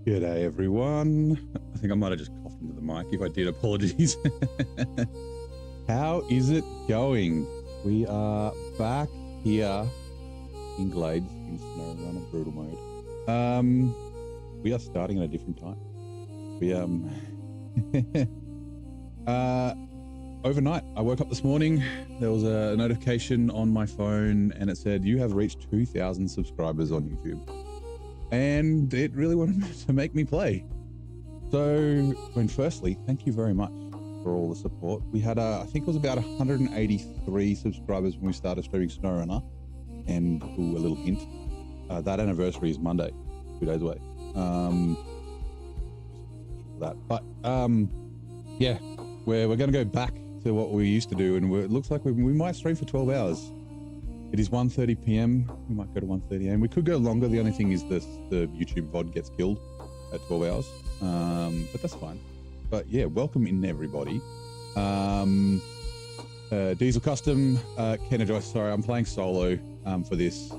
G'day everyone. I think I might have just coughed into the mic. If I did, apologies. How is it going? We are back here in Glades in SnowRunner brutal mode. We are starting at a different time. We overnight, I woke up this morning, there was a notification on my phone and it said, you have reached 2,000 subscribers on YouTube. And it really wanted to make me play. So, firstly, thank you very much for all the support. We had, I think it was about 183 subscribers when we started streaming SnowRunner. And, a little hint, that anniversary is Monday, 2 days away. Yeah, we're going to go back to what we used to do, and it looks like we might stream for 12 hours. It is 1:30 p.m. We might go to 1:30 a.m. We could go longer. The only thing is the YouTube VOD gets killed at 12 hours, but that's fine. But yeah, welcome in everybody. Diesel Custom, Ken and Joyce, sorry, I'm playing solo for this.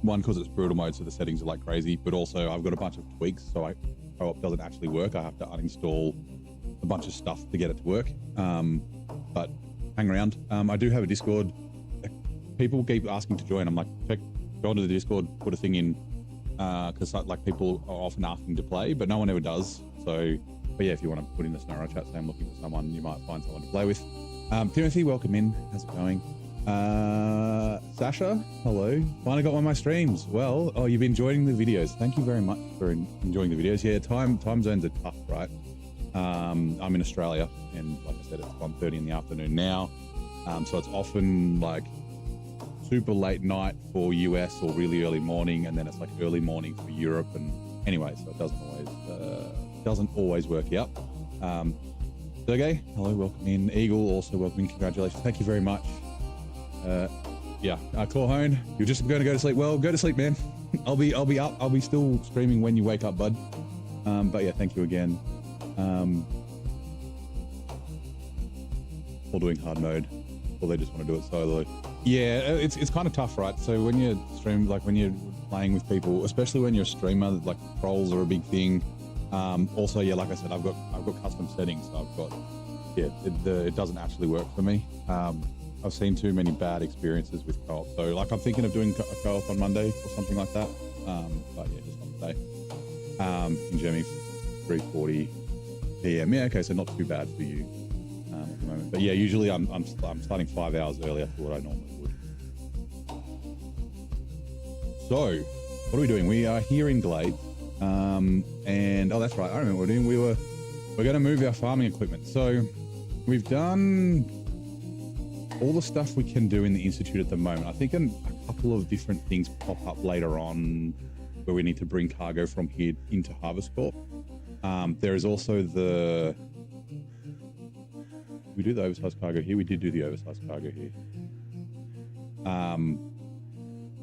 One, because it's brutal mode, so the settings are like crazy, but also I've got a bunch of tweaks, so co-op doesn't actually work. I have to uninstall a bunch of stuff to get it to work. But hang around. I do have a Discord. People keep asking to join. I'm like, go onto the Discord, put a thing in, because like people are often asking to play, but no one ever does. So, but yeah, if you want to put in the SnowRunner chat, say I'm looking for someone, you might find someone to play with. Timothy, welcome in. How's it going? Sasha, hello. Finally got one of my streams. Well, oh, you've been enjoying the videos. Thank you very much for enjoying the videos. Yeah, time zones are tough, right? I'm in Australia, and like I said, it's 1:30 in the afternoon now. So it's often like super late night for US or really early morning, and then it's like early morning for Europe. And anyway, so it doesn't always work out. Sergey, hello, welcome in. Eagle, also welcome in. Congratulations, thank you very much. Yeah, Corhone, you're just going to go to sleep. Well, go to sleep, man. I'll be up. I'll be still streaming when you wake up, bud. But yeah, thank you again. Or doing hard mode, or they just want to do it solo. Yeah, it's kind of tough, right? So when you stream, like when you're playing with people, especially when you're a streamer, like trolls are a big thing. Also, yeah, like I said, I've got custom settings. So I've got, yeah, it doesn't actually work for me. I've seen too many bad experiences with co-op. So like I'm thinking of doing a co-op on Monday or something like that. But yeah, just not today. In Germany, 3:40 p.m. Yeah, okay, so not too bad for you at the moment. But yeah, usually I'm starting 5 hours earlier for what I normally would. So, what are we doing? We are here in Glades. And oh, that's right, I remember what we're doing. We're going to move our farming equipment. So we've done all the stuff we can do in the Institute at the moment. I think a couple of different things pop up later on where we need to bring cargo from here into Harvest Corp. There is also we do the oversized cargo here. We did do the oversized cargo here.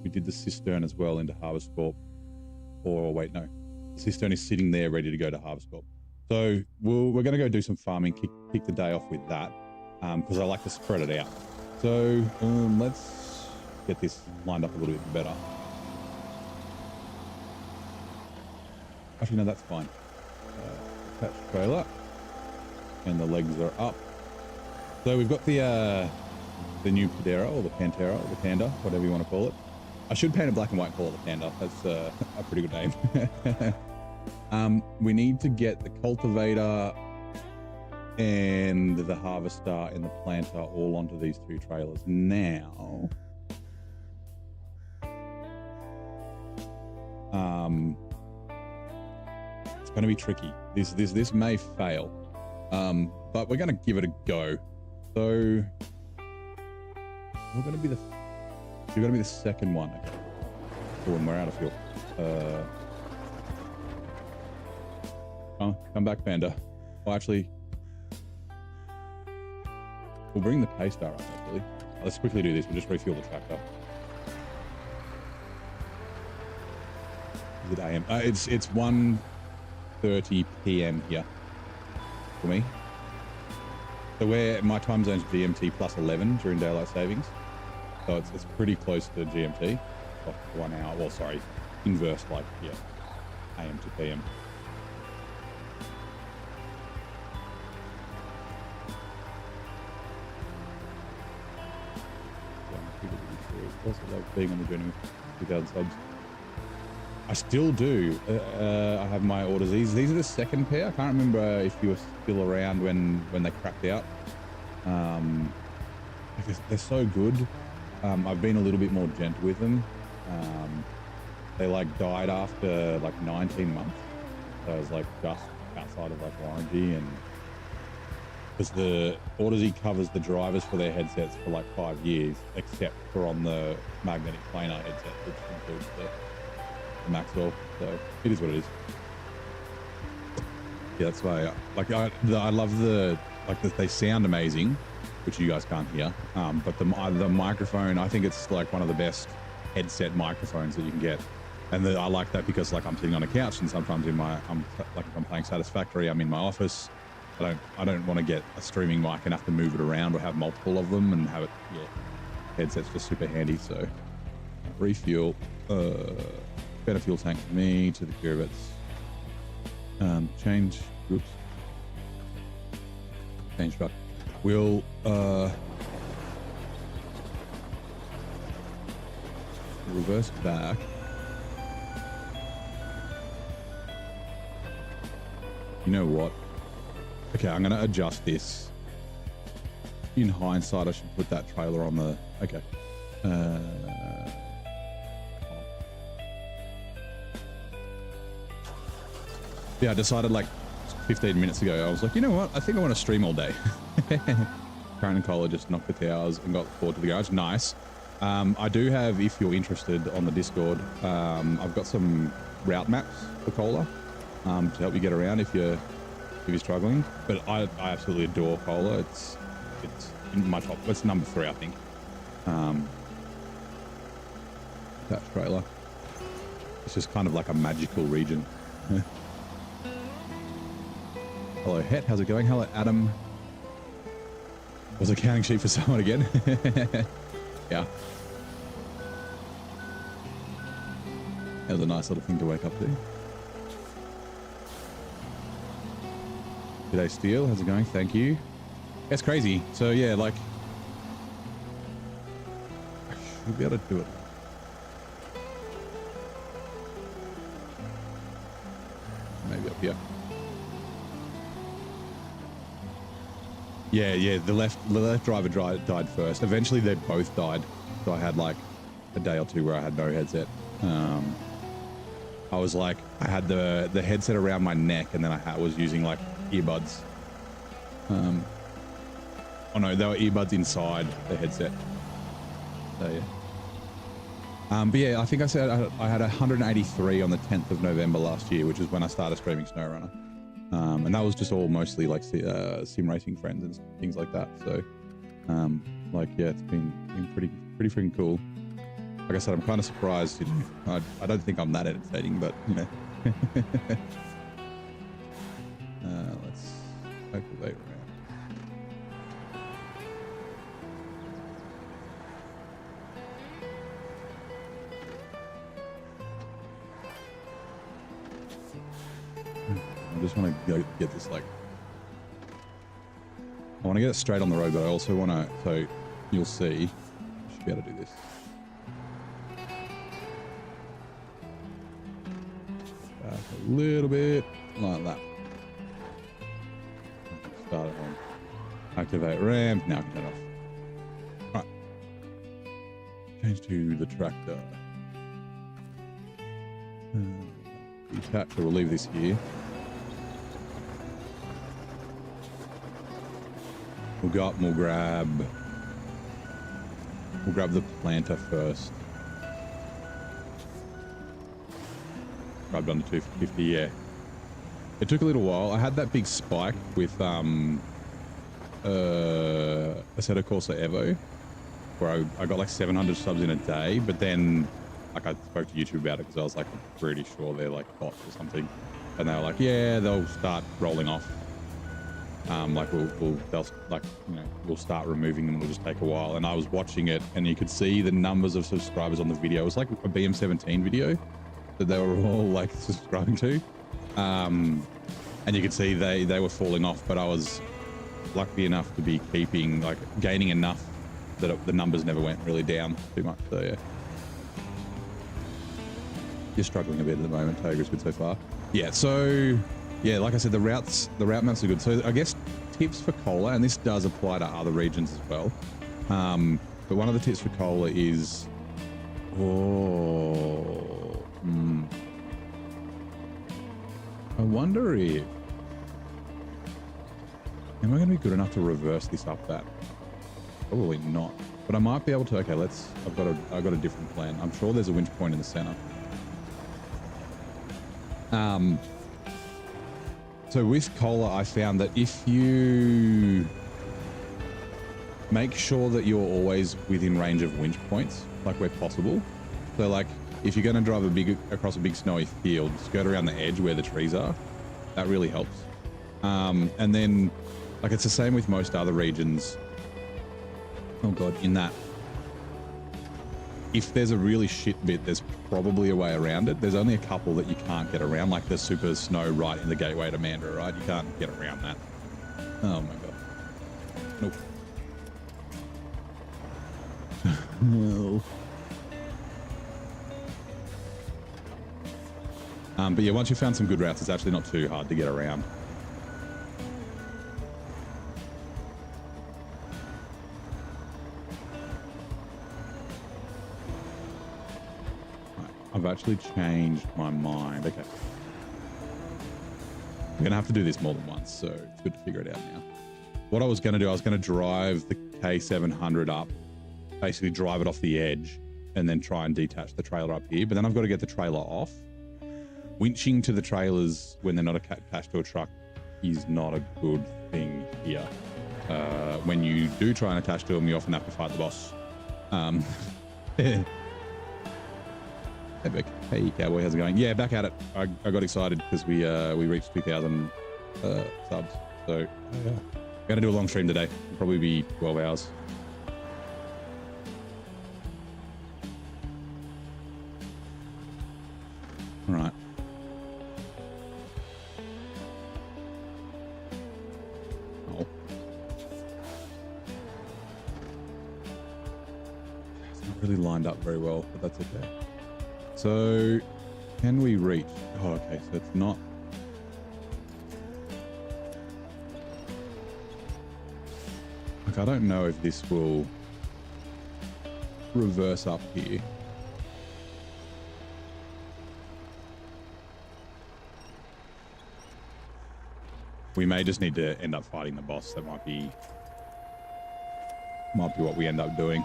We did the cistern as well into Harvest Corp. Or wait, no. The cistern is sitting there ready to go to Harvest Corp. So we're going to go do some farming, kick the day off with that, because I like to spread it out. So let's get this lined up a little bit better. Actually, no, that's fine. Attach trailer, and the legs are up. So we've got the new Pantera or the Pantera or the Panda, whatever you want to call it. I should paint it black and white and call it the Panda. That's a pretty good name. We need to get the cultivator and the harvester and the planter all onto these two trailers. Now, it's going to be tricky. This may fail, but we're going to give it a go. So you're going to be the second one. Okay. So when we're out of fuel, come back, Panda. Well, actually, we'll bring the Paystar up. Actually, let's quickly do this. We'll just refuel the tractor. Is it AM? It's 1:30 p.m. here for me. So my time zone's GMT plus 11 during daylight savings. So it's pretty close to GMT. Off 1 hour. Well, sorry, inverse, like, yeah. AM to PM. Also love being on the journey with 2,000 subs. I still do. I have my orders. These are the second pair. I can't remember if you were still around when they cracked out. Because they're so good. I've been a little bit more gentle with them. They like died after like 19 months. So I was like just outside of like warranty, and because the Audacy covers the drivers for their headsets for like 5 years, except for on the magnetic planar headset, which includes the Maxwell. So it is what it is. Yeah, that's why I love they sound amazing, which you guys can't hear. But the microphone, I think it's like one of the best headset microphones that you can get. And I like that because like I'm sitting on a couch, and sometimes if I'm playing Satisfactory, I'm in my office. I don't want to get a streaming mic and have to move it around or have multiple of them and have it. Yeah, headset's just super handy. So refuel, better fuel tank for me to the Curvets. Change truck. We'll reverse back. You know what? Okay, I'm going to adjust this. In hindsight, I should put that trailer on the... Okay. Yeah, I decided like 15 minutes ago, I was like, you know what? I think I want to stream all day. Karen and Cola just knocked the towers and got forward to the garage. Nice. I do have, if you're interested on the Discord, I've got some route maps for Cola to help you get around if you're struggling. But I absolutely adore Cola. It's in my top. It's number 3, I think. That trailer. It's just kind of like a magical region. Hello, Het. How's it going? Hello, Adam. Was a counting sheet for someone again? Yeah. That was a nice little thing to wake up to. G'day, Steel. How's it going? Thank you. That's crazy. So, yeah, like... I should be able to do it. Maybe up here. Yeah, the left driver died first. Eventually, they both died. So I had like a day or two where I had no headset. I was like, I had the headset around my neck, and then I was using like earbuds. Oh no, they were earbuds inside the headset. So yeah. But yeah, I think I said I had 183 on the 10th of November last year, which is when I started streaming SnowRunner. And that was just all mostly like sim racing friends and things like that. So, like, yeah, it's been pretty freaking cool. Like I said, I'm kind of surprised. You know, I don't think I'm that entertaining, but you know. Let's activate around. I just want to go get this, like, I want to get it straight on the road, but I also want to, so you'll see, I should be able to do this. Back a little bit, like that. Start it on. Activate ramp, now I can turn it off. Right. Change to the tractor. Detach, so we'll leave this here. We'll go up and we'll grab the planter first. Grabbed under 250, yeah. It took a little while. I had that big spike with Assetto Corsa Evo, where I got like 700 subs in a day, but then like I spoke to YouTube about it because I was like pretty sure they're like bots or something, and they were like, yeah, they'll start rolling off. Like we'll start removing them. It'll just take a while. And I was watching it, and you could see the numbers of subscribers on the video. It was like a BM17 video. that they were all like subscribing to. And you could see they were falling off, but I was lucky enough to be gaining enough that the numbers never went really down too much. So yeah, you're struggling a bit at the moment. Tiger's good so far. Yeah, so yeah, like I said, the route maps are good. So I guess tips for Cola, and this does apply to other regions as well. But one of the tips for Cola is, I wonder if, am I going to be good enough to reverse this up that? Probably not, but I might be able to. Okay, I've got a different plan. I'm sure there's a winch point in the center. So with Cola, I found that if you make sure that you're always within range of winch points, like where possible. So like if you're going to drive across a big snowy field, skirt around the edge where the trees are. That really helps. And then like it's the same with most other regions. Oh God, in that if there's a really shit bit, there's probably a way around it. There's only a couple that you can't get around, like the super snow right in the gateway to Mandra, right? You can't get around that. Oh my God. Nope. No. But yeah, once you've found some good routes, it's actually not too hard to get around. I've actually changed my mind. Okay. I'm going to have to do this more than once, so it's good to figure it out now. What I was going to do, I was going to drive the K700 up, basically drive it off the edge, and then try and detach the trailer up here. But then I've got to get the trailer off. Winching to the trailers when they're not attached to a truck is not a good thing here. When you do try and attach to them, you often have to fight the boss. Epic. Hey cowboy, how's it going? Yeah, back at it. I got excited because we reached 2,000 subs. So yeah, I'm gonna do a long stream today. It'll probably be 12 hours. All right. Oh. It's not really lined up very well, but that's okay. So, can we reach? Oh, okay. So it's not. Like, I don't know if this will reverse up here. We may just need to end up fighting the boss. That might be what we end up doing.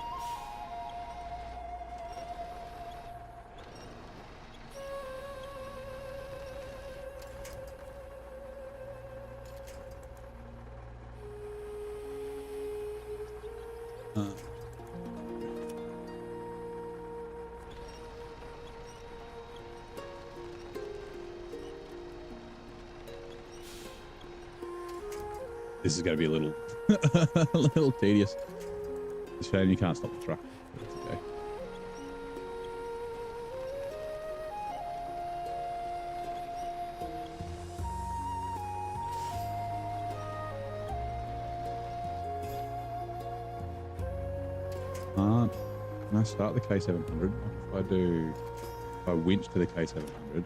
This is going to be a little, a little tedious. It's a shame you can't stop the truck. But it's okay. Can I start the K700? If I winch to the K700.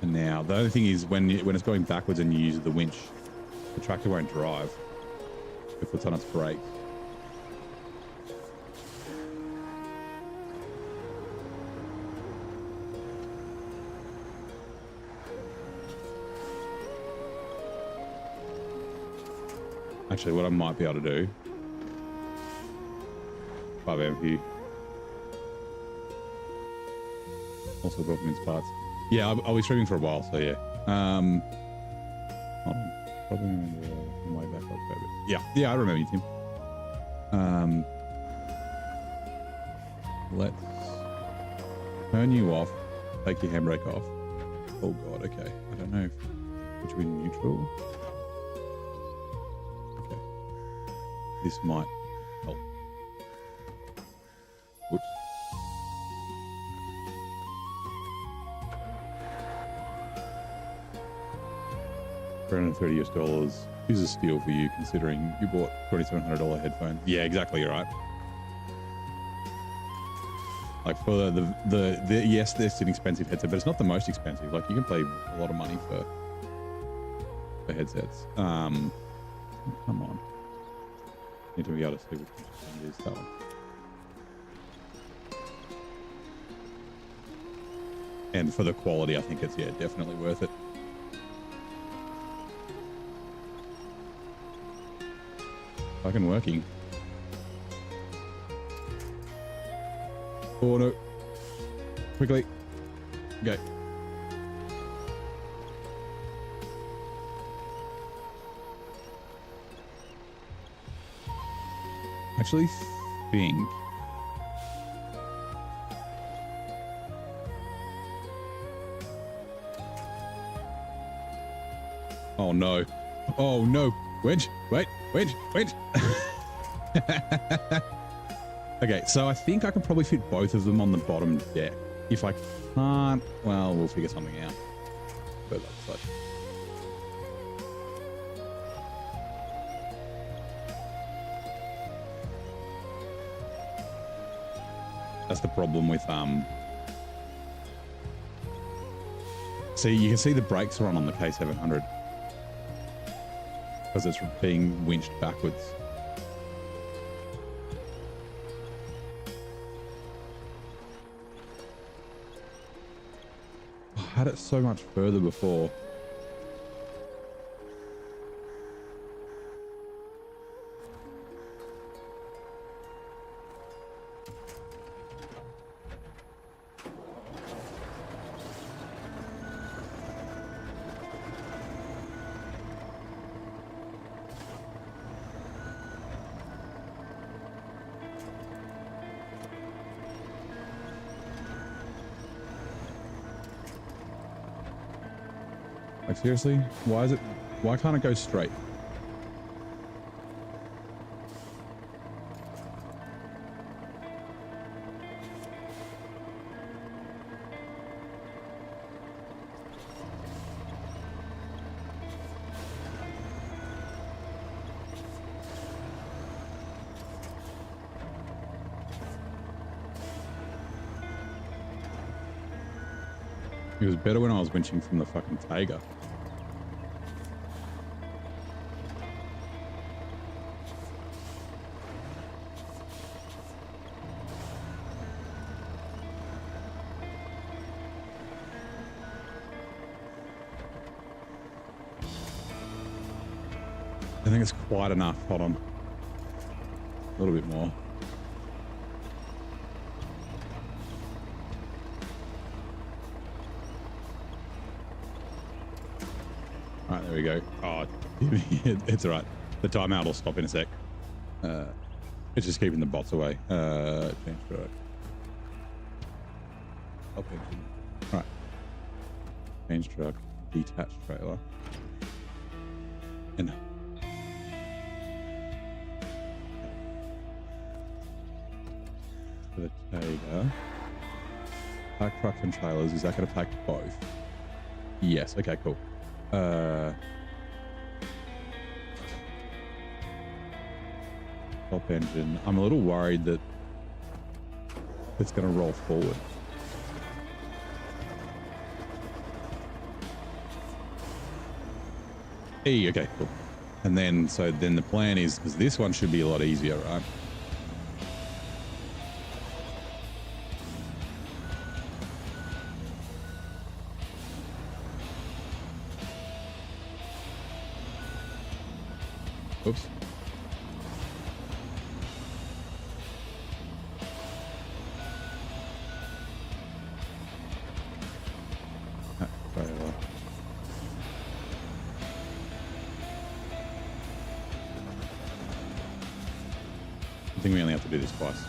And now the only thing is when it's going backwards and you use the winch, the tractor won't drive if it's on its brake. Actually, what I might be able to do, 5 MP. Also Brockman's parts. Yeah, I'll be streaming for a while, so yeah. Hold on. Probably on my way back up a bit. Yeah, I remember you, Tim. Let's turn you off, take your handbrake off. Oh God, okay. I don't know if put you in neutral. Okay. This might help. Whoops. $330 US is a steal for you considering you bought $2,700 headphones. Yeah, exactly right. Like for the yes, it's an expensive headset, but it's not the most expensive. Like you can pay a lot of money for headsets. Come on. Need to be able to see which one it is, that one. And for the quality, I think it's, yeah, definitely worth it. Fucking working. Oh no. Quickly. Go. Actually think oh no. Oh no. Wedge. Wait. Wedge. Wedge. Okay, so I think I can probably fit both of them on the bottom deck. If I can't, well, we'll figure something out. But that's like... That's the problem with see, you can see the brakes are on the K700 because it's being winched backwards. I had it so much further before. Like seriously, why can't it go straight? It was better when I was winching from the fucking Tiger. I think it's quite enough. Hold on. A little bit more. All right, there we go. Oh, it's all right. The timeout will stop in a sec. It's just keeping the bots away. Change product. All right. Change truck. Detached trailer. And for the Tiger. Pack trucks and trailers. Is that going to pack both? Yes. Okay, cool. Top engine. I'm a little worried that it's going to roll forward. Hey, okay, cool. And then, so then the plan is, because this one should be a lot easier, right? Oops. I think we only have to do this twice.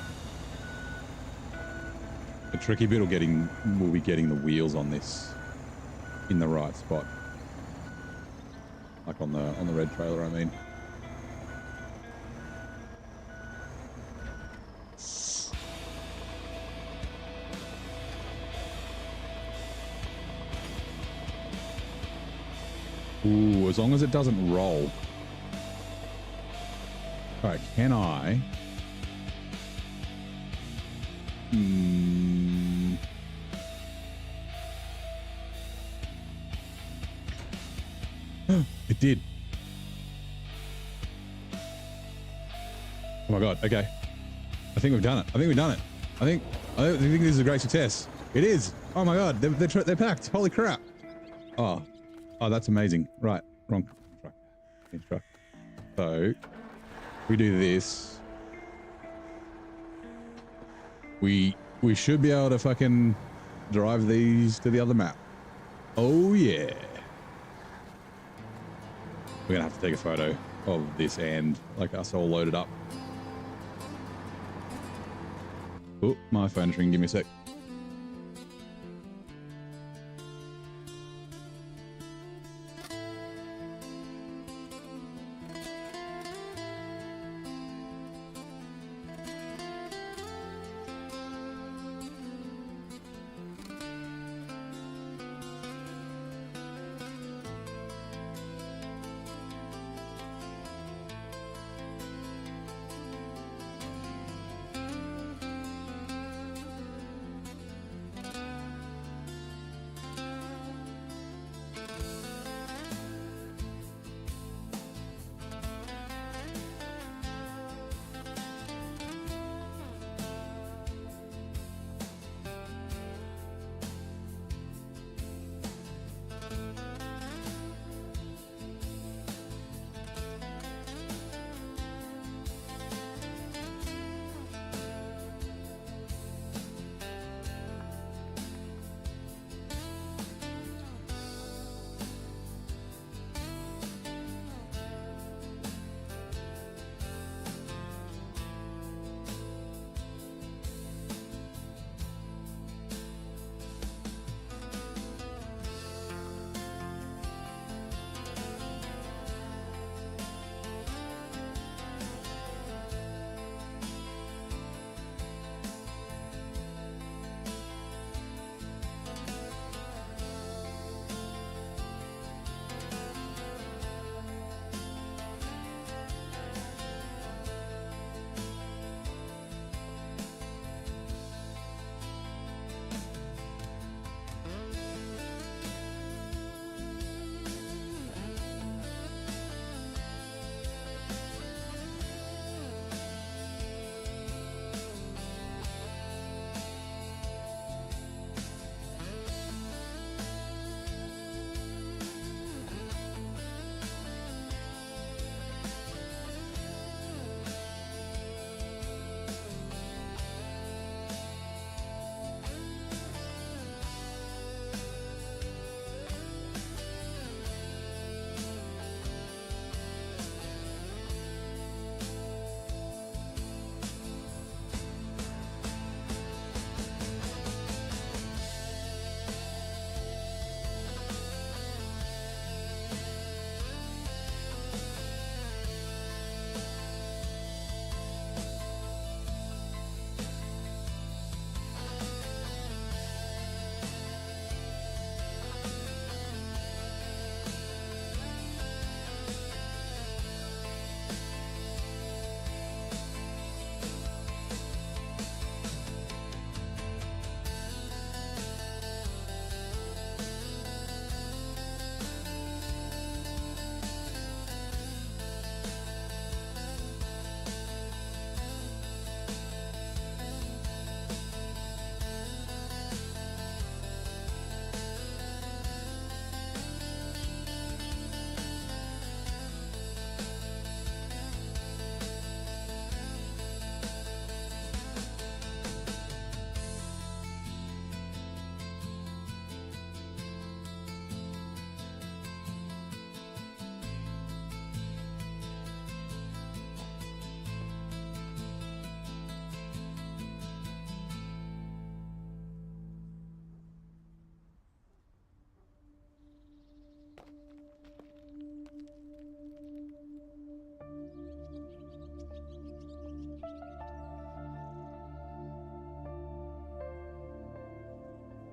The tricky bit will be getting the wheels on this in the right spot. Like on the red trailer, I mean. Ooh, as long as it doesn't roll. All right, can I? It did. Oh my God. Okay. I think we've done it. I think we've done it. I think this is a great success. It is. Oh my God. They're packed. Holy crap. Oh, that's amazing. Right. Wrong truck. Change truck. So we do this. We should be able to fucking drive these to the other map. Oh yeah. We're gonna have to take a photo of this and like us all loaded up. Oh, my phone's ringing. Give me a sec.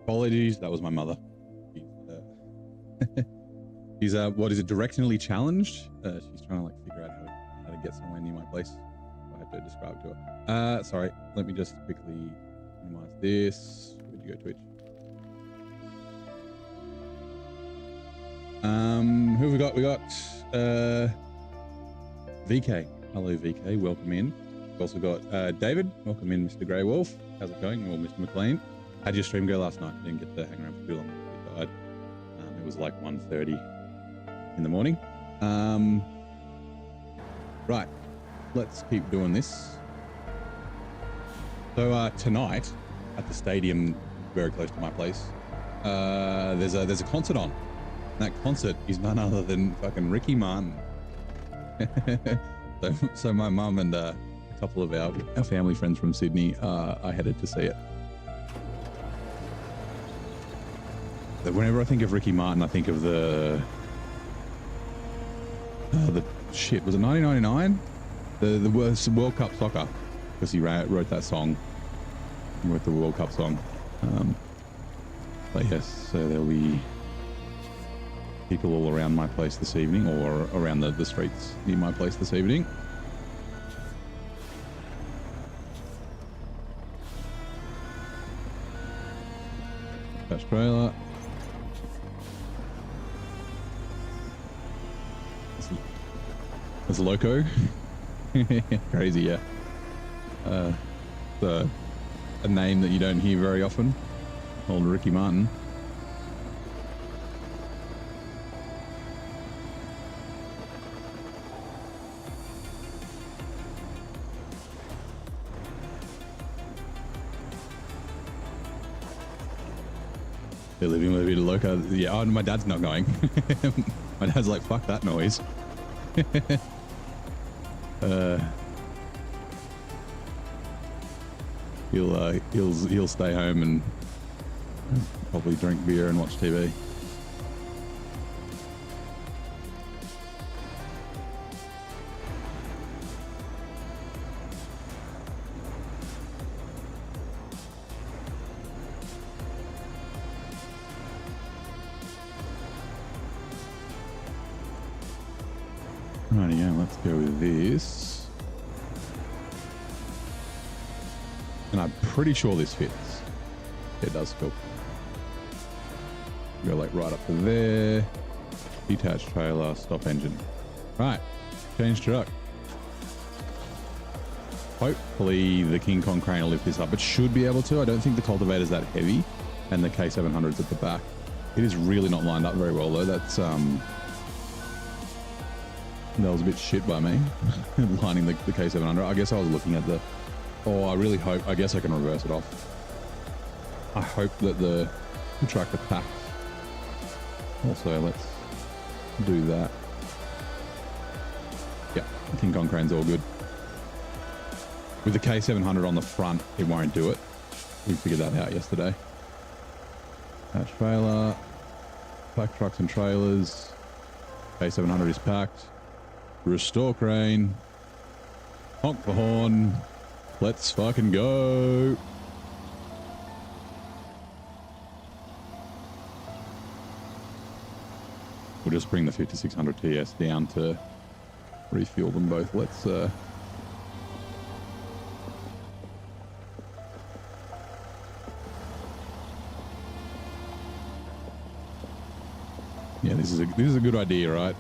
Apologies, that was my mother. She's what is it? Directionally challenged. She's trying to like figure out how to get somewhere near my place. I have to describe to her. Sorry. Let me just quickly minimize this. Where'd you go, Twitch? Who have we got? We got VK. Hello, VK. Welcome in. We've also got David. Welcome in, Mr. Grey Wolf. How's it going? Or Mr. McLean. How'd your stream go last night? Didn't get to hang around for too long. We died. It was like 1:30 in the morning. Right. Let's keep doing this. So tonight at the stadium very close to my place, there's a concert on. And that concert is none other than fucking Ricky Martin. so my mum and a couple of our family friends from Sydney are headed to see it. But whenever I think of Ricky Martin, I think of the shit. Was it 1999? The World Cup soccer, because he wrote that song. He wrote the World Cup song. But yes, so there'll be people all around my place this evening, or around the streets near my place this evening. That's trailer. That's Loco. Crazy, yeah. A name that you don't hear very often. Old Ricky Martin. They're living with a bit of Loco. Yeah, oh, my dad's not going. My dad's like, fuck that noise. He'll stay home and probably drink beer and watch TV. Righty, yeah, let's go with this. And I'm pretty sure this fits. It does fit. Go like right up to there. Detached trailer, stop engine. Right, change truck. Hopefully the King Kong crane will lift this up. It should be able to. I don't think the cultivator's that heavy, and the K700's at the back. It is really not lined up very well though. That's that was a bit shit by me, lining the K700. I guess I was looking at the... Oh, I really hope... I guess I can reverse it off. I hope that the tractor packs. Also, let's do that. Yeah, King Kong crane's all good. With the K700 on the front, it won't do it. We figured that out yesterday. That trailer. Pack trucks and trailers. K700 is packed. Restore crane. Honk the horn. Let's fucking go. We'll just bring the 5600 TS down to refuel them both. Let's yeah, this is a good idea, right?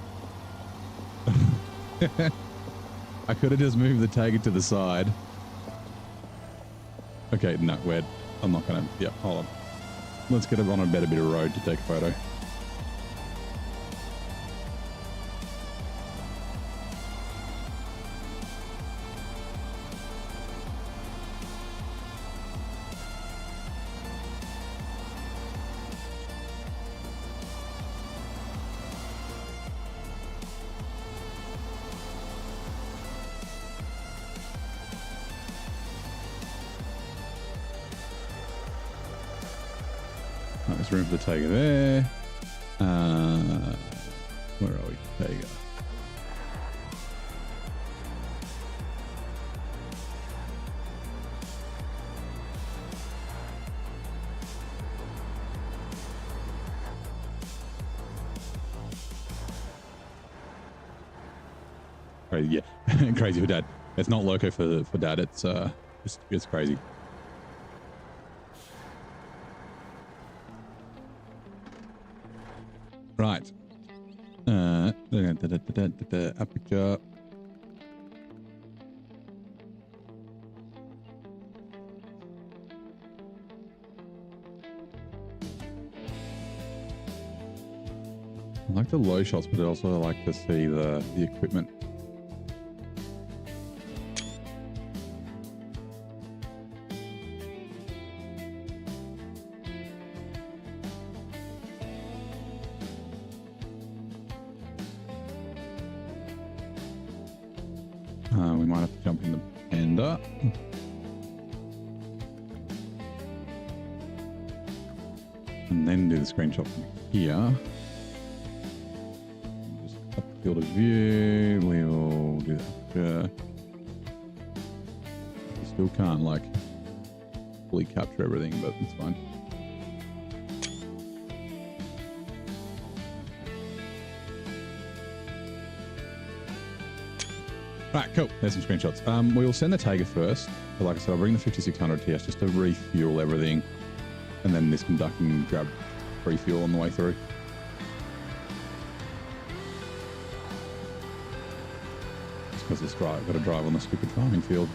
I could have just moved the Tiger to the side. Okay, no, I'm not gonna, yeah, hold on. Let's get it on a better bit of road to take a photo. There's room for the Tiger there. Where are we? Tiger. crazy. Yeah, crazy for dad. It's not loco for dad. It's crazy. Right. Aperture. I like the low shots, but I also like to see the equipment. We might have to jump in the Panda. And then do the screenshot from here. Just cut the field of view. We will do that. Still can't like fully capture everything, but it's fine. Right, cool. There's some screenshots. We'll send the Tiger first. But like I said, I'll bring the 5600 TS just to refuel everything. And then this can duck and grab free fuel on the way through. Just because it's got to drive on the stupid farming field.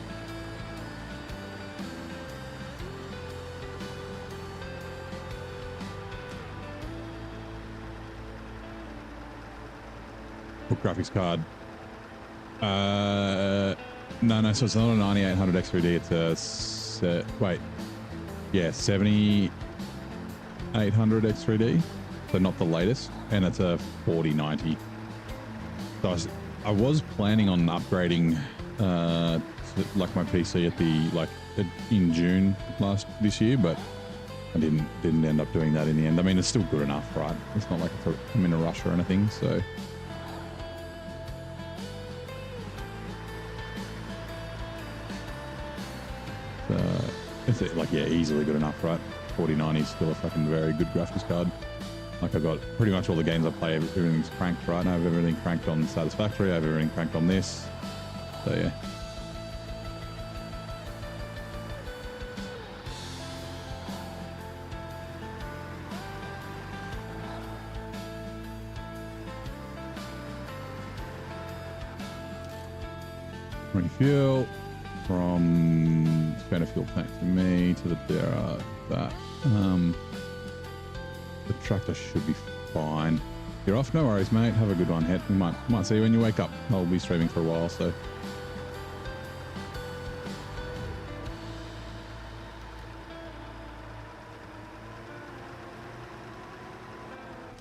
Book graphics card. No, so it's not a 9800 X3D, it's a, 7800 X3D, so not the latest, and it's a 4090. So I was planning on upgrading, like my PC in June this year, but I didn't end up doing that in the end. I mean, it's still good enough, right? It's not like I'm in a rush or anything, so. It's easily good enough, right? 4090 is still a fucking very good graphics card. Like I've got pretty much all the games I play, everything's cranked, right? I have everything cranked on Satisfactory, I have everything cranked on this. So yeah. Refuel. From spare fuel tank to me to the that the tractor should be fine. You're off, no worries, mate. Have a good one, Het. We might see you when you wake up. I'll be streaming for a while, so.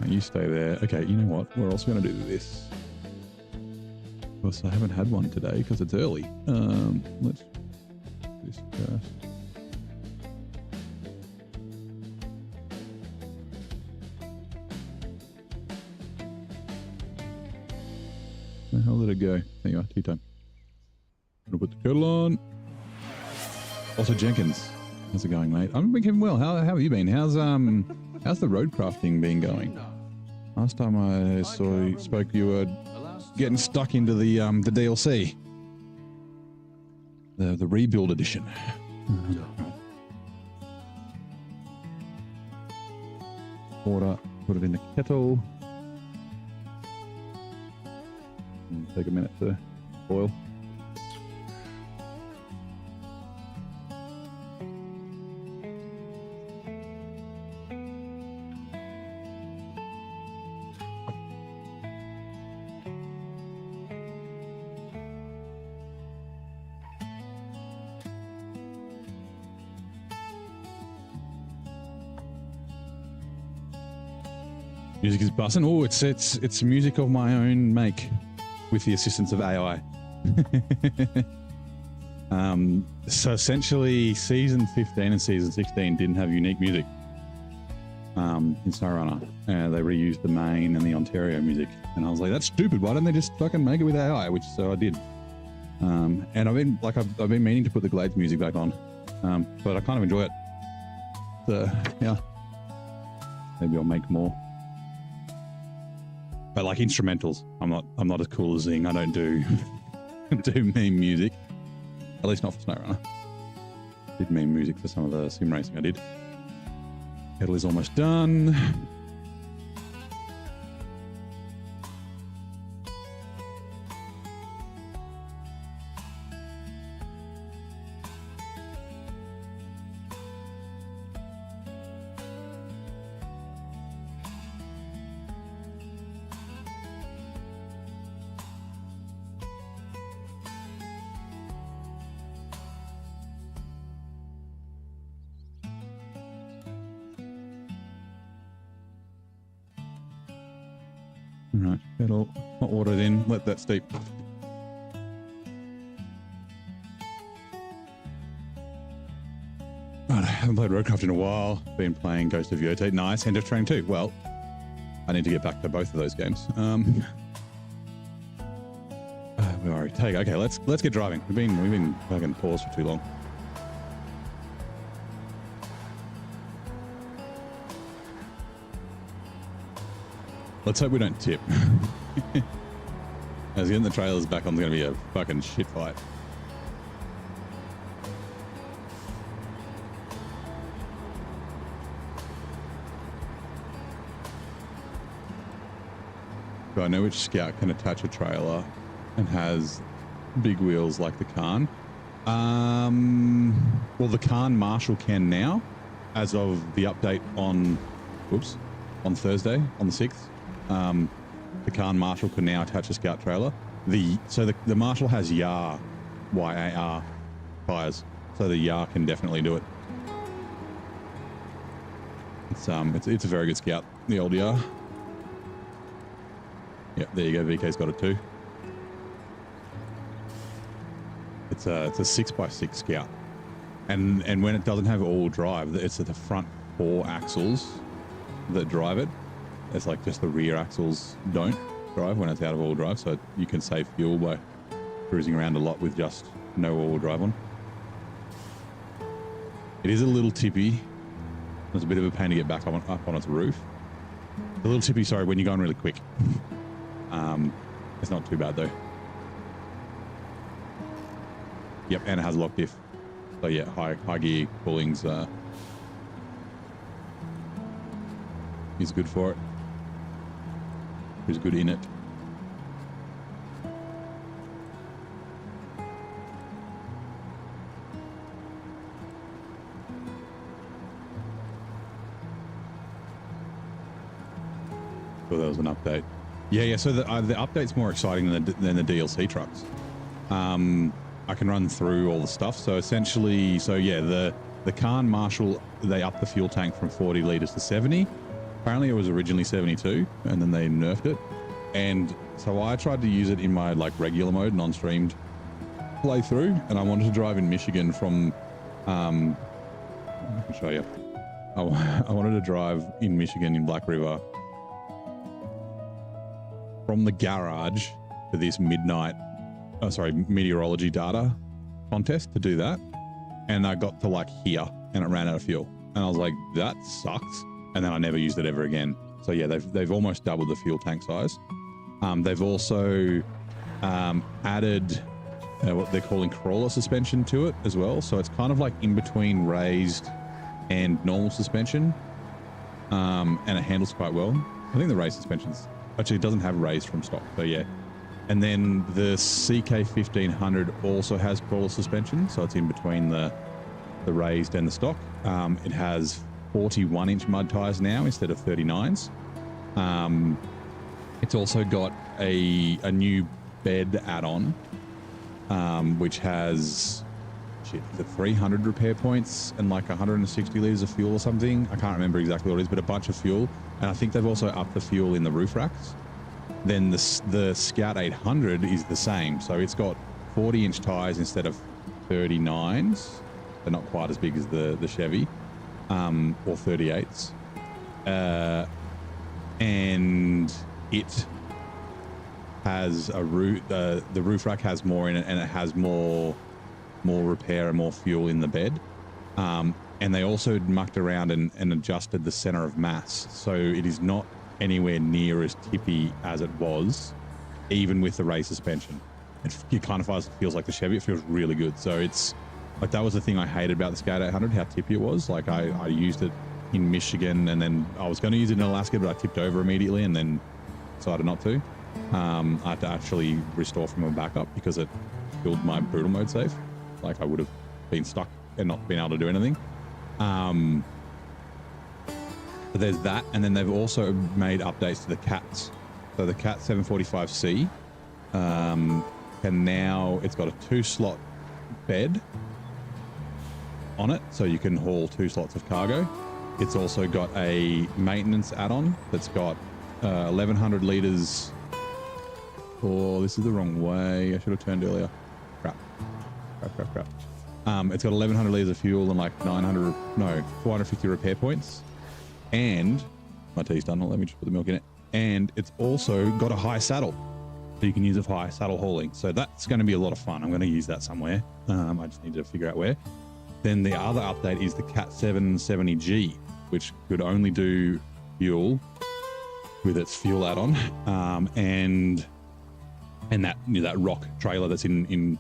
You stay there. Okay, you know what? We're also going to do this. Of course, I haven't had one today because it's early. Let's do this first. Where the hell did it go? There you are, tea time. Gonna put the kettle on. Also, Jenkins, how's it going, mate? I'm been keeping well. How have you been? How's the road crafting been going? Last time I spoke, you were getting stuck into the DLC, the rebuild edition. Water, put it in the kettle. And take a minute to boil. Music is buzzing. Oh, it's music of my own make with the assistance of AI. So essentially season 15 and season 16 didn't have unique music in SnowRunner. They reused the main and the Ontario music. And I was like, that's stupid. Why don't they just fucking make it with AI? Which so I did. And I've been meaning to put the Glades music back on. But I kind of enjoy it. So yeah. Maybe I'll make more. But like instrumentals, I'm not as cool as Zing. I don't do do meme music. At least not for SnowRunner. Did meme music for some of the sim racing I did. Kettle is almost done. Right, kettle, hot water's in, let that steep. Right, I haven't played Roadcraft in a while. Been playing Ghost of Yote. Nice. End of Train 2. Well, I need to get back to both of those games. We already take. Okay, let's get driving. We've been fucking paused for too long. Let's hope we don't tip. As getting the trailers back on is going to be a fucking shit fight. So I know which Scout can attach a trailer and has big wheels like the Khan. Well, the Khan Marshall can now, as of the update on Thursday, on the 6th. The Khan Marshall can now attach a Scout trailer. The Marshall has YAR, Y-A-R tires, so the YAR can definitely do it. It's a very good Scout, the old YAR. Yeah, there you go. VK's got it too. It's a 6x6 Scout, and when it doesn't have all-wheel drive, it's the front 4 axles that drive it. It's like just the rear axles don't drive when it's out of all-wheel drive, so you can save fuel by cruising around a lot with just no all-wheel drive on. It is a little tippy. It's a bit of a pain to get back up on its roof. A little tippy, sorry, when you're going really quick. It's not too bad though. Yep, and it has lock diff. So yeah, high gear pulling's is good for it. Is good in it. So that was an update. Yeah. So the update's more exciting than the DLC trucks. I can run through all the stuff. So essentially, the Khan Marshall, they upped the fuel tank from 40 liters to 70. Apparently it was originally 72 and then they nerfed it. And so I tried to use it in my regular mode, non-streamed playthrough, and I wanted to drive in Michigan from, I can show you. I wanted to drive in Michigan in Black River from the garage to this meteorology data contest to do that. And I got to here and it ran out of fuel. And I was like, that sucks. And then I never used it ever again. So yeah, they've almost doubled the fuel tank size. They've also added what they're calling crawler suspension to it as well. So it's kind of in between raised and normal suspension. And it handles quite well. I think the raised suspension's actually, it doesn't have raised from stock. So yeah. And then the CK1500 also has crawler suspension. So it's in between the raised and the stock. It has 41-inch mud tires now instead of 39s. It's also got a new bed add-on, which has 300 repair points and 160 liters of fuel or something. I can't remember exactly what it is, but a bunch of fuel. And I think they've also upped the fuel in the roof racks. Then the Scout 800 is the same. So it's got 40-inch tires instead of 39s. They're not quite as big as the Chevy, or 38s. And it has a roof. The roof rack has more in it, and it has more repair and more fuel in the bed. And they also mucked around and adjusted the center of mass, so it is not anywhere near as tippy as it was, even with the race suspension. it kind of feels like the Chevy. It feels really good. So it's like, that was the thing I hated about the Skate 800, how tippy it was. Like I used it in Michigan, and then I was going to use it in Alaska, but I tipped over immediately and then decided not to. I had to actually restore from a backup because it killed my brutal mode save. Like I would have been stuck and not been able to do anything. But there's that, and then they've also made updates to the Cats. So the Cat 745C can now, it's got a 2-slot bed on it, so you can haul 2 slots of cargo. It's also got a maintenance add-on that's got 1,100 liters. Oh, this is the wrong way. I should have turned earlier. Crap. It's got 1,100 liters of fuel and like 450 repair points. And my tea's done. Let me just put the milk in it. And it's also got a high saddle, so you can use it for high saddle hauling. So that's going to be a lot of fun. I'm going to use that somewhere. I just need to figure out where. Then the other update is the Cat 770G, which could only do fuel with its fuel add-on, and that rock trailer that's in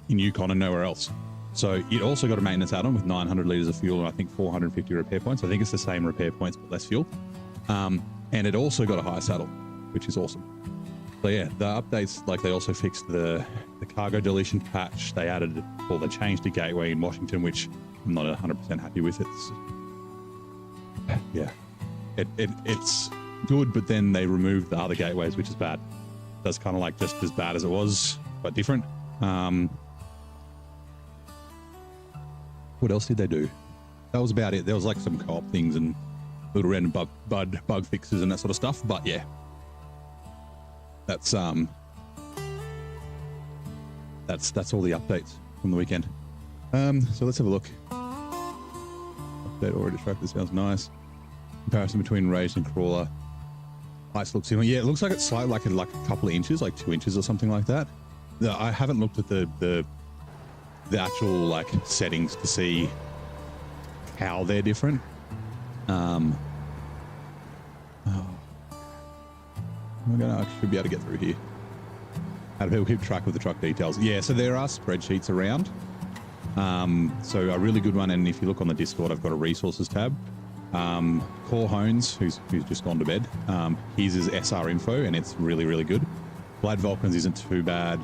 Yukon and nowhere else. So it also got a maintenance add-on with 900 liters of fuel and I think 450 repair points. I think it's the same repair points but less fuel. And it also got a high saddle, which is awesome. So yeah, the updates, like they also fixed the cargo deletion patch. They changed the gateway in Washington, which I'm not 100% happy with. It's good, but then they removed the other gateways, which is bad. That's kind of like just as bad as it was, but different. What else did they do? That was about it. There was like some co-op things and little random bug fixes and that sort of stuff. But yeah, that's all the updates from the weekend. So let's have a look. Update already track. This sounds nice. Comparison between raised and crawler. Heights look similar. Yeah, it looks like it's slightly like a couple of inches, like 2 inches or something like that. I haven't looked at the actual like settings to see how they're different. I should be able to get through here. How do people keep track of the truck details? Yeah, so there are spreadsheets around. So a really good one, and if you look on the Discord, I've got a resources tab. Core Hones, who's just gone to bed, his is SR info, and it's really, really good. Vlad Vulcan's isn't too bad,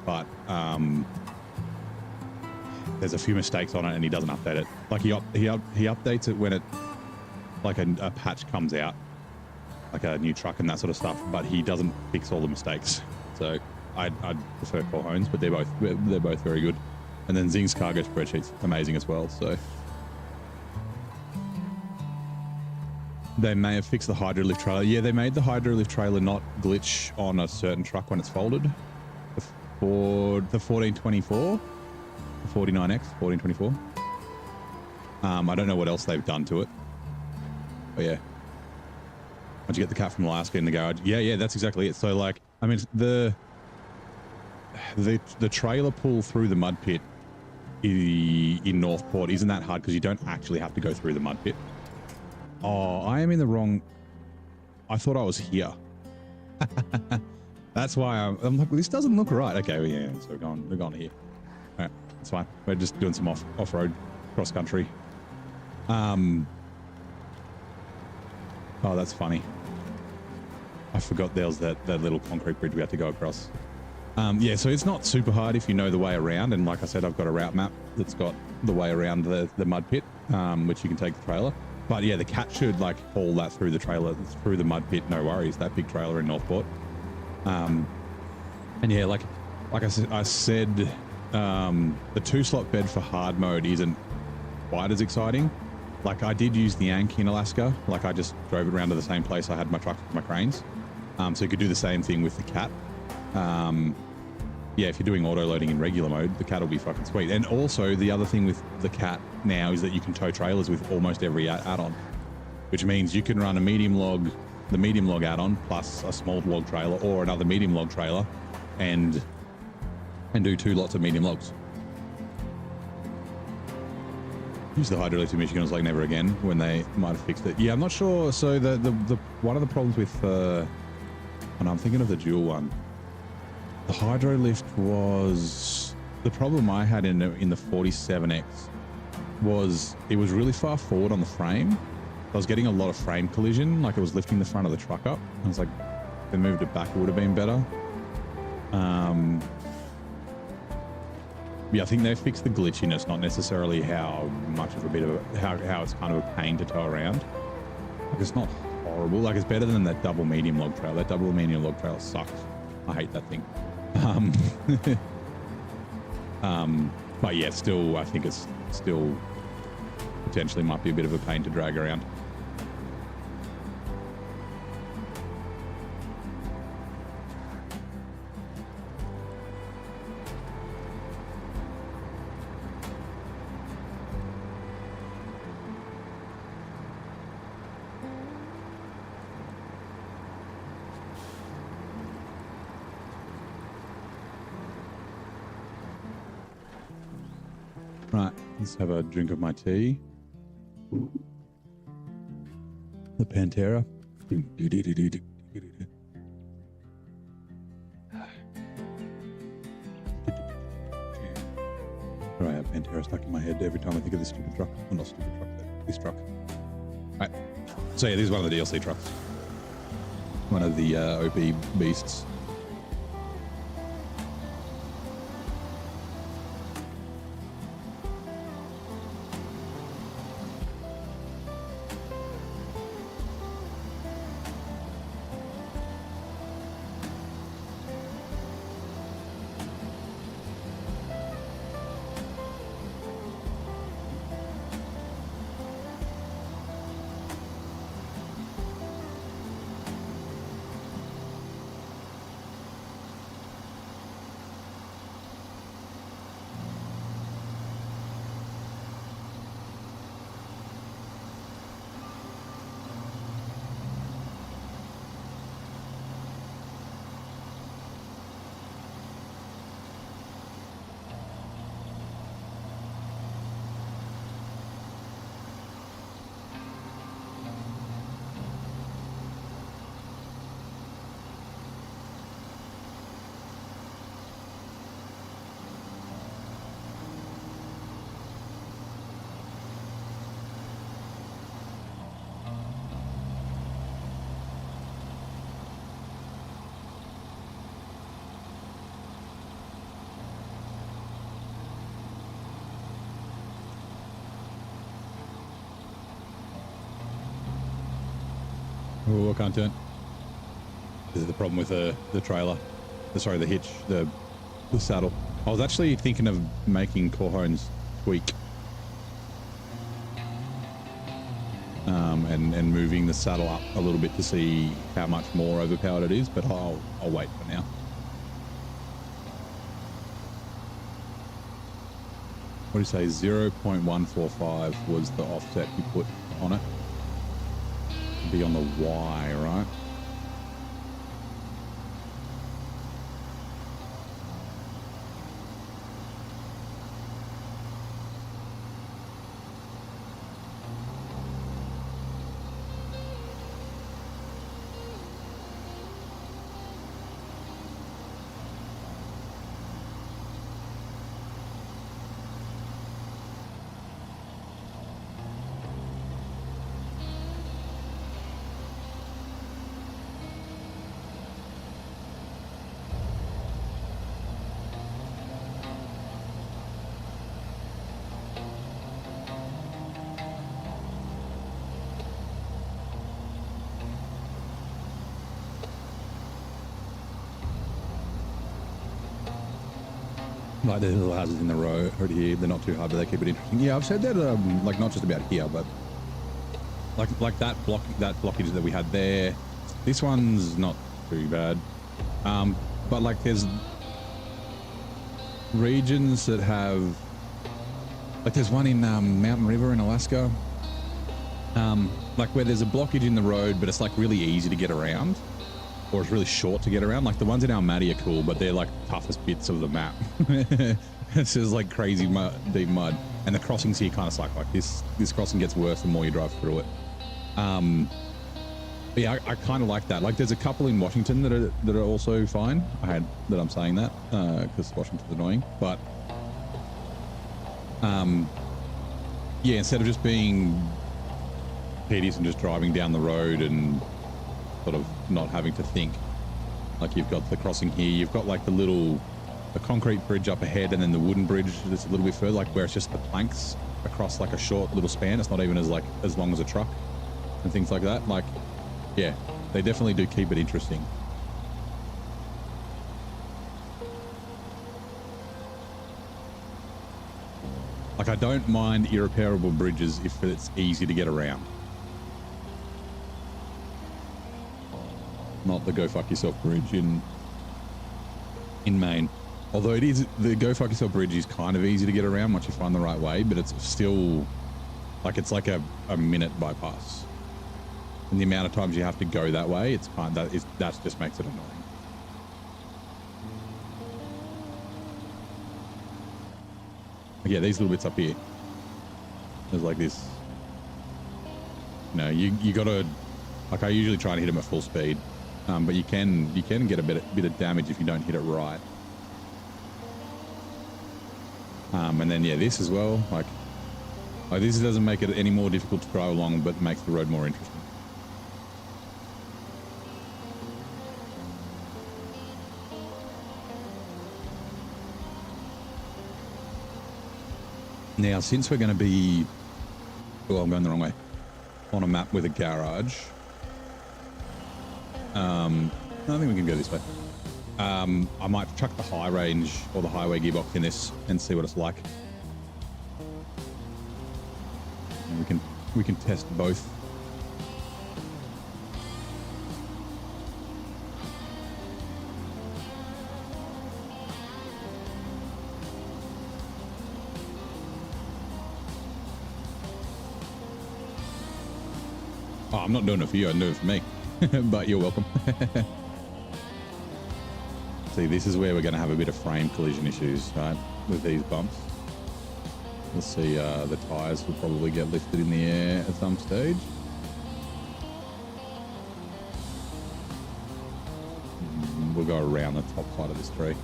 but there's a few mistakes on it, and he doesn't update it. Like he updates it when it like a patch comes out, like a new truck and that sort of stuff, but he doesn't fix all the mistakes. So I'd prefer Core Hones, but they're both very good. And then Zing's cargo spreadsheet's amazing as well. So they may have fixed the hydrolift trailer. Yeah, they made the hydrolift trailer not glitch on a certain truck when it's folded. The 1424, the 49X, 1424. I don't know what else they've done to it. But yeah. Once you get the cat from Alaska in the garage. Yeah, that's exactly it. So like, I mean, the trailer pull through the mud pit in Northport isn't that hard because you don't actually have to go through the mud pit. Oh, I am in the wrong. I thought I was here. That's why I'm like, this doesn't look right. Okay, well, yeah, so we're going here. All right, that's fine. We're just doing some off-road cross country. Oh, that's funny. I forgot there was that little concrete bridge we had to go across. Yeah, so it's not super hard if you know the way around. And like I said, I've got a route map that's got the way around the mud pit, which you can take the trailer. But yeah, the cat should like haul that through the trailer, through the mud pit. No worries, that big trailer in Northport. And yeah, like I said, the 2-slot bed for hard mode isn't quite as exciting. Like I did use the Yankee in Alaska. Like I just drove it around to the same place I had my truck with my cranes. So you could do the same thing with the cat. Yeah, if you're doing auto loading in regular mode, the cat will be fucking sweet. And also the other thing with the cat now is that you can tow trailers with almost every add-on, which means you can run the medium log add-on plus a small log trailer or another medium log trailer and do 2 lots of medium logs. Use the hydroelectric Michigan was like never again when they might have fixed it. Yeah, I'm not sure. So the one of the problems with and I'm thinking of the dual one. The hydro lift was the problem I had in the 47X was it was really far forward on the frame. I was getting a lot of frame collision, like it was lifting the front of the truck up. I was like, if they moved it back, it would have been better. Yeah, I think they fixed the glitchiness, not necessarily how much of a bit of a, how it's kind of a pain to tow around. Like it's not horrible. Like it's better than that double medium log trail. That double medium log trail sucks. I hate that thing. But yeah, still, I think it's still potentially might be a bit of a pain to drag around. Right, let's have a drink of my tea. The Pantera. Right, I have Pantera stuck in my head every time I think of this stupid truck. Well, not stupid truck, but this truck. Right. So yeah, this is one of the DLC trucks. One of the OP beasts. Oh, I can't turn. This is the problem with the trailer. Sorry, the hitch, the saddle. I was actually thinking of making Corhone's tweak. And moving the saddle up a little bit to see how much more overpowered it is, but I'll wait for now. What do you say? 0.145 was the offset you put on it. It'd be on the Y, right? Like the little houses in the road here, they're not too hard, but they keep it interesting. Yeah, I've said that, like not just about here, but like that blockage that we had there. This one's not too bad, but like there's regions that have, like there's one in Mountain River in Alaska, like where there's a blockage in the road, but it's like really easy to get around. Or it's really short to get around. Like the ones in Almaty are cool, but they're like the toughest bits of the map. It's just like crazy deep mud, and the crossings here kind of suck. Like this crossing gets worse the more you drive through it. But yeah, I kind of like that. Like, there's a couple in Washington that are also fine. I'm saying that because Washington's annoying. But yeah, instead of just being tedious and just driving down the road and sort of not having to think, like you've got the crossing here, you've got like the concrete bridge up ahead, and then the wooden bridge that's a little bit further, like where it's just the planks across like a short little span. It's not even as long as a truck and things like that. Like, yeah, they definitely do keep it interesting. Like, I don't mind irreparable bridges if it's easy to get around. Not the go fuck yourself bridge in Maine. Although the go fuck yourself bridge is kind of easy to get around once you find the right way, but it's still like, it's like a minute bypass. And the amount of times you have to go that way, that just makes it annoying. Like, yeah, these little bits up here, there's like this, you gotta, like, I usually try and hit them at full speed, but you can get a bit of damage if you don't hit it right. And then yeah, this as well, like this doesn't make it any more difficult to drive along, but makes the road more interesting. Now, since we're going to be, well, I'm going the wrong way, on a map with a garage, I think we can go this way. I might chuck the high range or the highway gearbox in this and see what it's like. And we can test both. Oh, I'm not doing it for you, I'm doing it for me. But you're welcome. See, this is where we're going to have a bit of frame collision issues, right, with these bumps. We'll see, the tires will probably get lifted in the air at some stage. We'll go around the top side of this tree.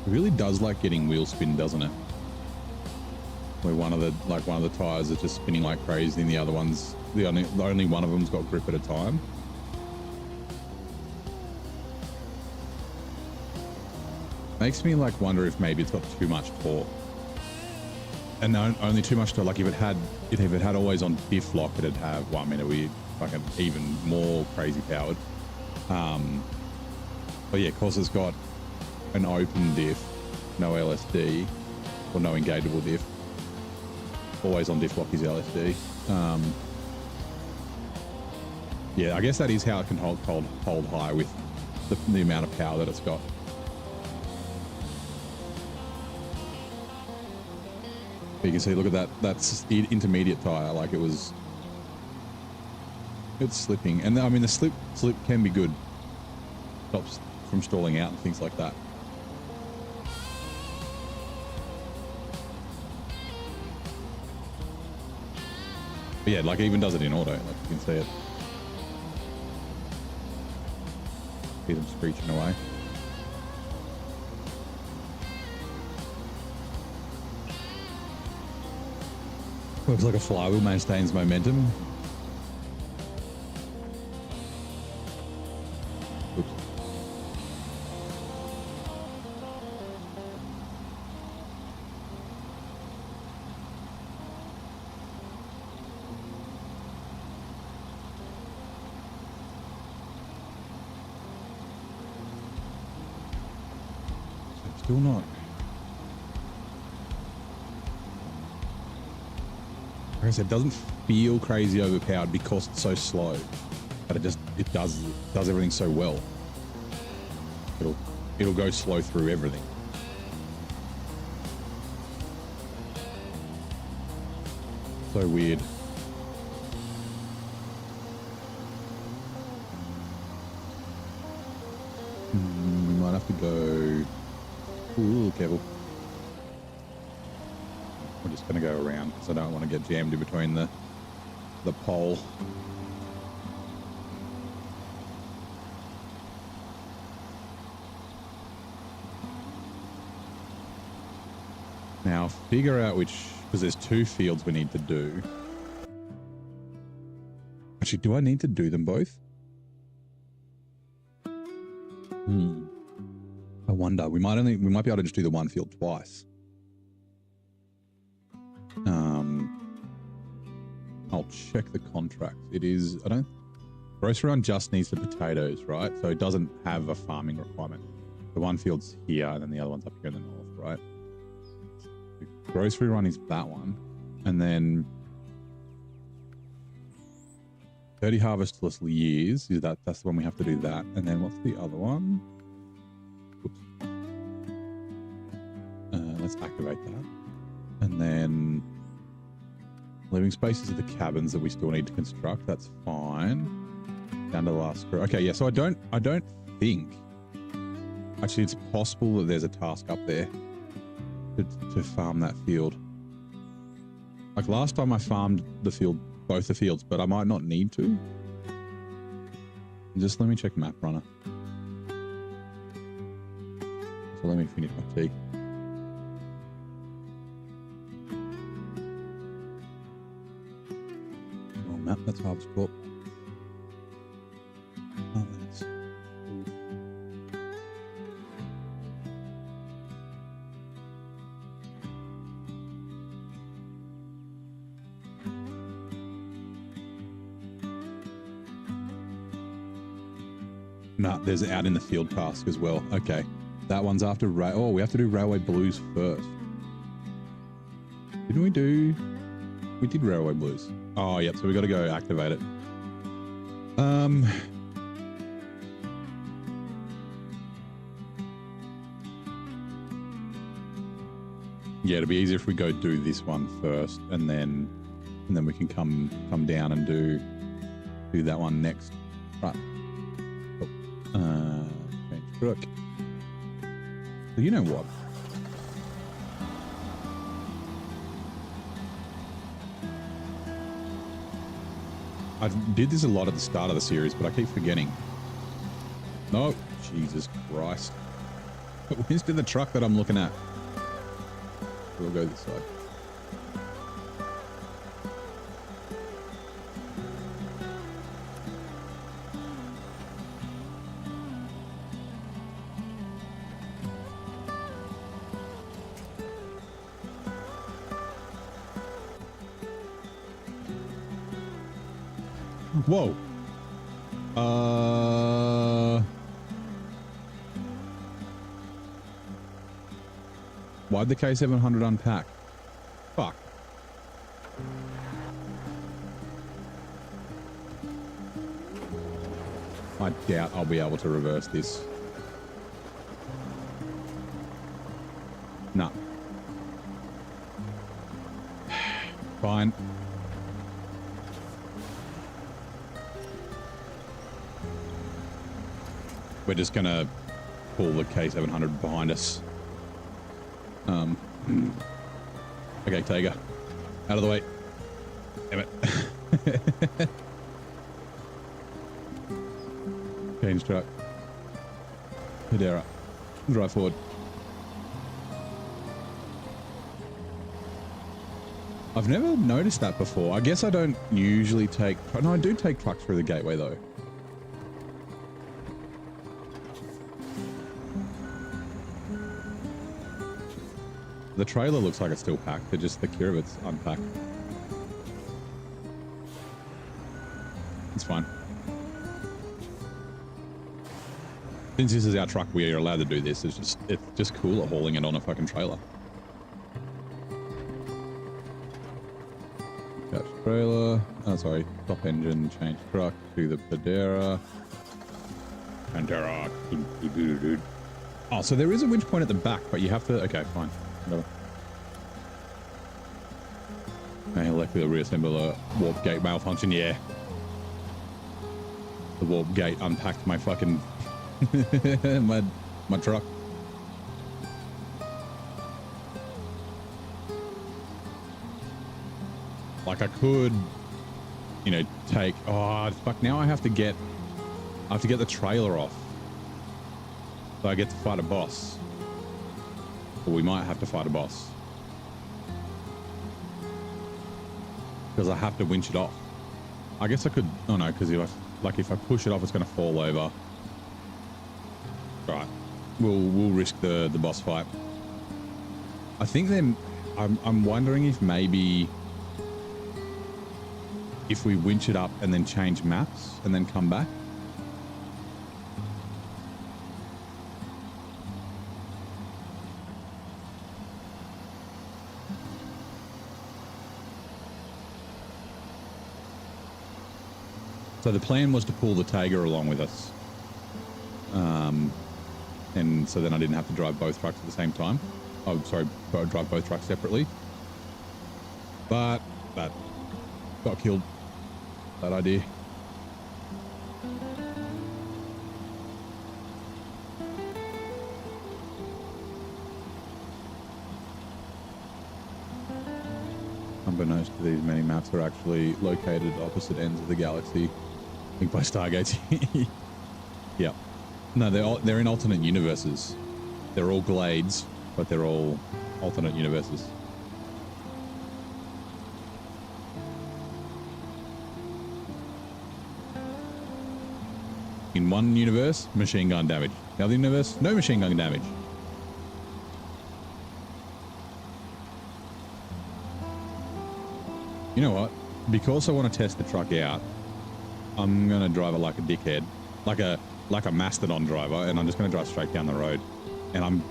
It really does like getting wheel spin, doesn't it? Where one of the tires is just spinning like crazy, and the other one's the only one of them's got grip at a time. Makes me like wonder if maybe it's got too much torque, and only too much torque. Like if it had always on diff lock, it'd have. Well, I mean, it'd be fucking even more crazy powered. But yeah, of course, it's got an open diff, no LSD, or no engageable diff. Always on diff lock is LSD. Yeah, I guess that is how it can hold high with the amount of power that it's got. But you can see, look at that. That's the intermediate tire. Like it's slipping, and I mean the slip can be good. Stops from stalling out and things like that. But yeah, like it even does it in auto, like you can see it. See them screeching away. Looks like a flywheel maintains momentum. Oops. Still not. Like I said, it doesn't feel crazy overpowered because it's so slow, but it does everything so well. It'll go slow through everything. So weird. to go... Ooh, careful. We're just going to go around because I don't want to get jammed in between the pole. Now figure out which, because there's 2 fields we need to do. Actually, do I need to do them both? I wonder. We might be able to just do the 1 field twice. I'll check the contract. It is, grocery run just needs the potatoes, right? So it doesn't have a farming requirement. The 1 field's here and then the other one's up here in the north, right? The grocery run is that one. And then 30 harvestless years is that's the one we have to do that. And then what's the other one? Oops. Let's activate that. And then living spaces are the cabins that we still need to construct. That's fine. Down to the last screw. Okay, yeah, so I don't think actually it's possible that there's a task up there to farm that field. Like last time I farmed the field, both the fields, but I might not need to. Just let me check map runner. So let me finish my tea. Oh, map, that's Harvest Corp. Oh, that's... Nah, there's out in the field task as well. Okay. That one's after oh, we have to do Railway Blues first. Didn't we do... We did Railway Blues. Oh, yep. So we got to go activate it. Yeah, it'd be easier if we go do this one first, and then we can come down and do that one next. Right. Change truck. So you know what? I did this a lot at the start of the series, but I keep forgetting. No, Jesus Christ. Where's the truck that I'm looking at? We'll go this side. Whoa. Why'd the K700 unpack? Fuck. I doubt I'll be able to reverse this. Nah. Fine. We're just gonna pull the K700 behind us. Okay, Tiger. Out of the way. Damn it. Change truck. Hedera. Drive forward. I've never noticed that before. I guess I don't usually take... No, I do take trucks through the gateway, though. The trailer looks like it's still packed, but just the cure of it's unpacked. It's fine. Since this is our truck, we are allowed to do this. It's just cooler hauling it on a fucking trailer. Couch trailer. Oh, sorry. Top engine, change truck to the Pedera. Pedera. Oh, so there is a winch point at the back, but you have to... Okay, fine. Whatever. Molecular reassembler warp gate malfunction, yeah. The warp gate unpacked my fucking my my truck. Like I could, you know, take, oh, fuck, now I have to get the trailer off. So I get to fight a boss. Or we might have to fight a boss. Because I have to winch it off. I guess I could, oh no, because if I push it off, it's going to fall over. Right. We'll risk the boss fight. I think then, I'm wondering if maybe if we winch it up and then change maps and then come back. So the plan was to pull the Tiger along with us. And so then I didn't have to drive both trucks at the same time. Oh, sorry, drive both trucks separately. But that got killed, that idea. Unbeknownst to these, many maps are actually located at opposite ends of the galaxy. I think by Stargates. Yeah. No, they're in alternate universes. They're all glades, but they're all alternate universes. In one universe, machine gun damage. The other universe, no machine gun damage. You know what? Because I want to test the truck out, I'm going to drive it like a dickhead, like a mastodon driver, and I'm just going to drive straight down the road. And I'm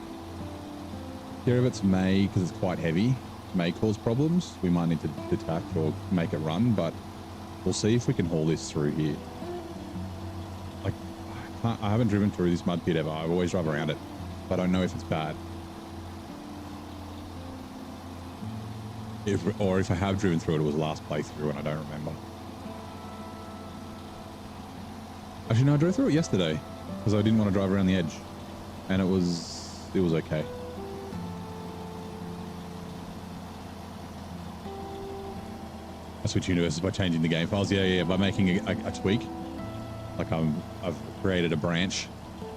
scared of its may, because it's quite heavy, may cause problems. We might need to detach or make it run, but we'll see if we can haul this through here. Like, I haven't driven through this mud pit ever. I always drive around it, but I don't know if it's bad. Or if I have driven through it, it was last playthrough and I don't remember. Actually, no, I drove through it yesterday because I didn't want to drive around the edge, and it was okay. I switch universes by changing the game files. Yeah, by making a tweak. Like I've created a branch.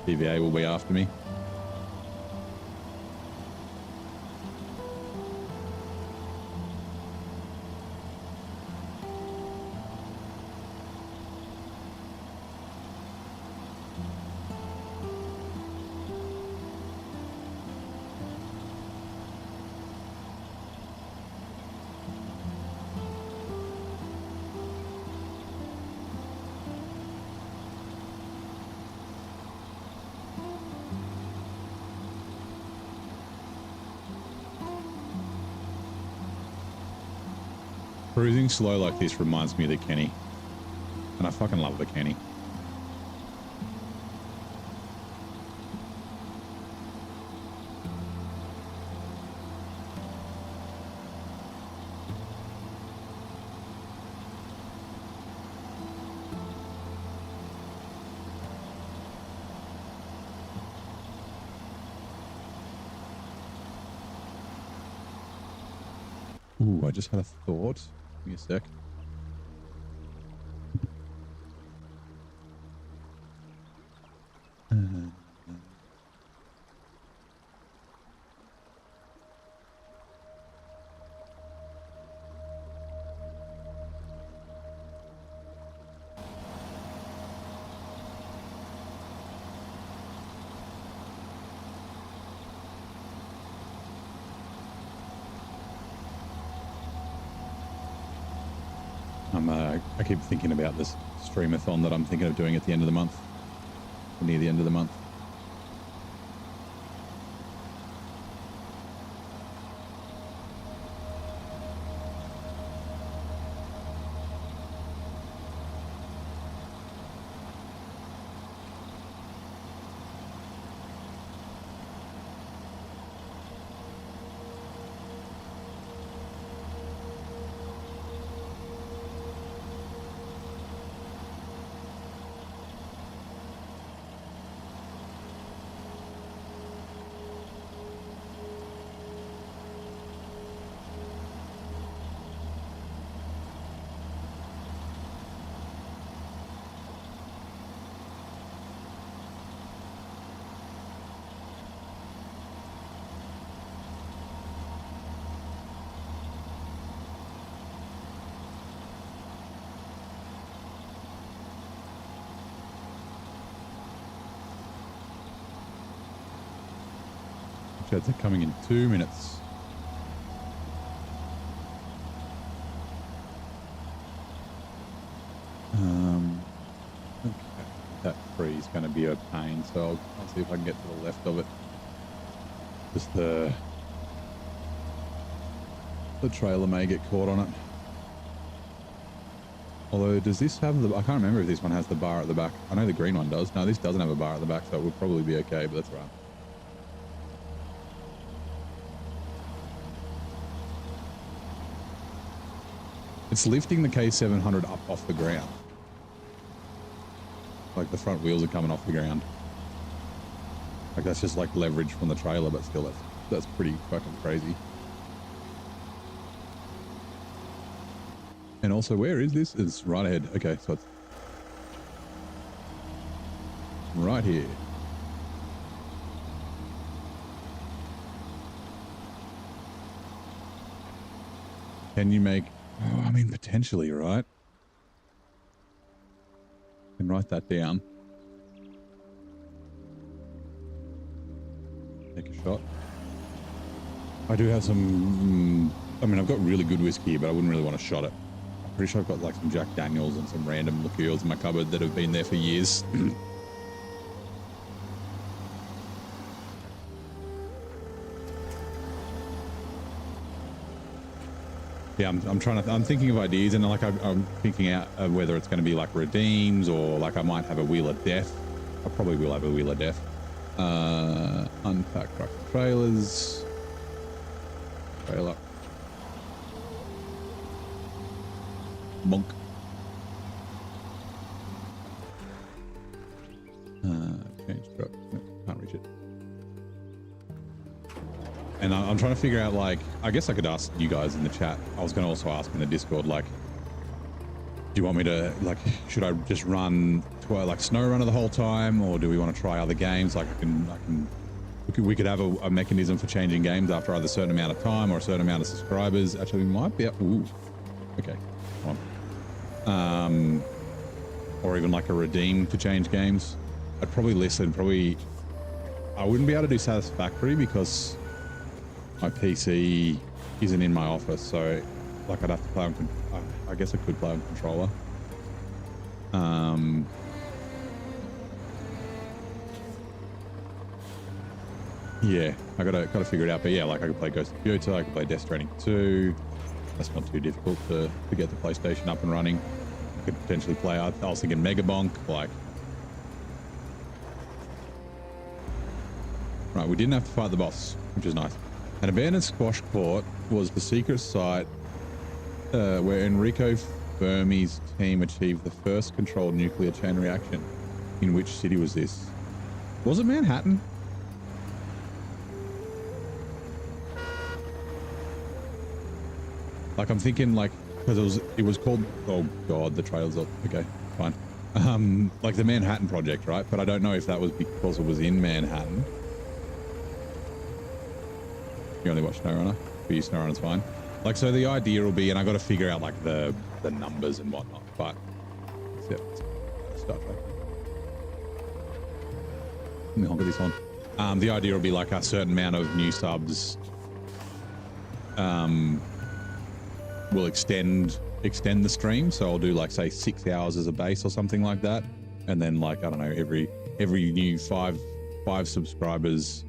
TVA will be after me. Cruising slow like this reminds me of the Kenny. And I fucking love the Kenny. Ooh, I just had a thought. Give me a sec. I keep thinking about this streamathon that I'm thinking of doing at the end of the month, or near the end of the month. Sheds are coming in 2 minutes. Okay, that tree is going to be a pain, so I'll see if I can get to the left of it. Just the trailer may get caught on it. Although, does this have the... I can't remember if this one has the bar at the back. I know the green one does. No, this doesn't have a bar at the back, so it would probably be okay, but that's right. It's lifting the K700 up off the ground. Like the front wheels are coming off the ground. Like that's just like leverage from the trailer, but still that's pretty fucking crazy. And also, where is this? It's right ahead. Okay, so it's right here. Can you make... Oh, I mean, potentially, right? Can write that down. Take a shot. I do have some... I mean, I've got really good whiskey, but I wouldn't really want to shot it. I'm pretty sure I've got like some Jack Daniels and some random liqueurs in my cupboard that have been there for years. Yeah, I'm thinking of ideas, and like I'm thinking out of whether it's going to be like redeems or like I might have a wheel of death. I probably will have a wheel of death. Unpack truck and trailers. Trailer. Monk. Change truck. No, can't reach it. And I'm trying to figure out, like, I guess I could ask you guys in the chat. I was going to also ask in the Discord, like, do you want me to, like, should I just run like SnowRunner the whole time, or do we want to try other games? Like, we could have a mechanism for changing games after either a certain amount of time or a certain amount of subscribers. Actually, we might be. Ooh, okay, come on. Or even like a redeem to change games. I'd probably listen. I wouldn't be able to do satisfactory because my PC isn't in my office, so like I'd have to play on. I guess I could play on controller. Yeah, I gotta figure it out. But yeah, like I could play Ghost of Kyoto, I could play Death Stranding 2. That's not too difficult to get the PlayStation up and running. I could potentially play. I was thinking Megabonk, like. Right, we didn't have to fight the boss, which is nice. An abandoned squash court was the secret site where Enrico Fermi's team achieved the first controlled nuclear chain reaction. In which city was this? Was it Manhattan? Like I'm thinking, like, because it was called. Oh god, the trails up. Okay, fine. Like the Manhattan Project, right? But I don't know if that was because it was in Manhattan. You only watch SnowRunner. For you, SnowRunner's fine. Like, so the idea will be, and I got to figure out like the numbers and whatnot. But except Star Trek. Let me honk at this one. The idea will be like a certain amount of new subs. Will extend the stream, so I'll do like say 6 hours as a base or something like that, and then like I don't know, every new five subscribers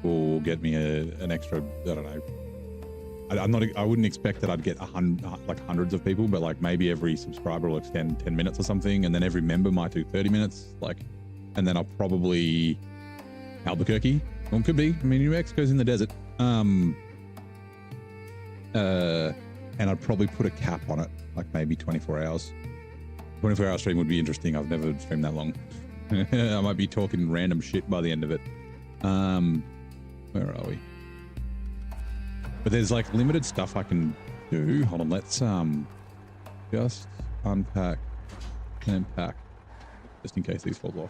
will get me an extra. I don't know. I wouldn't expect that I'd get hundreds of people, but like maybe every subscriber will extend 10 minutes or something, and then every member might do 30 minutes. Like, and then I'll probably Albuquerque. Well, it could be. I mean, New Mexico's in the desert. And I'd probably put a cap on it, like maybe 24 hours. 24-hour stream would be interesting. I've never streamed that long. I might be talking random shit by the end of it. Where are we? But there's like limited stuff I can do. Hold on, let's just unpack and pack, just in case these fall off.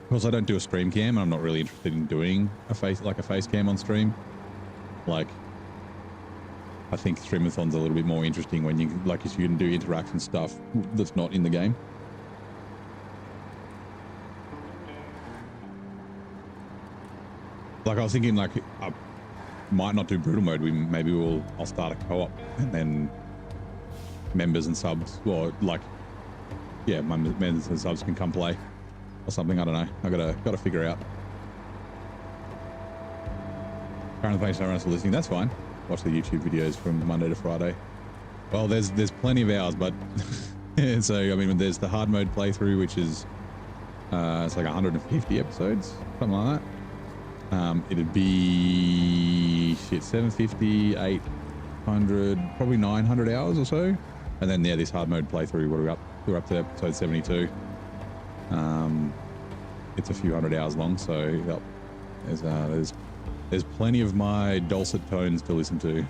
Because I don't do a stream cam, and I'm not really interested in doing a face cam on stream. Like, I think streamathon's a little bit more interesting when you can do interaction stuff that's not in the game. Like I was thinking, like I might not do brutal mode. I'll start a co-op, and then members and subs, or like, yeah, my members and subs can come play or something. I don't know. I gotta figure out. Currently playing SnowRunner, still listening. That's fine. Watch the YouTube videos from Monday to Friday. Well, there's plenty of hours, but so I mean, there's the hard mode playthrough, which is it's like 150 episodes, something like that. It'd be 750, 800, probably 900 hours or so. And then yeah, this hard mode playthrough, we're up to episode 72. It's a few hundred hours long, so yep, there's plenty of my dulcet tones to listen to.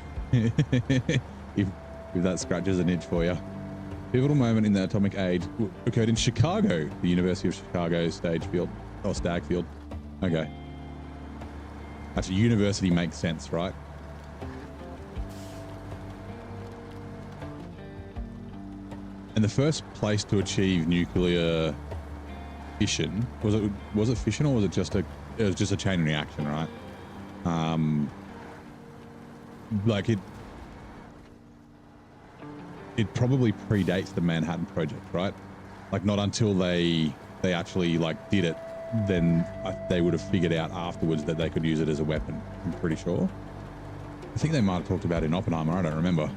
if that scratches an itch for you. Pivotal moment in the atomic age occurred in Chicago, the University of Chicago Stagfield. Okay. Actually, university makes sense, right? And the first place to achieve nuclear fission, was it fission, or was it just a chain reaction, right? Like it probably predates the Manhattan Project, right? Like not until they actually like did it, then they would have figured out afterwards that they could use it as a weapon. I'm pretty sure. I think they might have talked about it in Oppenheimer. I don't remember.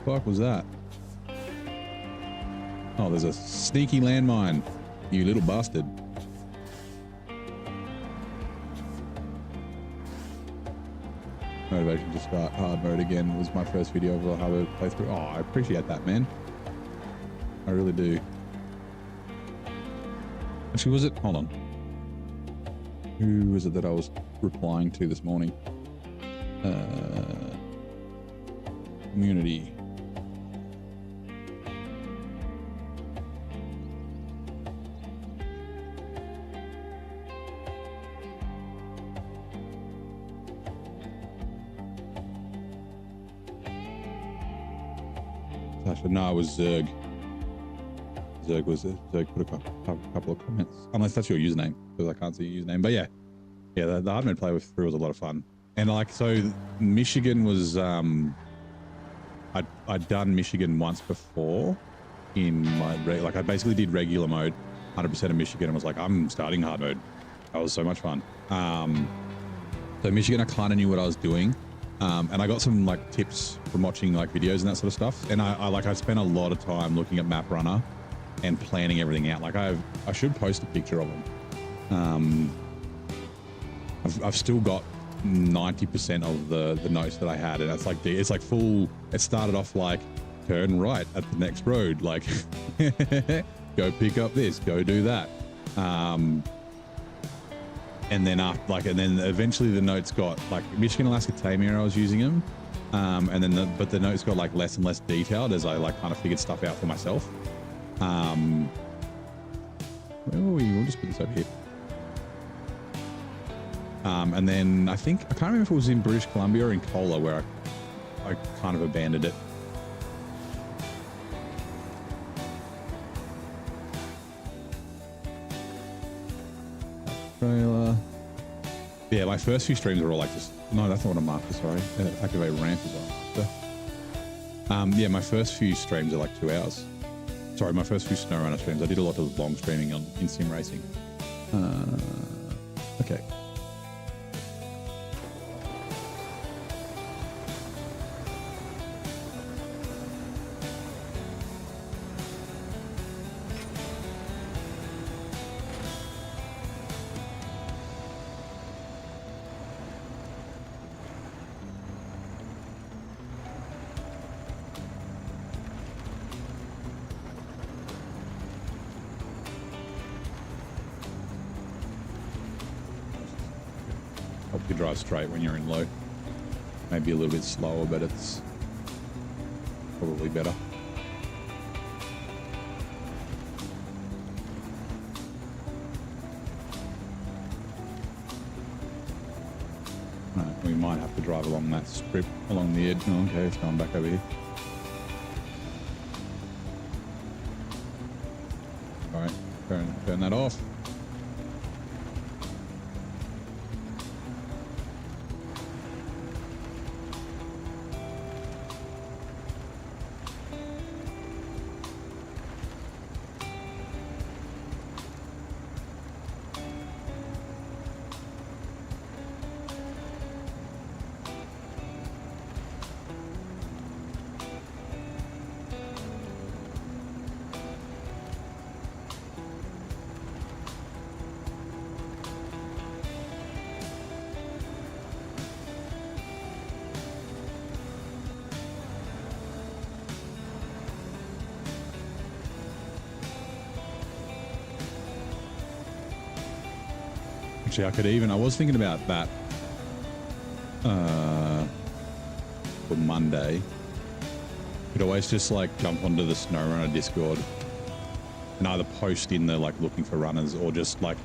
What was that? Oh, there's a sneaky landmine, you little bastard. Motivation to start hard mode again was my first video of a hard mode playthrough. Oh, I appreciate that, man. I really do. Actually, was it? Hold on. Who was it that I was replying to this morning? Community. No, it was Zerg. Zerg put a couple of comments. Unless that's your username, because I can't see your username. But yeah, the hard mode play through was a lot of fun. And like, so Michigan was, I'd done Michigan once before in my, like I basically did regular mode, 100% of Michigan, and was like, I'm starting hard mode. That was so much fun. So Michigan, I kind of knew what I was doing. And I got some like tips from watching like videos and that sort of stuff. And I spent a lot of time looking at Map Runner and planning everything out. Like I should post a picture of them. I've still got 90% of the notes that I had, and it's like full. It started off like turn right at the next road, like go pick up this, go do that. And then and then eventually the notes got like Michigan, Alaska, Tamir, I was using them. And then but the notes got like less and less detailed as I like kind of figured stuff out for myself. Where were we? We'll just put this over here. And then I can't remember if it was in British Columbia or in Kola where I kind of abandoned it. Trailer. Yeah, my first few streams were all like just, no, that's not what I'm after, sorry. Activate ramp is what I'm after. Yeah, my first few streams are like 2 hours. Sorry, my first few SnowRunner streams. I did a lot of long streaming in sim racing. Okay. Help you drive straight when you're in low. Maybe a little bit slower, but it's probably better. We might have to drive along that strip along the edge. Oh, okay, it's going back over here. All right, turn that off. Actually, I was thinking about that for Monday. Could always just like jump onto the SnowRunner Discord and either post in there like looking for runners, or just like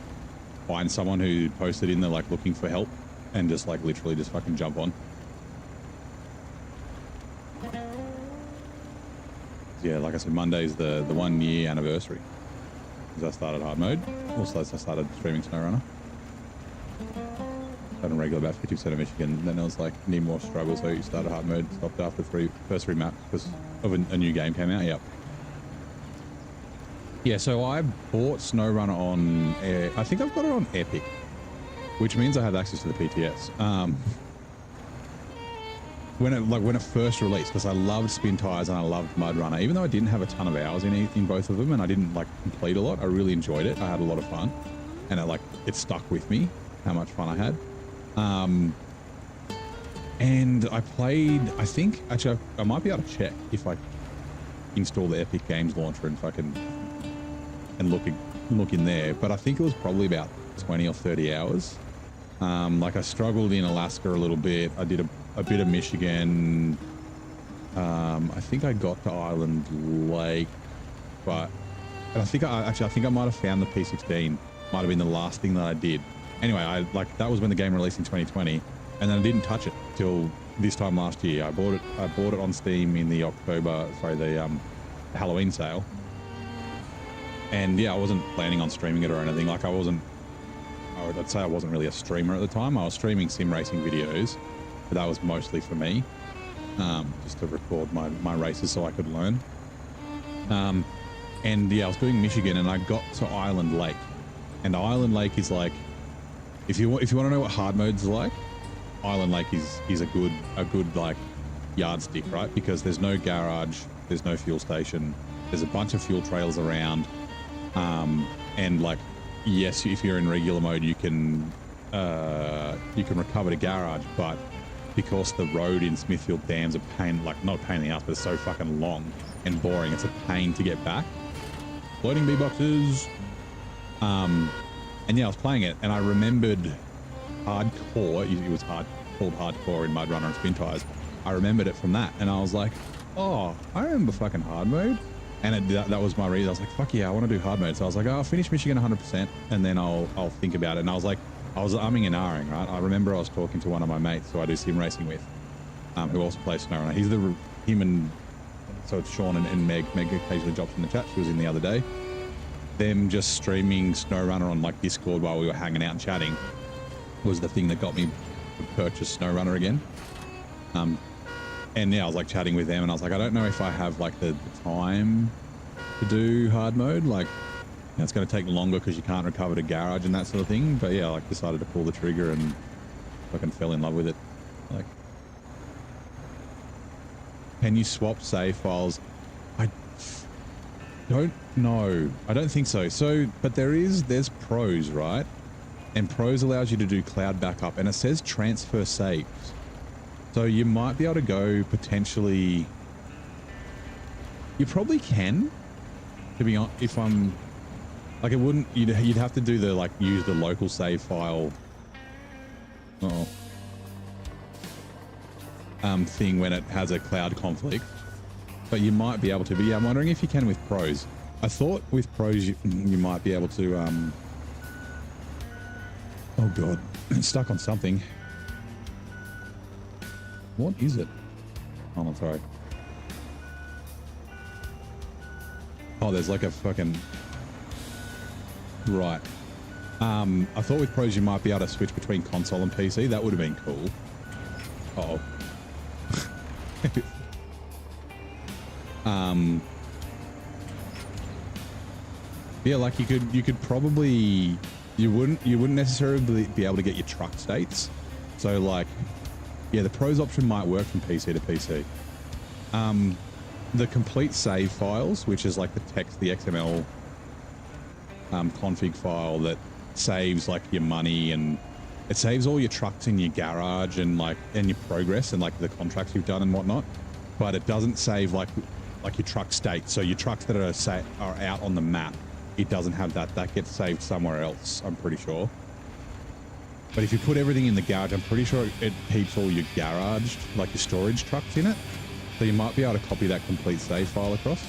find someone who posted in there like looking for help and just like literally just fucking jump on. Yeah, like I said, Monday's the 1 year anniversary because I started hard mode. Also, I started streaming SnowRunner. Started regular about 50% of Michigan. Then I was like, need more struggle, so you started hard mode. Stopped after first three maps because of a new game came out. Yep. Yeah, so I bought SnowRunner on. I think I've got it on Epic, which means I have access to the PTS. When it first released, because I loved Spin Tires and I loved Mud Runner, even though I didn't have a ton of hours in both of them and I didn't like complete a lot, I really enjoyed it. I had a lot of fun, and it stuck with me how much fun I had. And I played, I think, actually, I might be able to check if I install the Epic Games Launcher and fucking look in there. But I think it was probably about 20 or 30 hours. Like I struggled in Alaska a little bit. I did a bit of Michigan. I think I got to Island Lake, but I think I might have found the P16. Might have been the last thing that I did. Anyway, that was when the game released in 2020, and then I didn't touch it till this time last year. I bought it on Steam in the Halloween sale. And yeah, I wasn't planning on streaming it or anything. Like I'd say I wasn't really a streamer at the time. I was streaming sim racing videos, but that was mostly for me, just to record my races so I could learn. And yeah, I was doing Michigan, and I got to Island Lake, and Island Lake is like, if you want to know what hard mode's like, Island Lake is a good like yardstick, right? Because there's no garage, there's no fuel station, there's a bunch of fuel trails around, and like, yes, if you're in regular mode, you can recover the garage, but because the road in Smithfield Dam's a pain, like not a pain in the ass, but it's so fucking long and boring, it's a pain to get back. Loading B boxes. And yeah, I was playing it, and I remembered hardcore. It was called hardcore in Mud Runner and Spin Tires. I remembered it from that, and I was like, oh, I remember fucking hard mode. And that was my reason. I was like, fuck yeah, I want to do hard mode. So I was like, oh, I'll finish Michigan 100%, and then I'll think about it. And I was like, I was umming and ahhing, right? I remember I was talking to one of my mates who I do sim racing with, who also plays SnowRunner. Him and so it's Sean and Meg. Meg occasionally drops in the chat. She was in the other day. Them just streaming SnowRunner on like Discord while we were hanging out and chatting was the thing that got me to purchase SnowRunner again. And yeah, I was like chatting with them, and I was like, I don't know if I have like the time to do hard mode. Like, you know, it's going to take longer because you can't recover the garage and that sort of thing. But yeah, I like decided to pull the trigger and fucking fell in love with it. Like, can you swap save files? I don't know. I don't think so. So, but there's pros, right? And pros allows you to do cloud backup, and it says transfer saves. So you might be able to go potentially. You probably can, to be honest. If I'm like, it wouldn't. You'd have to do the like use the local save file. Thing when it has a cloud conflict, but you might be able to. But yeah, I'm wondering if you can with pros. I thought with pros you might be able to. Oh god, stuck on something. What is it? Oh, I'm sorry. Oh, there's like a fucking... Right. I thought with pros you might be able to switch between console and PC. That would have been cool. Uh-oh. Yeah, like you could probably, you wouldn't necessarily be able to get your truck states. So like, yeah, the pros option might work from PC to PC. The complete save files, which is like the text, the XML config file that saves like your money, and it saves all your trucks in your garage and like, and your progress and like the contracts you've done and whatnot. But it doesn't save like your truck state. So your trucks that are out on the map, it doesn't have that. That gets saved somewhere else, I'm pretty sure. But if you put everything in the garage, I'm pretty sure it keeps all your garage, like your storage trucks in it. So you might be able to copy that complete save file across.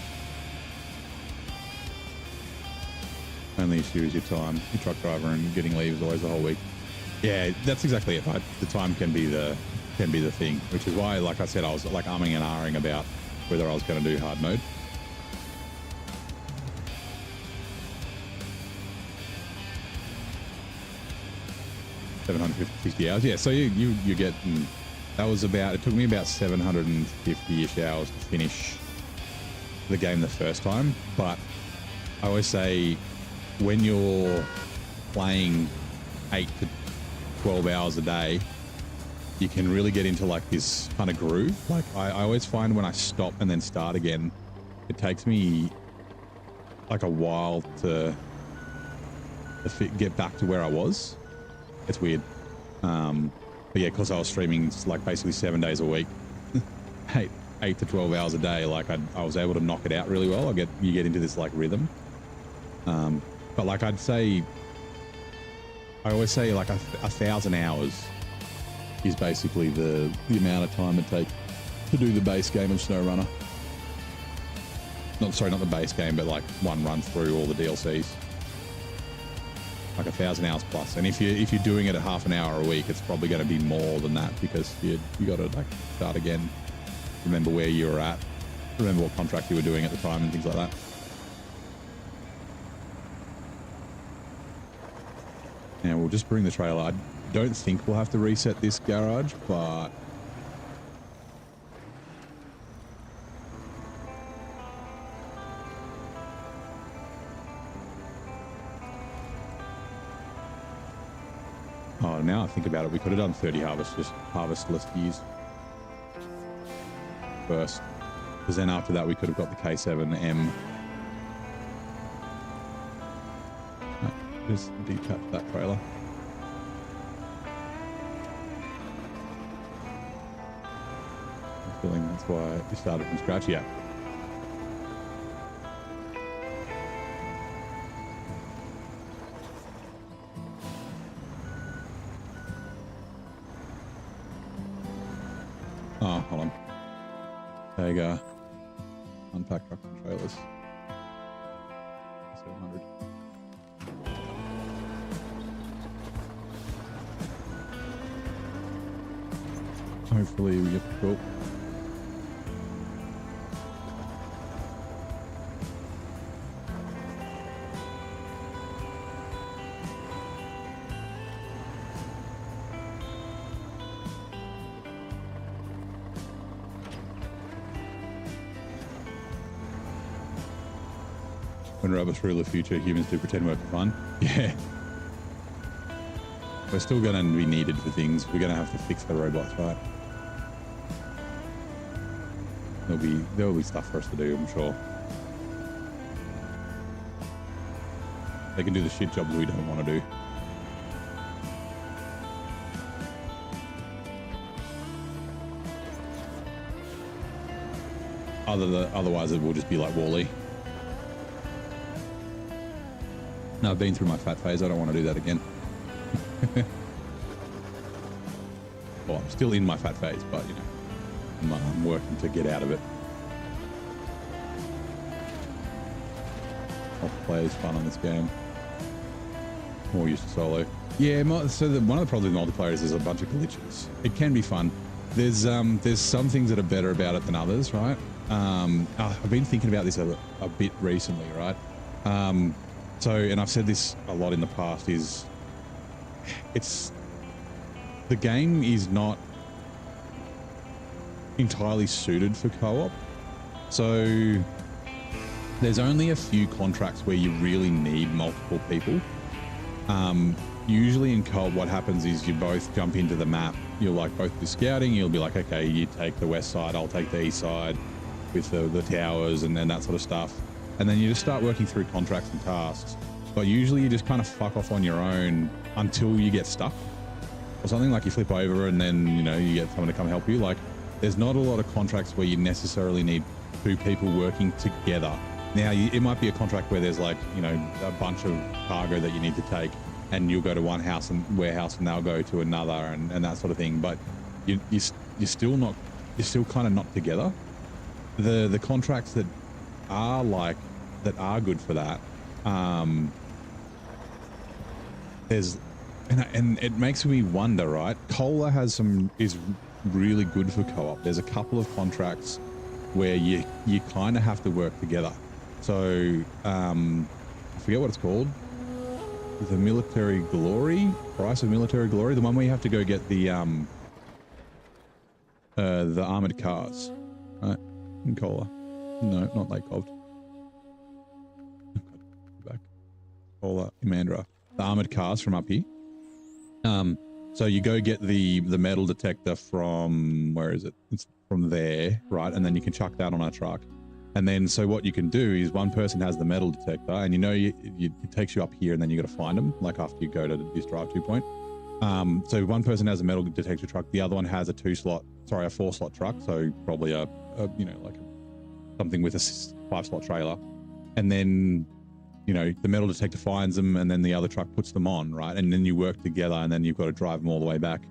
Only issue is your time. Your truck driver and getting leave is always the whole week. Yeah, that's exactly it, right? The time can be the thing, which is why, like I said, I was like umming and ahhing about whether I was going to do hard mode. $750 hours, yeah. So you get, that was about, it took me about 750-ish hours to finish the game the first time. But I always say, when you're playing 8 to 12 hours a day, you can really get into like this kind of groove. Like I always find when I stop and then start again, it takes me like a while to get back to where I was. It's weird. But yeah, because I was streaming like basically 7 days a week, 8 to 12 hours a day, like I was able to knock it out really well. You get into this like rhythm. But like I always say like 1,000 hours is basically the amount of time it takes to do the base game of SnowRunner. Not the base game, but like one run through all the DLCs. Like 1,000 hours plus. And if you're doing it at half an hour a week, it's probably going to be more than that, because you got to like start again, remember where you were at, remember what contract you were doing at the time and things like that. Now we'll just bring the trailer. I don't think we'll have to reset this garage, but oh, now I think about it, we could have done 30 harvestless years first, because then after that we could have got the K7M. Just detach that trailer. I'm feeling that's why you started from scratch. Yeah. Oh, hold on. There you go. Unpack trucks and trailers. 700. Hopefully we get the quote. When robots rule the future, humans do pretend work for fun. Yeah. We're still going to be needed for things. We're going to have to fix the robots, right? There'll be stuff for us to do, I'm sure. They can do the shit jobs we don't want to do. Otherwise it will just be like Wall-E. No, I've been through my fat phase. I don't want to do that again. Well, I'm still in my fat phase, but you know, I'm working to get out of it. Multiplayer is fun on this game. More used to solo. Yeah, so one of the problems with multiplayer is there's a bunch of glitches. It can be fun. there's some things that are better about it than others, right? I've been thinking about this a bit recently, right? So, and I've said this a lot in the past, is the game is not entirely suited for co-op. So there's only a few contracts where you really need multiple people. Usually in co-op, what happens is you both jump into the map. You'll like both do scouting. You'll be like, okay, you take the west side, I'll take the east side with the towers and then that sort of stuff. And then you just start working through contracts and tasks. But usually you just kind of fuck off on your own until you get stuck or something, like you flip over and then, you know, you get someone to come help you. Like, there's not a lot of contracts where you necessarily need two people working together. Now, it might be a contract where there's like, you know, a bunch of cargo that you need to take, and you'll go to one house and warehouse and they'll go to another and that sort of thing. But you're still kind of not together. The contracts that are good for that, and it makes me wonder, right? Cola is really good for co-op. There's a couple of contracts where you kind of have to work together. So I forget what it's called. The military glory, price of military glory, the one where you have to go get the armored cars, right? In Cola. No, not Lake Cove. Back. Cola, Imandra. The armored cars from up here. So you go get the metal detector from, where is it? It's from there, right? And then you can chuck that on a truck. And then, so what you can do is one person has the metal detector, and you know, it takes you up here, and then you got to find them, like after you go to this drive-to point. So one person has a metal detector truck, the other one has a 4-slot truck, so probably a you know, like something with a 5-slot trailer. And then, you know, the metal detector finds them, and then the other truck puts them on, right? And then you work together, and then you've got to drive them all the way back,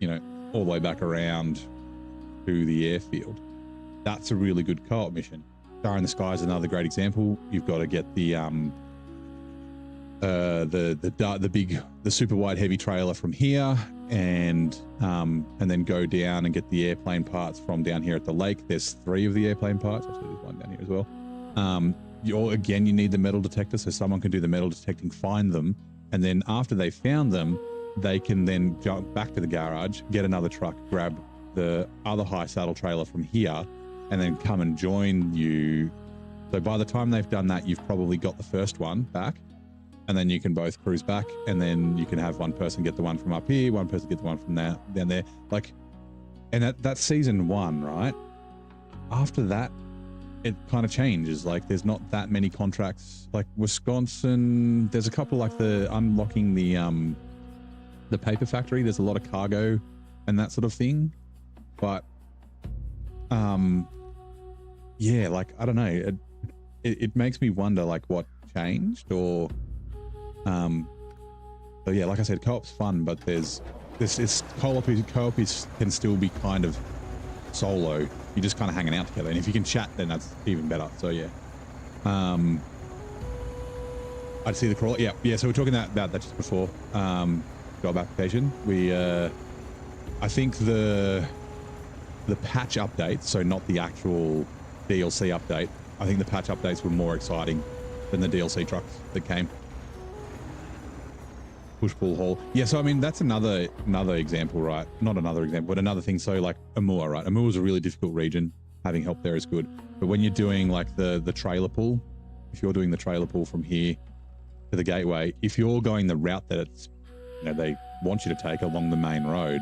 you know, all the way back around to the airfield. That's a really good co-op mission. Star in the Sky is another great example. You've got to get the super wide heavy trailer from here, and then go down and get the airplane parts from down here at the lake. There's 3 of the airplane parts. Actually, there's one down here as well. You need the metal detector, so someone can do the metal detecting, find them, and then after they found them, they can then jump back to the garage, get another truck, grab the other high saddle trailer from here, and then come and join you. So by the time they've done that, you've probably got the first one back, and then you can both cruise back, and then you can have one person get the one from up here, one person get the one from down there. Like, and that's season 1, right? After that, it kind of changes. Like, there's not that many contracts. Like Wisconsin, there's a couple, like the unlocking the paper factory. There's a lot of cargo and that sort of thing. But yeah, like, I don't know. It makes me wonder, like, what changed, or so yeah, like I said, co-op's fun, but co-op can still be kind of solo. You're just kind of hanging out together, and if you can chat, then that's even better. So yeah, I'd see the crawl. Yeah. So we're talking about that just before job application. I think the patch updates, so not the actual DLC update. I think the patch updates were more exciting than the DLC trucks that came. Push, pull, haul. Yeah, so I mean, that's another example, right? Not another example, but another thing. So like Amur, right? Amur is a really difficult region. Having help there is good. But when you're doing like the trailer pull, if you're doing the trailer pull from here to the gateway, if you're going the route that it's, you know, they want you to take along the main road,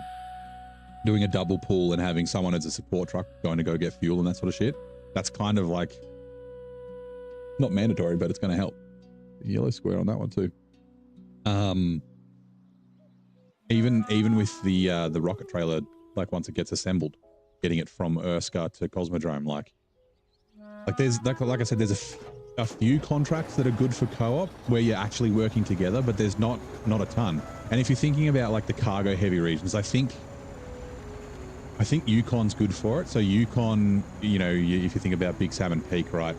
doing a double pull and having someone as a support truck going to go get fuel and that sort of shit, that's kind of like not mandatory, but it's going to help. Yellow square on that one too. Even with the rocket trailer, like once it gets assembled, getting it from Urska to Cosmodrome, like there's like I said, there's a few contracts that are good for co-op where you're actually working together, but there's not a ton. And if you're thinking about like the cargo heavy regions, I think Yukon's good for it. So Yukon, you know, if you think about Big Salmon Peak, right?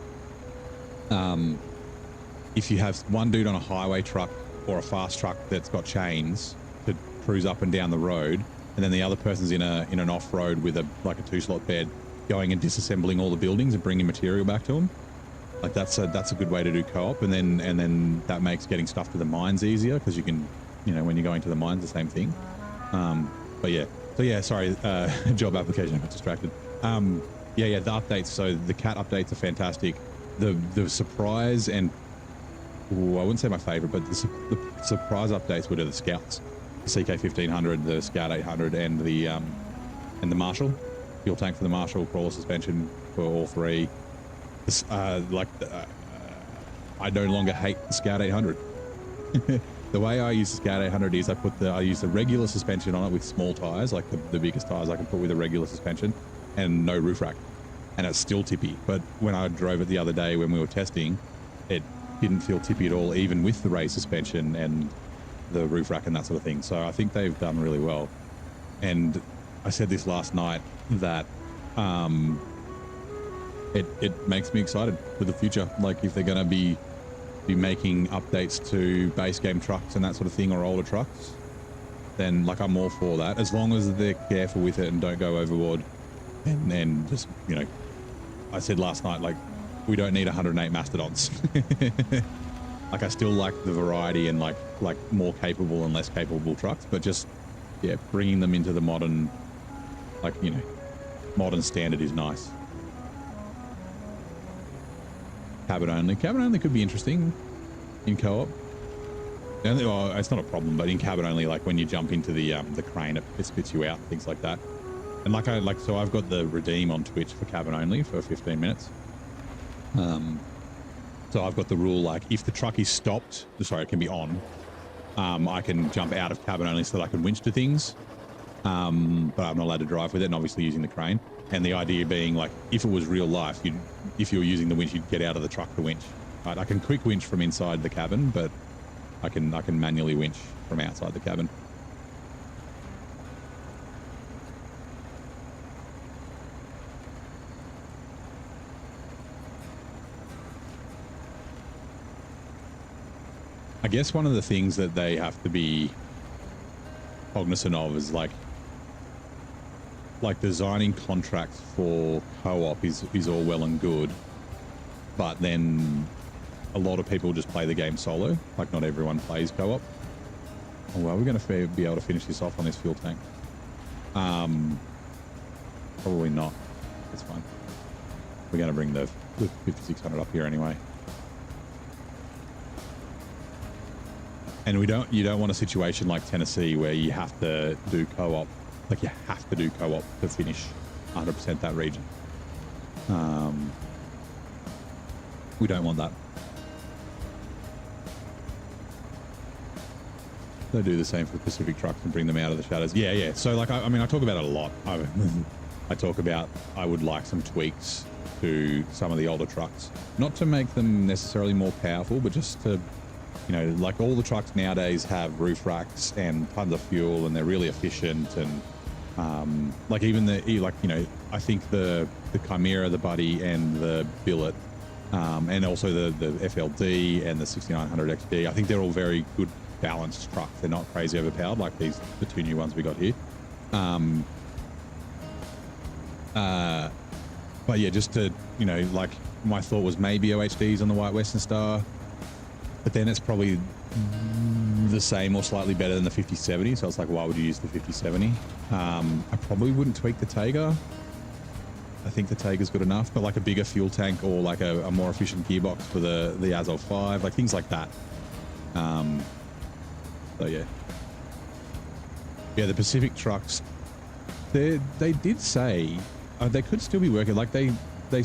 If you have one dude on a highway truck or a fast truck that's got chains to cruise up and down the road, and then the other person's in an off-road with a 2-slot bed, going and disassembling all the buildings and bringing material back to them. Like that's a good way to do co-op, and then that makes getting stuff to the mines easier, because you can, when you're going to the mines, the same thing. But yeah, so yeah, sorry, job application, I got distracted. Yeah, the updates. So the cat updates are fantastic. The surprise and, I wouldn't say my favorite, but the surprise updates were to the scouts, the CK1500, the Scout 800, and the Marshall fuel tank for the Marshall, crawler suspension for all three. I no longer hate the Scout 800. The way I use the Scout 800 is I use the regular suspension on it with small tires, like the biggest tires I can put with a regular suspension, and no roof rack, and it's still tippy. But when I drove it the other day when we were testing, it didn't feel tippy at all, even with the raised suspension and the roof rack and that sort of thing. So I think they've done really well. And I said this last night that it makes me excited for the future. Like if they're going to be making updates to base game trucks and that sort of thing, or older trucks, then like I'm all for that, as long as they're careful with it and don't go overboard. And then just, I said last night, like, we don't need 108 mastodons. Like I still like the variety and like more capable and less capable trucks, but just, yeah, bringing them into the modern, modern standard is nice. Cabin only could be interesting in co-op. Well, it's not a problem, but in cabin only, like when you jump into the crane, it spits you out, things like that. And so I've got the redeem on Twitch for cabin only for 15 minutes. So I've got the rule, like if the truck is stopped, sorry, it can be on, I can jump out of cabin only so that I can winch to things. But I'm not allowed to drive with it, and obviously using the crane. And the idea being, like, if it was real life, if you were using the winch, you'd get out of the truck to winch. Right? I can quick winch from inside the cabin, but I can manually winch from outside the cabin. I guess one of the things that they have to be cognizant of is like designing contracts for co-op is all well and good, but then a lot of people just play the game solo. Like not everyone plays co-op. Oh well, we're going to be able to finish this off on this fuel tank. Probably not. That's fine. We're going to bring the 5600 up here anyway. And you don't want a situation like Tennessee where you have to do co-op. Like you have to do co-op to finish 100% that region. We don't want that. They do the same for Pacific trucks and bring them out of the shadows. Yeah. So like, I mean, I talk about it a lot. I talk about I would like some tweaks to some of the older trucks, not to make them necessarily more powerful, but just to, like all the trucks nowadays have roof racks and tons of fuel, and they're really efficient. And like even I think the Chimera, the Buddy, and the Billet, and also the FLD and the 6900 XD, I think they're all very good balanced trucks. They're not crazy overpowered like the two new ones we got here. But yeah, just to, like my thought was maybe OHDs on the White Western Star, but then it's probably the same or slightly better than the 5070. So it's like, why would you use the 5070? I probably wouldn't tweak the Taiga. I think the Taiga's good enough, but like a bigger fuel tank or like a more efficient gearbox for the Azov 5, like things like that. So yeah, the Pacific trucks, they did say they could still be working. Like they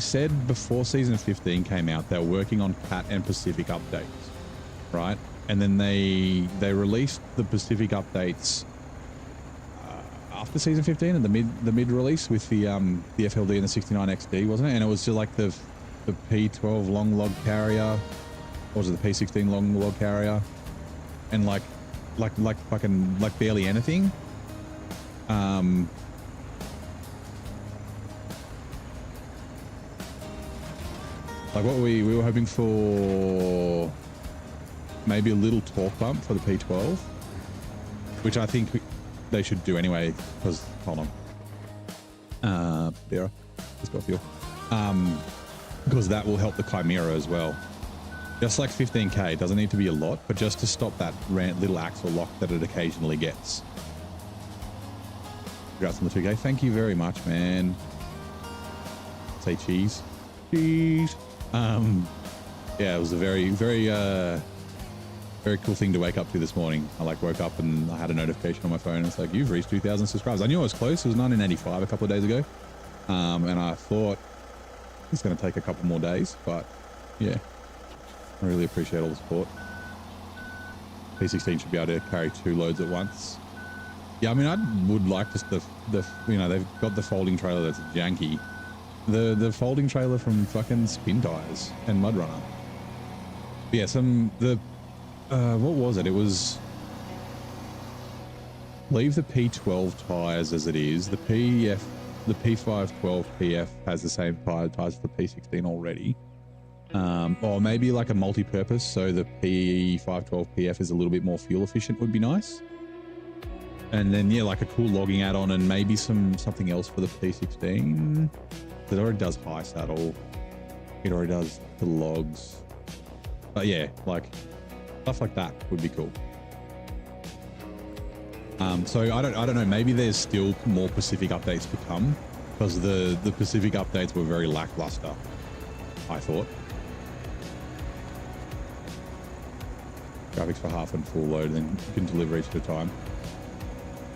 said before season 15 came out, they were working on Cat and Pacific updates, right? And then they released the Pacific updates after season 15 and the mid release with the FLD and the 69 XD, wasn't it? And it was just like the P12 long log carrier, or was it the P16 long log carrier, and like fucking like barely anything. Like what we were hoping for, maybe a little torque bump for the P12, which I think they should do anyway, because hold on, there, just got fuel, because that will help the Chimera as well. Just like 15k, it doesn't need to be a lot, but just to stop that little axle lock that it occasionally gets. Congrats on the 2k. Thank you very much, man. Say cheese. Cheese. Yeah, it was a very, very, very cool thing to wake up to this morning. I like woke up and I had a notification on my phone. It's like, you've reached 2,000 subscribers. I knew I was close. It was 1985 a couple of days ago. And I thought it's going to take a couple more days, but yeah, I really appreciate all the support. P16 should be able to carry 2 loads at once. Yeah, I mean, I would like just the you know, they've got the folding trailer that's janky. The folding trailer from fucking Spin Tires and Mud Runner. Yeah, what was it? It was, leave the P12 tires as it is. The P512 PF has the same tires as the P16 already. Or maybe like a multi-purpose, so the P512 PF is a little bit more fuel efficient would be nice. And then yeah, like a cool logging add-on and maybe something else for the P16. It already does high saddle. It already does the logs. But yeah, like stuff like that would be cool. So I don't know. Maybe there's still more Pacific updates to come, because the Pacific updates were very lackluster, I thought. Graphics for half and full load, then you can deliver each at a time.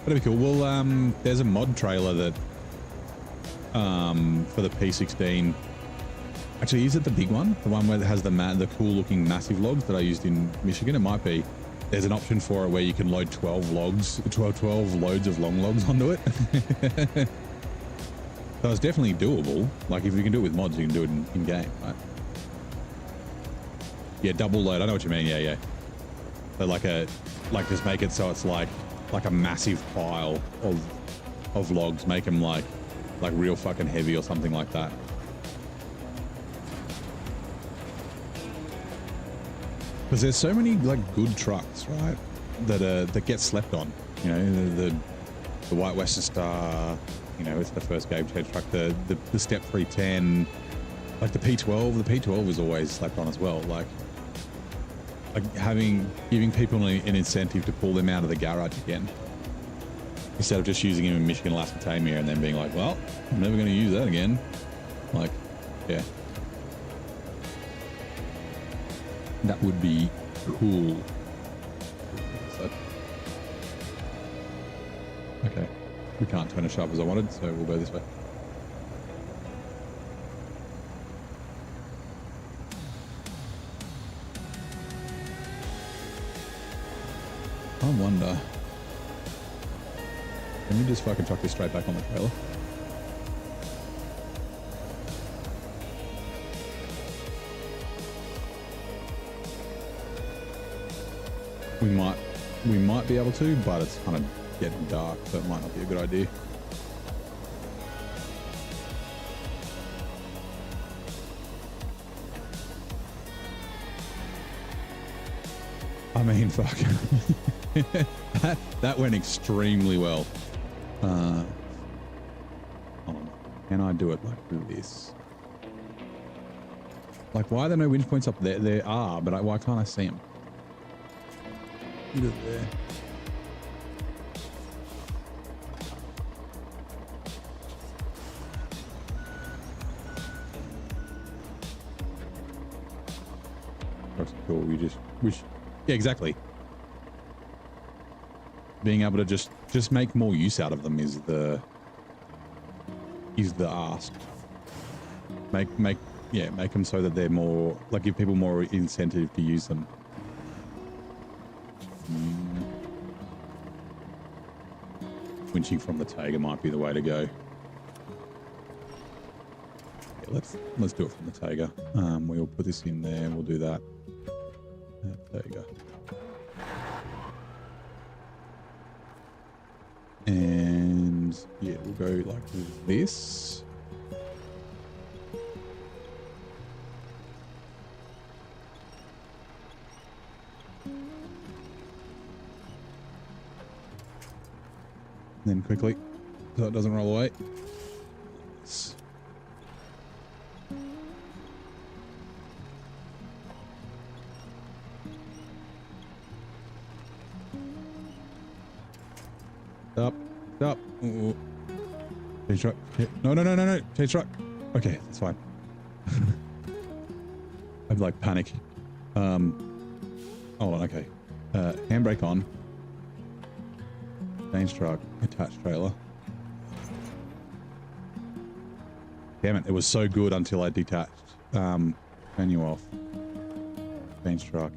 That'd be cool. Well, there's a mod trailer that for the P16. Actually, is it the big one? The one where it has the cool looking massive logs that I used in Michigan? It might be. There's an option for it where you can load 12 loads of long logs onto it. So it's definitely doable. Like if you can do it with mods, you can do it in game, right? Yeah, double load. I know what you mean. Yeah, yeah. So like just make it so it's like a massive pile of logs. Make them like real fucking heavy or something like that. Because there's so many like good trucks, right? That get slept on. You know, the White Western Star. You know, it's the first game change truck. The Step 310. Like the P12. The P12 is always slept on as well. Like giving people an incentive to pull them out of the garage again, instead of just using him in Michigan, Alaska, Tamir, and then being like, well, I'm never going to use that again. Like, yeah. That would be cool. So, okay. We can't turn as sharp as I wanted, so we'll go this way. I wonder, can we just fucking chuck this straight back on the trailer? We might be able to, but it's kind of getting dark, so it might not be a good idea. I mean, fuck. that went extremely well. Hold on. Can I do it like this? Like, why are there no winch points up there? There are, but why can't I see them? Put it there. That's cool. We just wish. Yeah, exactly. Being able to just make more use out of them is the ask. Make them so that they're more, like, give people more incentive to use them. Winching from the Tiger might be the way to go. Yeah, let's do it from the Tiger. We'll put this in there and we'll do that. There you go. And yeah, we'll go like this. And then quickly, so it doesn't roll away. Stop. Stop. Ooh. Change truck. No, no, no, no, no. Change truck. Okay, that's fine. I'd like panic. Hold on, okay. Handbrake on. Change truck. Attached trailer. Damn it, it was so good until I detached. Turn you off. Change truck.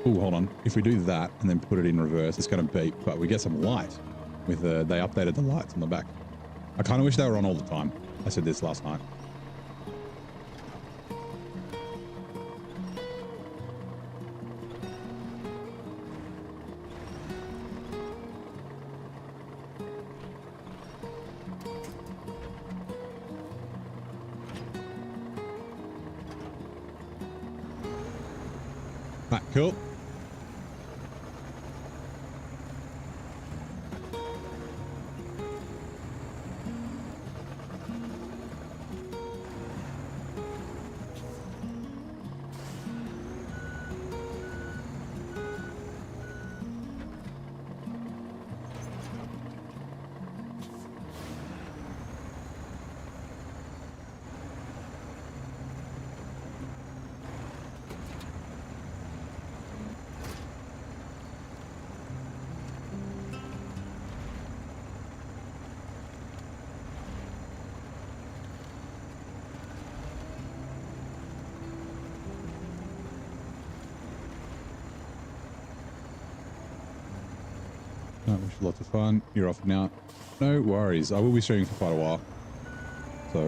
Oh, hold on. If we do that and then put it in reverse, it's going to beep, but we get some light with they updated the lights on the back. I kind of wish they were on all the time. I said this last night. Right, cool. Wish you lots of fun. You're off now. No worries. I will be streaming for quite a while. So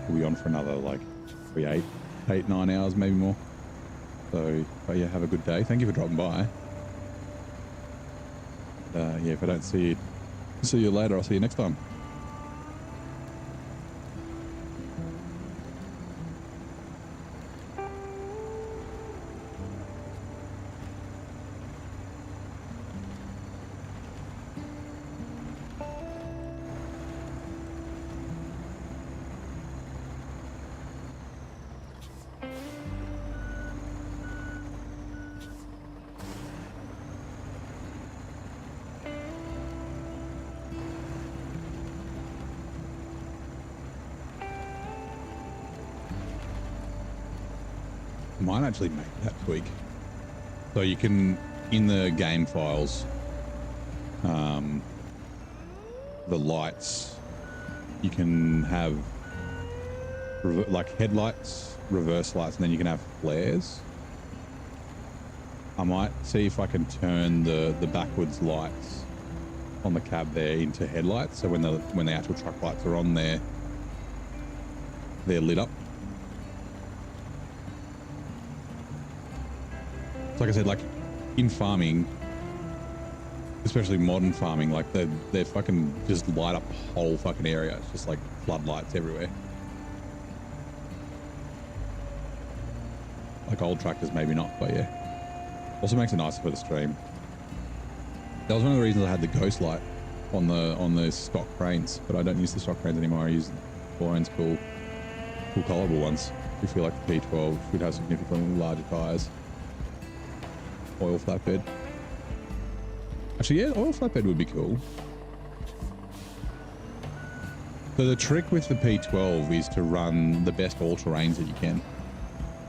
we'll be on for another like 9 hours, maybe more. So but yeah, have a good day. Thank you for dropping by. Yeah, if I don't see you later, I'll see you next time. Might actually make that tweak. So you can, in the game files, the lights, you can have like headlights, reverse lights, and then you can have flares. I might see if I can turn the backwards lights on the cab there into headlights. So when the actual truck lights are on there, they're lit up. Like I said, like in farming, especially modern farming, like they fucking just light up the whole fucking area. It's just like floodlights everywhere. Like old tractors, maybe not, but yeah. Also makes it nicer for the stream. That was one of the reasons I had the ghost light on the stock cranes, but I don't use the stock cranes anymore. I use Bourne's cool collable ones. We feel like the P12 should have significantly larger tires. Oil flatbed. Actually, yeah, oil flatbed would be cool. So the trick with the P12 is to run the best all-terrains that you can.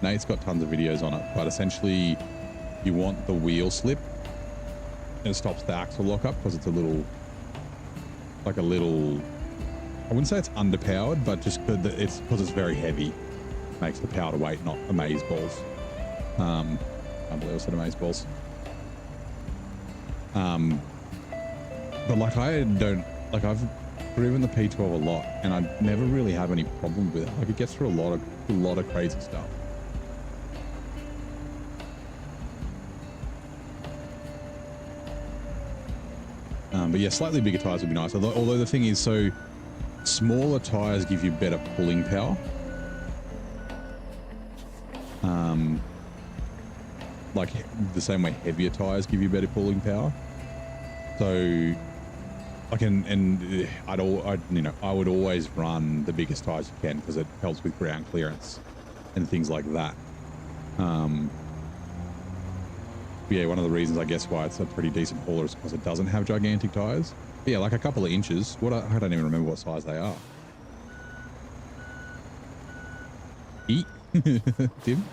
Nate's got tons of videos on it, but essentially you want the wheel slip and it stops the axle lockup because it's I wouldn't say it's underpowered, but just because it's very heavy, makes the power to weight not amaze balls. I believe I said amaze balls. But like I've driven the P12 a lot and I never really have any problem with it. Like it gets through a lot of crazy stuff. But yeah, slightly bigger tires would be nice. Although the thing is, so smaller tires give you better pulling power. like the same way heavier tires give you better pulling power. So I can, and I would always run the biggest tires you can because it helps with ground clearance and things like that. Yeah, one of the reasons I guess why it's a pretty decent hauler is because it doesn't have gigantic tires. But yeah, like a couple of inches. I don't even remember what size they are. Eat, Tim.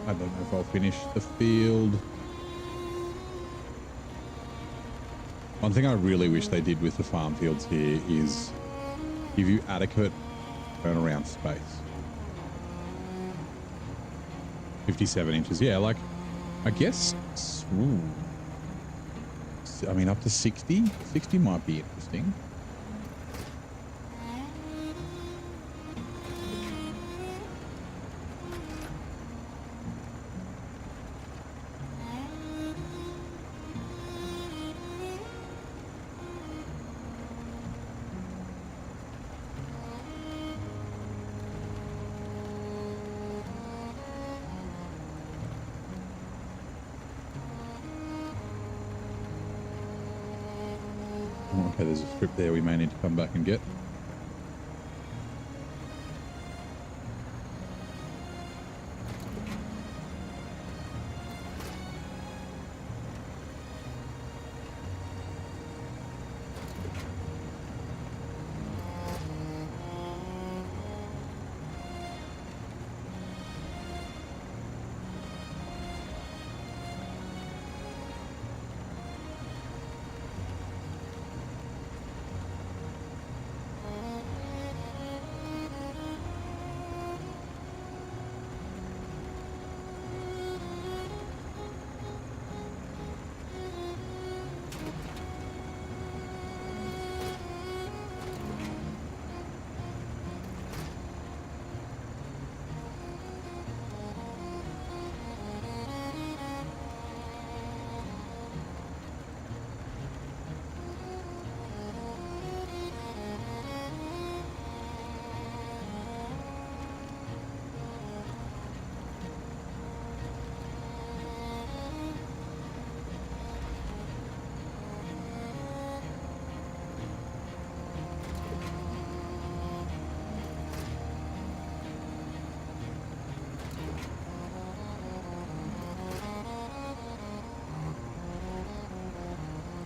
I don't know if I'll finish the field. One thing I really wish they did with the farm fields here is give you adequate turnaround space. 57 inches. Yeah, like, I guess, I mean, up to 60. 60 might be interesting. Okay, there's a strip there we may need to come back and get.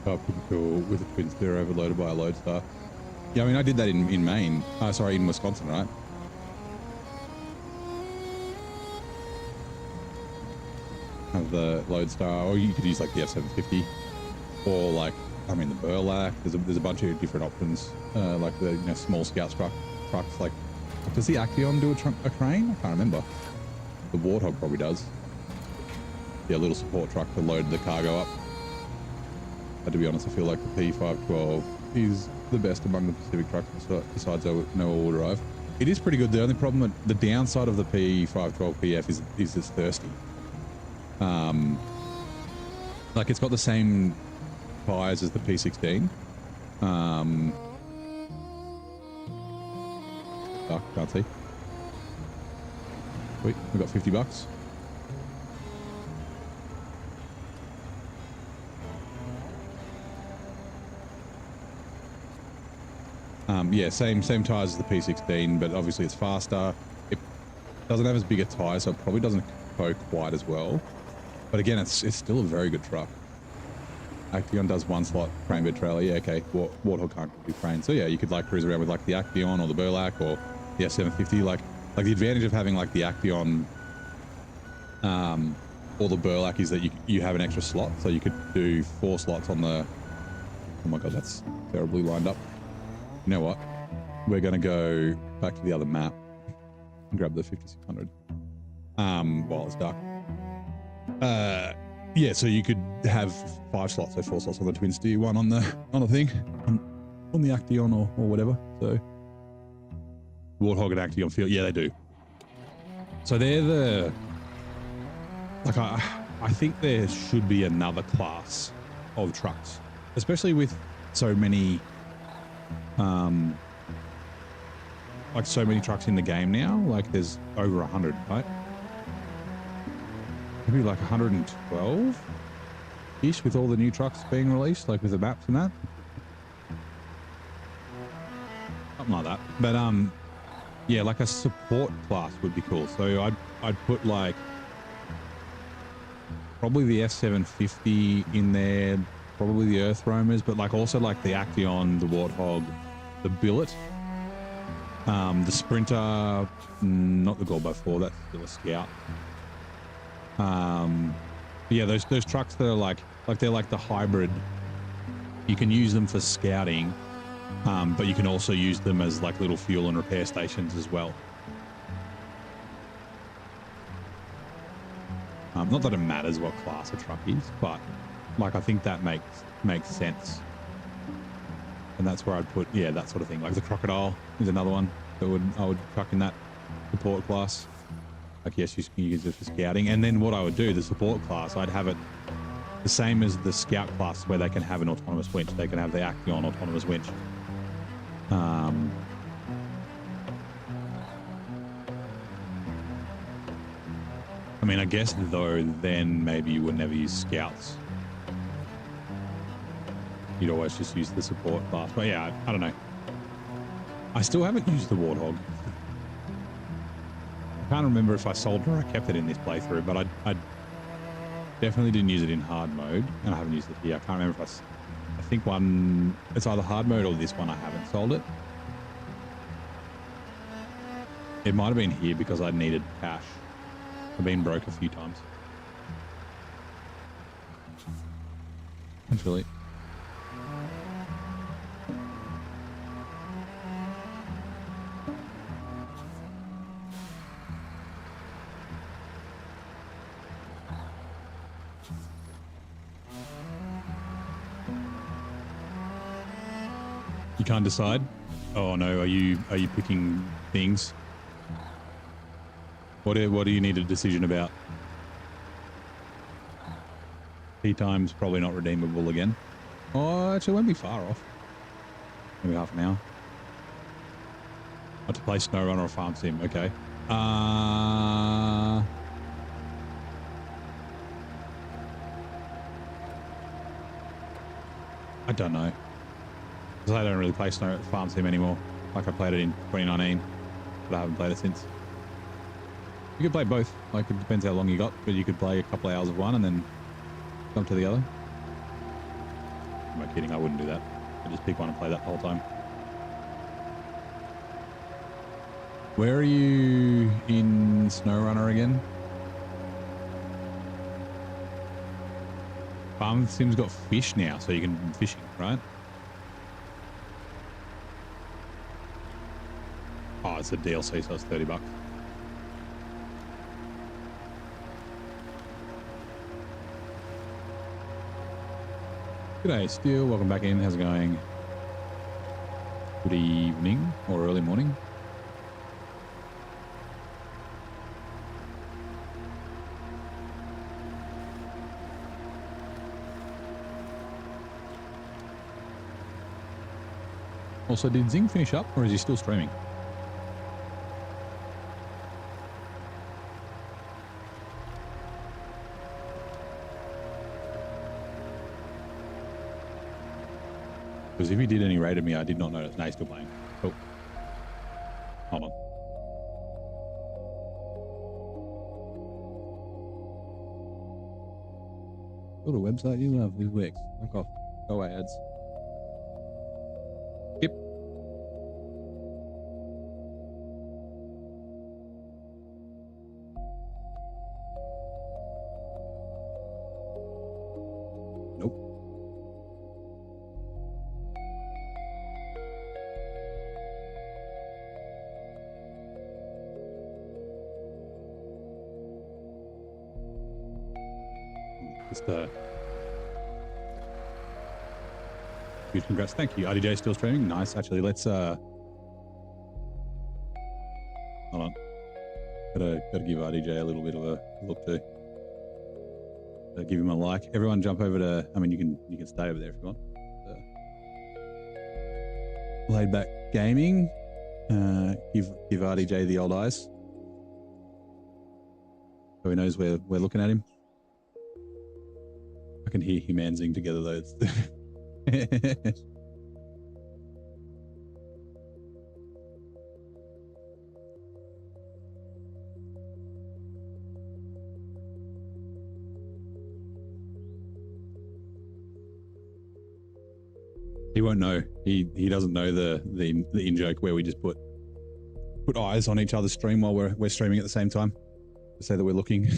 Oh, pretty cool with the twin steer overloaded by a Lodestar. Yeah, I mean, I did that in Maine. Sorry, in Wisconsin, right? Have the Lodestar, or you could use like the F750, or like, I mean, the Burlak. There's a bunch of different options, like the small scout trucks. Like, does the Action do a crane? I can't remember. The Warthog probably does. Yeah, a little support truck to load the cargo up. But to be honest, I feel like the P512 is the best among the Pacific trucks besides no all-wheel drive. It is pretty good. The only problem, the downside of the P512 PF is it's thirsty. Like it's got the same tires as the P16. Can't see. Wait, we got $50. Yeah, same tires as the P16, but obviously it's faster. It doesn't have as big a tire, so it probably doesn't go quite as well. But again, it's still a very good truck. Action does one slot crane bed trailer. Yeah, okay. Warthog can't do crane. So yeah, you could like cruise around with like the Action or the Burlak or the F750. Like the advantage of having like the Action or the Burlak is that you have an extra slot, so you could do 4 slots on the. Oh my god, that's terribly lined up. You know what? we're going to go back to the other map and grab the 5600 while it's dark. Yeah, so you could have 5 slots, so 4 slots on the twin steer, 1 on the thing, on the Action or whatever. So Warthog and Action field, yeah, they do. So they're the, like, I think there should be another class of trucks, especially with so many like so many trucks in the game now. Like there's over 100, right? Maybe like 112 ish with all the new trucks being released, like with the maps and that, something like that. But yeah, like a support class would be cool. So I'd put like probably the F750 in there, probably the Earth Roamers, but like also like the Action, the Warthog, the Billet, the Sprinter, not the Gorbo 4, that's still a Scout. Yeah, those trucks that are like they're like the hybrid. You can use them for scouting, but you can also use them as like little fuel and repair stations as well. Not that it matters what class a truck is, but like I think that makes sense. And that's where I'd put, yeah, that sort of thing. Like the Crocodile is another one that I would chuck in that support class. Like, yes, you can use it for scouting. And then what I would do, the support class, I'd have it the same as the scout class where they can have an autonomous winch. They can have the Action autonomous winch. I mean, I guess though, then maybe you would never use scouts. You'd always just use the support class. But yeah, I don't know. I still haven't used the Warthog. I can't remember if I sold it or I kept it in this playthrough, but I definitely didn't use it in hard mode, and I haven't used it here. I can't remember if I think it's either hard mode or this one I haven't sold it. It might have been here because I needed cash. I've been broke a few times. Actually. You can't decide? Oh no, are you picking things? What do you need a decision about? Tea time's probably not redeemable again. Oh, actually, it won't be far off. Maybe half an hour. What to play SnowRunner or Farm Sim? Okay. I don't know. Because I don't really play Farm Sim anymore. Like I played it in 2019, but I haven't played it since. You could play both. Like it depends how long you got, but you could play a couple of hours of one and then jump to the other. Am I kidding? I wouldn't do that. I'd just pick one and play that the whole time. Where are you in SnowRunner again? Farm Sim's got fish now, so you can fishing, right? Oh, it's a DLC, so it's $30. G'day, Steel. Welcome back in. How's it going? Good evening or early morning. Also, did Zing finish up or is he still streaming? Because if he did and he raided me, I did not notice. No, he's still playing. Cool. Hold on. Go to a website you love. These Wix. Fuck off. Go away, ads. Skip. Nope. Just huge congrats. Thank you. RDJ still streaming. Nice. Actually, let's hold on. Gotta give RDJ a little bit of a look too. Give him a like. Everyone jump over to, I mean, you can stay over there if you want. Laid back gaming. Give RDJ the old eyes. So he knows we're looking at him. I can hear him and Zing together though. He won't know. He doesn't know the in joke where we just put eyes on each other's stream while we're streaming at the same time to say that we're looking.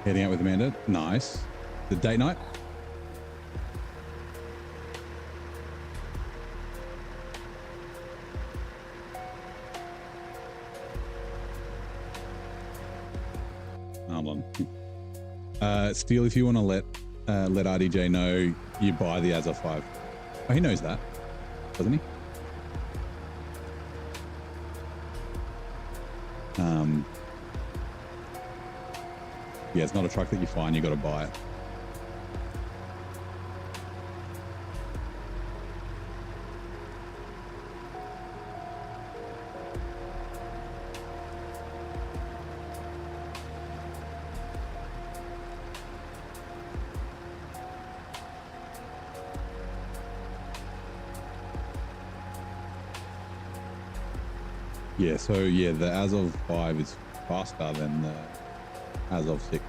Heading out with Amanda. Nice. The date night. Hold on. Steel, if you want to let RDJ know you buy the Azov 5. Oh, he knows that, doesn't he? Yeah, it's not a truck that you find, you got to buy it. Yeah, so yeah, the Azov 5 is faster than the Azov 6,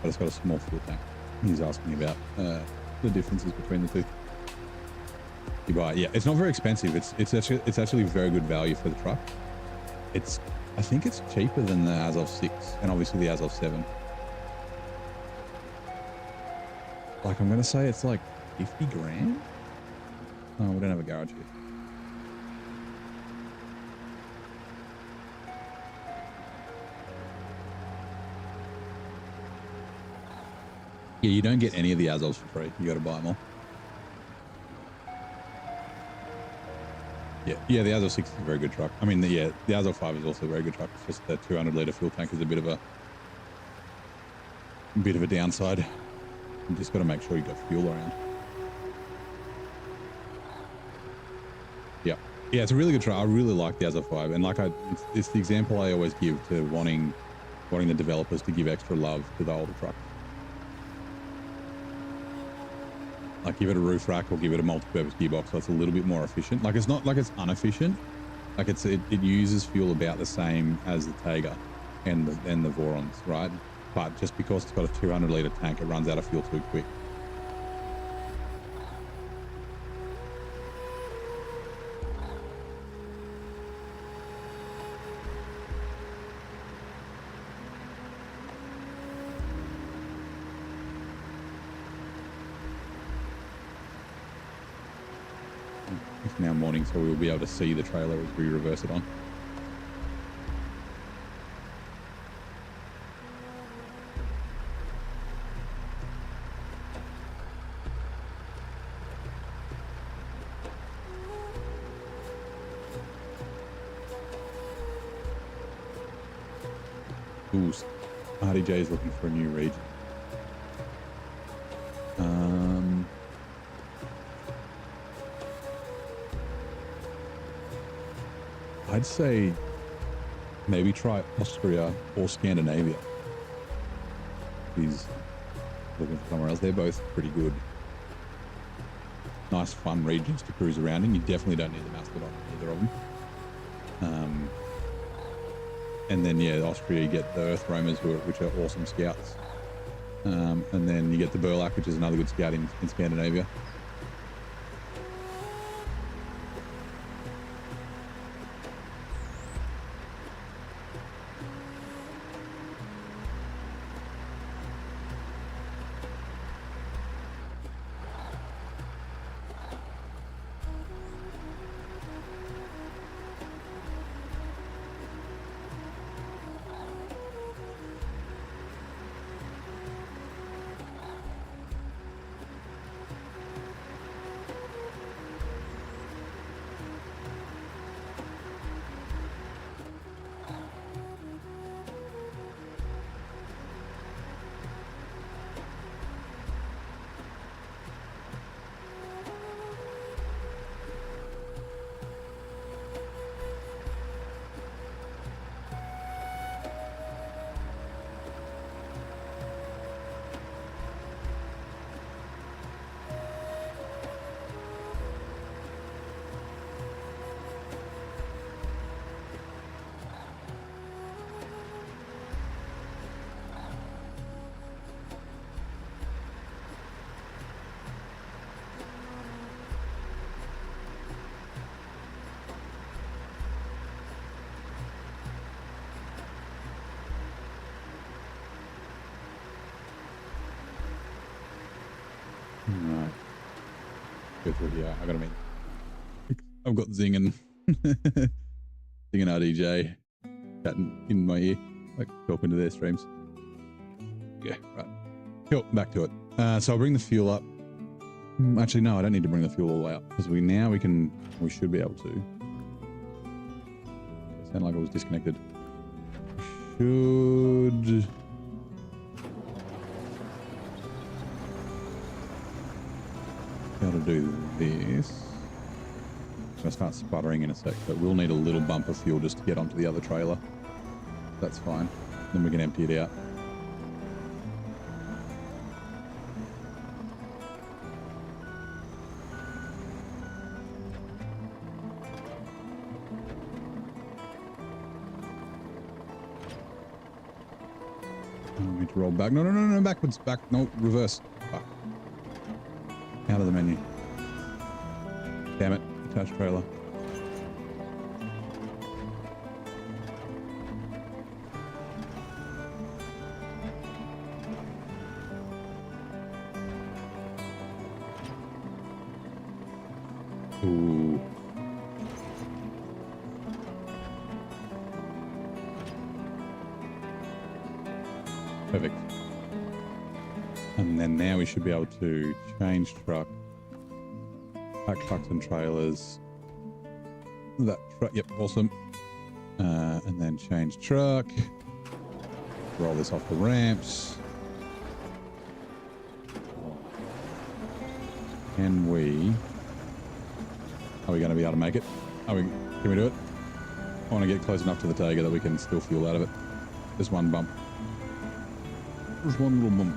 but it's got a small fuel tank. He's asking about the differences between the two. You buy it. Yeah, it's not very expensive. It's actually very good value for the truck. I think it's cheaper than the Azov 6 and obviously the Azov 7. Like, I'm gonna say it's like 50 grand. Oh, we don't have a garage here. Yeah, you don't get any of the Azovs for free. You got to buy them all. Yeah, the Azov 6 is a very good truck. I mean, the Azov 5 is also a very good truck. It's just the 200-litre fuel tank is a bit of a downside. You just got to make sure you got fuel around. Yeah, it's a really good truck. I really like the Azov 5, and like it's the example I always give to wanting the developers to give extra love to the older trucks. Like, give it a roof rack or give it a multi-purpose gearbox so it's a little bit more efficient. Like, it's not like it's inefficient. Like, it uses fuel about the same as the Tega and the Vorons, right? But just because it's got a 200-litre tank, it runs out of fuel too quick. It's now morning, so we'll be able to see the trailer as we reverse it on. Ooh, RDJ is looking for a new region. I'd say maybe try Austria or Scandinavia. He's looking for somewhere else. They're both pretty good. Nice, fun regions to cruise around in. You definitely don't need the Mastodon in either of them. And then, yeah, Austria, you get the Earth Roamers, which are awesome scouts. And then you get the Burlak, which is another good scout in Scandinavia. go through here. I gotta meet. I've got Zing and Zing and RDJ chatting in my ear, like talking to their streams. Yeah, right. Cool, back to it. So I'll bring the fuel up. Actually, no, I don't need to bring the fuel all the way up because we should be able to. It sounded like I was disconnected. Should be able to do this. I'm gonna start sputtering in a sec, but we'll need a little bump of fuel just to get onto the other trailer. That's fine. Then we can empty it out. I need to roll back. No, backwards. Back. No, reverse. Fuck. Out of the menu. Damn it. Attached trailer. Ooh. Perfect. And then now we should be able to change truck, pack trucks and trailers. That truck, yep, awesome. And then change truck. Roll this off the ramps. Are we going to be able to make it? Can we do it? I want to get close enough to the Tiger that we can still fuel out of it. Just one bump. Just one little bump.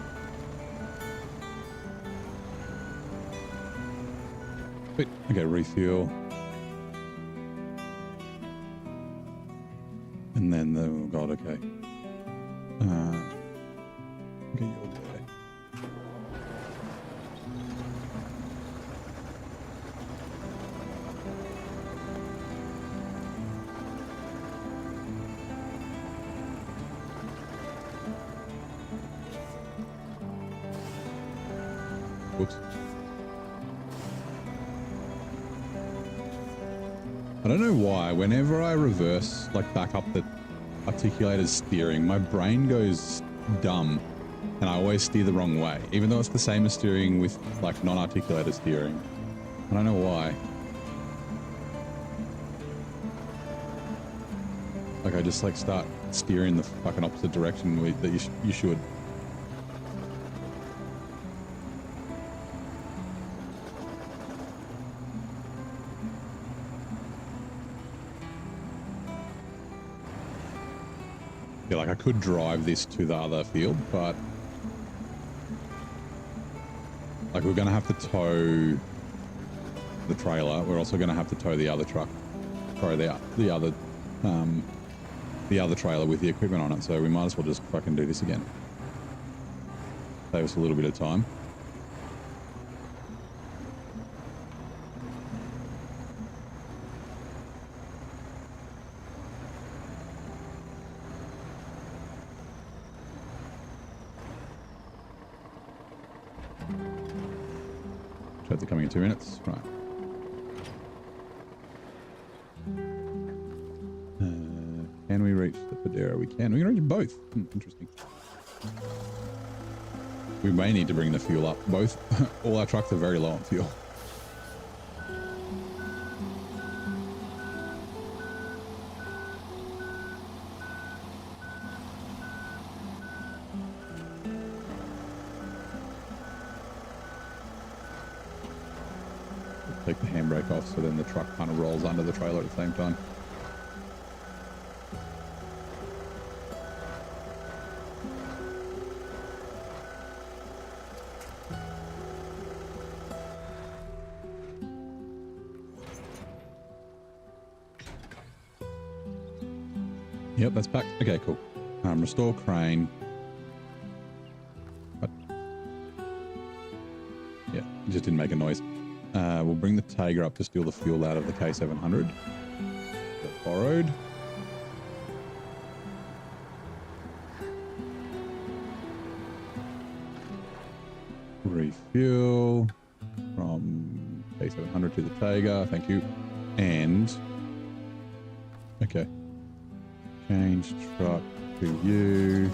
Sweet. Okay, refuel. And then oh god, okay. Okay, you're there. Whoops. I don't know why, whenever I reverse, like back up the articulated steering, my brain goes dumb and I always steer the wrong way, even though it's the same as steering with like non-articulated steering. I don't know why. Like I just like start steering the fucking opposite direction that you should. Yeah, like I could drive this to the other field, but like we're going to have to tow the trailer. We're also going to have to tow the other truck, sorry, the other trailer with the equipment on it. So we might as well just fucking do this again. Save us a little bit of time. They're coming in 2 minutes. Right. Can we reach the Padera? We can. We can reach both. Interesting. We may need to bring the fuel up. Both. All our trucks are very low on fuel. Take the handbrake off so then the truck kind of rolls under the trailer at the same time. Yep, that's packed. Okay, cool. Restore crane. What? Yeah, it just didn't make a noise. We'll bring the Tiger up to steal the fuel out of the K700. Got borrowed. Refuel from K700 to the Taiga, thank you. And, okay. Change truck to you.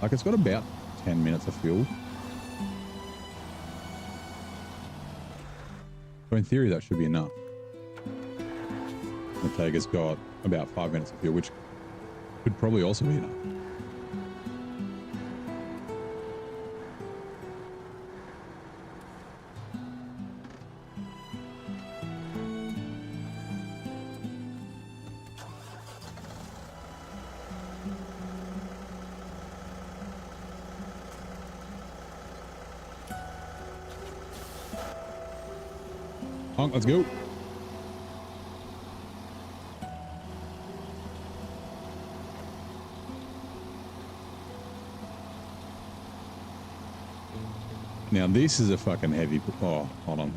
Like, it's got about 10 minutes of fuel. So in theory, that should be enough. The Taiga's got about 5 minutes of fuel, which could probably also be enough. Honk, let's go. Now this is a fucking heavy. Oh, hold on.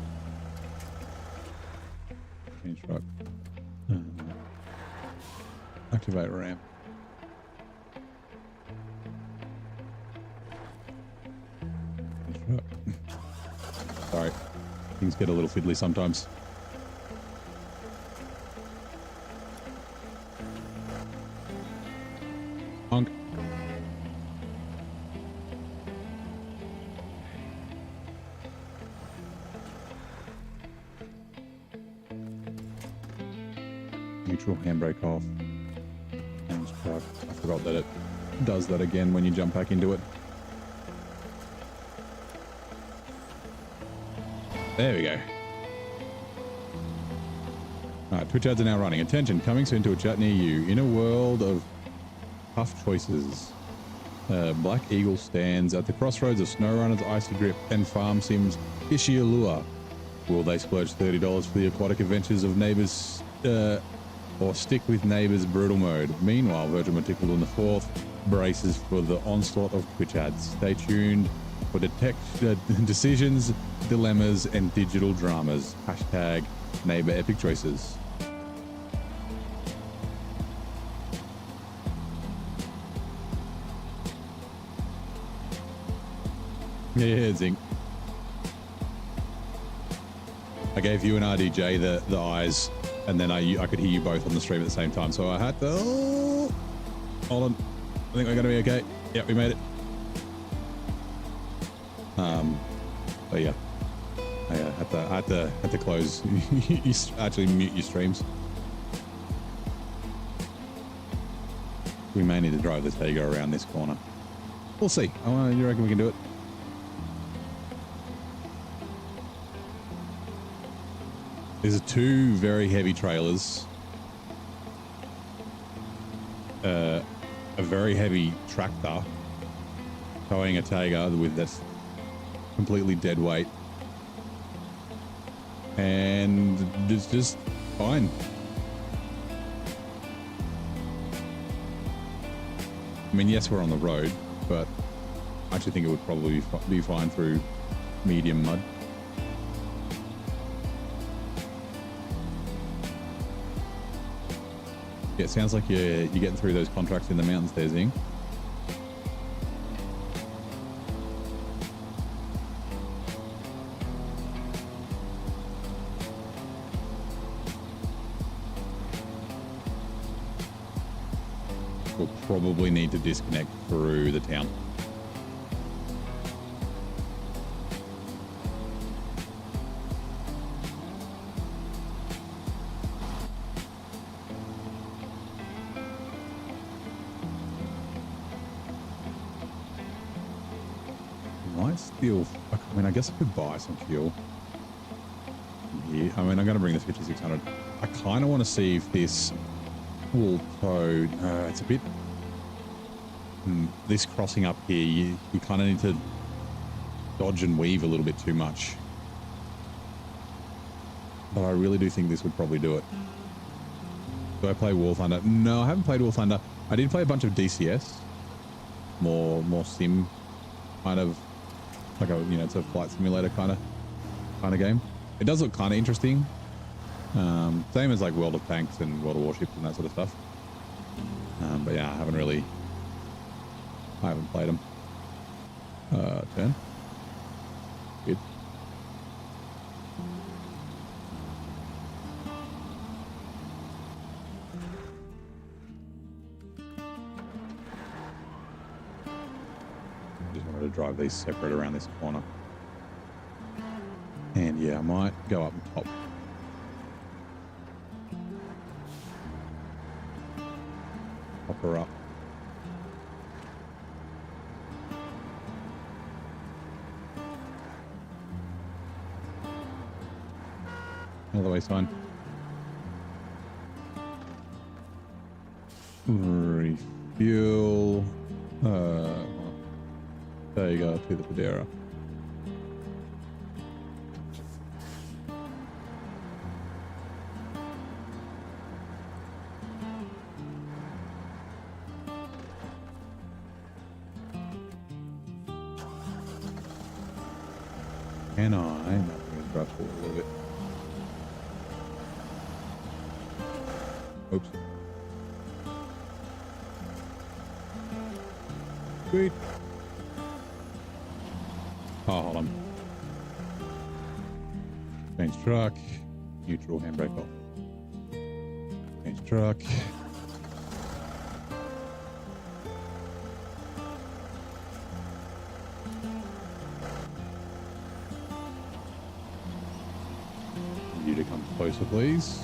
Change truck. Activate ramp. Change truck. Sorry, things get a little fiddly sometimes. Honk. Neutral handbrake off. Change truck. I forgot that it does that again when you jump back into it. There we go. Alright, Twitch ads are now running. Attention, coming soon to a chat near you. In a world of tough choices, Black Eagle stands at the crossroads of SnowRunner's Icy Grip and Farm Sim's Fishy Allure. Will they splurge $30 for the aquatic adventures of Neighbours, or stick with Neighbours Brutal Mode? Meanwhile, Virgin Meticulous in the fourth braces for the onslaught of Twitch ads. Stay tuned for decisions, dilemmas, and digital dramas. Hashtag Neighbour Epic Choices. Yeah, Zinc. I gave you and RDJ the eyes, and then I could hear you both on the stream at the same time, so I had to... Oh, hold on. I think we're going to be okay. Yep, we made it. But yeah, I had to close. You actually mute your streams. We may need to drive the Taiga around this corner. We'll see. You reckon we can do it? There's two very heavy trailers. A very heavy tractor towing a Taiga with this completely dead weight, and it's just fine. I mean, yes, we're on the road, but I actually think it would probably be fine through medium mud. Yeah, it sounds like you're getting through those contracts in the mountains there, Zing. We'll probably need to disconnect through the town. I mean, I guess I could buy some fuel here. I mean, I'm going to bring the 5600. I kind of want to see if this will tow. It's a bit... this crossing up here, you kind of need to dodge and weave a little bit too much. But I really do think this would probably do it. Do I play War Thunder? No, I haven't played War Thunder. I did play a bunch of DCS. More sim kind of... like a, you know, it's a flight simulator kind of game. It does look kind of interesting. Same as like World of Tanks and World of Warships and that sort of stuff. But yeah, I haven't really I haven't played them. Turn. Good. Just wanted to drive these separate around this corner. And yeah, I might go up and top. Pop her up. Another way sign. Refuel. There you go, to the Padera. Can I? No, I'm going to drive forward a little bit. Oops. Sweet. Oh, hold on. Change truck. Neutral, handbrake off. Change truck. You to come closer, please.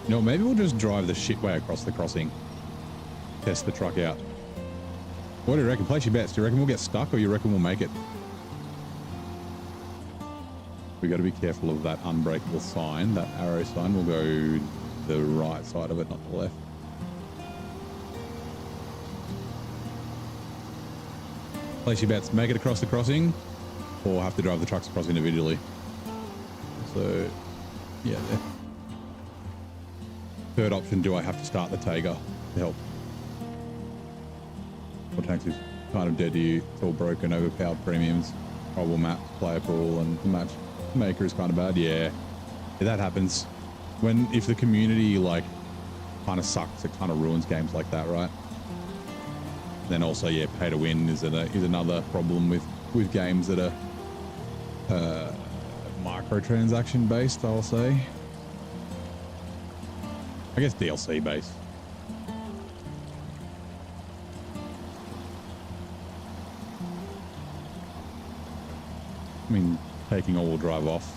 No, maybe we'll just drive the shit way across the crossing. Test the truck out. What do you reckon? Place your bets. Do you reckon we'll get stuck or you reckon we'll make it? We got to be careful of that unbreakable sign. That arrow sign will go the right side of it, not the left. Place your bets. Make it across the crossing or have to drive the trucks across individually. So, yeah, there. Third option, do I have to start the Taiga to help? Or taxi's kind of dead to you. It's all broken, overpowered premiums, horrible maps, player pool, and the matchmaker is kind of bad. Yeah, that happens. If the community like kind of sucks, it kind of ruins games like that, right? Then also, yeah, pay to win is another problem with games that are microtransaction based, I'll say. I guess DLC based. I mean, taking all-wheel drive off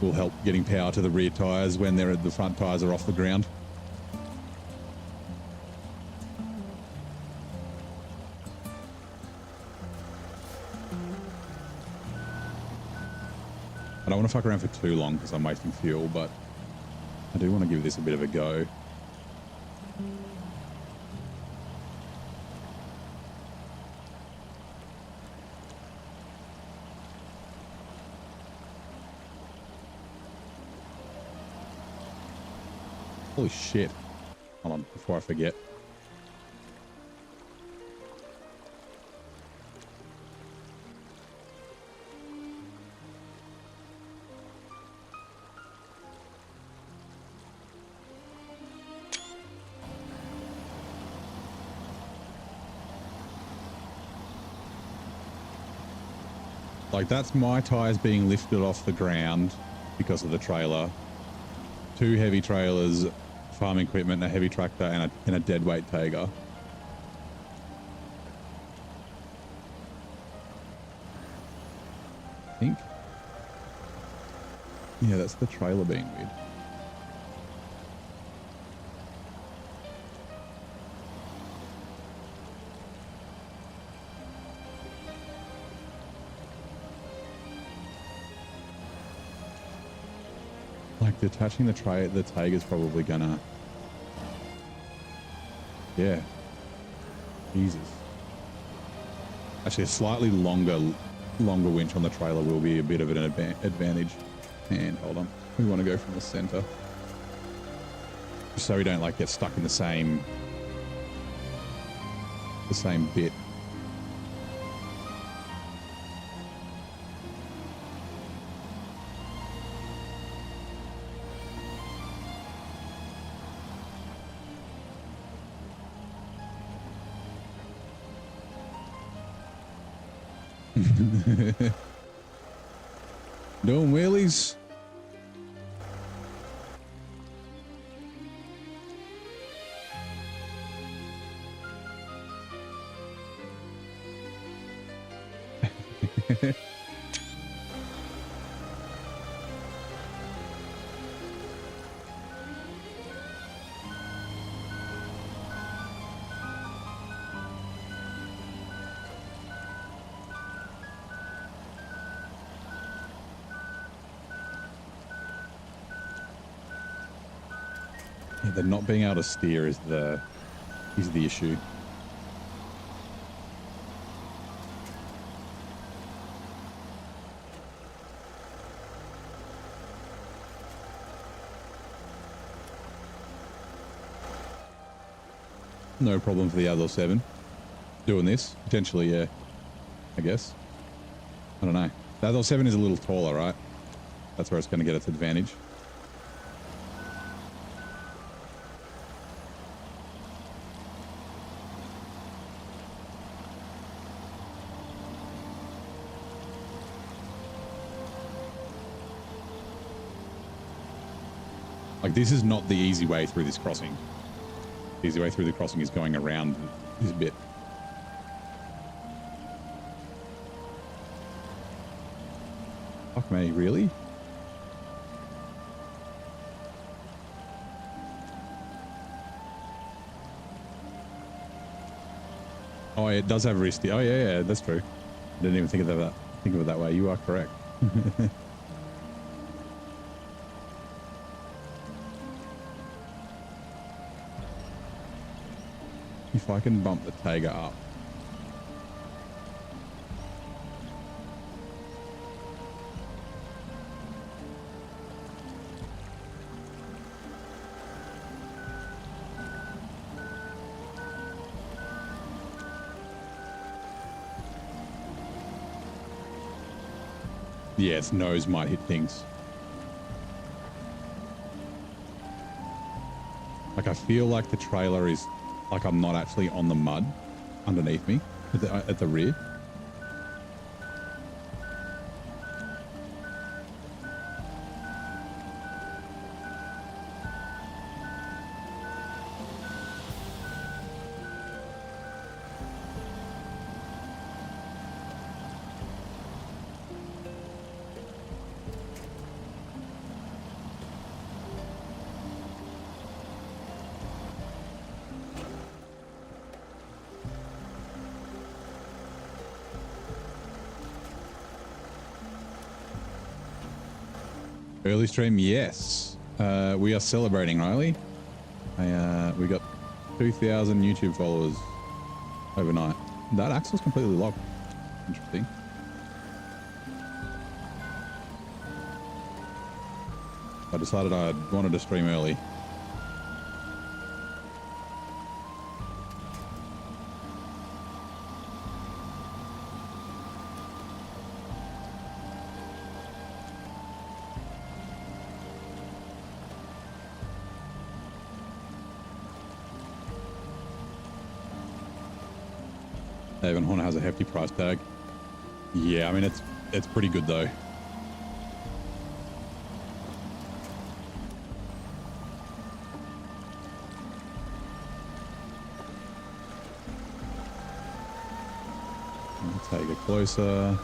will help getting power to the rear tires when the front tires are off the ground. I don't want to fuck around for too long because I'm wasting fuel, but I do want to give this a bit of a go. Holy shit. Hold on, before I forget. Like, that's my tires being lifted off the ground because of the trailer. 2 heavy trailers, farm equipment, a heavy tractor, and a dead weight Taiga. I think. Yeah, that's the trailer being weird. Like, detaching the Taiga is probably gonna... Yeah. Jesus. Actually, a slightly longer winch on the trailer will be a bit of an advantage. And hold on, we want to go from the center, just so we don't like get stuck in the same bit. Doing wheelies. Yeah, the not being able to steer is the issue. No problem for the other 7 doing this. Potentially, yeah, I guess. I don't know. The other 7 is a little taller, right? That's where it's going to get its advantage. Like, this is not the easy way through this crossing. The easy way through the crossing is going around this bit. Fuck me, really? Oh, it does have wrist. Oh, yeah, that's true. I didn't even think of it that way. You are correct. If I can bump the Taiga up. Yeah, its nose might hit things. Like, I feel like the trailer is like I'm not actually on the mud underneath me at the rear. Early stream, yes. We are celebrating, Riley. We got 2,000 YouTube followers overnight. That axle's completely locked. Interesting. I decided I wanted to stream early. Even Honda has a hefty price tag. Yeah, I mean, it's pretty good though. I'll take it closer.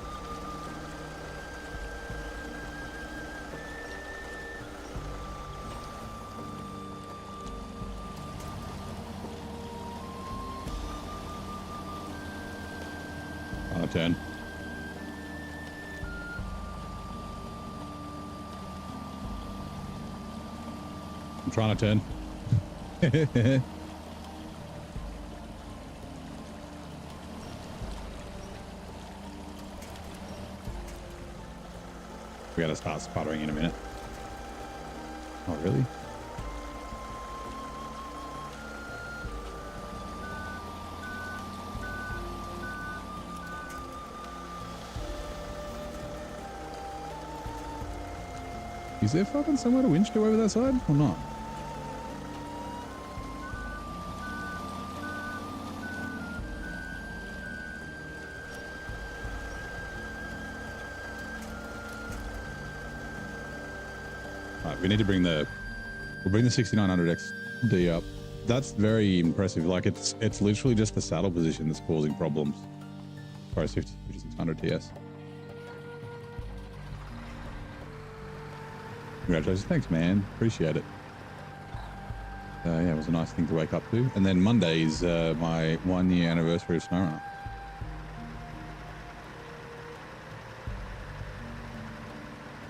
Turn. I'm trying to turn. We gotta start sputtering in a minute. Oh, really? Is there fucking somewhere to winch to over that side or not? We need to bring we'll bring the 6900XD up. That's very impressive. Like it's literally just the saddle position that's causing problems. Sorry, 5600 TS. Congratulations. Thanks, man. Appreciate it. Yeah, it was a nice thing to wake up to. And then Monday's my 1 year anniversary of SnowRunner.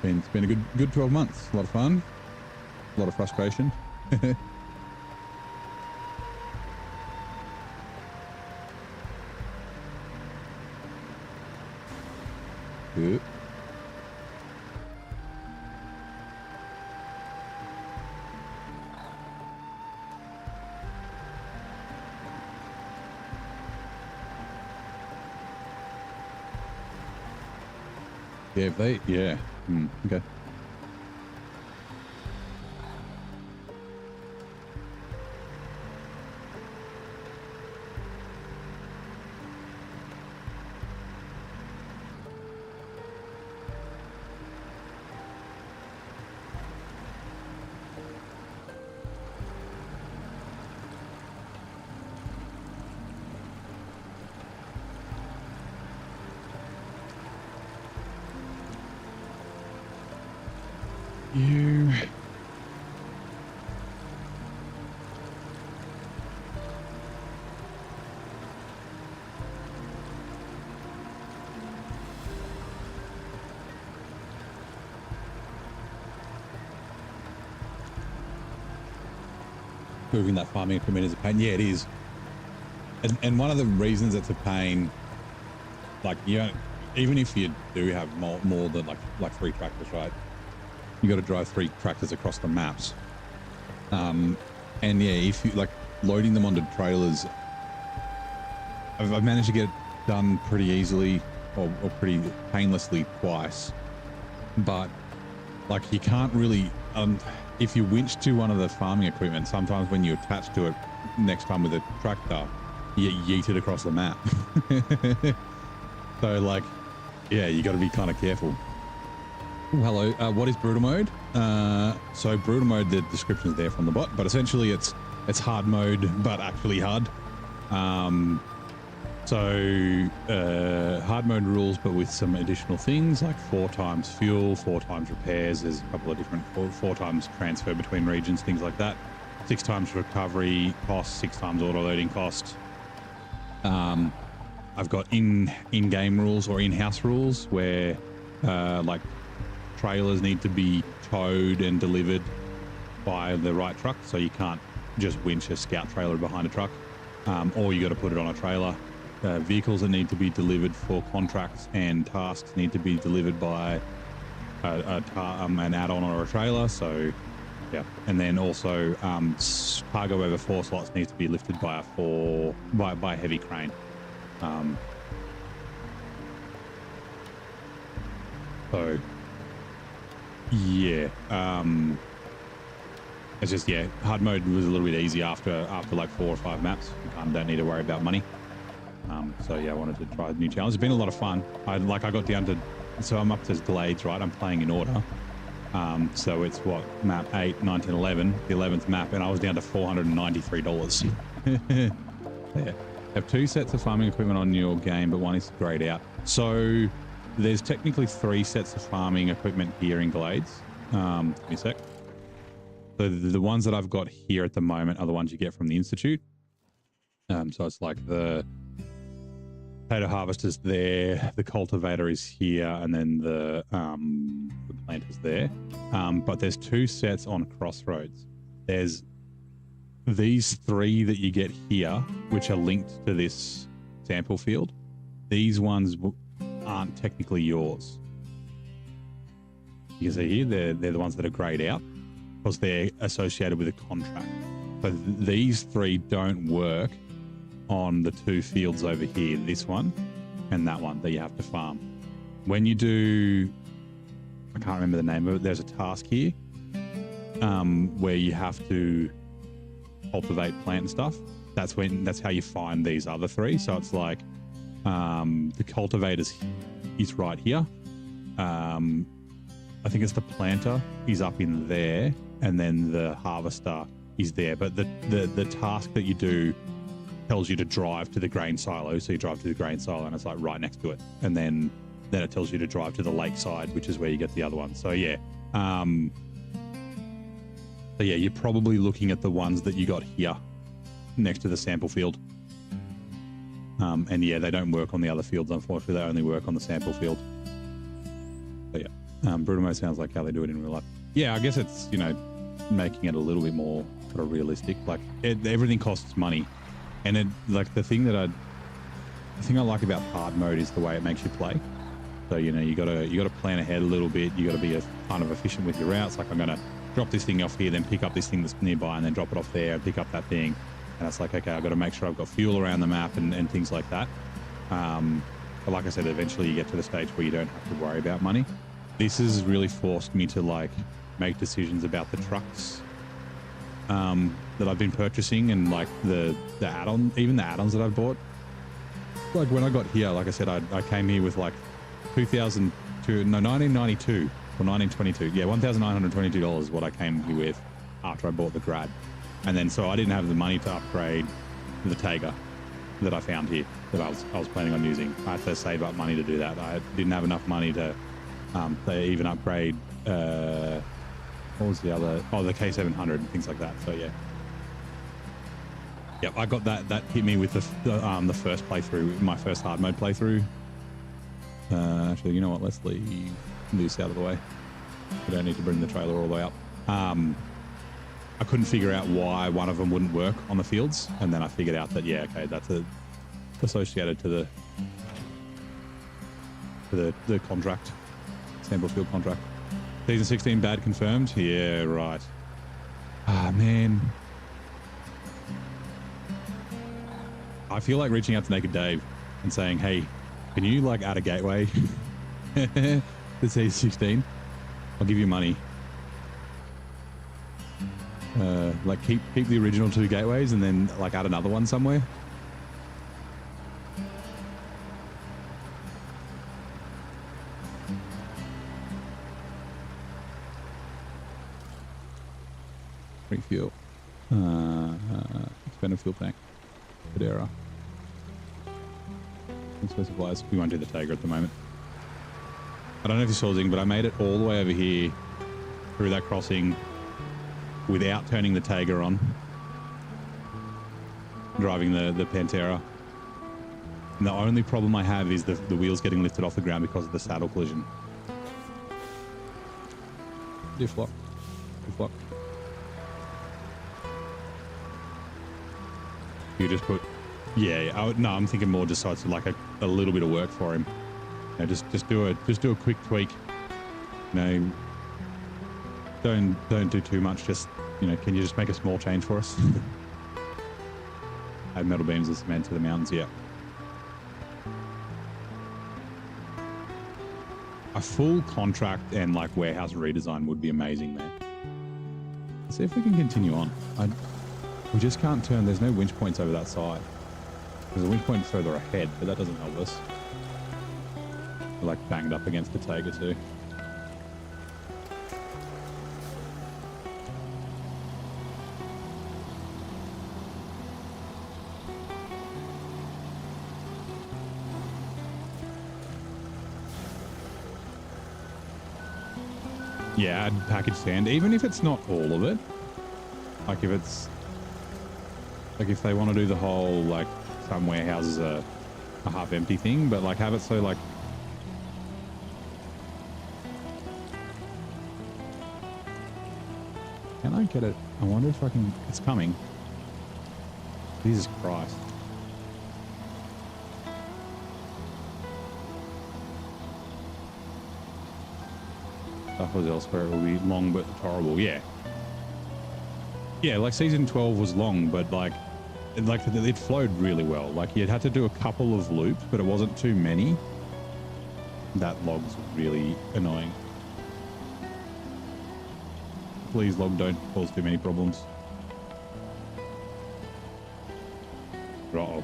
It's been a good 12 months. A lot of fun. A lot of frustration. Good. Yeah, if they, yeah. Okay. Moving that farming equipment is a pain. Yeah, it is. And one of the reasons it's a pain, like, you know, even if you do have more than like 3 tractors, right? You got to drive 3 tractors across the maps. And yeah, if you like loading them onto trailers, I've managed to get it done pretty easily or pretty painlessly twice. But like you can't really, if you winch to one of the farming equipment, sometimes when you attach to it next time with a tractor, you yeet it across the map. So like, yeah, you got to be kind of careful. Ooh, hello. What is brutal mode? So brutal mode, the description is there from the bot, but essentially it's hard mode, but actually hard. So hard mode rules, but with some additional things like 4 times fuel, 4 times repairs. There's a couple of different 4 times transfer between regions, things like that. 6 times recovery cost, 6 times auto loading cost. I've got in-game rules or in-house rules where like trailers need to be towed and delivered by the right truck. So you can't just winch a scout trailer behind a truck, or you got to put it on a trailer. Vehicles that need to be delivered for contracts and tasks need to be delivered by an add-on or a trailer. So yeah, and then also cargo over 4 slots needs to be lifted by a heavy crane. So yeah, it's just, yeah, hard mode was a little bit easy after like 4 or 5 maps. Don't need to worry about money. So yeah, I wanted to try a new challenge. It's been a lot of fun. I got down to, so I'm up to Glades, right? I'm playing in order. So it's what, map 8, 9, 10, 11, the 11th map, and I was down to $493. Yeah. Have 2 sets of farming equipment on your game, but one is grayed out. So there's technically 3 sets of farming equipment here in Glades. Give me a sec. So the ones that I've got here at the moment are the ones you get from the Institute. So it's like the potato harvester's there, the cultivator is here, and then the planter's there. But there's 2 sets on Crossroads. There's these 3 that you get here, which are linked to this sample field. These ones aren't technically yours. You can see here, they're the ones that are grayed out because they're associated with a contract. But these 3 don't work on the 2 fields over here, this one and that one that you have to farm. When you do, I can't remember the name of it, there's a task here where you have to cultivate plant and stuff. That's how you find these other 3. So it's like the cultivators is right here, think it's the planter is up in there, and then the harvester is there. But the task that you do tells you to drive to the grain silo. So you drive to the grain silo, and it's like right next to it. And then it tells you to drive to the lakeside, which is where you get the other one. So yeah. So yeah, you're probably looking at the ones that you got here next to the sample field. And yeah, they don't work on the other fields, unfortunately. They only work on the sample field. So yeah, brutal mode sounds like how they do it in real life. Yeah, I guess it's, you know, making it a little bit more sort of realistic. Like everything costs money. And it, like the thing I like about hard mode is the way it makes you play. So, you know, you gotta plan ahead a little bit. You gotta be kind of efficient with your routes. Like I'm gonna drop this thing off here, then pick up this thing that's nearby, and then drop it off there and pick up that thing. And it's like, okay, I've got to make sure I've got fuel around the map and things like that. But like I said, eventually you get to the stage where you don't have to worry about money. This has really forced me to like make decisions about the trucks that I've been purchasing, and like the add-on, even the add-ons that I've bought. Like when I got here, like I said, I came here with like 1992 or 1922. Yeah, $1,922 is what I came here with after I bought the Grad. And then, so I didn't have the money to upgrade the Taiga that I found here that I was planning on using. I had to save up money to do that. I didn't have enough money to even upgrade, what was the other? Oh, the K700 and things like that. So yeah. Yep, I got that. That hit me with the first playthrough, my first hard mode playthrough. Actually, you know what? Let's leave this out of the way. We don't need to bring the trailer all the way up. I couldn't figure out why one of them wouldn't work on the fields, and then I figured out that yeah, okay, that's associated to the contract, sample field contract. Season 16 bad confirmed. Yeah, right. Ah, man. I feel like reaching out to Naked Dave and saying, hey, can you like add a gateway to season 16? I'll give you money. Like keep the original 2 gateways and then like add another one somewhere. Refuel. Expanded fuel tank. Good error. Specifies. We won't do the Tiger at the moment. I don't know if you saw Zing, but I made it all the way over here through that crossing without turning the Tiger on, driving the Pantera. And the only problem I have is the wheels getting lifted off the ground because of the saddle collision. Diff lock. Diff lock. You just put, yeah. No, I'm thinking more just so it's like a little bit of work for him. You know, just do a quick tweak. You know, don't do too much. Just, you know, can you just make a small change for us? Add metal beams and cement to the mountains. Yeah. A full contract and like warehouse redesign would be amazing, man. Let's see if we can continue on. We just can't turn. There's no winch points over that side. There's a winch point further ahead, but that doesn't help us. We're like banged up against the Tiger too. Yeah, add packaged sand, even if it's not all of it. Like if it's, like if they want to do the whole, like some warehouses a half empty thing, but like have it so like, can I get it? I wonder if I can, it's coming. Jesus Christ. Stuff was elsewhere, it will be long but horrible. Yeah. Yeah, like season 12 was long, but like it flowed really well. Like you had to do a couple of loops, but it wasn't too many. That log's really annoying. Please, log, don't cause too many problems. Uh-oh.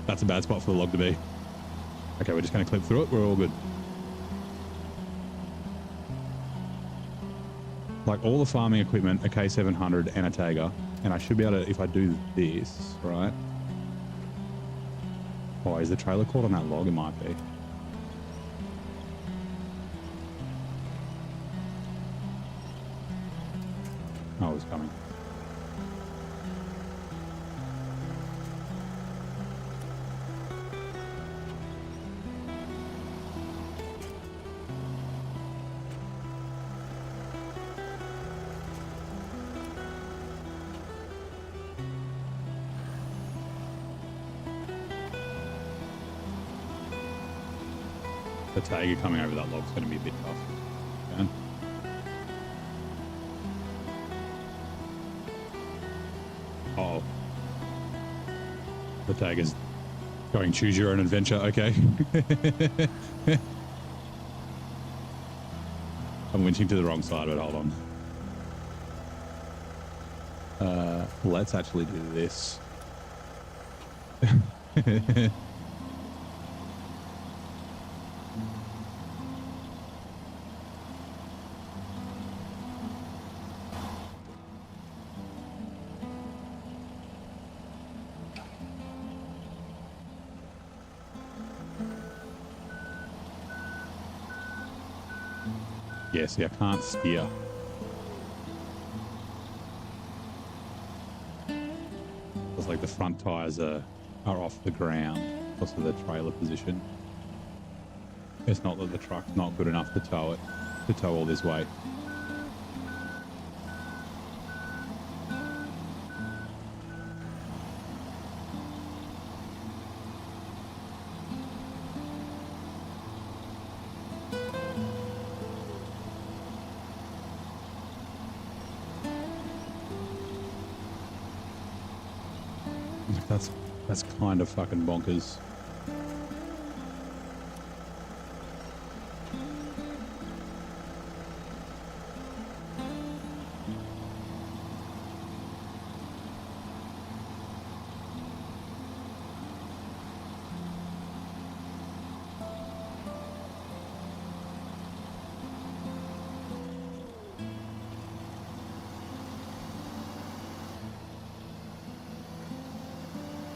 That's a bad spot for the log to be. Okay, we're just going to clip through it. We're all good. like all the farming equipment, a K700 and a Tagger, and I should be able to, if I do this, right? Oh, is the trailer caught on that log? It might be. Oh, it's coming. The Tagger coming over that log's going to be a bit tough. Okay. Oh, the Tagger's going choose your own adventure. Okay. I'm winching to the wrong side, but hold on. Let's actually do this. Yeah, see, I can't steer. It's like the front tires are off the ground because of the trailer position. It's not that the truck's not good enough to tow it, to tow all this weight. That's kind of fucking bonkers.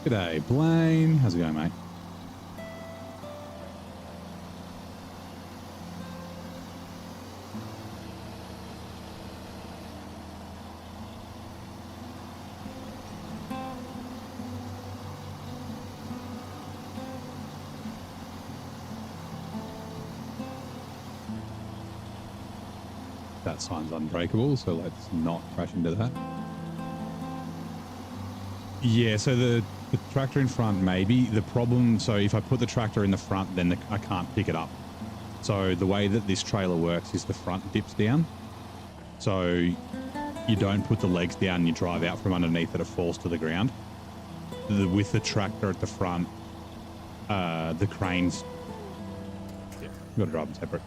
G'day, Blaine. How's it going, mate? That sign's unbreakable, so let's not crash into that. Yeah, so the tractor in front, maybe. The problem, so if I put the tractor in the front, then I can't pick it up. So the way that this trailer works is the front dips down. So you don't put the legs down and you drive out from underneath it, it falls to the ground. With the tractor at the front, the crane's... Yeah, you've got to drive them separate.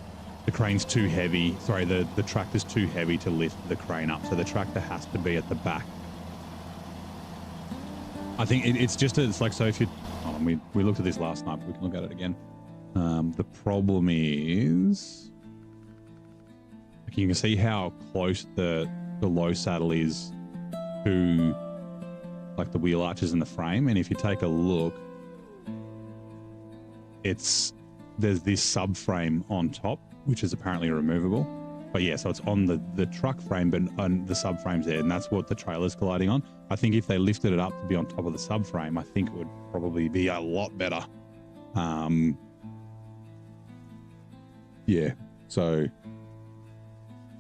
The crane's too heavy. Sorry, the tractor's too heavy to lift the crane up. So the tractor has to be at the back. I think it's just, it's like, so if you, oh, we looked at this last night, but we can look at it again. The problem is, like, you can see how close the low saddle is to like the wheel arches in the frame. And if you take a look, there's this subframe on top, which is apparently removable. But yeah, so it's on the truck frame, but on the subframe's there, and that's what the trailer's colliding on. I think if they lifted it up to be on top of the subframe, I think it would probably be a lot better. Yeah, so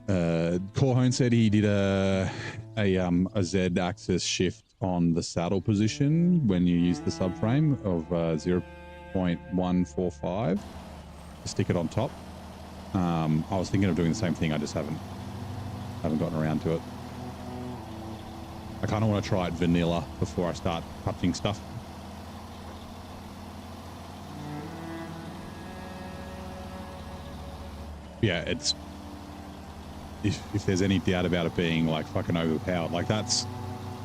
Corhone said he did a Z-axis shift on the saddle position when you use the subframe of 0.145 to stick it on top. I was thinking of doing the same thing. I just haven't gotten around to it. I kind of want to try it vanilla before I start touching stuff. Yeah, it's if there's any doubt about it being like fucking overpowered, like that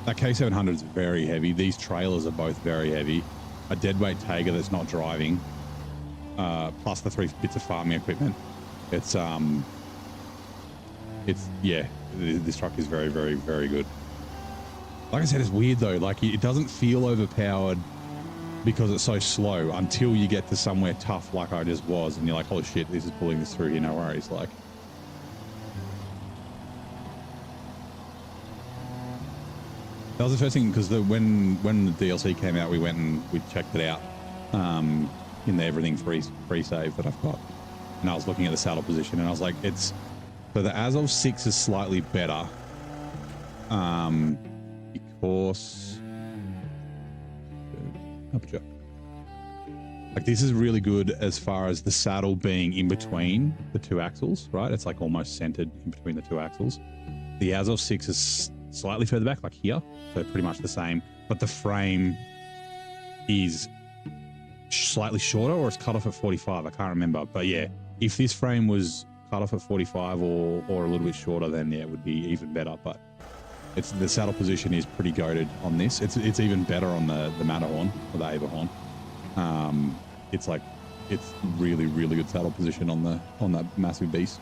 K700 is very heavy. These trailers are both very heavy. A deadweight Tagger that's not driving, plus the 3 bits of farming equipment. It's yeah, this truck is very, very, very good. Like I said, it's weird though. Like it doesn't feel overpowered because it's so slow until you get to somewhere tough like I just was, and you're like, holy shit, this is pulling this through here, no worries. Like, that was the first thing, because when the DLC came out, we went and we checked it out in the everything free save that I've got, and I was looking at the saddle position, and I was like, so the Azov 6 is slightly better because aperture. Like this is really good as far as the saddle being in between the two axles, right? It's like almost centered in between the two axles. The Azov 6 is slightly further back, like here, so pretty much the same, but the frame is slightly shorter, or it's cut off at 45. I can't remember, but yeah, if this frame was cut off at 45 or a little bit shorter, then yeah, it would be even better. But the saddle position is pretty goated on this. It's even better on the Matterhorn or the Aberhorn. It's really, really good saddle position on that massive beast.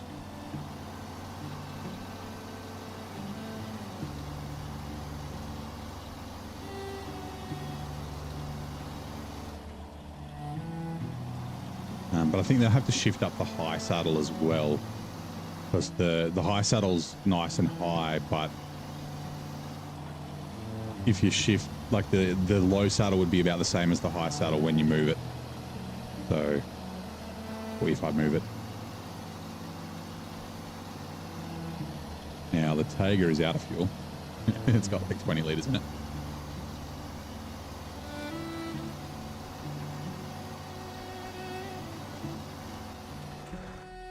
But I think they'll have to shift up the high saddle as well, because the high saddle's nice and high, but if you shift, like the low saddle would be about the same as the high saddle when you move it. So, or if I move it. Now the Taiga is out of fuel. It's got like 20 litres in it.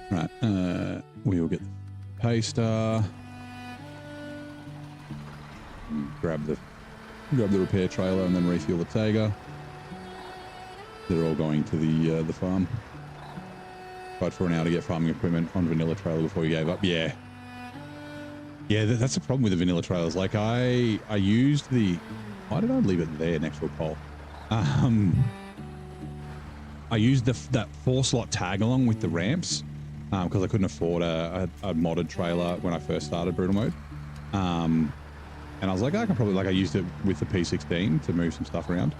Right, we will get the paster. Grab the repair trailer and then refuel the Taiga. They're all going to the farm. Tried for an hour to get farming equipment on vanilla trailer before you gave up. Yeah, that's the problem with the vanilla trailers. Like I used the, why did I leave it there next to a pole? I used that 4-slot tag along with the ramps because I couldn't afford a modded trailer when I first started Brutal Mode. And I was like, I can probably, like I used it with the P16 to move some stuff around.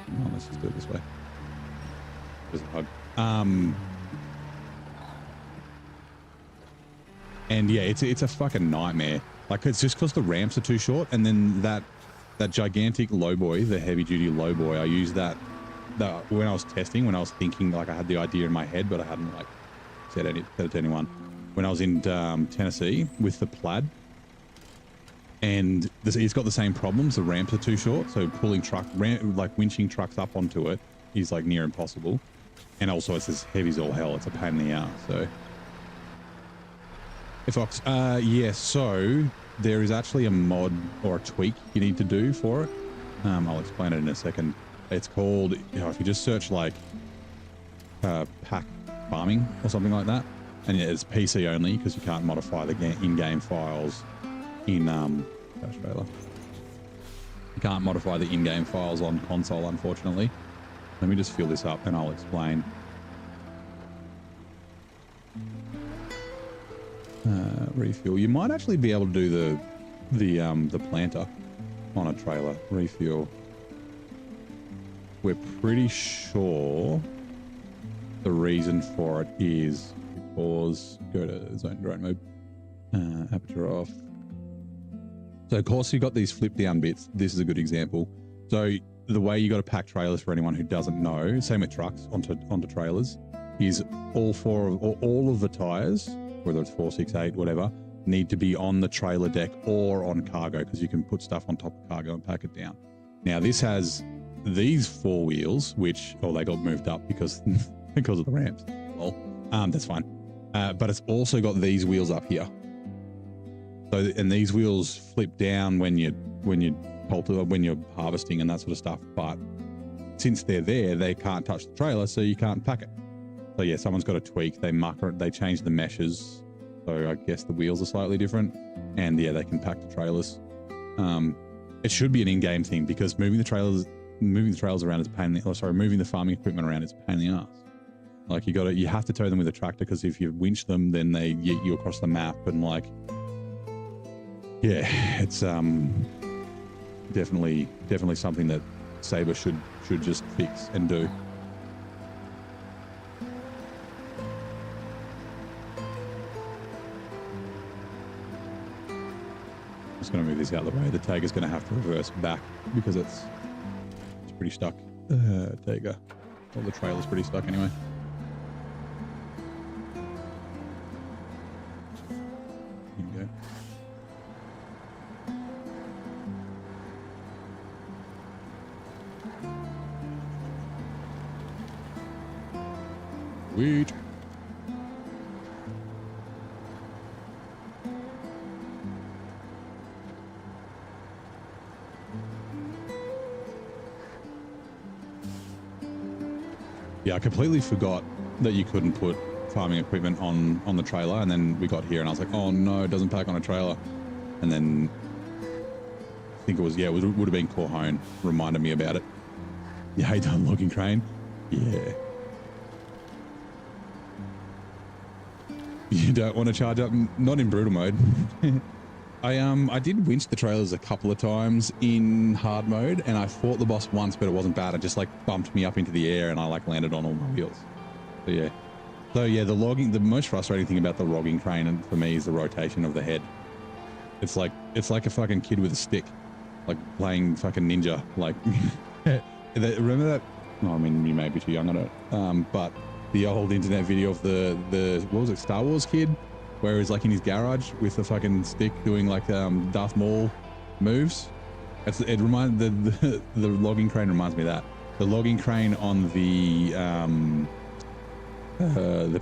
Oh, let's just do it this way. There's a hug. And yeah, it's a fucking nightmare. Like it's just because the ramps are too short, and then that gigantic lowboy, the heavy duty lowboy, I used that when I was testing, when I was thinking, like I had the idea in my head, but I hadn't like said it to anyone. When I was in Tennessee with the Plaid, and it's got the same problems. The ramps are too short, so pulling like winching trucks up onto it is like near impossible. And also it's as heavy as all hell. It's a pain in the ass. So, Fox, yeah. So there is actually a mod or a tweak you need to do for it. I'll explain it in a second. It's called, if you just search like pack farming or something like that, and yeah, it's PC only because you can't modify the in-game files in trailer. You can't modify the in-game files on console, unfortunately. Let me just fill this up and I'll explain. Refuel. You might actually be able to do the planter on a trailer. Refuel. We're pretty sure the reason for it is because, go to zone drone mode, aperture off. So of course you've got these flip down bits. This is a good example. So the way you got to pack trailers, for anyone who doesn't know, same with trucks onto trailers, is all of the tires, whether it's 4, 6, 8, whatever, need to be on the trailer deck or on cargo, because you can put stuff on top of cargo and pack it down. Now this has these 4 wheels, which they got moved up because of the ramps. Well, that's fine. But it's also got these wheels up here. So, and these wheels flip down when you're harvesting and that sort of stuff. But since they're there, they can't touch the trailer, so you can't pack it. So yeah, someone's got to tweak. They change the meshes. So I guess the wheels are slightly different, and yeah, they can pack the trailers. It should be an in-game thing, because moving the trailers around is a pain. Moving the farming equipment around is a pain in the ass. Like you have to tow them with a tractor, because if you winch them, then they get you across the map, and like, yeah, it's definitely something that Sabre should just fix and do. Just going to move this out of the way. The Tiger's going to have to reverse back because it's pretty stuck. Tiger. Well, the trailer's pretty stuck anyway. Here we go. Sweet. Yeah, I completely forgot that you couldn't put farming equipment on the trailer, and then we got here and I was like, oh no, it doesn't pack on a trailer. And then I think it was, yeah, it would have been Corhone reminded me about it. You hate the logging crane? Yeah. You don't want to charge up? Not in brutal mode. I did winch the trailers a couple of times in hard mode, and I fought the boss once, but it wasn't bad. It just like bumped me up into the air and I like landed on all my wheels. So yeah. So yeah, the most frustrating thing about the logging crane for me is the rotation of the head. It's like a fucking kid with a stick, like playing fucking ninja. Like, remember that? Oh, I mean, you may be too young on it. But the old internet video of the what was it, Star Wars kid? Where he's like in his garage with the fucking stick doing like Darth Maul moves. It reminds the logging crane reminds me of that. The logging crane on the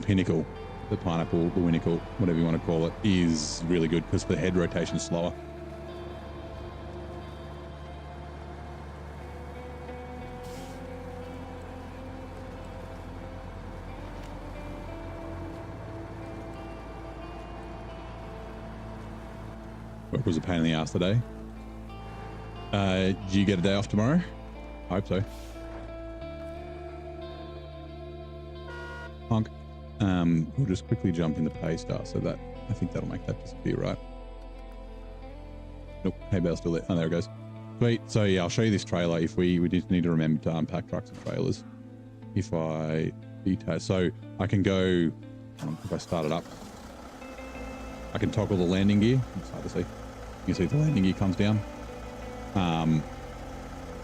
pinnacle, the pineapple, the winnacle, whatever you want to call it, is really good because the head rotation is slower. Work was a pain in the ass today. Do you get a day off tomorrow? I hope so. Punk. We'll just quickly jump in the pay star, so that I think that'll make that disappear, right? Nope, hay bale's still there. Oh, there it goes. Sweet. So yeah, I'll show you this trailer. If we just need to remember to unpack trucks and trailers. If I detail, so I can go. If I start it up, I can toggle the landing gear. It's hard to see. You can see the landing gear comes down.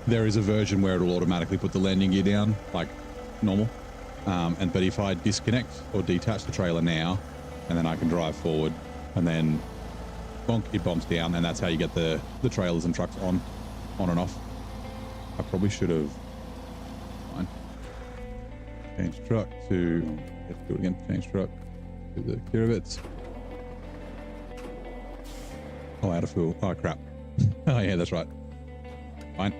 There is a version where it'll automatically put the landing gear down like normal. But if I disconnect or detach the trailer now, and then I can drive forward, and then bonk, it bumps down, and that's how you get the trailers and trucks on and off. I probably should have change truck to, let's do it again, change truck to the Kiribits. Oh, out of fuel. Oh, crap. Oh, yeah, that's right. Fine.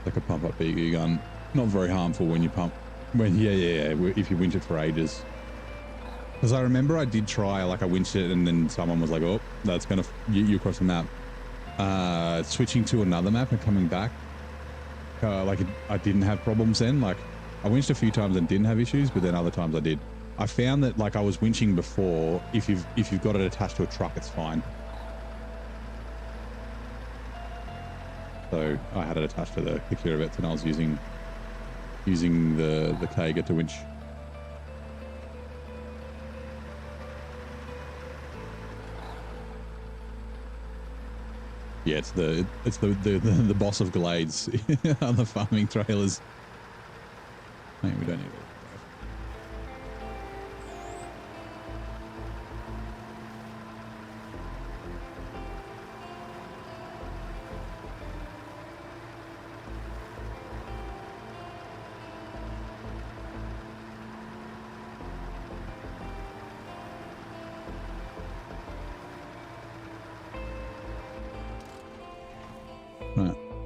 Like a pump up BB gun. Not very harmful when you pump. Yeah. If you winch it for ages. Because I remember I did try, like I winched it and then someone was like, oh, that's going to get you across the map. Switching to another map and coming back. I didn't have problems then. Like I winched a few times and didn't have issues, but then other times I did. I found that like I was winching before, if you've got it attached to a truck, it's fine. So I had it attached to the Kiribits and I was using the Kager to winch. Yeah, it's the boss of Glades on the farming trailers. Hey, we don't need it.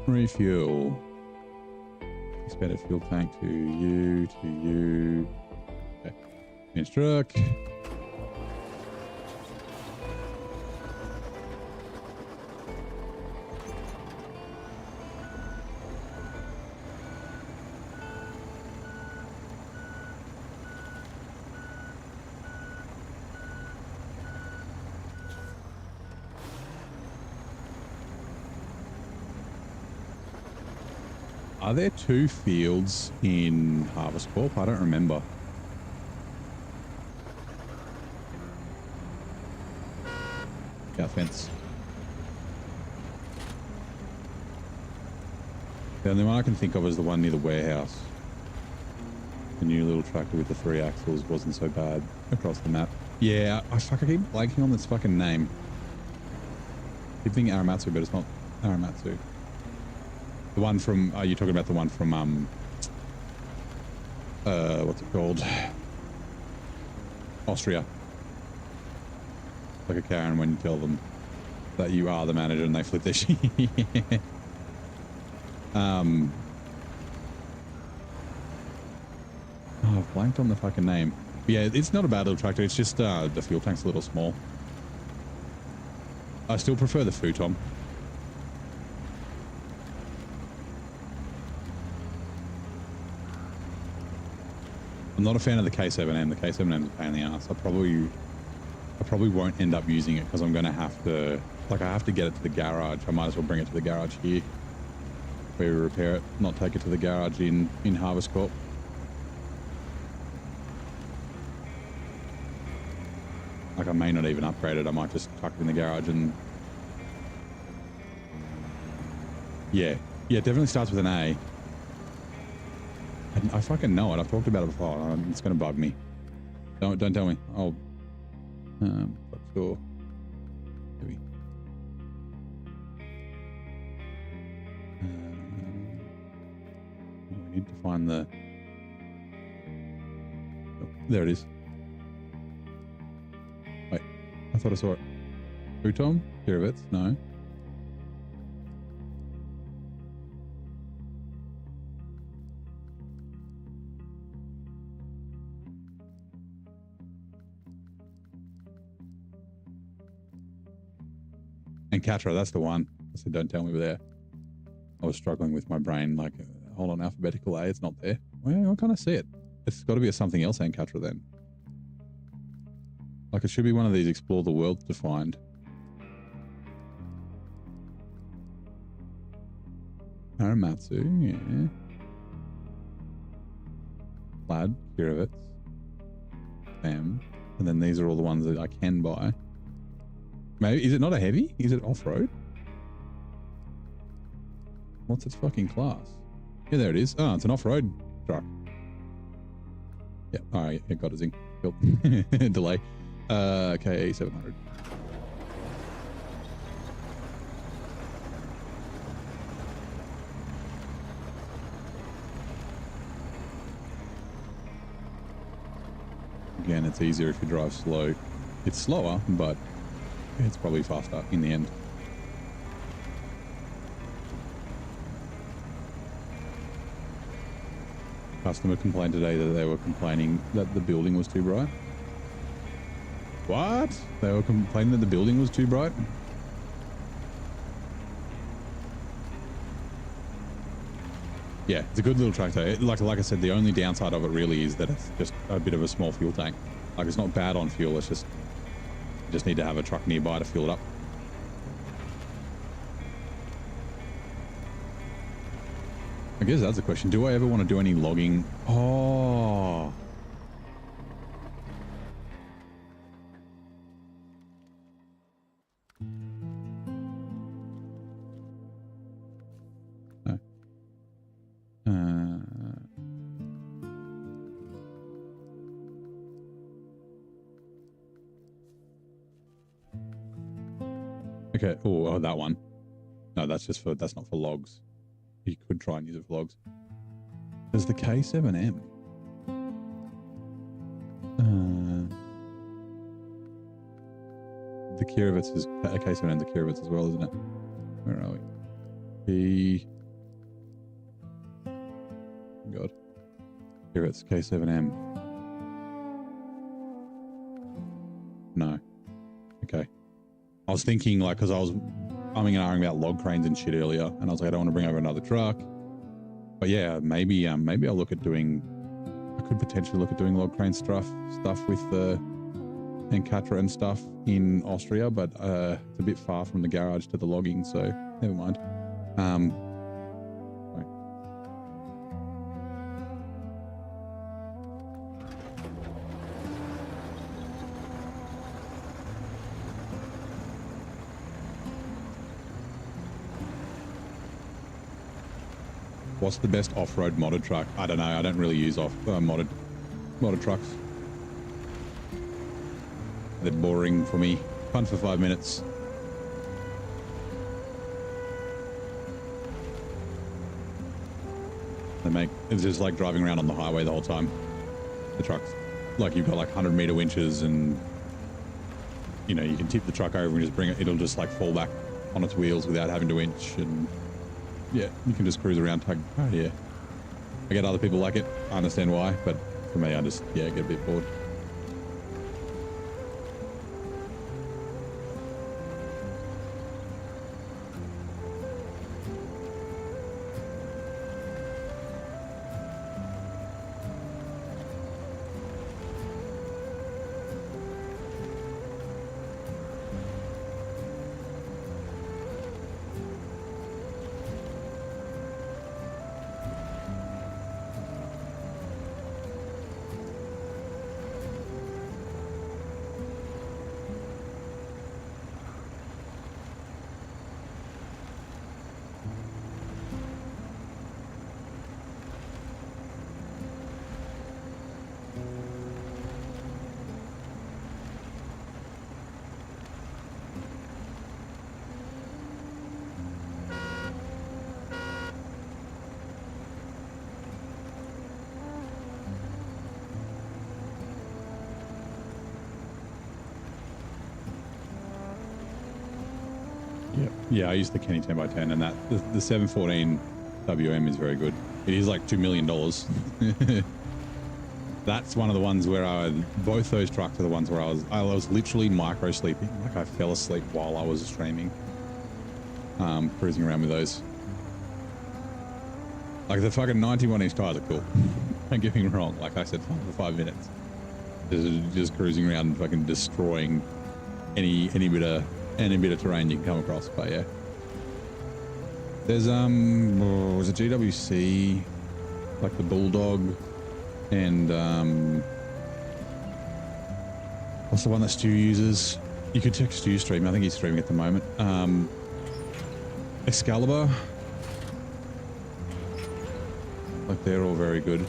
Refuel. Expanded fuel tank to you. Okay. Change truck. Are there 2 fields in Harvest Corp? I don't remember. Yeah, fence. The only one I can think of is the one near the warehouse. The new little tractor with the 3 axles wasn't so bad across the map. Yeah, I keep blanking on this fucking name. I keep thinking Aramatsu, but it's not Aramatsu. The one from, are you talking about the one from, what's it called? Austria. Like a Karen when you tell them that you are the manager and they flip their shit. Oh, I've blanked on the fucking name. Yeah, it's not a bad little tractor. It's just the fuel tank's a little small. I still prefer the futon. I'm not a fan of the K7M. The K7M is a pain in the ass. I probably won't end up using it because I'm going to have to, like, I have to get it to the garage. I might as well bring it to the garage here where we repair it, not take it to the garage in Harvest Corp. Like, I may not even upgrade it. I might just chuck it in the garage and... Yeah, it definitely starts with an A. I fucking know it. I've talked about it before. It's going to bug me. Don't tell me. I'll... for sure. Maybe. We need to find the... Oh, there it is. Wait, I thought I saw it. Futon? Kirovitz? No. And Catra, that's the one. I said, don't tell me we're there. I was struggling with my brain, like, hold on, alphabetical A, it's not there. Well, I can't see it. It's got to be a something else and Catra then. Like, it should be one of these explore the world to find. Aramatsu, yeah. Plaid, Kirovitz, Bam. And then these are all the ones that I can buy. Maybe, is it not a heavy? Is it off-road? What's its fucking class? Yeah, there it is. Oh, it's an off-road truck. Yeah, alright, it got a zing. Cool. Delay. Okay, 700. Again, it's easier if you drive slow. It's slower, but it's probably faster in the end. Customer complained today that they were complaining that the building was too bright. What? They were complaining that the building was too bright? Yeah, it's a good little tractor. Like I said, the only downside of it really is that it's just a bit of a small fuel tank. Like, it's not bad on fuel, it's just you just need to have a truck nearby to fuel it up. I guess that's the question. Do I ever want to do any logging? Oh. No. Okay. Oh, that one. No, that's just for, that's not for logs. You could try and use it for logs. There's the K7M. The Kirovitz is a K7M, the Kirovitz as well, isn't it? Where are we? God. Kirovitz, K7M. No. Okay. I was thinking, like, because I was umming and ahhing about log cranes and shit earlier, and I was like, I don't want to bring over another truck. But yeah, maybe I'll look at doing, I could potentially look at doing log crane stuff with the Encatra and stuff in Austria, but it's a bit far from the garage to the logging, so never mind. Sorry. What's the best off-road modded truck? I don't know. I don't really use modded trucks. They're boring for me. Fun for 5 minutes. It's just like driving around on the highway the whole time. The trucks, like you've got like 100-meter winches, and you know you can tip the truck over and just bring it. It'll just like fall back on its wheels without having to winch, and yeah, you can just cruise around. Oh yeah, I get other people like it. I understand why, but for me, I just get a bit bored. Yeah, I use the Kenny 10x10, and that the 714 WM is very good. It is like $2 million. That's one of the ones where both those trucks are the ones where I was literally micro sleeping. Like I fell asleep while I was streaming, cruising around with those. Like the fucking 91-inch tires are cool. Don't get me wrong. Like I said, fun for 5 minutes. Just cruising around and fucking destroying any bit of terrain you can come across. But yeah, there's was it GWC, like the Bulldog, and what's the one that Stu uses? You could check Stu's stream. I think he's streaming at the moment. Excalibur, like they're all very good.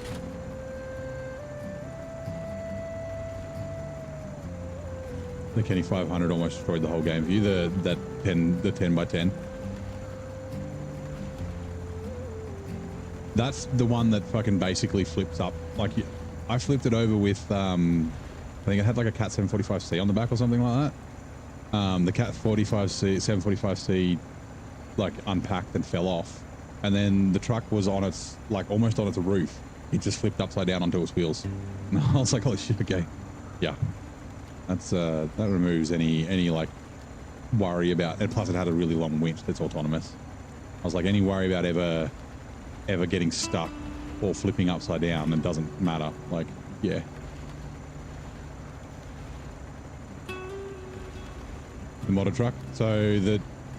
The Kenny 500 almost destroyed the whole game for you. The 10x10. That's the one that fucking basically flips up. Like I flipped it over with I think it had like a Cat 745C on the back or something like that. The Cat 745C like unpacked and fell off, and then the truck was on its almost on its roof. It just flipped upside down onto its wheels. And I was like, holy shit, okay, yeah. That's that removes any like worry about, and plus it had a really long winch that's autonomous. I was like, any worry about ever getting stuck or flipping upside down, it doesn't matter. Like, yeah. The modded truck. So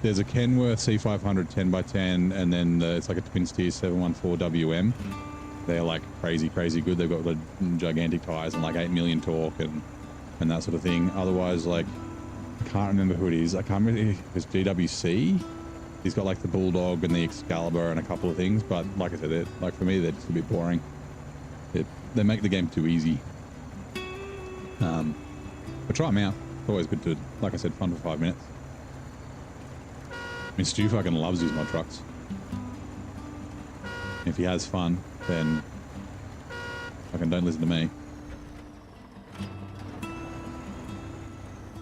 there's a Kenworth C500 10x10, and then it's like a twin steer 714 WM. They're like crazy good. They've got the gigantic tires and like 8 million torque and that sort of thing. Otherwise, like, I can't remember who it is. I can't remember if it's GWC. He's got like the Bulldog and the Excalibur and a couple of things, but like I said, like for me, they're just a bit boring. They make the game too easy. But try them out. It's always good to, like I said, fun for 5 minutes. I mean, Stu fucking loves these mod trucks. If he has fun, then fucking don't listen to me.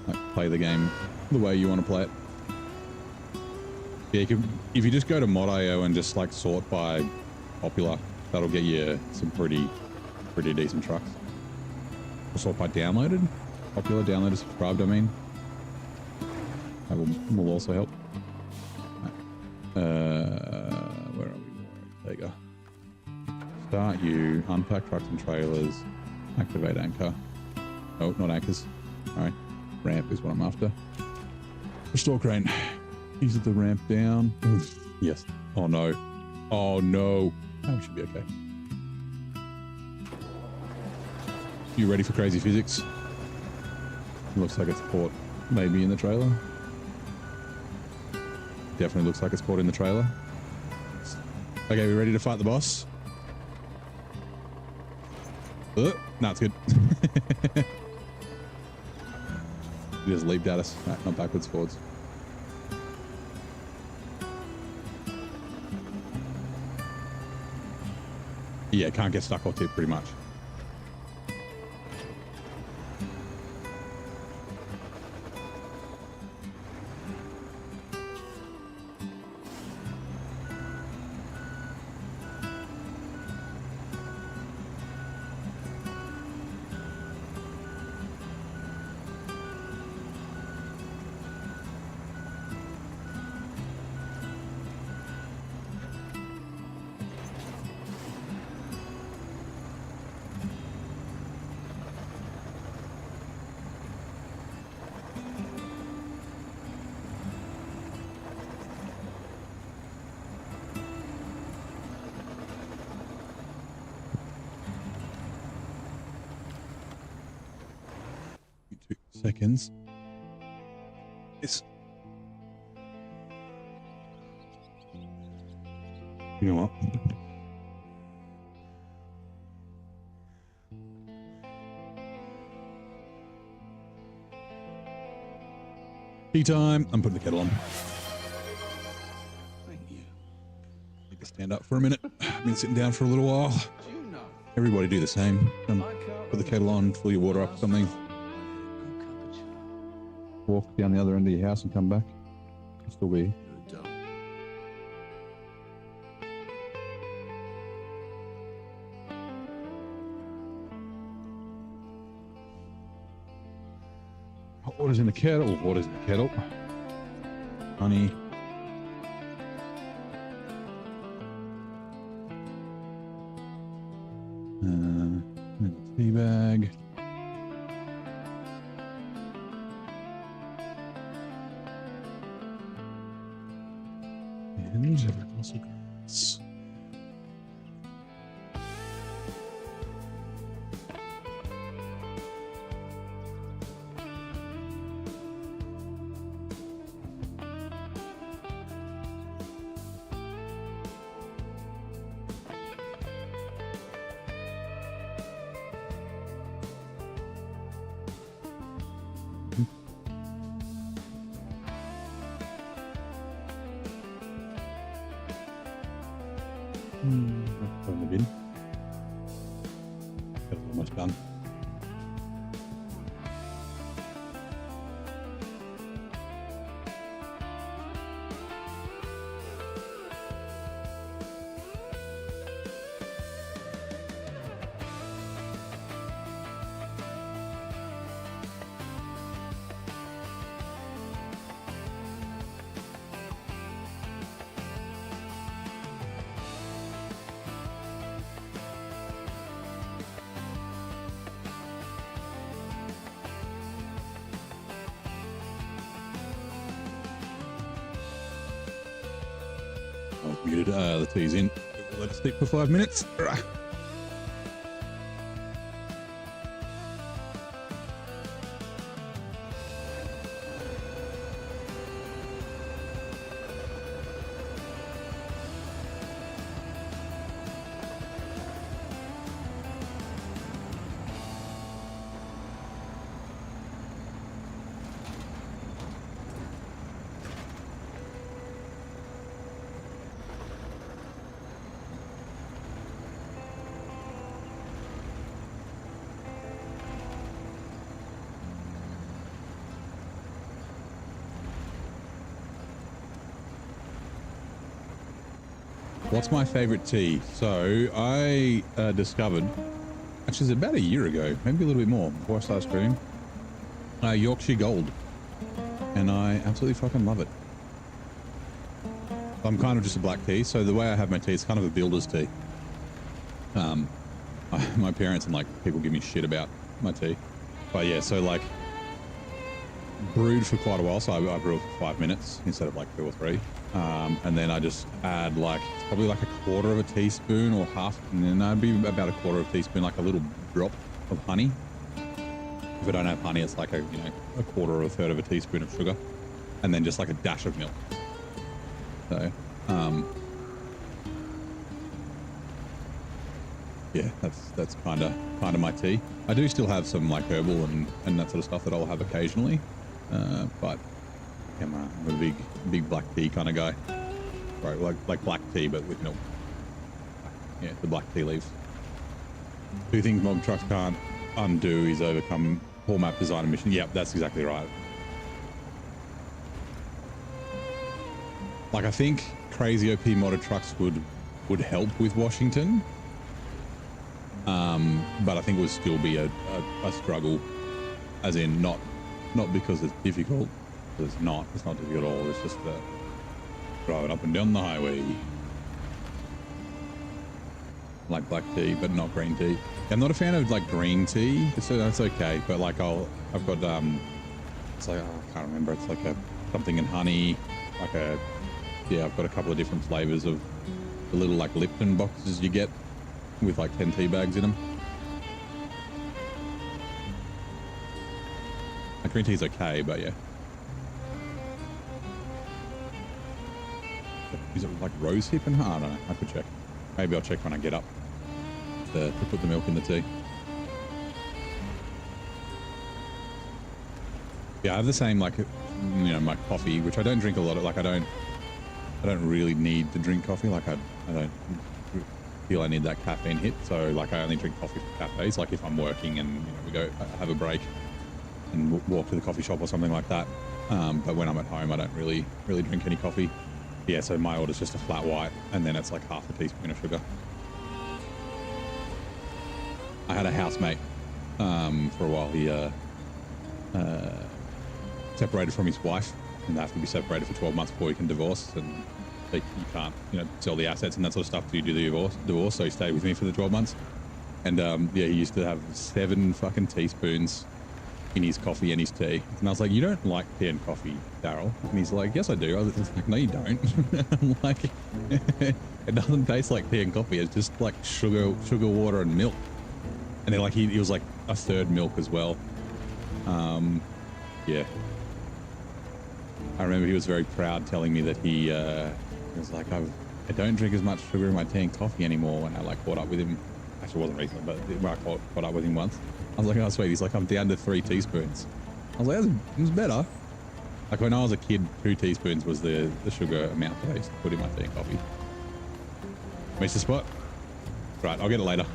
Like, play the game the way you want to play it. Yeah, if you just go to mod.io and just like sort by popular, that'll get you some pretty decent trucks. Or sort by downloaded, popular, downloaded, subscribed. I mean, that will also help. Where are we? There you go. Start you, unpack trucks and trailers, activate anchor. Oh, not anchors. All right. Ramp is what I'm after. Restore crane. Ease the ramp down. Yes. Oh no. Oh no. Oh, we should be okay. You ready for crazy physics? Looks like it's caught maybe in the trailer. Definitely looks like it's caught in the trailer. Okay, we ready to fight the boss? No, it's good. He just leaped at us. Right, not backwards, forwards. Yeah, can't get stuck off it pretty much. Seconds. It's, you know what? Tea time. I'm putting the kettle on. Thank you. Need to stand up for a minute. I've been sitting down for a little while. Everybody do the same. Put the kettle on, fill your water up or something. Walk down the other end of your house and come back. I'll still be here. Hot water's in the kettle. Water's in the kettle. Honey. Tea bag. And also grass. Throw in the bin. That's almost done. Muted, the tea's in. We'll let it stick for 5 minutes. What's my favorite tea? So I discovered, actually it's about a year ago, maybe a little bit more before I started streaming, Yorkshire Gold, and I absolutely fucking love it. I'm kind of just a black tea, so the way I have my tea is kind of a builder's tea. My parents and like people give me shit about my tea, but yeah, so like brewed for quite a while, so I brew it for 5 minutes instead of like 2 or 3. And then I just add like, it's probably like a quarter of a teaspoon or half, and then that'd be about a quarter of a teaspoon, like a little drop of honey. If I don't have honey, it's like a, you know, a quarter or a third of a teaspoon of sugar, and then just like a dash of milk. So, yeah, that's kind of my tea. I do still have some like herbal and that sort of stuff that I'll have occasionally, but yeah, I'm a big black tea kind of guy. Right, like black tea but with milk. Yeah, the black tea leaves. Two things mob trucks can't undo is overcome poor map design emission. Yep, that's exactly right. Like I think crazy OP modded trucks would help with Washington. But I think it would still be a struggle, as in not because it's difficult, because it's not difficult at all. It's just drive it up and down the highway. Like black tea, but not green tea. I'm not a fan of like green tea. It's okay, but like I've got it's like I can't remember. It's like something in honey, like I've got a couple of different flavors of the little like Lipton boxes you get with like 10 tea bags in them. Like green tea's okay, but yeah. Is it like rose hip and I don't know. I could check. Maybe I'll check when I get up to put the milk in the tea. Yeah, I have the same like, you know, my coffee, which I don't drink a lot of. Like I don't really need to drink coffee. Like I don't feel I need that caffeine hit. So like I only drink coffee for cafes. Like if I'm working and, you know, we go have a break and walk to the coffee shop or something like that. But when I'm at home, I don't really drink any coffee. Yeah, so my order's just a flat white, and then it's like half a teaspoon of sugar. I had a housemate for a while. He separated from his wife, and they have to be separated for 12 months before you can divorce, and you can't, you know, sell the assets and that sort of stuff till you do the divorce. So he stayed with me for the 12 months, and yeah, he used to have 7 fucking teaspoons in his coffee and his tea. And I was like, you don't like tea and coffee, Daryl? And he's like, yes, I do. I was like, no, you don't. I'm like, it doesn't taste like tea and coffee. It's just like sugar, water, and milk. And then like he was like a third milk as well. Yeah. I remember he was very proud telling me that he was like, I don't drink as much sugar in my tea and coffee anymore. When I like caught up with him, actually it wasn't recently, but when I caught up with him once, I was like, oh sweet. He's like, I'm down to 3 teaspoons. I was like, it's better. Like when I was a kid, 2 teaspoons was the sugar amount that I used to put in my tea and coffee. Missed the spot? Right, I'll get it later.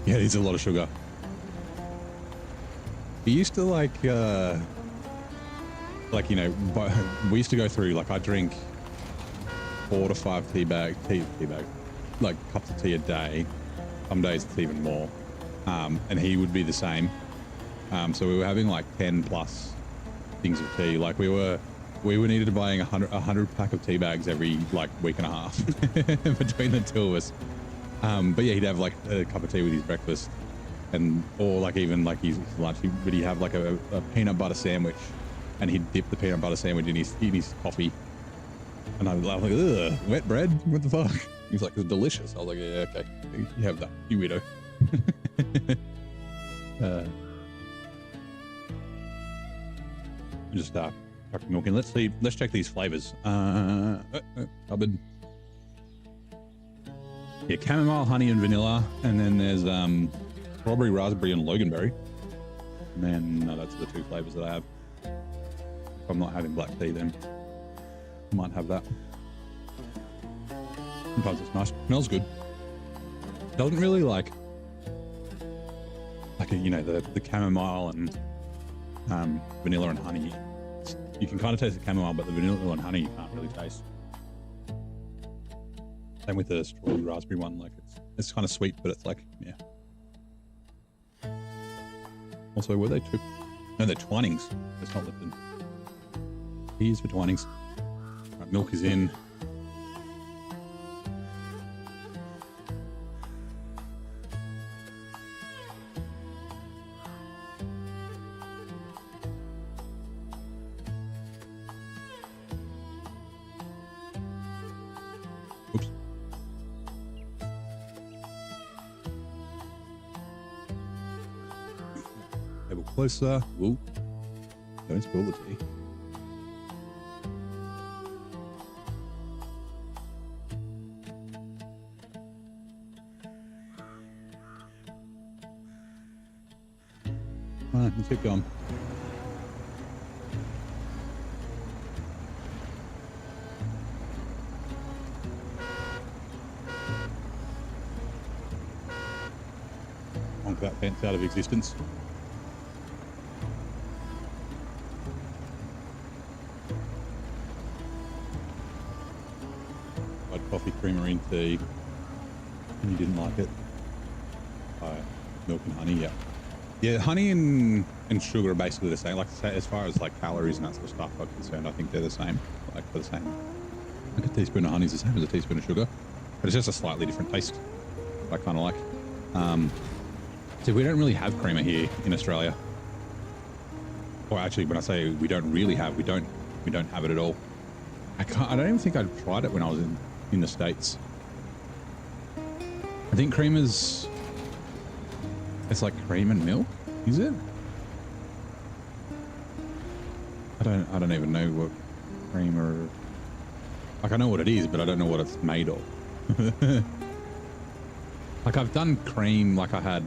Yeah, it's a lot of sugar. We used to like, you know, we used to go through, like I drink 4 to 5 tea bag, like cups of tea a day. Some days it's even more. And he would be the same. So we were having like 10 plus things of tea. Like we were needed to buying 100 pack of tea bags every like week and a half between the two of us. But yeah, he'd have like a cup of tea with his breakfast, or like even like his lunch. But he'd have like a peanut butter sandwich, and he'd dip the peanut butter sandwich in his coffee. And I was like, ugh, wet bread? What the fuck? He's like, it's delicious. I was like, yeah, okay, you have that, you weirdo. Just chuck milk in. Let's check these flavors. Cupboard. Yeah, chamomile, honey, and vanilla, and then there's strawberry, raspberry, and loganberry. And then no, that's the 2 flavors that I have. If I'm not having black tea, then I might have that. Sometimes it's nice. Smells good. Doesn't really like you know, the chamomile and vanilla and honey. You can kind of taste the chamomile, but the vanilla and honey you can't really taste. Same with the strawberry raspberry one. Like it's kind of sweet, but it's like, yeah. Also, were they no, they're Twinings. It's not Lipton. Here's for Twinings. Right, milk is in. Closer. Whoa. Don't spill the tea. All right, let's keep going. Honk that fence out of existence. I'd coffee, creamery, and tea. And you didn't like it. Milk and honey, yeah. Yeah, honey and sugar are basically the same. Like as far as like calories and that sort of stuff are concerned, I think they're the same. Like for the same. Like a teaspoon of honey is the same as a teaspoon of sugar, but it's just a slightly different taste. I kind of like. So we don't really have creamer here in Australia. Or actually, when I say we don't really have, we don't have it at all. I don't even think I'd tried it when I was in the States. I think creamer's, it's like cream and milk, is it? I don't even know what creamer, like I know what it is, but I don't know what it's made of. Like I've done cream, like I had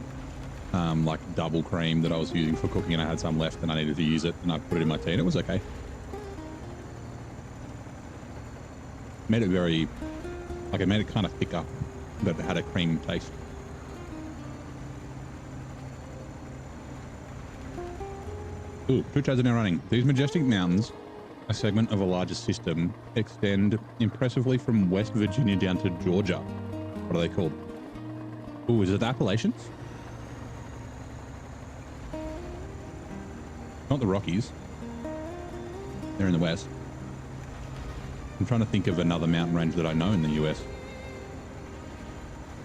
like double cream that I was using for cooking and I had some left and I needed to use it and I put it in my tea and it was okay. Made it very, like it made it kind of thicker, but it had a cream taste. Ooh, 2 trads are now running. These majestic mountains, a segment of a larger system, extend impressively from West Virginia down to Georgia. What are they called? Ooh, is it the Appalachians? Not the Rockies. They're in the West. I'm trying to think of another mountain range that I know in the US.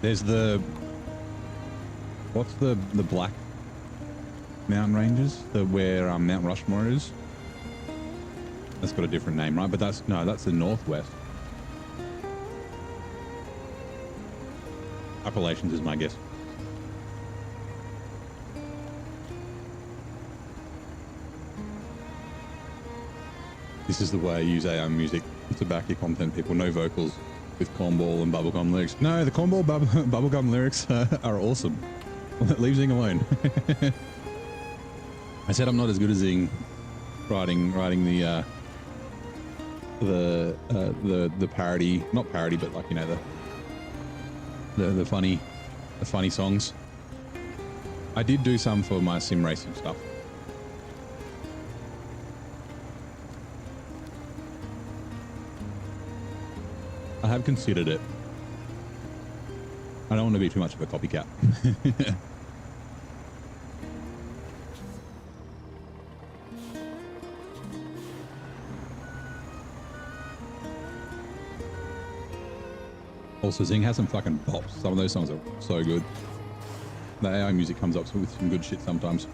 There's the... What's the black mountain ranges? Where Mount Rushmore is? That's got a different name, right? But that's the Northwest. Appalachians is my guess. This is the way I use AI music to back your content, people. No vocals with cornball and bubblegum lyrics. No, the cornball bubblegum lyrics are awesome. Leave Zing alone. I said I'm not as good as Zing writing the parody, not parody, but like, you know, the funny songs. I did do some for my sim racing stuff. I have considered it. I don't want to be too much of a copycat. Also, Zing has some fucking bops. Some of those songs are so good. The AI music comes up with some good shit sometimes.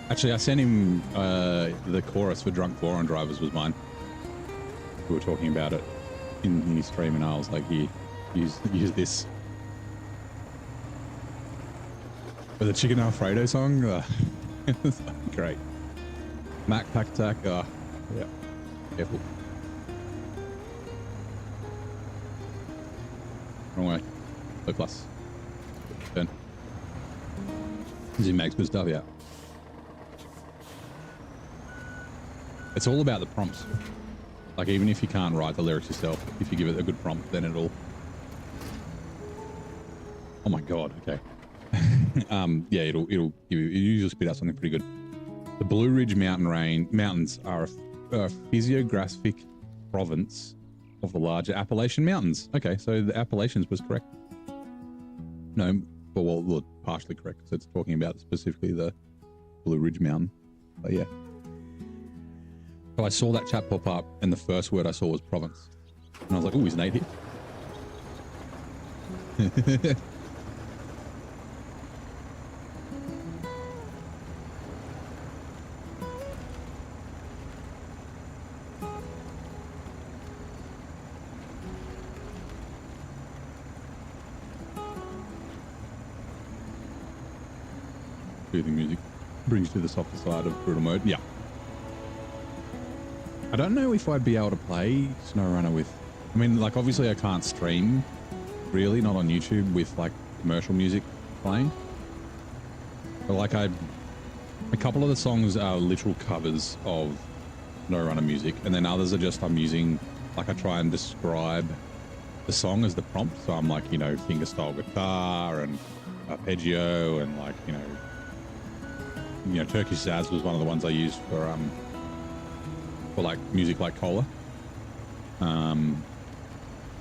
Actually, I sent him the chorus for Drunk Foreign Drivers was mine. We were talking about it in his stream, and I was like, "Here, use this." But the Chicken Alfredo song, it's great. Mac Pack Attack, yeah, careful. Wrong way. O plus. Turn. Zing makes good stuff, yeah. It's all about the prompts. Like, even if you can't write the lyrics yourself, if you give it a good prompt, then it'll... Oh my god, okay. Yeah, it'll give you... It'll usually spit out something pretty good. The Blue Ridge Mountains are a physiographic province of the larger Appalachian Mountains. Okay, so the Appalachians was correct. No, well, partially correct, so it's talking about specifically the Blue Ridge Mountain. But yeah. So I saw that chat pop up, and the first word I saw was province. And I was like, oh, is Nate here? Soothing music brings you to the softer side of brutal mode. Yeah. I don't know if I'd be able to play SnowRunner with... I mean, like, obviously I can't stream, really, not on YouTube, with, like, commercial music playing. But like a couple of the songs are literal covers of SnowRunner music, and then others are just I'm using, like I try and describe the song as the prompt. So I'm like, you know, fingerstyle guitar and arpeggio and like, you know, Turkish Jazz was one of the ones I used for like music like Cola.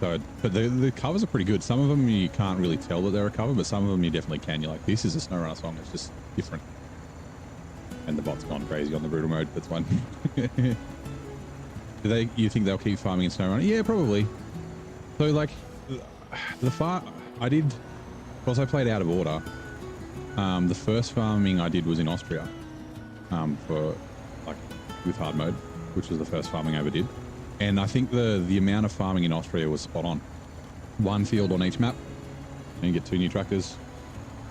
So, but the covers are pretty good. Some of them you can't really tell that they're a cover, but some of them you definitely can. You're like, this is a SnowRunner song. It's just different. And the bot's gone crazy on the brutal mode. That's one. You think they'll keep farming in SnowRunner? Yeah, probably. So like because I played out of order. The first farming I did was in Austria, for like with hard mode, which was the first farming I ever did. And I think the amount of farming in Austria was spot on. One field on each map, and you get 2 new tractors.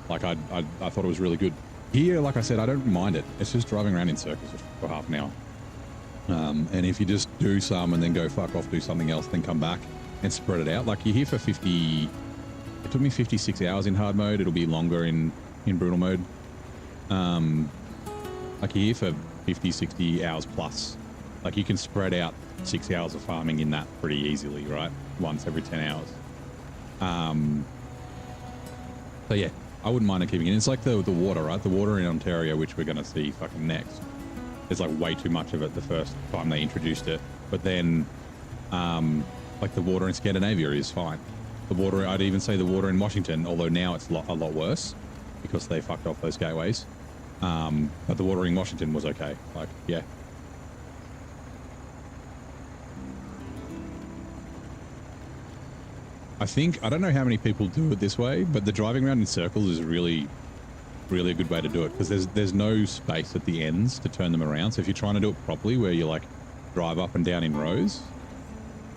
Like I thought it was really good. Here, like I said, I don't mind it. It's just driving around in circles for half an hour. And if you just do some and then go fuck off, do something else, then come back and spread it out. Like you're here for 50. It took me 56 hours in hard mode. It'll be longer in brutal mode. Like you're here for 50, 60 hours plus. Like you can spread out 6 hours of farming in that pretty easily, right? Once every 10 hours. So yeah, I wouldn't mind it keeping it. It's like the water, right? The water in Ontario, which we're going to see fucking next. There's like way too much of it the first time they introduced it. But then, like the water in Scandinavia is fine. The water, I'd even say the water in Washington, although now it's a lot worse because they fucked off those gateways. But the water in Washington was okay. Like, yeah. I don't know how many people do it this way, but the driving around in circles is really a good way to do it because there's no space at the ends to turn them around. So if you're trying to do it properly, where you like drive up and down in rows,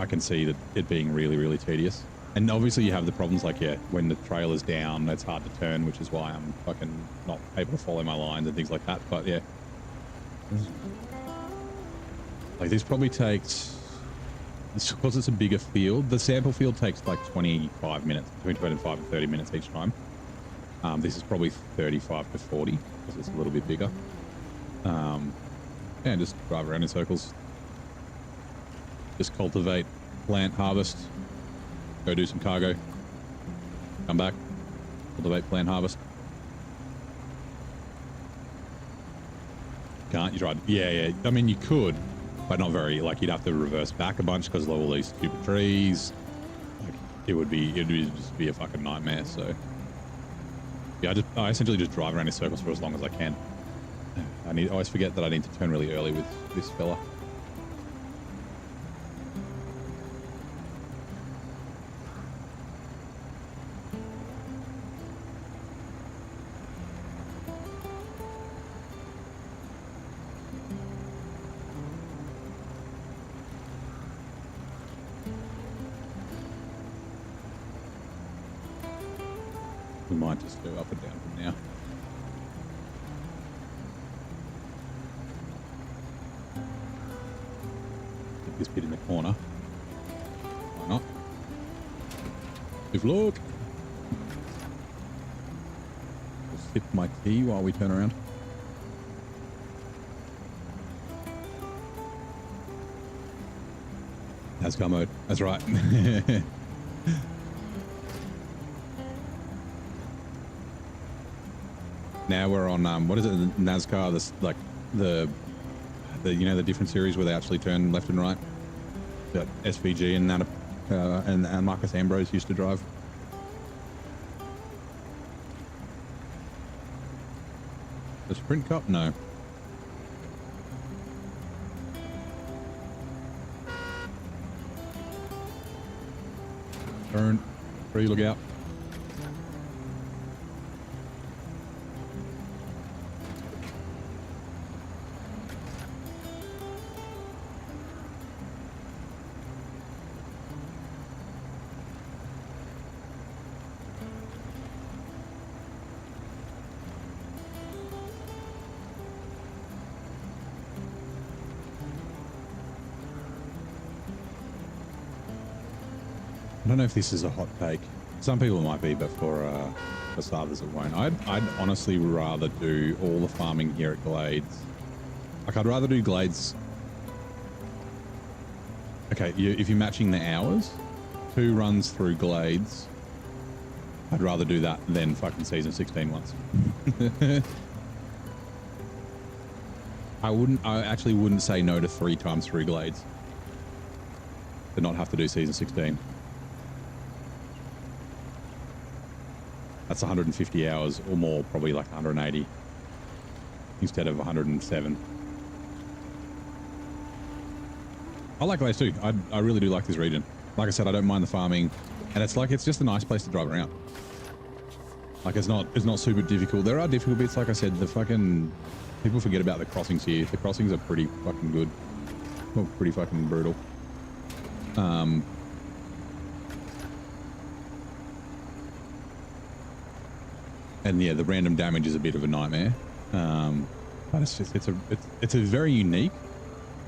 I can see that it being really tedious. And obviously you have the problems like, yeah, when the trail is down, it's hard to turn, which is why I'm fucking not able to follow my lines and things like that. But yeah, like this probably takes, because it's a bigger field, the sample field takes like 25 minutes, between 25 and 30 minutes each time. This is probably 35 to 40 because it's a little bit bigger. And just drive around in circles. Just cultivate, plant, harvest, go do some cargo, come back, cultivate, plant, harvest. Can't you try? Yeah. I mean, you could, but not very. Like you'd have to reverse back a bunch because of all these stupid trees. Like it'd just be a fucking nightmare. So yeah, I essentially just drive around in circles for as long as I can. I always forget that I need to turn really early with this fella. We might just go up and down from now. Get this bit in the corner. Why not? Good luck. Just sip my tea while we turn around. NASCAR mode. That's right. Now we're on what is it, NASCAR? This like the you know the different series where they actually turn left and right. That SVG and Marcus Ambrose used to drive. The Sprint Cup? No. Turn. 3, look out. I don't know if this is a hot take. Some people might be, but for starters it won't. I'd honestly rather do all the farming here at Glades. Like, I'd rather do Glades. Okay, if you're matching the hours, 2 runs through Glades, I'd rather do that than fucking season 16 once. I actually wouldn't say no to 3 times through Glades. To not have to do season 16. That's 150 hours or more, probably like 180 instead of 107. I like Glades too. I really do like this region. Like I said, I don't mind the farming, and it's just a nice place to drive around. Like, it's not super difficult. There are difficult bits, like I said. The fucking people forget about the crossings here. The crossings are pretty fucking good. Well, pretty fucking brutal. And yeah, the random damage is a bit of a nightmare. But it's a very unique.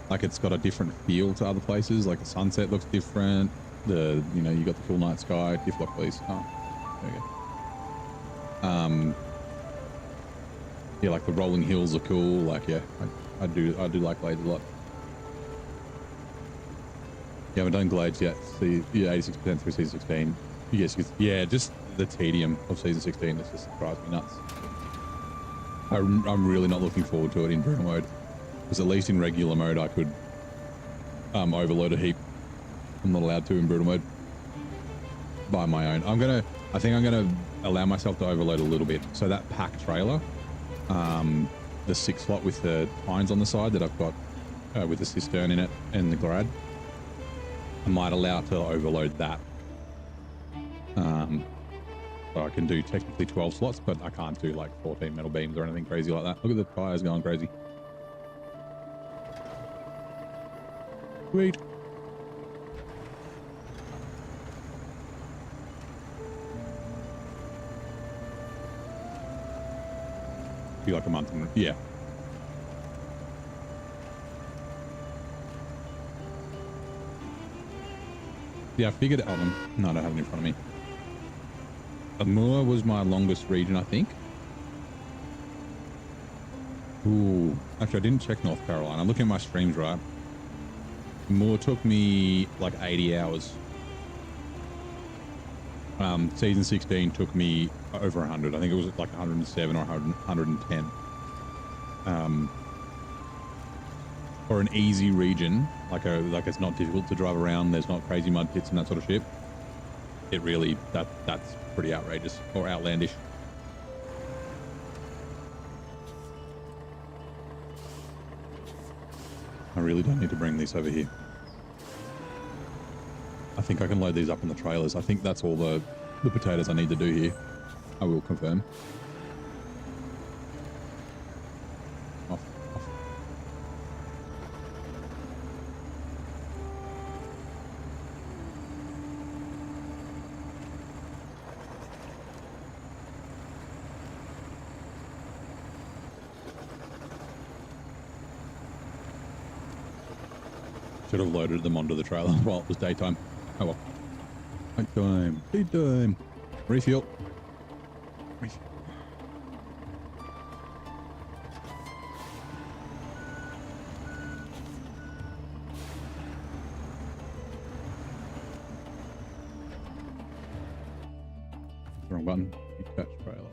Like, it's got a different feel to other places. Like, the sunset looks different. You got the cool night sky. Diff lock, please. Oh, there we go. Yeah, like the rolling hills are cool. Like, yeah, I do like Glades a lot. You haven't done Glades yet. See, yeah, 86% through season 16. Yes, yeah, just the tedium of season 16. This just drives me nuts. I'm really not looking forward to it in brutal mode, because at least in regular mode I could overload a heap. I'm not allowed to in brutal mode by my own. I think I'm gonna allow myself to overload a little bit. So that pack trailer, the 6 slot with the pines on the side that I've got with the cistern in it and the grad, I might allow it to overload that. So I can do technically 12 slots, but I can't do like 14 metal beams or anything crazy like that. Look at the tires going crazy. Sweet. Be like a month. Yeah. Yeah, I figured it out. No, I don't have it in front of me. Amur was my longest region, I think. Ooh, actually, I didn't check North Carolina. I'm looking at my streams, right? Amur took me like 80 hours. Season 16 took me over 100. I think it was like 107 or 110. For an easy region, like it's not difficult to drive around. There's not crazy mud pits and that sort of shit. It really, that's pretty outrageous or outlandish. I really don't need to bring these over here. I think I can load these up on the trailers. I think that's all the potatoes I need to do here. I will confirm. Off. Should have loaded them onto the trailer while it was daytime. Oh well. Daytime. Daytime. Refuel. Refuel. Wrong button. Catch trailer.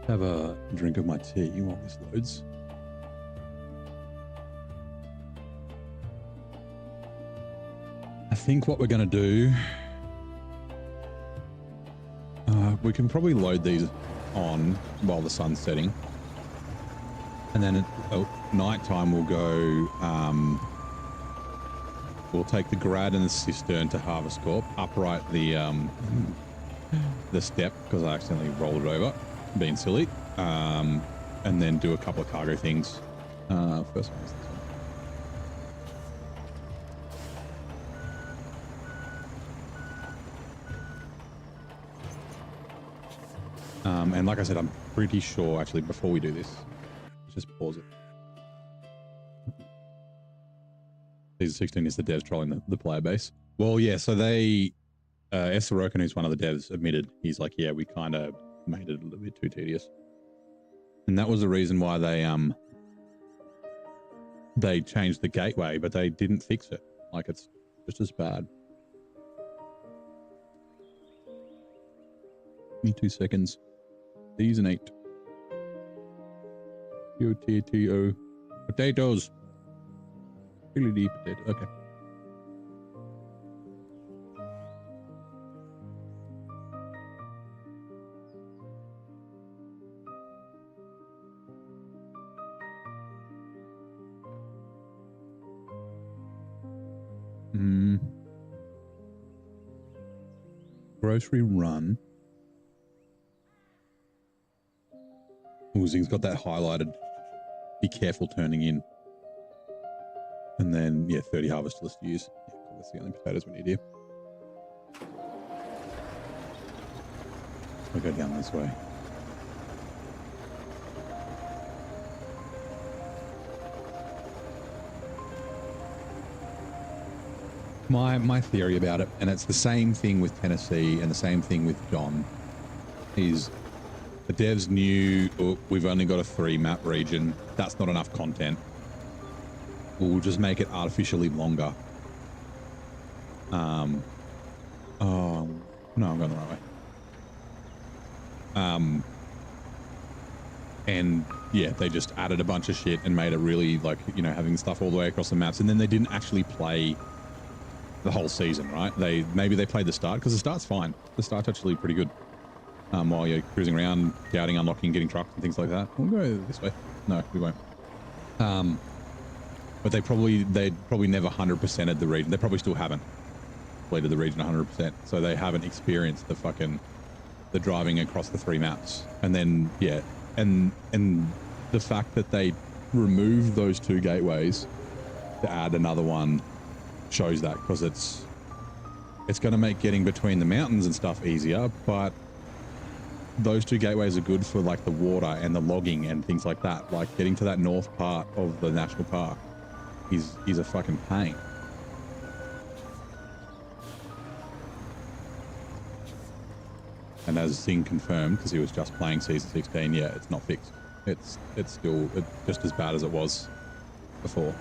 Have a drink of my tea while this loads. I think what we're going to do, we can probably load these on while the sun's setting, and then at nighttime we'll go, we'll take the grad and the cistern to Harvest Corp, upright the step because I accidentally rolled it over, being silly, and then do a couple of cargo things. First one is this one. And like I said, I'm pretty sure, actually, before we do this, let's just pause it. Season 16 is the devs trolling the player base. Well, yeah, so they, Sorokin, who's one of the devs, admitted, he's like, yeah, we kind of made it a little bit too tedious. And that was the reason why they changed the gateway, but they didn't fix it. Like, it's just as bad. Give me 2 seconds. These and 8. P-O-T-T-O. Potatoes. Really deep potato. Okay. Grocery run. Oozing's got that highlighted. Be careful turning in. And then, yeah, 30 harvest list use. Yeah, cool. That's the only potatoes we need here. I'll go down this way. My theory about it, and it's the same thing with Tennessee and the same thing with John, is the devs knew, oh, we've only got a 3 map region. That's not enough content. We'll just make it artificially longer. Oh, no, I'm going the right way. And yeah, they just added a bunch of shit and made it really, like, you know, having stuff all the way across the maps. And then they didn't actually play the whole season, right? Maybe they played the start, because the start's fine. The start's actually pretty good. While you're cruising around, scouting, unlocking, getting trucks and things like that. We'll go this way. No, we won't. But they'd probably never 100%ed the region. They probably still haven't completed the region 100%. So they haven't experienced the driving across the 3 maps. And then, yeah, and the fact that they removed those 2 gateways to add another one shows that, because it's going to make getting between the mountains and stuff easier, but those 2 gateways are good for like the water and the logging and things like that. Like getting to that north part of the national park is a fucking pain. And as Zing confirmed, because he was just playing season 16, yeah, it's not fixed. It's still just as bad as it was before.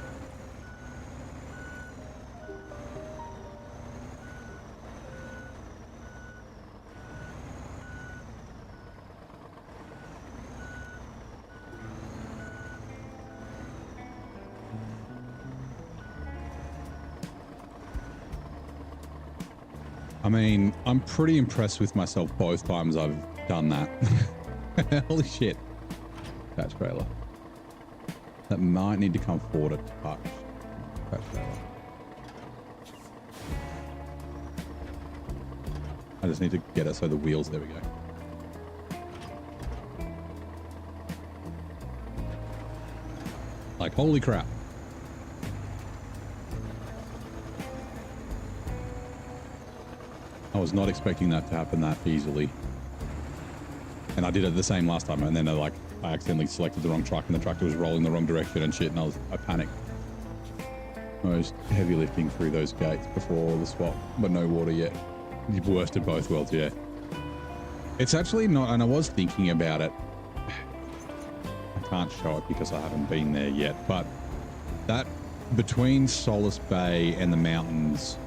I mean, I'm pretty impressed with myself both times I've done that. Holy shit. Patch trailer. That might need to come forward a touch. Patch trailer. I just need to get it so the wheels, there we go. Like, holy crap. I was not expecting that to happen that easily. And I did it the same last time, and then I accidentally selected the wrong truck and the tractor was rolling the wrong direction and shit, and I panicked. I was heavy lifting through those gates before the swap, but no water yet. You've worsted both worlds, yeah. It's actually not, and I was thinking about it. I can't show it because I haven't been there yet, but that between Solace Bay and the mountains,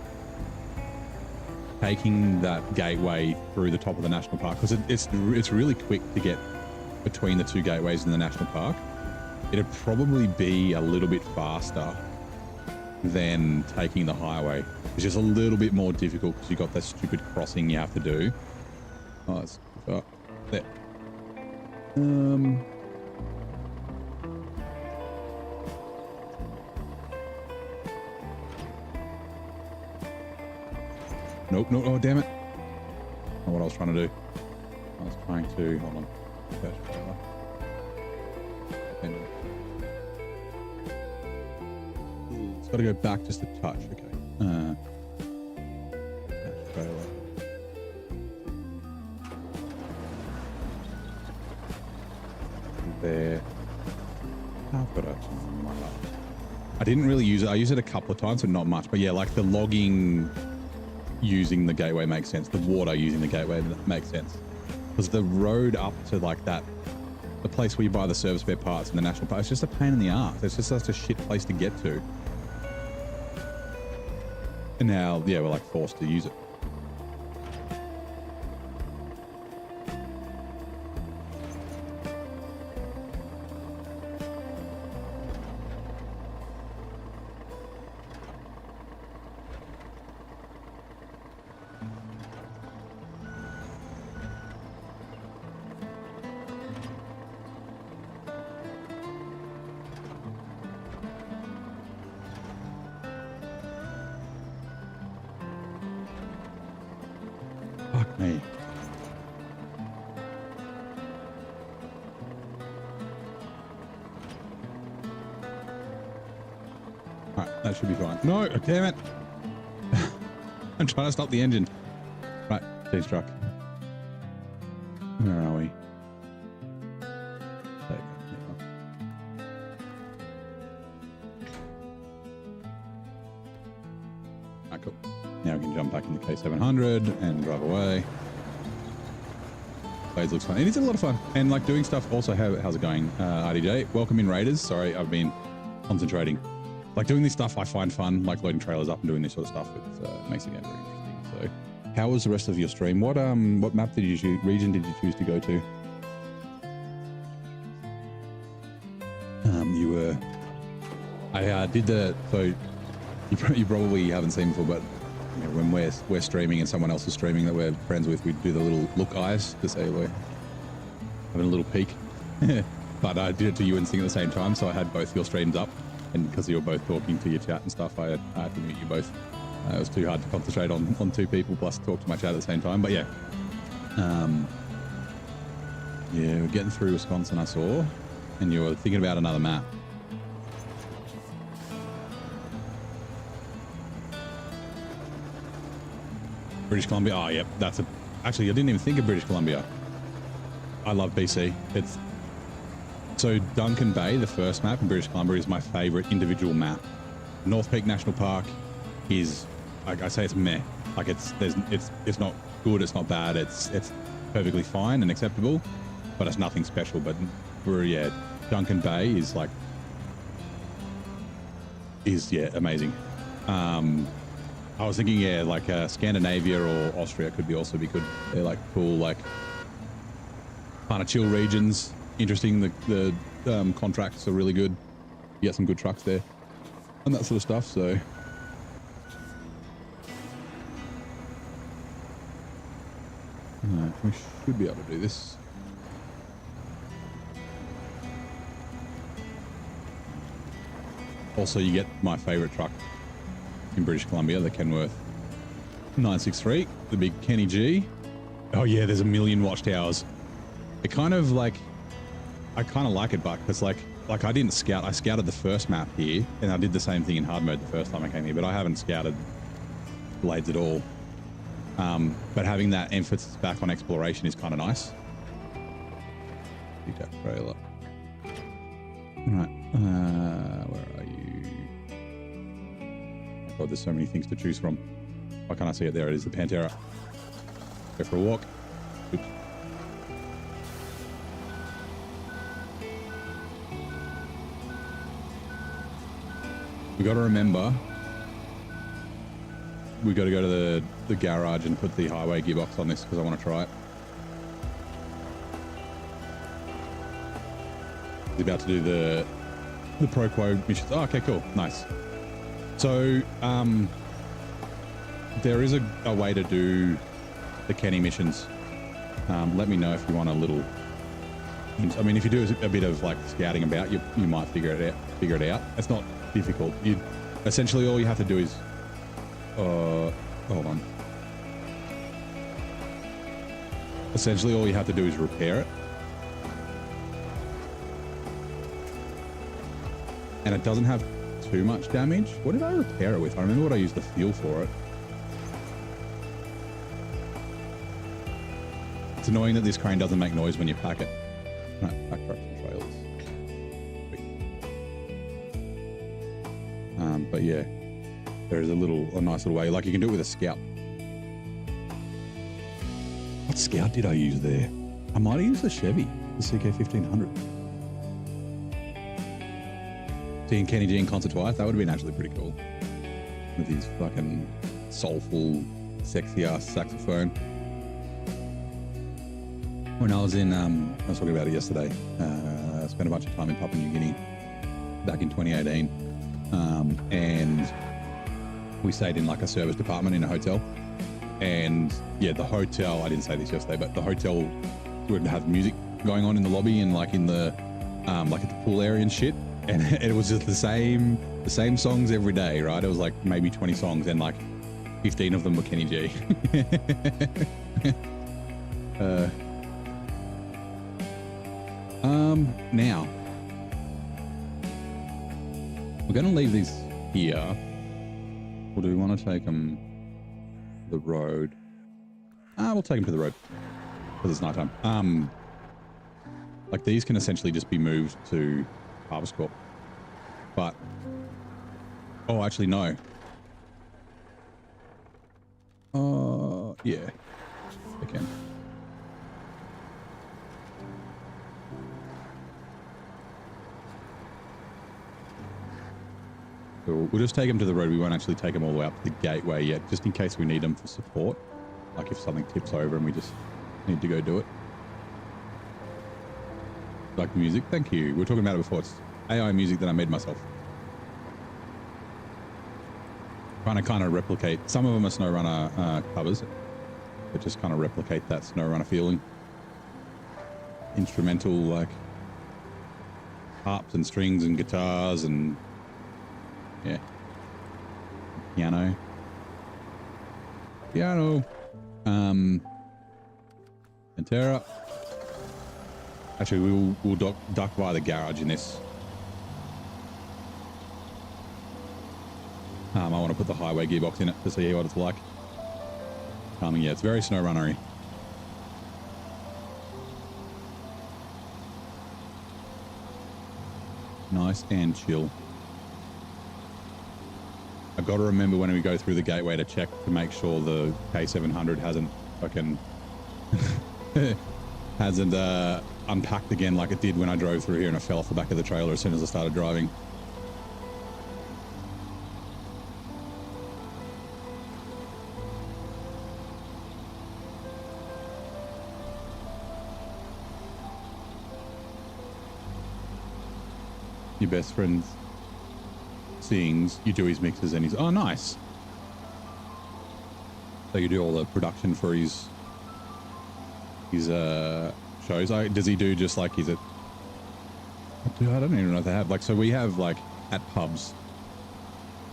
taking that gateway through the top of the national park, because it's really quick to get between the 2 gateways in the national park. It'd probably be a little bit faster than taking the highway. It's just a little bit more difficult because you've got that stupid crossing you have to do. Oh, that's there. Nope, no, oh damn it. Not what I was trying to do. I was trying to, hold on. It's got to go back just a touch, okay. There. I've got it. I didn't really use it. I used it a couple of times, but not much. But yeah, like the logging using the gateway makes sense. The water using the gateway makes sense. Because the road up to like that, the place where you buy the service spare parts in the national park, it's just a pain in the arse. It's just such a shit place to get to. And now, yeah, we're like forced to use it. Fuck me. Alright, that should be fine. No, damn it. I'm trying to stop the engine. Right, change truck. Where are we? Alright, cool. Now we can jump back in the K700 and drive away. Blades looks fun. It is a lot of fun. And like doing stuff also, how's it going? RDJ, welcome in Raiders. Sorry, I've been concentrating. Like doing this stuff I find fun, like loading trailers up and doing this sort of stuff. It makes the game very interesting. So how was the rest of your stream? What map did you choose, region did you choose to go to? I did the, so you probably haven't seen before, but you know, when we're streaming and someone else is streaming that we're friends with, we do the little look eyes to say we're having a little peek. But I did it to you and Sing at the same time, so I had both your streams up, and because you were both talking to your chat and stuff, I had to mute you both. It was too hard to concentrate on two people plus talk to my chat at the same time. But yeah, yeah, we're getting through Wisconsin, I saw, and you were thinking about another map. British Columbia. Oh, yeah, that's actually, I didn't even think of British Columbia. I love BC. So Duncan Bay, the first map in British Columbia, is my favorite individual map. North Peak National Park is, like I say, it's meh. Like it's not good, it's not bad, it's perfectly fine and acceptable, but it's nothing special. But yeah, Duncan Bay is amazing. I was thinking, yeah, like Scandinavia or Austria could also be good. They're like cool, like kind of chill regions. Interesting. The contracts are really good. You get some good trucks there and that sort of stuff. So we should be able to do this. Also, you get my favorite truck in British Columbia, the Kenworth 963, the big Kenny G. Oh yeah, there's a million watchtowers. It kind of like, I kind of like it, but because like I didn't scout. I scouted the first map here, and I did the same thing in hard mode the first time I came here, but I haven't scouted blades at all. But having that emphasis back on exploration is kind of nice. Big trailer. Right, where are you? God, there's so many things to choose from. Why can't I see it? There it is, the Pantera. Go for a walk. Oops. We got to remember, we got to go to the garage and put the highway gearbox on this because I want to try it. He's about to do the Pro Quo missions. Oh, okay, cool, nice. So there is a way to do the Kenny missions. Let me know if you want a little hint. I mean, if you do a bit of like scouting about, you might figure it out. It's not difficult. Essentially all you have to do is hold on. Essentially all you have to do is repair it. And it doesn't have too much damage. What did I repair it with? I remember what I used the fuel for it. It's annoying that this crane doesn't make noise when you pack it. Right, back trucks and trailers. But yeah, there is a nice little way. Like you can do it with a scout. What Scout did I use there? I might have used the Chevy, the CK1500. Seeing Kenny G in concert twice, that would have been actually pretty cool. With his fucking soulful, sexy ass saxophone. When I was in, I was talking about it yesterday, I spent a bunch of time in Papua New Guinea back in 2018. And we stayed in like a service department in a hotel. And yeah, the hotel, I didn't say this yesterday, but the hotel would have music going on in the lobby and like in the, like at the pool area and shit. And it was just the same songs every day, right? It was like maybe 20 songs and like 15 of them were Kenny G. Now we're going to leave these here. Or do we want to take them the road? We'll take them to the road because it's nighttime. Like these can essentially just be moved to Harvest Corp. But oh, actually no. Yeah, they can. So we'll just take them to the road. We won't actually take them all the way up to the gateway yet, just in case we need them for support. Like if something tips over and we just need to go do it. Like the music, thank you. We were talking about it before. It's AI music that I made myself. Trying to kind of replicate, some of them are SnowRunner covers, but just kind of replicate that SnowRunner feeling. Instrumental, like harps and strings and guitars and yeah, piano. Pantera. Actually, we'll duck by the garage in this. I want to put the highway gearbox in it to see what it's like. Yeah, it's very SnowRunner-y. Nice and chill. I've got to remember when we go through the gateway to check to make sure the K700 hasn't fucking hasn't unpacked again like it did when I drove through here and I fell off the back of the trailer as soon as I started driving. Your best friend sings, you do his mixes and he's, oh nice. So you do all the production for his shows. Does he do just like, is it, dude, I don't even know if they have, like, so we have like at pubs,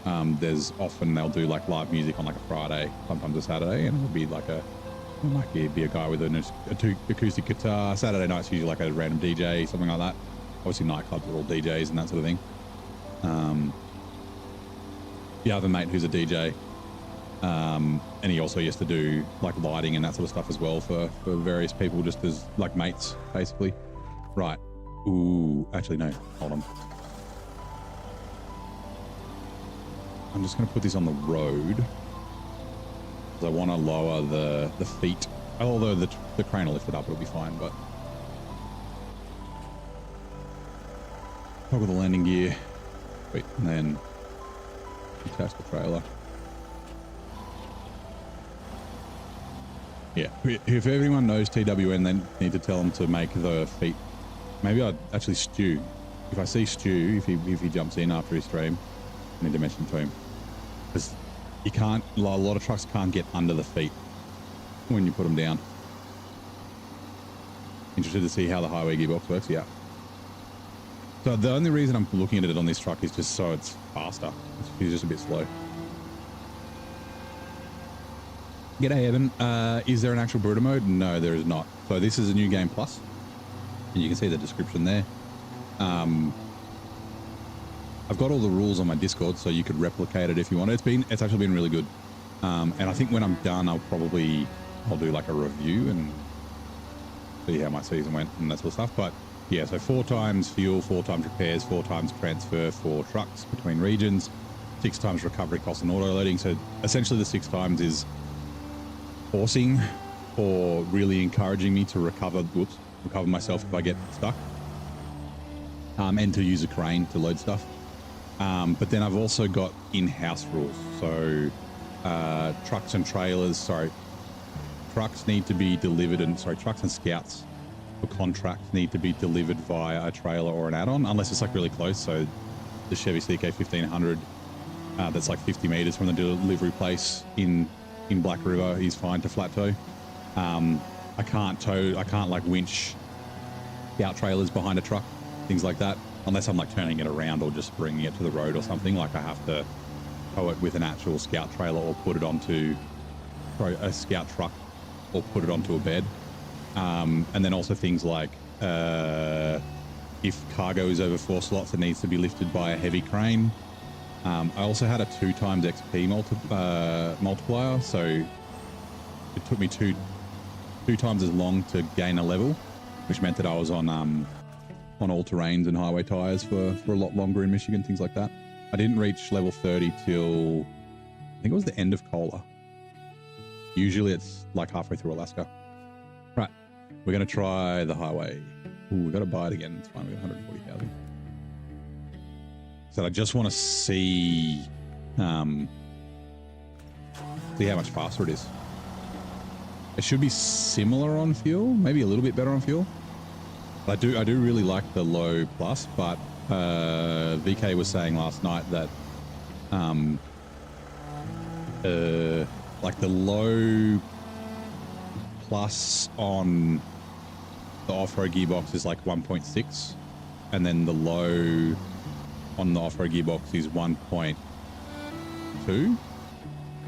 there's often they'll do like live music on like a Friday, sometimes a Saturday, and it'll be like it might be a guy with an acoustic guitar. Saturday night's usually like a random DJ, something like that. Obviously nightclubs are all DJs and that sort of thing. The other mate who's a DJ, and he also used to do like lighting and that sort of stuff as well for various people, just as like mates, basically. Right. Ooh, actually no, hold on. I'm just going to put this on the road because I want to lower the feet. Although the crane will lift it up, it'll be fine, but toggle the landing gear. Wait, and then attach the trailer. Yeah, if everyone knows TWN, then need to tell them to make the feet. Maybe I'd actually Stu. If I see Stu, if he jumps in after his stream, I need to mention to him. Because you can't, a lot of trucks can't get under the feet when you put them down. Interested to see how the highway gearbox works? Yeah. So the only reason I'm looking at it on this truck is just so it's faster. It's just a bit slow. G'day, Evan. Is there an actual Brutta mode? No, there is not. So this is a new game plus, and you can see the description there. I've got all the rules on my Discord, so you could replicate it if you want. It's actually been really good. And I think when I'm done, I'll do like a review and see how my season went and that sort of stuff. But yeah, so 4 times fuel, 4 times repairs, 4 times transfer for trucks between regions, 6 times recovery costs and auto loading. So essentially the 6 times is forcing for really encouraging me to recover myself if I get stuck, and to use a crane to load stuff. But then I've also got in-house rules. So trucks and scouts for contracts need to be delivered via a trailer or an add-on, unless it's like really close. So the Chevy CK 1500 that's like 50 meters from the delivery place in Black River is fine to flat tow. I can't like winch scout trailers behind a truck, things like that, unless I'm like turning it around or just bringing it to the road or something. Like I have to tow it with an actual scout trailer or put it onto a scout truck or put it onto a bed. And then also things like if cargo is over 4 slots, it needs to be lifted by a heavy crane. I also had a 2 times XP multiplier, so it took me two times as long to gain a level, which meant that I was on all terrains and highway tires for a lot longer in Michigan, things like that. I didn't reach level 30 till I think it was the end of Cola. Usually it's like halfway through Alaska. Right, we're gonna try the highway. Ooh, we gotta buy it again. It's fine. We got 140,000. So I just want to see how much faster it is. It should be similar on fuel, maybe a little bit better on fuel. I do really like the low plus, but VK was saying last night that like the low plus on the off-road gearbox is like 1.6, and then the low on the off-road gearbox is 1.2,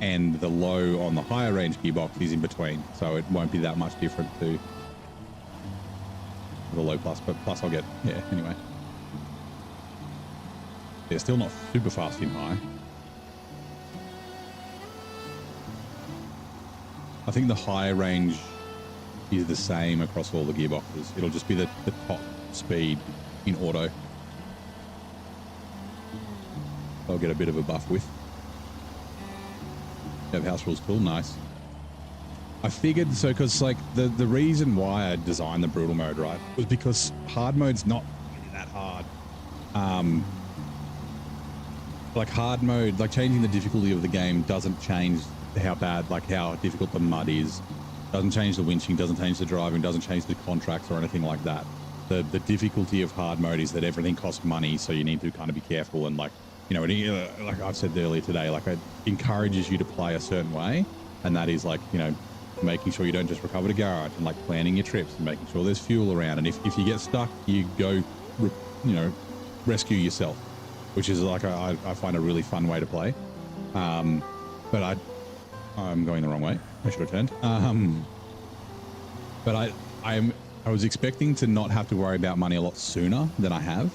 and the low on the higher range gearbox is in between, so it won't be that much different to the low plus, but plus I'll get, yeah, anyway. Yeah, still not super fast in high. I think the high range is the same across all the gearboxes. It'll just be the top speed in auto. I'll get a bit of a buff with. You have house rules tool, nice. I figured, so because like the reason why I designed the brutal mode, right, was because hard mode's not really that hard. Like hard mode, like changing the difficulty of the game doesn't change how bad, like how difficult the mud is. Doesn't change the winching, doesn't change the driving, doesn't change the contracts or anything like that. The difficulty of hard mode is that everything costs money, so you need to kind of be careful, and like, you know, like I've said earlier today, like it encourages you to play a certain way, and that is like, you know, making sure you don't just recover the garage, and like planning your trips and making sure there's fuel around, and if you get stuck, you go, you know, rescue yourself, which is like I find a really fun way to play. But I'm going the wrong way. I should have turned. But I was expecting to not have to worry about money a lot sooner than I have.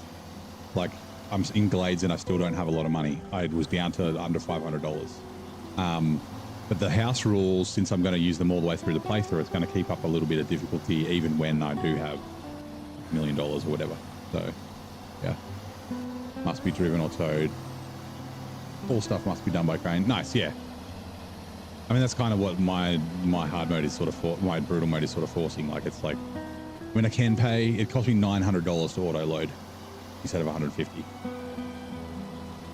Like I'm in Glades and I still don't have a lot of money. I was down to under $500. But the house rules, since I'm going to use them all the way through the playthrough, it's going to keep up a little bit of difficulty even when I do have $1 million or whatever. So yeah, must be driven or towed. All stuff must be done by crane. Nice, yeah. I mean, that's kind of what my hard mode is sort of my brutal mode is sort of forcing. Like, it's like when I can pay, it cost me $900 to auto load instead of 150.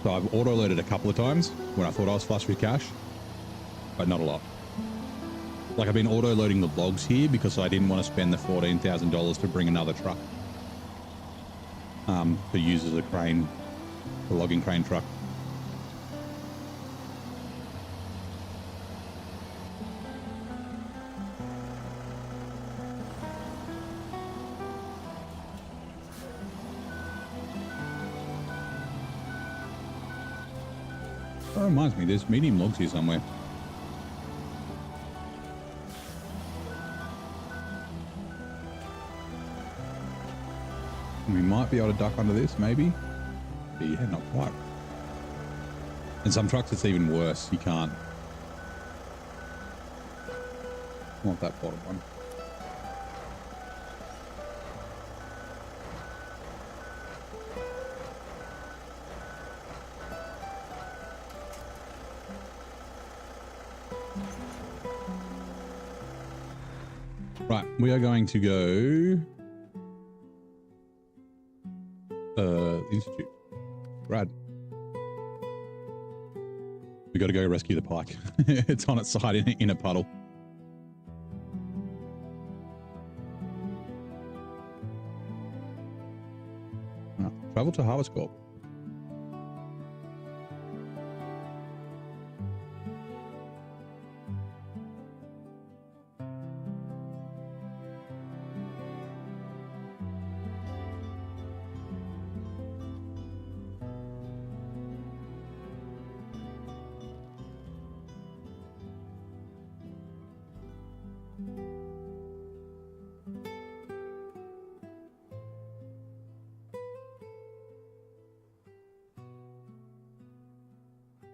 So I've auto loaded a couple of times when I thought I was flush with cash, but not a lot. Like I've been auto loading the logs here because I didn't want to spend the $14,000 to bring another truck to use as a crane, a logging crane truck. That reminds me, there's medium logs here somewhere. We might be able to duck under this, maybe. But yeah, not quite. In some trucks, it's even worse. You can't. I want that bottom one. Right, we are going to go the Institute. Brad. We got to go rescue the pike. It's on its side in a puddle. Right, travel to Harvest Corp.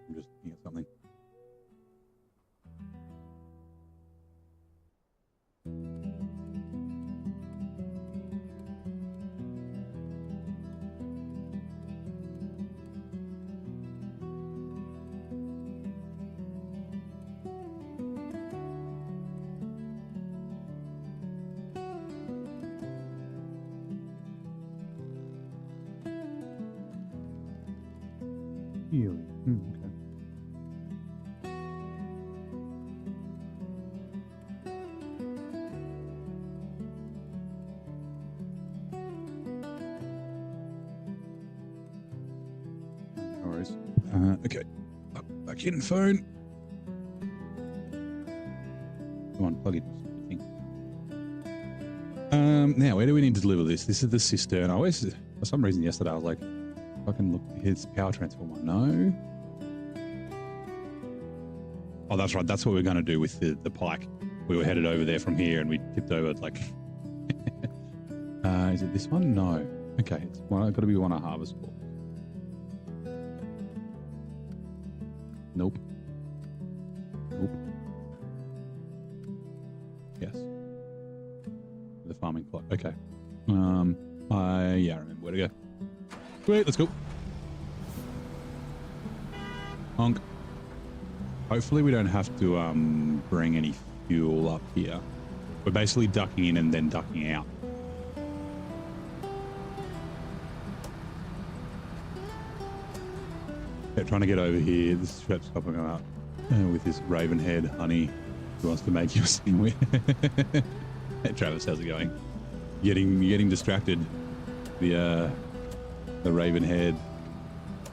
I'm just looking at something. Really? Okay. No worries. Okay. Back in phone. Come on, plug it. Now where do we need to deliver this? This is the cistern. I always, for some reason yesterday, I was like, I can look, here's power transformer. No. Oh, that's right. That's what we're going to do with the pike. We were headed over there from here and we tipped over like, is it this one? No. Okay. It's got to be one at Harvest Corp. Nope. Nope. Yes. The farming plot. Okay. Yeah, I remember where to go. Great, let's go. Honk. Hopefully we don't have to bring any fuel up here. We're basically ducking in and then ducking out. Yeah, trying to get over here. This strap's popping out with this raven head honey who wants to make you a sandwich. Hey Travis, how's it going? You're getting distracted. The raven head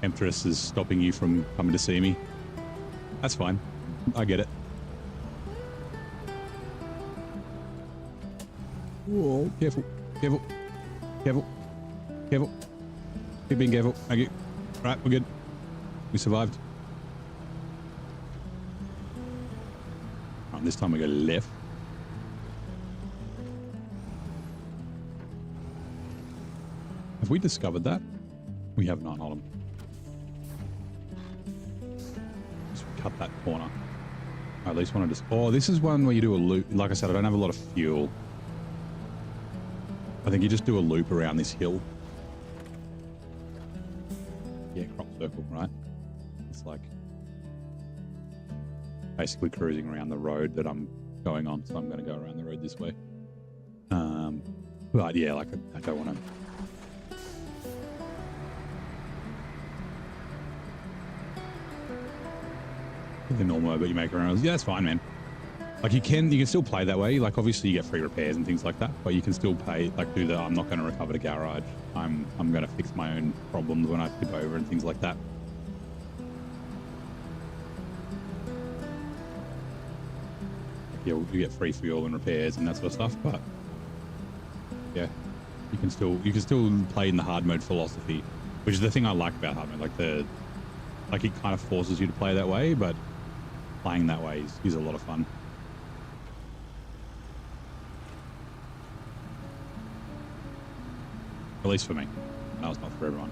temptress is stopping you from coming to see me. That's fine. I get it. Whoa, careful, careful, careful, careful. Keep being careful. Thank you. Right, we're good. We survived. Right, this time we go left. Have we discovered that? We have not. Hold on. Just cut that corner. I at least want to just... Oh, this is one where you do a loop. Like I said, I don't have a lot of fuel. I think you just do a loop around this hill. Yeah, crop circle, right? It's like basically cruising around the road that I'm going on, so I'm going to go around the road this way. But yeah, like I don't want to... The normal, but you make around. Yeah, that's fine, man. Like you can still play that way. Like obviously you get free repairs and things like that, but you can still pay, like do the, I'm not going to recover the garage. I'm going to fix my own problems when I tip over and things like that. Yeah, you get free fuel and repairs and that sort of stuff, but yeah, you can still play in the hard mode philosophy, which is the thing I like about hard mode. Like it kind of forces you to play that way, but playing that way is a lot of fun. At least for me. That was not for everyone.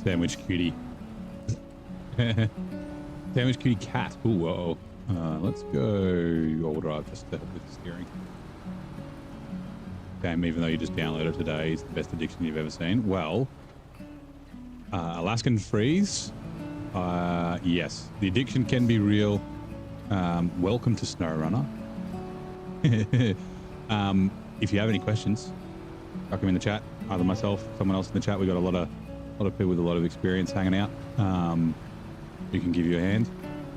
Sandwich cutie. Sandwich cutie cat. Ooh, whoa. Let's go all drive just to help with the steering. Damn, even though you just downloaded it today, it's the best addiction you've ever seen. Well, Alaskan Freeze. Yes, the addiction can be real. Welcome to SnowRunner. If you have any questions, chuck them in the chat. Either myself, someone else in the chat. We got a lot of people with a lot of experience hanging out. Who can give you a hand.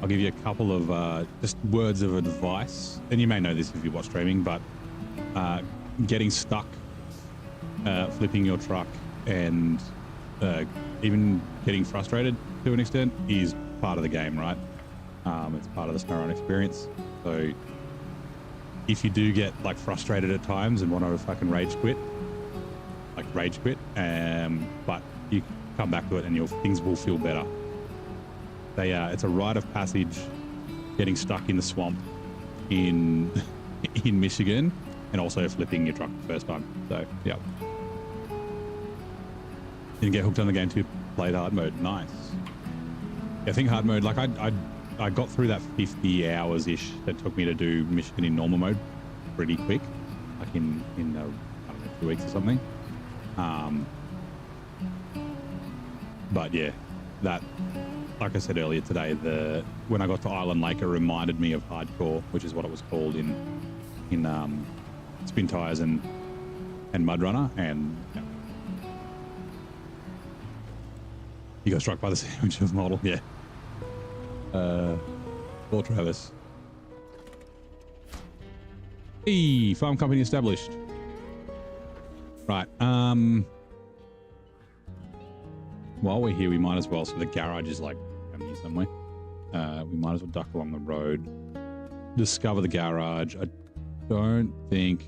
I'll give you a couple of just words of advice, and you may know this if you watch streaming, but getting stuck, flipping your truck, and even getting frustrated to an extent is part of the game, right? It's part of the SnowRunner experience. So if you do get like frustrated at times and want to fucking rage quit, but you come back to it and things will feel better. It's a rite of passage getting stuck in the swamp in Michigan, and also flipping your truck the first time. So yeah, didn't get hooked on the game too. Played hard mode. Nice. Yeah, I think hard mode, like I got through that 50 hours ish that took me to do Michigan in normal mode pretty quick, like in I don't know, 2 weeks or something. But yeah, that, like I said earlier today, when I got to Island Lake, it reminded me of hardcore, which is what it was called in Spin Tires and Mud Runner. And yeah. You got struck by the sandwich of model, yeah. Poor Travis. Hey, farm company established. Right. While we're here, we might as well. So the garage is like down here somewhere. We might as well duck along the road, discover the garage. I don't think.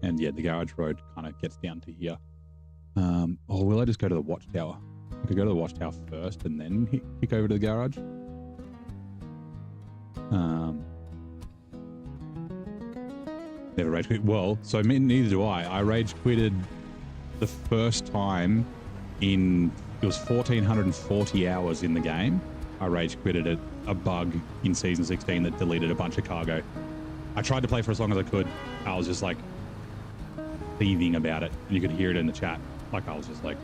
And yeah, the garage road kind of gets down to here. Or will I just go to the watchtower? I could go to the watchtower first and then kick over to the garage. Never rage quit. Well, so neither do I. I rage quitted the first time it was 1,440 hours in the game. I rage quitted a bug in season 16 that deleted a bunch of cargo. I tried to play for as long as I could. I was just like thieving about it, and you could hear it in the chat. Like I was just like,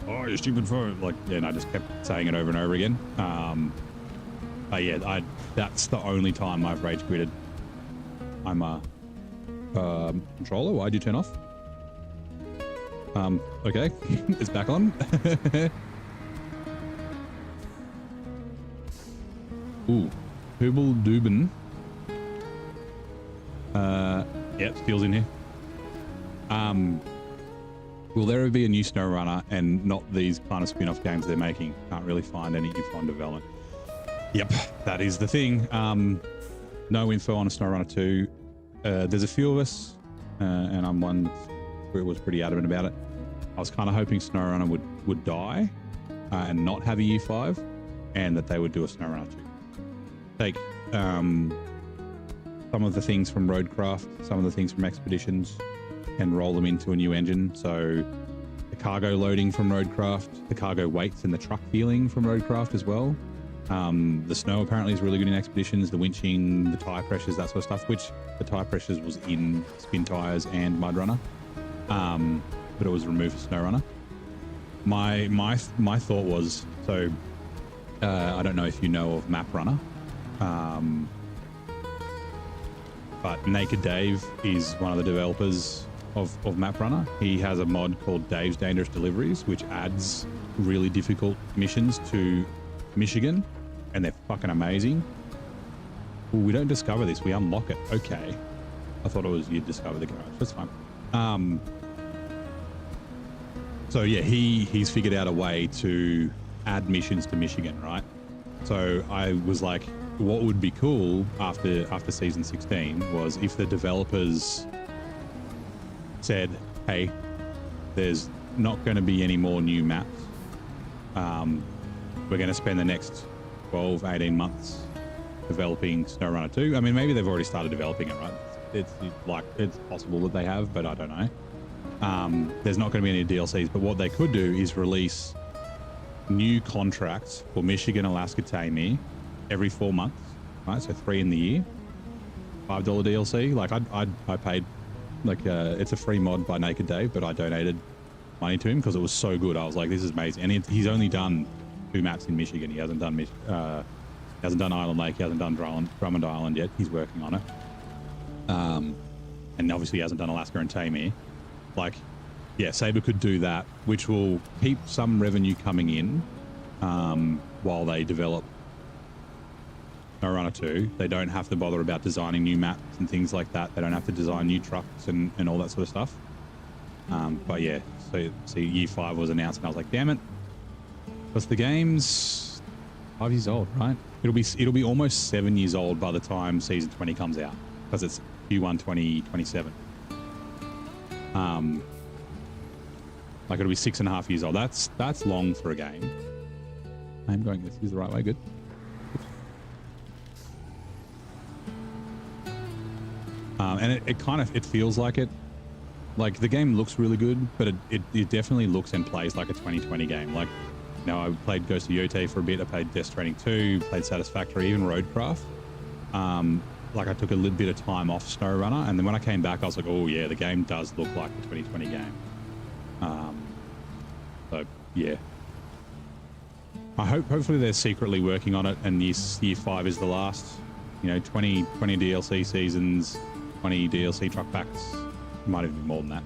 "Oh, you stupid phone!" Like, yeah, and I just kept saying it over and over again. But yeah, that's the only time I've rage quitted. I'm a controller. Why'd you turn off? Okay, it's back on. Ooh, Hubel Dubin. Yep, Steel's in here. Will there ever be a new SnowRunner and not these kind of spin-off games they're making? Can't really find any info on development. Yep, that is the thing. No info on a SnowRunner 2. There's a few of us, and I'm one who was pretty adamant about it. I was kind of hoping SnowRunner would die and not have a year 5, and that they would do a SnowRunner 2. Take some of the things from Roadcraft, some of the things from Expeditions, and roll them into a new engine. So the cargo loading from Roadcraft, the cargo weights and the truck feeling from Roadcraft as well. The snow apparently is really good in Expeditions, the winching, the tire pressures, that sort of stuff, which the tire pressures was in Spin Tires and Mud Runner, but it was removed for SnowRunner. My thought was, so I don't know if you know of Map Runner, but Naked Dave is one of the developers of Map Runner. He has a mod called Dave's Dangerous Deliveries, which adds really difficult missions to Michigan, and they're fucking amazing. Well, we don't discover this, we unlock it. Okay, I thought it was you discover the garage. That's fine. So yeah, he's figured out a way to add missions to Michigan, right? So I was like, what would be cool after season 16 was if the developers said, hey, there's not going to be any more new maps. We're going to spend the next 12, 18 months developing SnowRunner 2. I mean, maybe they've already started developing it, right? It's possible that they have, but I don't know. there's not going to be any DLCs, but what they could do is release new contracts for Michigan, Alaska, Tamir every 4 months, right? So 3 in the year, $5 DLC. Like I paid, like it's a free mod by Naked Dave, but I donated money to him because it was so good. I was like, this is amazing. And he's only done 2 maps in Michigan. He hasn't done Island Lake. He hasn't done Drummond Island yet. He's working on it. And obviously he hasn't done Alaska and Tamir. Like, yeah, Saber could do that, which will keep some revenue coming in while they develop SnowRunner 2. They don't have to bother about designing new maps and things like that. They don't have to design new trucks and all that sort of stuff. But yeah, so Year 5 was announced, and I was like, damn it, because the game's 5 years old, right? It'll be almost 7 years old by the time Season 20 comes out, because it's Q1 2027. Like it'll be 6.5 years old. That's long for a game. I'm going, this is the right way, good. And it feels like it. Like the game looks really good, but it definitely looks and plays like a 2020 game. Like, you know, I played Ghost of Yotei for a bit. I played Death Stranding 2, played Satisfactory, even Roadcraft. Like I took a little bit of time off SnowRunner, and then when I came back, I was like, oh yeah, the game does look like a 2020 game. So yeah, hopefully they're secretly working on it, and Year 5 is the last. You know, 20 DLC seasons, 20 DLC truck packs, might even be more than that.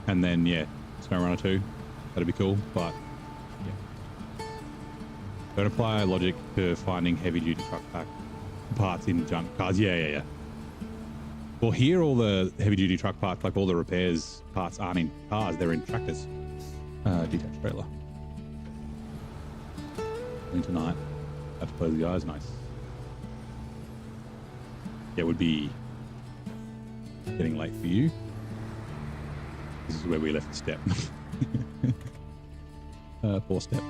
And then yeah, SnowRunner 2, that'd be cool. But yeah, don't apply logic to finding heavy duty truck pack parts in junk cars. Yeah. Well, here all the heavy duty truck parts, like all the repairs parts, aren't in cars; they're in tractors. Detached trailer. And tonight, I have to close the eyes. Nice. Yeah, it would be getting late for you. This is where we left the step. 4 step.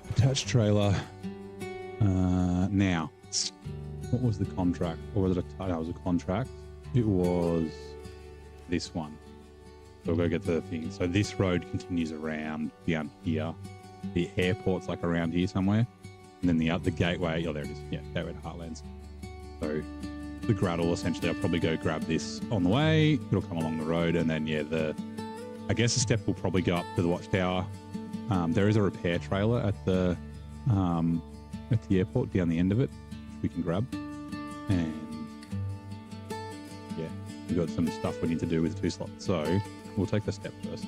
Attached trailer. Now, what was the contract? Or was it it was a contract? It was this one. So we'll go get the thing. So this road continues around down here. The airport's like around here somewhere. And then the gateway, oh, there it is. Yeah, gateway to Heartlands. So the graddle, essentially, I'll probably go grab this on the way. It'll come along the road. And then, yeah, I guess the step will probably go up to the watchtower. There is a repair trailer at the airport down the end of it, which we can grab. And yeah, we've got some stuff we need to do with 2 slots. So we'll take the step first.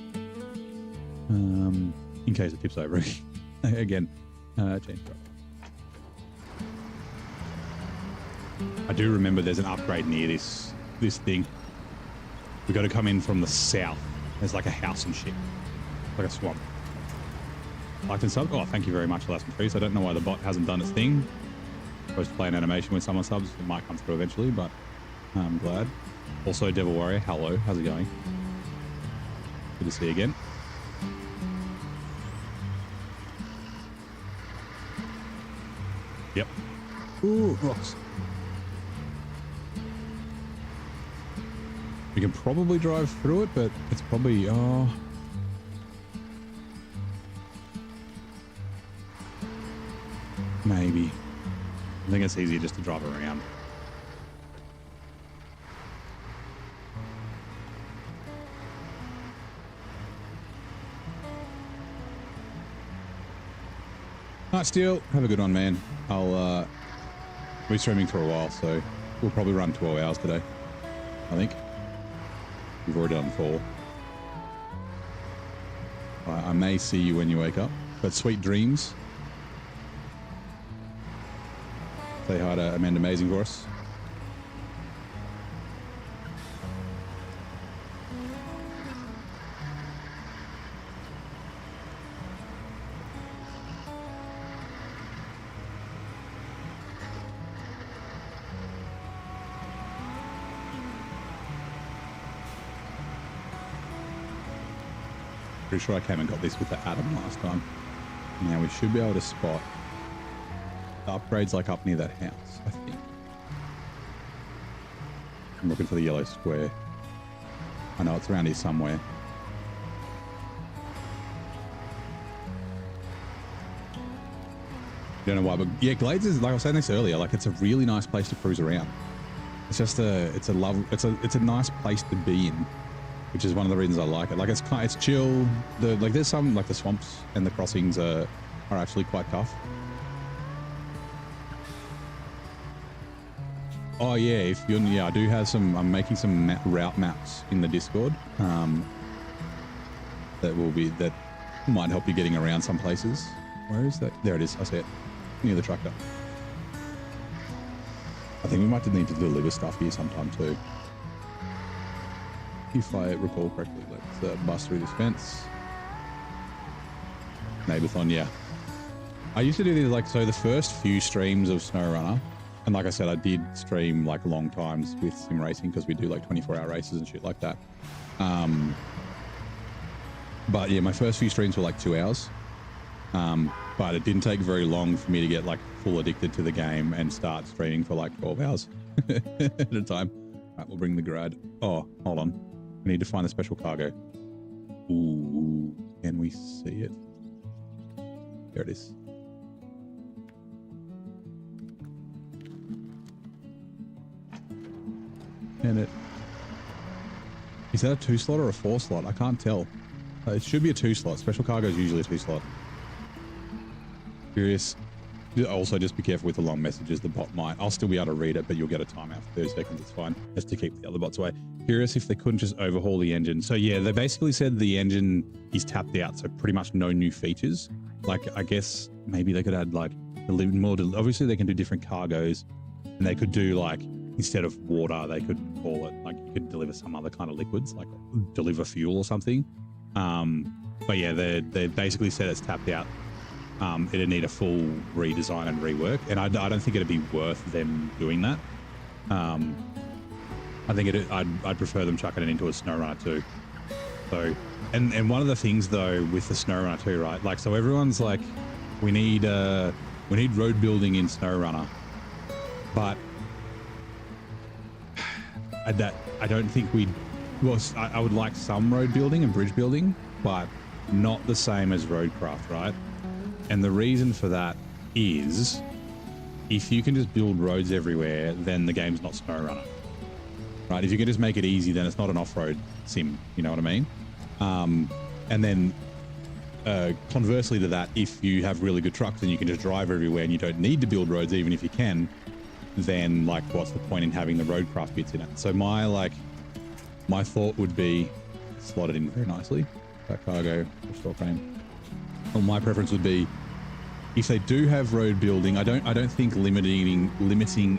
In case it tips over again. Change drop. I do remember there's an upgrade near this thing. We've got to come in from the south. There's like a house and shit. Like a swamp. Liked and sub. Oh, thank you very much, Last Trees. I don't know why the bot hasn't done its thing. Supposed to play an animation with someone subs. It might come through eventually, but I'm glad. Also, Devil Warrior, hello. How's it going? Good to see you again. Yep. Ooh, rocks. We can probably drive through it, but it's probably... maybe. I think it's easier just to drive around. Night Steel, have a good one, man. I'll be streaming for a while, so we'll probably run 12 hours today, I think. We've already done 4. I may see you when you wake up, but sweet dreams. Say hi to Amanda Amazing for us. Pretty sure I came and got this with the Atom last time. Now we should be able to spot the upgrades like up near that house, I think. I'm looking for the yellow square. I know it's around here somewhere. Don't know why, but yeah, Glades is, like I was saying this earlier, like it's a really nice place to cruise around. It's just it's a nice place to be in, which is one of the reasons I like it. Like it's chill. There's some, like the swamps and the crossings are actually quite tough. Oh yeah, if you're, yeah, I do have some, I'm making some route maps in the Discord. That might help you getting around some places. Where is that? There it is, I see it. Near the tractor. I think we might need to deliver stuff here sometime too. If I recall correctly, let's bust through this fence. Neighbourthon, yeah. I used to do these, like, so the first few streams of SnowRunner, and like I said, I did stream like long times with sim racing because we do like 24-hour races and shit like that. But yeah, my first few streams were like 2 hours. But it didn't take very long for me to get like full addicted to the game and start streaming for like 12 hours at a time. All right, we'll bring the grad. Oh, hold on. We need to find the special cargo. Ooh, can we see it? There it is. And it... Is that a 2-slot or a 4-slot? I can't tell. It should be a 2-slot. Special cargo is usually a 2-slot. Curious. Also, just be careful with the long messages. The bot might. I'll still be able to read it, but you'll get a timeout for 30 seconds. It's fine. Just to keep the other bots away. Curious if they couldn't just overhaul the engine. So yeah, they basically said the engine is tapped out, so pretty much no new features. Like, I guess maybe they could add like a little more. Obviously, they can do different cargoes, and they could do like, instead of water, they could call it like, you could deliver some other kind of liquids, like deliver fuel or something. But yeah, they basically said it's tapped out. It'd need a full redesign and rework, and I don't think it'd be worth them doing that. I think I'd prefer them chucking it into a SnowRunner 2. So, and one of the things though with the SnowRunner 2, right? Like, so everyone's like, we need road building in SnowRunner, but I don't think we'd. Well, I would like some road building and bridge building, but not the same as roadcraft, right? And the reason for that is, if you can just build roads everywhere, then the game's not SnowRunner, right? If you can just make it easy, then it's not an off-road sim, you know what I mean? And then conversely to that, if you have really good trucks and you can just drive everywhere and you don't need to build roads, even if you can, then like, what's the point in having the roadcraft bits in it? So my thought would be, slotted in very nicely, that cargo, restore frame. Well, my preference would be, if they do have road building, I don't think limiting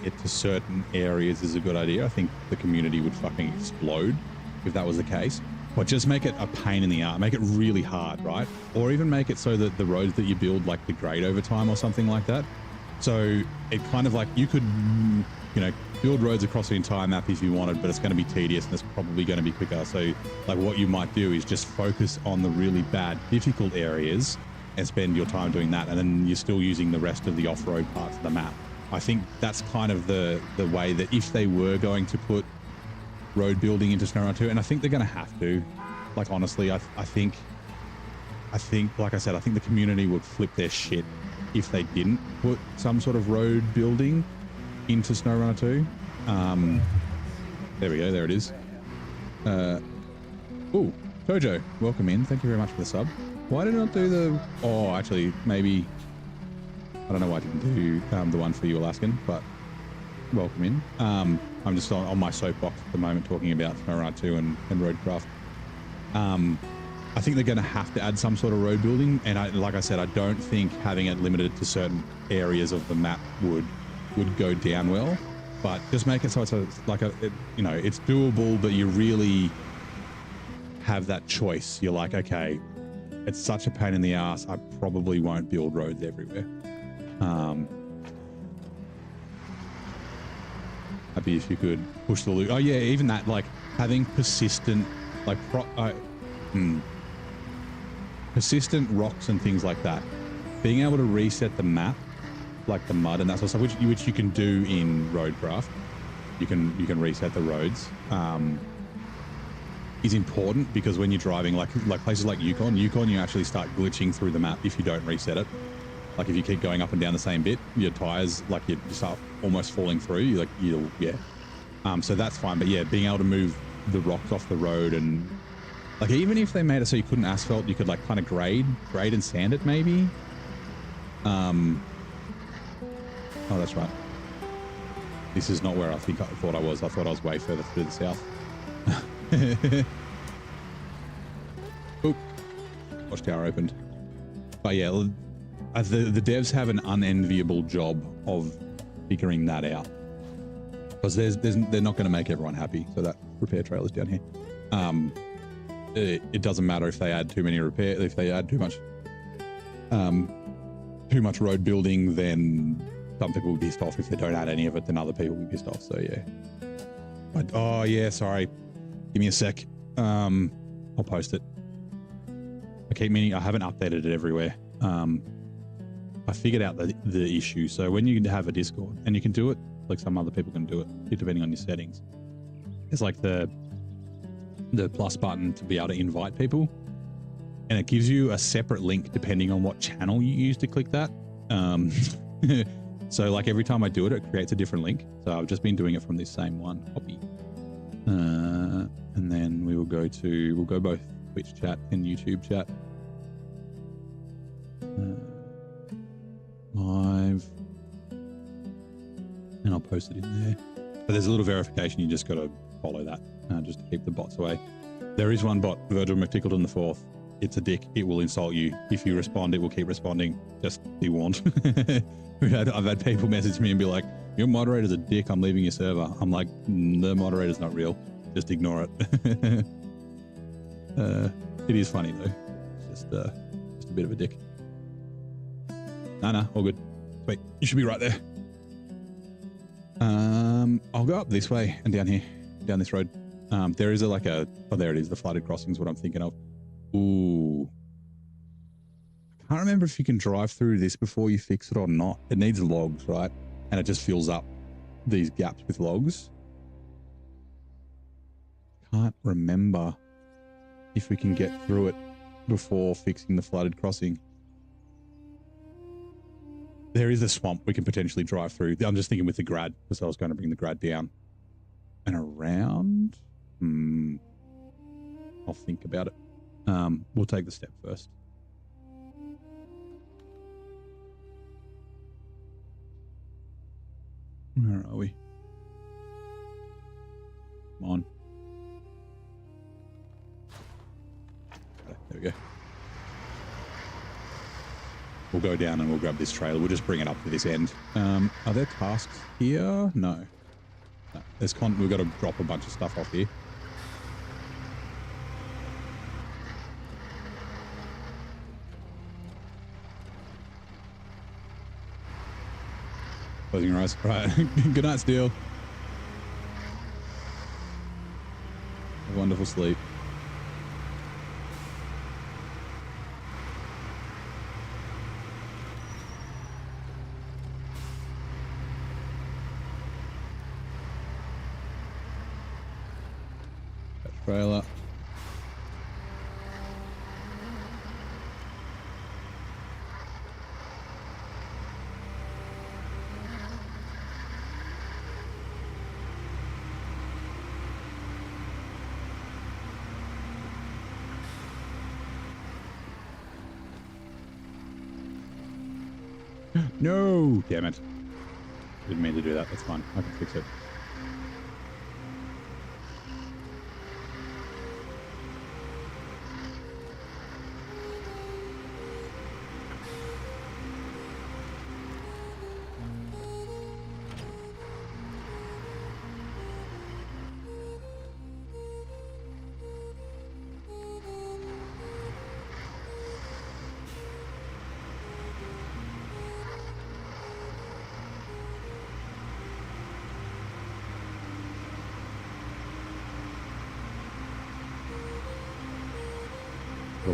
it to certain areas is a good idea. I think the community would fucking explode if that was the case. But just make it a pain in the ass, make it really hard, right? Or even make it so that the roads that you build like degrade over time or something like that. So it kind of like, you could, you know, build roads across the entire map if you wanted, but it's going to be tedious and it's probably going to be quicker. So like, what you might do is just focus on the really bad, difficult areas and spend your time doing that. And then you're still using the rest of the off-road parts of the map. I think that's kind of the way that if they were going to put road building into SnowRunner 2, and I think they're going to have to, like, honestly, I think, like I said, I think the community would flip their shit if they didn't put some sort of road building into SnowRunner 2. There we go, there it is. Oh, Jojo, welcome in. Thank you very much for the sub. Why did I not do the... Oh, actually, maybe... I don't know why I didn't do the one for you, Alaskan, but welcome in. I'm just on my soapbox at the moment talking about SnowRunner 2 and roadcraft. I think they're going to have to add some sort of road building, and like I said, I don't think having it limited to certain areas of the map would go down well. But just make it so it's you know, it's doable, but you really have that choice. You're like, okay, it's such a pain in the ass, I probably won't build roads everywhere. Happy if you could push the loop. Oh yeah, even that, like having persistent, like persistent rocks and things like that, being able to reset the map, like the mud and that sort of stuff, which you can do in Roadcraft. You can reset the roads. Is important because when you're driving, like places like Yukon, you actually start glitching through the map if you don't reset it. Like if you keep going up and down the same bit, your tires, like you start almost falling through. So that's fine. But yeah, being able to move the rocks off the road, and like even if they made it so you couldn't asphalt, you could like kind of grade and sand it maybe. Oh, that's right. This is not where I thought I was. I thought I was way further to the south. Oop. Watchtower opened. But yeah, the devs have an unenviable job of figuring that out, because they're not going to make everyone happy. So that repair trail is down here. It doesn't matter if they add too many if they add too much road building, then some people will be pissed off. If they don't add any of it, then other people will be pissed off. So yeah. But, oh yeah, sorry. Give me a sec. I'll post it. I keep meaning I haven't updated it everywhere. I figured out the issue. So when you have a Discord, and you can do it like some other people can do it, depending on your settings. It's like the plus button to be able to invite people, and it gives you a separate link depending on what channel you use to click that. So like every time I do it, it creates a different link. So I've just been doing it from this same one. Copy. And then we'll go both Twitch chat and YouTube chat. Live. And I'll post it in there. But there's a little verification. You just got to follow that just to keep the bots away. There is one bot, Virgil McTickleton the Fourth. It's a dick. It will insult you. If you respond, it will keep responding. Just be warned. I've had people message me and be like, your moderator's a dick. I'm leaving your server. I'm like, the moderator's not real. Just ignore it. It is funny though. It's just a bit of a dick. Nah, all good. Sweet. You should be right there. I'll go up this way and down here, down this road. There is oh, there it is. The flooded crossing is what I'm thinking of. Ooh. I can't remember if you can drive through this before you fix it or not. It needs logs, right? And it just fills up these gaps with logs. Can't remember if we can get through it before fixing the flooded crossing. There is a swamp we can potentially drive through. I'm just thinking with the grad, because I was going to bring the grad down and around. I'll think about it. We'll take the step first. Where are we? Come on. There we go. We'll go down and we'll grab this trailer. We'll just bring it up to this end. Are there tasks here? No. There's we've got to drop a bunch of stuff off here. Closing your eyes. Right. Good night, Steel. A wonderful sleep. Trailer. No! Damn it. Didn't mean to do that. That's fine. I can fix it.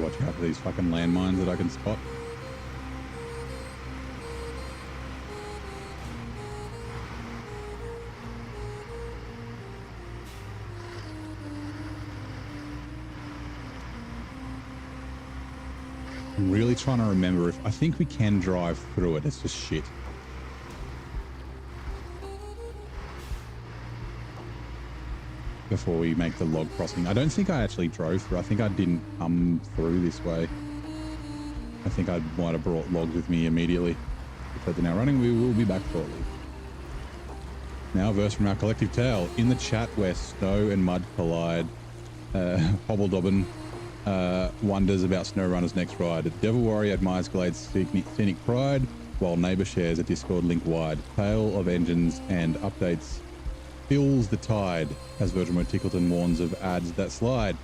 watch out for these fucking landmines that I can spot. I'm really trying to remember if I think we can drive through it. It's just shit. Before we make the log crossing. I don't think I actually drove through. I think I didn't come through this way. I think I might have brought logs with me immediately. If they're now running, we will be back shortly. Now a verse from our collective tale. In the chat where snow and mud collide, Hobbledobbin wonders about SnowRunner's next ride. Devil Warrior admires Glade's scenic pride, while Neighbour shares a Discord link wide. Tale of engines and updates fills the tide, as Virgil Tickleton warns of ads that slide.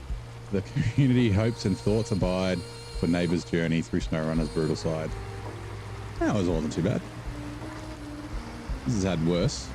The community hopes and thoughts abide for Neighbour's journey through SnowRunner's brutal side. That was wasn't too bad. This has had worse.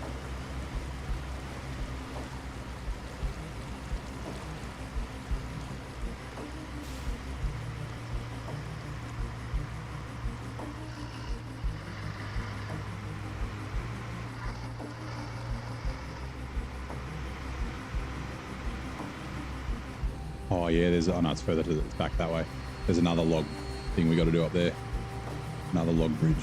Oh yeah, there's, oh no, it's further to, it's back that way. There's another log thing we got to do up there. Another log bridge.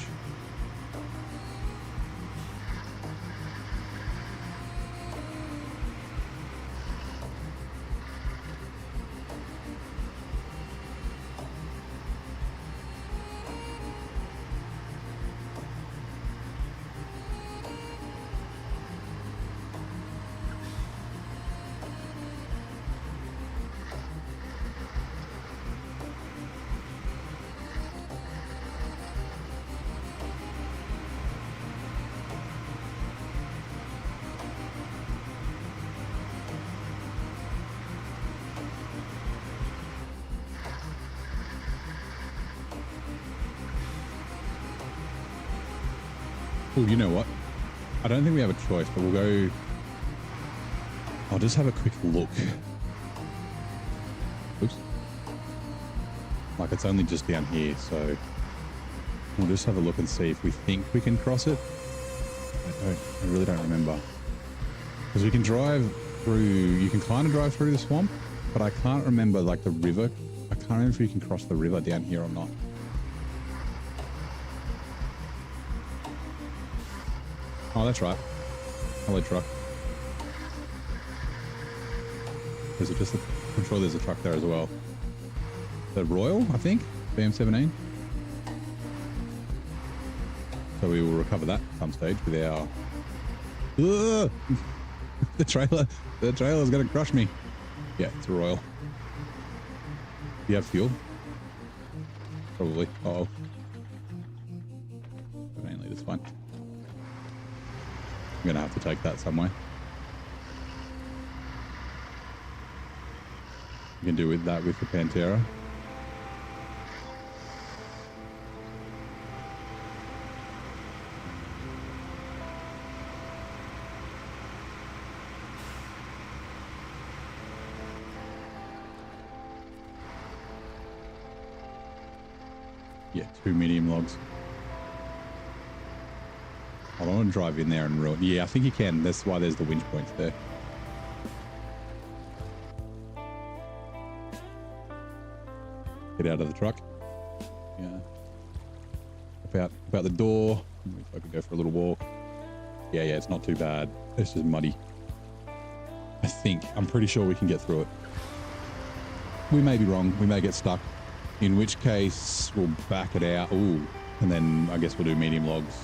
Oh, you know what? I don't think we have a choice, but we'll go... I'll just have a quick look. Oops. Like, it's only just down here, so... We'll just have a look and see if we think we can cross it. I really don't remember. Because we can drive through... You can kind of drive through the swamp, but I can't remember, like, the river. I can't remember if you can cross the river down here or not. Oh, that's right. Hello, truck. Is it just a... I'm sure there's a truck there as well. The Royal, I think? BM17. So we will recover that at some stage with our... Ugh! The trailer's going to crush me. Yeah, it's a Royal. Do you have fuel? Probably. Uh-oh. Mainly, that's fine. I'm gonna have to take that somewhere. You can do with that with the Pantera. Yeah, 2 medium logs. I don't want to drive in there and ruin. Yeah, I think you can. That's why there's the winch points there. Get out of the truck. Yeah. About the door. If I could go for a little walk. Yeah, it's not too bad. It's just muddy. I think. I'm pretty sure we can get through it. We may be wrong. We may get stuck. In which case, we'll back it out. Ooh. And then I guess we'll do medium logs.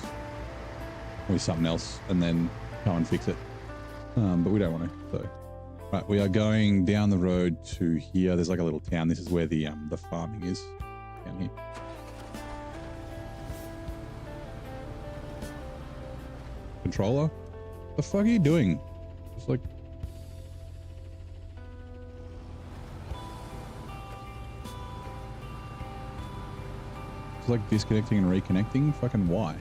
Or something else, and then go and fix it. But we don't want to. So, right, we are going down the road to here. There's like a little town. This is where the farming is down here. Controller, what the fuck are you doing? It's like. It's like disconnecting and reconnecting. Fucking why?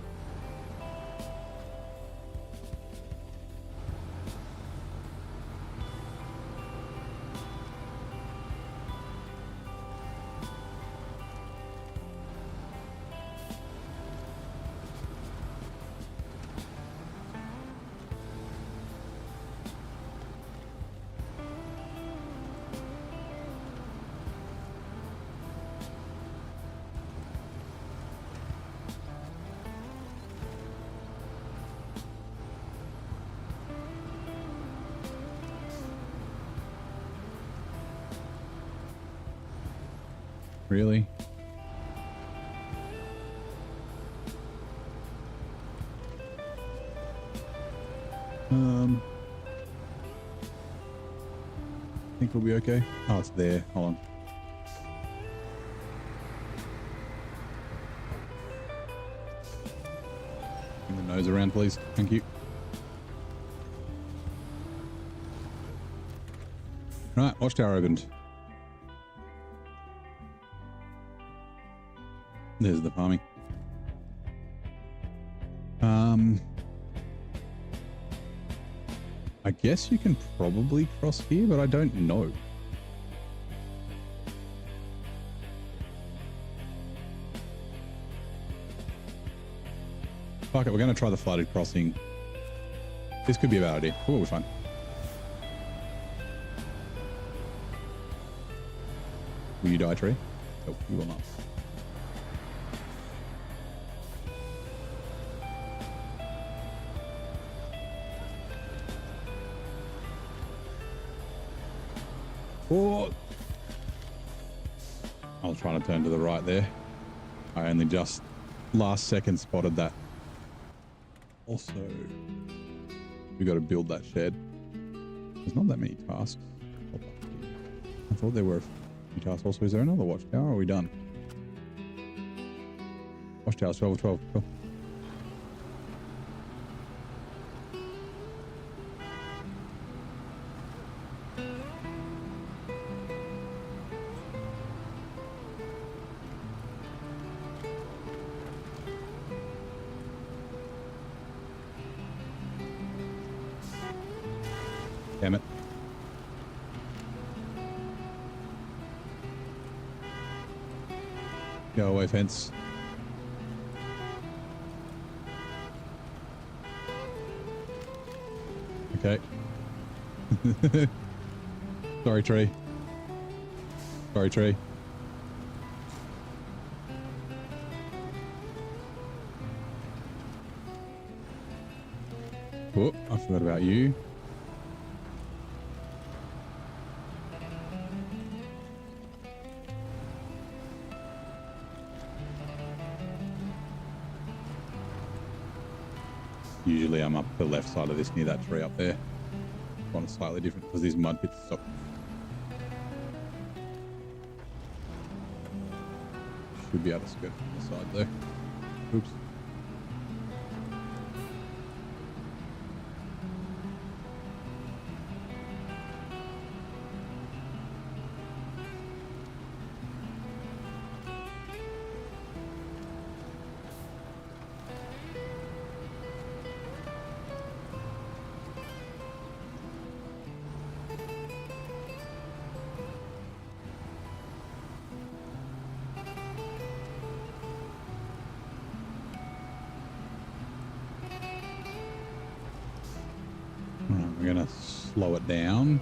Really? I think we'll be okay. Oh, it's there. Hold on. Bring the nose around, please. Thank you. Right, watchtower opened. There's the farming. I guess you can probably cross here, but I don't know. Fuck it, we're going to try the flooded crossing. This could be a bad idea. Oh, we're fine. Will you die, tree? Nope, you will not. Oh! I was trying to turn to the right there. I only just last second spotted that. Also, we got to build that shed. There's not that many tasks. I thought there were a few tasks. Also, is there another watchtower or are we done? Watchtower 12 of 12. Cool. Damn it. Go away, fence. Okay. Sorry, tree. Sorry, tree. Oh, I forgot about you. Usually I'm up the left side of this near that tree up there. One is slightly different because these mud pits stop. Should be able to skirt from the side there. Oops. We're going to slow it down.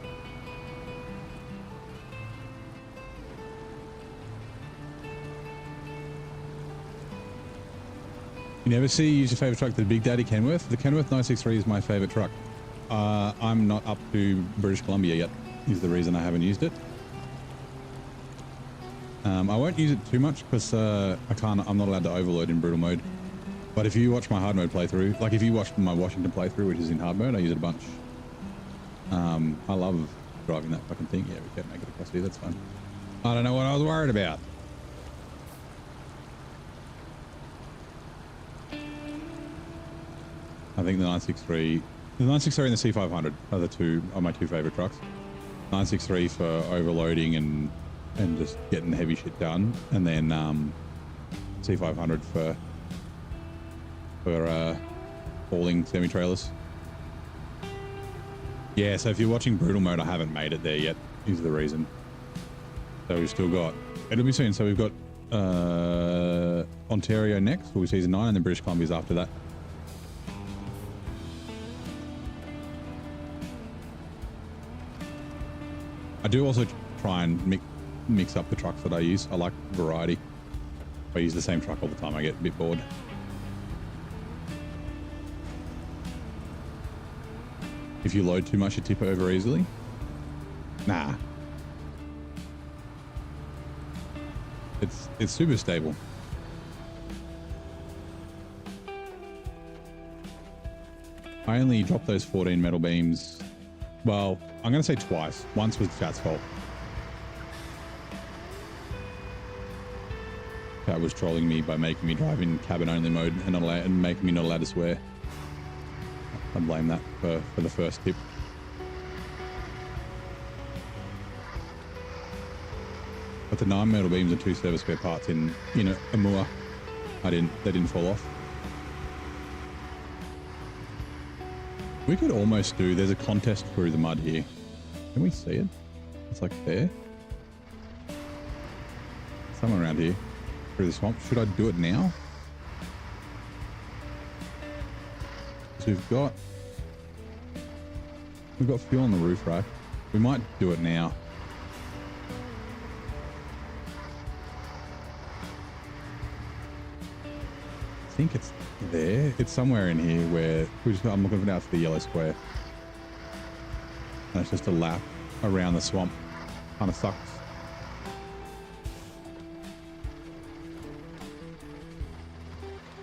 You never see use your favorite truck, the Big Daddy Kenworth. The Kenworth 963 is my favorite truck. I'm not up to British Columbia yet, is the reason I haven't used it. I won't use it too much because I'm not allowed to overload in brutal mode. But if you watch my hard mode playthrough, like if you watched my Washington playthrough, which is in hard mode, I use it a bunch. I love driving that fucking thing. Yeah, we can't make it across here. That's fine. I don't know what I was worried about. I think the 963 and the C500 are my two favorite trucks. 963 for overloading and just getting heavy shit done, and then C500 for hauling semi-trailers. Yeah, so if you're watching brutal mode, I haven't made it there yet, is the reason. So we've still got, it'll be soon. So we've got Ontario next, will be season 9, and then British Columbia's after that. I do also try and mix up the trucks that I use. I like variety. If I use the same truck all the time, I get a bit bored. If you load too much, you tip over easily. Nah. It's super stable. I only dropped those 14 metal beams. Well, I'm going to say twice. Once was chat's fault. Chat was trolling me by making me drive in cabin only mode and making me not allowed to swear. I blame that for the first tip. But the 9 metal beams and 2 service spare parts in a moor, they didn't fall off. We could almost do, there's a contest through the mud here. Can we see it? It's like there. Somewhere around here. Through the swamp. Should I do it now? So we've got fuel on the roof rack. We might do it now. I think it's there. It's somewhere in here where I'm looking now for the yellow square. And it's just a lap around the swamp. Kind of sucks.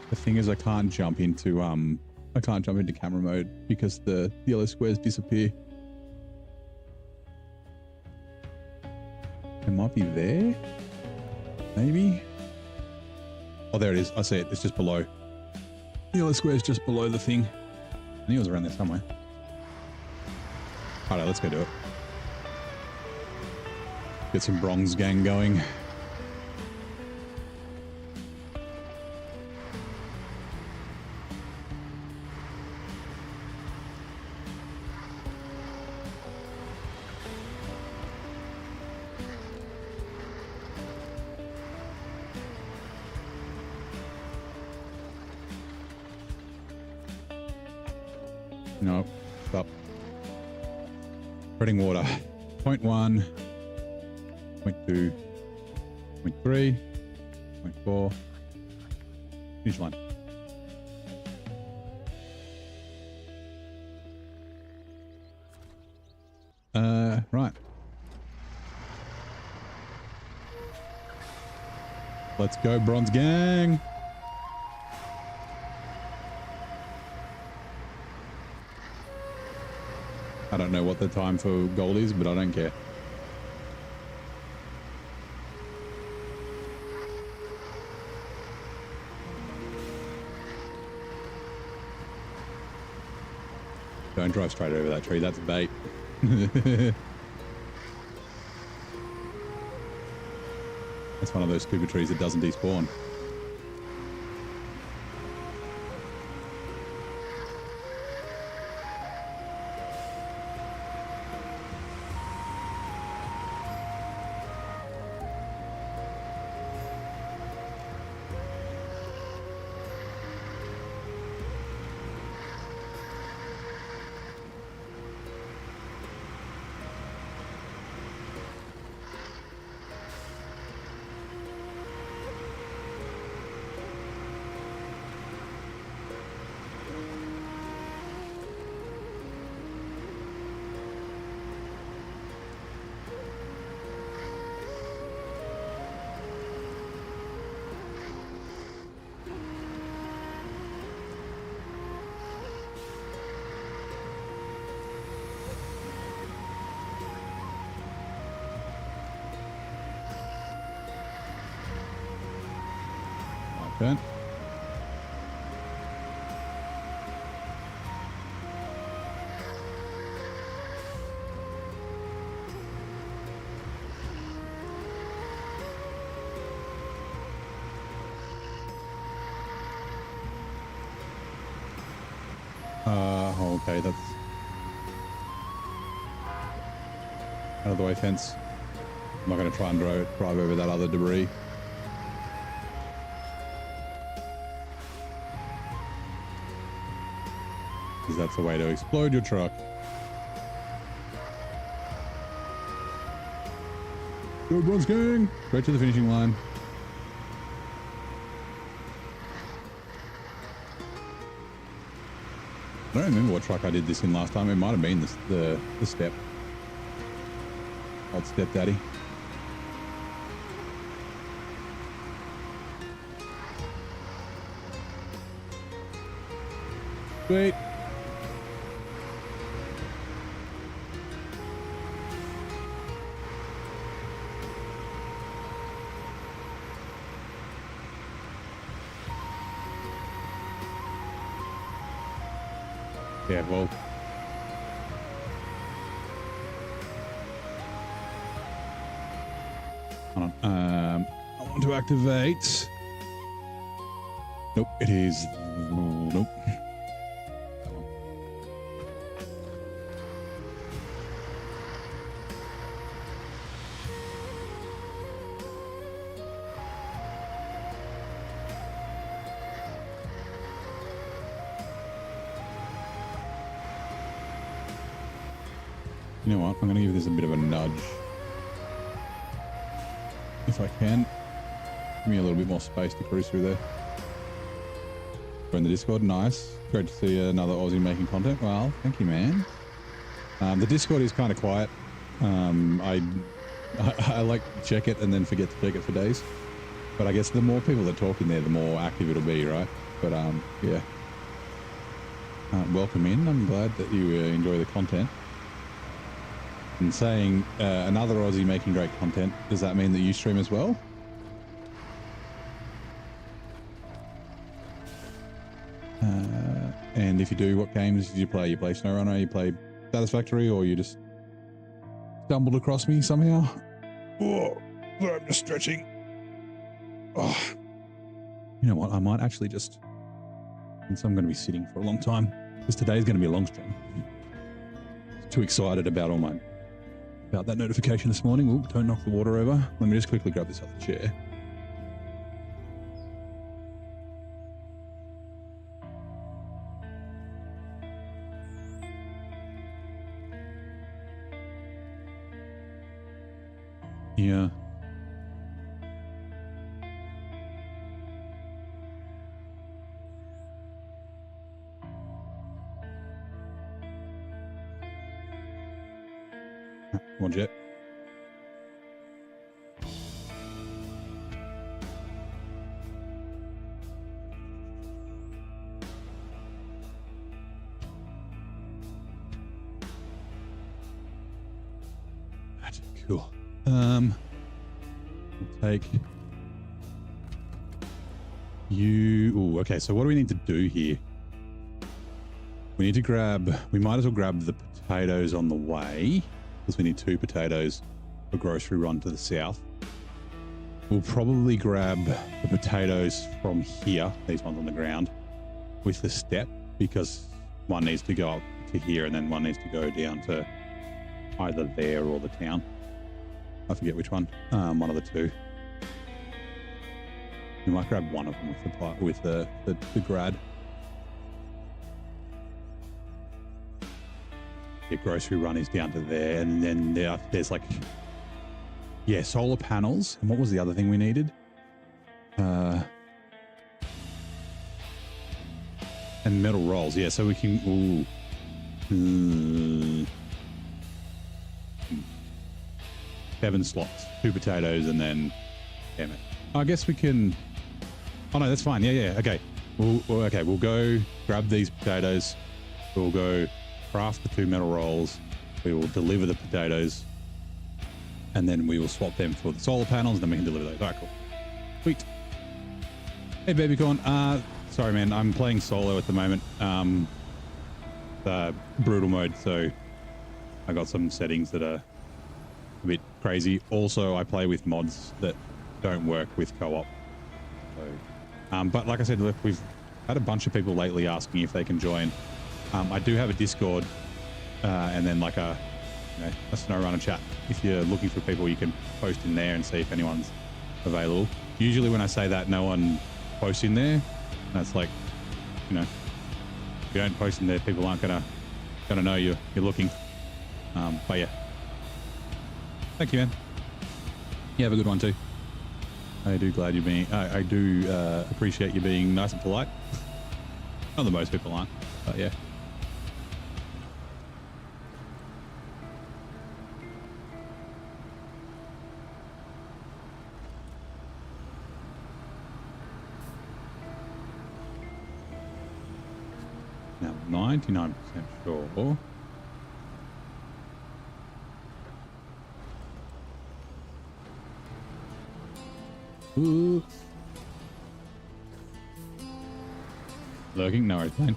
The thing is, I can't jump into camera mode because the yellow squares disappear. It might be there. Maybe. Oh, there it is. I see it. It's just below. The yellow square is just below the thing. I knew it was around there somewhere. All right, let's go do it. Get some bronze gang going. No, stop. Spreading water. 0.1, 0.2, 0.3, 0.4. Finish line. Right. Let's go, bronze gang. I don't know what the time for gold is, but I don't care. Don't drive straight over that tree. That's bait. That's one of those stupid trees that doesn't despawn. Okay. Okay, that's out of the way fence. I'm not going to try and drive over that other debris. Because that's the way to explode your truck. Go bronze gang! Straight to the finishing line. I don't remember what truck I did this in last time. It might have been the step. Old stepdaddy. Sweet. Yeah, well. Hold on. I want to activate. Nope, it is. Nope. You know what? I'm going to give this a bit of a nudge. If I can. Give me a little bit more space to cruise through there. Join the Discord. Nice. Great to see another Aussie making content. Well, thank you, man. The Discord is kind of quiet. I like to check it and then forget to check it for days. But I guess the more people that talk in there, the more active it'll be, right? But yeah. Welcome in. I'm glad that you enjoy the content. And saying another Aussie making great content, does that mean that you stream as well? And if you do, what games did you play? You play SnowRunner, you play Satisfactory, or you just stumbled across me somehow? Oh, I'm just stretching. Oh. You know what? I might actually just, since I'm going to be sitting for a long time, because today's going to be a long stream. Too excited about about that notification this morning. Ooh, don't knock the water over. Let me just quickly grab this other chair. Yeah. One jet. Cool. We'll take you. Ooh, okay, so what do we need to do here? We need to grab, we might as well grab the potatoes on the way, because we need 2 potatoes for grocery run to the south. We'll probably grab the potatoes from here, these ones on the ground, with the step, because one needs to go up to here and then one needs to go down to either there or the town. I forget which one. One of the 2. We might grab one of them with the grad. The grocery run is down to there, and then there's like, yeah, solar panels. And what was the other thing we needed? And metal rolls. Yeah, so we can. Ooh. 7 slots, 2 potatoes, and then, damn it. I guess we can. Oh no, that's fine. Yeah. Okay. We'll go grab these potatoes. We'll go craft the 2 metal rolls. We will deliver the potatoes, and then we will swap them for the solar panels, and then we can deliver those. All right, cool. Sweet. Hey, babycorn. Sorry, man. I'm playing solo at the moment. Brutal mode, so I got some settings that are a bit crazy. Also, I play with mods that don't work with co-op. So, but like I said, look, we've had a bunch of people lately asking if they can join. I do have a Discord, and then like a SnowRunner chat. If you're looking for people, you can post in there and see if anyone's available. Usually when I say that, no one posts in there. That's like, if you don't post in there, people aren't gonna know you're looking. But yeah, thank you, man. You have a good one too. I do appreciate you being nice and polite. Not that most people aren't, but yeah. Now 99% sure. Ooh. Lurking? No worries, man.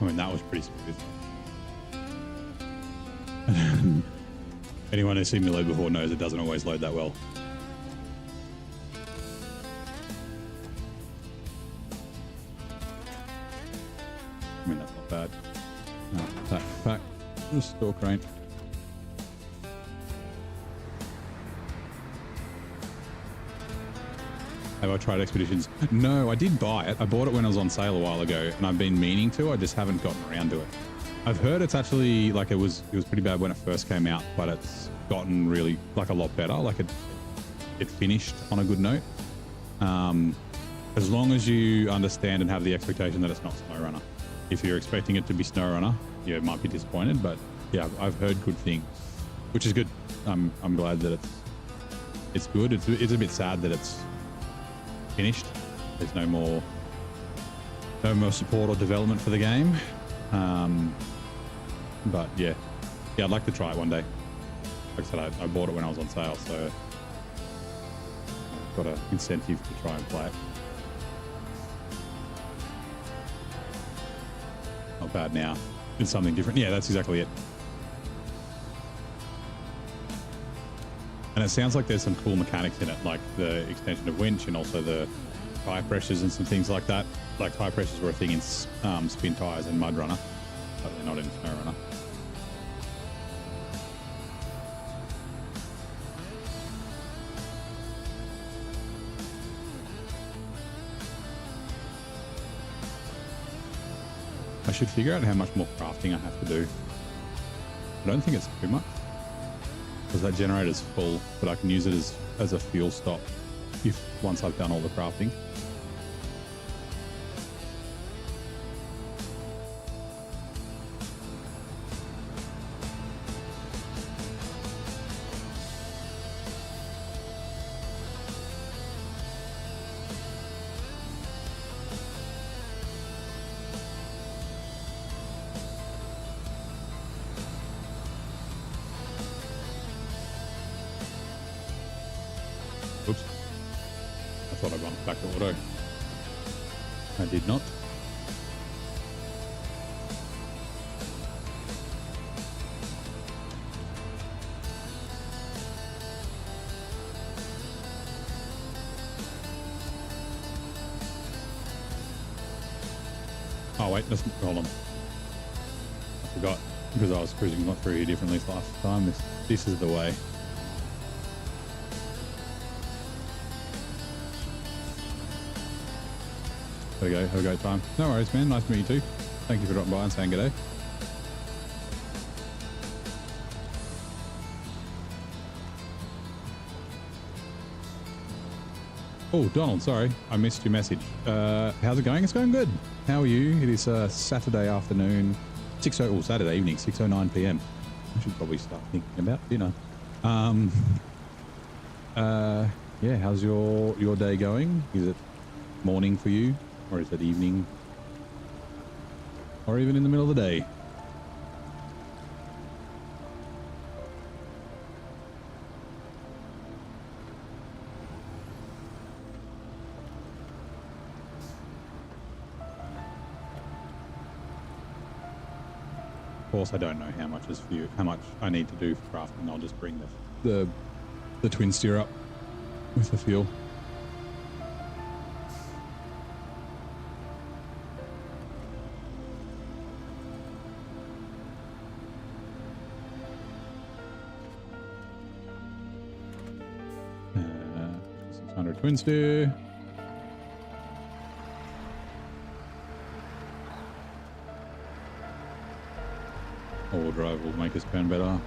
I mean, that was pretty smooth. Anyone who's seen me load before knows it doesn't always load that well. I mean, that's not bad. No, pack. Just store crane. Have I tried Expeditions? No, I did buy it. I bought it when it was on sale a while ago, and I've been meaning to. I just haven't gotten around to it. I've heard it's actually like it was pretty bad when it first came out, but it's gotten really like a lot better. Like it finished on a good note. As long as you understand and have the expectation that it's not SnowRunner. If you're expecting it to be SnowRunner, you might be disappointed. But yeah, I've heard good things, which is good. I'm glad that it's good. It's a bit sad that it's finished. There's no more support or development for the game. But yeah, I'd like to try it one day. Like I said, I bought it when I was on sale, so I've got an incentive to try and play it. Not bad now. It's something different. Yeah, that's exactly it. And it sounds like there's some cool mechanics in it, like the extension of winch and also the tire pressures and some things like that. Like tire pressures were a thing in spin tires and Mud Runner, but they're not in SnowRunner. I should figure out how much more crafting I have to do. I don't think it's too much, because that generator's full, but I can use it as a fuel stop once I've done all the crafting. Oops. I thought I'd gone back to auto. I did not. Oh wait, hold on. I forgot, because I was cruising through here differently last time. This is the way. There we go. Have a great time. No worries, man. Nice to meet you too. Thank you for dropping by and saying good day. Oh, Donald, sorry. I missed your message. How's it going? It's going good. How are you? It is Saturday afternoon, Saturday evening, 6:09 p.m. I should probably start thinking about dinner. Yeah, how's your day going? Is it morning for you? Or is it evening? Or even in the middle of the day? Of course, I don't know how much I need to do for crafting. I'll just bring the twin steer up with the fuel. Twin steer. Oh, drive will make us turn better.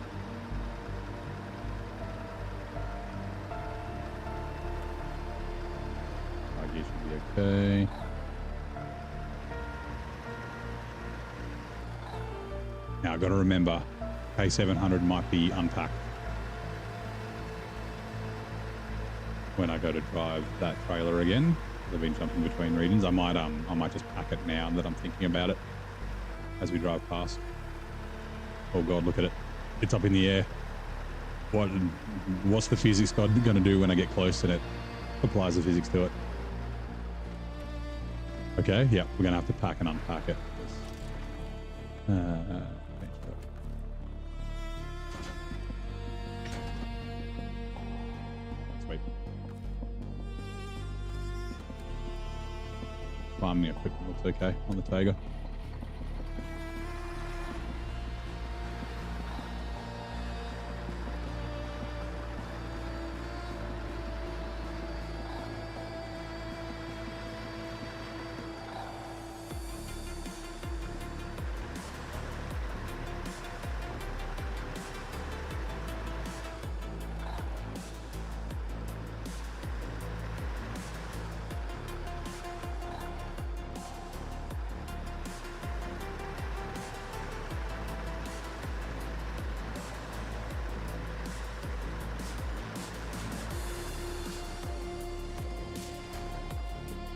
Gear should be okay. Now I've got to remember, K700 might be unpacked when I go to drive that trailer again. I've been jumping between regions. I might just pack it now that I'm thinking about it as we drive past. Oh God, look at it! It's up in the air. What's the physics god going to do when I get close and it applies the physics to it? Okay, yeah, we're going to have to pack and unpack it. Sweet. Farming equipment looks okay on the Tiger.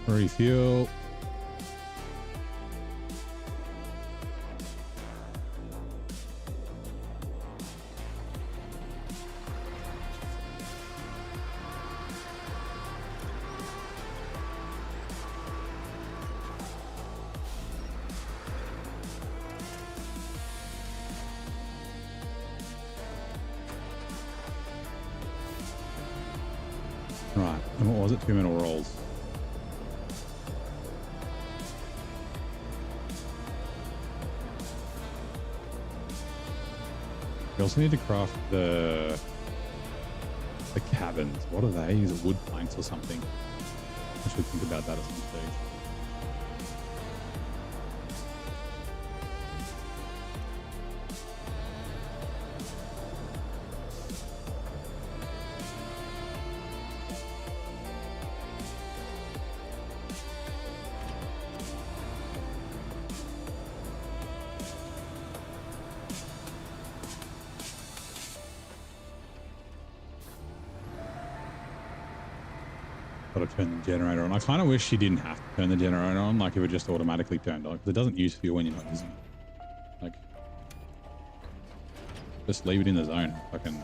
Refuel. Right, and what was it? 2 metal rolls. We also need to craft the cabins. What are they? Is it wood planks or something? I should think about that at some stage. Got to turn the generator on. I kind of wish you didn't have to turn the generator on, like if it just automatically turned on, because it doesn't use fuel when you're not using it. Like, just leave it in the zone. Fucking.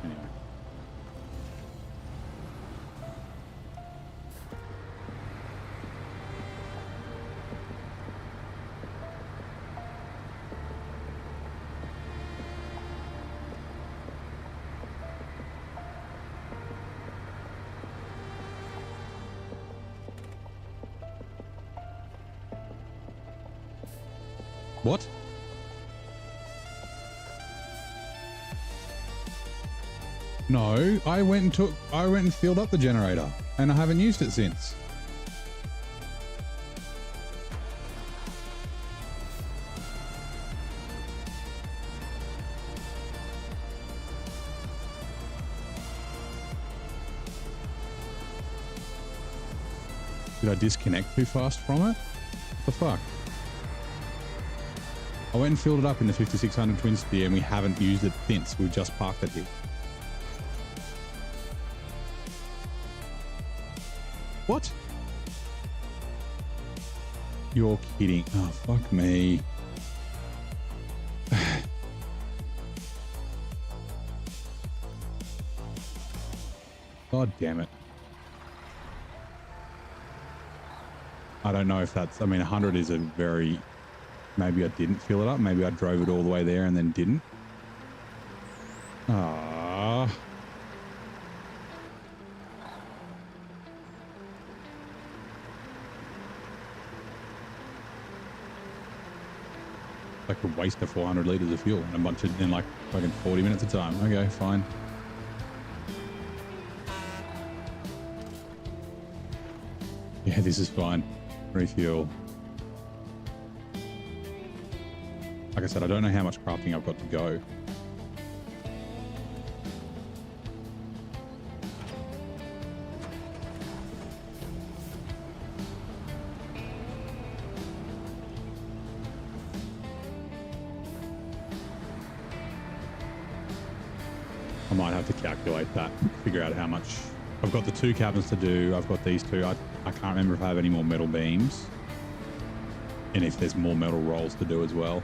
Anyway. What? No, I went and filled up the generator and I haven't used it since. Did I disconnect too fast from it? What the fuck? I went and filled it up in the 5600 twin steer and we haven't used it since. We've just parked it here. What? You're kidding. Oh, fuck me. God damn it. I don't know if that's, I mean, 100 is a very, maybe I didn't fill it up. Maybe I drove it all the way there and then didn't. Ah. Like a waste of 400 liters of fuel and a bunch of, in like fucking 40 minutes of time. Okay, fine. Yeah, this is fine. Refuel. Like I said, I don't know how much crafting I've got to go. I might have to calculate that, figure out how much. I've got the 2 cabins to do. I've got these 2. I can't remember if I have any more metal beams and if there's more metal rolls to do as well.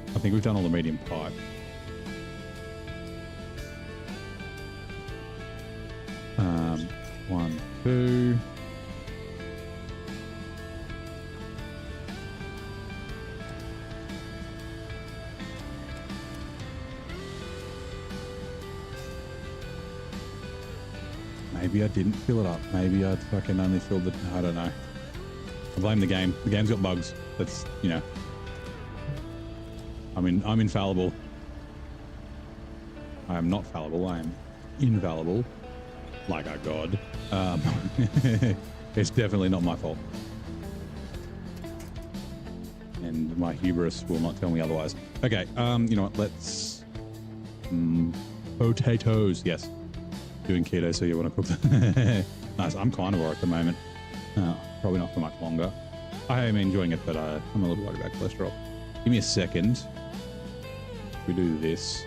I think we've done all the medium pipe. One, 2. Maybe I didn't fill it up. Maybe I fucking only filled it. I don't know. I blame the game. The game's got bugs. That's, you know. I'm infallible. I am not fallible. I am infallible. Like a god. It's definitely not my fault. And my hubris will not tell me otherwise. Okay, you know what? Let's... potatoes. Yes. Doing keto, so you want to cook them. Nice. I'm carnivore at the moment. Probably not for much longer. I am enjoying it, but I'm a little worried about cholesterol. Give me a second. We do this.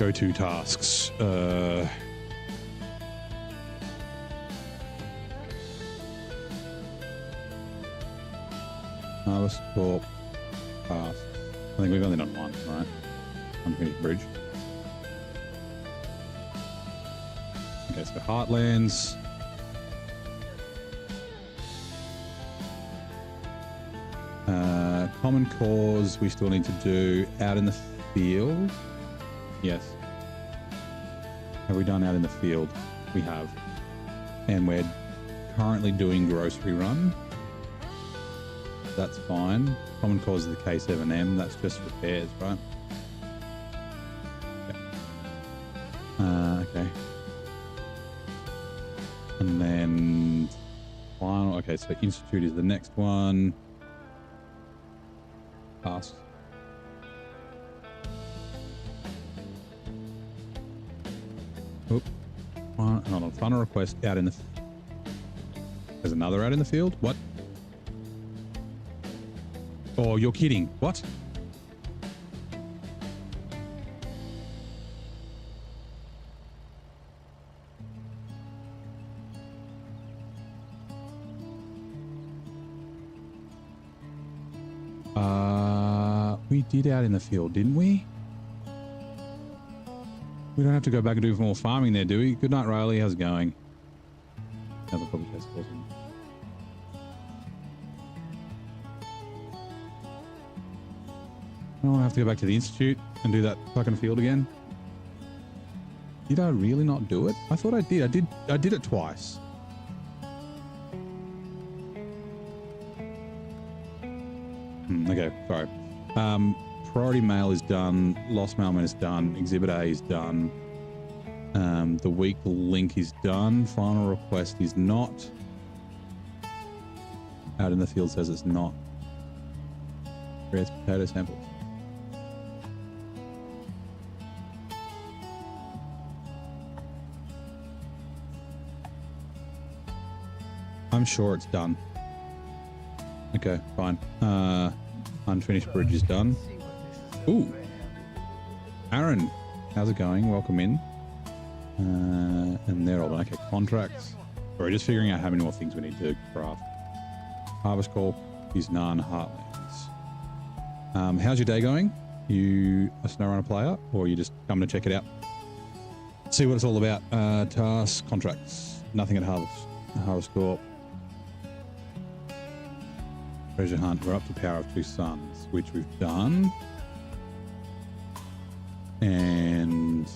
Go to tasks. Harvest Corp. Tasks. I think we've only done one, right? Unfinished bridge. Okay, so Heartlands. Common Cause we still need to do out in the field. Yes. Have we done out in the field? We have. And we're currently doing grocery run. That's fine. Common Cause is the K7M. That's just repairs, right? Okay. Okay. And then final. Okay, so Institute is the next one. Pass. Oop. Hold on. Final request out in the... There's another out in the field? What? Oh, you're kidding. What? We did out in the field, didn't we? We don't have to go back and do more farming there, do we? Good night, Riley. How's it going? Another probably test person. I don't want to have to go back to the Institute and do that fucking field again. Did I really not do it? I thought I did. I did it twice. Okay, sorry. Priority mail is done. Lost mailman is done. Exhibit A is done. The weak link is done. Final request is not. Out in the field says it's not. Creates potato samples. I'm sure it's done. Okay, fine. Unfinished bridge is done. Ooh. Aaron, how's it going? Welcome in. And they're all done. Okay, contracts. We're just figuring out how many more things we need to craft. Harvest Corp is none. Heartlands. How's your day going? You a SnowRunner player, or you just coming to check it out? See what it's all about. Tasks, contracts. Nothing at Harvest Corp. Treasure hunt. We're up to Power of Two Suns, which we've done. And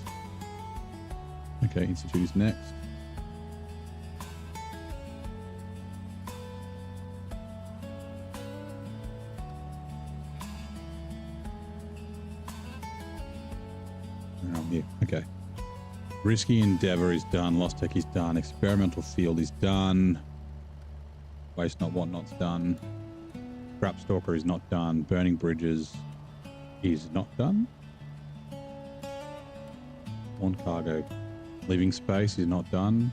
okay, Institute is next. Yeah, okay. Risky Endeavor is done. Lost Tech is done. Experimental Field is done. Waste not whatnot's done. Scrap stalker is not done. Burning bridges is not done. On cargo. Leaving space is not done.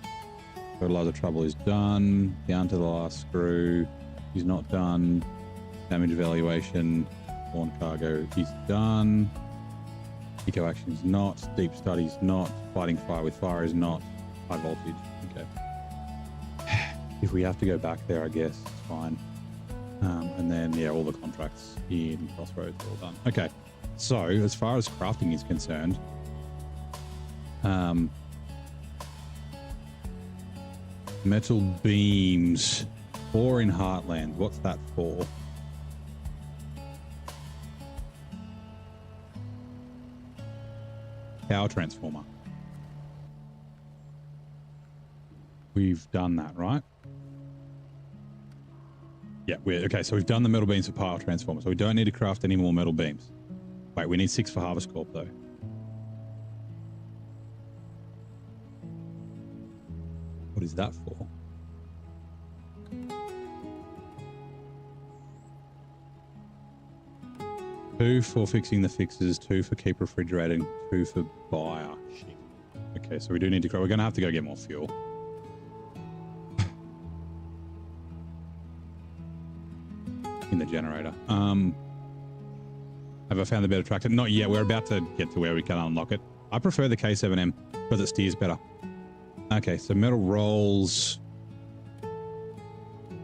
Fertilizer trouble is done. Down to the last screw is not done. Damage evaluation on cargo is done. Eco action is not. Deep study is not. Fighting fire with fire is not. High voltage. Okay. If we have to go back there, I guess it's fine. And then, yeah, all the contracts in Crossroads are all done. Okay. So, as far as crafting is concerned, metal beams, 4 in Heartland. What's that for? Power transformer. We've done that, right? Yeah, okay, so we've done the metal beams for power transformer, so we don't need to craft any more metal beams. Wait, we need 6 for Harvest Corp, though. What is that for? Two for fixing the fixes, 2 for keep refrigerating, 2 for buyer. Shit. Okay, so we do need to. We're going to have to go get more fuel. In the generator. Have I found the better tractor? Not yet. We're about to get to where we can unlock it. I prefer the K7M because it steers better. Okay, so metal rolls.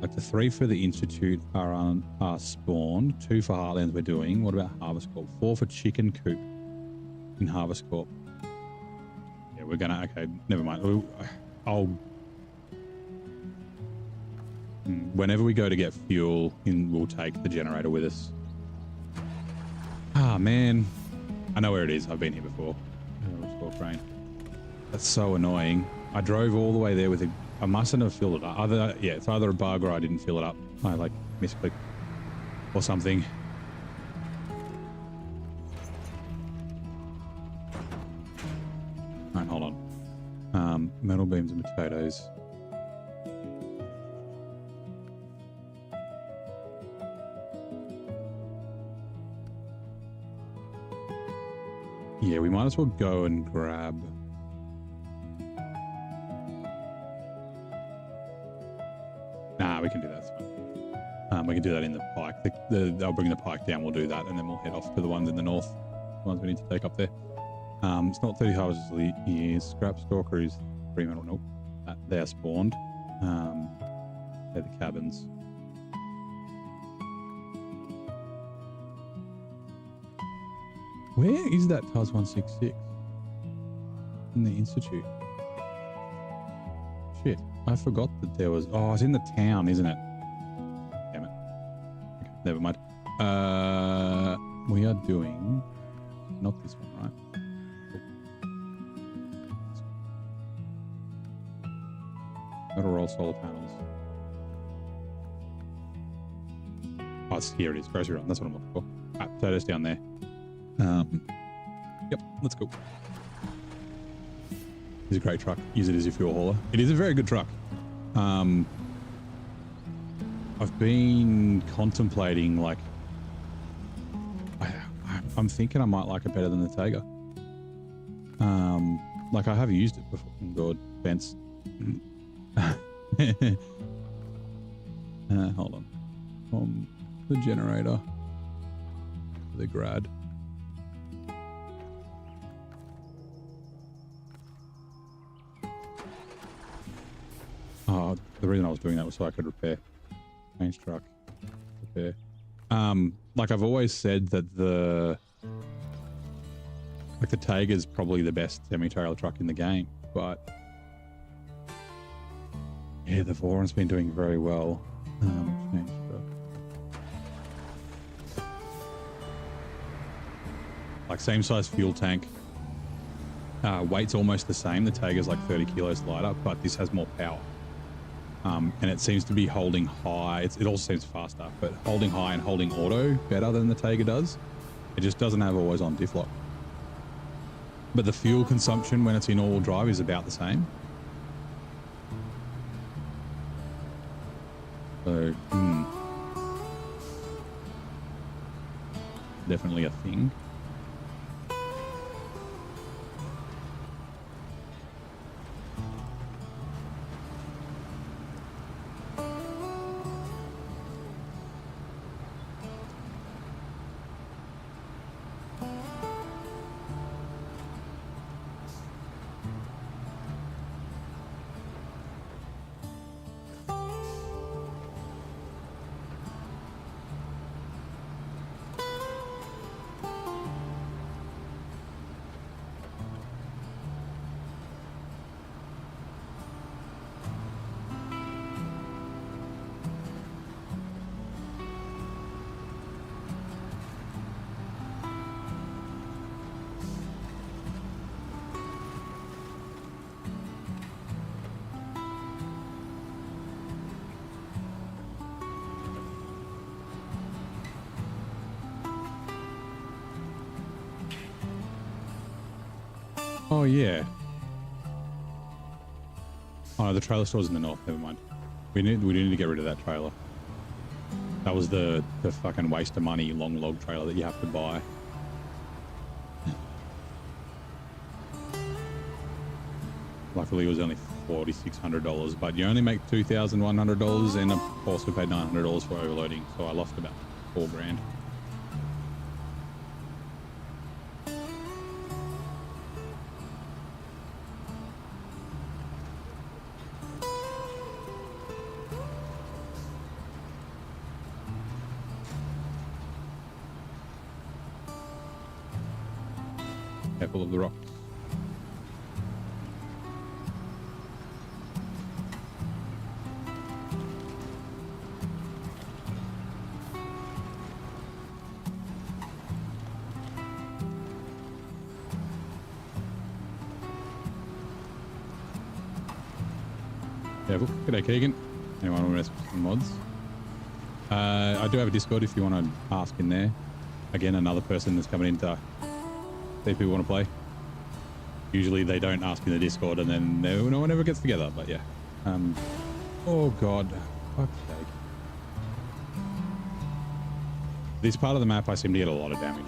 Like the 3 for the Institute are spawned. 2 for Heartlands we're doing. What about Harvest Corp? 4 for Chicken Coop in Harvest Corp. Yeah, we're gonna. Okay, never mind. Whenever we go to get fuel, we'll take the generator with us. Ah, man. I know where it is. I've been here before. Crane. That's so annoying. I drove all the way there with I mustn't have filled it up. It's either a bug or I didn't fill it up. I like misclicked or something. All right, hold on. Metal beams and potatoes. Yeah, we might as well go and grab. Nah, we can do that. It's fine. We can do that in the pike. They'll bring the pike down. We'll do that, and then we'll head off to the ones in the north. The ones we need to take up there. It's not 30 harvests a year. Scrap stalker is 3 metal. Nope. They're spawned. They're the cabins. Where is that TAS 166? In the Institute. Shit, I forgot that there was. Oh, it's in the town, isn't it? Damn it. Okay, never mind. We are doing not this one, right? Metal roll solar panels. Oh, here it is. Grocery run. That's what I'm looking for. Right, potatoes down there. Yep, let's go. It's a great truck. Use it as your fuel hauler. It is a very good truck. I've been contemplating, like, I'm thinking I might like it better than the Tega. Like, I have used it before. God, fence. Hold on. The generator. The grad. Oh, the reason I was doing that was so I could repair. Change truck. Repair. Like I've always said that the Tega is probably the best semi-trailer truck in the game, but yeah, the Voron's been doing very well. Change truck. Like same size fuel tank. Weight's almost the same. The Tega's like 30 kilos lighter, but this has more power. And it seems to be holding high. It also seems faster, but holding high and holding auto better than the Tega does. It just doesn't have always on diff lock. But the fuel consumption when it's in all-wheel drive is about the same. So, definitely a thing. Oh, yeah. Oh, no, the trailer store's in the north. Never mind. We need to get rid of that trailer. That was the fucking waste of money long log trailer that you have to buy. Luckily, it was only $4,600, but you only make $2,100, and I also paid $900 for overloading, so I lost about $4,000. Careful of the rocks. Careful. G'day, Keegan. Anyone want to mess with some mods? I do have a Discord if you want to ask in there. Again, another person that's coming in to see if people want to play. Usually they don't ask in the Discord and then no one ever gets together, but yeah. Oh God, fuck's sake. This part of the map I seem to get a lot of damage.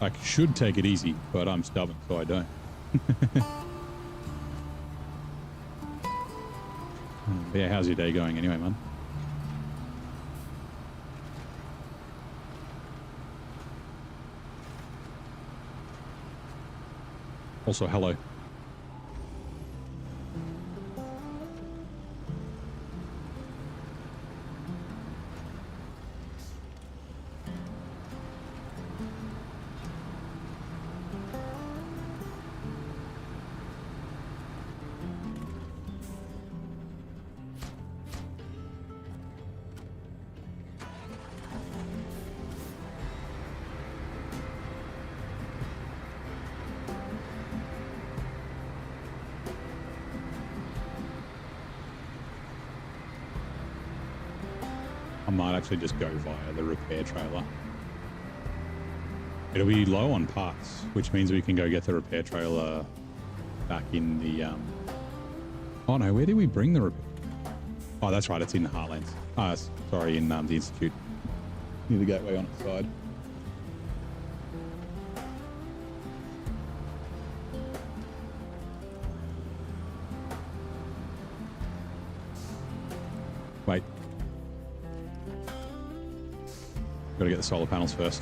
I should take it easy, but I'm stubborn, so I don't. But yeah, how's your day going anyway, man? Also, hello. I might actually just go via the repair trailer. It'll be low on parts, which means we can go get the repair trailer back in the... Oh no, where did we bring the repair? Oh, that's right, it's in the Heartlands. Sorry, in the Institute. Near the gateway on its side. Wait. Gotta get the solar panels first.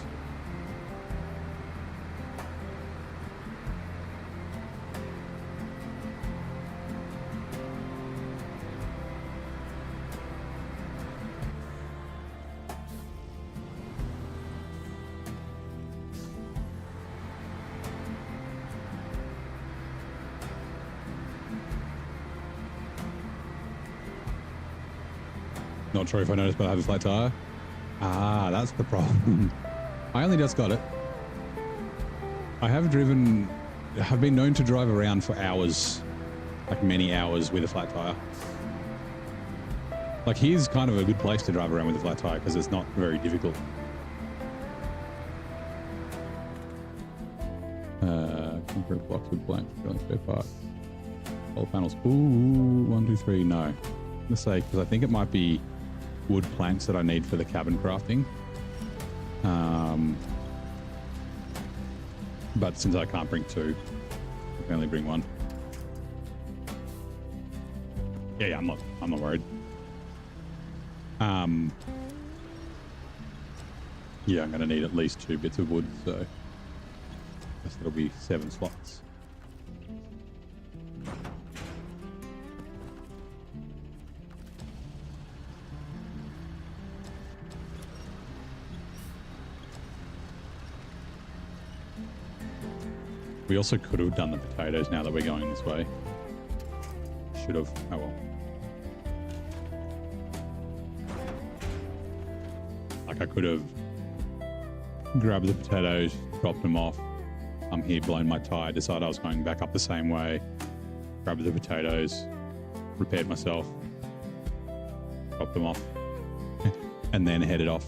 Not sure if I noticed, but I have a flat tire. Ah, that's the problem. I only just got it. I have been known to drive around for hours, like many hours with a flat tire. Like here's kind of a good place to drive around with a flat tire because it's not very difficult. Concrete blocks with blank spare parts. Solar panels. Ooh, 1, 2, 3, no. to say, because I think it might be wood planks that I need for the cabin crafting. But since I can't bring two, I can only bring one. Yeah, I'm not worried. Yeah, I'm gonna need at least 2 bits of wood, so I guess that'll be 7 slots. We also could have done the potatoes now that we're going this way. Should have. Oh well. Like I could have grabbed the potatoes, dropped them off. I'm here, blown my tire, decided I was going back up the same way, grabbed the potatoes, repaired myself, dropped them off, and then headed off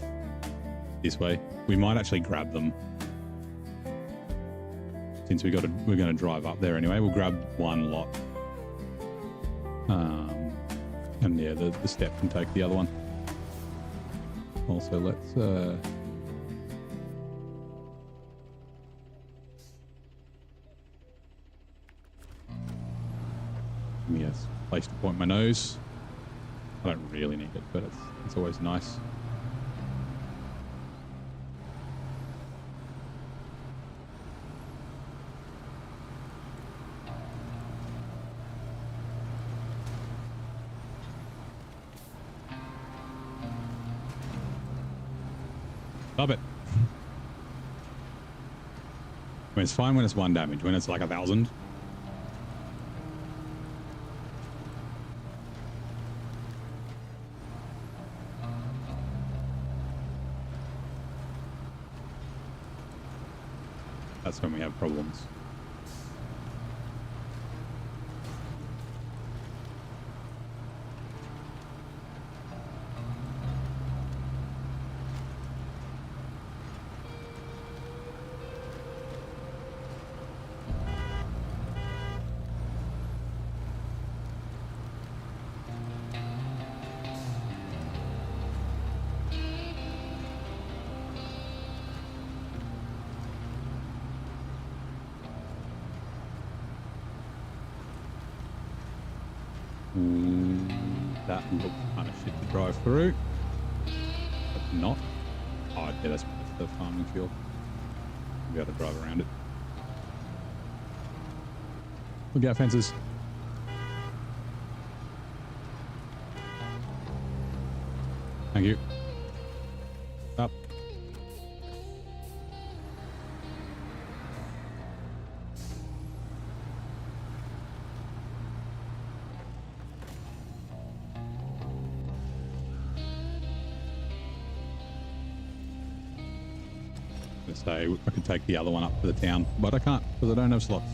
this way. We might actually grab them. Since we're going to drive up there anyway, we'll grab one lot. And yeah, the step can take the other one. Also, let's give me a place to point my nose. I don't really need it, but it's always nice. Love it. I mean, it's fine when it's 1 damage. When it's like 1,000. That's when we have problems. That looks kind of shit to drive through. But not. Oh, yeah, that's the farming field. We'll be able to drive around it. Look out, fences. Thank you. Up. So I could take the other one up to the town, but I can't because I don't have slots.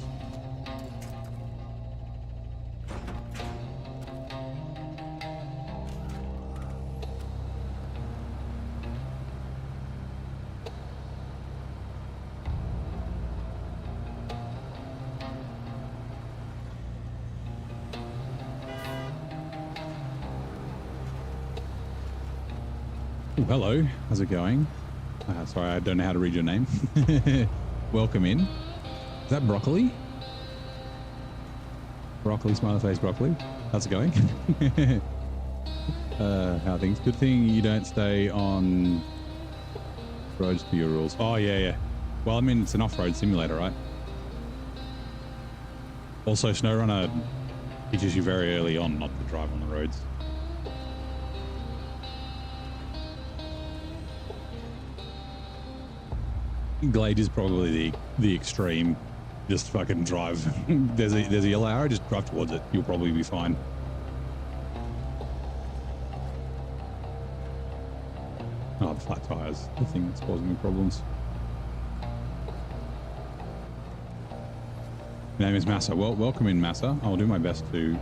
Oh, hello, how's it going? Sorry, I don't know how to read your name. Welcome in. Is that broccoli? Broccoli, smiley face broccoli. How's it going? How are things? Good thing you don't stay on roads to your rules. Oh, yeah, yeah. Well, I mean, it's an off-road simulator, right? Also, SnowRunner teaches you very early on not to drive on the roads. Glade is probably the extreme. Just fucking drive. there's a yellow arrow, just drive towards it. You'll probably be fine. Oh, the flat tires, the thing that's causing me problems. Your name is Massa. Well, welcome in, Massa. I'll do my best to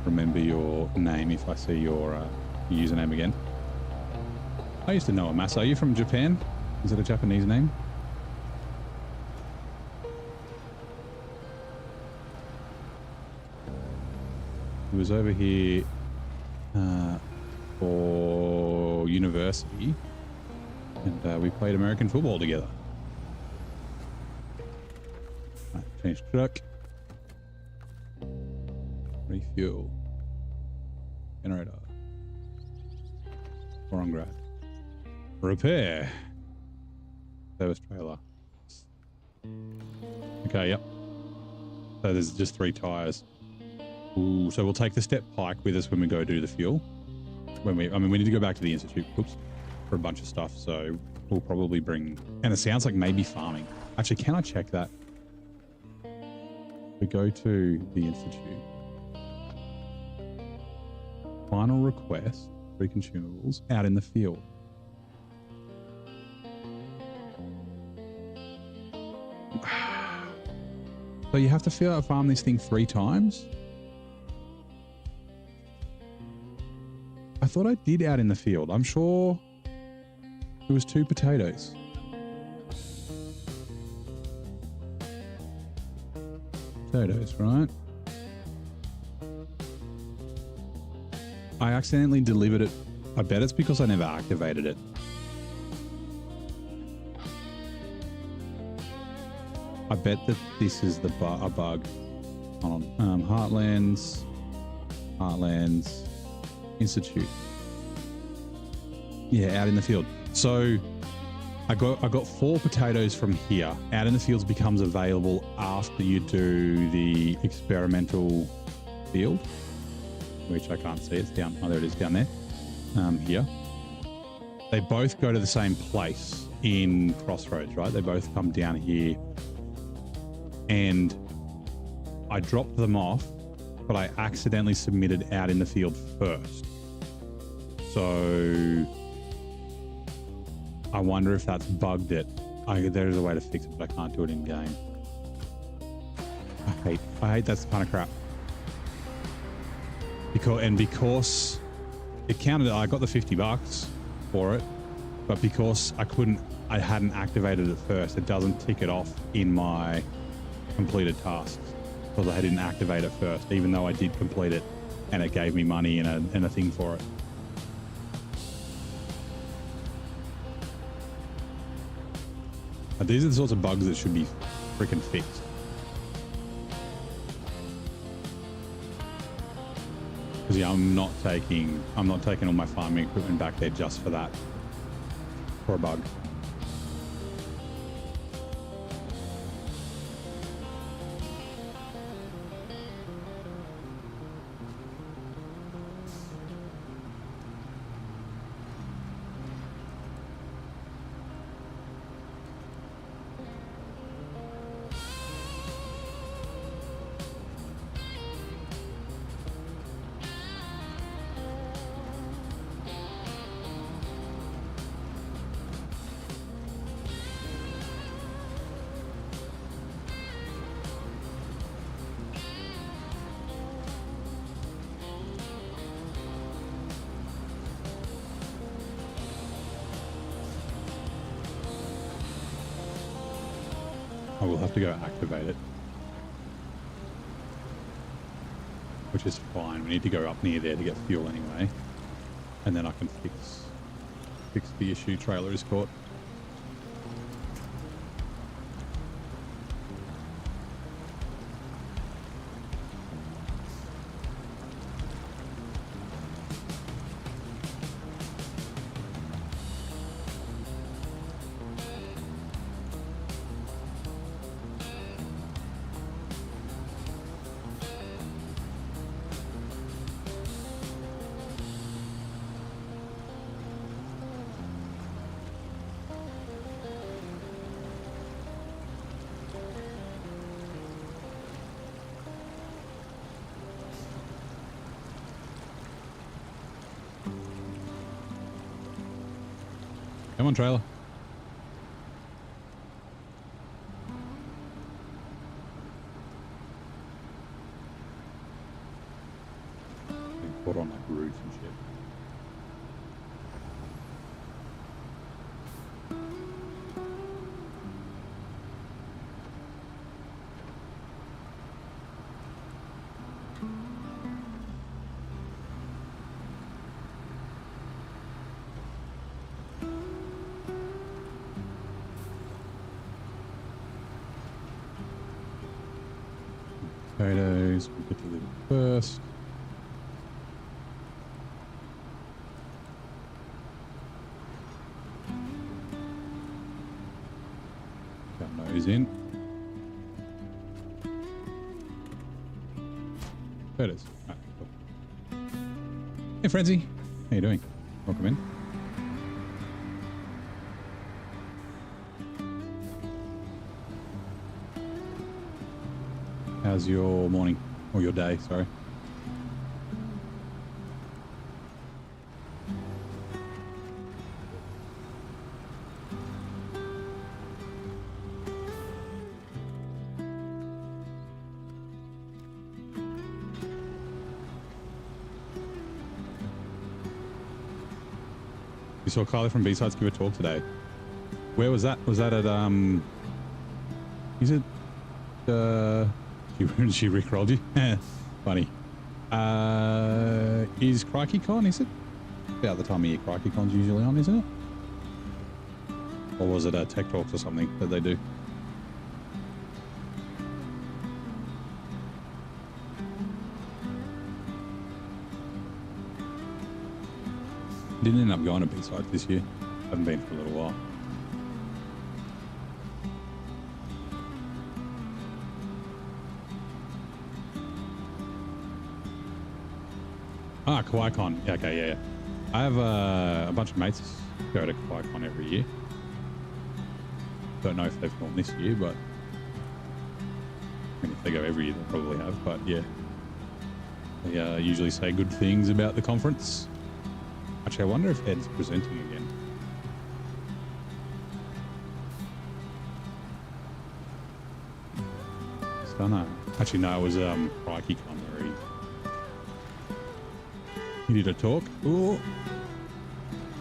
remember your name if I see your username again. I used to know a Massa. Are you from Japan? Is it a Japanese name? He was over here for university, and we played American football together. Right, change truck. Refuel. Generator. Or on grad. Repair. Service trailer. Okay, yep. So there's just 3 tires. Ooh, so we'll take the step pike with us when we go do the fuel. We need to go back to the institute, oops, for a bunch of stuff. So we'll probably bring, and it sounds like maybe farming. Actually, can I check that? We go to the institute. Final request, 3 consumables out in the field. So you have to farm this thing 3 times? I thought I did out in the field. I'm sure it was 2 potatoes. Potatoes, right? I accidentally delivered it. I bet it's because I never activated it. I bet that this is a bug. Hold on. Heartlands, Institute. Yeah, out in the field. So I got 4 potatoes from here. Out in the fields becomes available after you do the experimental field, which I can't see. It's down. Oh, there it is down there. Here. They both go to the same place in Crossroads, right? They both come down here. And I dropped them off, but I accidentally submitted out in the field first. So I wonder if that's bugged it. There's a way to fix it, but I can't do it in game. I hate that kind of crap. Because it counted, I got the $50 for it, but because I hadn't activated it first, it doesn't tick it off in my completed tasks because I didn't activate it first, even though I did complete it and it gave me money and a thing for it. But these are the sorts of bugs that should be freaking fixed. Because yeah, I'm not taking all my farming equipment back there just for that, for a bug. I will have to go activate it, which is fine. We need to go up near there to get fuel anyway, and then I can fix the issue. Trailer is caught. Come on, trailer. Put on like roots and shit. Potatoes, we get delivered first. Got those in. Potatoes. Right, cool. Hey, Frenzy. How you doing? Welcome in. How's your morning? Or your day, sorry. You saw Kylie from B-Sides give a talk today. Where was that? Was that at, is it, she rickrolled you? Funny. Is CrikeyCon, is it? About the time of year CrikeyCon's usually on, isn't it? Or was it Tech Talks or something that they do? Didn't end up going to B-Sides this year. Haven't been for a little while. Ah, KawaiiCon. Yeah, okay, yeah. I have a bunch of mates go to KawaiiCon every year. Don't know if they've gone this year, but I mean, if they go every year, they probably have. But yeah, they usually say good things about the conference. Actually, I wonder if Ed's presenting again. I don't know. Actually, no, it was CrikeyCon where he did a talk. Ooh.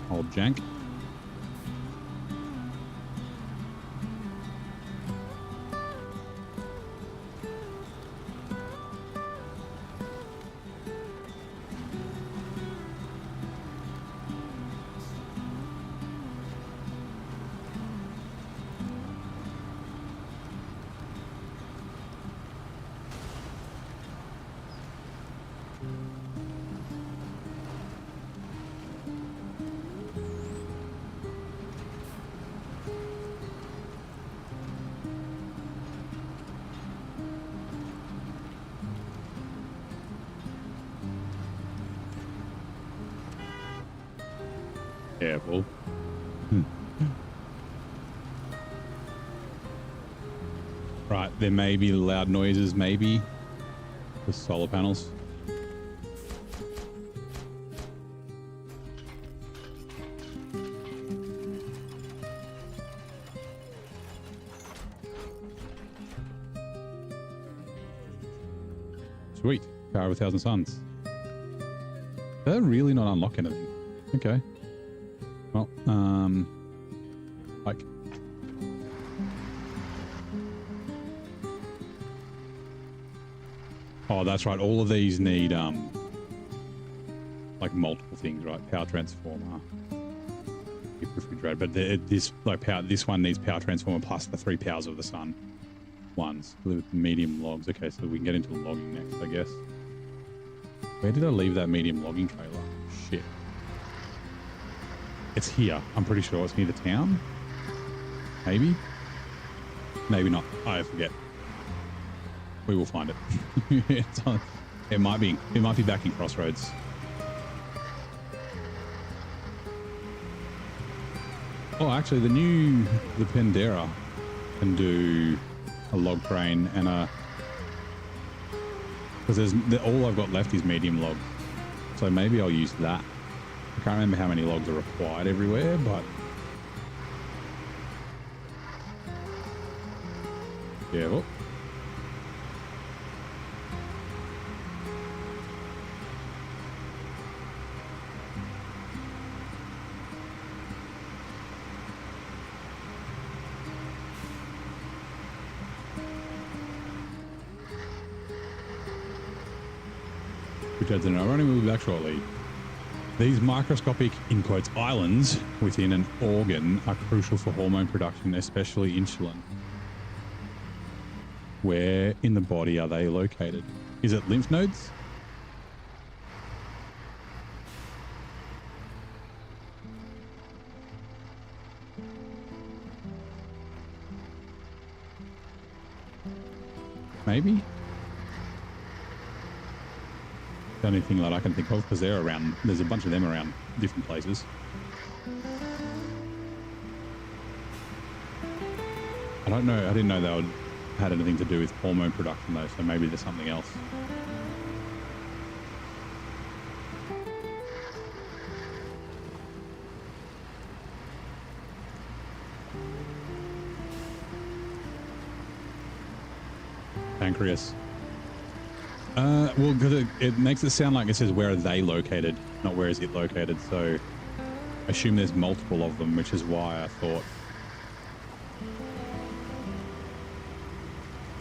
Old jank. Careful. Right, there may be loud noises, maybe. The solar panels. Sweet. Power of 1,000 suns. They're really not unlock anything. Okay. Well, like. Oh, that's right. All of these need, like multiple things, right? Power transformer, refrigerator, but this one needs power transformer plus the 3 powers of the sun ones. Medium logs. Okay, so we can get into logging next, I guess. Where did I leave that medium logging trailer? Shit. It's here. I'm pretty sure it's near the town. Maybe. Maybe not. I forget. We will find it. It might be back in Crossroads. Oh, actually, the Pendera can do a log train and a, because all I've got left is medium log, so maybe I'll use that. I can't remember how many logs are required everywhere, but yeah. Well, Richard's and SnowRunner will be back shortly. These microscopic, in quotes, islands within an organ are crucial for hormone production, especially insulin. Where in the body are they located? Is it lymph nodes? Maybe? The only thing that I can think of, because they're around, there's a bunch of them around different places. I don't know, I didn't know they had anything to do with hormone production though, so maybe there's something else. Pancreas. Well, because it makes it sound like it says where are they located, not where is it located. So I assume there's multiple of them, which is why I thought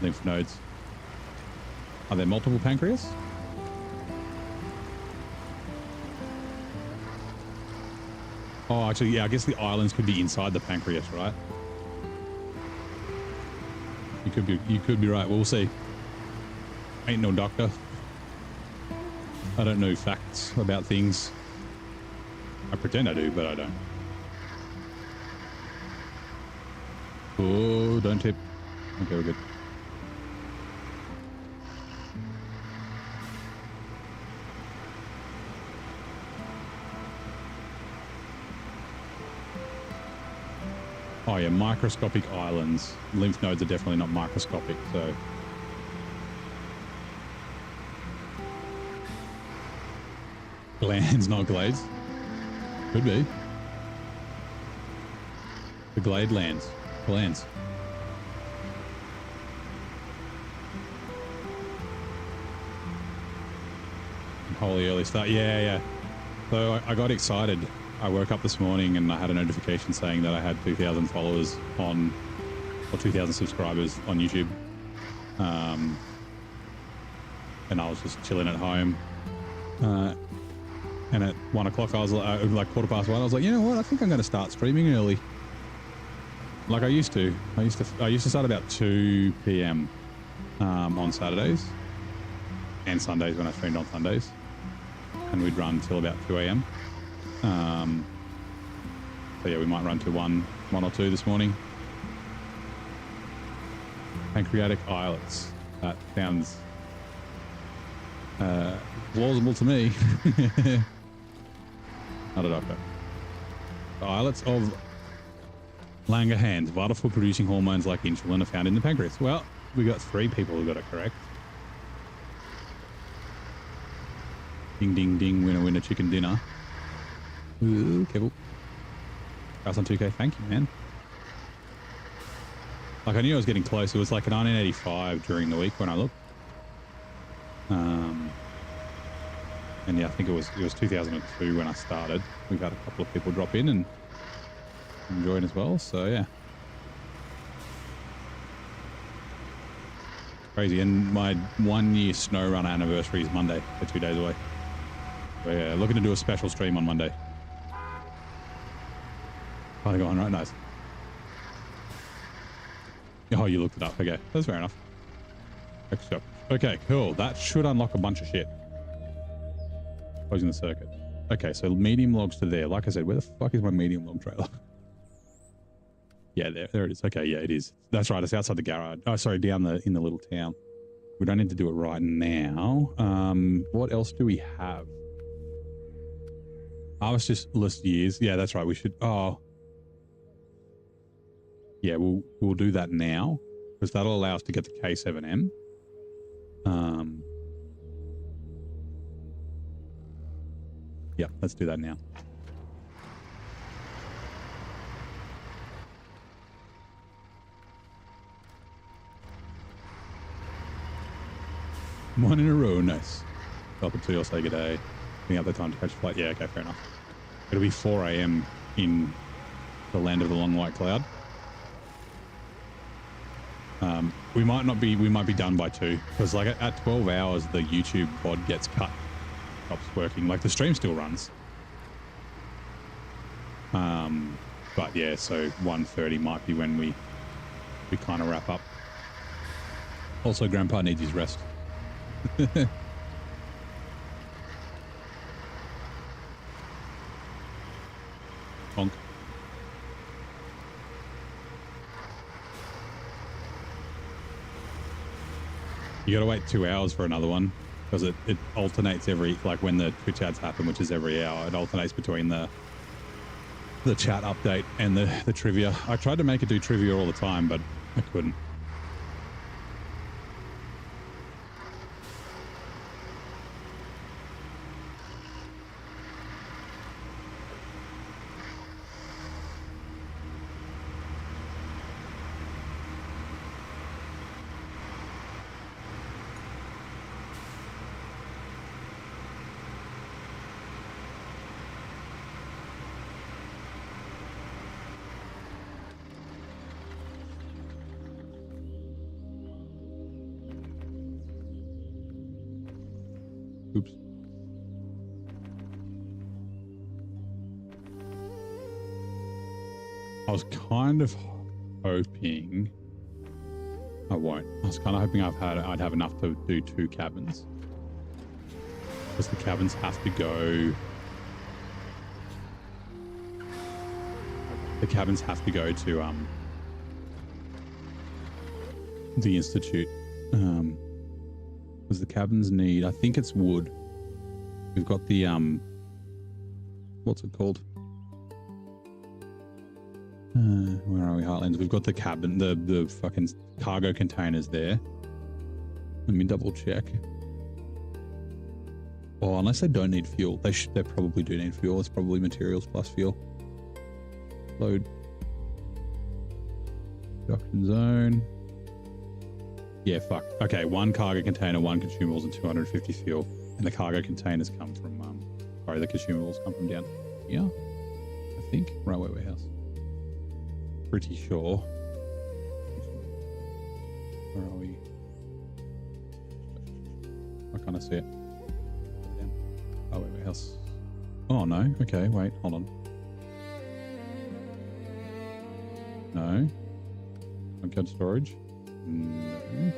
lymph nodes. Are there multiple pancreas? Oh, actually, yeah, I guess the islands could be inside the pancreas, right? You could be right. We'll see. Ain't no doctor. I don't know facts about things. I pretend I do, but I don't. Oh, don't tip. Okay, we're good. Oh yeah, microscopic islands. Lymph nodes are definitely not microscopic, so. Glands, not glades. Could be. The glade lands. Glands. Holy early start. Yeah. So I got excited. I woke up this morning and I had a notification saying that I had 2,000 followers on, or 2,000 subscribers on YouTube. And I was just chilling at home. And at 1 o'clock, I was like 1:15. I was like, you know what? I think I'm going to start streaming early. Like I used to. I used to start about 2 p.m. On Saturdays and Sundays when I streamed on Sundays, and we'd run till about 2 a.m. So yeah, we might run to one or two this morning. Pancreatic islets. That sounds plausible to me. Not a doctor. The islets of Langerhans, vital for producing hormones like insulin, are found in the pancreas. Well, we got 3 people who got it correct. Ding, ding, ding, winner, winner, chicken dinner. Ooh, careful. House on 2K, thank you, man. Like, I knew I was getting close. It was like 1985 during the week when I looked. And yeah, I think it was 2002 when I started. We've had a couple of people drop in and join as well, so yeah. Crazy. And my 1 year SnowRunner anniversary is Monday. They're 2 days away. So yeah, looking to do a special stream on Monday. Oh, they're going right, nice. Oh, you looked it up. Okay, that's fair enough. Extra. Okay, cool. That should unlock a bunch of shit. Closing the circuit. Okay, so medium logs to there. Like I said, where the fuck is my medium log trailer? Yeah, there it is. Okay, yeah, it is. That's right. It's outside the garage. Oh, sorry, down in the little town. We don't need to do it right now. What else do we have? Harvest just list years. Yeah, that's right. We should. Oh, yeah. We'll do that now because that'll allow us to get the K7M. Yeah, let's do that now. One in a row, nice. Up until you'll say good day. Being up the time to catch a flight. Yeah, okay, fair enough. It'll be 4 a.m. in the land of the long white cloud. We might be done by 2 because like at 12 hours the YouTube pod gets cut, stops working. Like the stream still runs. But yeah, so 1:30 might be when we kind of wrap up. Also, Grandpa needs his rest. Honk. You gotta wait 2 hours for another one because it alternates every, like when the Twitch ads happen, which is every hour, it alternates between the chat update and the trivia. I tried to make it do trivia all the time, but I couldn't. Oops. I was kind of hoping I won't. I was kind of hoping I'd have enough to do 2 cabins. Because the cabins have to go. The cabins have to go to the institute. Because the cabins need, I think it's wood. We've got the what's it called? Where are we, Heartlands? We've got the cabin, the fucking cargo containers there. Let me double check. Oh, unless they don't need fuel, they probably do need fuel. It's probably materials plus fuel. Load. Production zone. Yeah, fuck. Okay, 1 cargo container, 1 consumables, and 250 fuel. And the cargo containers come from, sorry, the consumables come from down here, I think. Railway warehouse. Pretty sure. Where are we? I can't see it. Railway warehouse. Oh, no. Okay, wait, hold on. No. Junkyard storage. No.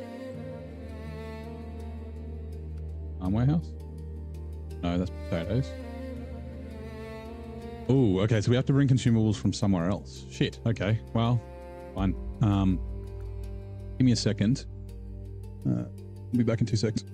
Farm warehouse? No, that's potatoes. Oh, okay, so we have to bring consumables from somewhere else. Shit, okay, well, fine. Give me a second. I'll be back in 2 seconds.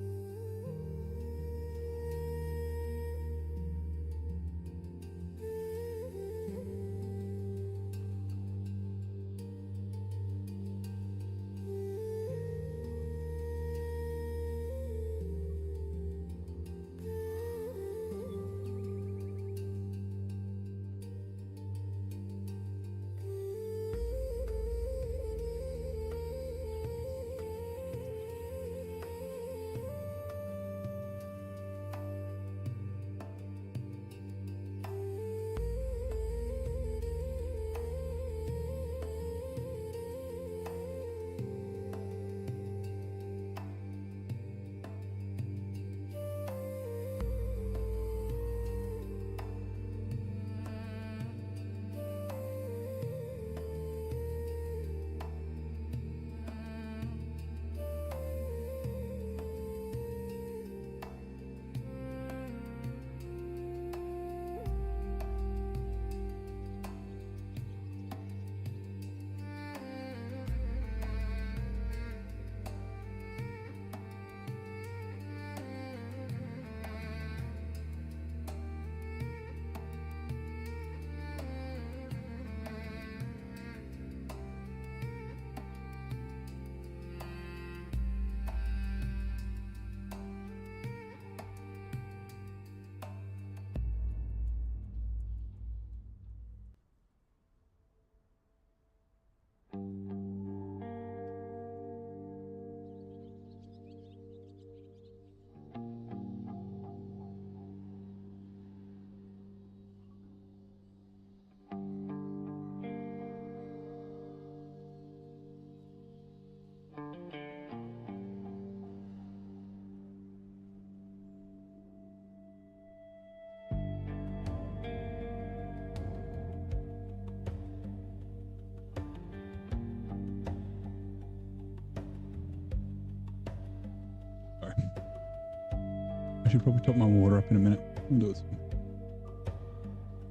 I should probably top my water up in a minute. I'll do it soon.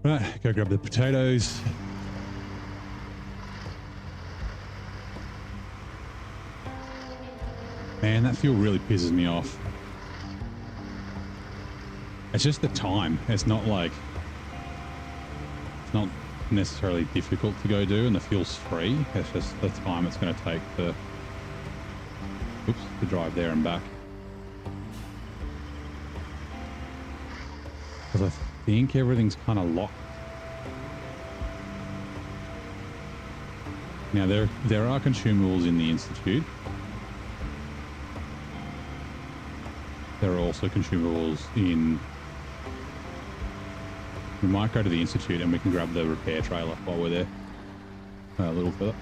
Right, go grab the potatoes. Man, that fuel really pisses me off. It's just the time. It's not like... It's not necessarily difficult to go do and the fuel's free. It's just the time it's going to take to... Oops, to drive there and back. Because I think everything's kind of locked. Now, there are consumables in the Institute. There are also consumables in... We might go to the Institute and we can grab the repair trailer while we're there. A little further.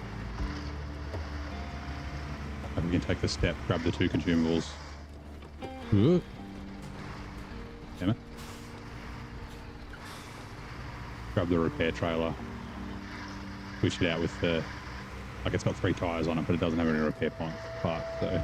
And we can take the step, grab the 2 consumables. Ooh. Damn it. Grab the repair trailer. Switch it out with the... Like, it's got 3 tyres on it, but it doesn't have any repair parts, so...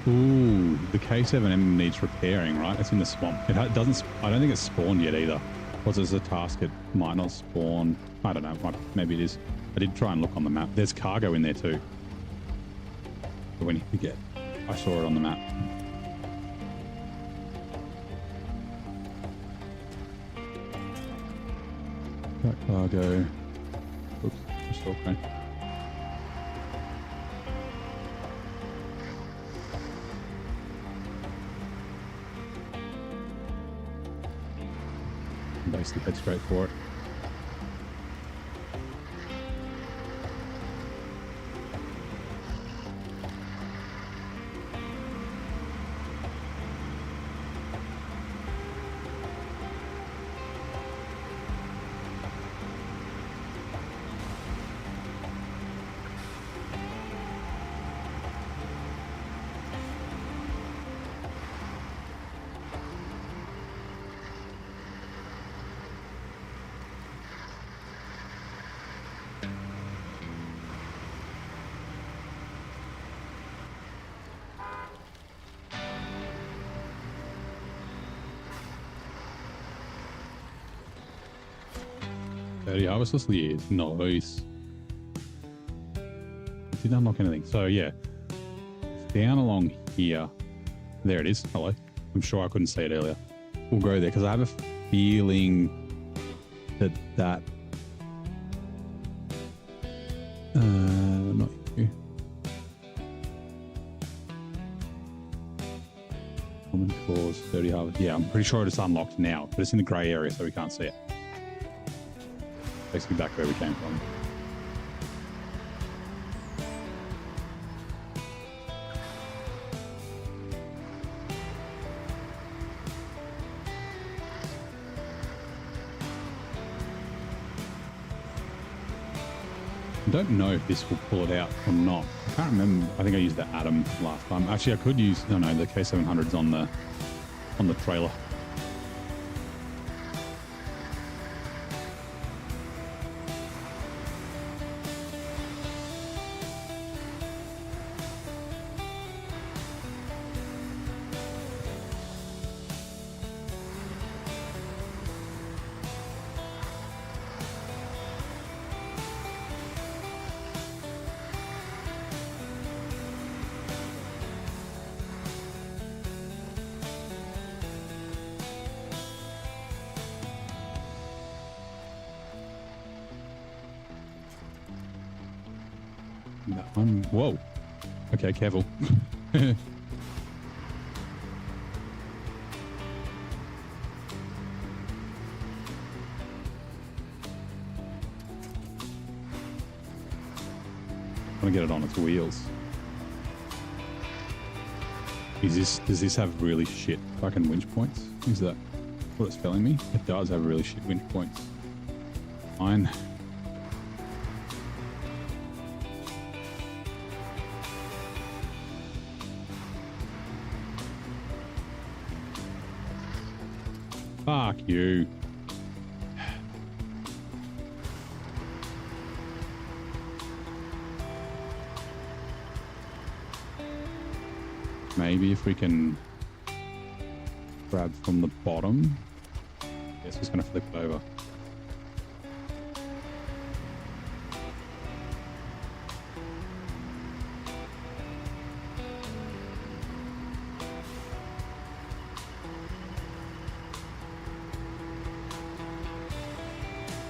Ooh, the K7M needs repairing, right? It's in the swamp. It doesn't... I don't think it's spawned yet either. Because there's a task it might not spawn. I don't know. Maybe it is. I did try and look on the map. There's cargo in there too. But we need to get... I saw it on the map. Got cargo. Oops, just okay. Basically head straight for it. Harvestless years. Nice. Didn't unlock anything. So yeah, it's down along here. There it is. Hello. I'm sure I couldn't see it earlier. We'll go there because I have a feeling that not you. Common cause 30 harvest. Yeah, I'm pretty sure it's unlocked now, but it's in the grey area, so we can't see it. Takes me back where we came from. I don't know if this will pull it out or not. I can't remember. I think I used the Atom last time. Actually, I could use... No, the K700's on the trailer. That one. Whoa. Okay, careful. I'm gonna get it on its wheels. Does this have really shit fucking winch points? Is that what it's telling me? It does have really shit winch points. Fine. Fuck you. Maybe if we can grab from the bottom. Yes, it's going to flip it over.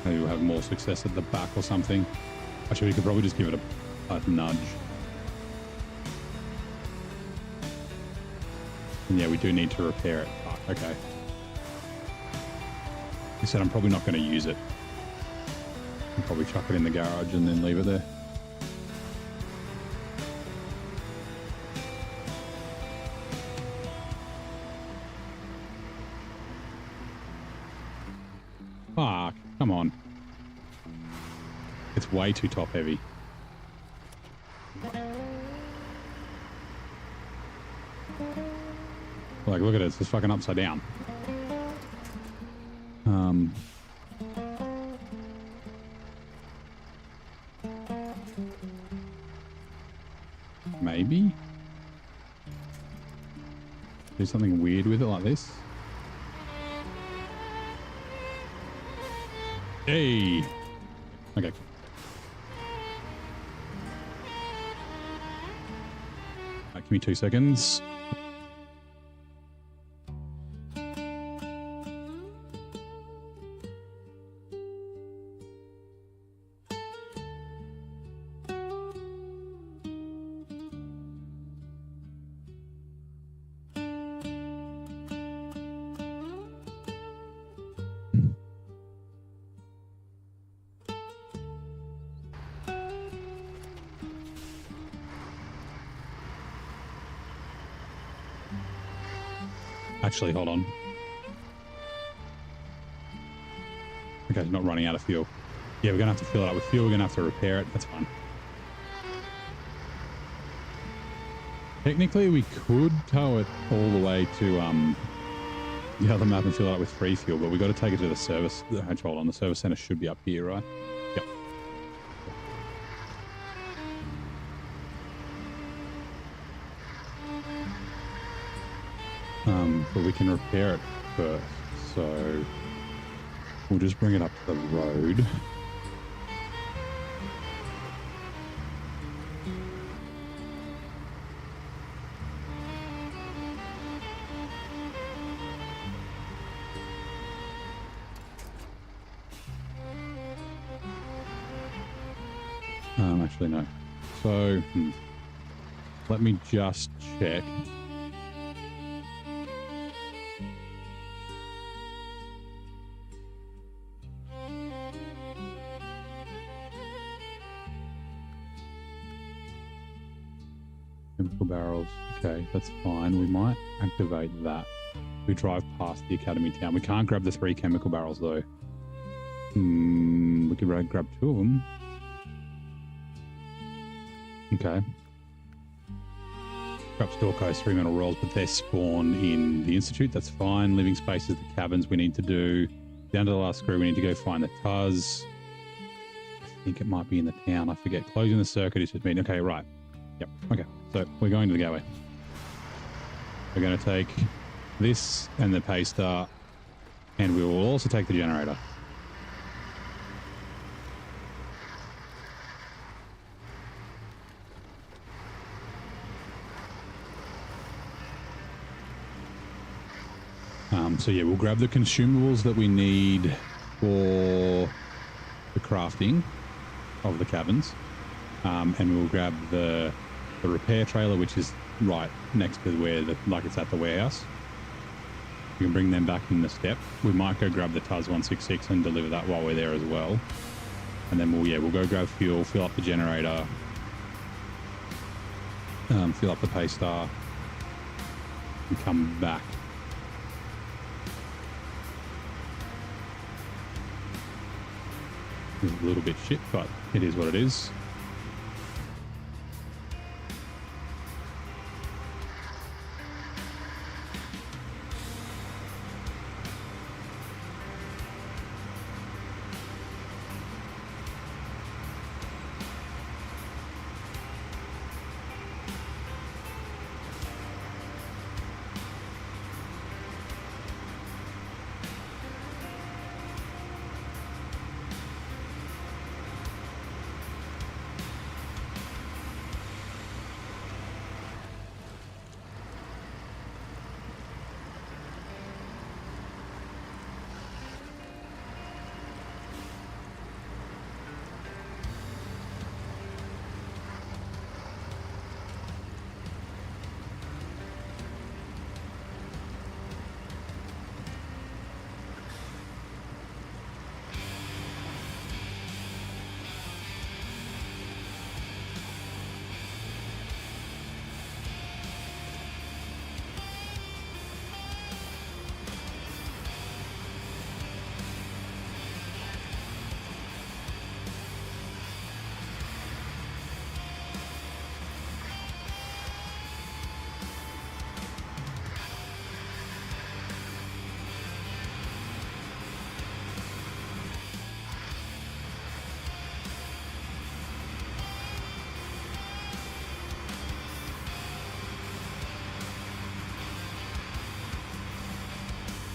Maybe we'll have more success at the back or something. Actually, we could probably just give it a nudge. And yeah, we do need to repair it. Oh, okay. I said I'm probably not going to use it. I'll probably chuck it in the garage and then leave it there. Fuck, come on. It's way too top heavy. Like, look at it, it's just fucking upside down. Maybe? Do something weird with it like this. Hey! Okay. Give me 2 seconds. Actually, hold on. Okay, it's not running out of fuel. Yeah, we're going to have to fill it up with fuel. We're going to have to repair it. That's fine. Technically, we could tow it all the way to the other map and fill it up with free fuel, but we've got to take it to the service. Hold on, the service center should be up here, right? Yep. But we can repair it first, so we'll just bring it up to the road. Actually, no. So, let me just check. Chemical barrels. Okay, that's fine. We might activate that. We drive past the academy town. We can't grab the 3 chemical barrels though. We could grab 2 of them. Okay. Grab store coast 3 metal rolls, but they're spawned in the institute. That's fine. Living spaces, the cabins we need to do. Down to the last screw, we need to go find the Tuz. I think it might be in the town. I forget. Closing the circuit is just mean. Okay, right. Yep. Okay. So we're going to the gateway. We're going to take this and the pay star, and we will also take the generator. So yeah, we'll grab the consumables that we need for the crafting of the cabins, and we'll grab the repair trailer, which is right next to where it's at the warehouse. We can bring them back in the step. We might go grab the Tuz 166 and deliver that while we're there as well, and then we'll go grab fuel, fill up the generator, fill up the pay star, and come back. It's a little bit shit, but it is what it is.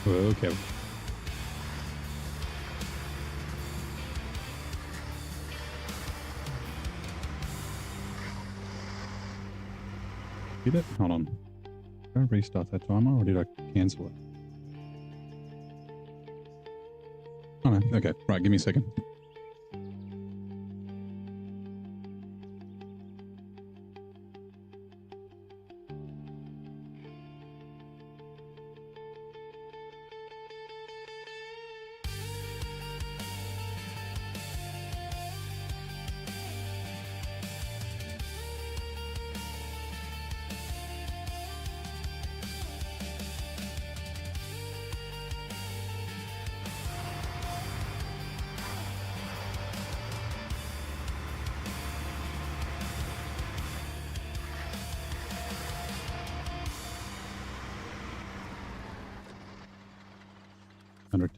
Okay. Did it? Hold on. Did I restart that timer or did I cancel it? Oh no. Okay. Right. Give me a second.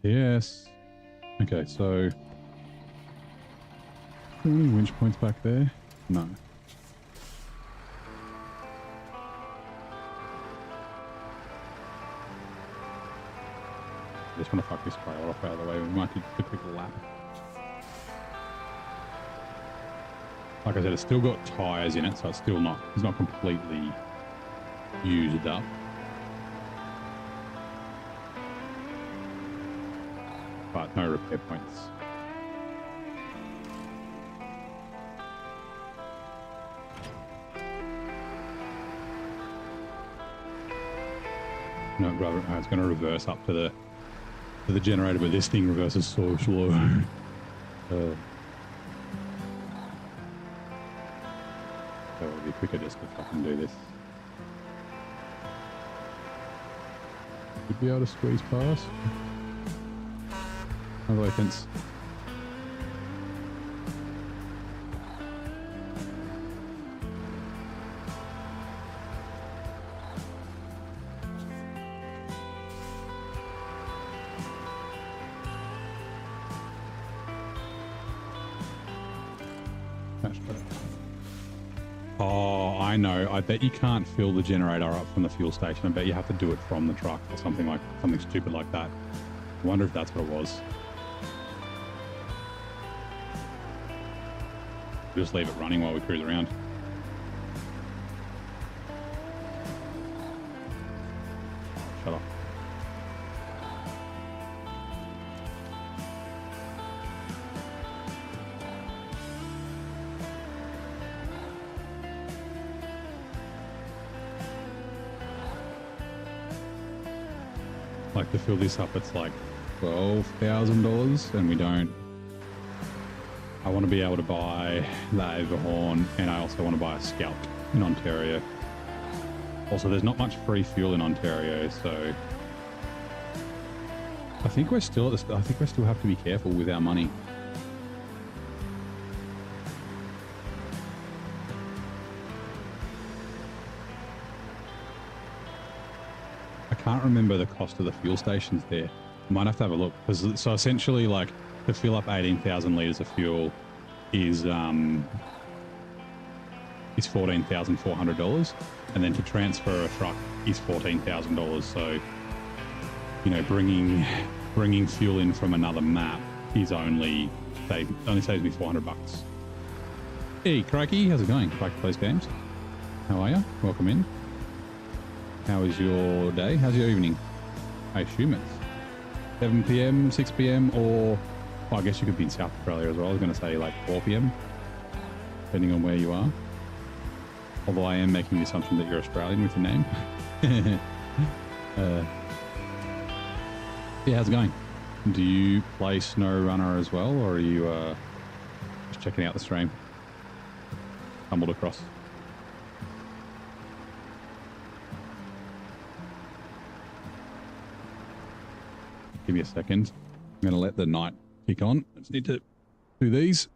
TS. Okay, so any winch points back there? No. I just want to fuck this trailer off out of the way. We might do a quick lap. Like I said, it's still got tyres in it, so it's not completely used up. But no repair points. No, it's going to reverse up to the generator, but this thing reverses so slow. So it'll be quicker just to fucking do this. Should be able to squeeze past. No offense. Oh, I know. I bet you can't fill the generator up from the fuel station. I bet you have to do it from the truck or something stupid like that. I wonder if that's what it was. Just leave it running while we cruise around. Shut up. Like to fill this up, it's like $12,000 and we don't. I want to be able to buy the Overhorn and I also want to buy a Scout in Ontario. Also, there's not much free fuel in Ontario, so I think we're still at I think we still have to be careful with our money. I can't remember the cost of the fuel stations there. Might have to have a look. So essentially, like, to fill up 18,000 litres of fuel is $14,400, and then to transfer a truck is $14,000. So, you know, bringing fuel in from another map is only saves me $400. Hey, Crikey, how's it going? Crikey Plays Games. How are you? Welcome in. How is your day? How's your evening? I assume it's 7 p.m., 6 p.m., or well, I guess you could be in South Australia as well. I was going to say like 4 p.m., depending on where you are. Although I am making the assumption that you're Australian with your name. Yeah, how's it going? Do you play SnowRunner as well, or are you just checking out the stream? Stumbled across. Give me a second. I'm going to let the night kick on. I just need to do these.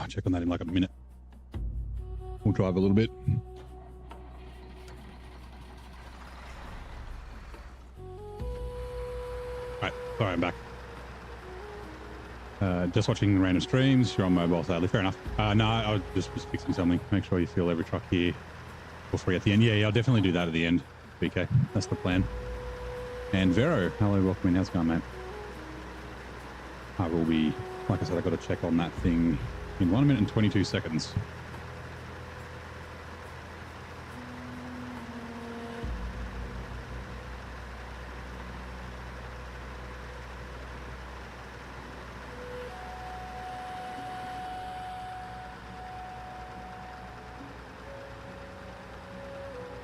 I'll check on that in like a minute. We'll drive a little bit. Right, sorry, I'm back. Just watching random streams. You're on mobile, sadly. Fair enough. No, I was just fixing something. Make sure you fill every truck here for free at the end. Yeah, I'll definitely do that at the end. BK, that's the plan. And Vero, hello, welcome in. How's it going, mate? I will be, like I said, I've got to check on that thing in 1 minute and 22 seconds.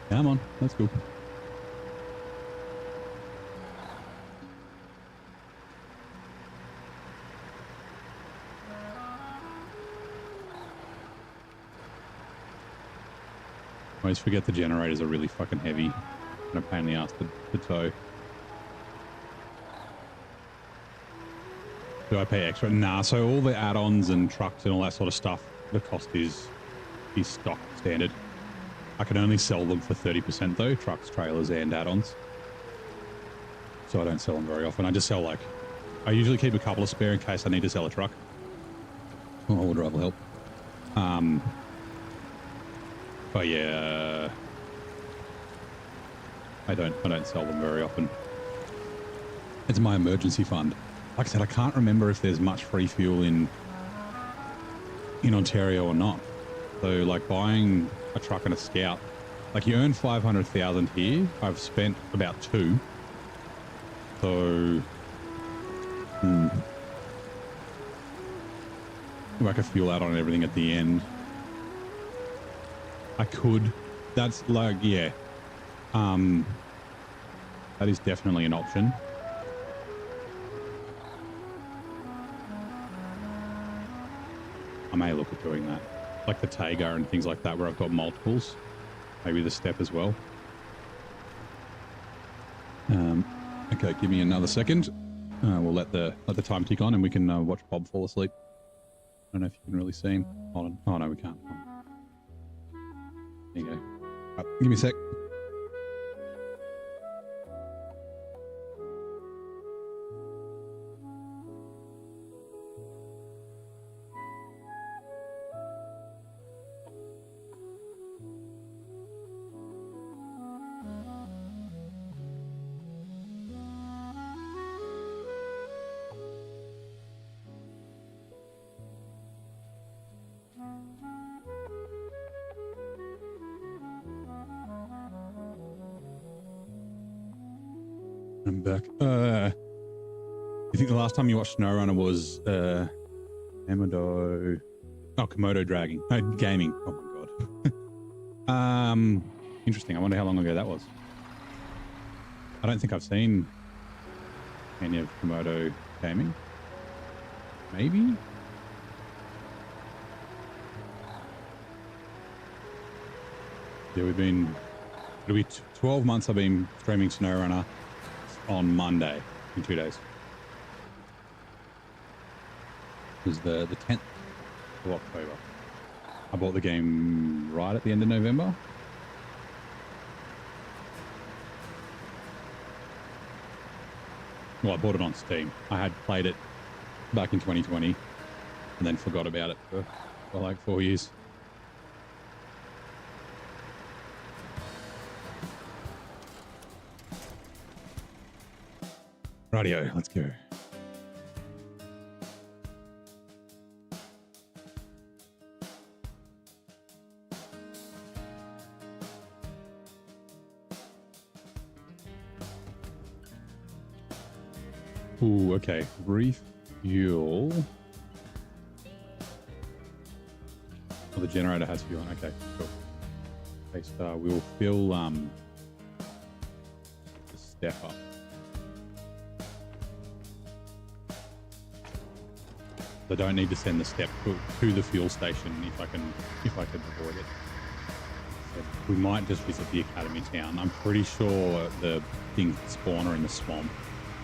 Come on, let's go. I always forget the generators are really fucking heavy and a pain in the ass to tow. Do I pay extra? Nah, so all the add-ons and trucks and all that sort of stuff, the cost is stock standard. I can only sell them for 30% though, trucks, trailers, and add-ons. So I don't sell them very often. I just sell like, I usually keep a couple of spare in case I need to sell a truck. All drive will help. But yeah, I don't sell them very often. It's my emergency fund. Like I said, I can't remember if there's much free fuel in Ontario or not. So like buying a truck and a Scout, like you earn 500,000 here. I've spent about 2. So, like a fuel out on everything at the end. I could. That's like, yeah. That is definitely an option. I may look at doing that. Like the Tayga and things like that where I've got multiples. Maybe the Step as well. Okay, give me another second. We'll let the time tick on and we can watch Bob fall asleep. I don't know if you can really see him. Hold on. Oh, no, we can't. There you go. Right, give me a sec. I'm back. You think the last time you watched SnowRunner was Komodo dragging? No, gaming. Oh my god. Interesting. I wonder how long ago that was. I don't think I've seen any of Komodo gaming. Maybe? Yeah, it'll be 12 months I've been streaming SnowRunner on Monday in 2 days. It was the 10th of October. I bought the game right at the end of November. Well, I bought it on Steam. I had played it back in 2020 and then forgot about it for like 4 years. Rightio, let's go. Ooh, okay. Refuel. Oh, the generator has fuel. Okay, cool. Okay, so we'll fill the Step up. I don't need to send the Step to the fuel station if I can avoid it. So we might just visit the Academy town. I'm pretty sure the things spawn are in the swamp,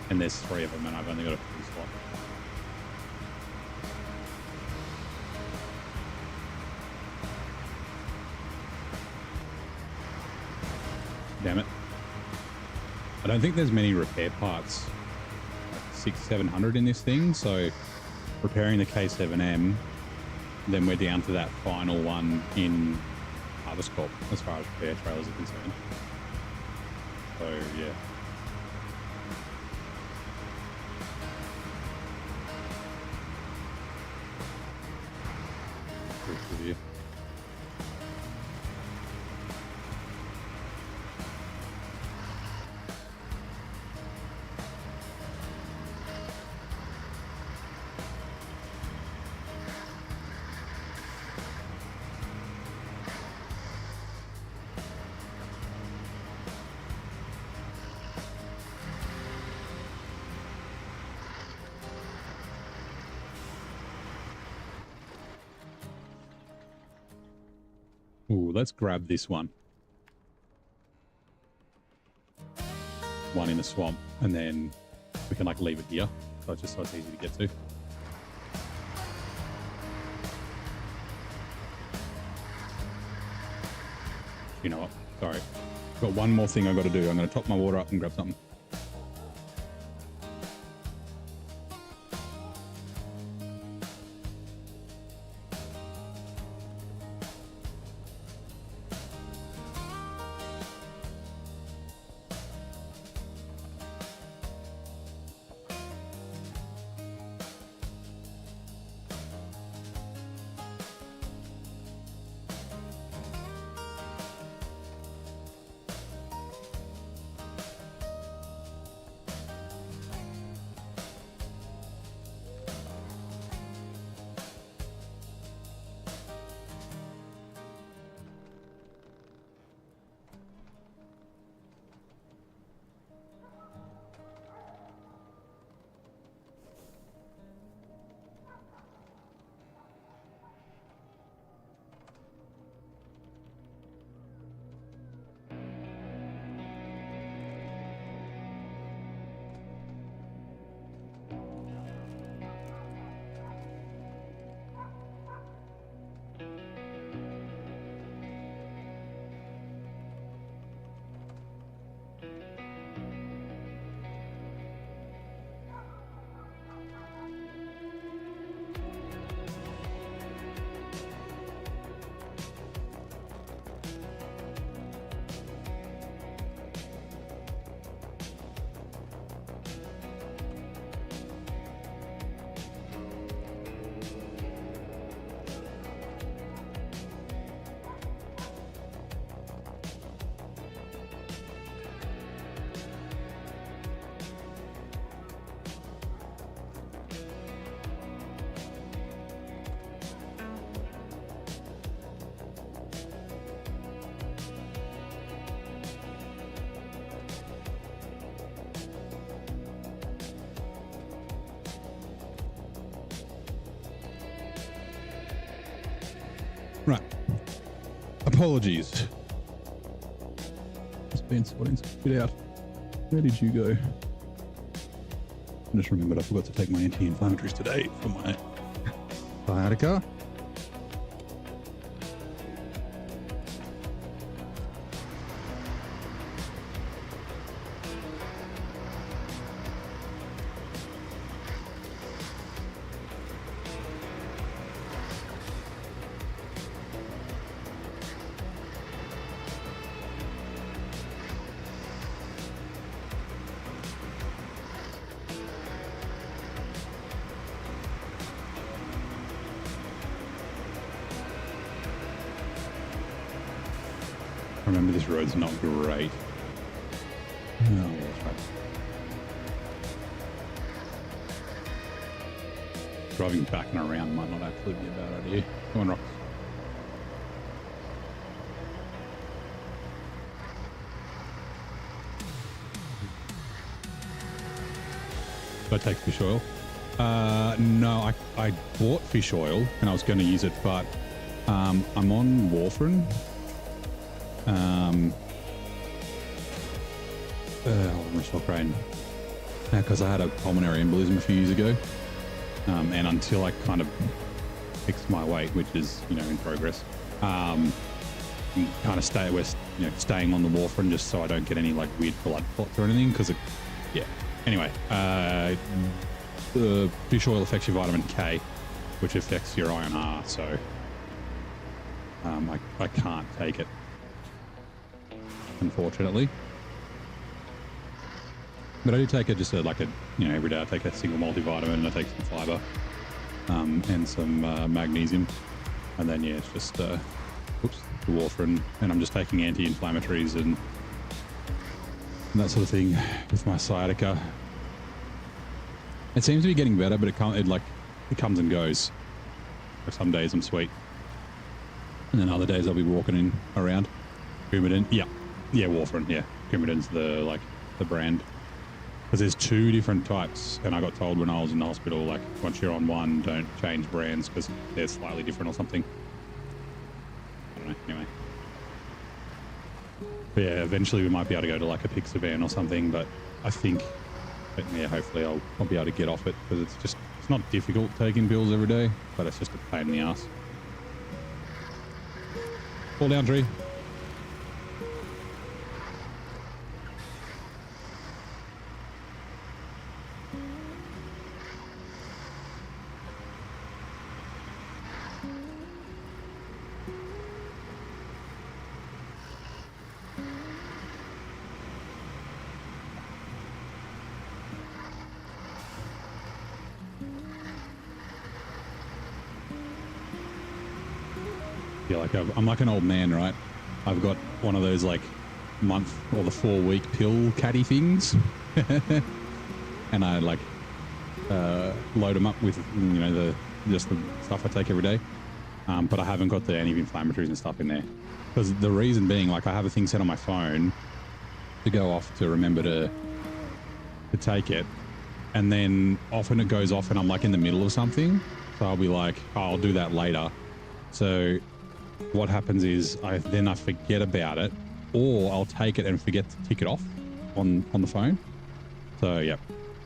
and there's 3 of them, and I've only got a free Damn it. I don't think there's many repair parts, like 600-700 in this thing. So repairing the K7M, then we're down to that final one in Harvest Corp as far as repair trailers are concerned. So yeah. Review. Ooh, let's grab this one. One in the swamp, and then we can like leave it here. So it's just so it's easy to get to. You know what? Sorry. I've got one more thing I've got to do. I'm going to top my water up and grab something. Right. Apologies. Just been sorting some shit out. Where did you go? I just remembered I forgot to take my anti-inflammatories today for my sciatica. Remember, this road's not great. Oh, that's right. Driving back and around might not actually be a bad idea. Come on, Rox. Did I take fish oil? No, I bought fish oil and I was going to use it, but I'm on warfarin. Because I had a pulmonary embolism a few years ago, and until I kind of fixed my weight, which is in progress, and kind of staying on the warfarin just so I don't get any like weird blood clots or anything. Because anyway, the fish oil affects your vitamin K, which affects your iron R. So I can't take it, unfortunately. But I do take it just every day. I take a single multivitamin and I take some fiber and some magnesium, and then it's just the warfarin, and I'm just taking anti-inflammatories and that sort of thing with my sciatica. It seems to be getting better, but it comes and goes. Like some days I'm sweet, and then other days I'll be walking around. Coumadin, warfarin, Coumadin's the brand. Because there's 2 different types, and I got told when I was in the hospital, like, once you're on one, don't change brands because they're slightly different or something. I don't know, anyway. But yeah, eventually we might be able to go to like a Pixavan or something, but I think, hopefully I'll be able to get off it, because it's not difficult taking pills every day, but it's just a pain in the ass. Fall down, tree. Yeah, I'm like an old man, right? I've got one of those like month or the 4-week pill caddy things, and I load them up with the stuff I take every day. But I haven't got the anti-inflammatories and stuff in there, because the reason being, like, I have a thing set on my phone to go off to remember to take it, and then often it goes off and I'm like in the middle of something, so I'll be like, I'll do that later. So what happens is I forget about it, or I'll take it and forget to tick it off on the phone. So yeah,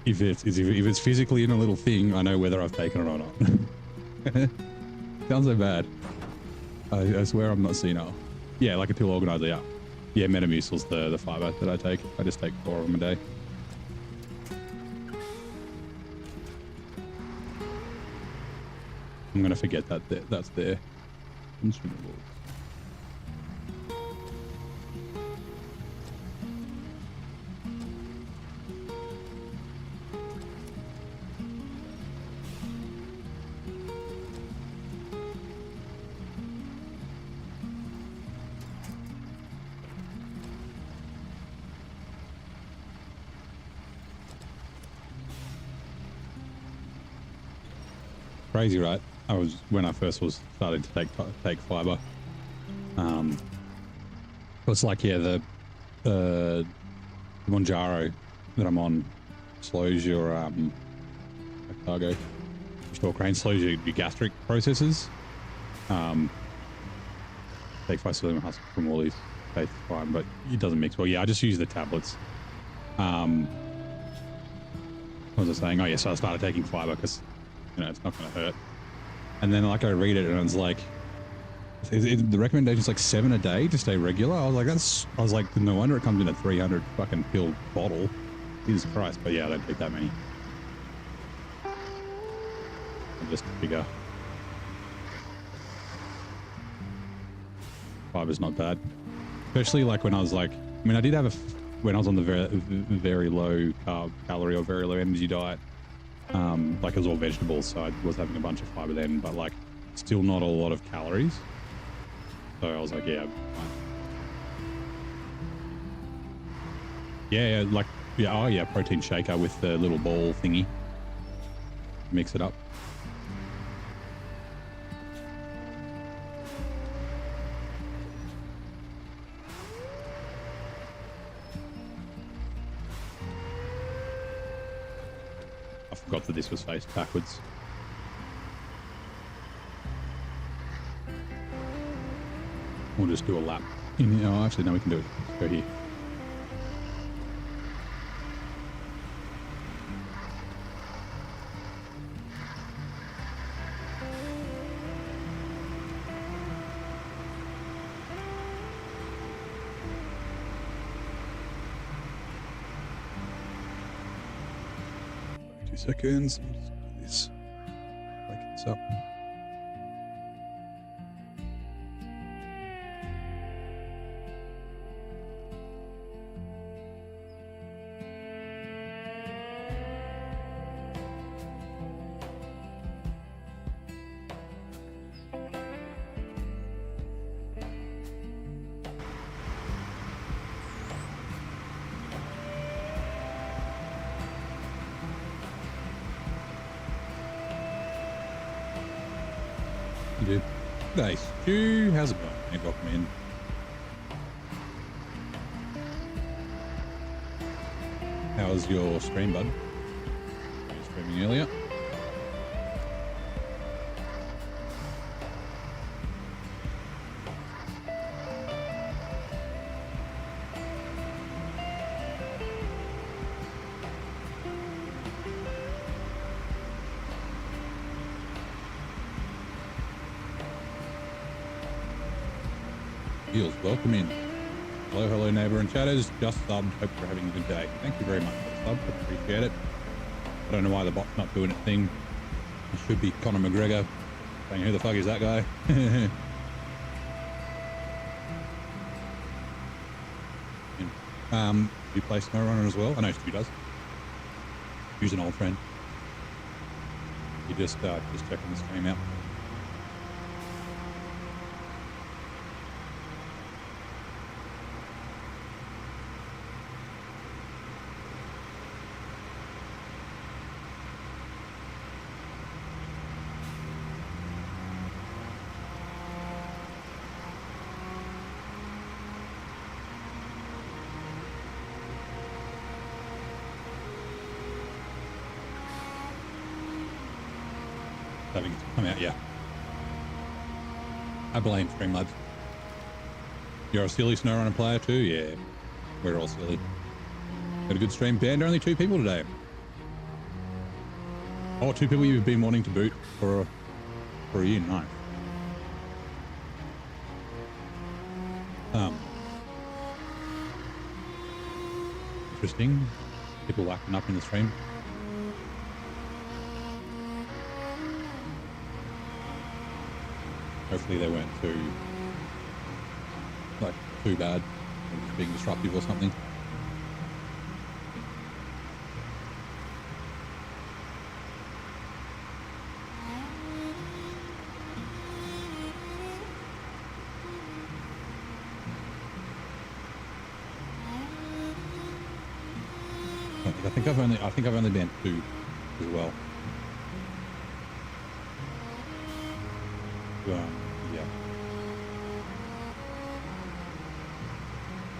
if it's physically in a little thing, I know whether I've taken it or not. Sounds so bad. I swear I'm not senile. Yeah, like a pill organizer. Yeah, Metamucil's the fiber that I take. I just take 4 of them a day. I'm gonna forget that's there. Instrumental. Crazy, right? When I first was starting to take fiber. It's like, the Monjaro that I'm on slows your cargo store crane, slows your gastric processes. Take Psyllium husk from all these, tastes fine, but it doesn't mix well. Yeah, I just use the tablets. What was I saying? Oh yeah, so I started taking fiber because it's not going to hurt. And then I read it and it's like, the recommendation's like 7 a day to stay regular. I was like, no wonder it comes in a 300 fucking pill bottle. Jesus Christ. But yeah, I don't take that many. I'm just bigger. Fiber's not bad. Especially like when I was like, I did have when I was on the very low carb calorie or very low energy diet, like it was all vegetables, so I was having a bunch of fiber then, but like still not a lot of calories. So I was like, yeah, fine. Yeah, protein shaker with the little ball thingy. Mix it up. I forgot that this was faced backwards. We'll just do a lap. Actually, no, we can do it. Let's go here. 2 seconds. Let's do this. Wake this up. Dude. G'day, Stu. How's it going? Hey, welcome in. How's your stream, bud? Were you streaming earlier? Welcome in. Hello, neighbor and chatters. Just subbed. Hope you're having a good day. Thank you very much for the sub. Appreciate it. I don't know why the bot's not doing its thing. It should be Conor McGregor saying, who the fuck is that guy? You play SnowRunner as well? I know Stu does. Stu's an old friend. You just checking the stream out. Having to come out, yeah. I blame Streamlabs. You're a silly SnowRunner player too? Yeah, we're all silly. Got a good stream. Banned only 2 people today. Oh, 2 people you've been wanting to boot for a year. Nice. Interesting. People lacking up in the stream. Hopefully they weren't too bad, being disruptive or something. I think I've only banned 2 as well. Yeah.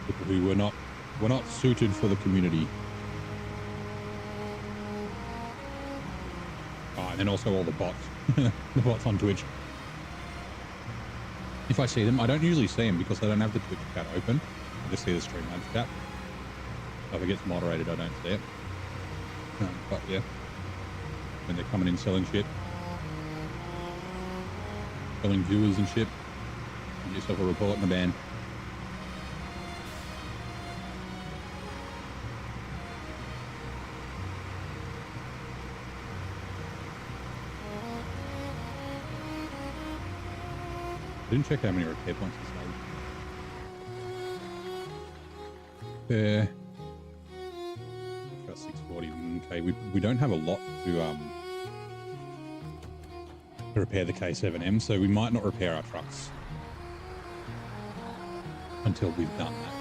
People who were not suited for the community. Oh, and then also all the bots. The bots on Twitch. If I see them, I don't usually see them because I don't have the Twitch chat open. I just see the Streamlabs chat. So if it gets moderated, I don't see it. But yeah, when they're coming in selling shit. Selling viewers and shit. Give yourself a report and a ban. I didn't check how many repair points this had. Got 640. Okay, we don't have a lot to repair the K7M, so we might not repair our trucks until we've done that.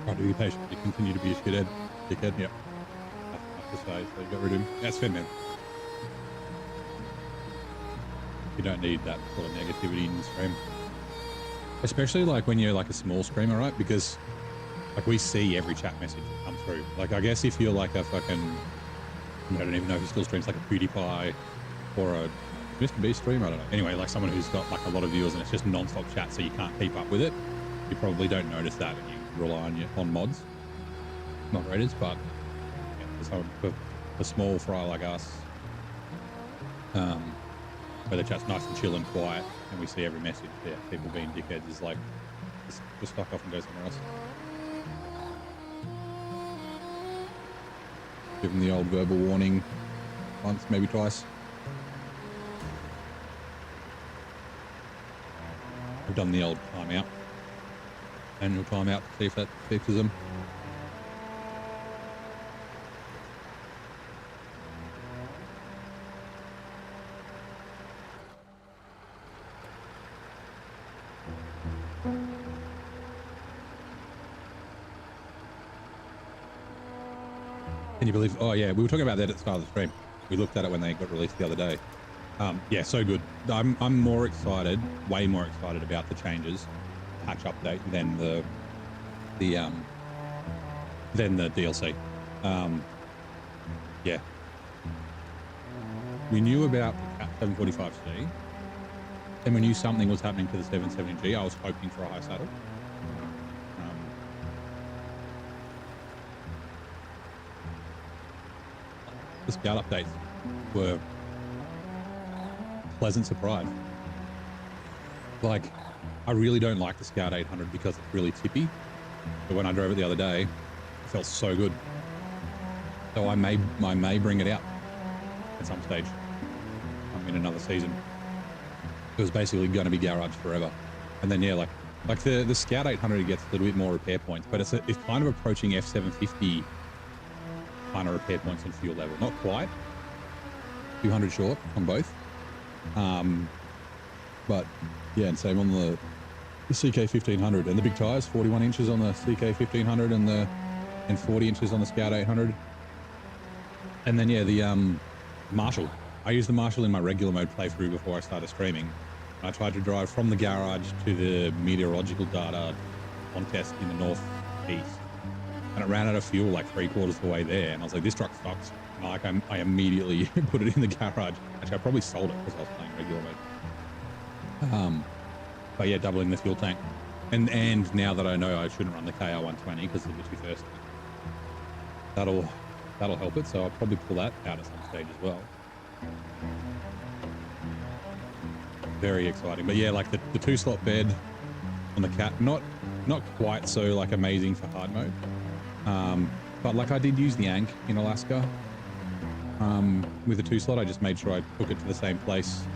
Try to be patient. You continue to be a dickhead. Yeah. Nothing to say, so you got rid of him. That's fair, man. You don't need that sort of negativity in the stream. especially like when you're like a small streamer, right? Because like we see every chat message that comes through. Like I guess if you're like a fucking, I don't even know who still streams, like a PewDiePie or a Mr. Beast streamer, I don't know. Anyway, like someone who's got like a lot of viewers and it's just non-stop chat, so you can't keep up with it. You probably don't notice that, and you rely on mods, moderators. But yeah, for a small fry like us, where the chat's nice and chill and quiet, and we see every message, yeah, people being dickheads is like just fuck off and go somewhere else. Give them the old verbal warning once, maybe twice. I've done the old timeout, annual timeout, to see if that fixes them. Can you believe? Oh yeah, we were talking about that at the start of the stream. We looked at it when they got released the other day. Yeah, so good. I'm more excited, way more excited about the changes, patch update than the DLC. Yeah, we knew about the 745C, and we knew something was happening to the 770G. I was hoping for a high saddle. The scout updates were a pleasant surprise. Like, I really don't like the Scout 800 because it's really tippy, but when I drove it the other day, it felt so good. So I may bring it out at some stage in another season. It was basically going to be garage forever. And then yeah, like the Scout 800 gets a little bit more repair points, but it's kind of approaching F750 kind of repair points and fuel level. Not quite, 200 short on both. But yeah, and same on the CK 1500, and the big tires, 41 inches on the CK 1500 and 40 inches on the Scout 800. And then yeah, the Marshall. I used the Marshall in my regular mode playthrough before I started streaming. I tried to drive from the garage to the meteorological data contest in the northeast, and it ran out of fuel like 3/4 of the way there. And I was like, this truck sucks. And like I immediately put it in the garage. Actually, I probably sold it because I was playing regular mode. But yeah, doubling the fuel tank. And now that I know I shouldn't run the KR 120 because of the 230, that'll help it. So I'll probably pull that out at some stage as well. Very exciting. But yeah, like the 2-slot bed on the Cat, not quite so like amazing for hard mode. But like I did use the Ank in Alaska with the 2-slot. I just made sure I took it to the same place.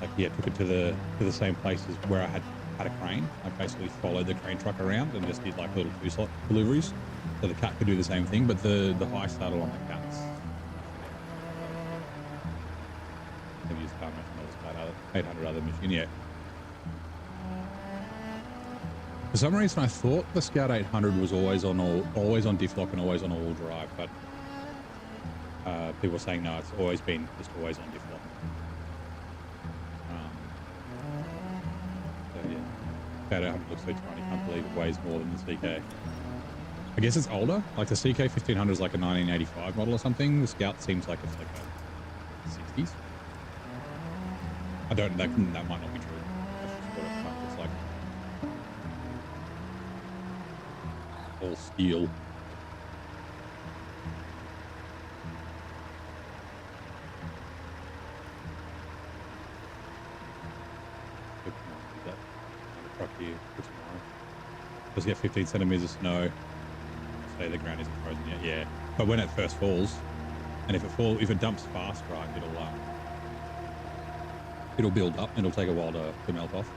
Like yeah, took it to the same place as where I had a crane. I basically followed the crane truck around and just did like little 2-slot deliveries, so the Cat could do the same thing. But the high saddle on the Cat's I've used car about 800 other machine yet. For some reason, I thought the Scout 800 was always on diff lock and always on all drive, but people were saying no, it's always been just always on diff lock. So yeah, Scout 800 looks so tiny. Can't believe it weighs more than the CK. I guess it's older. Like the CK 1500 is like a 1985 model or something. The Scout seems like it's like a 60s. I don't. That might not be true. That's just what it looks like. All steel. Truck here for tomorrow. Does get 15 centimeters of snow. Say the ground isn't frozen yet. Yeah, but when it first falls, and if it dumps fast, right, it'll build up. It'll take a while to melt off.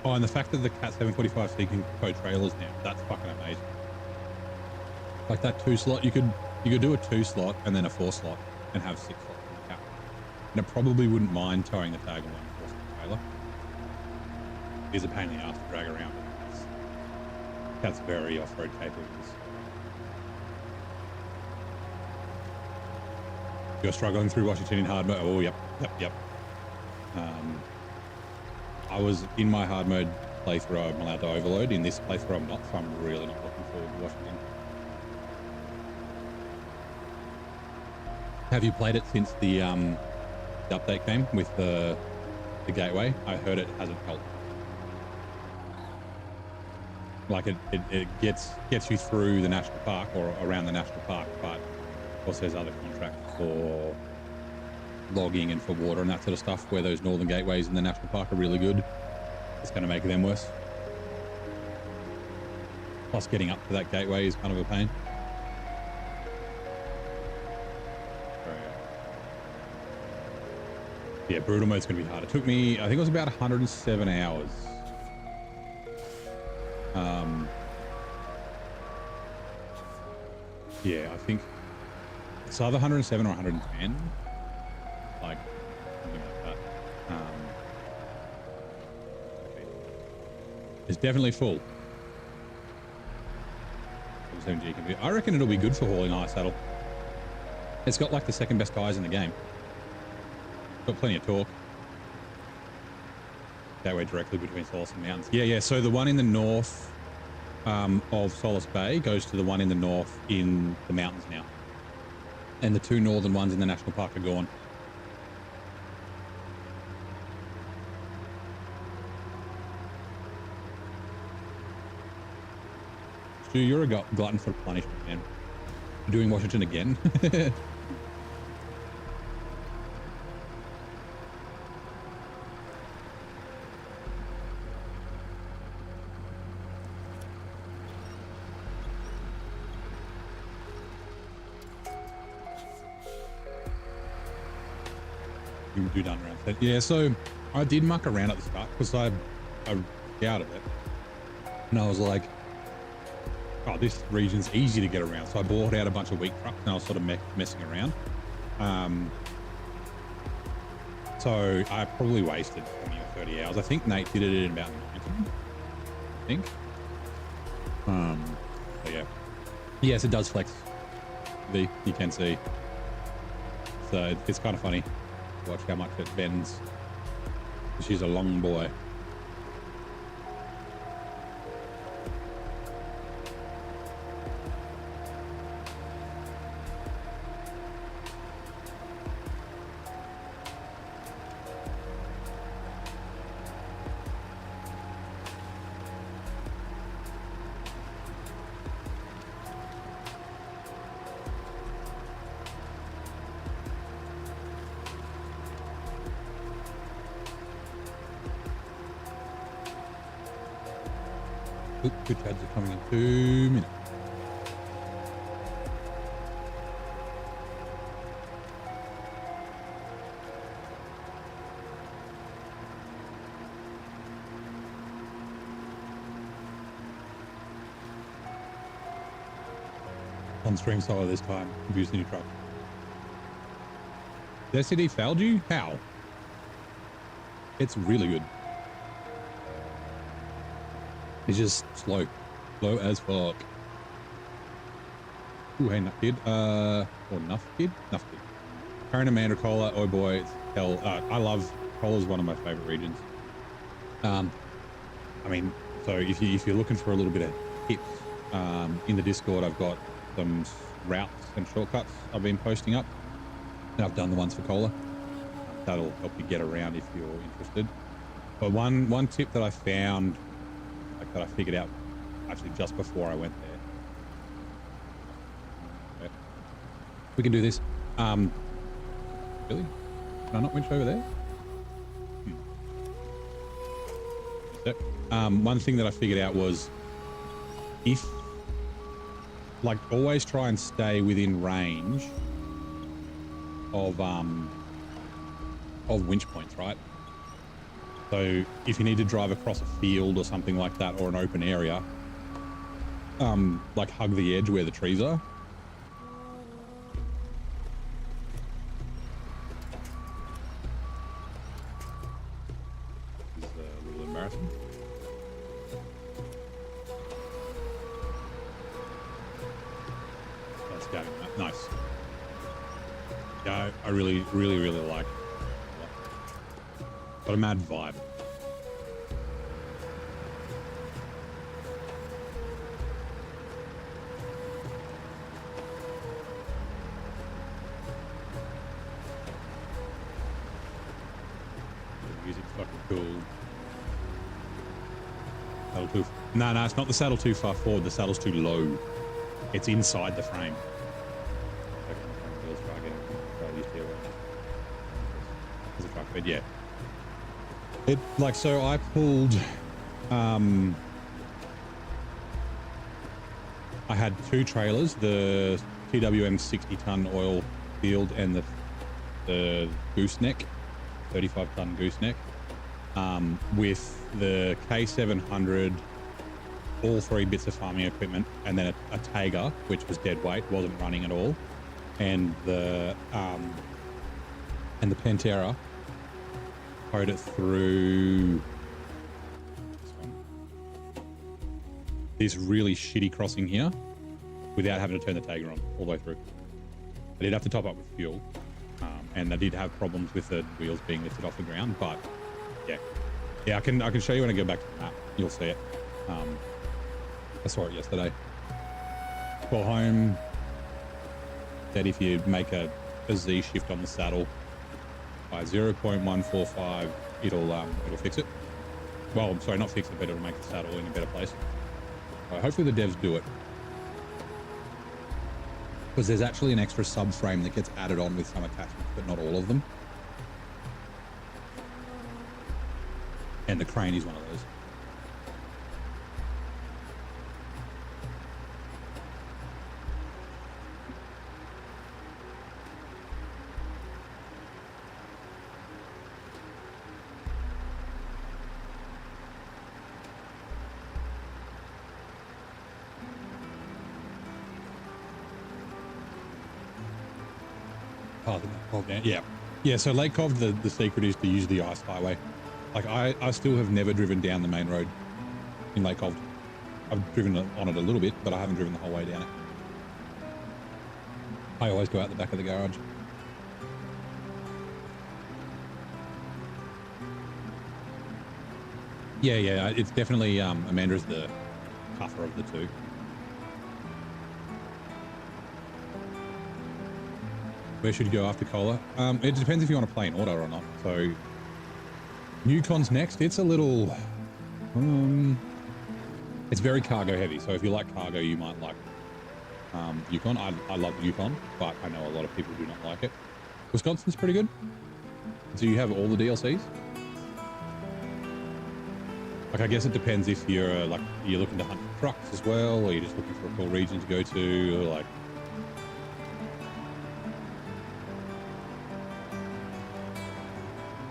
Oh, and the fact that the Cat 745C can tow trailers now, that's fucking amazing. Like that 2 slot, you could do a 2 slot and then a 4 slot and have 6 slots in the Cat. And it probably wouldn't mind towing the tag on one 4-slot trailer. It is a pain in the ass to drag around, but Cat's very off-road capable. You're struggling through Washington in hard mode. Oh, yep. I was in my hard mode playthrough. I'm allowed to overload. In this playthrough, I'm not, so I'm really not looking forward to Washington. Have you played it since the update came with the gateway? I heard it hasn't helped. Like it gets you through the national park or around the national park, but also there's other contracts for logging and for water and that sort of stuff where those northern gateways in the national park are really good. It's going to make them worse. Plus getting up to that gateway is kind of a pain. Yeah, brutal mode's going to be hard. It took me, I think it was about 107 hours. Yeah, I think it's either 107 or 110. Like, something like that. Okay. It's definitely full. 7G can be, I reckon it'll be good for hauling ice saddle. It's got like the second best tires in the game. Got plenty of torque. Gateway directly between Solace and Mountains. Yeah. So the one in the north of Solace Bay goes to the one in the north in the mountains now. And the 2 northern ones in the national park are gone. Stu, you're a glutton for punishment, man. You're doing Washington again. You do done around that. Yeah, so I did muck around at the start because I doubted it. And I was like, oh, this region's easy to get around. So I bought out a bunch of wheat trucks and I was sort of messing around. So I probably wasted 20 or 30 hours. I think Nate did it in about 90, I think. So yeah. Yes, it does flex. You can see. So it's kind of funny. Watch how much it bends. She's a long boy. Good chads are coming in 2 minutes. On stream solo this time. Use the new truck. The SCD failed you? How? It's really good. It's just slow as fuck. Ooh, hey, Nuff Kid. Or Nuff Kid? Nuff Kid. Current Amanda Cola. Oh boy, it's hell. I love Cola's one of my favorite regions. I mean, so if you're looking for a little bit of tips, in the Discord, I've got some routes and shortcuts I've been posting up, and I've done the ones for Cola. That'll help you get around if you're interested. But one tip that I found, like that I figured out actually just before I went there. Okay. We can do this. Really? Can I not winch over there? One thing that I figured out was like always try and stay within range of winch points, right? So if you need to drive across a field or something like that, or an open area, like hug the edge where the trees are. This is a little embarrassing. That's going nice. Yeah, I really like it. Got a mad vibe. The music's fucking cool. Saddle too. No, it's not the saddle too far forward. The saddle's too low. It's inside the frame. There's a truck bed, yeah. It like so I pulled I had two trailers, the TWM 60-ton oil field and the gooseneck, 35-ton gooseneck, with the K700, all three bits of farming equipment, and then a Taiga, which was dead weight, wasn't running at all, and the Pantera. Towed it through this really shitty crossing here without having to turn the Taiga on all the way through. I did have to top up with fuel, and I did have problems with the wheels being lifted off the ground, but yeah, I can show you when I go back to the map. You'll see it. I saw it yesterday. Well, home that if you make a Z shift on the saddle by 0.145, it'll fix it. Well, I'm sorry, not fix it, but it'll make the saddle in a better place. Hopefully the devs do it, because there's actually an extra subframe that gets added on with some attachments, but not all of them. And the crane is one of those. Yeah. So Lake Cove, the secret is to use the ice highway. Like I still have never driven down the main road in Lake Cove. I've driven on it a little bit, but I haven't driven the whole way down it. I always go out the back of the garage. Yeah. It's definitely Amanda's the tougher of the two. Where should you go after Cola? It depends if you want to play in order or not. So Yukon's next. It's a little it's very cargo heavy, so if you like cargo you might like Yukon. I love Yukon, but I know a lot of people do not like it. Wisconsin's pretty good. So you have all the DLCs. Like I guess it depends if you're you're looking to hunt for trucks as well, or you're just looking for a cool region to go to, or like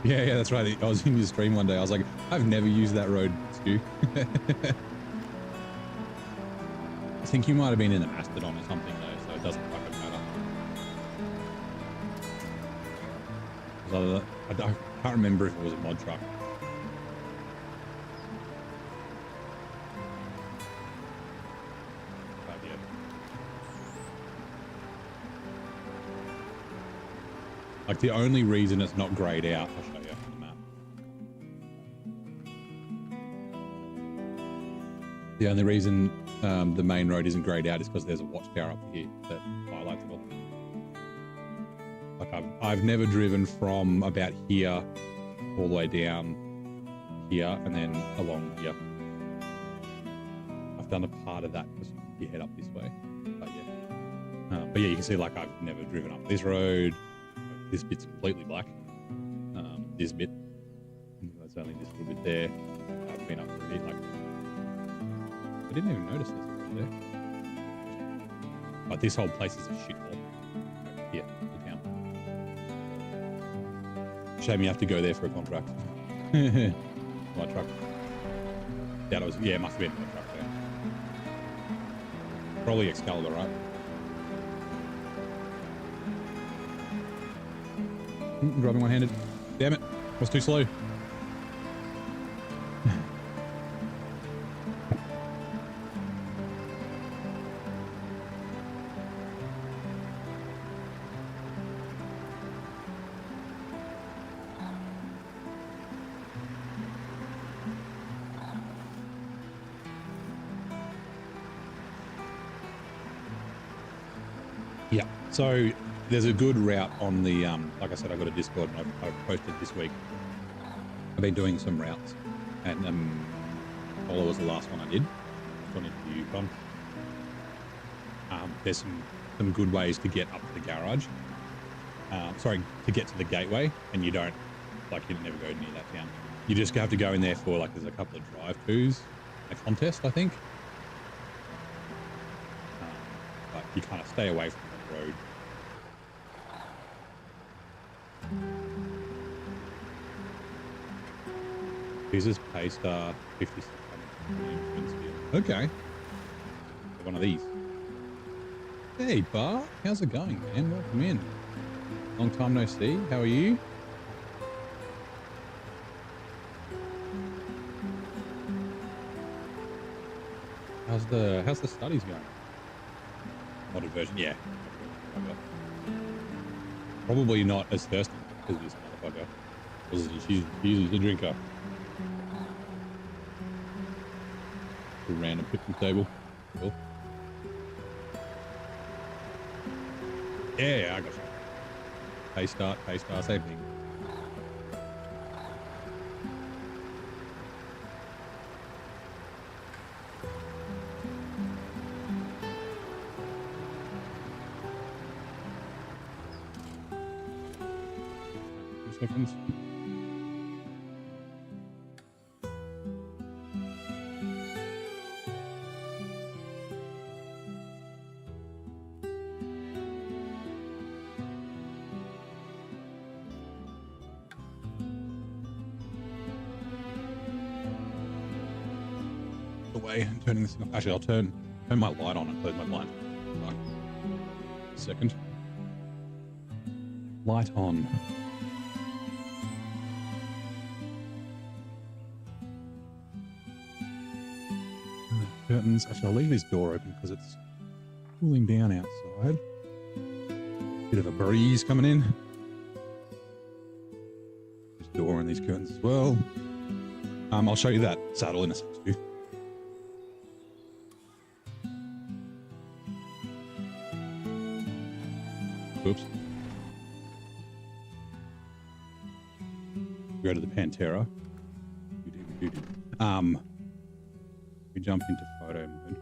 Yeah, that's right. I was in your stream one day. I was like, I've never used that road, Stu. I think you might have been in a Mastodon or something though, so it doesn't fucking matter. I can't remember if it was a mod truck. But yeah. Like the only reason it's not grayed out, I'll show you on the map. The only reason the main road isn't grayed out is because there's a watchtower up here that highlights it all. Like I've never driven from about here all the way down here and then along here. I've done a part of that because you head up this way. But yeah, you can see like I've never driven up this road. This bit's completely black. This bit, that's only this little bit there. I've been up through here, like I didn't even notice this there. But this whole place is a shithole. Here, the town. Shame you have to go there for a contract. Light truck. Yeah, it must have been a truck there. Probably Excalibur, right? Driving one-handed. Damn it. Was too slow. Yeah, so there's a good route on the, like I said, I've got a Discord and I've posted this week. I've been doing some routes and Polo was the last one I did. Gone into Yukon. There's some good ways to get up to the garage. Sorry, to get to the gateway, and you don't, like, you never go near that town. You just have to go in there for, like, there's a couple of drive-tos, a contest, I think. But you kind of stay away from the road. Jesus Paystar 5600. Okay. One of these. Hey, Bar. How's it going, man? Welcome in. Long time no see. How are you? How's the studies going? Modded version, yeah. Probably not as thirsty as this motherfucker. Because she's a drinker. A random picnic table. Cool. Yeah, I got you. Paystar, same thing. Seconds. Away and turning this. Actually, I'll turn my light on and close my blind. Right. Second. Light on. Curtains. Actually, I'll leave this door open because it's cooling down outside. Bit of a breeze coming in. This door and these curtains as well. I'll show you that saddle in a sec too. Oops. Go to the Pantera. We jump into photo mode.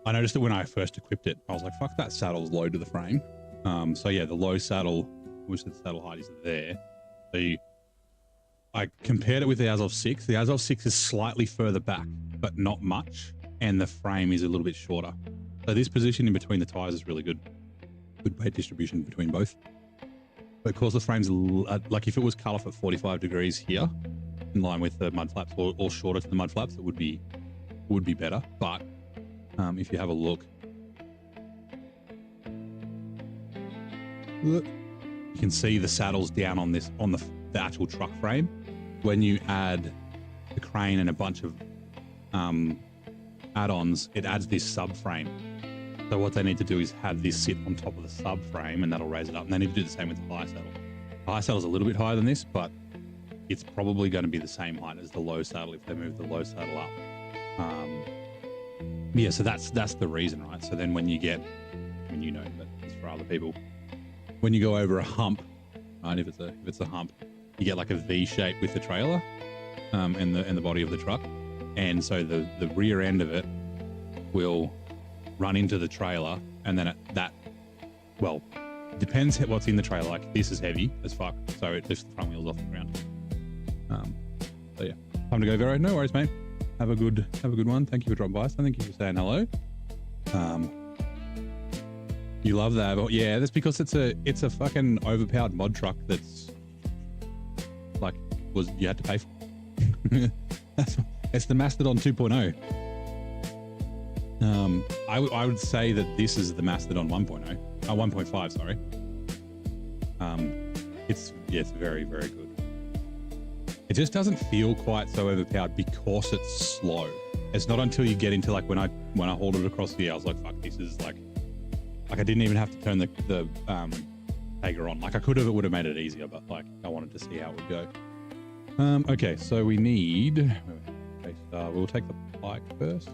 I noticed that when I first equipped it, I was like, fuck, that saddle's low to the frame. So yeah, the low saddle, which the saddle height is there. I compared it with the Azov 6. The Azov 6 is slightly further back, but not much. And the frame is a little bit shorter. So this position in between the tires is really good. Good weight distribution between both. But of course the frame's, like if it was cut off at 45 degrees here, in line with the mud flaps or shorter to the mud flaps, it would be better. But if you have a look, you can see the saddles down on this, on the actual truck frame. When you add the crane and a bunch of add-ons, it adds this subframe. So what they need to do is have this sit on top of the subframe, and that'll raise it up. And they need to do the same with the high saddle. The high saddle is a little bit higher than this, but it's probably going to be the same height as the low saddle if they move the low saddle up. Yeah, so that's the reason, right? So then when you get, I mean, you know, but it's for other people. When you go over a hump, right? If it's a hump, you get like a V shape with the trailer, and the body of the truck, and so the rear end of it will run into the trailer, and then well, depends what's in the trailer. Like this is heavy as fuck, so it lifts the front wheels off the ground. So yeah, time to go, Vero. No worries, mate. Have a good one. Thank you for dropping by. So thank you for saying hello. You love that, but yeah, that's because it's a fucking overpowered mod truck that's like you had to pay for. It's the Mastodon 2.0. I would say that this is the Mastodon 1.0, 1.5. Sorry. It's very, very good. It just doesn't feel quite so overpowered because it's slow. It's not until you get into like when I hauled it across the year, I was like, fuck, this is like I didn't even have to turn the Hager on. Like I could have, it would have made it easier, but like I wanted to see how it would go. Okay, so we need. Okay, we'll take the pike first.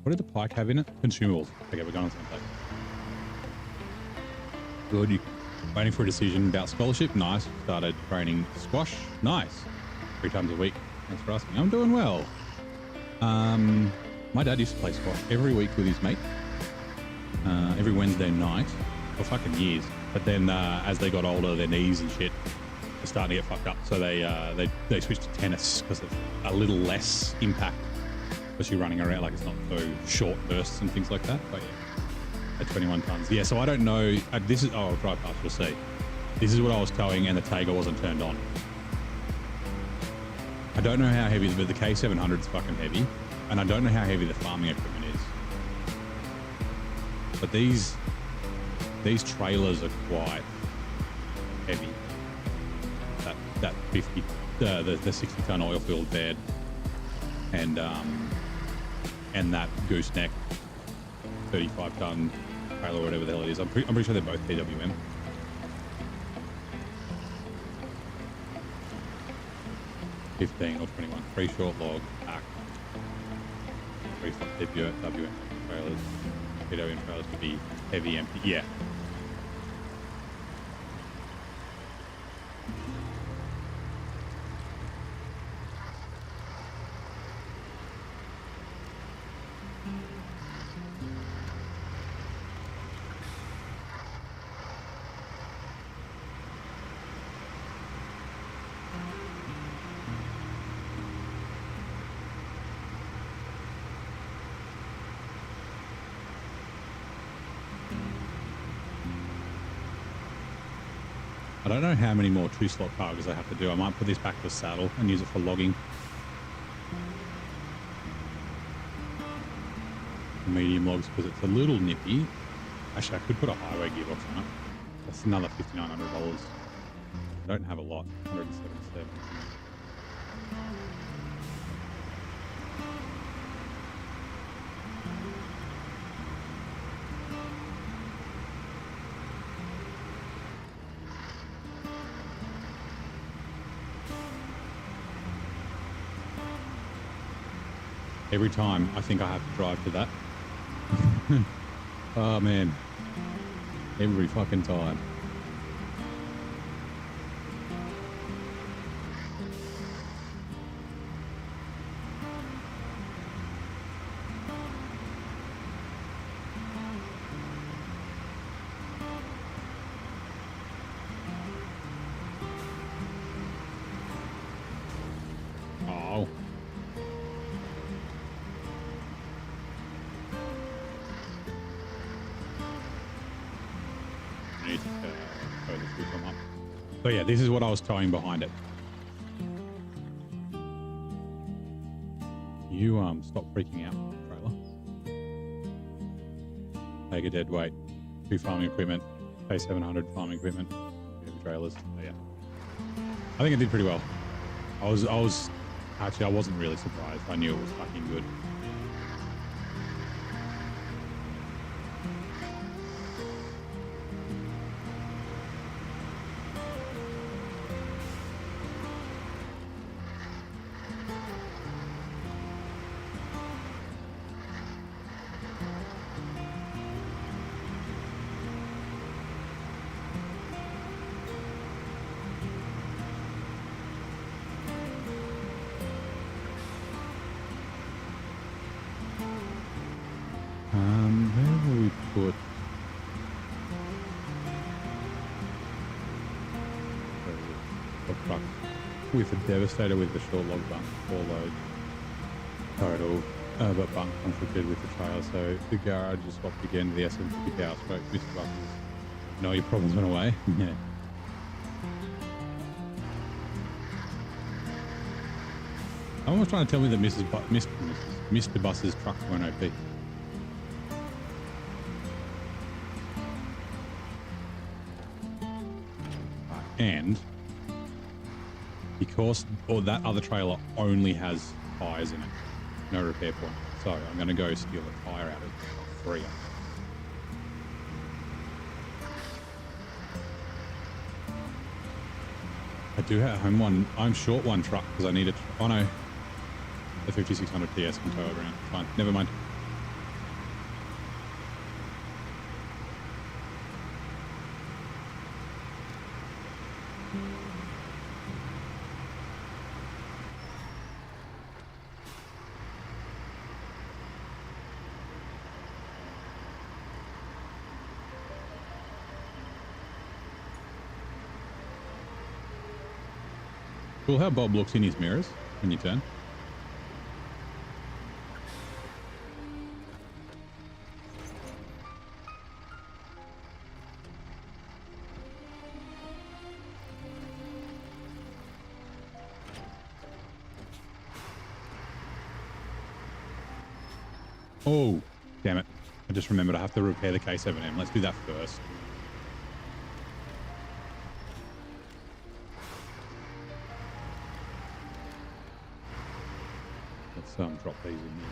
What did the pike have in it? Consumables. Okay, we're going on something. Good. You waiting for a decision about scholarship? Nice. Started training squash? Nice. 3 times a week. Thanks for asking. I'm doing well. My dad used to play squash every week with his mate. Every Wednesday night for fucking years. But then as they got older, their knees and shit were starting to get fucked up. So they switched to tennis because of a little less impact. Especially running around, like it's not so short bursts and things like that. But yeah, at 21 tons. Yeah, so I don't know. This is, I'll drive past, you'll see. This is what I was towing and the Tager wasn't turned on. I don't know how heavy, but the K700 is fucking heavy. And I don't know how heavy the farming equipment is. But these trailers are quite heavy. That 50, the 60-ton oil-filled bed. And that gooseneck 35-ton trailer, whatever the hell it is. I'm pretty sure they're both KWM. $15 or $21. 3 short log pack. 3 WM trailers. KWM trailers could be heavy empty. Yeah. I don't know how many more 2-slot cargoes I have to do. I might put this back to the saddle and use it for logging. Medium logs because it's a little nippy. Actually, I could put a highway gearbox on it. That's another $5,900. I don't have a lot. 177. Every time I think I have to drive to that. Oh man. Every fucking time. Oh. So yeah, this is what I was towing behind it. You stop freaking out, trailer. Take a dead weight. 2 farming equipment. Pay 700 farming equipment. 2 trailers. So yeah, I think it did pretty well. I was actually I wasn't really surprised. I knew it was fucking good. Where will we put? A truck with a Devastator with the short log bump, 4 loads. Total but bunk conflicted with the trailer, so the garage is swapped again to the SM50 power stroke. Mr. Buck, no, your problems went away. Yeah. Someone was trying to tell me that Mr. Bus's trucks weren't OP. And because that other trailer only has tires in it, no repair point. So I'm going to go steal a tire out of it for free. I do have one. I'm short one truck because I need it. Oh no, the 5600 PS can tow it around. Fine, never mind. Cool how Bob looks in his mirrors when you turn. Oh, damn it. I just remembered I have to repair the K7M. Let's do that first. Drop these in here.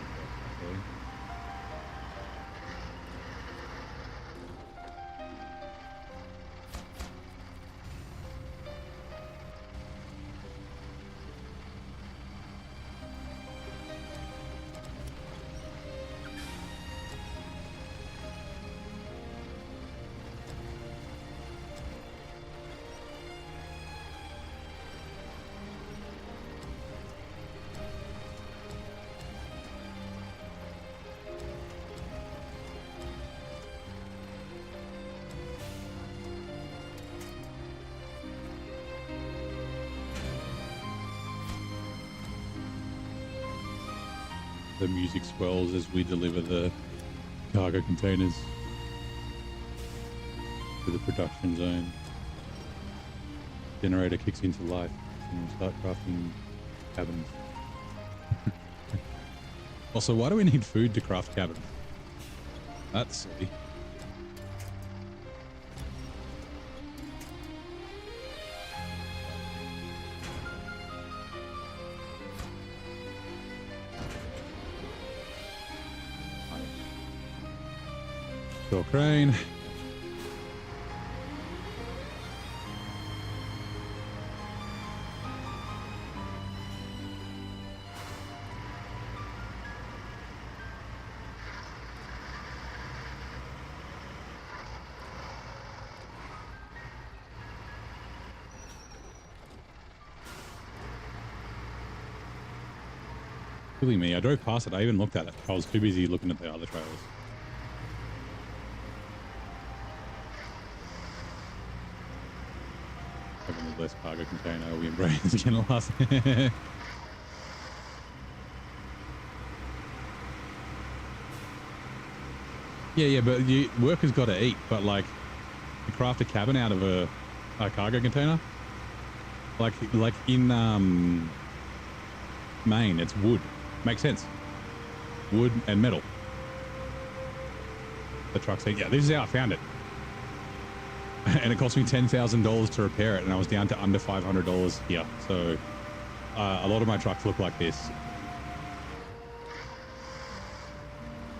The music swells as we deliver the cargo containers to the production zone. Generator kicks into life and we start crafting cabins. Also, why do we need food to craft cabins? That's silly. Crane. Silly me, I drove past it, I even looked at it. I was too busy looking at the other trailers. Less cargo container, we embrace again last. yeah, but workers got to eat. But like, you craft a cabin out of a cargo container, like in Maine, it's wood. Makes sense. Wood and metal. The truck's yeah, this is how I found it. And it cost me $10,000 to repair it, and I was down to under $500 here. So a lot of my trucks look like this.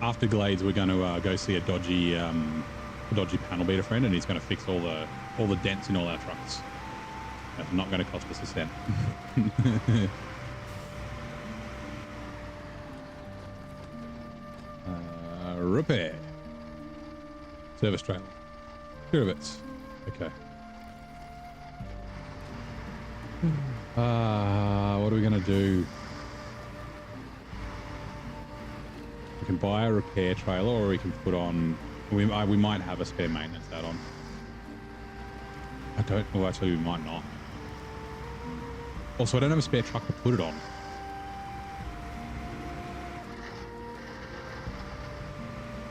After Glades, we're going to go see a dodgy panel beater friend, and he's going to fix all the dents in all our trucks. That's not going to cost us a cent. Repair. Service trailer. 2 of it. Okay. What are we going to do? We can buy a repair trailer, or we can put on... We might have a spare maintenance add-on. I don't know. Actually, we might not. Also, I don't have a spare truck to put it on.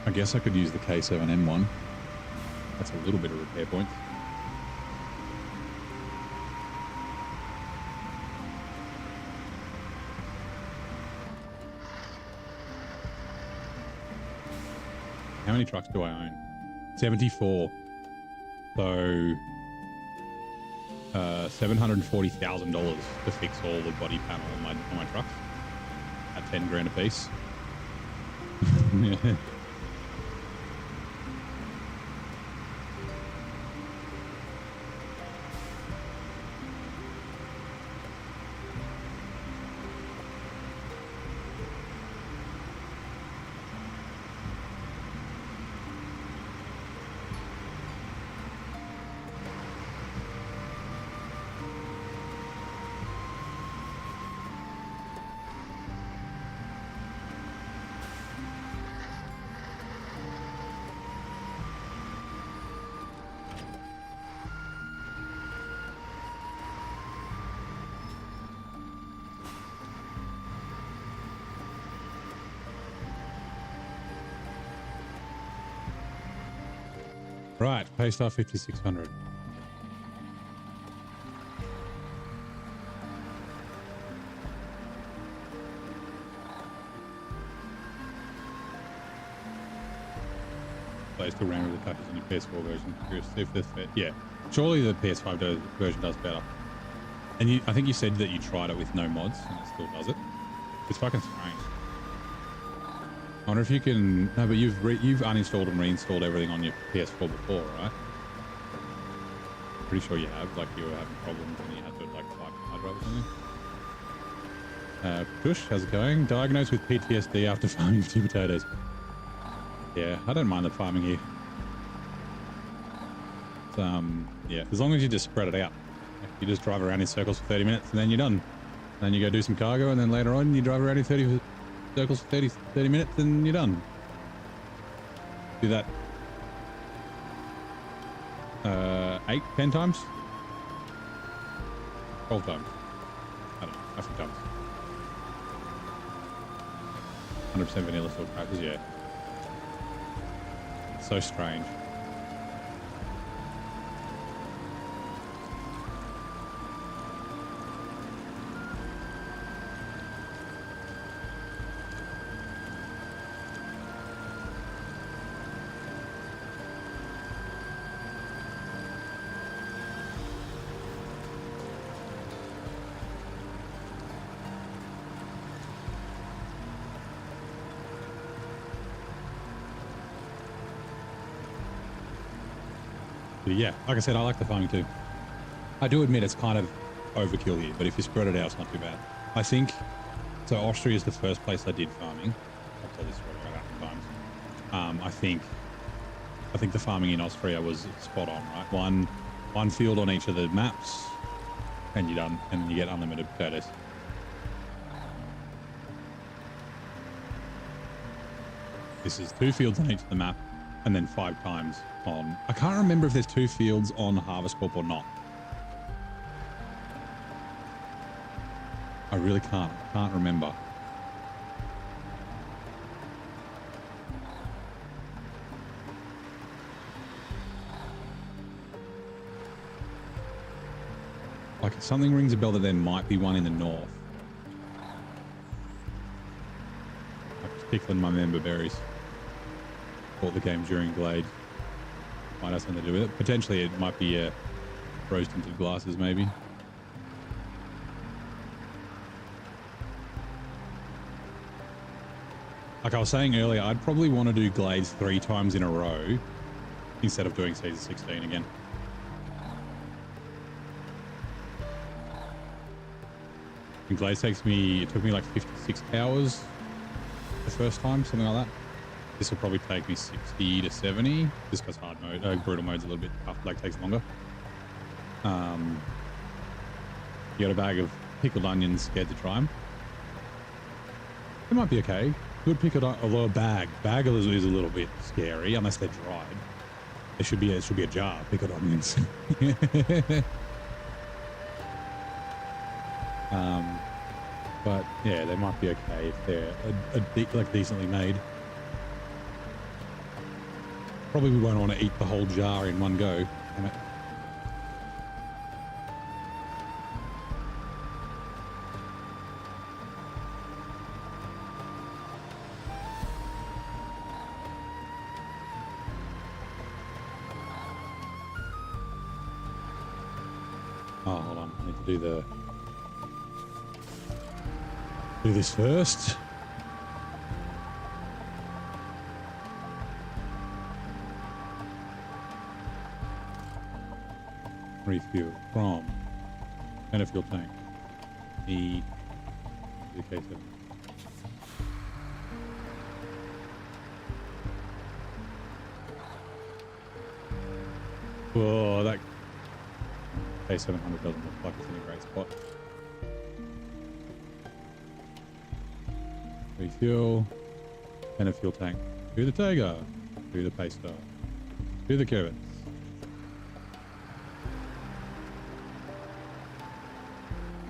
I guess I could use the K7M one. That's a little bit of repair points. How many trucks do I own? 74. So $740,000 to fix all the body panel on my trucks at 10 grand a piece. Right, Paystar 5600. Play still ran with the patches on your PS4 version. Curious if this fit. Yeah, surely the PS5 version does better. And I think you said that you tried it with no mods and it still does it. It's fucking strange. I wonder if you can. No, but you've uninstalled and reinstalled everything on your PS4 before, right? Pretty sure you have. Like you were having problems and you had to like fight hard drive or something. Push, how's it going? Diagnosed with PTSD after farming 2 potatoes. Yeah, I don't mind the farming here. Yeah, as long as you just spread it out. You just drive around in circles for 30 minutes and then you're done. Then you go do some cargo and then later on you drive around in 30 circles for 30 minutes and you're done. Do that 8, 10 times? 12 times. I don't know, a few times. 100% vanilla still crashes, yeah. So strange. But yeah, like I said, I like the farming too. I do admit it's kind of overkill here, but if you spread it out, it's not too bad. I think, so Austria is the first place I did farming. I've told this story about 1,000 times. I think the farming in Austria was spot on, right? One field on each of the maps and you're done, and then you get unlimited potatoes. This is 2 fields on each of the map and then 5 times on, I can't remember if there's 2 fields on Harvest Corp or not. I really can't remember. Like something rings a bell that there might be one in the north. I'm just tickling my member berries. Bought the game during Glade. Might have something to do with it. Potentially it might be rose tinted glasses maybe. Like I was saying earlier, I'd probably want to do Glades 3 times in a row instead of doing season 16 again. And Glades it took me like 56 hours the first time, something like that. This will probably take me 60 to 70, just because hard mode, brutal mode's a little bit tough, like takes longer. You got a bag of pickled onions, scared to try them. It might be okay. Good pickled, although a bag is a little bit scary unless they're dried. There should be a jar of pickled onions. But yeah, they might be okay if they're like decently made. Probably we won't want to eat the whole jar in one go. Damn it. Oh, hold on. I need to do this first. Refuel from and a fuel tank. The K7. Oh, that K700 doesn't look like it's in a great spot. Refuel and a fuel tank. To the Tiger. To the Paystar. To the Carrots.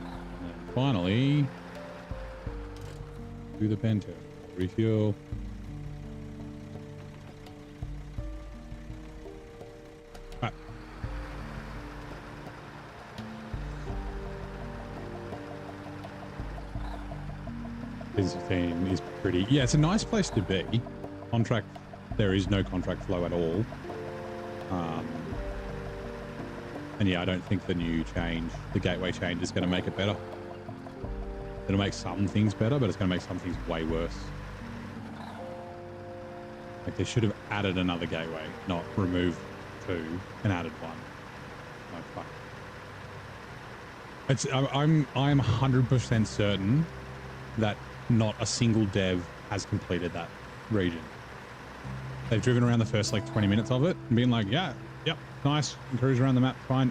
And finally, to the Panther. Refuel. Right. Byzantine is pretty. Yeah, it's a nice place to be. Contract. There is no contract flow at all. And yeah, I don't think the new change, the gateway change, is going to make it better. It'll make some things better, but it's going to make some things way worse. Like they should have added another gateway, not removed two and added one. No fuck. It's I'm 100% certain that not a single dev has completed that region. They've driven around the first like 20 minutes of it and been like, yeah, yep, nice, and cruise around the map, fine,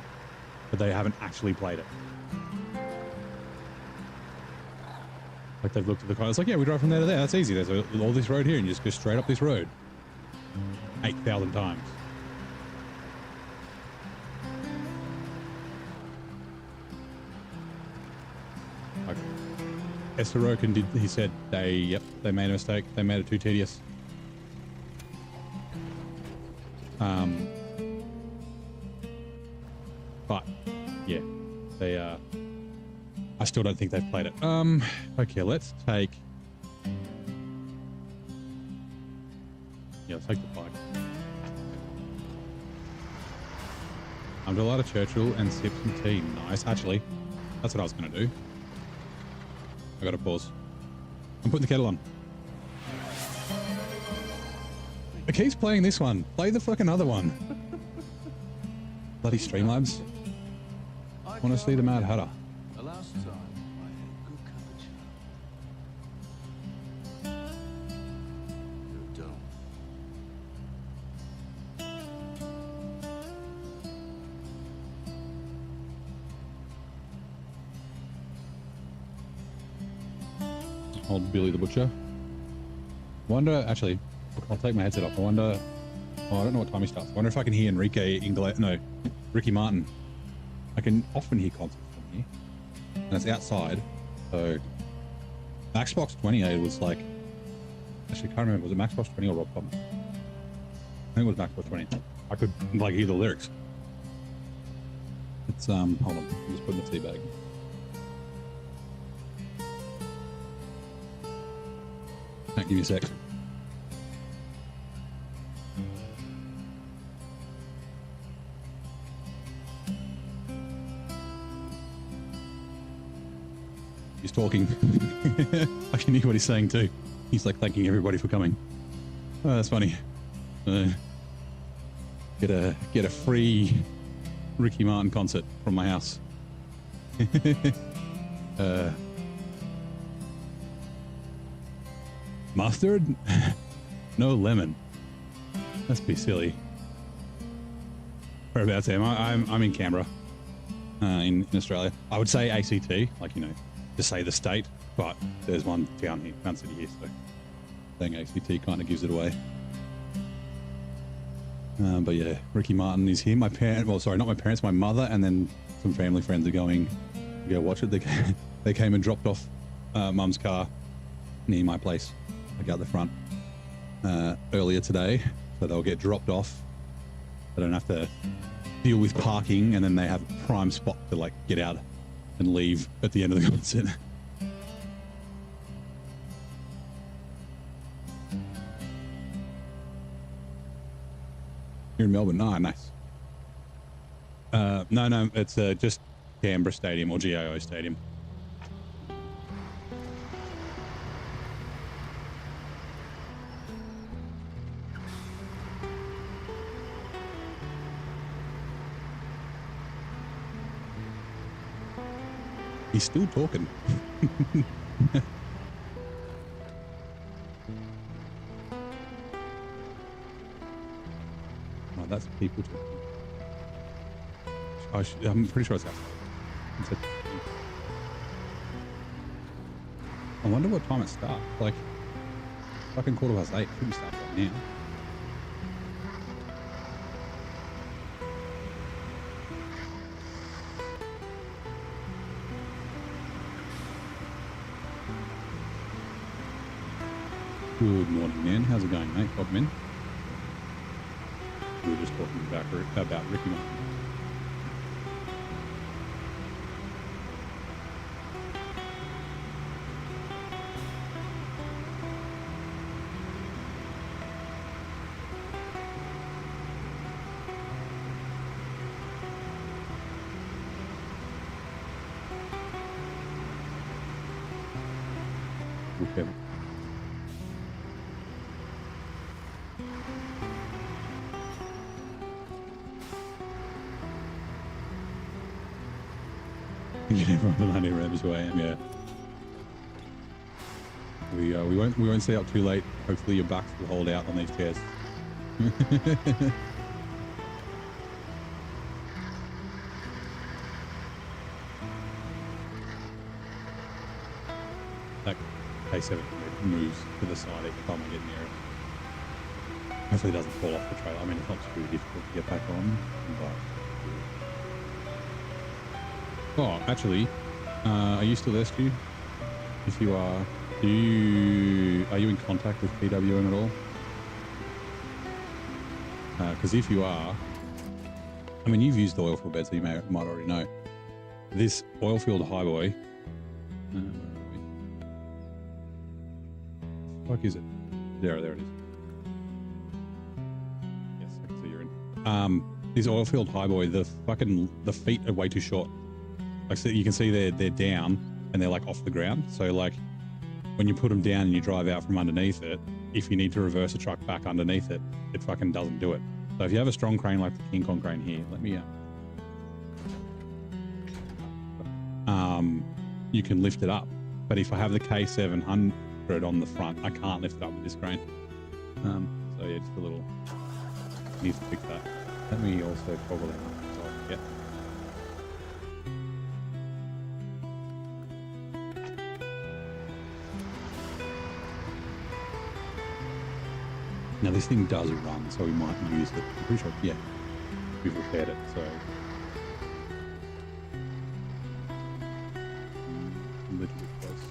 but they haven't actually played it. Like they've looked at the car, it's like, yeah, we drive from there to there, that's easy. There's all this road here and you just go straight up this road 8,000 times. Like Esterokin did, he said they made a mistake, they made it too tedious. But yeah, they I still don't think they've played it. Okay, let's take let's take the bike. I'm do a lot of Churchill and sip some tea. Nice, actually, that's what I was gonna do. I gotta pause. I'm putting the kettle on. It keeps playing this one. Play the fucking other one. Bloody Streamlabs. Want to see the Mad Hatter. The last time I had good coverage. You don't. Old Billy the Butcher. Wonder, actually, I'll take my headset off. I wonder, oh, I don't know what time he starts. I wonder if I can hear Ricky Martin. I can often hear concerts from here, and it's outside. So Maxbox 28 was like, actually can't remember, was it Maxbox 20 or Robcom? I think it was Maxbox 20. I could like hear the lyrics. It's hold on, I'm just putting the tea bag. Give me a sec. He's talking. I can hear what he's saying too. He's like thanking everybody for coming. Oh, that's funny. Get a free Ricky Martin concert from my house. Mustard? No lemon. Let's be silly. Whereabouts am I? I'm in Canberra, in Australia. I would say ACT, like, you know, to say the state, but there's one down here, Mount City here, so saying ACT kind of gives it away. But yeah, Ricky Martin is here. My parents, well, sorry, not my parents, my mother, and then some family friends are going to go watch it. They came and dropped off Mum's car near my place, like out the front, earlier today. So they'll get dropped off. They don't have to deal with parking, and then they have a prime spot to like get out and leave at the end of the concert. You're in Melbourne? Ah, nice. No, it's just Canberra Stadium or GIO Stadium. He's still talking. Oh, that's people talking. I'm pretty sure it's outside. I wonder what time it starts. Like, fucking 8:15. It shouldn't start right now. Good morning, man. How's it going, mate? Welcome in. We were just talking about Ricky Martin. Okay. Get everyone the Monday Rams who I am, yeah. We won't stay up too late. Hopefully your backs will hold out on these chairs. That K7 moves to the side every time I get near it. Hopefully it doesn't fall off the trailer. I mean, it's not too difficult to get back on, but... Oh, actually, are you still there, Stu? If you are, are you in contact with PWM at all? Because if you are, I mean, you've used the oil field bed, so you might already know. This oil field highboy, where are we? What the fuck is it? There it is. Yes, I can see you're in. This oil field highboy, the feet are way too short. Like, so you can see they're down and they're like off the ground. So like when you put them down and you drive out from underneath it, if you need to reverse a truck back underneath it, it fucking doesn't do it. So if you have a strong crane like the King Kong crane here, let me you can lift it up. But if I have the K700 on the front, I can't lift it up with this crane. So yeah, just a little need to fix that. Let me also toggle that up so I can get. Now this thing does run, so we might use it. I'm pretty sure, yeah, we've repaired it, so. A little bit close.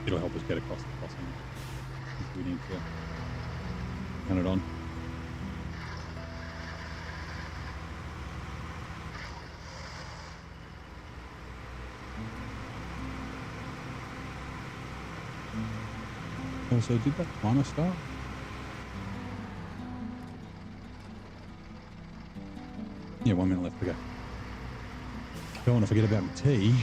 It'll help us get across the crossing if we need to turn it on. Also, did that timer start? Yeah, 1 minute left to go. Don't want to forget about my tea.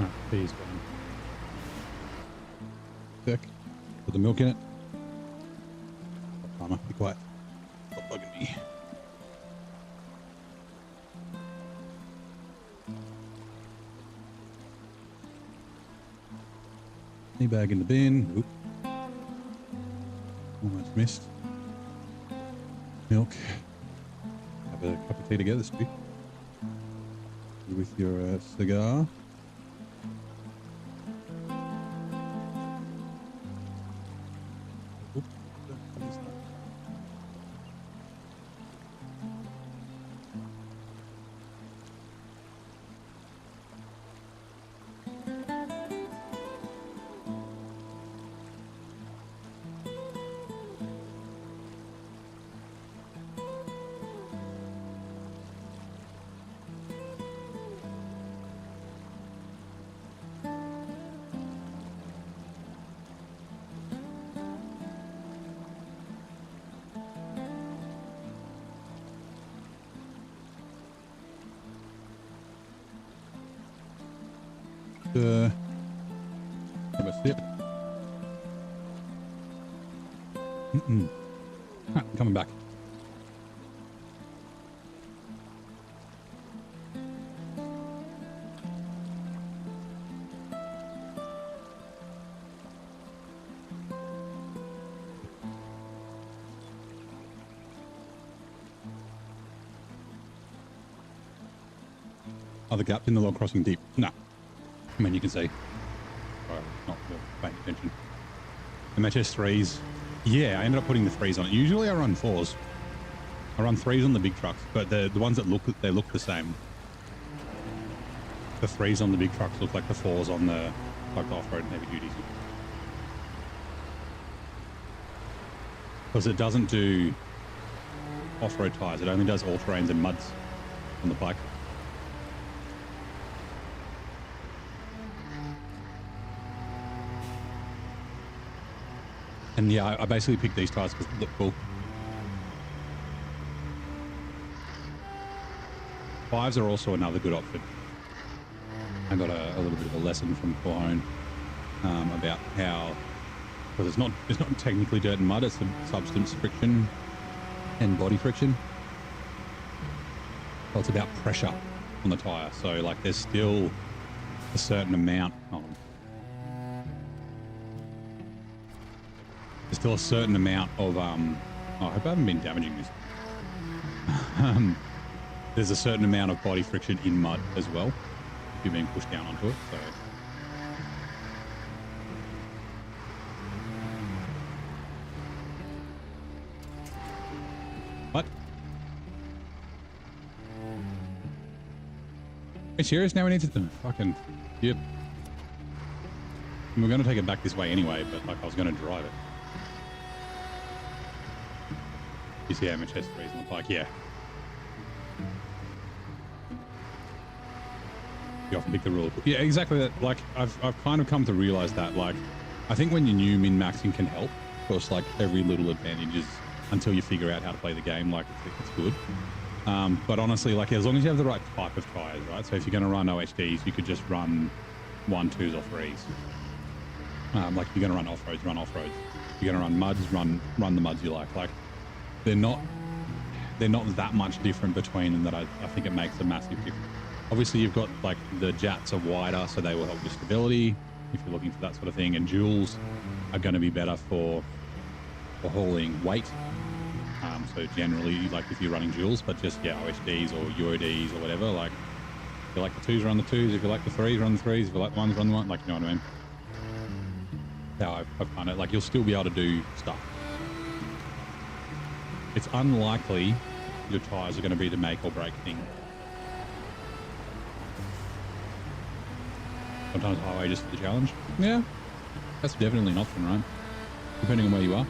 Alright, B's gone. Sick. Put the milk in it. Farmer, be quiet. Stop bugging me. Knee bag in the bin. Oop. Almost missed. Milk. Have a cup of tea together, Stu. With your cigar. Oop. What is that? Have a sip. Coming back. Are the gaps in the log crossing deep? No. I mean, you can see. Sorry, not paying attention. MHS 3s. Yeah, I ended up putting the 3s on it. Usually I run 4s. I run 3s on the big trucks, but the ones that look the same. The 3s on the big trucks look like the 4s on the off-road and heavy duties. Because it doesn't do off-road tires. It only does all-terrains and muds on the bike. And yeah, I basically picked these tires because they look cool. 5s are also another good option. I got a little bit of a lesson from Corhone about how, because it's not technically dirt and mud, it's the substance friction and body friction. So it's about pressure on the tire. So like there's still a certain amount. There's still a certain amount of I hope I haven't been damaging this. There's a certain amount of body friction in mud as well if you're being pushed down onto it. So what? Are you serious? Now we need to fucking yep. We're gonna take it back this way anyway, but like I was gonna drive it. You see how much S3's on the bike? Yeah. You often pick the rule. Yeah, exactly that. Like, I've kind of come to realize that, like, I think when you're new, min-maxing can help. Of course, like, every little advantage is until you figure out how to play the game, like, it's good. But honestly, like, as long as you have the right type of tires, right? So if you're going to run OHDs, you could just run 1-2s or 3s. Like, if you're going to run off-roads, run off-roads. If you're going to run muds, run the muds you like. Like, they're not that much different between them that I think it makes a massive difference. Obviously, you've got like the jats are wider, so they will help with stability if you're looking for that sort of thing. And duals are going to be better for hauling weight. So generally, like if you're running duals, but just yeah, OHDs or UODs or whatever. Like if you like the 2s, run the 2s. If you like the 3s, run the 3s. If you like the 1s, run the 1. Like, you know what I mean? How I've kind of like you'll still be able to do stuff. It's unlikely your tires are going to be the make or break thing. Sometimes highway just the challenge. Yeah, that's definitely an option, right? Depending on where you are.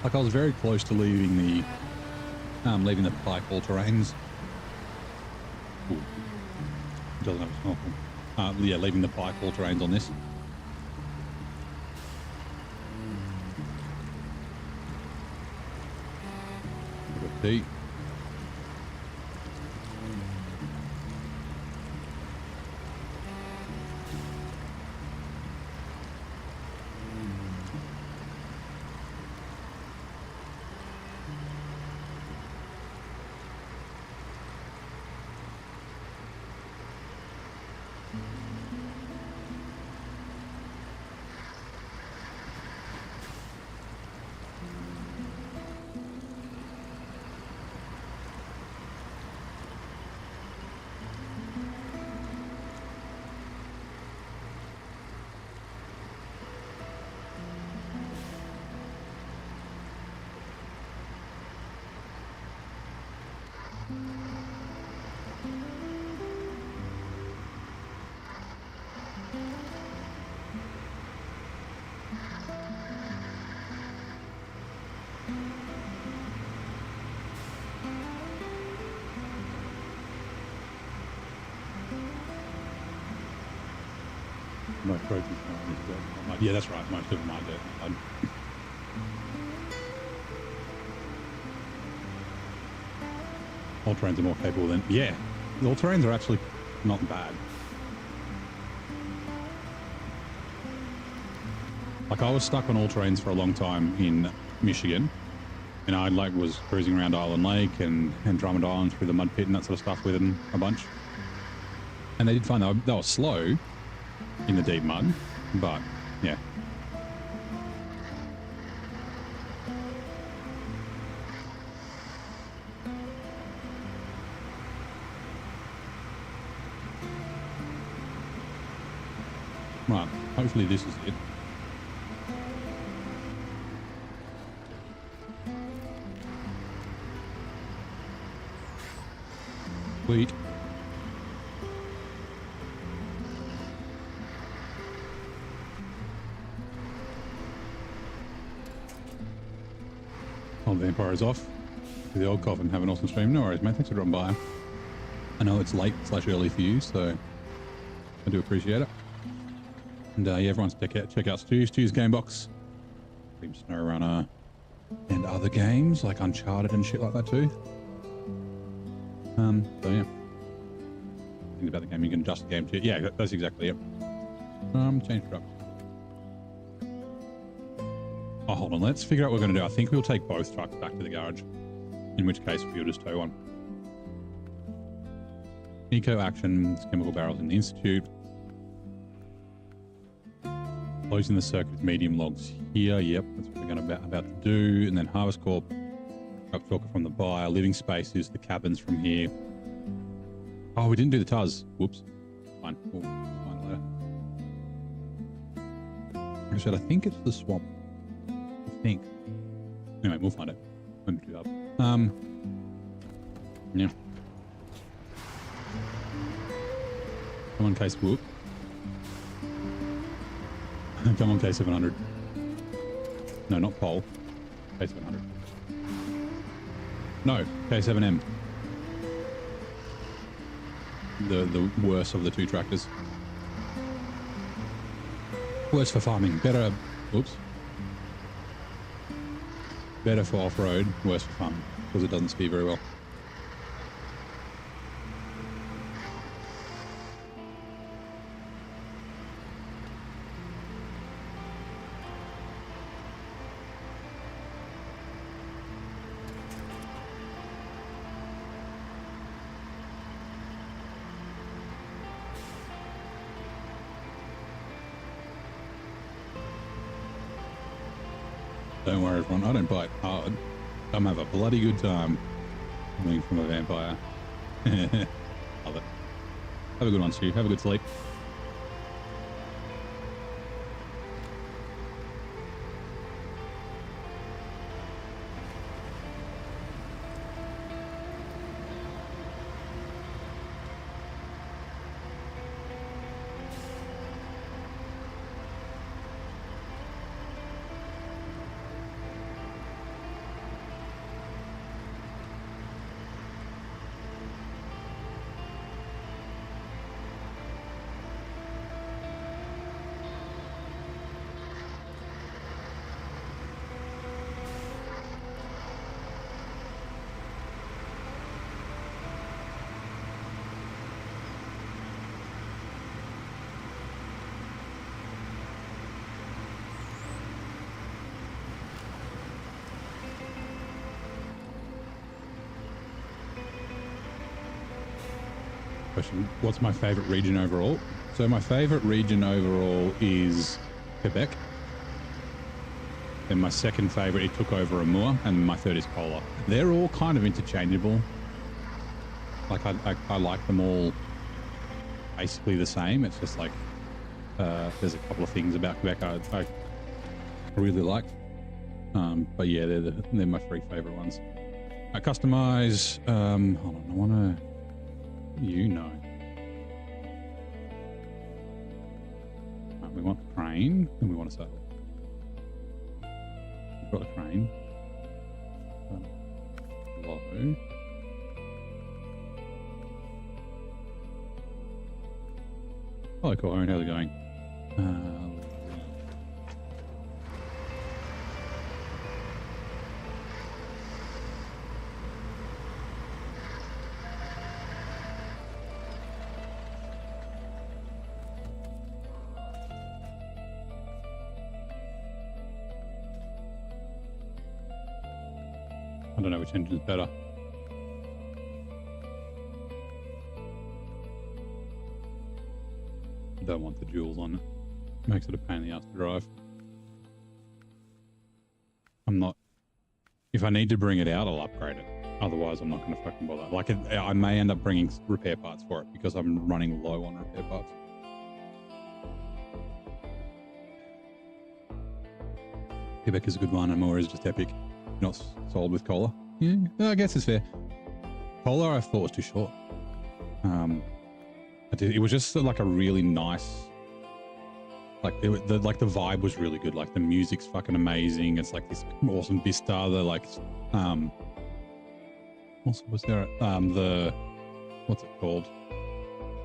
Like I was very close to leaving the bike all terrains. Ooh. Doesn't have a snorkel. Yeah, leaving the bike all terrains on this. Tea. Most roads in Snowrunner is dirt and mud. Yeah, that's right. Most of them are dirt and mud. All terrains are more capable than... Yeah, all terrains are actually not bad. Like, I was stuck on all terrains for a long time in Michigan, and I like was cruising around Island Lake and Drummond Island through the mud pit and that sort of stuff with them a bunch. And they did find they were slow in the deep mud, but yeah. Right, hopefully this is it. Sweet. Old Vampire is off to the old coffin. Have an awesome stream. No worries, mate. Thanks for dropping by. I know it's late / early for you, so I do appreciate it. And yeah, everyone's check out Stu's Gamebox, SnowRunner, and other games like Uncharted and shit like that too. So yeah, things about the game you can adjust the game to. Yeah, that's exactly it. Change trucks. Oh, hold on. Let's figure out what we're going to do. I think we'll take both trucks back to the garage, in which case we'll just tow one. Eco Actions, chemical barrels in the Institute. Closing the circuit with medium logs here. Yep, that's what we're going to about to do. And then Harvest Corp, truck talker from the buyer. Living spaces, the cabins from here. Oh, we didn't do the TUS. Whoops. Fine. We'll find later. I said, I think it's the swamp. I think. Anyway, we'll find it. When we do that. Yeah. Come on, case whoop. Come on, K700. No, not Pole. K700. No, K7M. The worst of the two tractors. Worse for farming. Better... Oops. Better for off-road. Worse for farming. Because it doesn't ski very well. Don't worry, everyone. I don't bite hard. I'm have a bloody good time coming from a vampire. Love it. Have a good one, Stu. Have a good sleep. Question, what's my favorite region overall? So my favorite region overall is Quebec. Then my second favorite, it took over Amur, and my third is Polar. They're all kind of interchangeable. Like I like them all basically the same. It's just like there's a couple of things about Quebec I really like. But yeah, they're my three favorite ones. I customize. Hold on, I want to. You know. Right, we want a crane and we want a saddle. We've got a crane. Low. Hello, Cohen. How's it going? I don't know which engine's better. I don't want the jewels on it. Makes it a pain in the ass to drive. I'm not... If I need to bring it out, I'll upgrade it. Otherwise, I'm not going to fucking bother. Like, I may end up bringing repair parts for it because I'm running low on repair parts. Quebec is a good one. Amore is just epic. Not sold with Cola. Yeah, I guess it's fair. Cola I thought was too short. It was just like a really nice... Like, the vibe was really good. Like, the music's fucking amazing. It's like this awesome vista. The, like... Also, was there the... What's it called?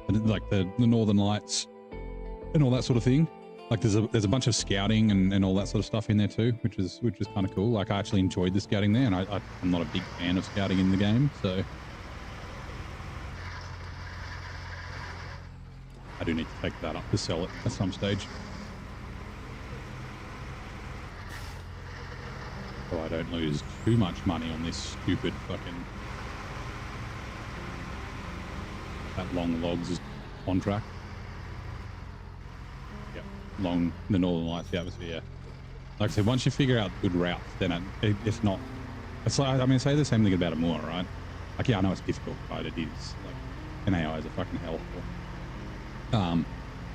Like, the Northern Lights and all that sort of thing. Like there's a bunch of scouting and all that sort of stuff in there too, which is kind of cool. Like I actually enjoyed the scouting there, and I'm not a big fan of scouting in the game, so I do need to take that up to sell it at some stage, so I don't lose too much money on this stupid fucking that long logs contract. Along the Northern Lights, the atmosphere. Yeah. Like I said, once you figure out good routes, then it's not. It's like, I mean, say the same thing about Amore, right? Like, yeah, I know it's difficult, right? It is. Like, an AI is a fucking hell.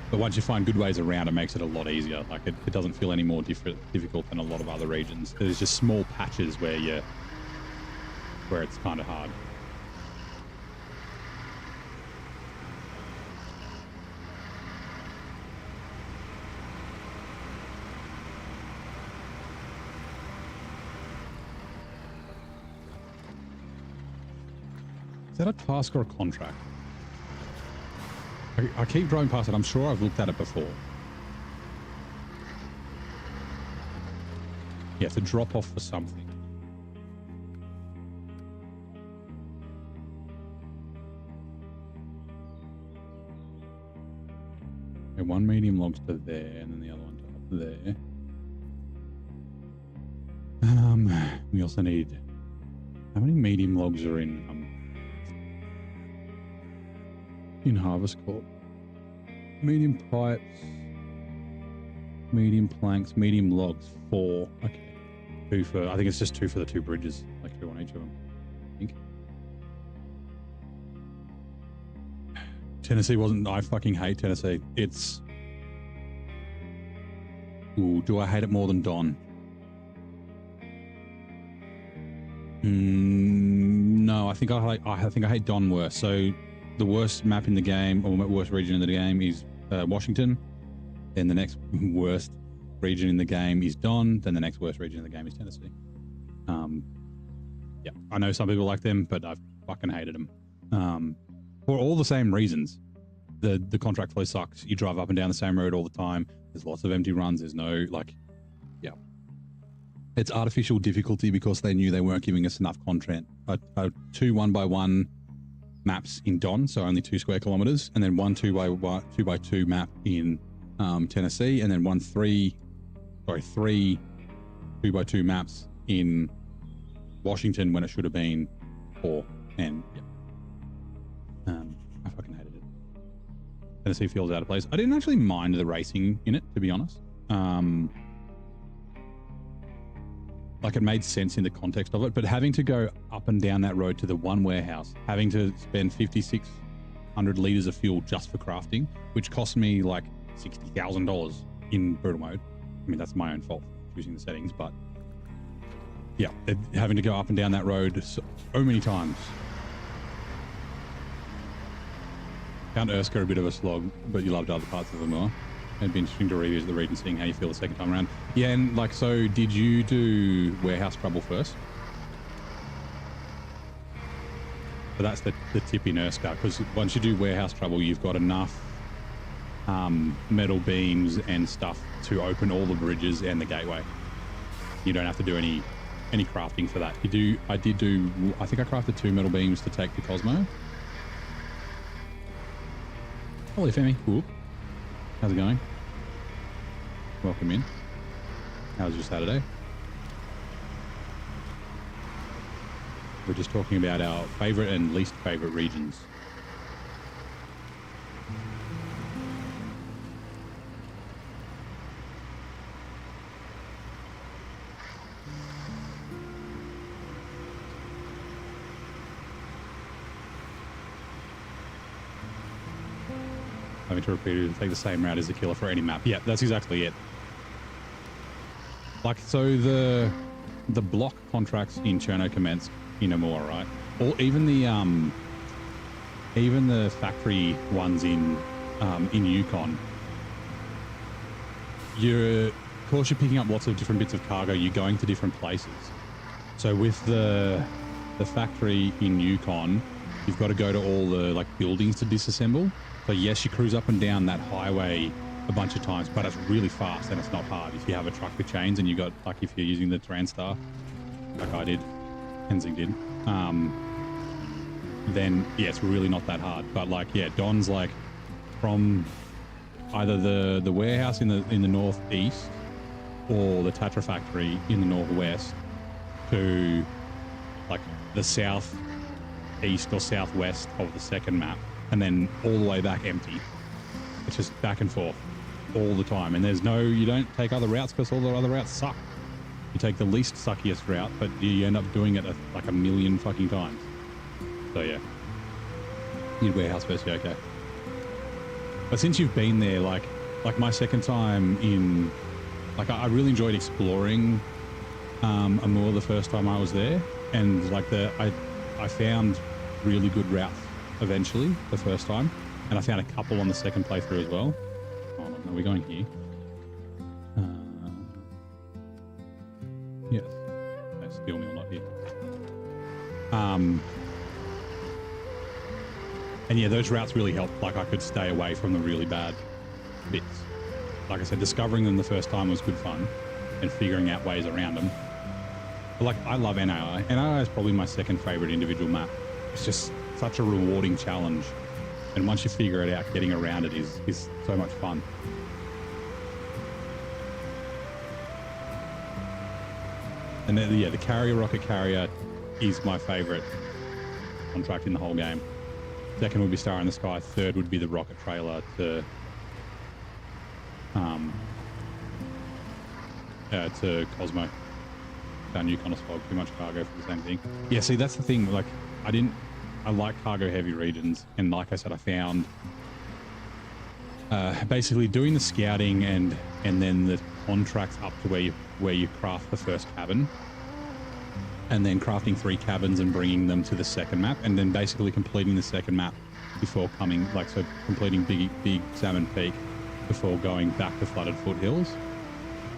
But once you find good ways around, it makes it a lot easier. Like, it doesn't feel any more difficult than a lot of other regions. There's just small patches where it's kind of hard. Is that a task or a contract? I keep driving past it. I'm sure I've looked at it before. You have to drop off for something. Okay, one medium logs to there, and then the other one to up there. We also need... How many medium logs are in Harvest Corp? Medium pipes, medium planks, medium logs, 4. Okay. 2 for, I think it's just 2 for the 2 bridges, like 2 on each of them, I think. Tennessee wasn't, I fucking hate Tennessee. It's, ooh, do I hate it more than Don? No, I think I hate Don worse. So the worst map in the game, or worst region in the game, is Washington. Then the next worst region in the game is Don. Then the next worst region in the game is Tennessee. Yeah, I know some people like them, but I've fucking hated them. For all the same reasons. The contract flow sucks. You drive up and down the same road all the time. There's lots of empty runs. There's no, like, yeah. It's artificial difficulty because they knew they weren't giving us enough content. 2 1x1 maps in Don, so only 2 square kilometers, and then 1 2x2 map in Tennessee, and then 3 2x2 maps in Washington when it should have been 4. And yeah, I fucking hated it. Tennessee feels out of place. I didn't actually mind the racing in it, to be honest. Like, it made sense in the context of it, but having to go up and down that road to the one warehouse, having to spend 5,600 liters of fuel just for crafting, which cost me like $60,000 in brutal mode. I mean, that's my own fault for choosing the settings, but yeah, having to go up and down that road so many times. Found Erskine a bit of a slog, but you loved other parts of them more. It'd be interesting to revisit the region, seeing how you feel the second time around. Yeah, and like, so did you do warehouse trouble first? So that's the tip in Erskine, because once you do warehouse trouble, you've got enough metal beams and stuff to open all the bridges and the gateway. You don't have to do any crafting for that. I think I crafted 2 metal beams to take to Cosmo. Holy Femi. Whoop. How's it going? Welcome in. How was your Saturday? We're just talking about our favorite and least favorite regions. Having to repeat it and take the same route as the killer for any map. Yeah, that's exactly it. Like, so the block contracts in Cherno commence in Amor, right? Or even the factory ones in Yukon. Of course you're picking up lots of different bits of cargo. You're going to different places. So with the factory in Yukon, you've got to go to all the like buildings to disassemble. So yes, you cruise up and down that highway a bunch of times, but it's really fast and it's not hard. If you have a truck with chains and you got, like, if you're using the Transtar, like I did, Henzing did, then yeah, it's really not that hard. But like, yeah, Don's like from either the warehouse in the northeast or the Tatra factory in the northwest to like the southeast or southwest of the second map, and then all the way back empty. It's just back and forth all the time, and you don't take other routes because all the other routes suck. You take the least suckiest route, but you end up doing it like a million fucking times. So yeah, need warehouse first, yeah, okay. But since you've been there, like my second time in, like I really enjoyed exploring Amur the first time I was there, and like I found really good routes eventually the first time, and I found a couple on the second playthrough as well. Oh no, we're going here. Yes, no, steel mill, not here. And yeah, those routes really helped. Like I could stay away from the really bad bits. Like I said, discovering them the first time was good fun, and figuring out ways around them. But like, I love NAI. NAI is probably my second favorite individual map. It's just such a rewarding challenge, and once you figure it out, getting around it is so much fun. And then, yeah, the carrier rocket carrier is my favorite contract in the whole game. Second would be Star in the Sky. Third would be the rocket trailer to Cosmo. Down Yukon Spog, too much cargo for the same thing. Yeah, see, that's the thing. Like, I like cargo heavy regions, and like I said, I found basically doing the scouting and then the contracts up to where you craft the first cabin, and then crafting 3 cabins and bringing them to the second map, and then basically completing the second map before coming, like, so completing Big Salmon Peak before going back to Flooded Foothills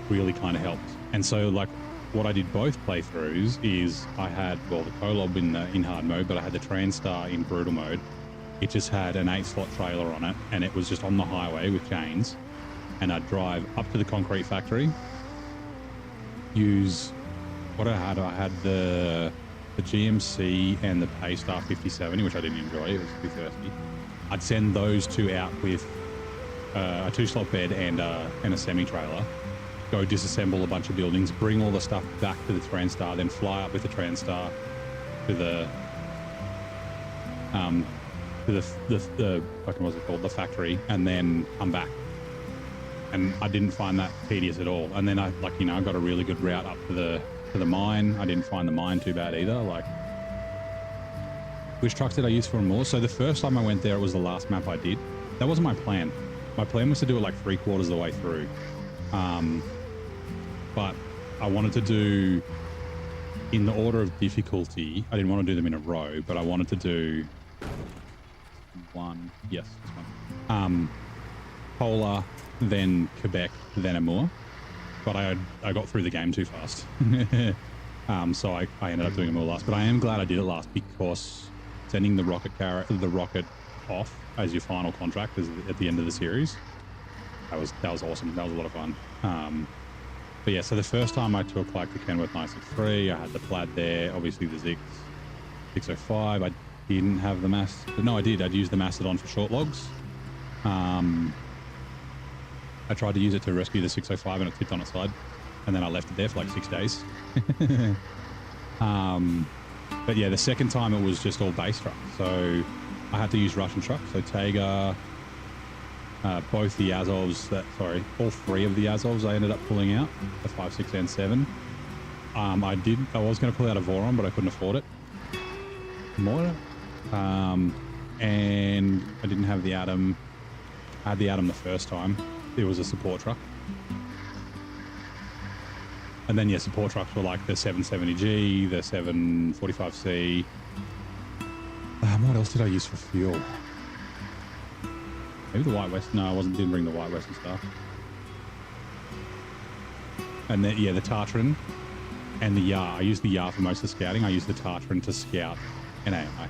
really kind of helped. And so, like, what I did both playthroughs is I had, well, the Kolob in hard mode, but I had the Transtar in brutal mode. It just had an 8-slot trailer on it, and it was just on the highway with chains, and I'd drive up to the concrete factory, use what I had the GMC and the Paystar 5070, which I didn't enjoy, it was too thirsty. I'd send those 2 out with a 2-slot bed and a semi-trailer, go disassemble a bunch of buildings, bring all the stuff back to the Transtar, then fly up with the Transtar to the fucking, what's it called, the factory, and then come back. And I didn't find that tedious at all. And then I got a really good route up to the mine. I didn't find the mine too bad either. Like, which trucks did I use for more? So the first time I went there, it was the last map I did. That wasn't my plan. My plan was to do it like 3/4 of the way through. But I wanted to do in the order of difficulty. I didn't want to do them in a row, but I wanted to do this one. Polar, then Quebec, then Amur. But I got through the game too fast. So I ended up doing Amur last. But I am glad I did it last, because sending the rocket off as your final contract is at the end of the series that was awesome. That was a lot of fun. But yeah, so the first time I took like the Kenworth 963, I had the Plaid there, obviously the Zix 605. I didn't have the but no, I did. I'd use the Mastodon for short logs. I tried to use it to rescue the 605 and it tipped on its side, and then I left it there for like 6 days. But yeah, the second time it was just all base truck, so I had to use Russian trucks. So Tega, both the Azovs, all three of the Azovs I ended up pulling out, the 5, 6, and 7. I was going to pull out a Voron, but I couldn't afford it. More. And I didn't have the Atom. I had the Atom the first time. It was a support truck. And then, yeah, support trucks were like the 770G, the 745C. What else did I use for fuel? Maybe the White West. No, didn't bring the White Western stuff. And then, yeah, the Tartran and the Yar. I used the Yar for most of the scouting. I used the Tartran to scout an AMI.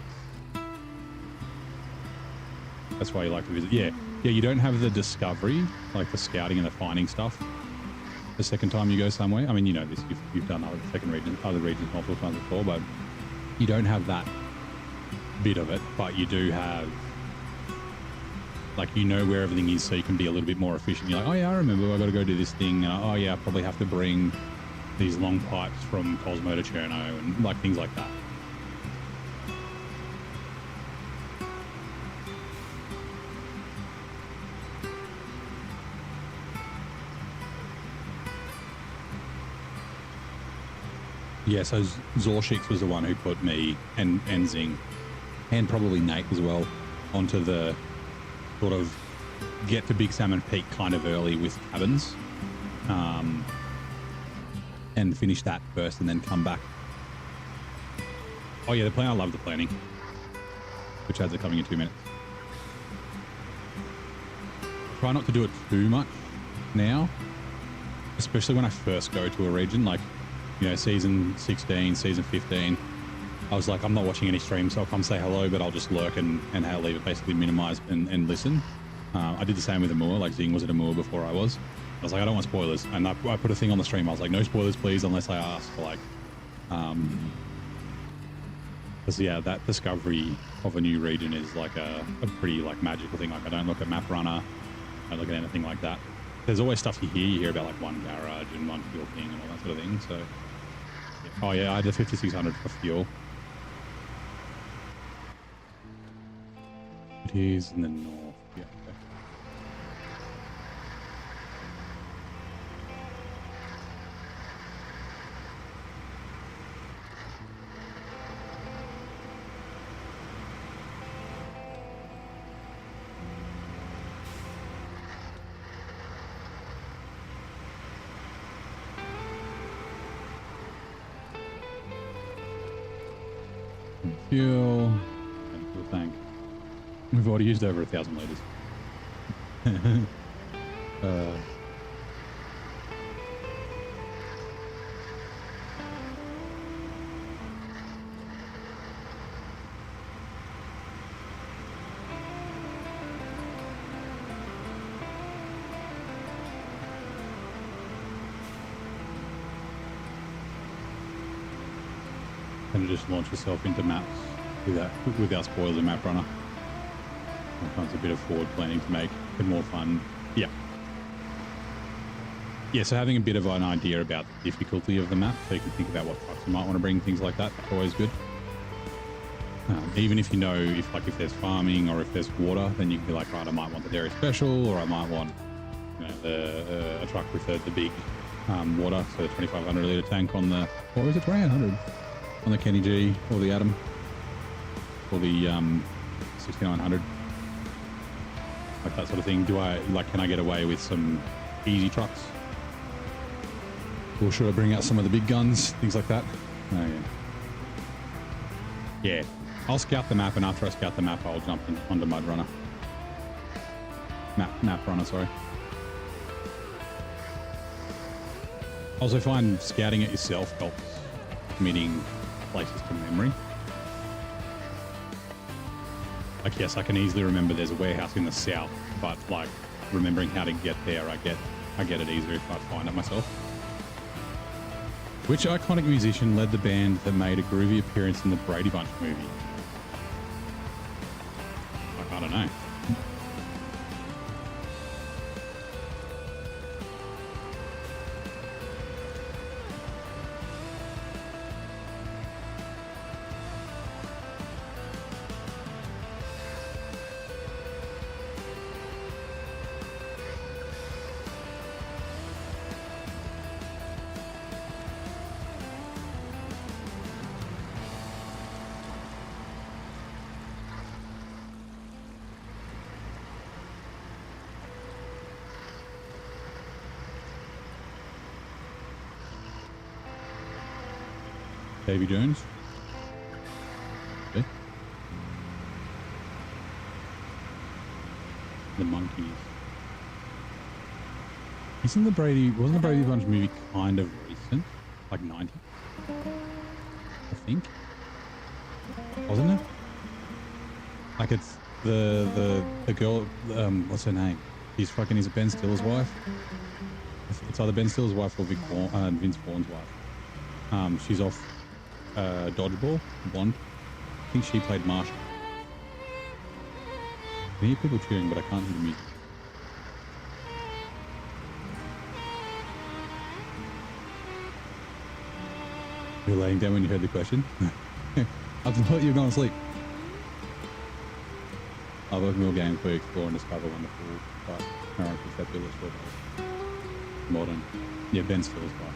That's why you like to visit. Yeah, you don't have the discovery, like the scouting and the finding stuff, the second time you go somewhere. I mean, you know this. You've done other regions multiple times before, but you don't have that bit of it. But you do have, like, you know where everything is, so you can be a little bit more efficient. You're like, oh yeah, I remember I got to go do this thing. And oh yeah, I probably have to bring these long pipes from Cosmo to Cherno and like things like that. Yeah, so Zorshix was the one who put me and Zing, and probably Nate as well, onto the sort of get to Big Salmon Peak kind of early with cabins, and finish that first and then come back. Oh yeah, the plan, I love the planning, which ads are coming in 2 minutes. Try not to do it too much now, especially when I first go to a region, like, you know, season 16, season 15, I was like, I'm not watching any streams, so I'll come say hello, but I'll just lurk and leave it basically minimized and listen. I did the same with Amur, like Zing was at Amur before I was. I was like, I don't want spoilers. And I put a thing on the stream. I was like, no spoilers, please, unless I ask for like, because yeah, that discovery of a new region is like a pretty like magical thing. Like I don't look at Map Runner, I don't look at anything like that. There's always stuff you hear about like one garage and one fuel thing and all that sort of thing. So, oh yeah, I had the 5600 for fuel. It is in the north. Yeah. Okay. Fuel. Fuel tank. We've already used over 1,000 liters. And just launch yourself into maps without spoilers in Map Runner. Sometimes a bit of forward planning to make it more fun. Yeah. Yeah, so having a bit of an idea about the difficulty of the map, so you can think about what trucks you might want to bring, things like that. That's always good. Even if you know if there's farming or if there's water, then you can be like, right, I might want the dairy special, or I might want, you know, a truck with the big water, so the 2,500 litre tank on the, or is it 2,800 on the Kenny G or the Atom or the 6,900. Like that sort of thing. Can I get away with some easy trucks? Or should I bring out some of the big guns? Things like that. Oh, yeah. I'll scout the map, and after I scout the map, I'll jump onto Mud Runner. Map Runner, sorry. I also find scouting it yourself helps committing places to memory. Like, yes, I can easily remember there's a warehouse in the south, but like remembering how to get there, I get it easier if I find it myself. Which iconic musician led the band that made a groovy appearance in the Brady Bunch movie? I don't know. Davy Jones. Okay. The Monkeys. Wasn't the Brady Bunch movie kind of recent? Like 90? I think. Wasn't it? Like it's the girl, what's her name? He's Ben Stiller's wife. It's either Ben Stiller's wife or Vince Vaughn's wife. She's off Dodgeball, blonde. I think she played Marsha. I can hear people cheering, but I can't hear the music. You're laying down when you heard the question? I thought you were going to sleep. I've opened more games where you explore and discover wonderful, but current fabulous photos. Modern. Yeah, Ben Stiller's wife.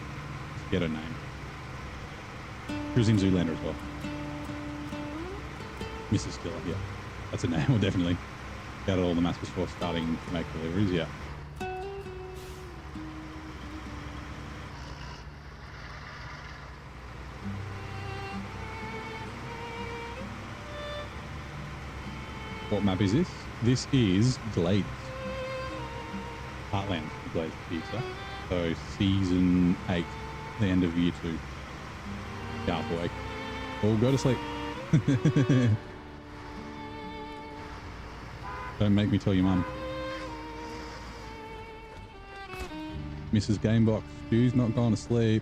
Forget her name. She was in Zoolander as well. Mrs. Stiller, yeah. That's a name, well, definitely. Got all the mass before starting to make deliveries, yeah. What map is this? This is Glades. Heartland, Glades Pizza. So season 8, the end of year 2. Halfway. Oh, go to sleep. Don't make me tell your mum. Mrs. Gamebox, Stu's not going to sleep.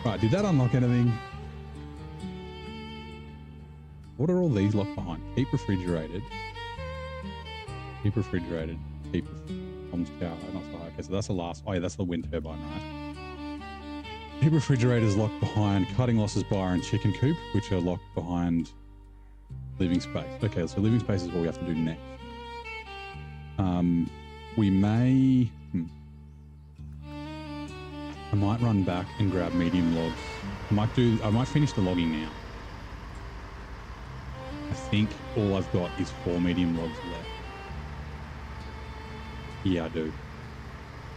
Right, did that unlock anything? What are all these locked behind? Keep refrigerated. Keep refrigerated. Keep comms tower. Not so high. Okay, so that's the last. Oh yeah, that's the wind turbine, right? Keep refrigerators locked behind cutting losses bar and chicken coop, which are locked behind living space. Okay, so living space is what we have to do next. We may. I might run back and grab medium logs. I might finish the logging now. I think all I've got is 4 medium logs left. Yeah, I do.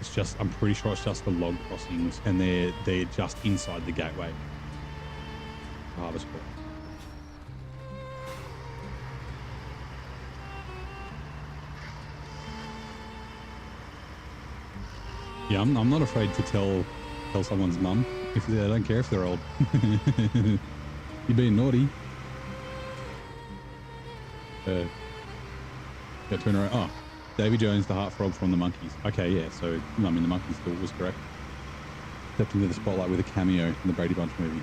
It's just, I'm pretty sure it's just the log crossings, and they're just inside the gateway. Harvest point. Yeah, I'm not afraid to tell someone's mum if they don't care if they're old. You're being naughty. Turn around. Oh, Davy Jones, the heartthrob from the Monkeys. Okay, yeah. So I mean, the Monkeys thought was correct. Stepped into the spotlight with a cameo in the Brady Bunch movie.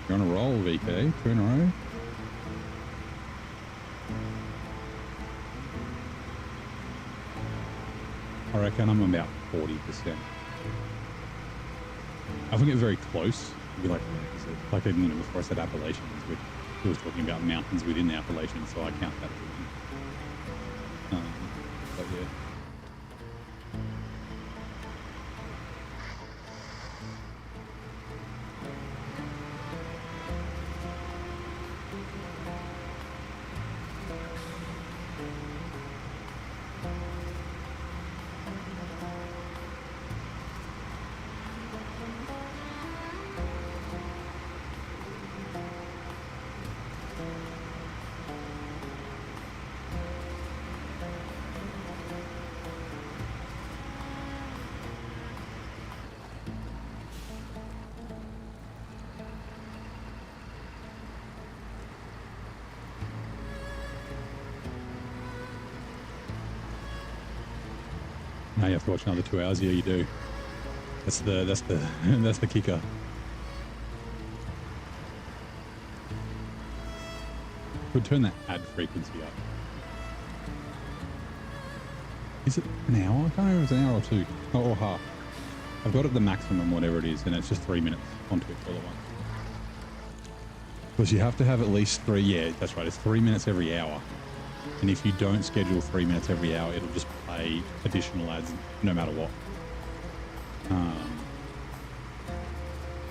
You're on a roll, VK. 2 in a row. I reckon I'm about 40%. If I get very close, it'd be like before I said Appalachians, which he was talking about mountains within the Appalachians, so I count that as but yeah. Now you have to watch another 2 hours. Yeah, you do. That's the that's the kicker. Could turn that ad frequency up. Is it an hour? I can't remember if it's an hour or two. Or half. I've got it the maximum, whatever it is, and it's just 3 minutes on Twitch all at once. Because you have to have at least 3, yeah, that's right, it's 3 minutes every hour. And if you don't schedule 3 minutes every hour, it'll just play additional ads no matter what.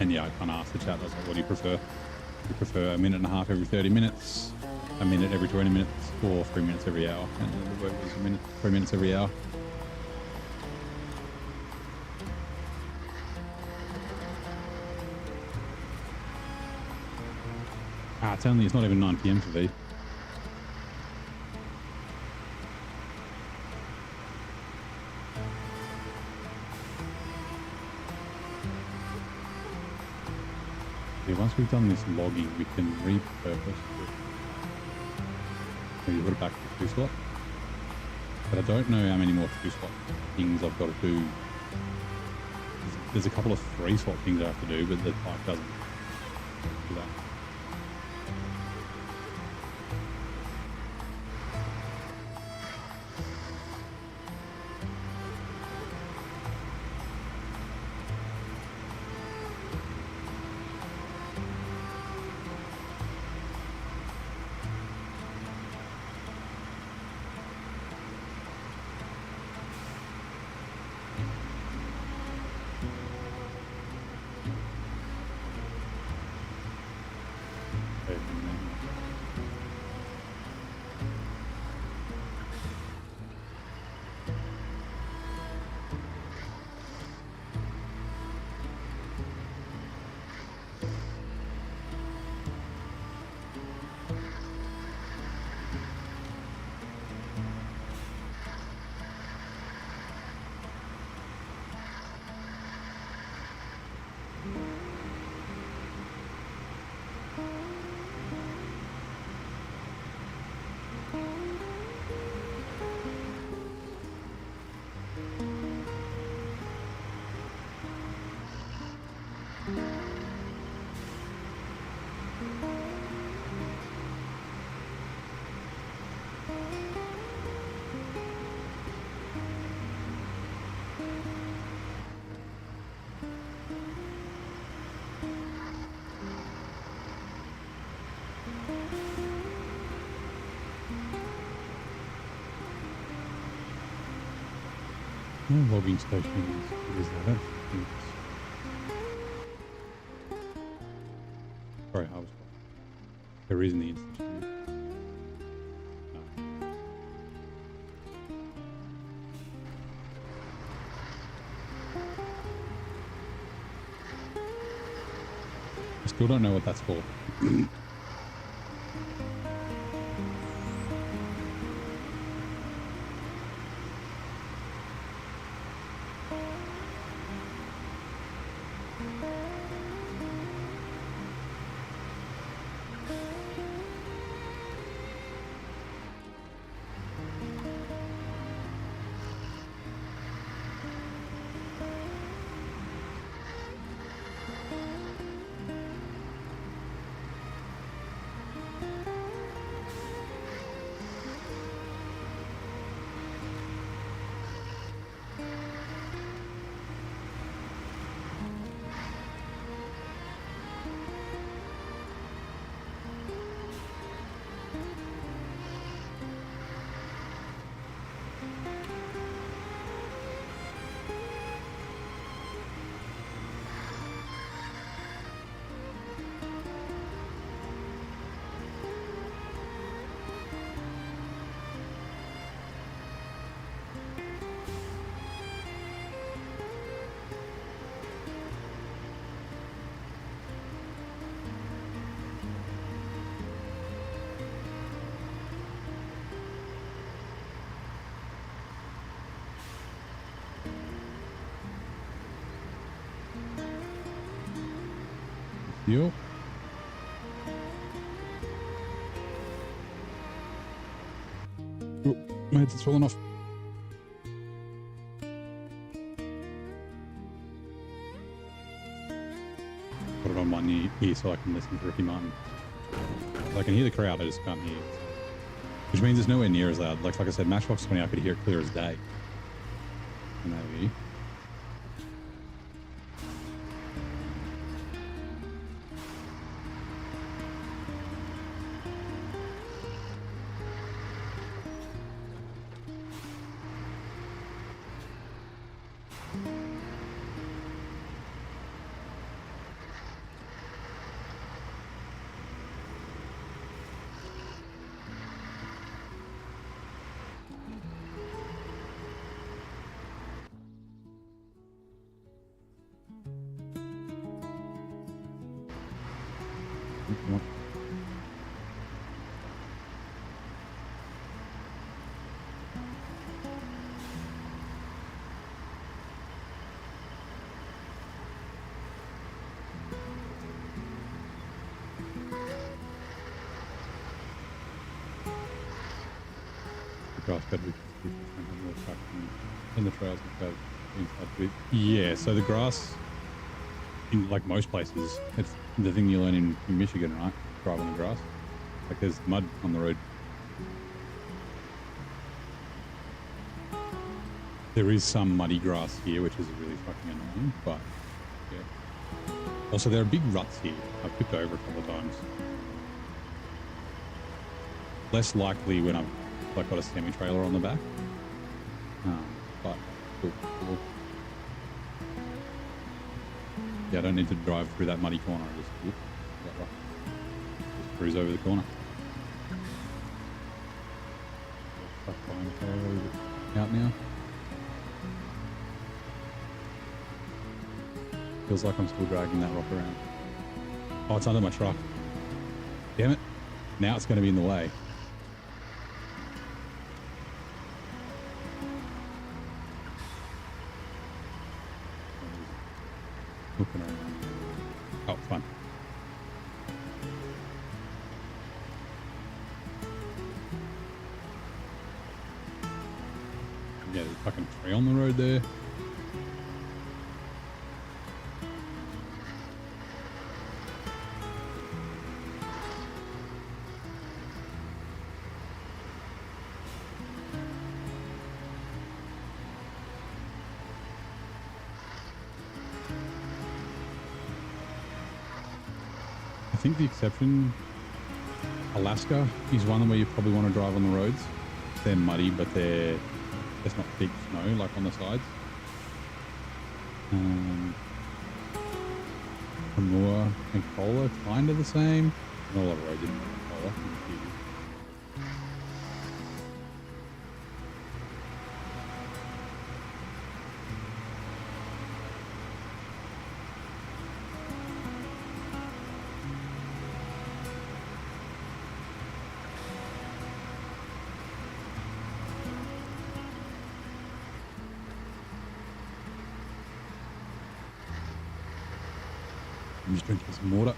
And yeah, I kind of asked the chat, I was like, what do you prefer? Do you prefer a minute and a half every 30 minutes, a minute every 20 minutes, or 3 minutes every hour? And then the vote was 3 minutes every hour. It's not even 9 PM for V. Yeah, once we've done this logging, we can repurpose it. Maybe put it back to the 2 slot. But I don't know how many more 2 slot things I've got to do. There's a couple of 3 slot things I have to do, but the bike doesn't do that. No logging station is there. I don't think it's... Sorry, I was... There is in the institute. No. I still don't know what that's for. Yo. Oh, my headset's fallen off. ear so I can listen to Ricky Martin. I can hear the crowd, I just can't hear it. Which means it's nowhere near as loud. Like I said, Matchbox 20, I could hear it clear as day. Maybe. Grass bed with more traction in the trails with yeah, so the grass in like most places, it's the thing you learn in Michigan, right? Drive on the grass. Like there's mud on the road. There is some muddy grass here, which is really fucking annoying, but yeah. Also, there are big ruts here. I've tipped over a couple of times. Less likely when I've like got a semi-trailer on the back, but cool. Yeah, I don't need to drive through that muddy corner. I just cruise over the corner. Out now. Feels like I'm still dragging that rock around. Oh, it's under my truck. Damn it. Now it's going to be in the way. Looking around. Oh, fun. Yeah, there's a fucking tree on the road there. I think the exception, Alaska, is one where you probably want to drive on the roads. They're muddy, but there's not big snow like on the sides. Hamua and Cola, kind of the same. Not a lot of roads in Cola. I'm just drinking some water.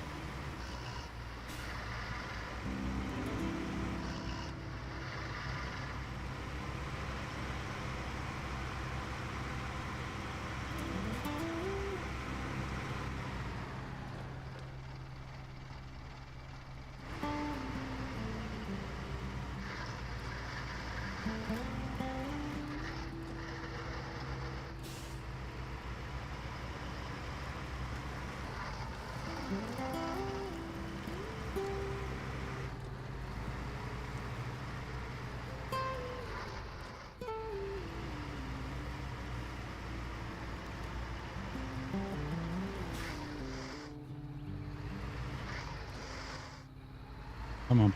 Come on.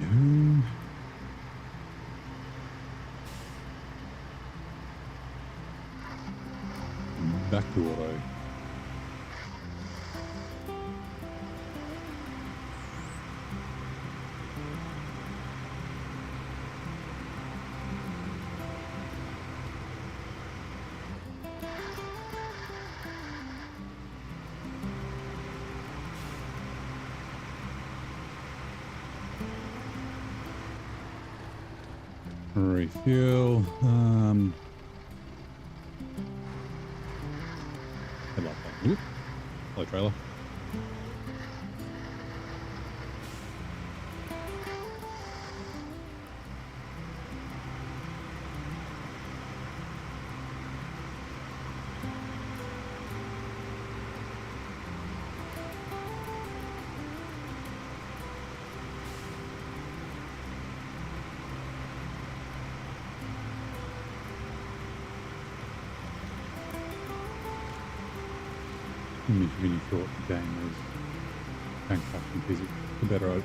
No. Back to auto. Refuel. Whoop. Hello, trailer. When you thought the game was tank physics, the better I'd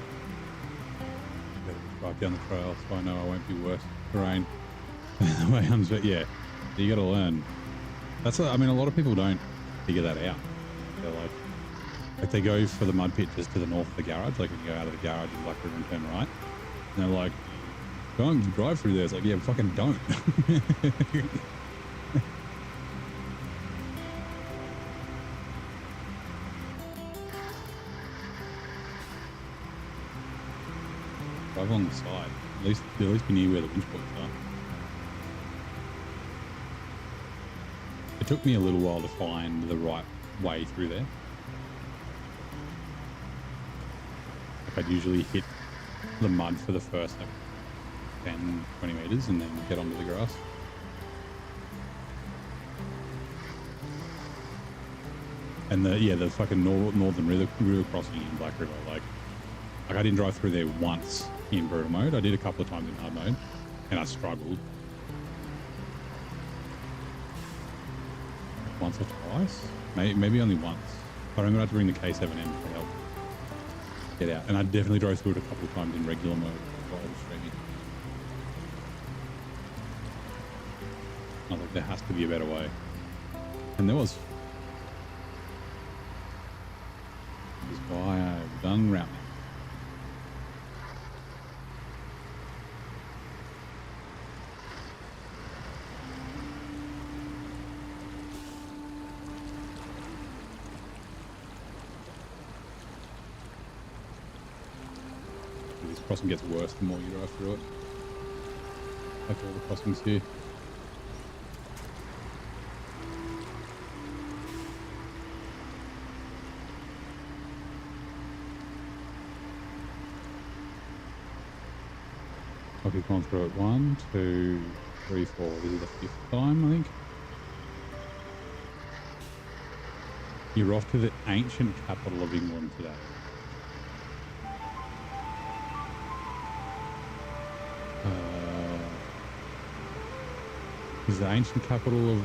drive down the trail so I know I won't be worse terrain. The way I'm, yeah, you got to learn. That's, I mean, a lot of people don't figure that out. They're like they go for the mud pit just to the north of the garage, like when you go out of the garage in Black River and turn right. And they're like, go and drive through there. It's like, yeah, fucking don't. Drive along the side. At least be near where the winch points are. It took me a little while to find the right way through there. Like I'd usually hit the mud for the first like 10, 20 meters and then get onto the grass. And the fucking northern river crossing in Black River, like I didn't drive through there once in brutal mode. I did a couple of times in hard mode, and I struggled. Once or twice, maybe only once. I remember I had to bring the K7M to help get out, and I definitely drove through it a couple of times in regular mode while I was streaming. I was like, there has to be a better way, and there was. Which is why I've done route map. Crossing gets worse the more you drive through it. Like all the crossings here. I've gone through it 1, 2, 3, 4. This is the 5th time, I think. You're off to the ancient capital of England today. Is the ancient capital of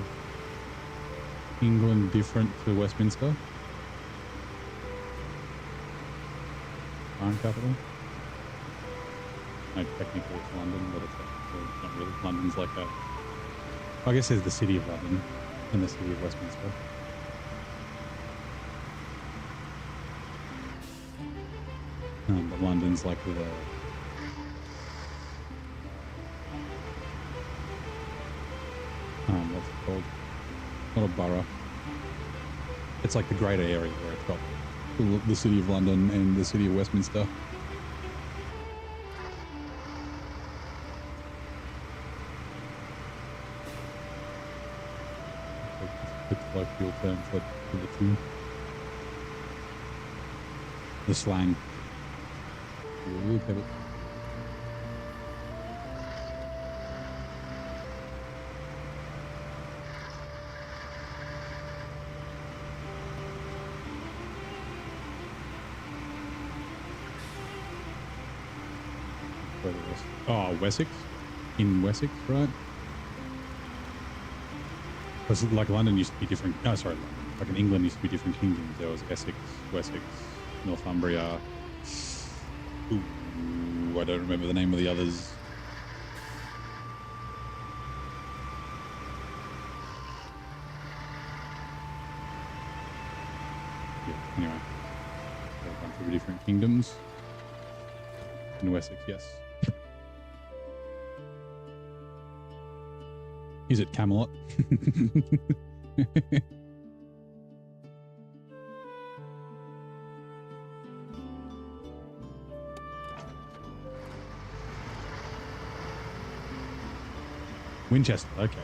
England different to Westminster? Current capital? No, technically it's London, but it's not really. London's like I guess there's the City of London and the City of Westminster. But London's like the... what's it called? Not a borough. It's like the greater area where it's got the City of London and the City of Westminster. It's a colloquial term for the two. The slang. Look at it. Oh, Wessex? In Wessex, right? Because like London used to be different. Oh, sorry, London. Like in England used to be different kingdoms. There was Essex, Wessex, Northumbria. Ooh, I don't remember the name of the others. Yeah, anyway. A bunch of different kingdoms. In Wessex, yes. Is it Camelot? Winchester, okay.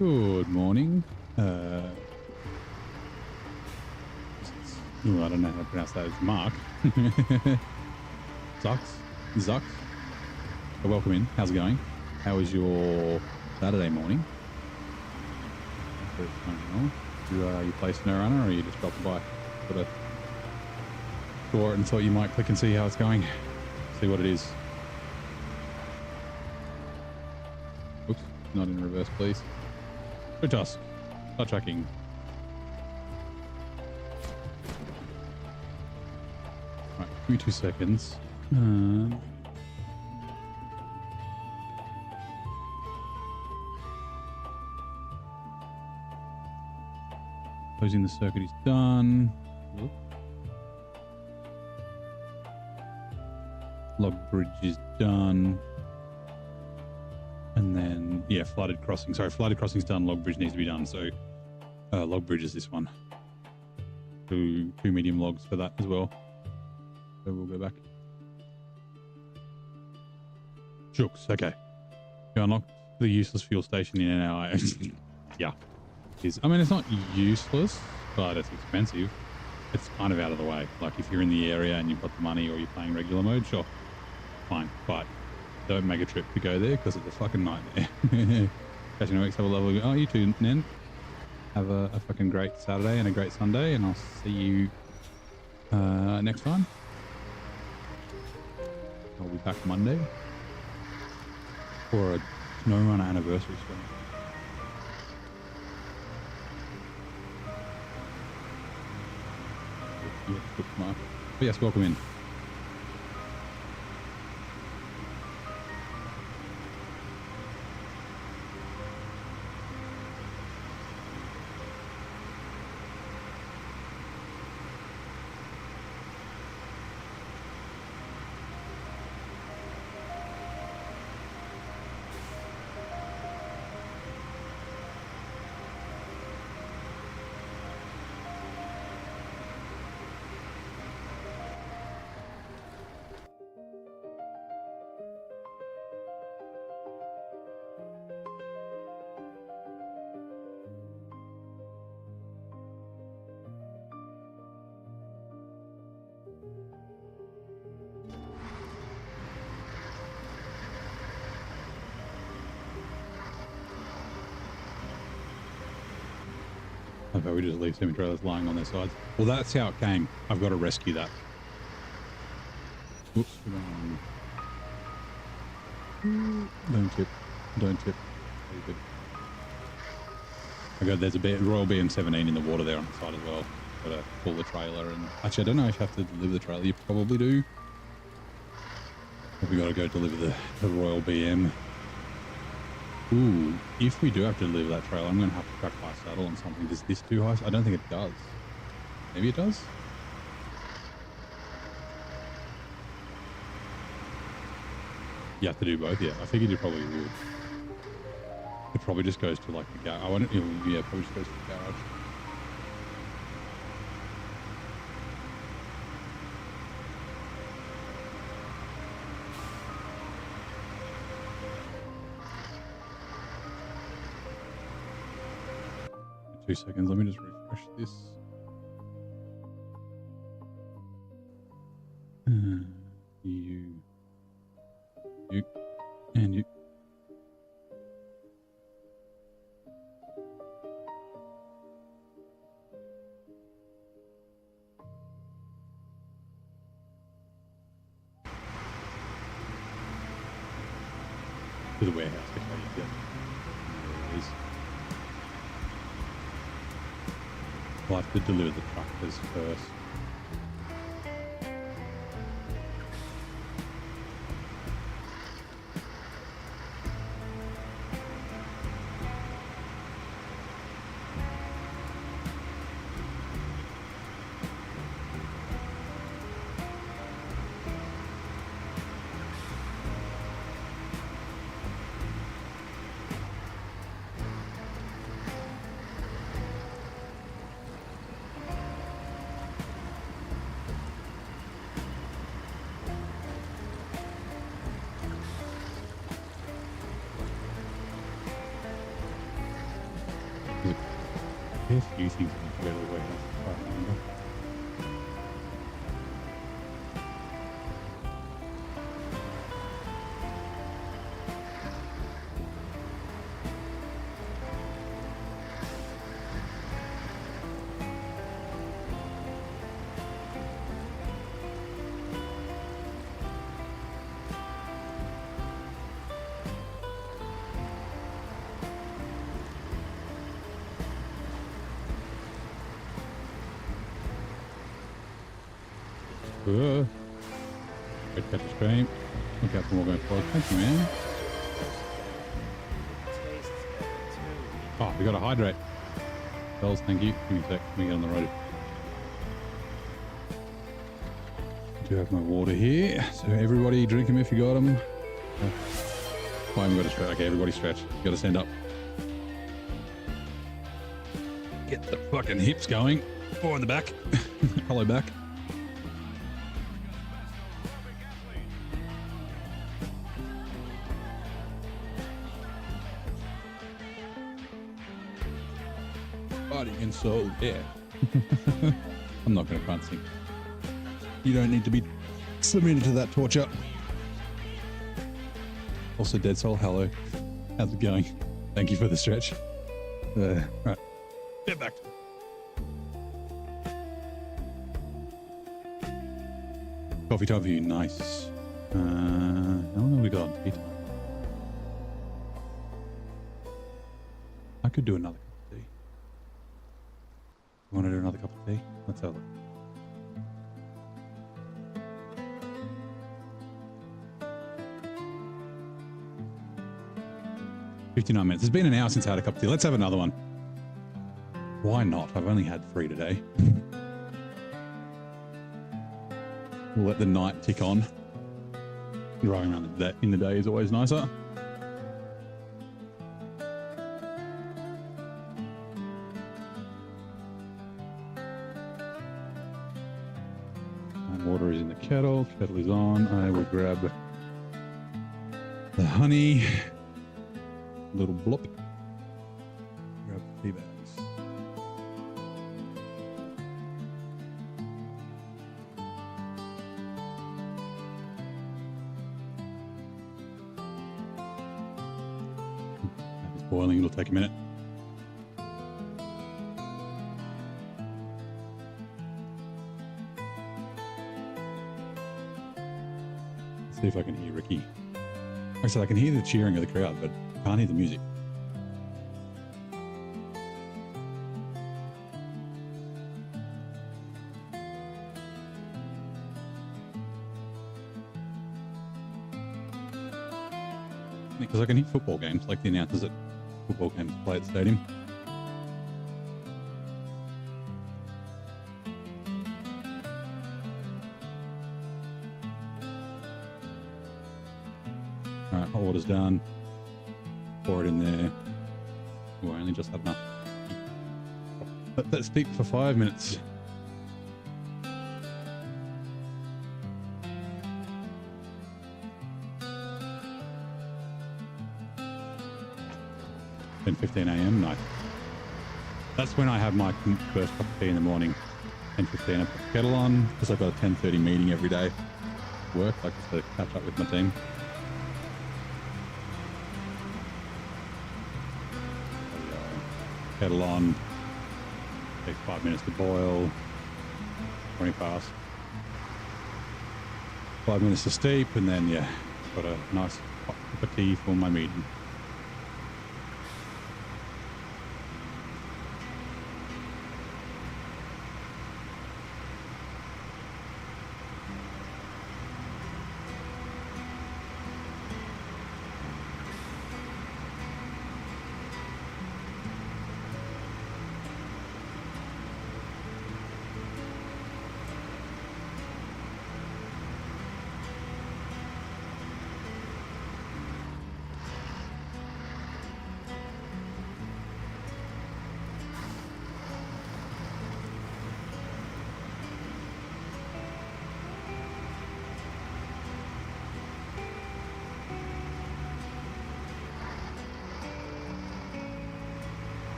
Good morning. I don't know how to pronounce that. It's Mark. Zux. Welcome in. How's it going? How was your Saturday morning? You play SnowRunner, or you just dropped by? Sort of saw it and thought you might click and see how it's going. See what it is. Oops, not in reverse, please. Good task. Start tracking. Right, give me 2 seconds. Closing the circuit is done. Whoop. Log bridge is done. And then, yeah, flooded crossing. Sorry, flooded crossing's done. Log bridge needs to be done. So, log bridge is this one. Two medium logs for that as well. So we'll go back. Shooks, okay. You unlocked the useless fuel station in an hour. Yeah. I mean, it's not useless, but it's expensive. It's kind of out of the way. Like, if you're in the area and you've got the money or you're playing regular mode, sure, fine. But don't make a trip to go there because it's a fucking nightmare. Catching a week's have a lovely... Oh, you too, Nen. Have a fucking great Saturday and a great Sunday, and I'll see you next time. I'll be back Monday for a SnowRunner anniversary stream. But yes, welcome in. I bet we just leave semi-trailers lying on their sides. Well, that's how it came. I've got to rescue that. Oops. Don't tip. Don't tip. Very good. I got, there's a Royal BM17 in the water there on the side as well. Got to pull the trailer, and actually I don't know if you have to deliver the trailer. You probably do. But we got to go deliver the Royal BM. Ooh, if we do have to deliver that trailer, I'm going to have to crack high saddle on something. Does this do high? I don't think it does. Maybe it does? You have to do both, yeah. I figured you probably would. It probably just goes to like the garage. Yeah, probably just goes to the garage. In 2 seconds, let me just refresh this. You, and you. To the warehouse. Okay, yeah. There it is. We'll have to deliver the tractors first. There's a few things I need to go to the warehouse. If I remember. Good catch stream. Look out for more going forward. Thank you, man. Oh, we got to hydrate. Bells, thank you. Give me a sec. Let me get on the road. I do have my water here. So everybody drink them if you got them. Oh, I haven't got to stretch. Okay, everybody stretch. You got to stand up. Get the fucking hips going. Or in the back. Hollow back. Body and soul, yeah. I'm not going to front sing. You don't need to be submitted to that torture. Also, Dead Soul, hello. How's it going? Thank you for the stretch. Right, get back. Coffee time for you, nice. How long have we got on tea time? I could do another cup of tea. You want to do another cup of tea? Let's have a look. $59 minutes. It's been an hour since I had a cup of tea. Let's have another one. Why not? I've only had 3 today. We'll let the night tick on. Driving around in the day is always nicer. And water is in the kettle. Kettle is on. I will grab the honey. Little blop. Grab the tea bags. It's boiling, it'll take a minute. Let's see if I can hear Ricky. Like I said, I can hear the cheering of the crowd, but I can't hear the music. Because I can hear football games, like the announcers at football games play at the stadium. Alright, hot water's done. Pour it in there. Oh, I only just had enough. Let that steep for 5 minutes. Then 15 a.m. Nice. That's when I have my first cup of tea in the morning. 10:15. I put the kettle on because I've got a 10:30 meeting every day. Work, like just to catch up with my team. Kettle on. Takes 5 minutes to boil. 20 past. 5 minutes to steep, and then yeah, got a nice hot cup of tea for my meeting.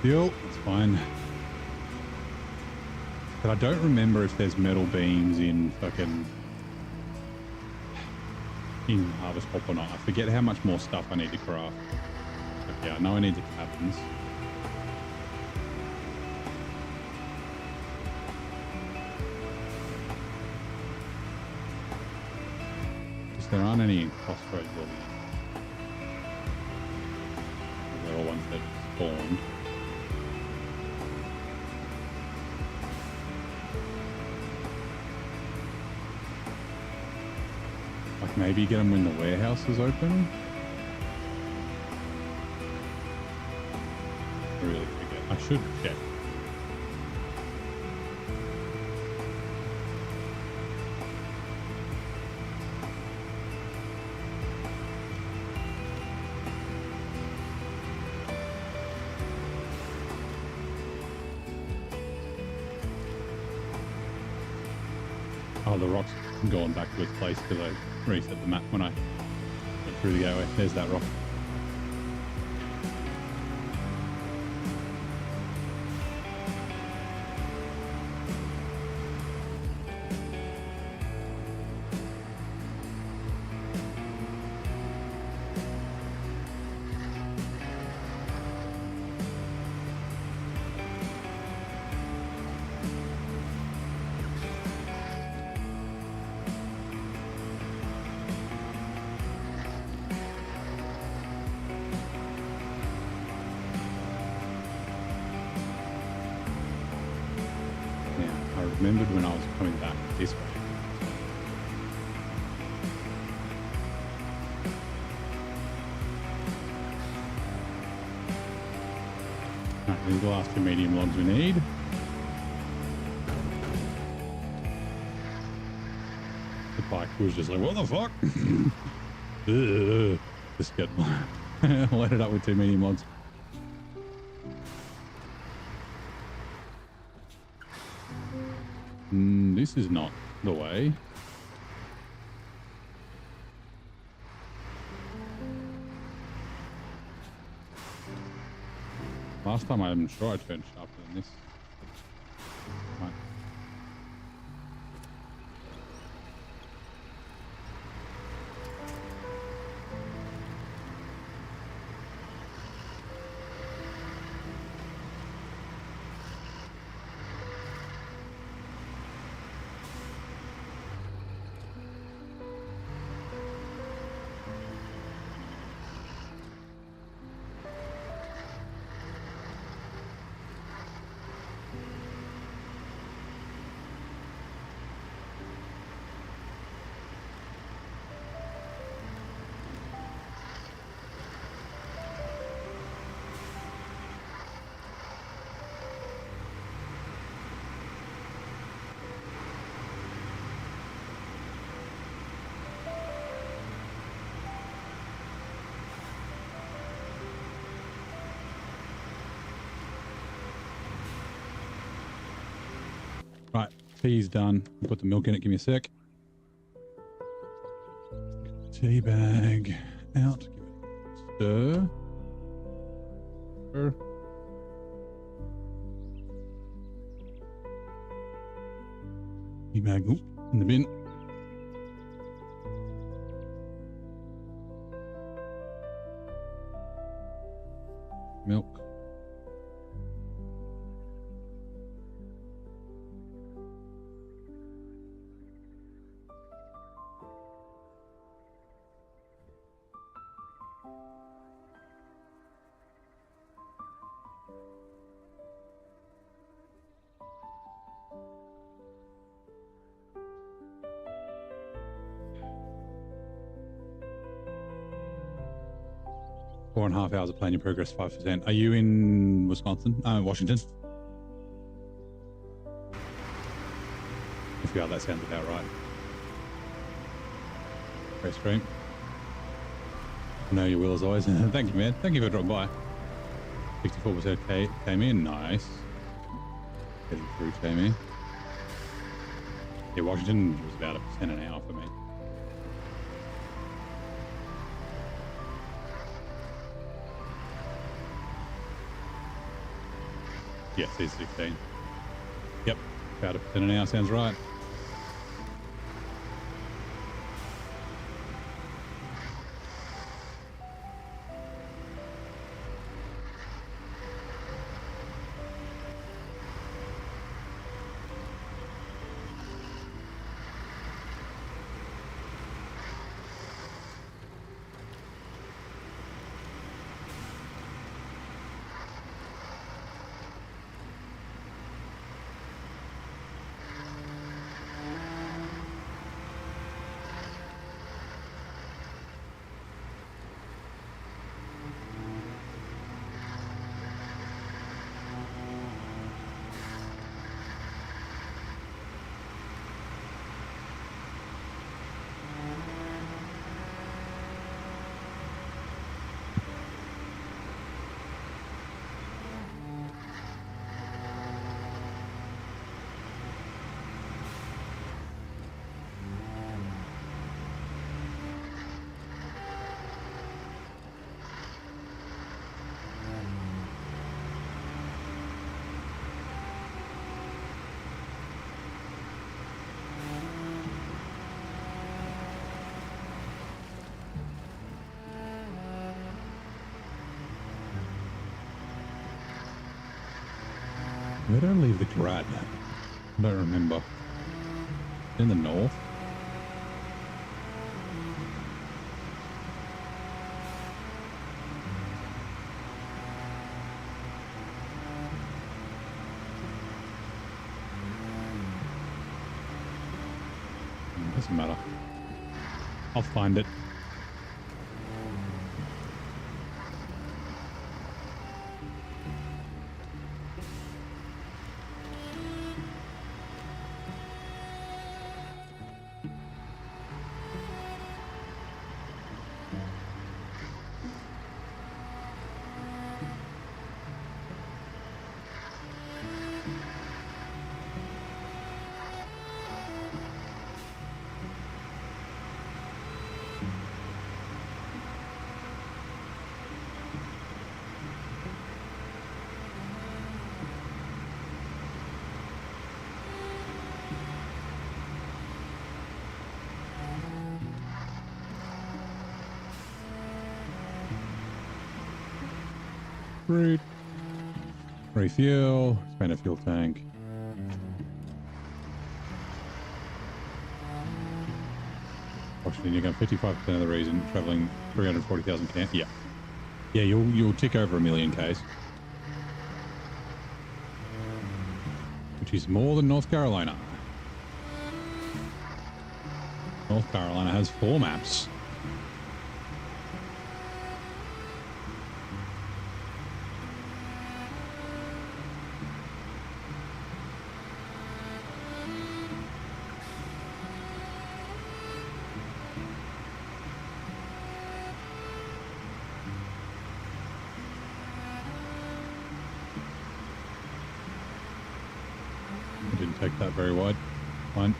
deal. It's fine. But I don't remember if there's metal beams in fucking in Harvest Hop or not. I forget how much more stuff I need to craft. But yeah, I know I need the cabins. Because there aren't any in Crossroads or they're all ones that spawned. Like maybe get them when the warehouse is open. I really forget. I should check. Oh, the rock's gone back to its place because I reset the map when I went through the gateway. There's that rock. Remembered when I was coming back this way. Alright, these are the last 2 medium logs we need. The bike was just like, what the fuck? Just get loaded up with 2 medium logs. This is not the way. Last time I'm sure I turned sharper than this. Right. Right, tea's done. Put the milk in it. Give me a sec. Tea bag out. Give it a stir. Stir. Tea bag in the bin. Milk. Four and a half hours of planning progress, 5%. Are you in Wisconsin? Washington? If you are, that sounds about right. Great stream. I know you will as always. Thank you, man. Thank you for dropping by. 64% came in. Nice. Getting through came in. Yeah, Washington was about 1% an hour for me. Yes, it's 16. Yep, about 1% an hour sounds right. Where did I leave the grad? I don't remember. In the north? Doesn't matter. I'll find it. Route. Refuel. Expand a fuel tank. Washington, you're going 55% of the reason. Traveling 340,000 camp. Yeah. Yeah, you'll tick over 1 million Ks. Which is more than North Carolina. North Carolina has 4 maps. Didn't take that very wide. Fine.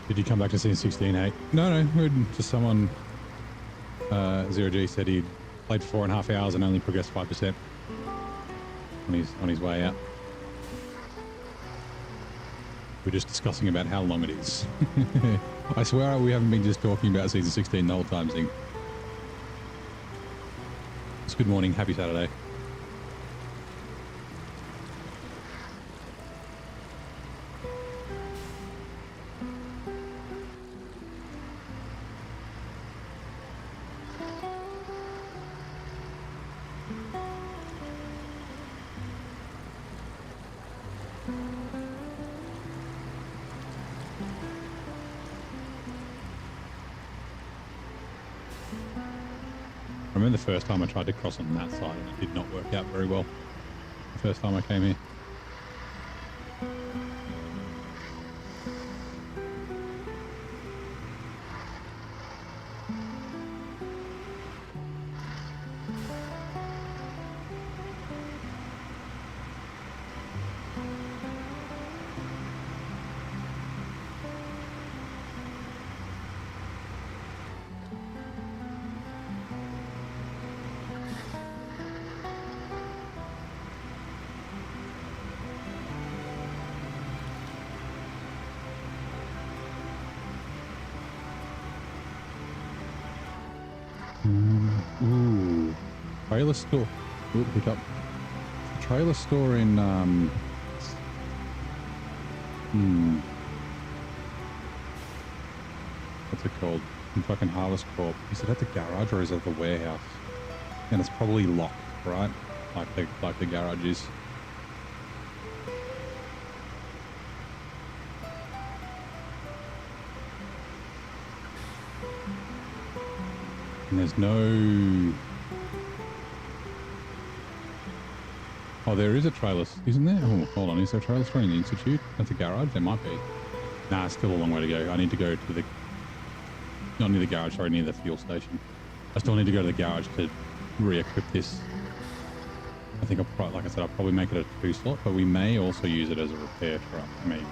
Did you come back to scene 16, hey? No, just someone, 0G said he played for 4.5 hours and only progressed 5% on his way out. We're just discussing about how long it is. I swear we haven't been just talking about season 16 the whole time, thing. It's good morning, happy Saturday. I remember the first time I tried to cross on that side and it did not work out very well. The first time I came here. Ooh, trailer store. Ooh, pick up. Trailer store in what's it called? In fucking Harvest Corp. Is it at the garage or is it at the warehouse? And it's probably locked, right? Like the garage is. And there's no... Oh, there is a trailer, isn't there? Oh, hold on. Is there a trailer store in the Institute? That's a garage? There might be. Nah, still a long way to go. I need to go to the... Not near the garage, sorry, near the fuel station. I still need to go to the garage to re-equip this. I think I'll probably, like I said, I'll probably make it a 2-slot, but we may also use it as a repair truck, maybe.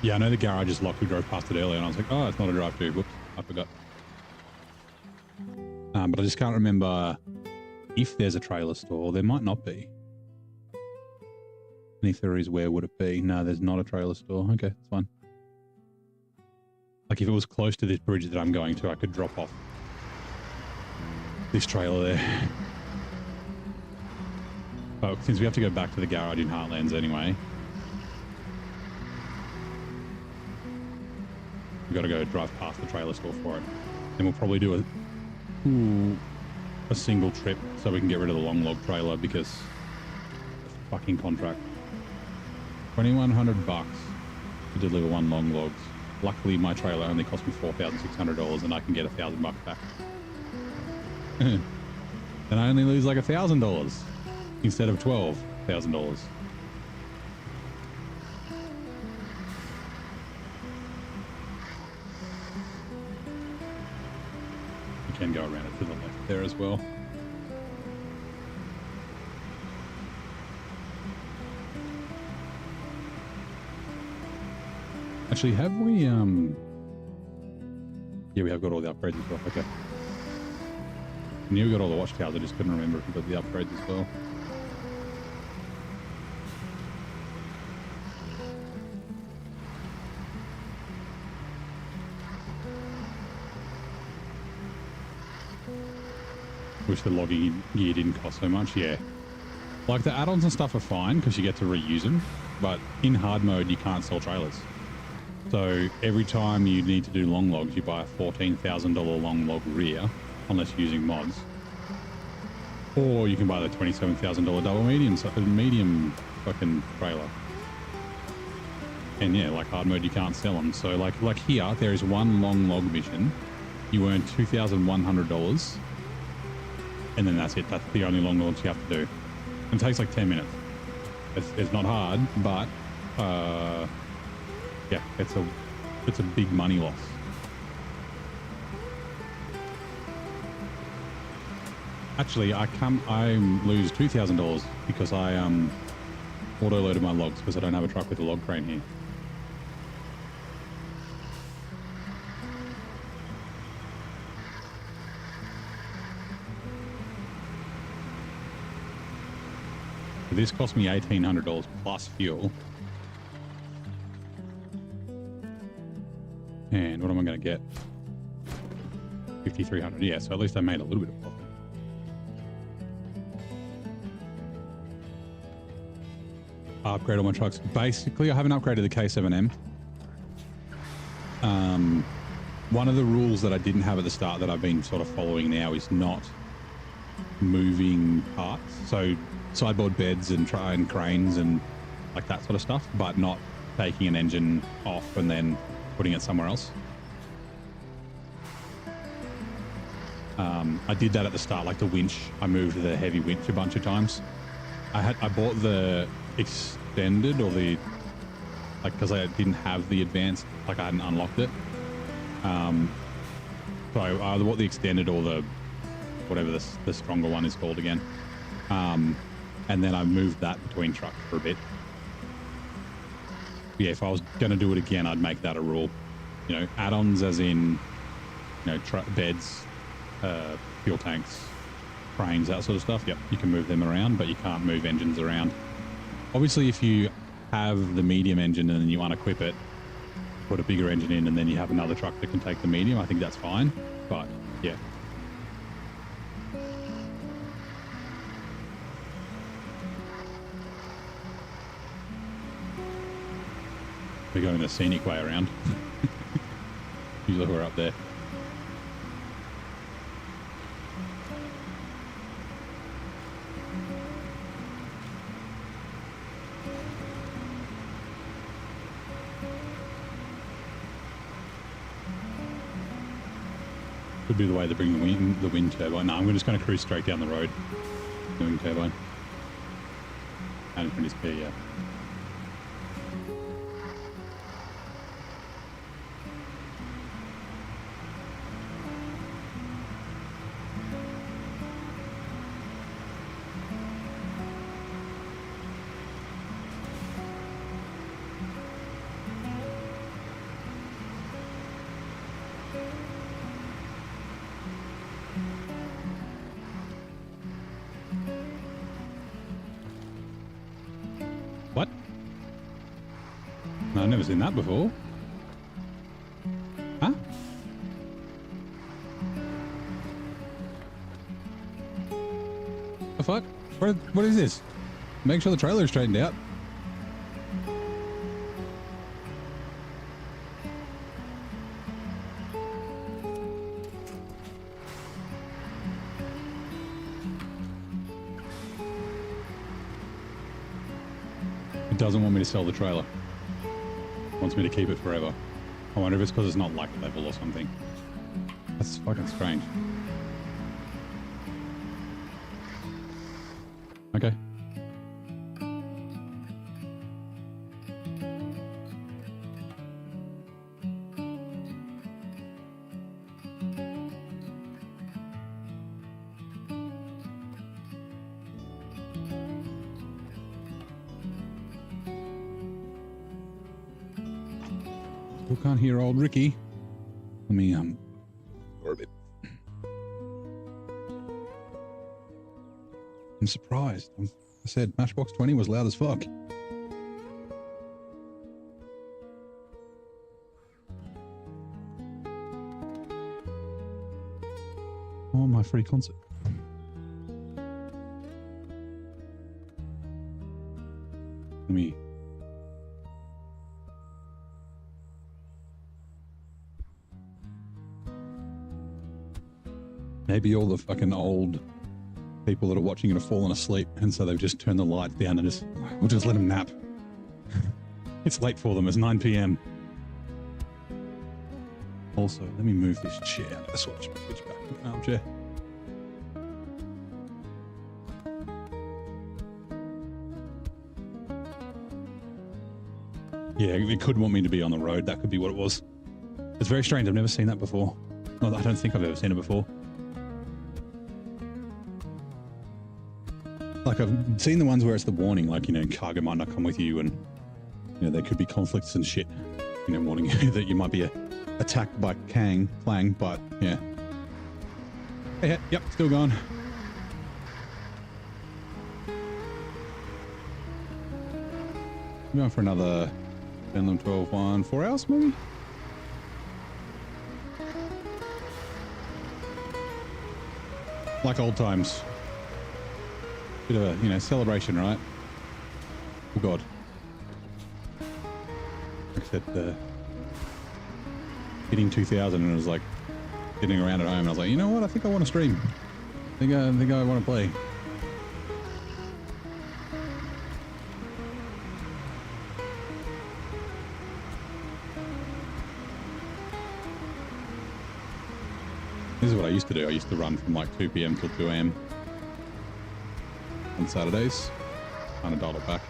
Yeah, I know the garage is locked. We drove past it earlier and I was like, oh, it's not a drive-through. Whoops, I forgot. But I just can't remember if there's a trailer store. There might not be. And if there is, where would it be? No, there's not a trailer store. Okay, it's fine. Like if it was close to this bridge that I'm going to, I could drop off this trailer there. But since we have to go back to the garage in Heartlands anyway, we've got to go drive past the trailer store for it. Then we'll probably do a single trip so we can get rid of the long log trailer because fucking contract. 2,100 bucks to deliver 1 long logs. Luckily, my trailer only cost me $4,600 and I can get $1,000 back. And I only lose like $1,000 instead of $12,000. Can go around it to the left there as well. Actually, have we yeah, we have got all the upgrades as well. Okay. I knew we got all the watchtowers, I just couldn't remember if we got the upgrades as well. Wish the logging gear didn't cost so much. Yeah, like the add-ons and stuff are fine because you get to reuse them, but in hard mode you can't sell trailers. So every time you need to do long logs, you buy a $14,000 long log rear unless you're using mods, or you can buy the $27,000 double medium fucking trailer. And yeah, like hard mode you can't sell them. So like here there is one long log mission, you earn $2,100. And then that's it. That's the only long logs you have to do. And it takes like 10 minutes. It's not hard, but yeah, it's a big money loss. Actually, I lose $2,000 because I auto-loaded my logs because I don't have a truck with a log crane here. This cost me $1,800 plus fuel. And what am I going to get? $5,300. Yeah, so at least I made a little bit of profit. Upgrade all my trucks. Basically, I haven't upgraded the K7M. One of the rules that I didn't have at the start that I've been sort of following now is not moving parts. So sideboard beds and cranes and like that sort of stuff, but not taking an engine off and then putting it somewhere else. I did that at the start, like the winch. I moved the heavy winch a bunch of times. I bought the extended or the because I didn't have the advanced, like I hadn't unlocked it. So I either bought the extended or the whatever the stronger one is called again. And then I moved that between trucks for a bit. Yeah, if I was going to do it again, I'd make that a rule. You know, add-ons as in, you know, beds, fuel tanks, cranes, that sort of stuff. Yep, you can move them around, but you can't move engines around. Obviously, if you have the medium engine and then you unequip it, put a bigger engine in, and then you have another truck that can take the medium, I think that's fine. But yeah. We're going the scenic way around. Usually we're up there. Could be the way they bring the wind turbine. No, I'm just going to cruise straight down the road. The wind turbine. And it's pretty speed, yeah. What? No, I've never seen that before. Huh? The fuck? What is this? Make sure the trailer is straightened out. It doesn't want me to sell the trailer. It wants me to keep it forever. I wonder if it's because it's not like level or something. That's fucking strange. Okay. Still can't hear old Ricky. Let me or a bit. I'm surprised. I said Matchbox 20 was loud as fuck. Oh, my free concert. Let me. Maybe all the fucking old people that are watching it have fallen asleep, and so they've just turned the lights down and we'll just let them nap. It's late for them. It's 9 p.m. Also, let me move this chair. I'm gonna switch back to an armchair. Yeah, it could want me to be on the road. That could be what it was. It's very strange. I've never seen that before. Well, I don't think I've ever seen it before. Like, I've seen the ones where it's the warning, like, you know, cargo might not come with you, and, you know, there could be conflicts and shit, you know, warning you that you might be attacked by Clang, but, yeah. Hey, yep, still going. I'm going for another 10, 11, 12, 1, 4 hours, maybe? Like old times. Bit of a, you know, celebration, right? Oh God. Like I said, hitting 2000, and it was like sitting around at home, and I was like, you know what? I think I want to stream. I think I want to play. This is what I used to do. I used to run from like 2 p.m. till 2 a.m. on Saturdays. Kind of dialed it back.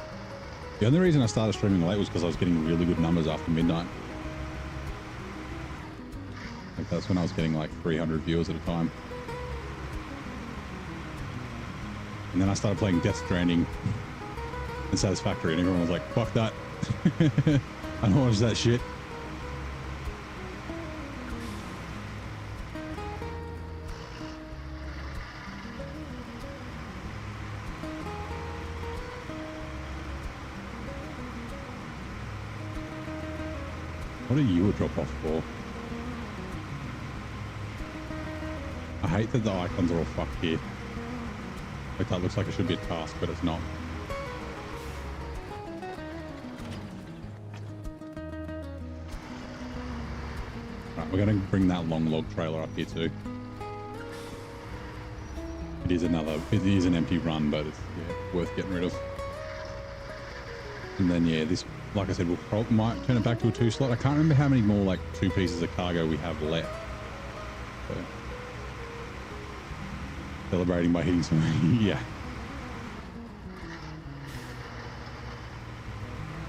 The only reason I started streaming late was because I was getting really good numbers after midnight. Like, that's when I was getting like 300 viewers at a time. And then I started playing Death Stranding and Satisfactory, and everyone was like, fuck that. I don't watch that shit. What are you a drop off for? I hate that the icons are all fucked here. Like that looks like it should be a task, but it's not. Right, we're going to bring that long log trailer up here too. It is an empty run, but it's worth getting rid of. And then yeah, this, like I said, we'll might turn it back to a 2 slot. I can't remember how many more like 2 pieces of cargo we have left. So, celebrating by hitting some, yeah.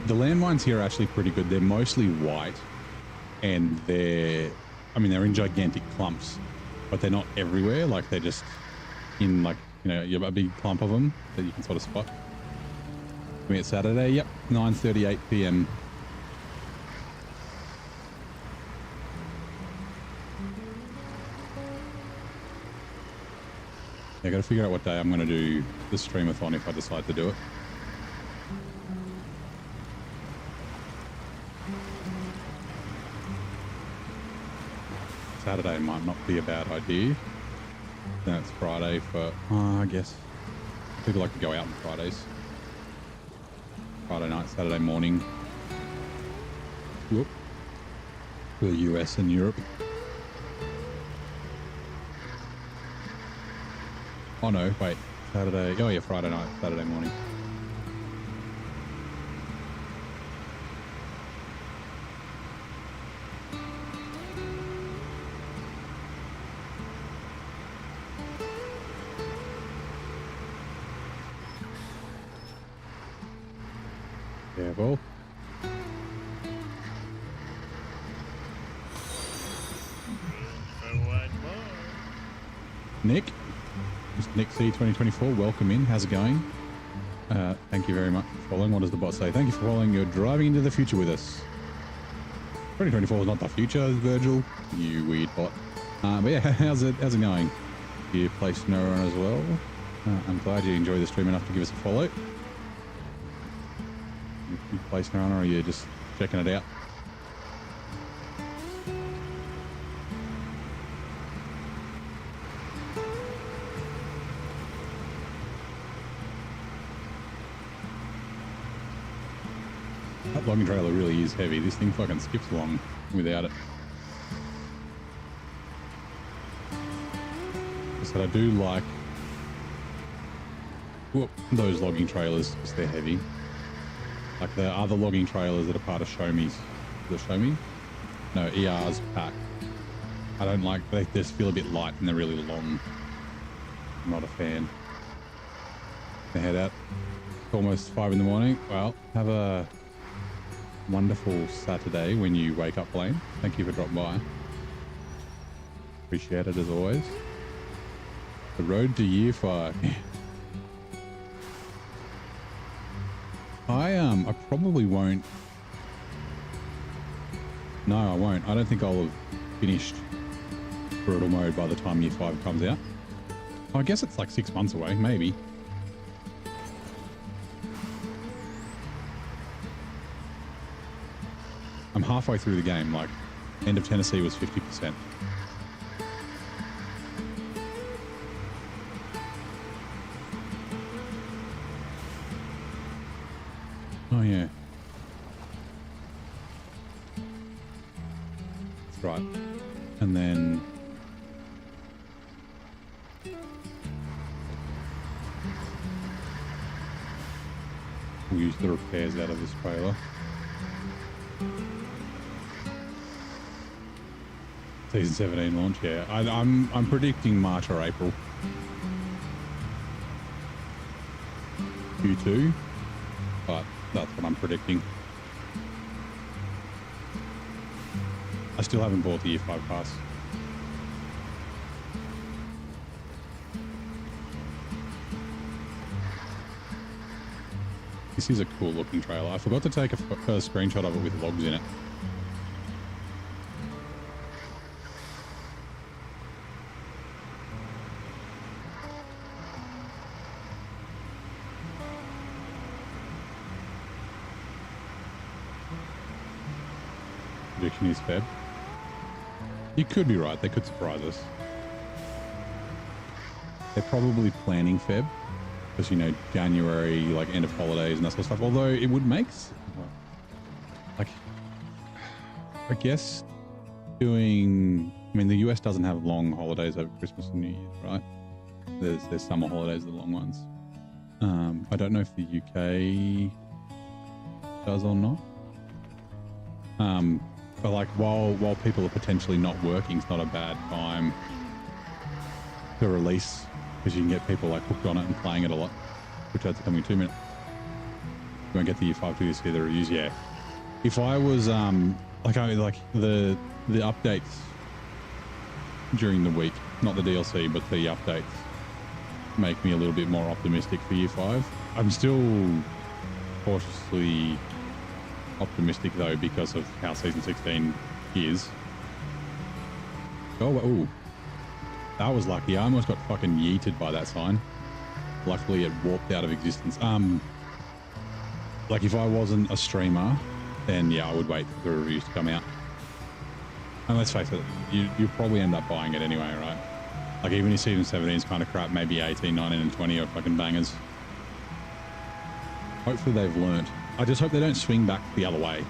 The landmines here are actually pretty good. They're mostly white, and they're in gigantic clumps, but they're not everywhere. Like they're just in like, you have a big clump of them that you can sort of spot. It's Saturday, yep, 9:38 p.m. I got to figure out what day I'm going to do the streamathon if I decide to do it. Saturday might not be a bad idea. Then it's Friday for, I guess, people like to go out on Fridays. Friday night, Saturday morning. Whoop. For the US and Europe. Oh no, wait. Saturday. Oh yeah, Friday night, Saturday morning. Careful. Nick, just Nick C 2024, welcome in. How's it going? Thank you very much for following. What does the bot say? Thank you for following. You're driving into the future with us. 2024 is not the future, Virgil. You weird bot. But yeah, how's it going? Do you play SnowRunner as well? I'm glad you enjoy the stream enough to give us a follow. You play SnowRunner, or are you just checking it out? That logging trailer really is heavy. This thing fucking skips along without it. So I do like those logging trailers because they're heavy. Like the other logging trailers that are part of Show Me's. The Show Me? No, ER's pack. I don't like, they just feel a bit light and they're really long. I'm not a fan. Head out. It's almost 5 in the morning. Well, have a wonderful Saturday when you wake up, Blaine. Thank you for dropping by. Appreciate it as always. The road to year 5. I probably won't. No, I won't. I don't think I'll have finished brutal mode by the time year 5 comes out. I guess it's like 6 months away, maybe. I'm halfway through the game. Like, End of Tennessee was 50%. Oh yeah, that's right. And then we'll use the repairs out of this trailer. Season 17 launch, yeah. I'm predicting March or April. Q2, but that's what I'm predicting. I still haven't bought the year 5 pass. This is a cool looking trailer. I forgot to take a screenshot of it with logs in it. prediction is Feb. You could be right. They could surprise us. They're probably planning Feb because, you know, January, like end of holidays and that sort of stuff. Although it would make, like, I guess doing, I mean, the US doesn't have long holidays over Christmas and New Year's, right? There's summer holidays, the long ones. I don't know if the UK does or not. But like while people are potentially not working, it's not a bad time to release because you can get people like hooked on it and playing it a lot. Which adds coming in 2 minutes. You won't get the year 5 to see the reviews. Yeah. If I was like the updates during the week, not the DLC, but the updates make me a little bit more optimistic for year 5. I'm still cautiously optimistic though because of how season 16 is. Oh, that was lucky. I almost got fucking yeeted by that sign. Luckily it warped out of existence. Like if I wasn't a streamer, then yeah, I would wait for the reviews to come out. And let's face it, you probably end up buying it anyway, right? Like even if season 17 is kind of crap, maybe 18, 19 and 20 are fucking bangers. Hopefully they've learnt. I just hope they don't swing back the other way.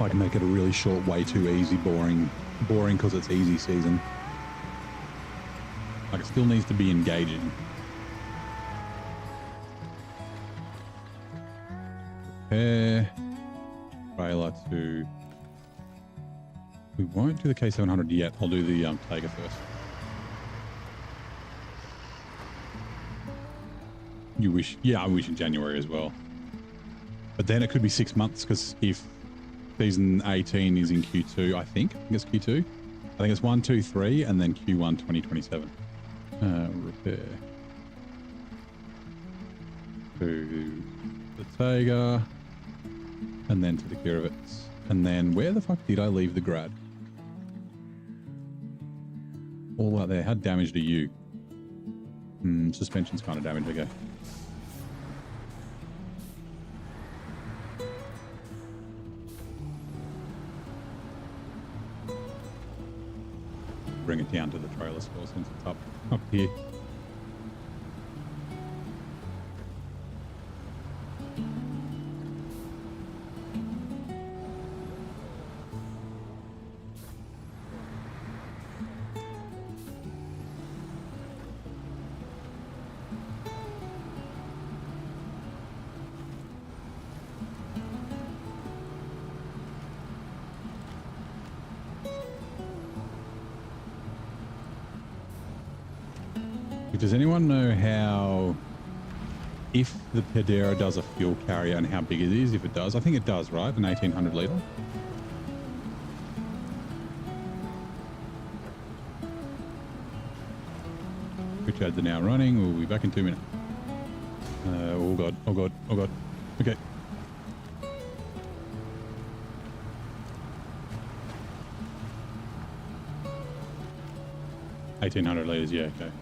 Like make it a really short, way too easy, boring because it's easy season. Like it still needs to be engaging. Prepare. Trailer to... We won't do the K700 yet. I'll do the Tiger first. You wish... Yeah, I wish in January as well. But then it could be 6 months because if season 18 is in Q2, I think it's Q2. I think it's 1, 2, 3 and then Q1 2027. Repair. To the Tiger. And then to the Kirovitz. And then where the fuck did I leave the Grad? All out there. How damaged are you? Suspension's kind of damaged, okay. Bring it down to the trailer score since it's up here. Does anyone know how, if the Pedera does a fuel carrier and how big it is, if it does? I think it does, right? An 1800 litre? Which ads are now running. We'll be back in 2 minutes. Oh God, oh God, oh God. Okay. $1,800 litres, yeah, okay.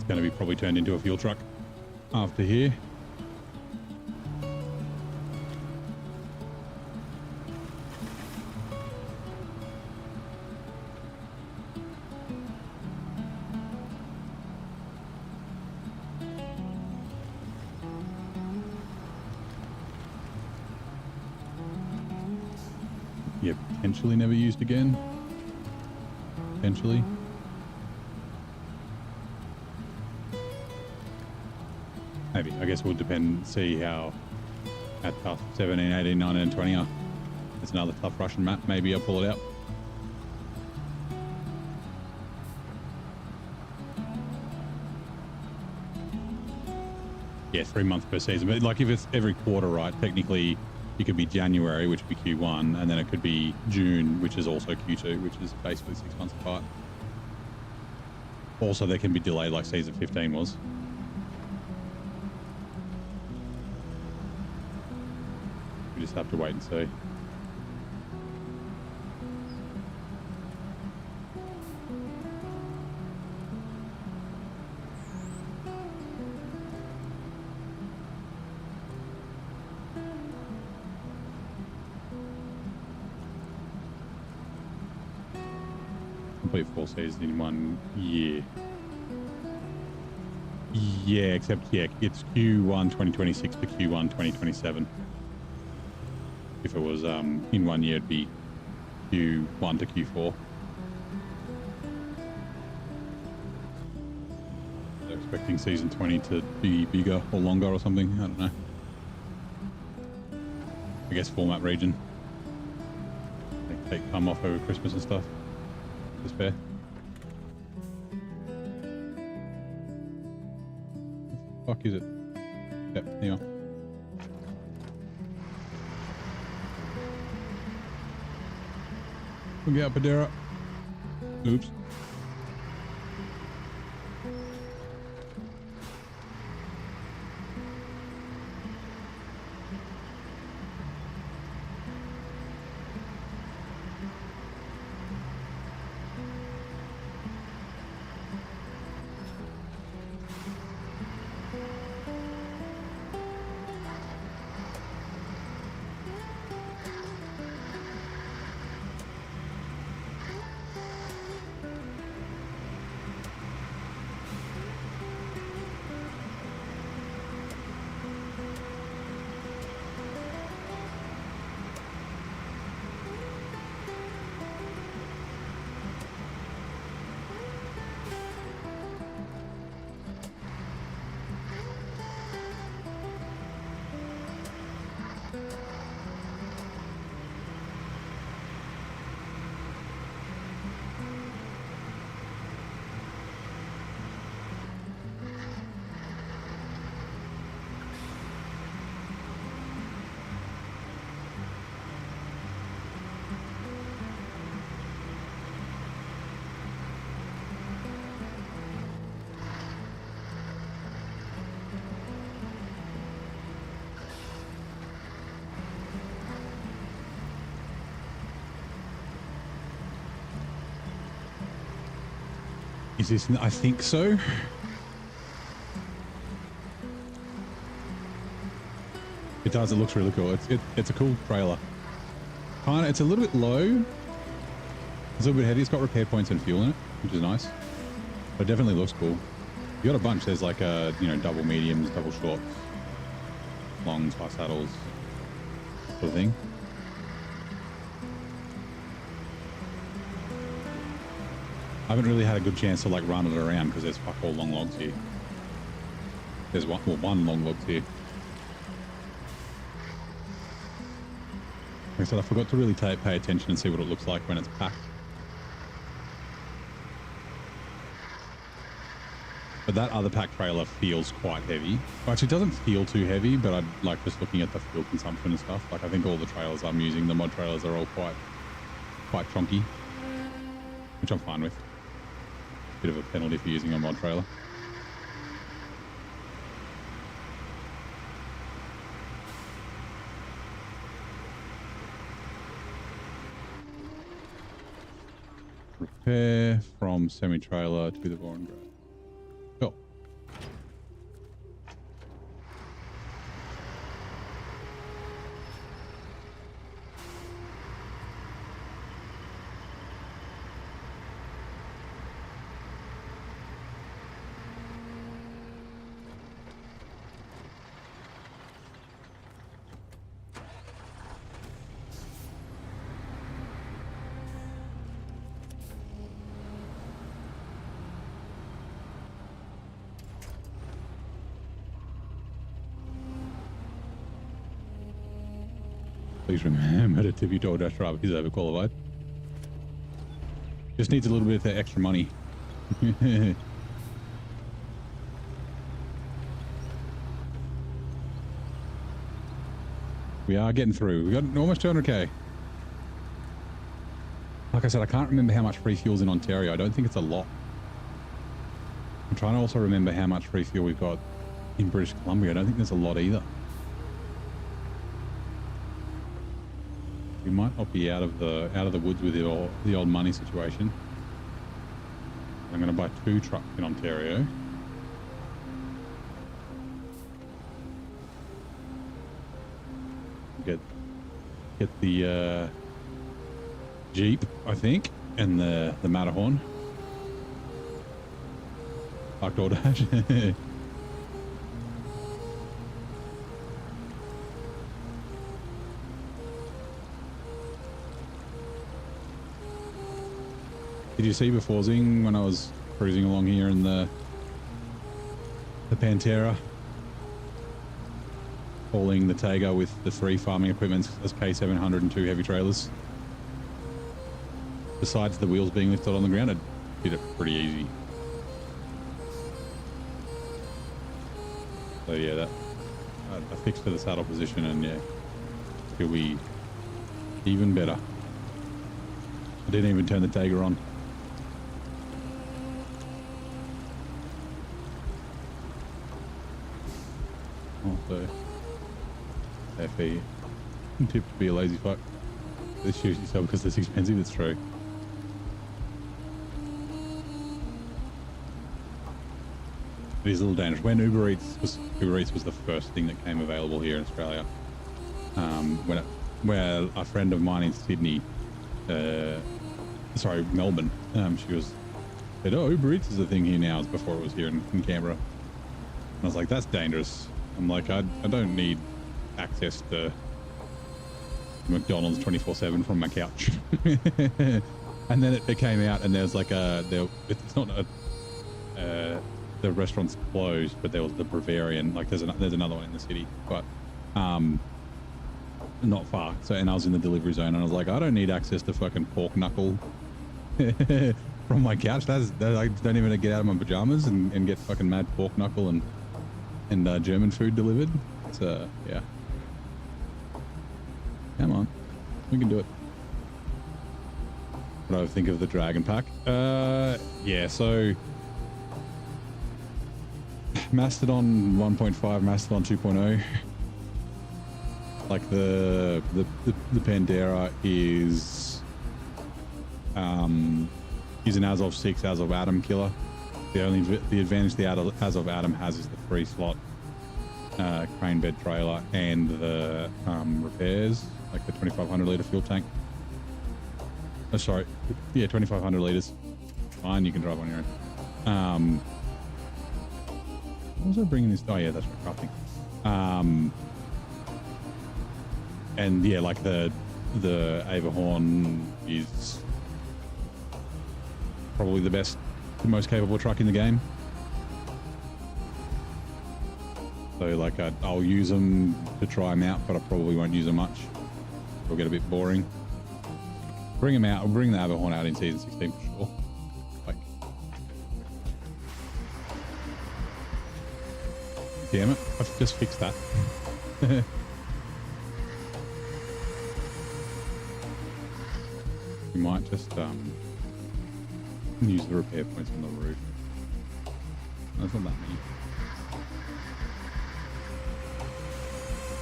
Going to be probably turned into a fuel truck after here. Yeah, potentially never used again. Potentially. Maybe. I guess we'll see how tough 17, 18, 19 and 20 are. It's another tough Russian map. Maybe I'll pull it out. Yeah, 3 months per season. But like if it's every quarter, right, technically it could be January, which would be Q1, and then it could be June, which is also Q2, which is basically 6 months apart. Also, they can be delayed like season 15 was. We just have to wait and see. complete 4 seasons in 1 year. Yeah, except it's Q1 2026 to Q1 2027. If it was in 1 year, it'd be Q1 to Q4. They're expecting season 20 to be bigger or longer or something. I don't know. I guess format region. They take time off over Christmas and stuff. It's fair. What the fuck is it? Yep, hang on. We'll get up, Adera. Oops. Is this? I think so. It does. It looks really cool. It's a cool trailer. It's a little bit low. It's a little bit heavy. It's got repair points and fuel in it, which is nice. But it definitely looks cool. You got a bunch. There's like double mediums, double shorts, longs, high saddles, sort of thing. I haven't really had a good chance to like run it around because there's fuck all long logs here. There's one long log here. Like I said, I forgot to really pay attention and see what it looks like when it's packed. But that other pack trailer feels quite heavy. Well, actually, it doesn't feel too heavy, but I'd like just looking at the fuel consumption and stuff. Like I think all the trailers I'm using, the mod trailers, are all quite chunky, which I'm fine with. Bit of a penalty for using a mod trailer. Repair from semi-trailer to the Boring Grove. Cool. Please remember to tip your DoorDash driver. He's overqualified. Just needs a little bit of that extra money. We are getting through. We got almost 200k. Like I said, I can't remember how much free fuel's in Ontario. I don't think it's a lot. I'm trying to also remember how much free fuel we've got in British Columbia. I don't think there's a lot either. We might not be out of the woods with the old money situation. I'm going to buy 2 trucks in Ontario. Get the Jeep, I think. and the Matterhorn. Like DoorDash. Did you see before Zing when I was cruising along here in the Pantera, hauling the Tega with the 3 farming equipment as K700 and 2 heavy trailers? Besides the wheels being lifted on the ground, it did it pretty easy. So yeah, that I fixed to the saddle position, and yeah, it'll be even better. I didn't even turn the Tega on. Also, FE tip to be a lazy fuck. This shoots yourself because it's expensive. It's true. It is a little dangerous. When Uber Eats was the first thing that came available here in Australia. Where a friend of mine in Sydney, sorry, Melbourne, she said, "Oh, Uber Eats is a thing here now." It's before it was here in Canberra. And I was like, "That's dangerous." I'm like, I don't need access to McDonald's 24/7 from my couch. And then it came out, and there's like it's not the restaurant's closed, but there was the Bavarian. Like there's another one in the city, but not far. So, and I was in the delivery zone, and I was like, I don't need access to fucking pork knuckle from my couch. I don't even get out of my pajamas and get fucking mad pork knuckle and German food delivered. So yeah, come on, we can do it. What do I think of the Dragon Pack? Yeah, so Mastodon 1.5, Mastodon 2.0. Like the Pandera is an Azov 6 Azov Atom killer. The advantage the Azov Atom has is the 3-slot crane bed trailer and the repairs, like the 2,500 litre fuel tank. Oh, sorry, yeah, 2,500 litres. Fine, you can drive on your own. What was I bringing this? Oh yeah, that's right, crafting. And yeah, like the Averhorn is probably the most capable truck in the game. So like I'll use them to try them out, but I probably won't use them much. It'll get a bit boring. Bring them out. I'll bring the Averhorn out in season 16 for sure. Like, damn it! I've just fixed that. You might just use the repair points on the roof. That's not that many.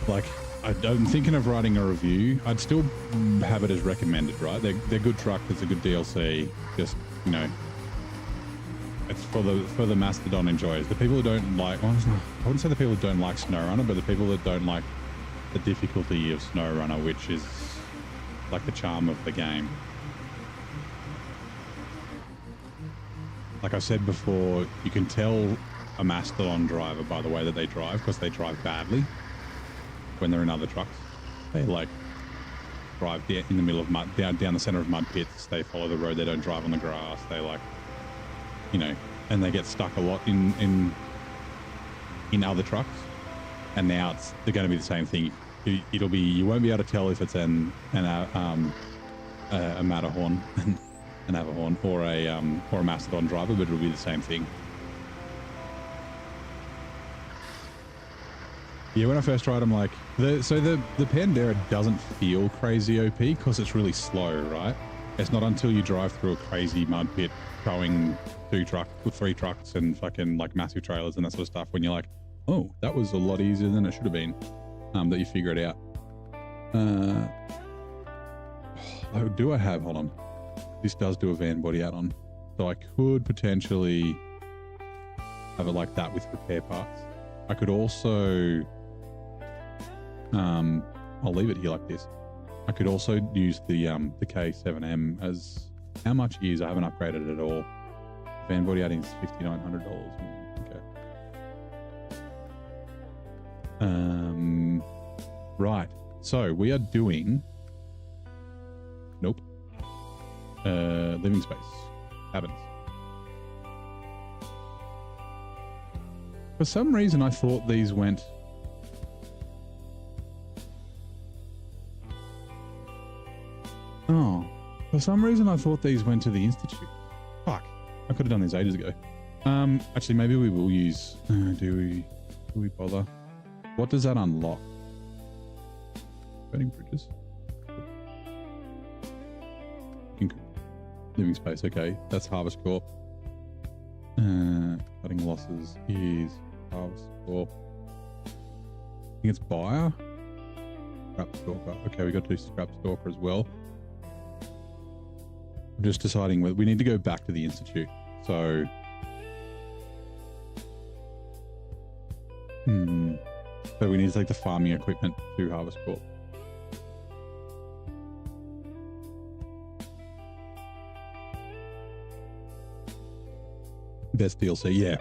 Like, I'm thinking of writing a review. I'd still have it as recommended, right? They're good truck. It's a good DLC. Just, you know, it's for the Mastodon enjoyers. The people who don't like, well, I wouldn't say the people who don't like SnowRunner, but the people that don't like the difficulty of SnowRunner, which is like the charm of the game. Like I said before, you can tell a Mastodon driver by the way that they drive, because they drive badly when they're in other trucks. They like drive in the middle of mud, down the center of mud pits. They follow the road. They don't drive on the grass. They like, you know, and they get stuck a lot in other trucks. And now they're going to be the same thing. It'll be, you won't be able to tell if it's a Matterhorn, an Averhorn, or a Mastodon driver, but it'll be the same thing. Yeah, when I first tried, I'm like, the Pandera doesn't feel crazy OP because it's really slow, right? It's not until you drive through a crazy mud pit towing 3 trucks and fucking like massive trailers and that sort of stuff when you're like, oh, that was a lot easier than it should have been, that you figure it out. Do I have, hold on. This does do a van body add-on. So I could potentially have it like that with repair parts. I could also, I'll leave it here like this. I could also use the K7M as How much is? I haven't upgraded at all. Van body adding is $5,900. Okay. Right. So we are doing. Nope. Living space. Cabins. For some reason, I thought these went. Oh. For some reason, I thought these went to the Institute. Fuck. I could have done these ages ago. Actually, maybe we will use... do we bother? What does that unlock? Burning bridges? Living space, okay. That's Harvest Corp. Cutting losses is Harvest Corp. I think it's Buyer. Scrap Stalker. Okay, we got to do Scrap Stalker as well. I'm just deciding whether we need to go back to the Institute. So, so we need to take the farming equipment to Harvest Corp. Best DLC, yeah.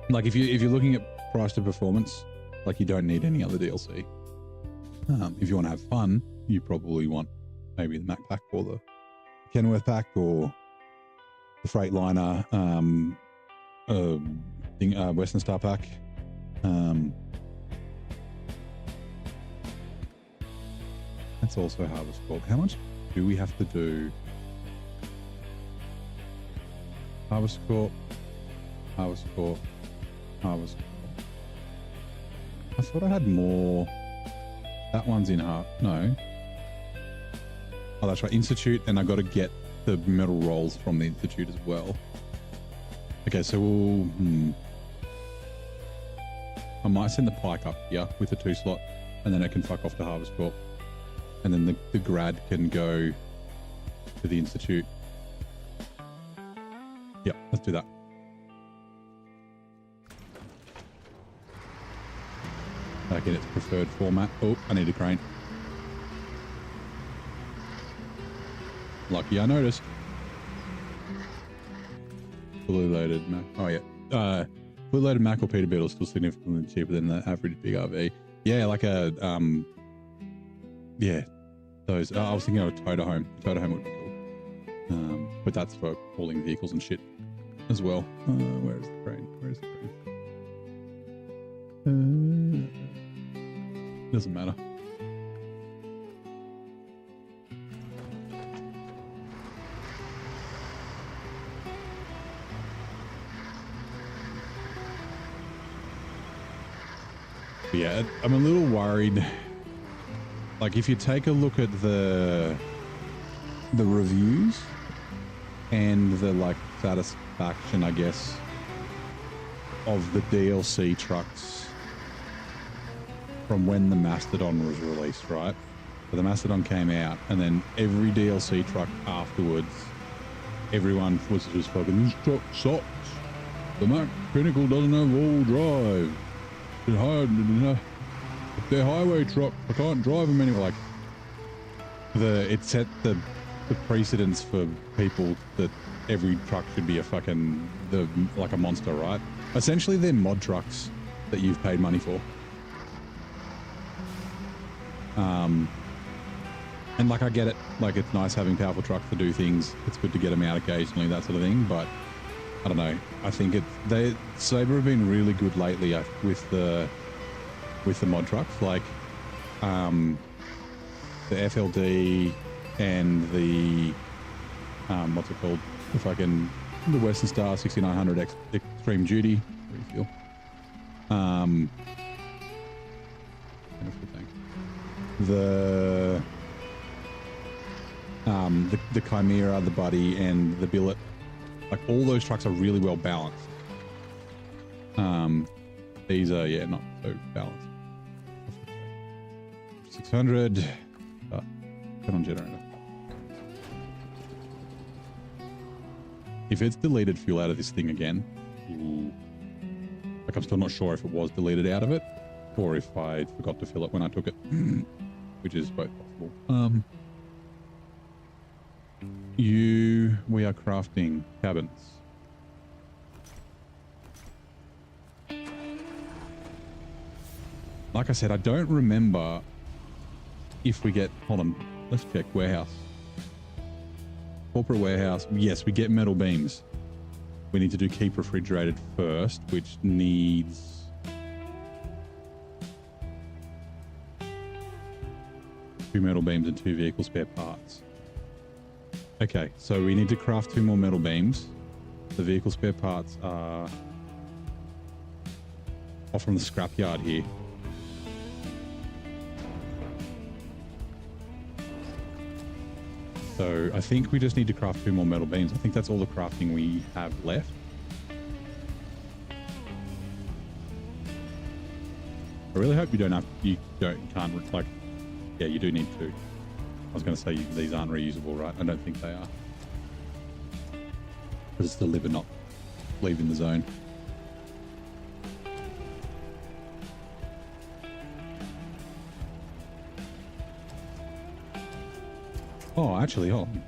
Like if you're looking at price to performance, like you don't need any other DLC. If you want to have fun, you probably want maybe the Mac Pack or the Kenworth Pack or the Freightliner, Western Star Pack. That's also Harvest Corp. How much do we have to do? Harvest Corp, Harvest Corp, Harvest Corp. I thought I had more. That one's in half. No. Oh, that's right. Institute, and I got to get the metal rolls from the Institute as well. Okay, so we'll... I might send the Pike up here with the 2 slot, and then it can fuck off to Harvest Corp. And then the Grad can go to the Institute. Yep, let's do that. Back in its preferred format. Oh, I need a crane. Lucky I noticed. Fully loaded Mac. Oh yeah. Fully loaded Mac or Peterbilt is still significantly cheaper than the average big RV. Yeah, like a yeah. Those. I was thinking of a Toyota Home. A Toyota Home would be cool. But that's for hauling vehicles and shit as well. Where is the crane? Where is the crane? Doesn't matter. But yeah, I'm a little worried. Like, if you take a look at the reviews and the like satisfaction, I guess, of the DLC trucks from when the Mastodon was released, right? So the Mastodon came out, and then every DLC truck afterwards, everyone was just fucking, this truck sucks. The Mac Pinnacle doesn't have all drive. It's hard, they're highway trucks. I can't drive them anymore. Like, it set the precedence for people that every truck should be a fucking like a monster, right? Essentially, they're mod trucks that you've paid money for. And like, I get it. Like, it's nice having powerful trucks to do things. It's good to get them out occasionally, that sort of thing. But I don't know. I think Sabre have been really good lately with the mod trucks, like the FLD and the what's it called? The Western Star 6900 Extreme Duty refuel. The Chimera, the Buddy, and the Billet. Like, all those trucks are really well balanced. These are, yeah, not so balanced. 600. Turn on generator. If it's deleted fuel out of this thing again, like, I'm still not sure if it was deleted out of it or if I forgot to fill it when I took it, which is both possible. We are crafting cabins. Like I said, I don't remember if we get, hold on, let's check warehouse. Corporate warehouse. Yes, we get metal beams. We need to do keep refrigerated first, which needs 2 metal beams and 2 vehicle spare parts. Okay, so we need to craft 2 more metal beams. The vehicle spare parts are off from the scrapyard here. So I think we just need to craft 2 more metal beams. I think that's all the crafting we have left. I really hope you can't, like, yeah, you do need to. I was going to say these aren't reusable, right? I don't think they are. Because it's deliver, not leaving the zone. Oh, actually, hold on.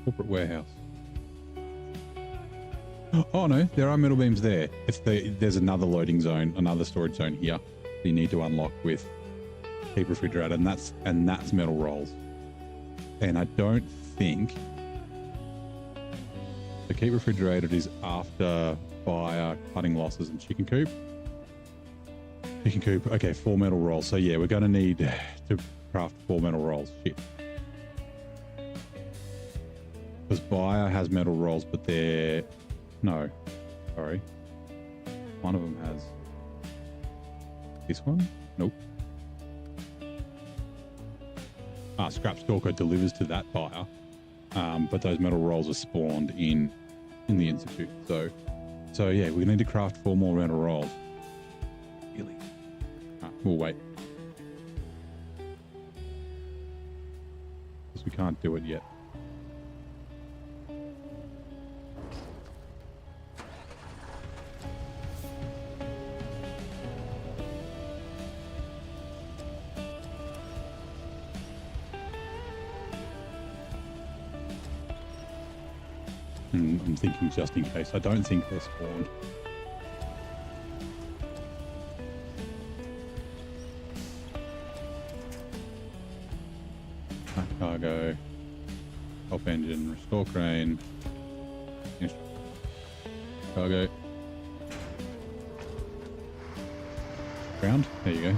Corporate warehouse. Oh no, there are metal beams there. There's another loading zone, another storage zone here that you need to unlock with keep refrigerator, and that's metal rolls. And I don't think the keep refrigerated is after fire, cutting losses, and chicken coop. Chicken coop. Okay, 4 metal rolls. So yeah, we're going to need to craft 4 metal rolls. Shit. Because buyer has metal rolls, but they're... No. Sorry. One of them has... This one? Nope. Scrap Stalker delivers to that buyer. But those metal rolls are spawned in the institute. So yeah, we need to craft 4 more metal rolls. Really? We'll wait. Because we can't do it yet. I'm thinking just in case. I don't think they're spawned. Cargo, top engine, restore crane, cargo, ground. There you go.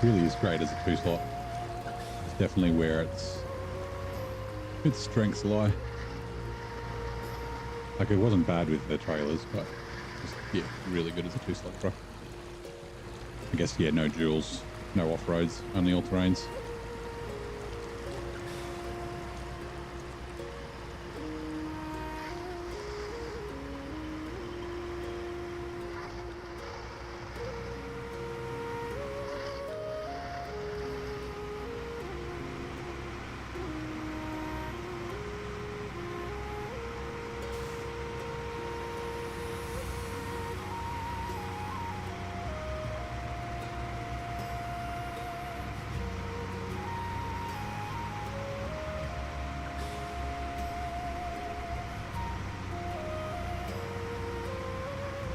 Really is great as a 2-slot. It's definitely where its strengths lie. Like, it wasn't bad with the trailers, but just, yeah, really good as a 2-slot truck. I guess, yeah, no duals, no off-roads, only all-terrains.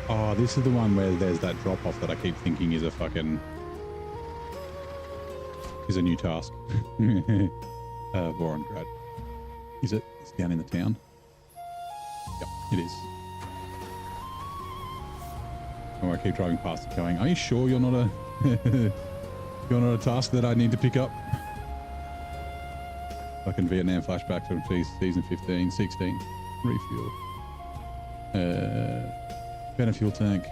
Oh, this is the one where there's that drop off that I keep thinking is a new task. Vorongrad. Is it? It's down in the town. Yep, it is. Oh, I keep driving past it going, are you sure you're not a you're not a task that I need to pick up? Fucking Vietnam flashback from season 15, 16. Refuel. Better fuel tank.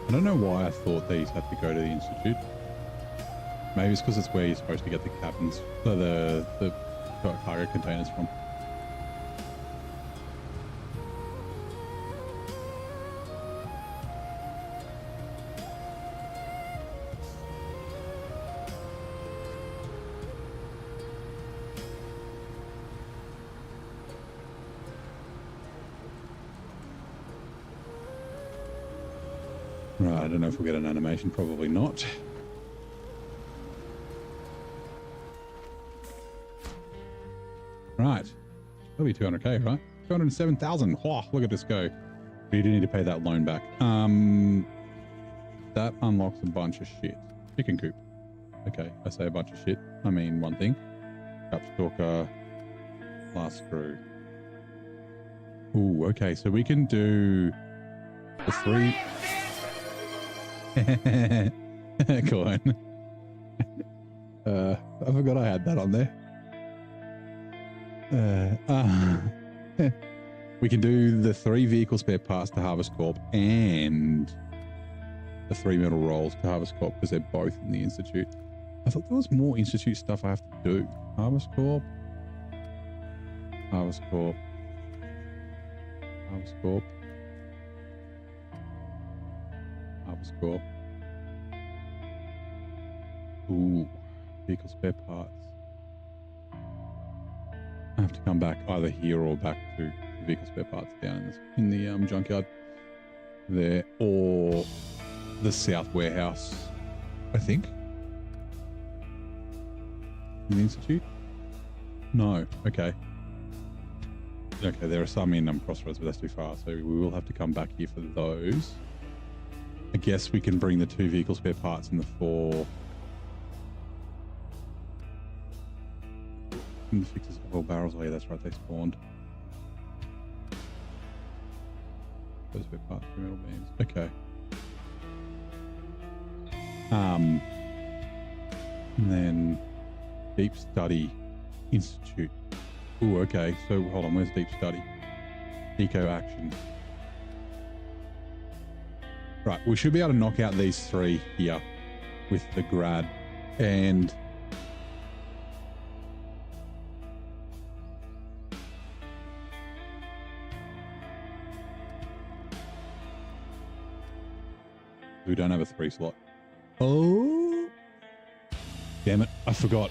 I don't know why I thought these had to go to the Institute. Maybe it's because it's where you're supposed to get the cabins, the cargo containers from. Right, I don't know if we'll get an animation, probably not. Right, that'll be 200k, right? 207,000. Wow, look at this go. But you do need to pay that loan back. That unlocks a bunch of shit. Chicken coop. Okay, I say a bunch of shit. I mean one thing. Cap stalker. Last screw. Ooh, okay, so we can do the 3. Coin. I forgot I had that on there. We can do the 3 vehicle spare parts to Harvest Corp and the 3 metal rolls to Harvest Corp because they're both in the Institute. I thought there was more Institute stuff I have to do. Harvest Corp. Harvest Corp. Harvest Corp. Harvest Corp. Ooh, vehicle spare parts. I have to come back either here or back to the vehicle spare parts down in the junkyard there, or the South Warehouse, I think. In the Institute? No. Okay. Okay, there are some in Crossroads, but that's too far, so we will have to come back here for those. I guess we can bring the 2 vehicle spare parts and the 4. And the fixes of all barrels. Oh yeah, that's right, they spawned. Those spare parts, 3 metal beams. Okay. And then Deep Study Institute. Ooh, okay. So hold on, where's Deep Study? Eco Action. Right, we should be able to knock out these 3 here with the grad, and we don't have a 3 slot. Oh, damn it, I forgot.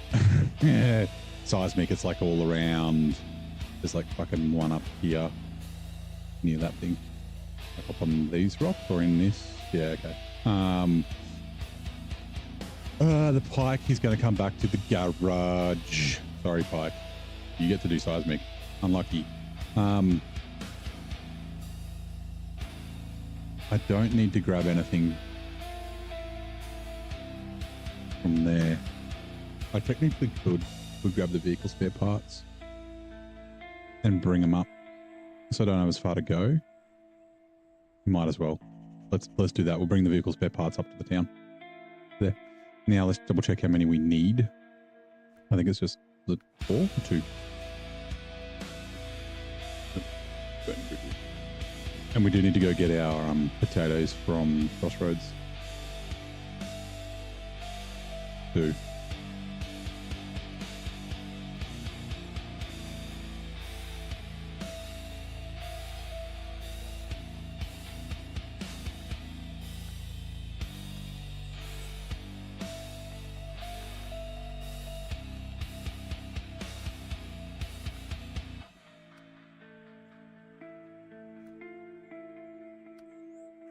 Yeah, seismic, it's like all around. There's like fucking one up here near that thing. Like up on these rocks or in this? Yeah, okay. The Pike, he's going to come back to the garage. Sorry, Pike. You get to do seismic. Unlucky. I don't need to grab anything from there. I technically could grab the vehicle spare parts and bring them up so I don't have as far to go. Might as well. Let's do that. We'll bring the vehicle spare parts up to the town. There. Now let's double check how many we need. I think it's just the 4 or 2. And we do need to go get our potatoes from Crossroads. 2.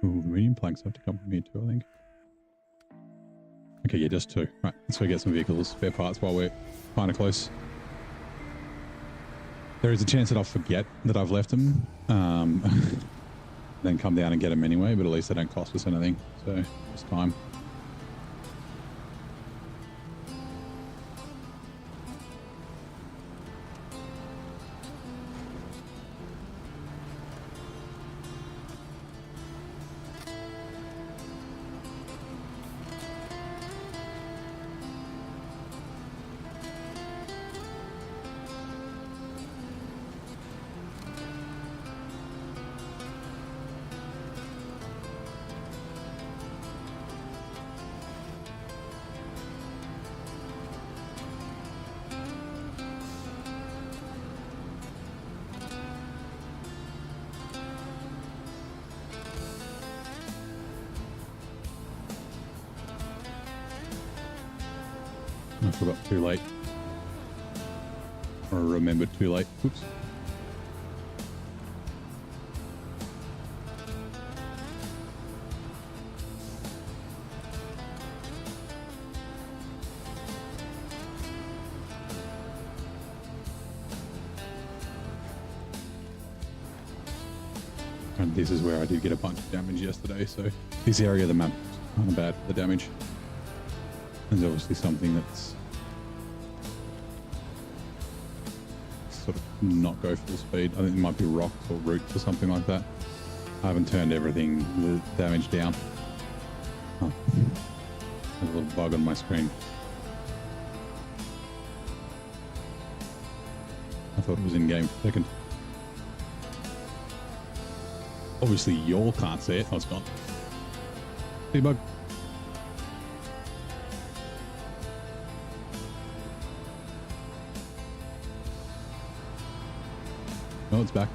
Ooh, the medium planks have to come from here too, I think. Okay, yeah, just 2. Right, let's go get some vehicles, spare parts while we're kind of close. There is a chance that I'll forget that I've left them, then come down and get them anyway, but at least they don't cost us anything, so it's time. I forgot too late. Or remembered too late. Oops. And this is where I did get a bunch of damage yesterday, so this area of the map is kind of bad for the damage. There's obviously something that's sort of not go full speed. I think it might be rocks or roots or something like that. I haven't turned everything, the damage down. Oh, there's a little bug on my screen. I thought it was in game for a second. Obviously, y'all can't see it. Oh, it's gone. See, bug. Oh, it's back.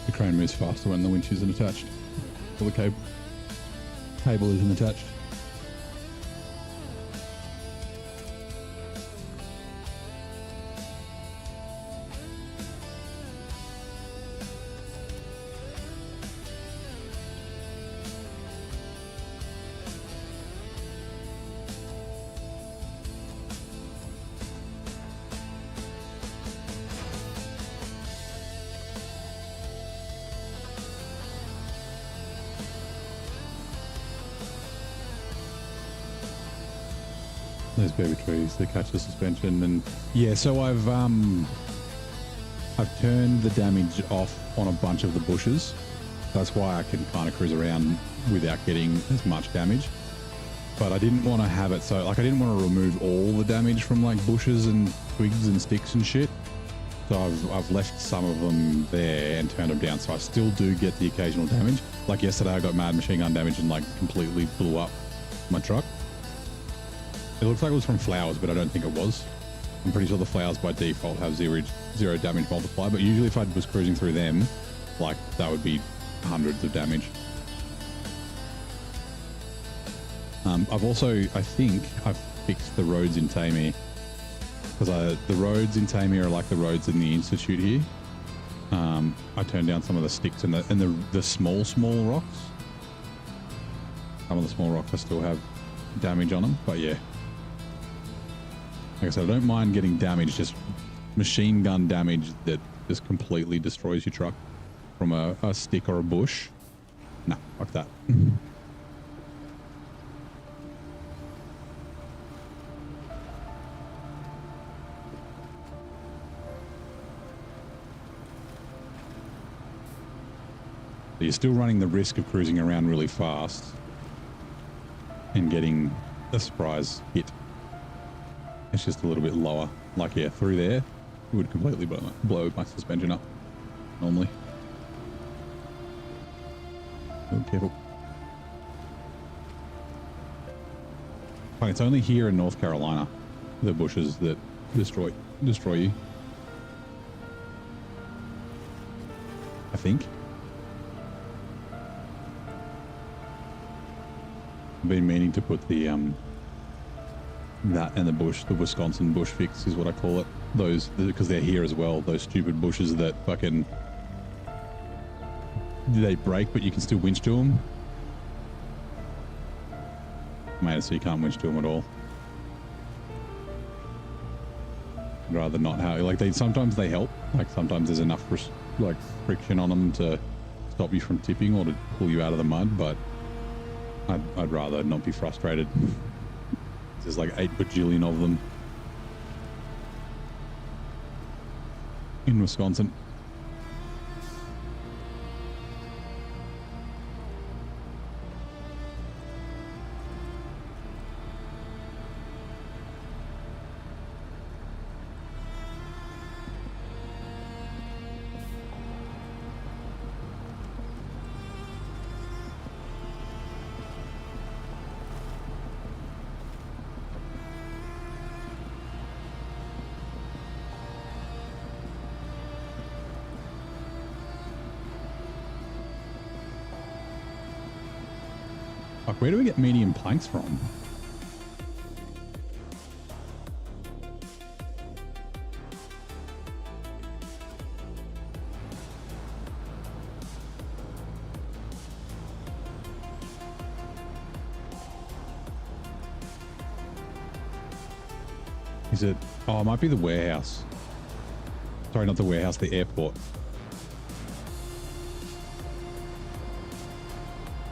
The crane moves faster when the winch isn't attached. Or the cable isn't attached. Those baby trees, they catch the suspension, and yeah, so I've turned the damage off on a bunch of the bushes. That's why I can kind of cruise around without getting as much damage. But I didn't want to have it so, like, I didn't want to remove all the damage from like bushes and twigs and sticks and shit. So I've left some of them there and turned them down, so I still do get the occasional damage. Like yesterday I got mad machine gun damage and like completely blew up my truck. It looks like it was from flowers, but I don't think it was. I'm pretty sure the flowers by default have zero damage multiplier, but usually if I was cruising through them, like, that would be hundreds of damage. I've also, I think I've fixed the roads in Tamir, because the roads in Tamir are like the roads in the Institute here. I turned down some of the sticks and the small rocks. Some of the small rocks I still have damage on them, but yeah. Like I said, I don't mind getting damage, just machine gun damage that just completely destroys your truck from a stick or a bush. Nah, fuck that. So you're still running the risk of cruising around really fast and getting a surprise hit. It's just a little bit lower. Like, yeah, through there, it would completely blow my suspension up normally. Oh, careful. But it's only here in North Carolina, the bushes that destroy you. I think. I've been meaning to put the that and the Wisconsin bush fix is what I call it. Those, because they're here as well. Those stupid bushes that fucking they break, but you can still winch to them. Made it so you can't winch to them at all. I'd rather not have, like, sometimes they help. Like, sometimes there's enough like friction on them to stop you from tipping or to pull you out of the mud, but I'd rather not be frustrated. There's like 8 bajillion of them in Wisconsin. Where do we get medium planks from? Is it? Oh, it might be the warehouse. Sorry, not the warehouse, the airport.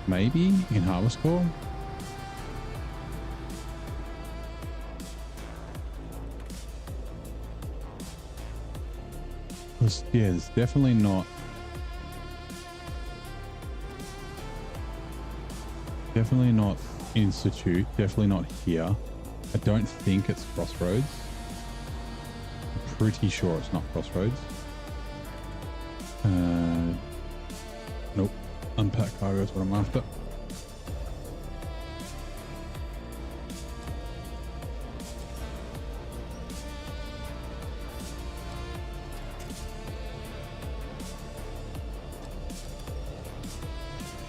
Maybe in Harvest Core? Yeah, it's definitely not. Definitely not Institute. Definitely not here. I don't think it's Crossroads. I'm pretty sure it's not Crossroads. Nope. Unpack cargo is what I'm after.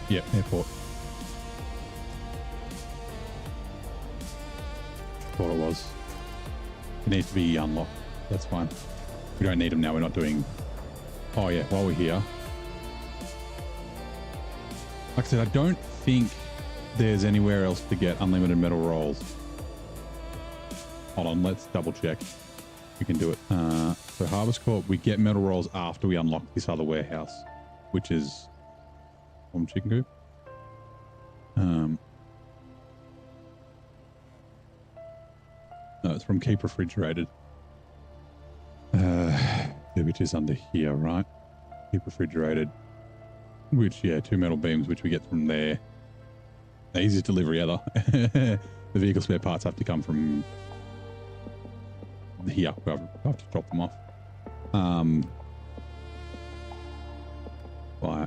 Yep, airport. Thought it was. It needs to be unlocked. That's fine. We don't need them now. We're not doing... Oh yeah, while we're here. Like I said, I don't think there's anywhere else to get unlimited metal rolls. Hold on, let's double check. We can do it. So Harvest Corp, we get metal rolls after we unlock this other warehouse, which is Chicken Coop. No, it's from Keep Refrigerated. Which is under here, right? Keep Refrigerated. Which, yeah, 2 metal beams, which we get from there. The easiest delivery ever. The vehicle spare parts have to come from here. I have to drop them off.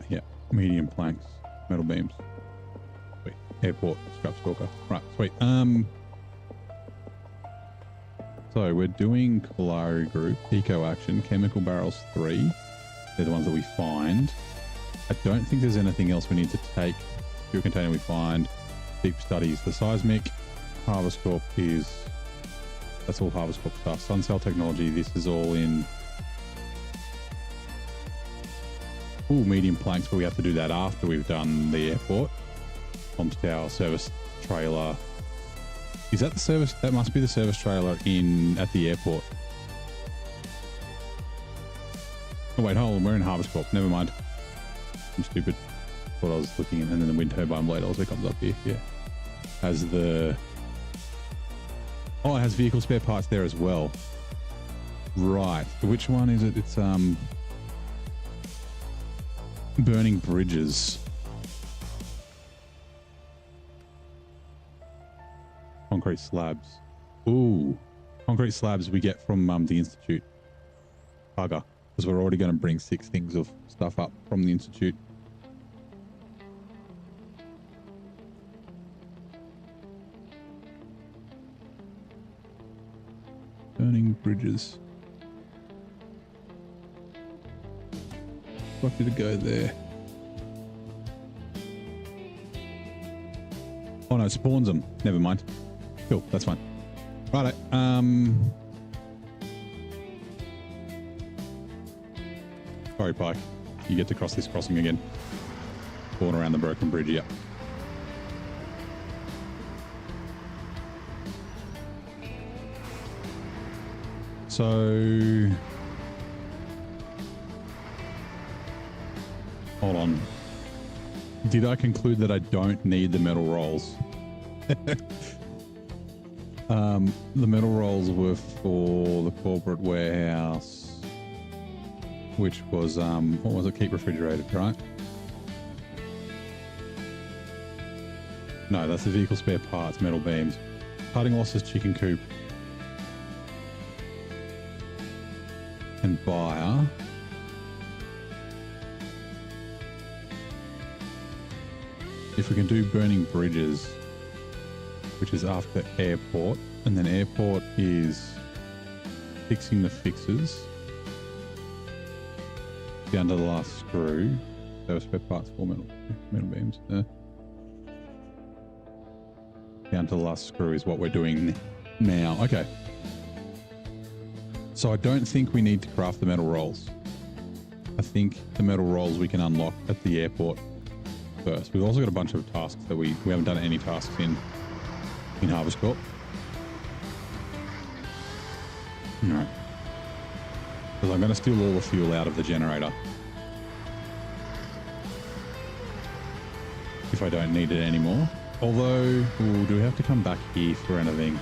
Yeah, medium planks, metal beams. Sweet. Airport, scrap stalker. Right, sweet. So we're doing Kalari Group, Eco Action, Chemical Barrels 3. They're the ones that we find. I don't think there's anything else we need to take. Fuel container we find. Deep studies. The seismic. Harvest Corp is... That's all Harvest Corp stuff. Sun Cell Technology. This is all in... Ooh, medium planks, but we have to do that after we've done the airport. Comms Tower, service trailer. Is that the service? That must be the service trailer at the airport. Oh wait, hold on, we're in Harvest Corp. Never mind. I'm stupid. What I was looking at, and then the wind turbine blade also comes up here. Yeah. Has the... Oh, it has vehicle spare parts there as well. Right. Which one is it? It's burning bridges. Concrete slabs. Ooh. Concrete slabs we get from the Institute. Bugger. Because we're already going to bring 6 things of stuff up from the Institute. Burning bridges. What did it go there? Oh no, it spawns them. Never mind. Cool, that's fine. Right. Sorry, Pike. You get to cross this crossing again. Spawn around the broken bridge, yep. So... Hold on. Did I conclude that I don't need the metal rolls? The metal rolls were for the corporate warehouse, which was, what was it? Keep refrigerated, right? No, that's the vehicle spare parts, metal beams. Cutting losses, chicken coop. And buyer. If we can do burning bridges, which is after airport, and then airport is fixing the fixes down to the last screw. So spare parts for metal beams. Down to the last screw is what we're doing now. Okay. So I don't think we need to craft the metal rolls. I think the metal rolls we can unlock at the airport first. We've also got a bunch of tasks that we haven't done any tasks in Harvest Corp. Alright. Because I'm going to steal all the fuel out of the generator. If I don't need it anymore. Although, ooh, do we have to come back here for anything?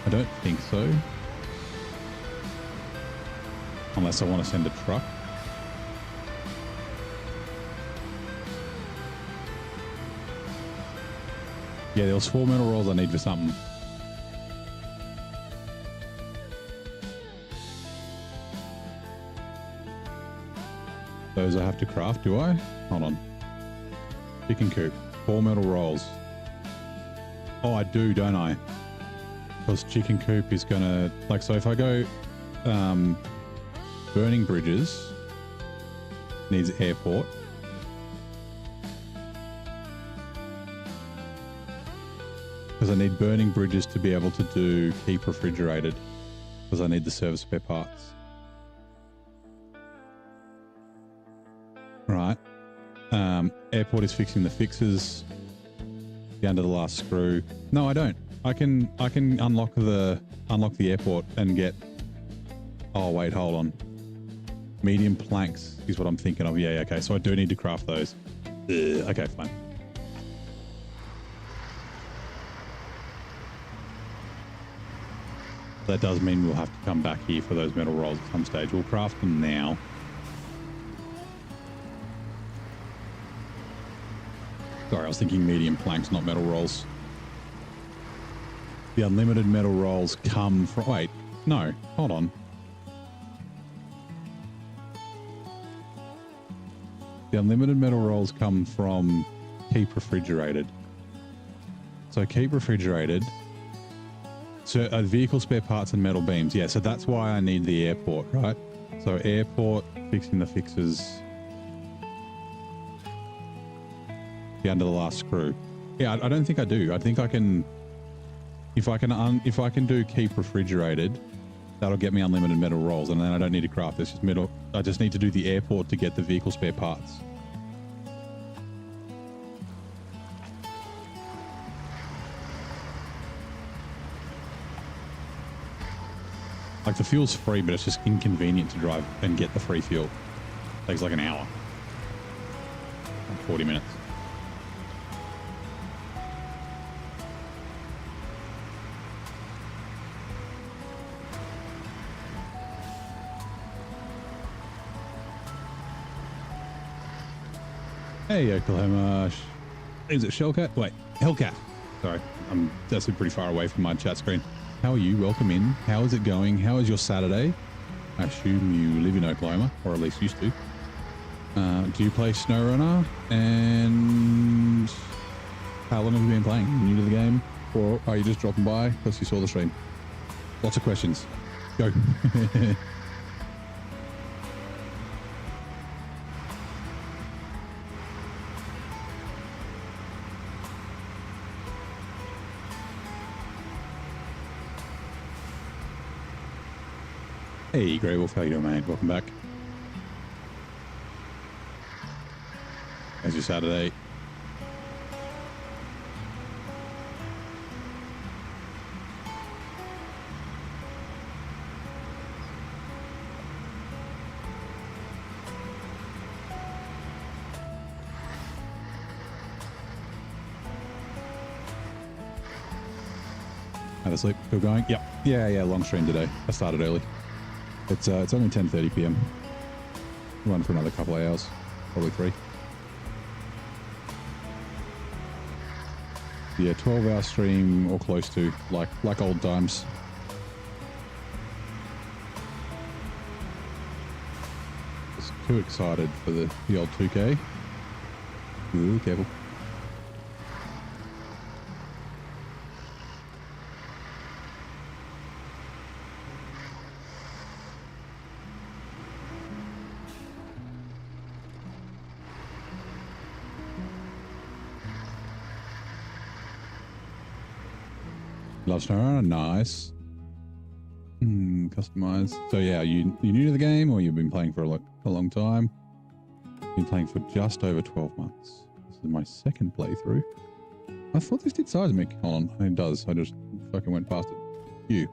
I don't think so. Unless I want to send a truck. Yeah, there was 4 metal rolls I need for something. Those I have to craft, do I? Hold on. Chicken coop. 4 metal rolls. Oh, I do, don't I? Because chicken coop is gonna... Like, so if I go... burning bridges needs airport. Because I need burning bridges to be able to do keep refrigerated. Because I need the service spare parts. Right. Airport is fixing the fixes. Down to the last screw. No, I don't. I can unlock the airport and get... Oh wait, hold on. Medium planks is what I'm thinking of. Yeah, okay. So I do need to craft those. Okay, fine. That does mean we'll have to come back here for those metal rolls at some stage. We'll craft them now. Sorry, I was thinking medium planks, not metal rolls. The unlimited metal rolls come from... Wait, no, hold on. The unlimited metal rolls come from keep refrigerated. So keep refrigerated. So vehicle spare parts and metal beams. Yeah, so that's why I need the airport, right? So airport, fixing the fixes. Down to the last screw. Yeah, I don't think I do. I think I can... If I can do keep refrigerated, that'll get me unlimited metal rolls, and then I don't need to craft. It's just metal. I just need to do the airport to get the vehicle spare parts. Like the fuel's free, but it's just inconvenient to drive and get the free fuel. Takes like an hour. Like 40 minutes. Hey, Oklahoma. Is it Shellcat? Wait, Hellcat. Sorry, I'm actually pretty far away from my chat screen. How are you? Welcome in. How is it going? How is your Saturday? I assume you live in Oklahoma, or at least used to. Do you play SnowRunner? And how long have you been playing? New to the game? Or are you just dropping by because you saw the stream? Lots of questions. Go. Hey, Grey Wolf, how you doing, mate? Welcome back. How's your Saturday? Had a sleep? Still going? Yep. Yeah, long stream today. I started early. It's only 10:30 p.m. Run for another couple of hours, probably 3. Yeah, 12-hour stream or close to, like old times. Just too excited for the old 2K. Ooh, careful. Love SnowRunner, nice. Customized. So yeah, you new to the game, or you've been playing for a long time? Been playing for just over 12 months. This is my second playthrough. I thought this did seismic. Hold on, it does. I just fucking went past it. You.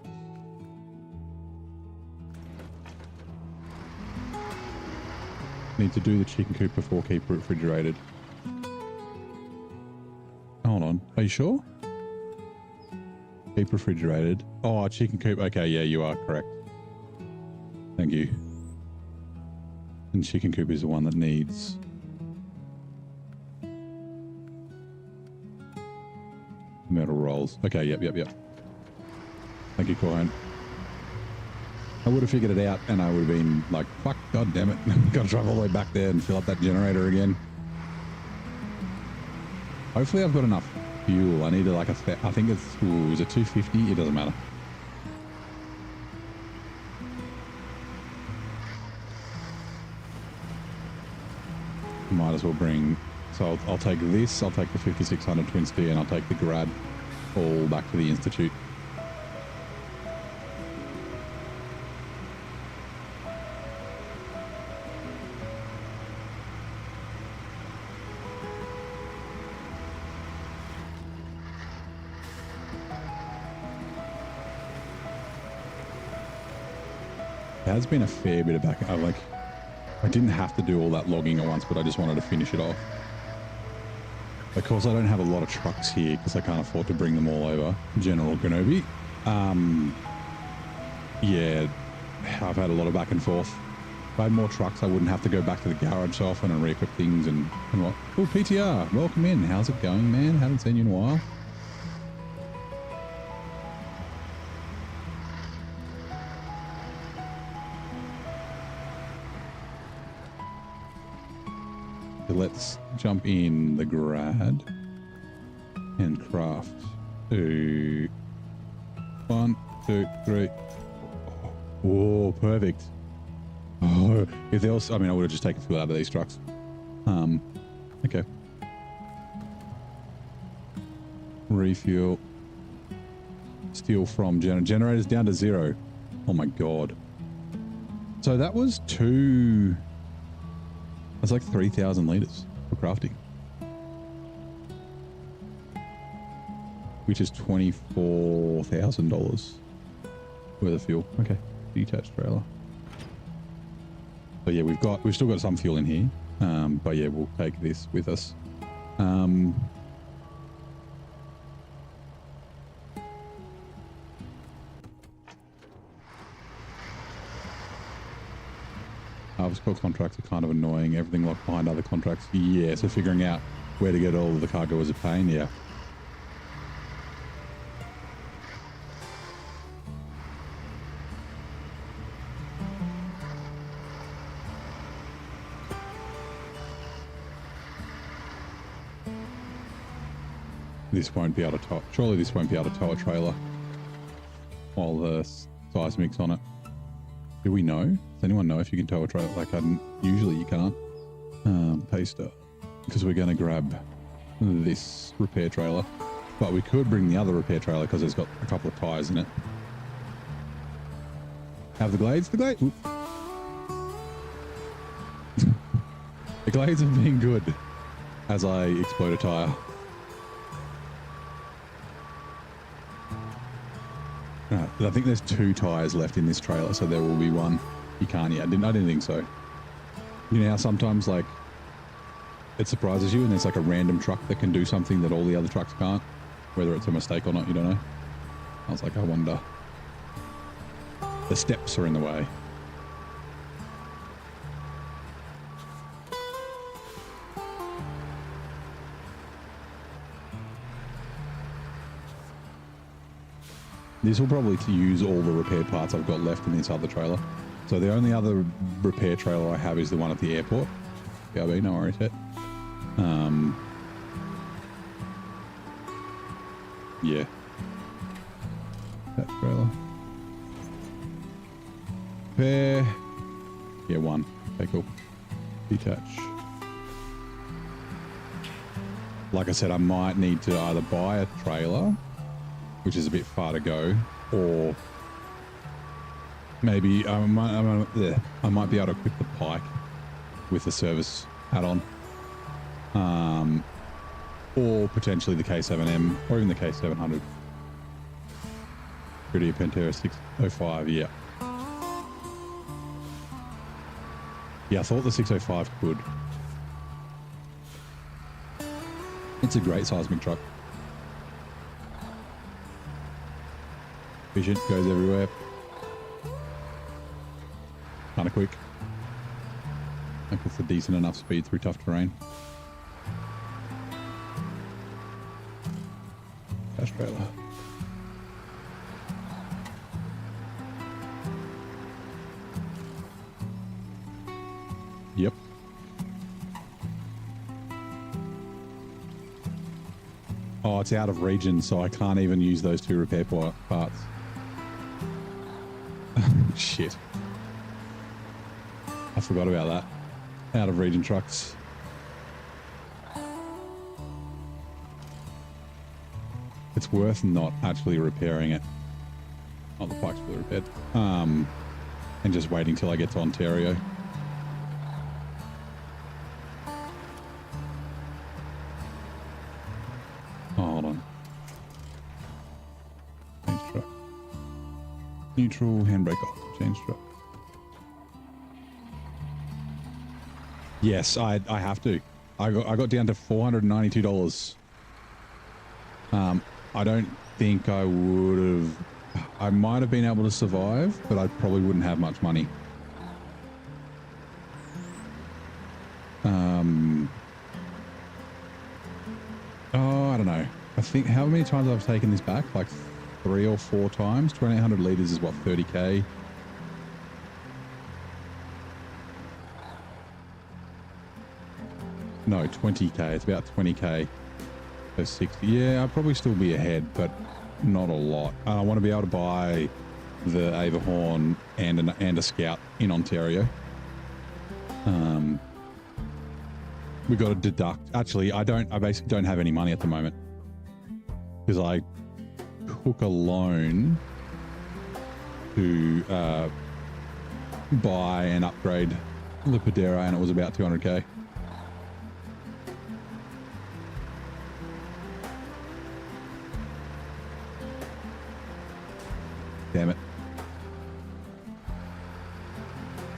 Need to do the chicken coop before keep it refrigerated. Hold on, are you sure? Keep refrigerated. Oh, chicken coop. Okay, yeah, you are correct. Thank you. And chicken coop is the one that needs metal rolls. Okay, yep. Thank you, Corhan. I would have figured it out and I would have been like, fuck, god damn it. Gotta drive all the way back there and fill up that generator again. Hopefully I've got enough fuel. I need to like I think it's, is it 250? It doesn't matter. Might as well bring, so I'll take this, I'll take the 5600 twin steer, and I'll take the grad all back to the Institute. There has been a fair bit of back. I didn't have to do all that logging at once, but I just wanted to finish it off. Of course, I don't have a lot of trucks here because I can't afford to bring them all over. General Kenobi. Yeah, I've had a lot of back and forth. If I had more trucks, I wouldn't have to go back to the garage so often and re-equip things and what. Oh, PTR, welcome in. How's it going, man? Haven't seen you in a while. Let's jump in the grad and craft. 2, 1, 2, 3. Oh, perfect. Oh, if there was, I mean, I would have just taken fuel out of these trucks. Okay. Refuel. Steal from generators down to 0. Oh my god. So that was that's like 3,000 liters for crafting, which is $24,000 worth of fuel. Okay. detached trailer. But yeah, we've still got some fuel in here. But yeah, we'll take this with us. Harvest call contracts are kind of annoying. Everything locked behind other contracts. Yeah, so figuring out where to get all of the cargo is a pain. Yeah. This won't be able to tow. Surely this won't be able to tow a trailer while the seismic's on it. Do we know? Does anyone know if you can tow a trailer? Like, usually you can't. Paster, because we're going to grab this repair trailer, but we could bring the other repair trailer because it's got a couple of tires in it. Have the glades? The glades. The glades have been good as I explode a tire. Right, I think there's 2 tires left in this trailer, so there will be one. You can't yet. I didn't think so. You know how sometimes like it surprises you and there's like a random truck that can do something that all the other trucks can't, whether it's a mistake or not, you don't know. I was like, I wonder. The steps are in the way. This will probably use all the repair parts I've got left in this other trailer. So the only other repair trailer I have is the one at the airport. BRB, no worries yet. Yeah. That trailer. Repair. Yeah, 1. Okay, cool. Detach. Like I said, I might need to either buy a trailer, which is a bit far to go, or maybe I might be able to equip the Pike with the service add-on, or potentially the K7M, or even the K700. Pretty Pantera 605, yeah. Yeah, I thought the 605 could. It's a great seismic truck. Efficient, goes everywhere. Kind of quick. Like it's a decent enough speed through tough terrain. Cash trailer. Yep. Oh, it's out of region, so I can't even use those 2 repair parts. Shit. I forgot about that. Out of region trucks. It's worth not actually repairing it. Oh, the Pike's fully repaired. And just waiting till I get to Ontario. Oh, hold on. Change truck. Neutral, handbrake off. Change truck. Yes, I have to. I got down to $492. I don't think I would have. I might have been able to survive, but I probably wouldn't have much money. Oh, I don't know. I think how many times I've taken this back? Like 3 or 4 times. 2,800 liters is what, 30k. No, 20k. It's about 20k. So 60. Yeah, I'd probably still be ahead, but not a lot. I want to be able to buy the Averhorn and a Scout in Ontario. We got to deduct. Actually, I basically don't have any money at the moment because I took a loan to buy and upgrade the Padera, and it was about 200k. Damn it.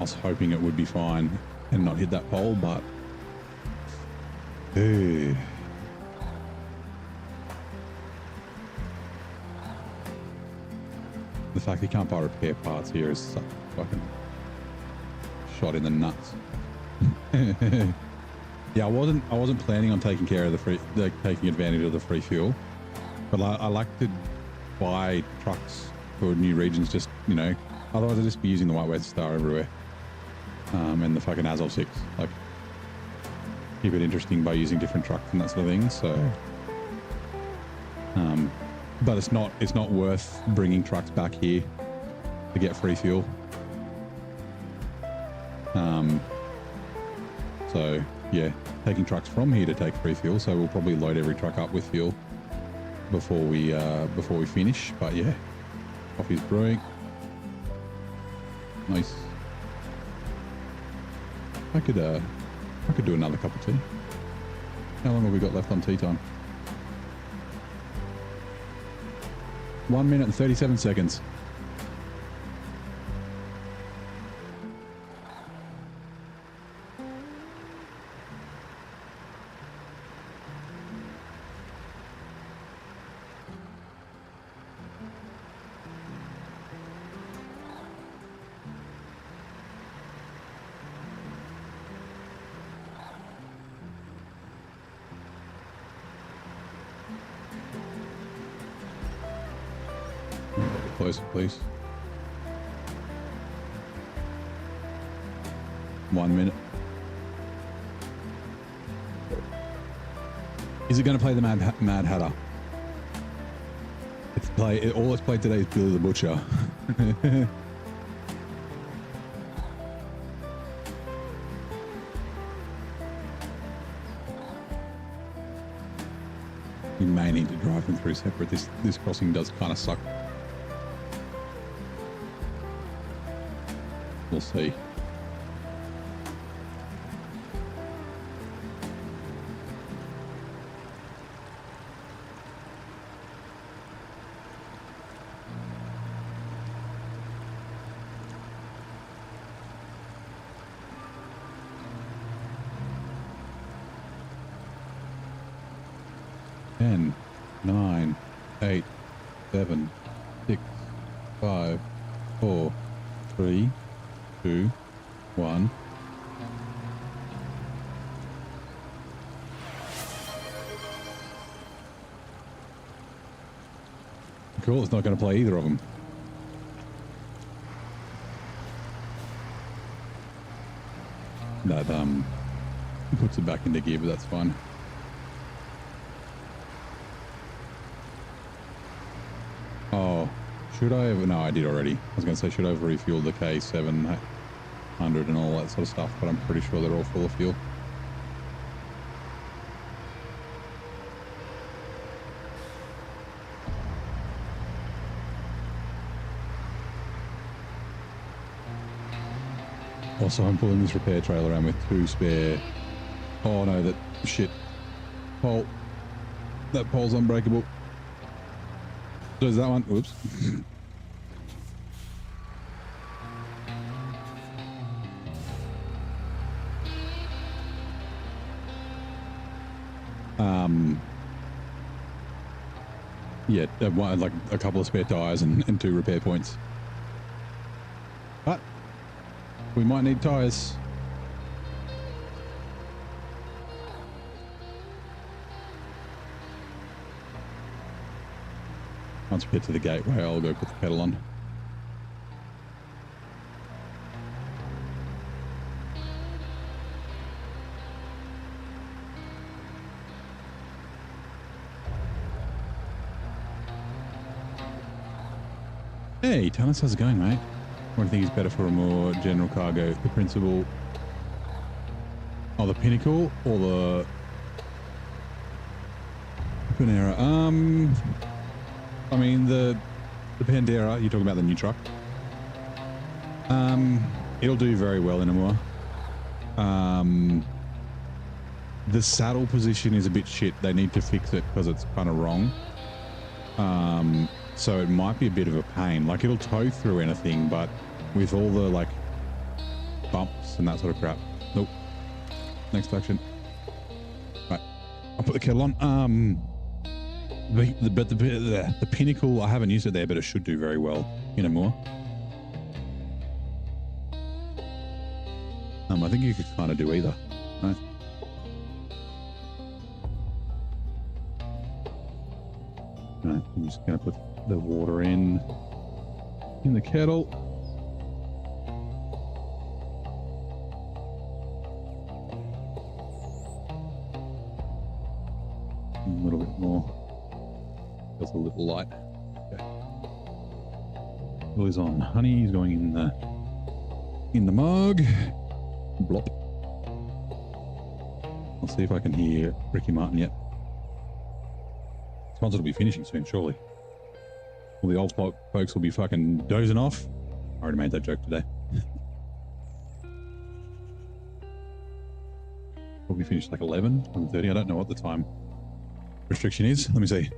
I was hoping it would be fine and not hit that pole, but the fact you can't buy repair parts here is such a fucking shot in the nuts. Yeah, I wasn't planning on taking care of taking advantage of the free fuel, but I like to buy trucks for new regions, just, you know, otherwise I'd just be using the White West Star everywhere. And the fucking Azov 6, like, keep it interesting by using different trucks and that sort of thing. So, but it's not worth bringing trucks back here to get free fuel. So yeah, taking trucks from here to take free fuel. So we'll probably load every truck up with fuel before we finish. But yeah, coffee's brewing. Nice. I could do another cup of tea. How long have we got left on tea time? 1 minute and 37 seconds. Closer, please. 1 minute. Is it going to play the Mad Hatter? All it's played today is Billy the Butcher. You may need to drive them through separate. This crossing does kind of suck. We'll see. Ten, 9, 8, 7, 6, 5, 4, 3, 2, 1. Cool, it's not going to play either of them. That puts it back into gear, but that's fine. Oh, should I have? No, I did already. I was going to say, should I have refueled the K700 and all that sort of stuff, but I'm pretty sure they're all full of fuel. Also, I'm pulling this repair trailer around with 2 spare. Oh no, that shit pole. That pole's unbreakable. So is that one? Whoops. Yeah, like a couple of spare tires and 2 repair points. But we might need tires. Once we get to the gateway, I'll go put the kettle on. Hey, Thomas, how's it going, mate? What do you think is better for a more general cargo? The Principal, or the Pinnacle, or the Panera? I mean, the Pandera, you're talking about the new truck. It'll do very well in a more. The saddle position is a bit shit. They need to fix it because it's kind of wrong. So it might be a bit of a pain. Like, it'll tow through anything, but with all the, like, bumps and that sort of crap. Nope. Next action. Right. I'll put the kettle on. The pinnacle, I haven't used it there, but it should do very well in a moor. I think you could kind of do either. Right? Right, I'm just going to put the water in the kettle. A little bit more. Feels a little light. Okay. Oil is on. Honey is going in the mug. Blop. I'll see if I can hear Ricky Martin yet. This concert will be finishing soon, surely. All the old folks will be fucking dozing off. I already made that joke today. Probably finished like 11, 11:30. I don't know what the time restriction is. Let me see.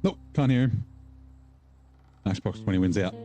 Nope, can't hear him. Matchbox 20 wins out.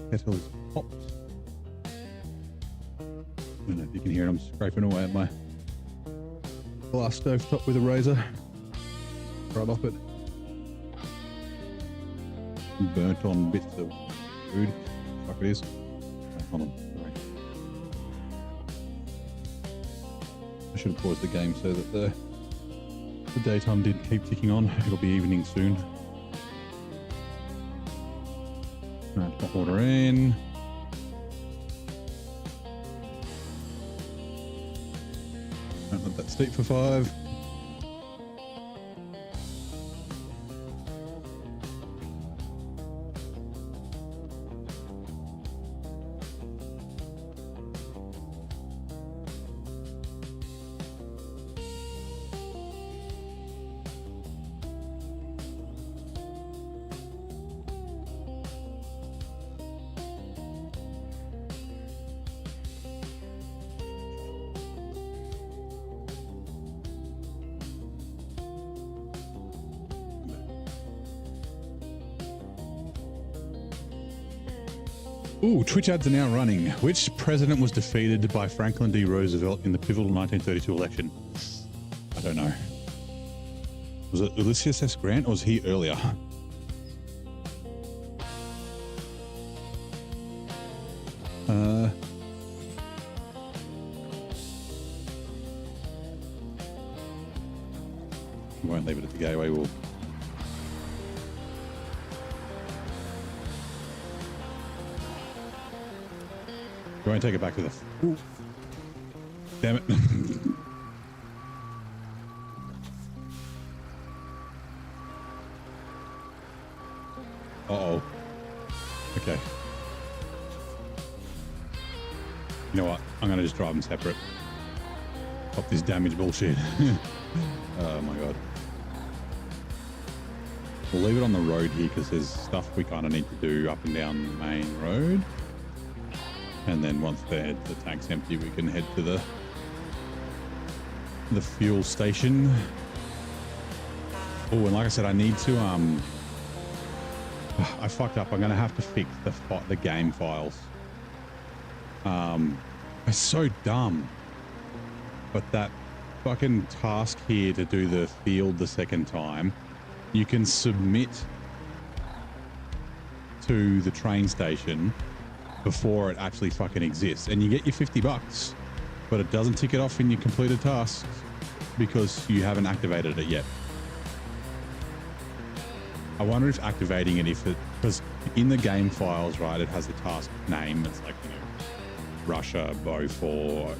Kettle is popped. I don't know if you can hear it. I'm scraping away at my glass stove top with a razor. Right off it. Burnt on bits of food. Fuck it is. Hold on. Sorry. I should have paused the game so that the daytime did keep ticking on. It'll be evening soon. Right, hot water in. Don't let that steep for 5. Ooh, Twitch ads are now running. Which president was defeated by Franklin D. Roosevelt in the pivotal 1932 election? I don't know. Was it Ulysses S. Grant or was he earlier? We won't leave it at the gateway. We'll go and take it back to the... Ooh. Damn it. Uh-oh. Okay. You know what? I'm going to just drive them separate. Stop this damage bullshit. Oh my god. We'll leave it on the road here because there's stuff we kind of need to do up and down the main road. And then once the tank's empty, we can head to the fuel station. Oh, and like I said, I need to I fucked up. I'm gonna have to fix the game files. It's so dumb. But that fucking task here to do the field the second time, you can submit to the train station before it actually fucking exists, and you get your $50. but it doesn't tick it off in your completed tasks because you haven't activated it yet. I wonder if activating it, because in the game files, right, it has the task name. It's like, you know, Russia 04,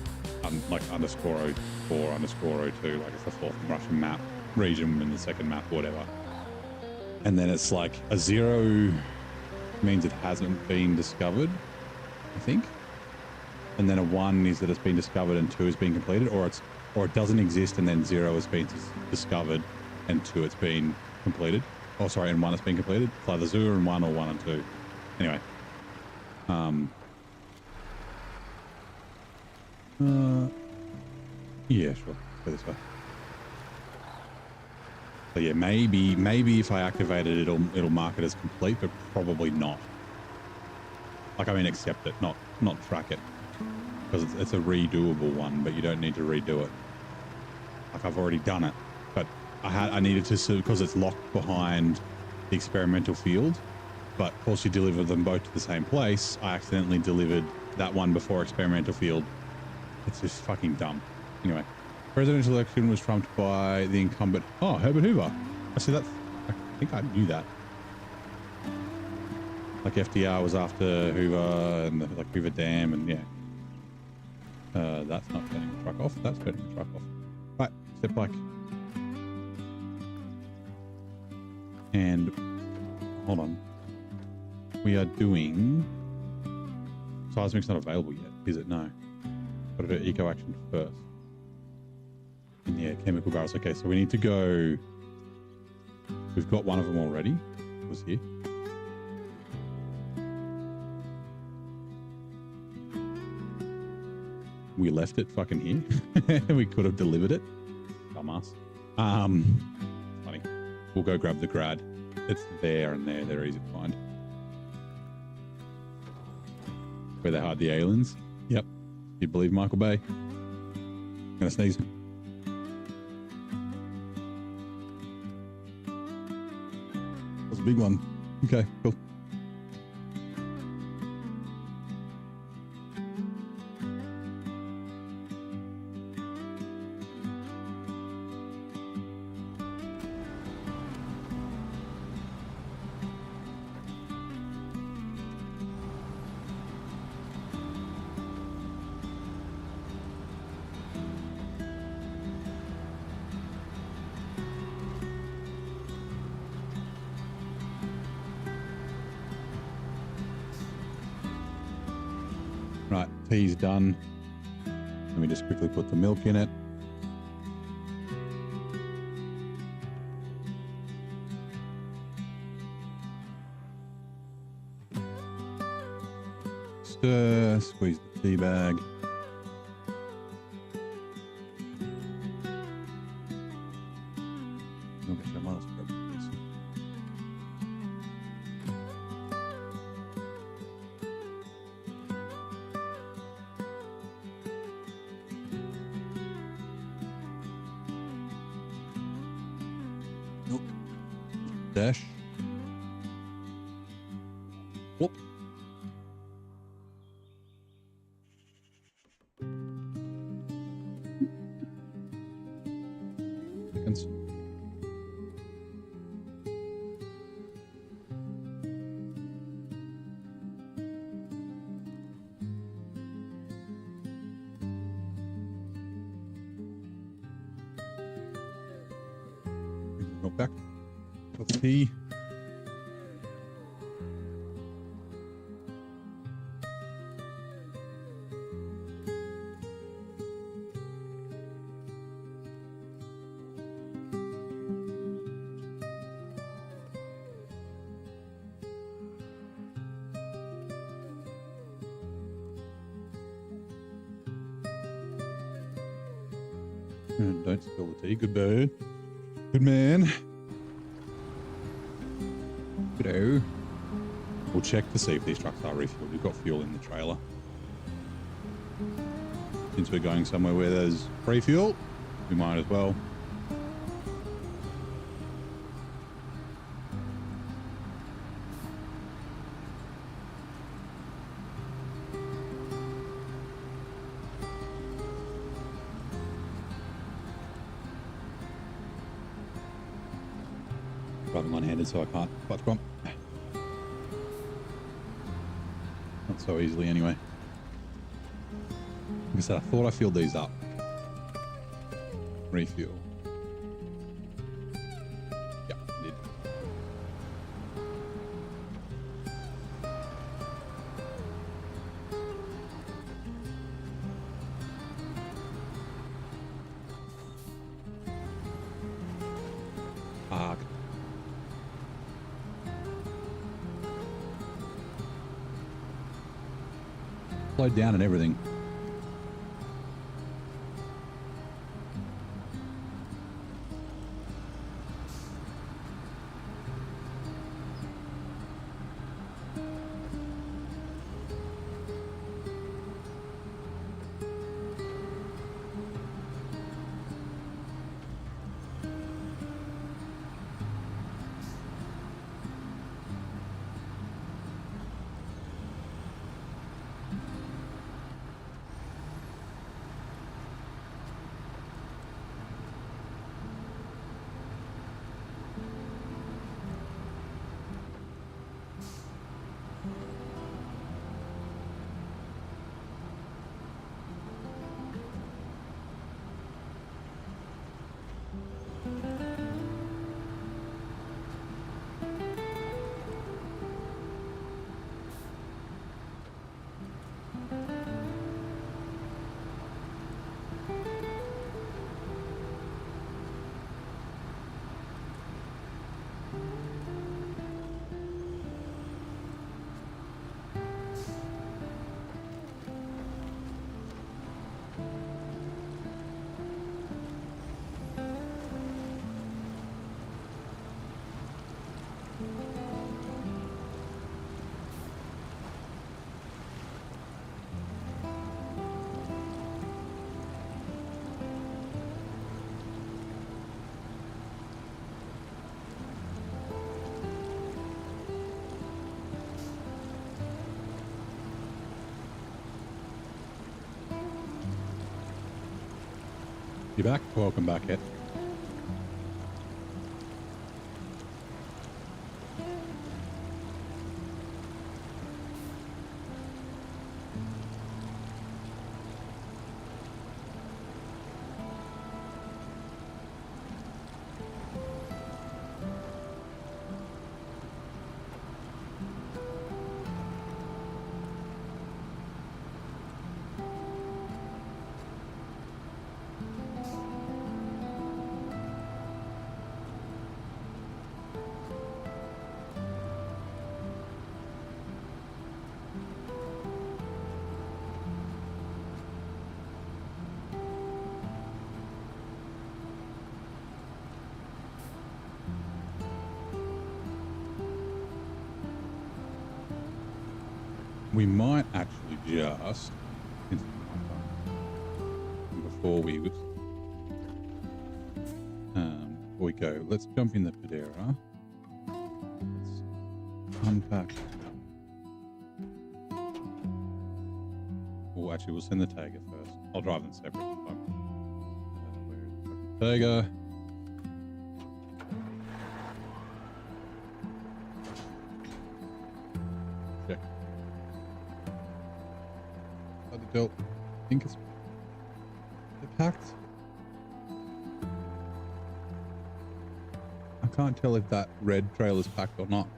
like _04 _02, like it's the 4th Russian map region and the 2nd map, whatever. And then it's like a 0 means it hasn't been discovered, I think. And then a 1 is that it's been discovered and 2 has been completed, or it doesn't exist and then 0 has been discovered and 2 it's been completed. Oh, sorry, and 1 has been completed. It's either 0 and 1 or 1 and 2. Anyway. Yeah, sure. Go this way. So yeah, maybe if I activate it, it'll mark it as complete, but probably not. Like, I mean, accept it, not track it, because it's a redoable one, but you don't need to redo it. Like, I've already done it, but I needed to, because it's locked behind the experimental field. But of course, you deliver them both to the same place. I accidentally delivered that one before experimental field. It's just fucking dumb. Anyway, presidential election was trumped by the incumbent. Oh, Herbert Hoover. I see that. I think I knew that. Like FDR was after Hoover and like Hoover Dam, and yeah. That's not turning the truck off. That's turning the truck off. Right, step back. And hold on. We are doing. Seismic's not available yet, is it? No. Got to do eco action first. And yeah, chemical barrels. Okay, so we need to go. We've got one of them already. It was here. We left it fucking here. We could have delivered it. Dumbass. Funny. We'll go grab the grad. It's there and there. They're easy to find. Where they hide the aliens. Yep. You believe Michael Bay? I'm gonna sneeze. That's a big one. Okay, cool. Right, tea's done. Let me just quickly put the milk in it. Stir, squeeze the tea bag. Okay, I might also grab this. Nope. Dash. Whoop. Seconds. Go back. Got the tea. And don't spill the tea. Good bird. Good man. Good-o. We'll check to see if these trucks are refueled. We've got fuel in the trailer. Since we're going somewhere where there's free fuel, we might as well. driving one-handed, so I can't clutch bump. Not so easily, anyway. Like I said, I thought I filled these up. Refuel. Yeah, I did. Fuck. Slowed down and everything. You back? Welcome back, Ed. We might actually just, before we go, let's jump in the Pedera. Let's unpack. Oh, actually, we'll send the Tega first. I'll drive them separate. Where is the fucking Tega? Check. Hard to tell. I think it's packed. I can't tell if that red trailer's packed or not.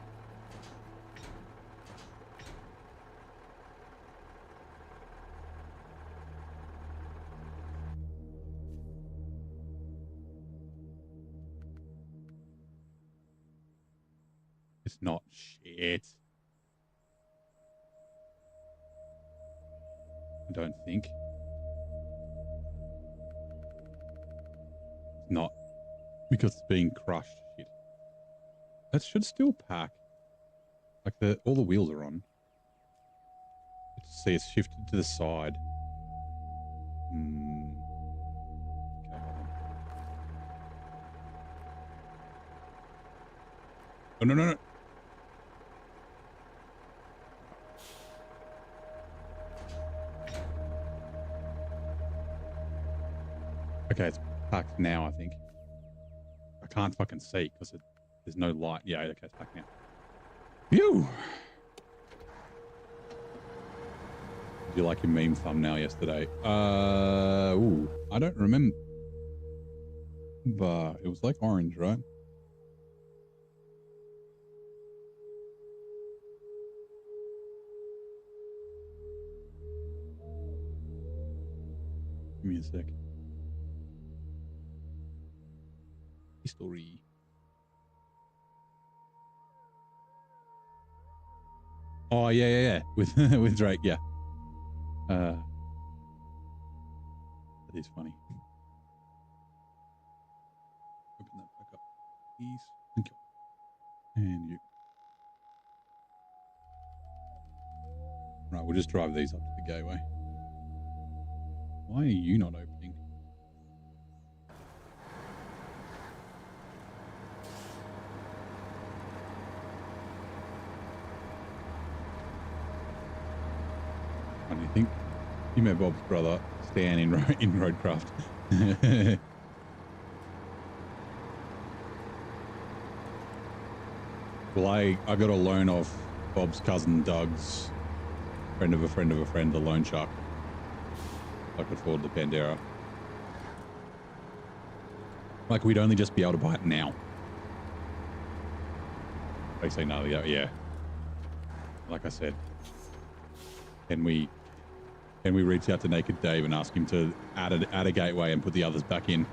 It's not shit. I don't think. It's not. Because it's being crushed. Shit. That should still pack. Like all the wheels are on. Let's see, it's shifted to the side. Okay, hold on. Oh, no, no, no. Okay, it's packed now, I think. I can't fucking see because There's no light. Yeah, okay, it's back now. Phew! Did you like your meme thumbnail yesterday? Ooh, I don't remember. But it was like orange, right? Give me a sec. History. Oh yeah. With with Drake, yeah. That is funny. Open that back up, please. Thank you. And you. Right, we'll just drive these up to the gateway. Why are you not opening? What do you think? You met Bob's brother, Stan, in Roadcraft. Well, I got a loan off Bob's cousin Doug's friend of a friend of a friend, the loan shark. I could afford the Pandera. Like, we'd only just be able to buy it now. They say no, yeah. Like I said, can we reach out to Naked Dave and ask him to add a gateway and put the others back in?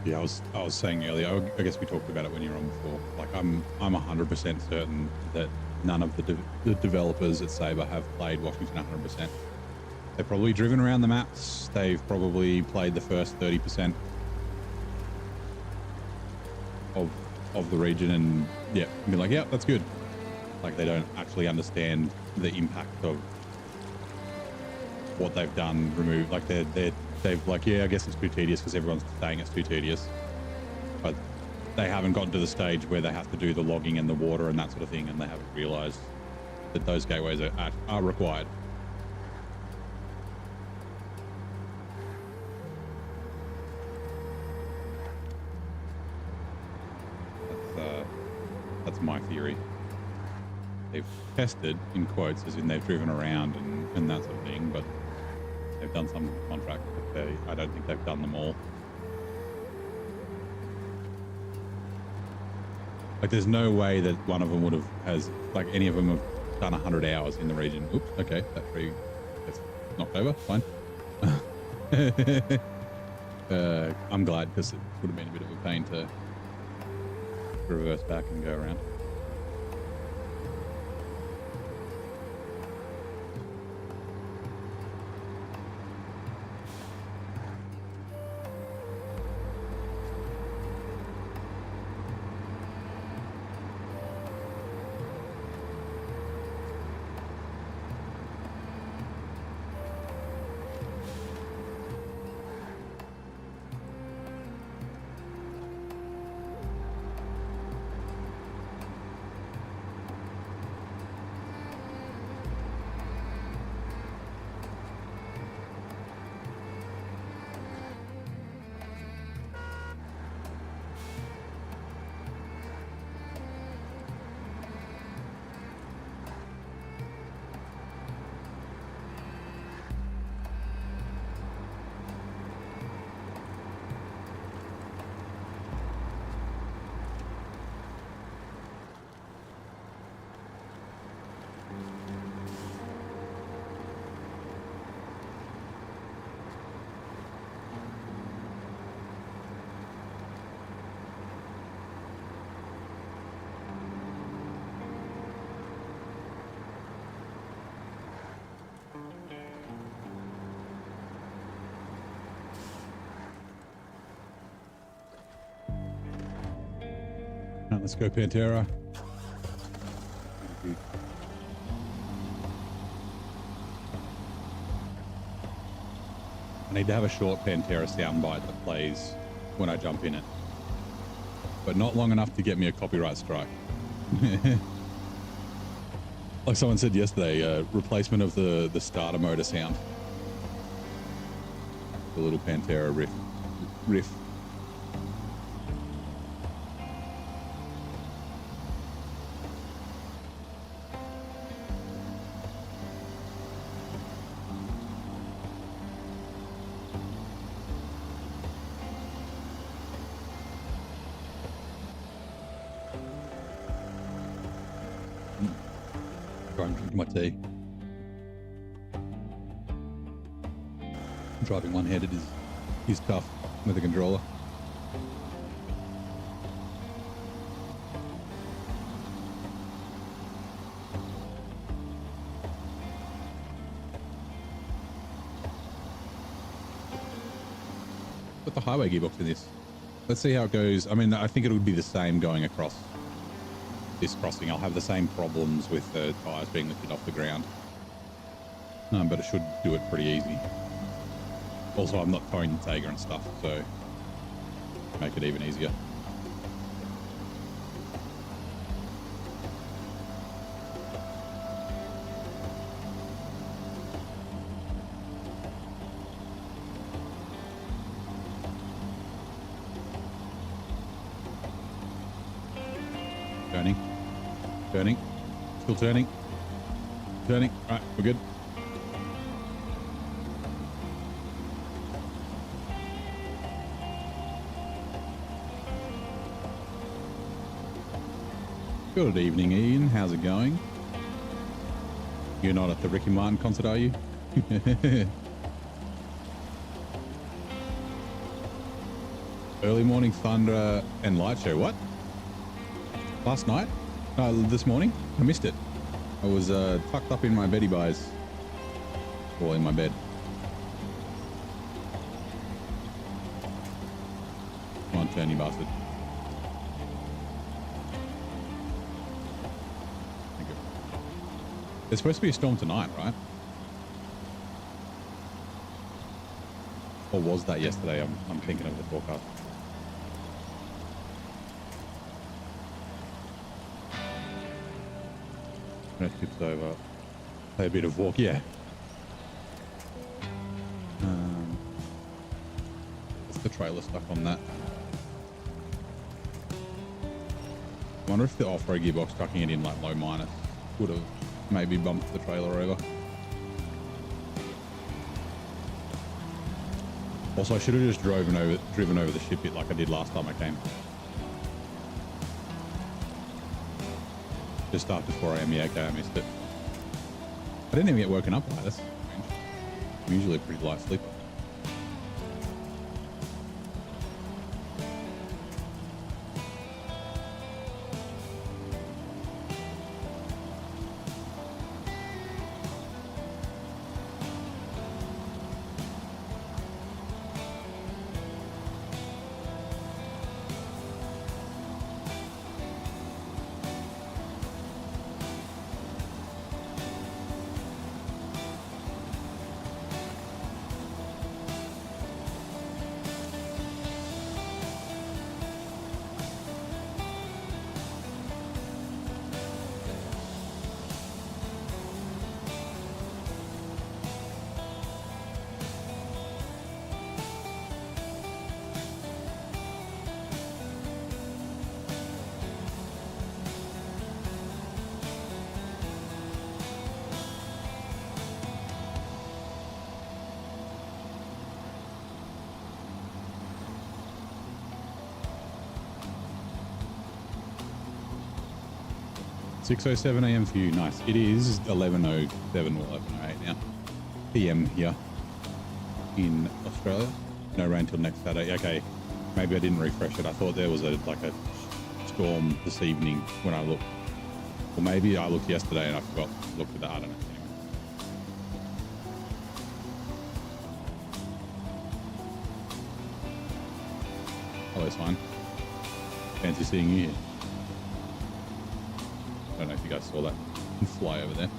Yeah, I was saying earlier, I guess we talked about it when you were on before. Like, I'm 100% certain that none of the developers at Saber have played Washington 100%. They've probably driven around the maps. They've probably played the first 30% of the region, and yeah, be like, yeah, that's good. Like, they don't actually understand the impact of what they've done. Remove, like, they've like, yeah, I guess it's too tedious because everyone's saying it's too tedious, but they haven't gotten to the stage where they have to do the logging and the water and that sort of thing, and they haven't realized that those gateways are required. That's my theory. They've tested, in quotes, as in they've driven around and that sort of thing, but they've done some contract, but I don't think they've done them all. Like, there's no way that one of them has any of them have done 100 hours in the region. Oops, okay, that tree gets knocked over, fine. I'm glad, because it would have been a bit of a pain to reverse back and go around. Let's go Pantera. I need to have a short Pantera soundbite that plays when I jump in it, but not long enough to get me a copyright strike. Like someone said yesterday, replacement of the starter motor sound. The little Pantera riff. Try and drink my tea. Driving one-handed is tough with a controller. Put the highway gearbox in this. Let's see how it goes. I mean, I think it would be the same going across this crossing. I'll have the same problems with the tires being lifted off the ground, but it should do it pretty easy. Also, I'm not towing the Tega and stuff, so make it even easier. Turning, still turning. Right, we're good. Good evening, Ian. How's it going? You're not at the Ricky Martin concert, are you? Early morning thunder and light show. What? Last night? This morning? I missed it. I was tucked up in my beddy buys. Or in my bed. Come on, turn, you bastard. Thank you. There's supposed to be a storm tonight, right? Or was that yesterday? I'm thinking of the forecast. Tips over. Play a bit of walk, yeah. What's the trailer stuck on that? I wonder if the off-road gearbox tucking it in like low minus would have maybe bumped the trailer over. Also, I should have just driven over the ship bit like I did last time I came. Just after 4 AM, yeah, okay, I missed it. I didn't even get woken up by this. I'm usually a pretty light sleeper. $6:07 AM for you. Nice. It is 11:07 or 11:08 now. PM here in Australia. No rain till next Saturday. Okay, maybe I didn't refresh it. I thought there was a storm this evening when I looked. Or maybe I looked yesterday and I forgot to look at that. I don't know. Anyway. Hello, Swine. Fancy seeing you here. don't know if you guys saw that fly over there.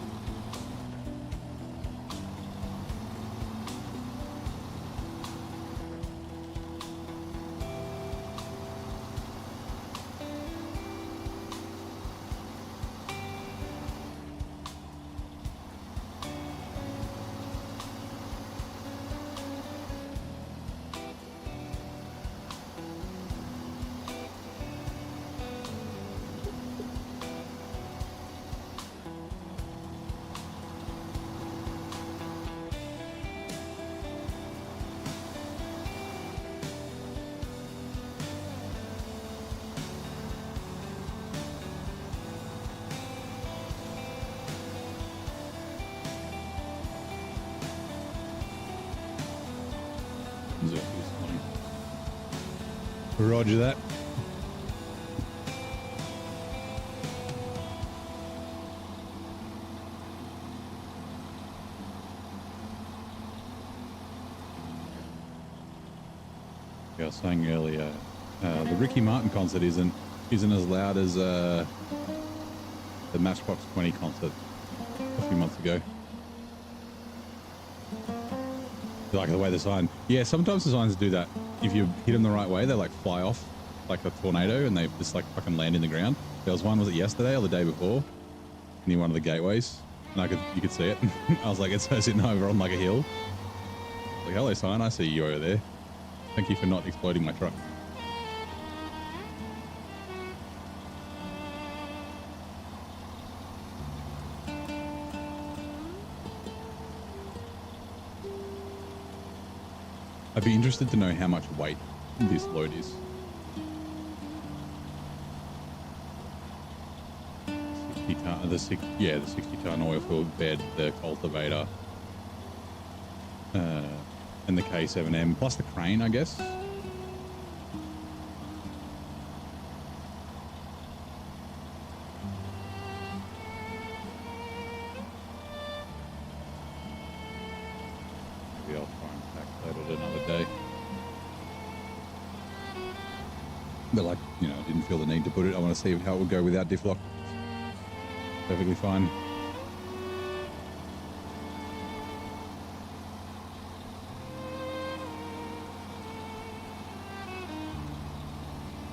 Roger that. I was saying earlier, the Ricky Martin concert isn't as loud as the Matchbox 20 concert a few months ago. Like the way the sign, yeah, sometimes the signs do that. If you hit them the right way, they like fly off like a tornado and they just like fucking land in the ground. There was one, was it yesterday or the day before, near one of the gateways, and you could see it. I was like, it's sitting over on like a hill. Like, hello sign, I see you over there. Thank you for not exploding my truck. I'd be interested to know how much weight this load is. 60 ton, the 60-ton oil-filled bed, the cultivator, and the K7M, plus the crane, I guess. Maybe I'll try and calculate it another day. But like, you know, I didn't feel the need to put it. I want to see how it would go without diff lock. Perfectly fine.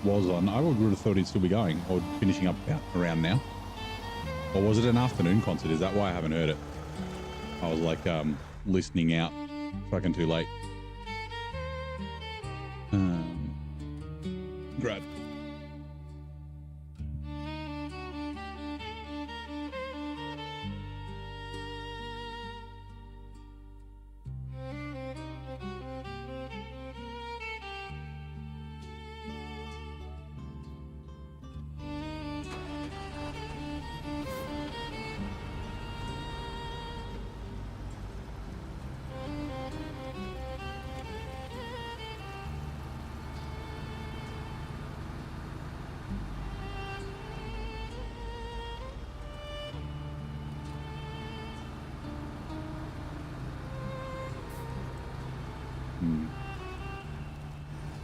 Was on. I would have thought he'd still be going or finishing up about around now. Or was it an afternoon concert? Is that why I haven't heard it? I was like listening out fucking too late. Great.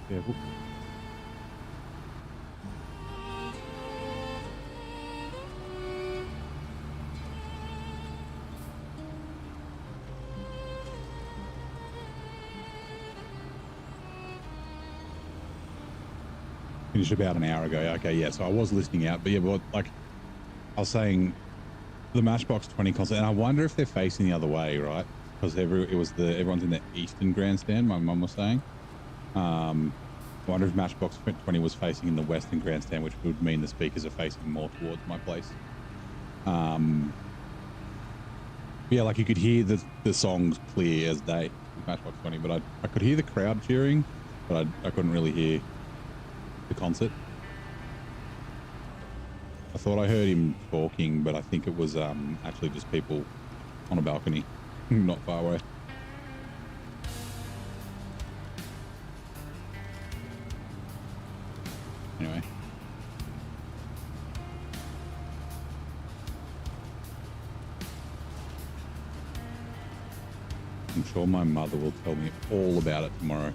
Yeah. Finished about an hour ago. Okay, yeah. So I was listening out, but yeah, but like I was saying, the Matchbox 20 concert, and I wonder if they're facing the other way, right? Because everyone's in the eastern grandstand. My mum was saying. I wonder if Matchbox 20 was facing in the western grandstand, which would mean the speakers are facing more towards my place. Yeah, like you could hear the songs clear as day with Matchbox 20, but I could hear the crowd cheering, but I couldn't really hear the concert. I thought I heard him talking, but I think it was actually just people on a balcony, not far away. Anyway. I'm sure my mother will tell me all about it tomorrow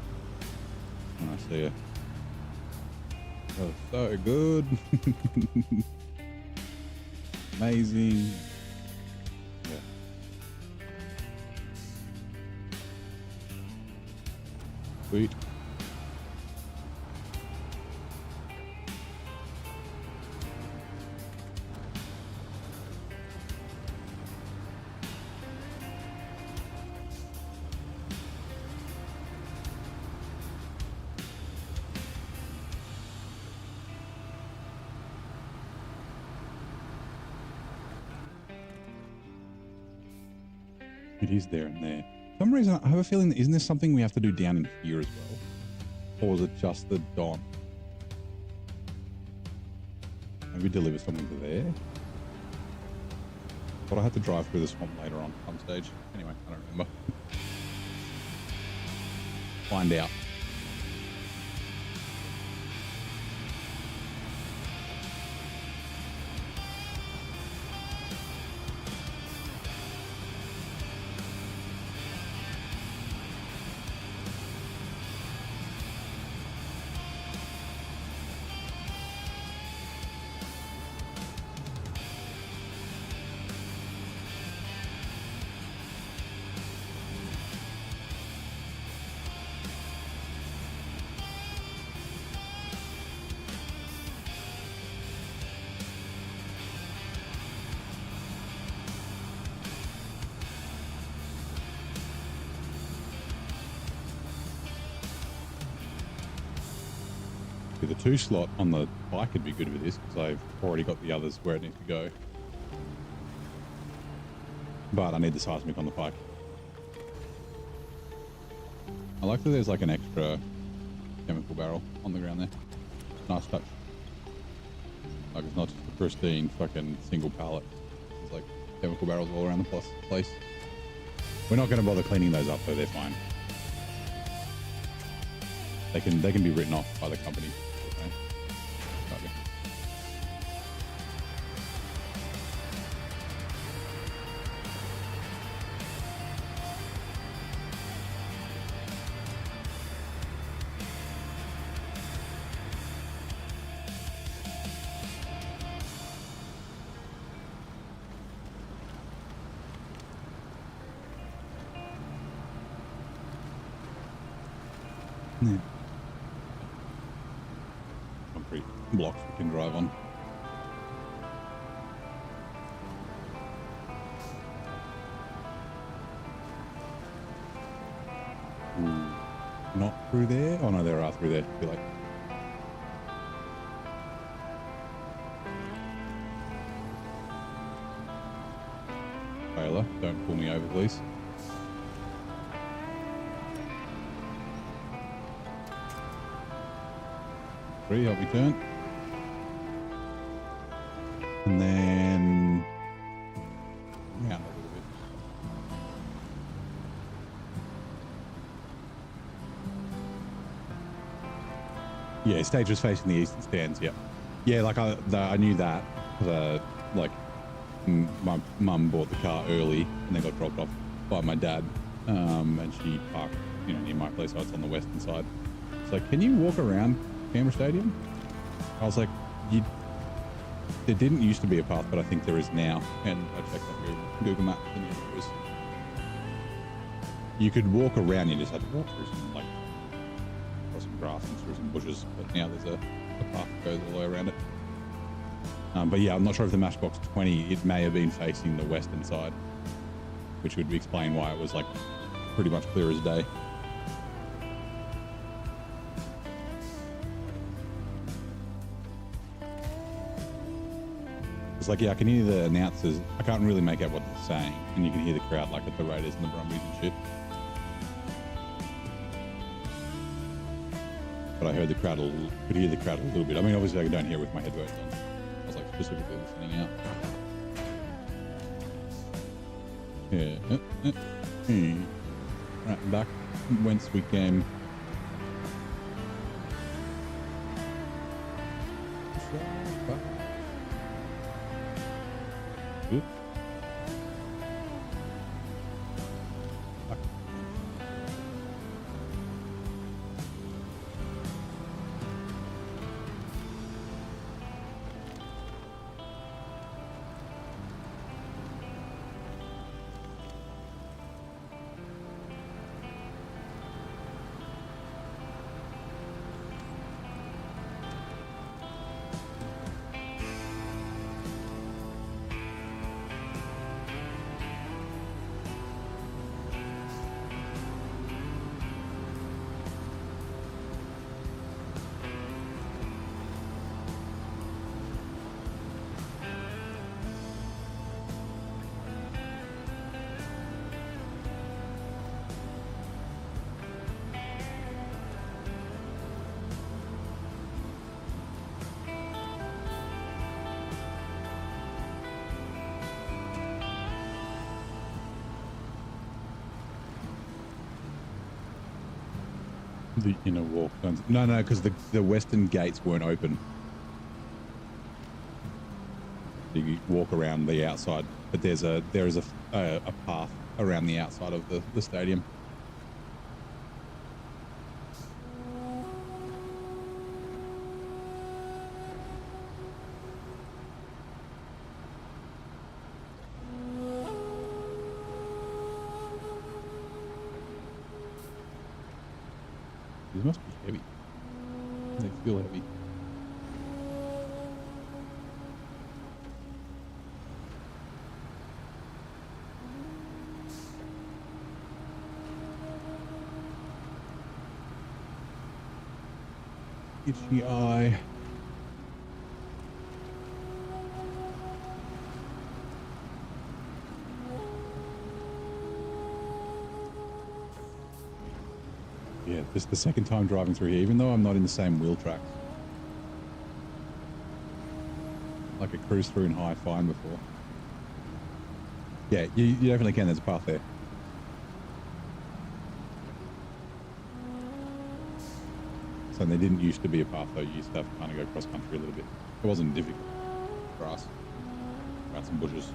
when I see her. Oh, so good. amazing. Yeah. Sweet. It is there and there. For some reason, I have a feeling that isn't this something we have to do down in here as well? Or is it just the Don? Maybe deliver something to there? But I have to drive through the swamp later on some stage. Anyway, I don't remember. Find out. The 2 slot on the bike would be good with this because I've already got the others where it needs to go. But I need the seismic on the bike. I like that there's like an extra chemical barrel on the ground there. Nice touch. Like it's not just a pristine fucking single pallet. There's like chemical barrels all around the place. We're not going to bother cleaning those up though, they're fine. They can be written off by the company. Okay. Okay. Yeah. Concrete blocks we can drive on. Ooh. Not through there? Oh no, there are through there. I feel like. Taylor, don't pull me over, please. Help me turn. And then round a little bit. Yeah, stage was facing the eastern stands. Yep. Yeah, like I knew that. Like my mum bought the car early and then got dropped off by my dad. And she parked, near my place, so it's on the western side. It's like, can you walk around Canberra Stadium? I was like, there didn't used to be a path, but I think there is now. And I checked on Google Maps and it was, you could walk around, you just had to walk through some grass and through some bushes, but now there's a path that goes all the way around it. But yeah, I'm not sure if the Matchbox 20, it may have been facing the western side, which would explain why it was like pretty much clear as day. It's like, yeah, I can hear the announcers. I can't really make out what they're saying. And you can hear the crowd like at the Raiders and the Brumbies and shit. But I heard the crowd, could hear the crowd a little bit. I mean, obviously I don't hear it with my headphones on. I was like specifically listening out. Yeah. Right, back whence we came. Oop. The inner walk zones. No, because the western gates weren't open. You walk around the outside, but there is a path around the outside of the stadium. These must be heavy. They feel heavy. Itchy eye. Yeah, this is the second time driving through here, even though I'm not in the same wheel tracks. Like a cruise through in high fine before. Yeah, you definitely can. There's a path there. So there didn't used to be a path though. You used to have to kind of go cross country a little bit. It wasn't difficult. Grass. Around some bushes.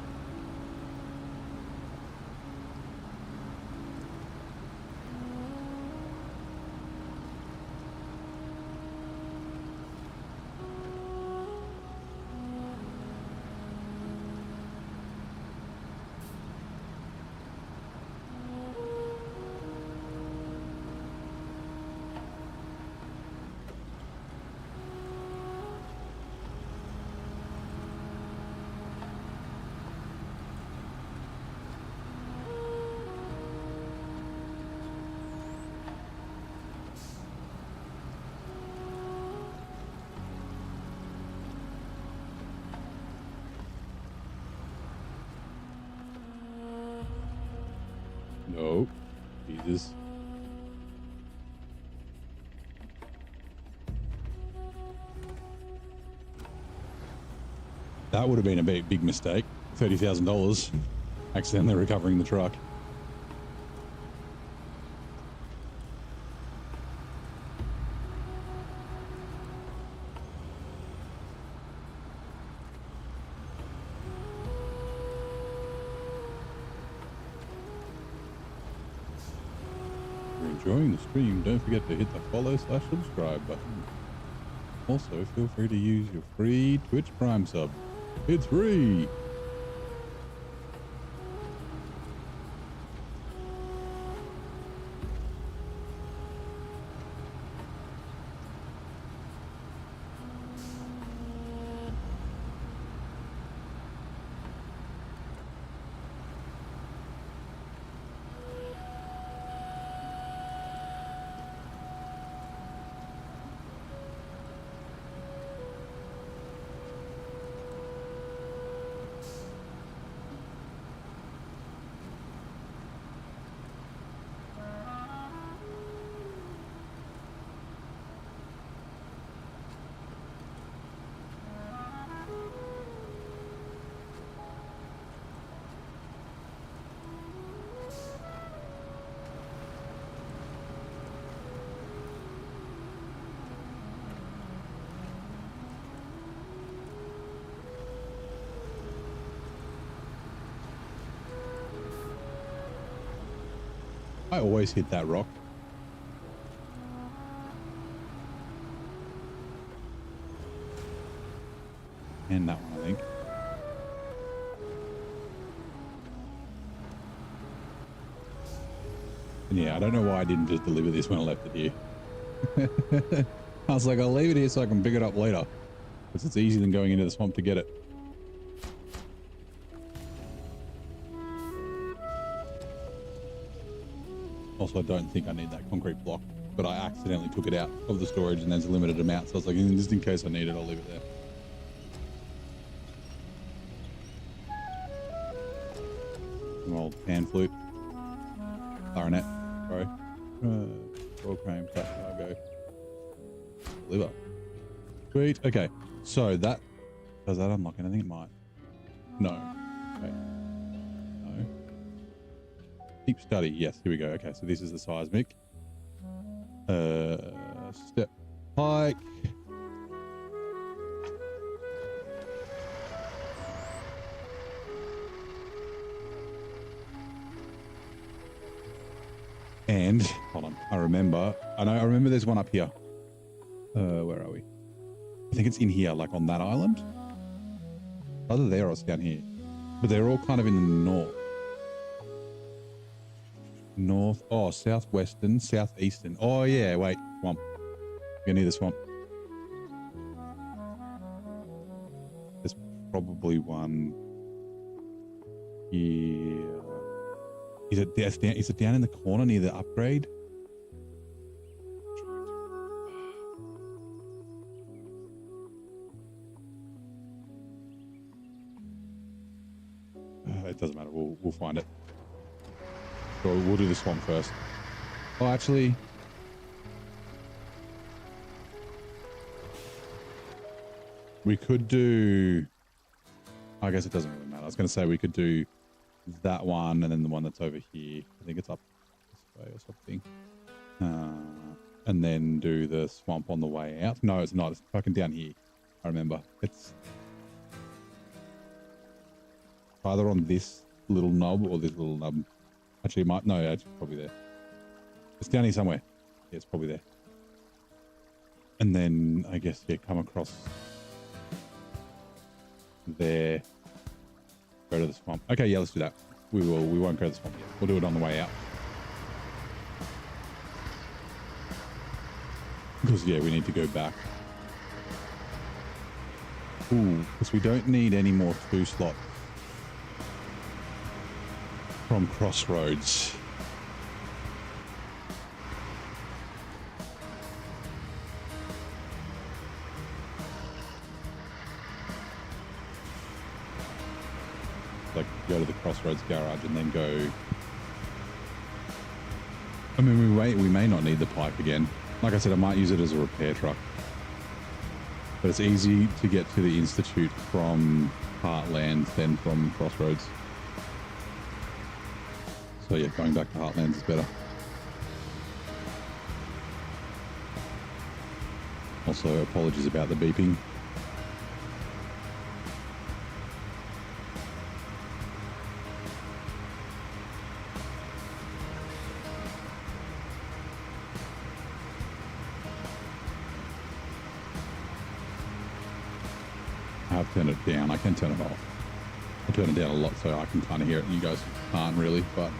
No. Jesus. That would have been a big mistake. $30,000 accidentally recovering the truck. Enjoying the stream, don't forget to hit the follow/subscribe button. Also, feel free to use your free Twitch Prime sub. It's free! I always hit that rock. And that one, I think. And yeah, I don't know why I didn't just deliver this when I left it here. I was like, I'll leave it here so I can pick it up later. Because it's easier than going into the swamp to get it. Also, I don't think I need that concrete block, but I accidentally took it out of the storage and there's a limited amount. So I was like, just in case I need it, I'll leave it there. Some old pan flute. Clarinet. Sorry. Roll crane, flat cargo. Liver. Sweet. Okay. So that, does that unlock anything? It might. No. Okay. No. Deep study. Yes, here we go. Okay, so this is the seismic. Hike. And hold on, I remember there's one up here. Where are we? I think it's in here, like on that island. Either there or it's down here. But they're all kind of in the north. Oh, southwestern, southeastern. Oh yeah, wait, swamp. You're near the swamp. There's probably one here. Is it down in the corner near the upgrade? It doesn't matter. We'll find it. So we'll do the swamp first. Oh, actually, we could do. I guess it doesn't really matter. I was going to say we could do that one and then the one that's over here. I think it's up this way or something. And then do the swamp on the way out. No, it's not. It's fucking down here. I remember. It's either on this little knob or this little knob. Actually, it might. No, it's probably there. It's down here somewhere. Yeah, it's probably there. And then I guess, yeah, come across there. Go to the swamp. Okay, yeah, let's do that. We won't go to the swamp yet. We'll do it on the way out. Because, yeah, we need to go back. Ooh, because we don't need any more 2 slots from Crossroads. Like, go to the Crossroads garage and then go. I mean, we may not need the pipe again. Like I said, I might use it as a repair truck. But it's easy to get to the Institute from Heartland than from Crossroads. So yeah, going back to Heartlands is better. Also, apologies about the beeping. I've turned it down. I can turn it off. I turn it down a lot so I can kind of hear it. You guys can't really, but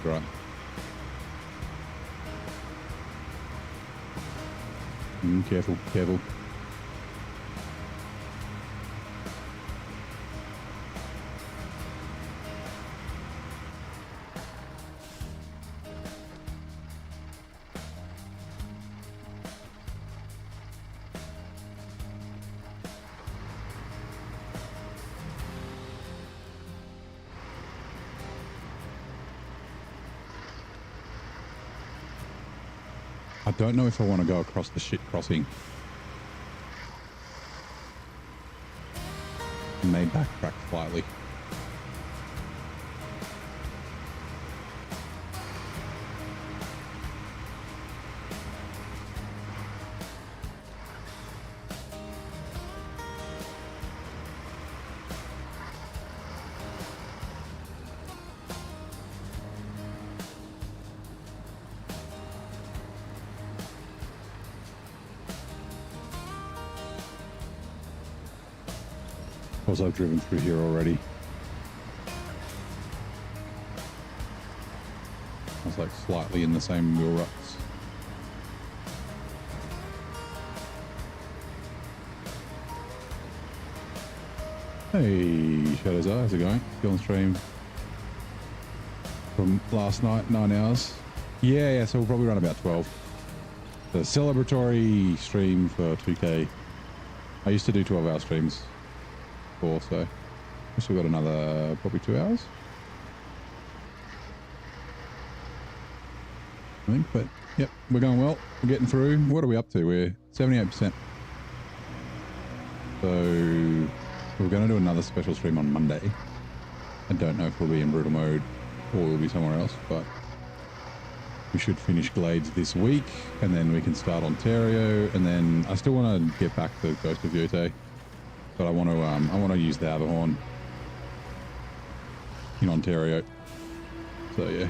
right. Careful, careful. I don't know if I want to go across the shit crossing. I may backtrack slightly. Because I've driven through here already. I was like slightly in the same wheel ruts. Hey, Shadow's Eye, how's it going? Still on stream from last night, 9 hours. Yeah, so we'll probably run about 12. The celebratory stream for 2K. I used to do 12-hour streams. So we still got another probably 2 hours, I think. But yep, we're going well. We're getting through. What are we up to? We're 78%. So we're going to do another special stream on Monday. I don't know if we'll be in brutal mode or we'll be somewhere else, but we should finish Glades this week, and then we can start Ontario, and then I still want to get back to Ghost of Yurte, but I want to use the Aberhorn in Ontario. So yeah.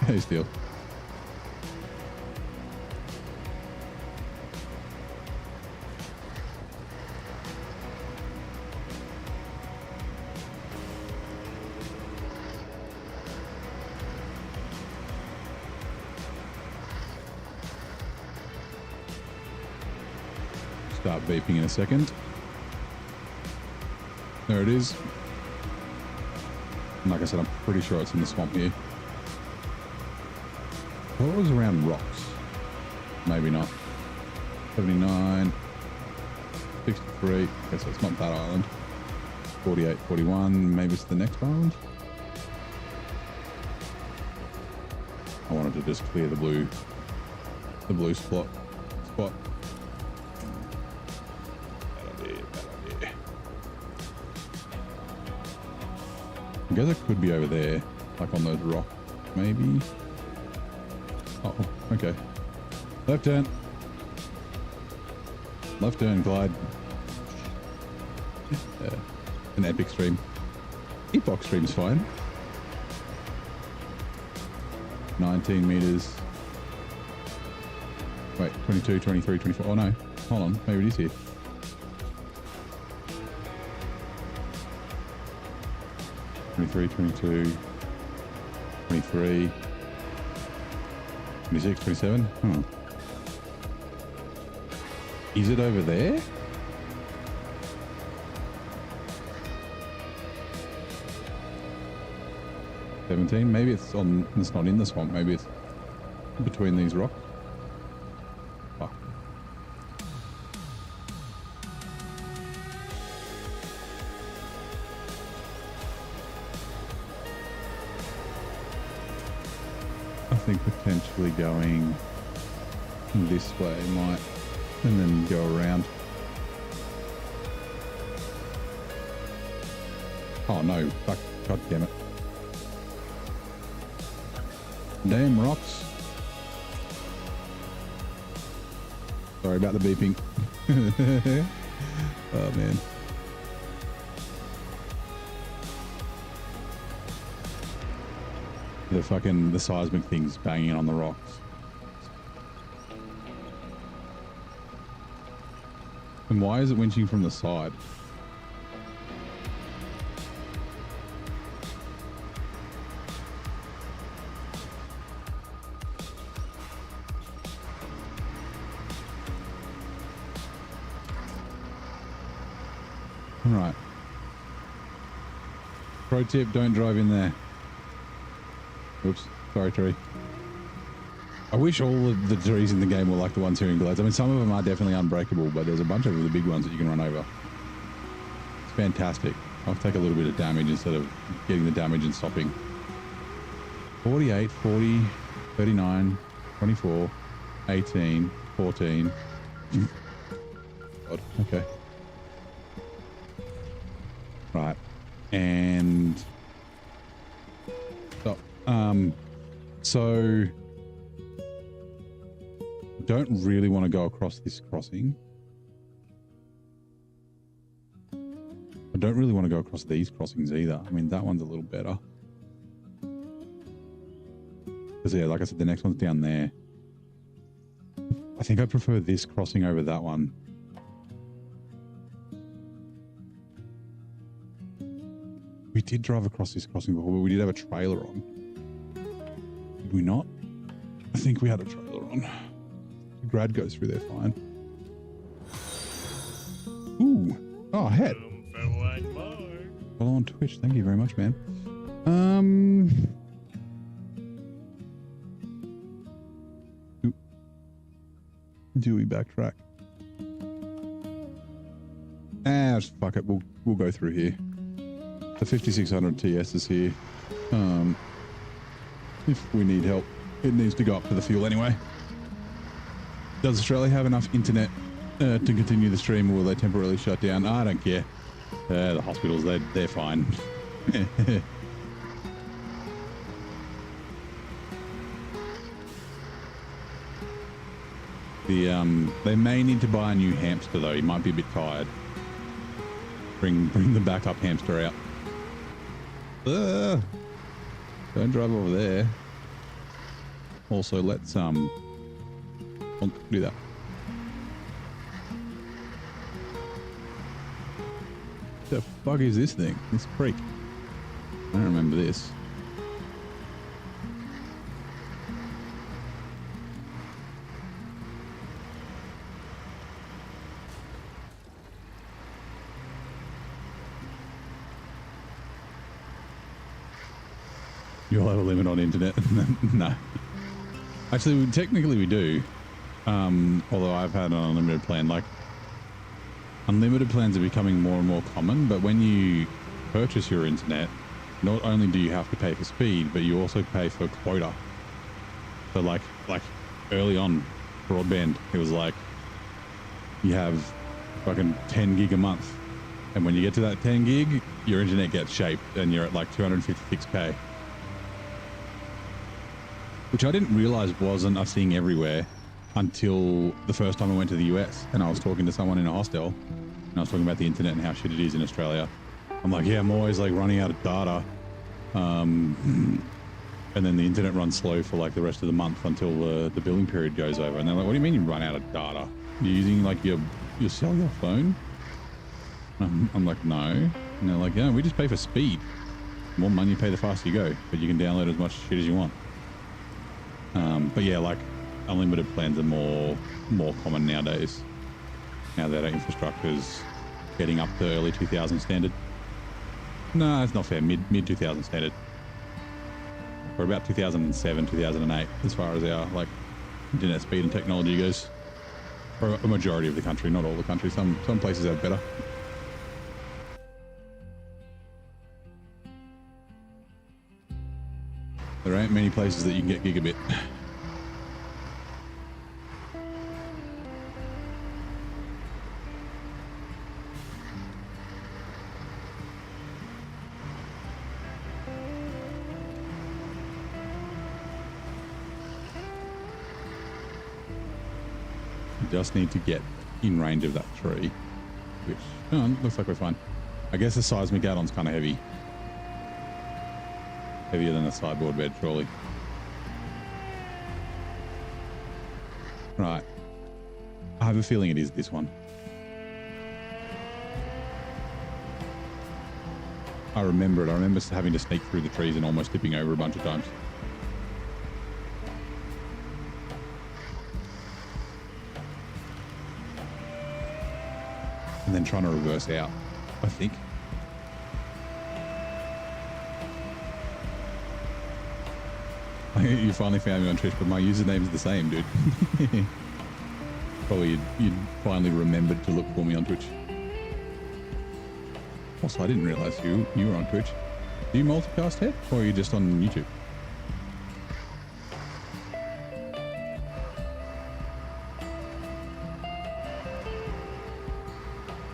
Hey, Steel. Start beeping in a second. There it is. And like I said, I'm pretty sure it's in the swamp here. What was around rocks? Maybe not. 79, 63. Okay, so it's not that island. 48, 41. Maybe it's the next island. I wanted to just clear the blue spot. Bad idea. I guess it could be over there, like on those rocks, maybe. Oh, okay. Left turn. Left turn, glide. An epic stream. Epoch stream's fine. 19 meters. Wait, 22, 23, 24. Oh no, hold on. Maybe it is here. Twenty-three, 22, 23. 26, 27. Huh. Is it over there? Maybe it's on. It's not in the swamp. Maybe it's between these rocks. Fuck. I think potentially going this way might, and then go around. Oh no, fuck, god damn it. Damn rocks. Sorry about the beeping. Oh man. The seismic thing's banging on the rocks. And why is it winching from the side? All right. Pro tip, don't drive in there. Oops, sorry tree. I wish all of the trees in the game were like the ones here in Glades. I mean, some of them are definitely unbreakable, but there's a bunch of the big ones that you can run over. It's fantastic. I'll take a little bit of damage instead of getting the damage and stopping. 48, 40, 39, 24, 18, 14. God, okay. Right. And stop. So don't really want to go across this crossing. I don't really want to go across these crossings either. I mean, that one's a little better. Because yeah, like I said, the next one's down there. I think I prefer this crossing over that one. We did drive across this crossing before, but we did have a trailer on. Did we not? I think we had a trailer on. The grad goes through there fine. Ooh. Oh, head. Follow on Twitch. Thank you very much, man. Do we backtrack? Fuck it. We'll go through here. The 5600 TS is here. If we need help, it needs to go up to the fuel anyway. Does Australia have enough internet to continue the stream, or will they temporarily shut down? I don't care. The hospitals, they're fine. They may need to buy a new hamster though. He might be a bit tired. Bring the backup hamster out. Don't drive over there. Also, let's do that. The fuck is this thing? This creek. I don't remember this. You'll have a limit on internet. No. Actually, technically we do. Although I've had an unlimited plan. Like, unlimited plans are becoming more and more common, but when you purchase your internet, not only do you have to pay for speed, but you also pay for quota. So like early on, broadband, it was like you have fucking 10 gig a month. And when you get to that 10 gig, your internet gets shaped and you're at like 256k. Which I didn't realize wasn't a thing everywhere until the first time I went to the US and I was talking to someone in a hostel and I was talking about the internet and how shit it is in Australia. I'm like, yeah, I'm always like running out of data. And then the internet runs slow for like the rest of the month until the billing period goes over. And they're like, what do you mean you run out of data? You're using like your cellular phone? I'm like, no. And they're like, yeah, we just pay for speed. The more money you pay, the faster you go, but you can download as much shit as you want. But yeah, like unlimited plans are more common nowadays. Now that our infrastructure's getting up to early 2000 standard. No, that's not fair. Mid 2000 standard. We're about 2007, 2008 as far as our like internet speed and technology goes. For a majority of the country, not all the country. Some places have better. There ain't many places that you can get gigabit. Just need to get in range of that tree, which looks like we're fine. I guess the seismic add-on's kind of heavy. Heavier than a sideboard bed, surely. Right. I have a feeling it is this one. I remember it. I remember having to sneak through the trees and almost tipping over a bunch of times. And then trying to reverse out, I think. You finally found me on Twitch, but my username's the same, dude. Probably you'd finally remembered to look for me on Twitch. Also, I didn't realize you were on Twitch. Do you multicast here, or are you just on YouTube?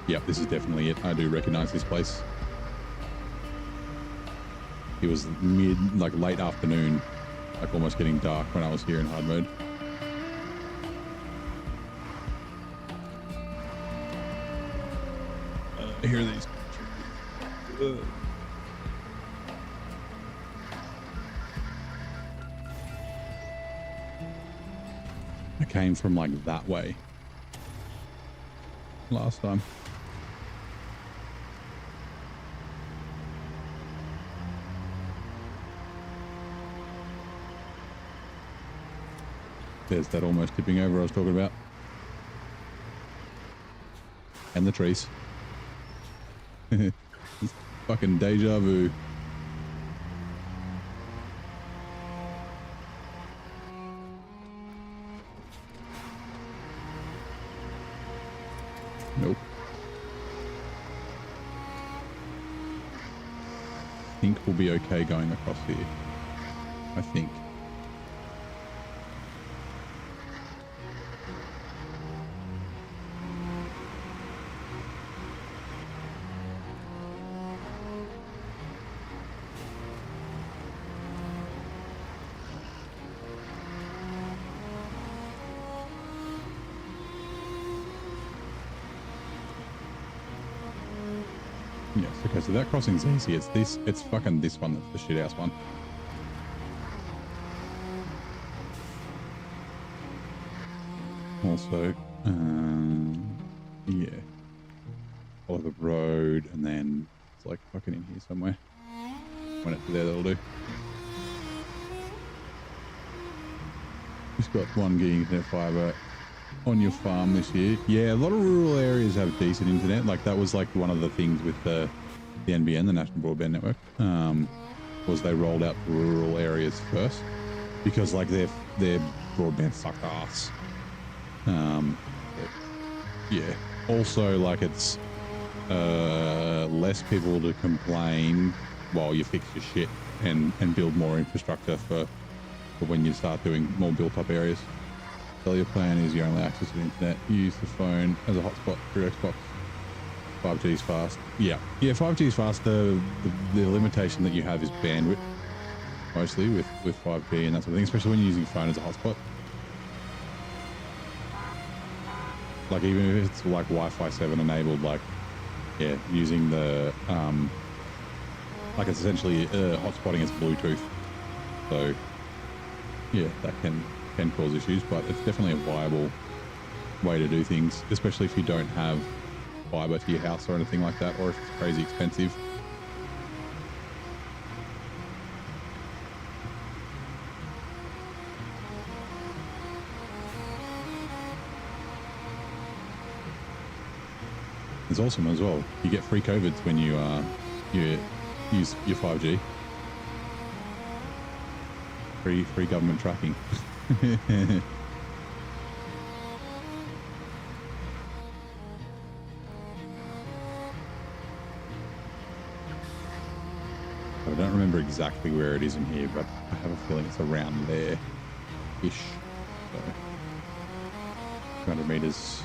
Yep, this is definitely it. I do recognize this place. It was late afternoon, like almost getting dark when I was here in hard mode. Here are these. I came from like that way last time. There's that almost tipping over I was talking about. And the trees. It's fucking deja vu. Nope. I think we'll be okay going across here. I think. Yes, okay, so that crossing's easy. It's fucking this one that's the shit house one. Also, yeah, follow the road, and then it's like fucking in here somewhere. When it's there, that'll do. Just got 1 gig internet fiber on your farm this year. Yeah, a lot of rural areas have decent internet. Like that was like one of the things with the NBN, the National Broadband Network, was they rolled out to rural areas first because like their broadband sucked ass. Yeah. Also, like it's less people to complain while you fix your shit and build more infrastructure for when you start doing more built-up areas. Cellular plan is your only access to the internet. You use the phone as a hotspot through Xbox. 5G is fast. Yeah, 5G is fast. The limitation that you have is bandwidth, mostly with 5G and that sort of thing, especially when you're using your phone as a hotspot. Like even if it's like Wi-Fi 7 enabled, like using the like it's essentially hotspotting as Bluetooth. So yeah, that can cause issues, but it's definitely a viable way to do things, especially if you don't have fiber to your house or anything like that, or if it's crazy expensive. It's awesome as well. You get free COVIDs when you use your 5G. Free government tracking. I don't remember exactly where it is in here, but I have a feeling it's around there-ish. So 200 meters.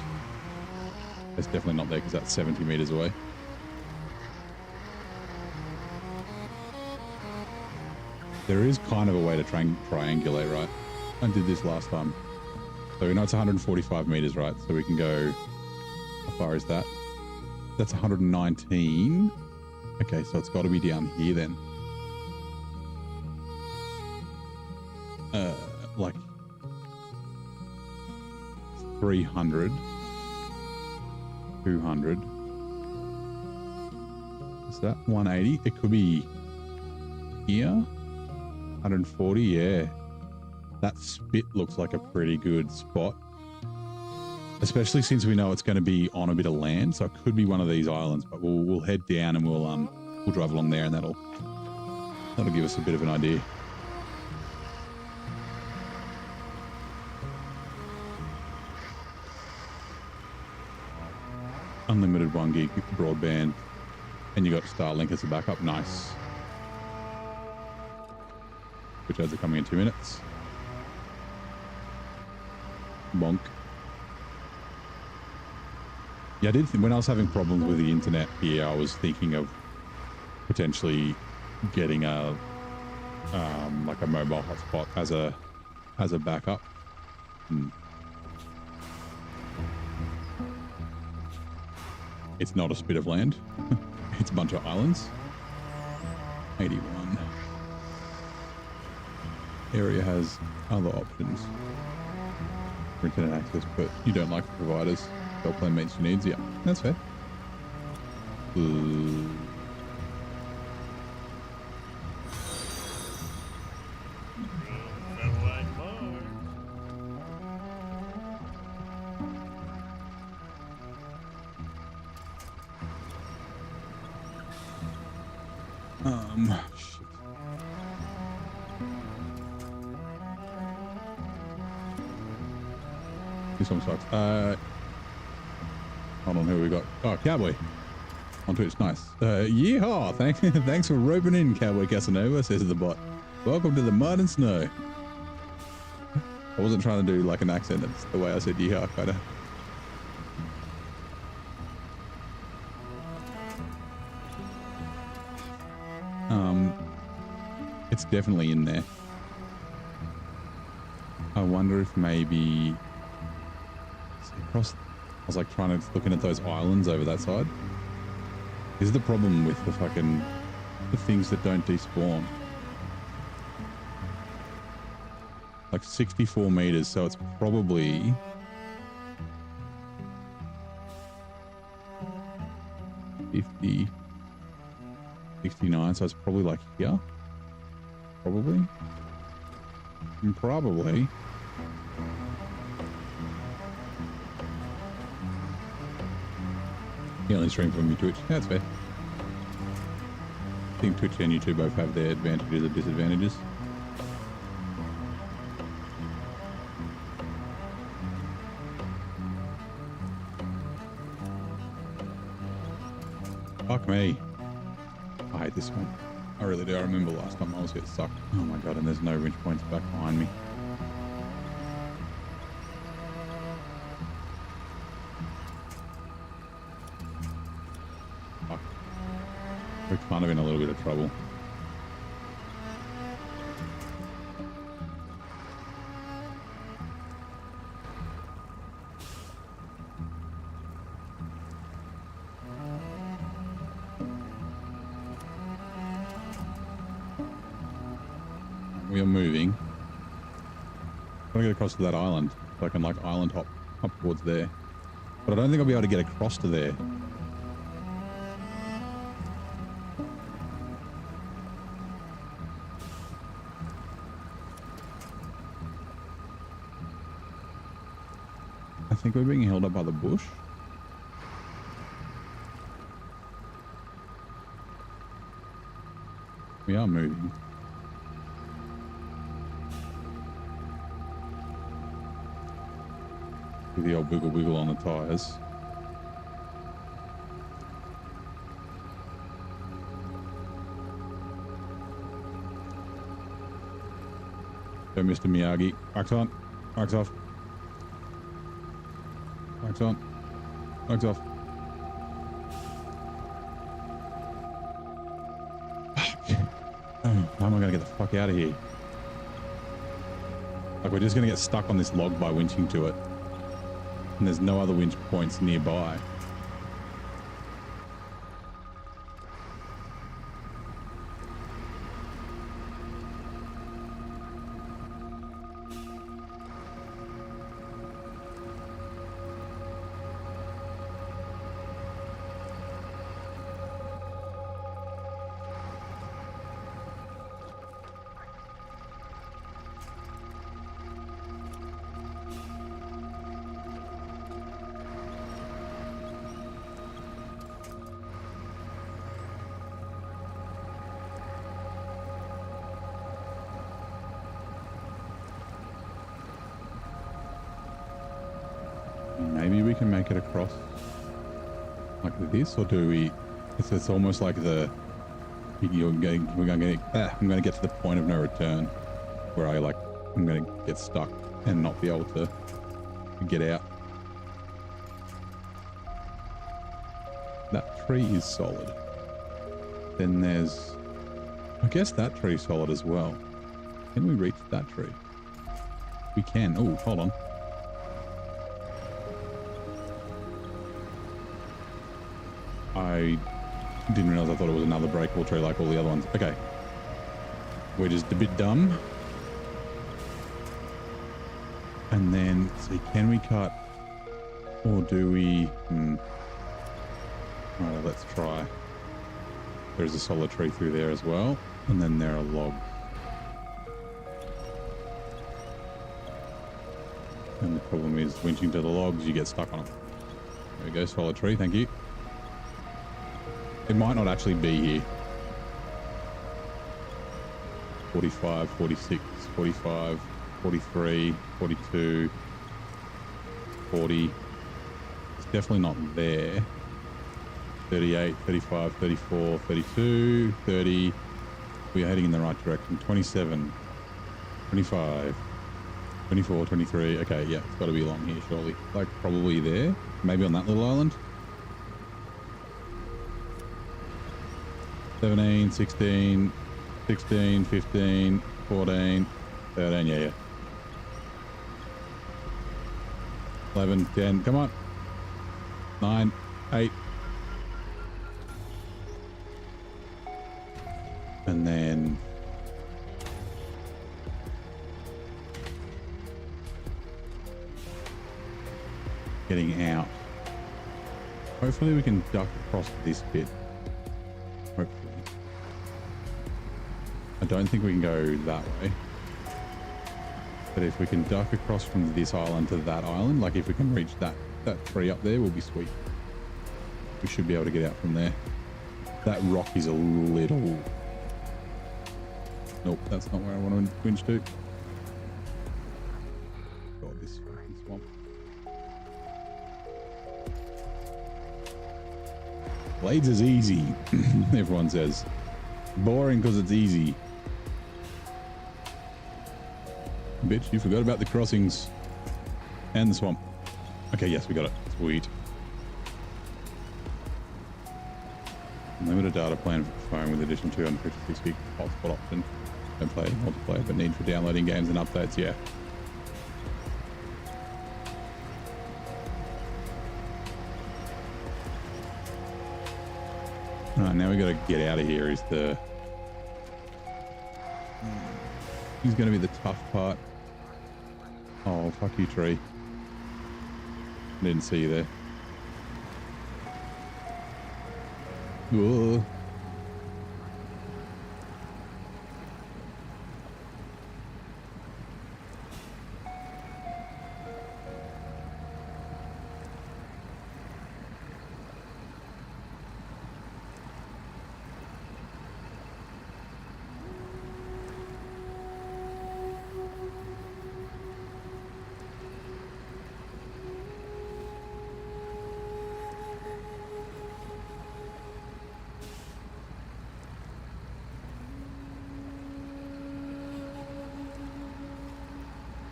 It's definitely not there because that's 70 meters away. There is kind of a way to try and triangulate, right? I did this last time. So we know it's 145 meters, right? So we can go, how far is that? That's 119. Okay, so it's got to be down here then. Like 300, 200. Is that 180? It could be here. 140, yeah. That spit looks like a pretty good spot. Especially since we know it's going to be on a bit of land, so it could be one of these islands, but we'll head down and we'll drive along there and that'll give us a bit of an idea. Unlimited 1 gig broadband, and you got Starlink as a backup. Nice. Which ads are coming in 2 minutes. Bonk. Yeah, I did think when I was having problems with the internet here, I was thinking of potentially getting a like a mobile hotspot as a backup. It's not a spit of land. It's a bunch of islands. 81. Area has other options for internet access, but you don't like the providers. They'll plan meets your needs. Yeah, that's fair. Shit. This one sucks. Hold on, who we got? Oh, Cowboy. On Twitch, nice. Yeehaw! Thanks for roping in, Cowboy Casanova, says the bot. Welcome to the mud and snow. I wasn't trying to do like an accent, that's the way I said yeehaw, kinda. It's definitely in there. I wonder if maybe across. I was like looking at those islands over that side. This is the problem with the fucking the things that don't despawn. Like 64 meters, so it's probably 50, 69, so it's probably like here. Probably. And probably. You only stream from your Twitch. That's fair. I think Twitch and YouTube both have their advantages and disadvantages. Fuck me. I hate this one. I really do. I remember last time I was get sucked. Oh my god, and there's no winch points back behind me. Fuck. We're kind of in a little bit of trouble. We are moving. I'm gonna get across to that island, so I can like island hop up towards there. But I don't think I'll be able to get across to there. I think we're being held up by the bush. We are moving. With the old wiggle wiggle on the tires. Go, Mr. Miyagi. Wax on. Wax off. Wax on. Wax off. How am I going to get the fuck out of here? Like, we're just going to get stuck on this log by winching to it. And there's no other winch points nearby. Maybe we can make it across like this, or do we? It's almost like the I'm going to get to the point of no return, where I'm going to get stuck and not be able to get out. That tree is solid. Then there's, I guess that tree's solid as well. Can we reach that tree? We can. Oh, hold on. I didn't realize. I thought it was another breakable tree like all the other ones. Okay. We're just a bit dumb. And then, see, can we cut? Or do we? Alright, let's try. There's a solid tree through there as well. And then there are logs. And the problem is, winching to the logs, you get stuck on them. There we go, solid tree, thank you. It might not actually be here. 45, 46, 45, 43, 42, 40. It's definitely not there. 38, 35, 34, 32, 30. We are heading in the right direction. 27, 25, 24, 23. Okay, yeah, it's got to be along here, surely. Like, probably there. Maybe on that little island. 17, 16, 16, 15, 14, 13, yeah. 11, 10, come on. 9, 8, And then getting out. Hopefully we can duck across this bit. Hopefully. I don't think we can go that way. But if we can duck across from this island to that island, like if we can reach that tree up there, we'll be sweet. We should be able to get out from there. That rock is a little... Nope, that's not where I want to winch to. God, this fucking swamp. Blades is easy, everyone says. Boring because it's easy. Bitch, you forgot about the crossings and the swamp. Okay, yes, we got it. Sweet. Limited data plan for phone with additional 256 gig hotspot option. Don't play multiplayer, but need for downloading games and updates. Yeah. All right, now we got to get out of here. Is the going to be the tough part. Oh, fuck you, tree. Didn't see you there. Whoa.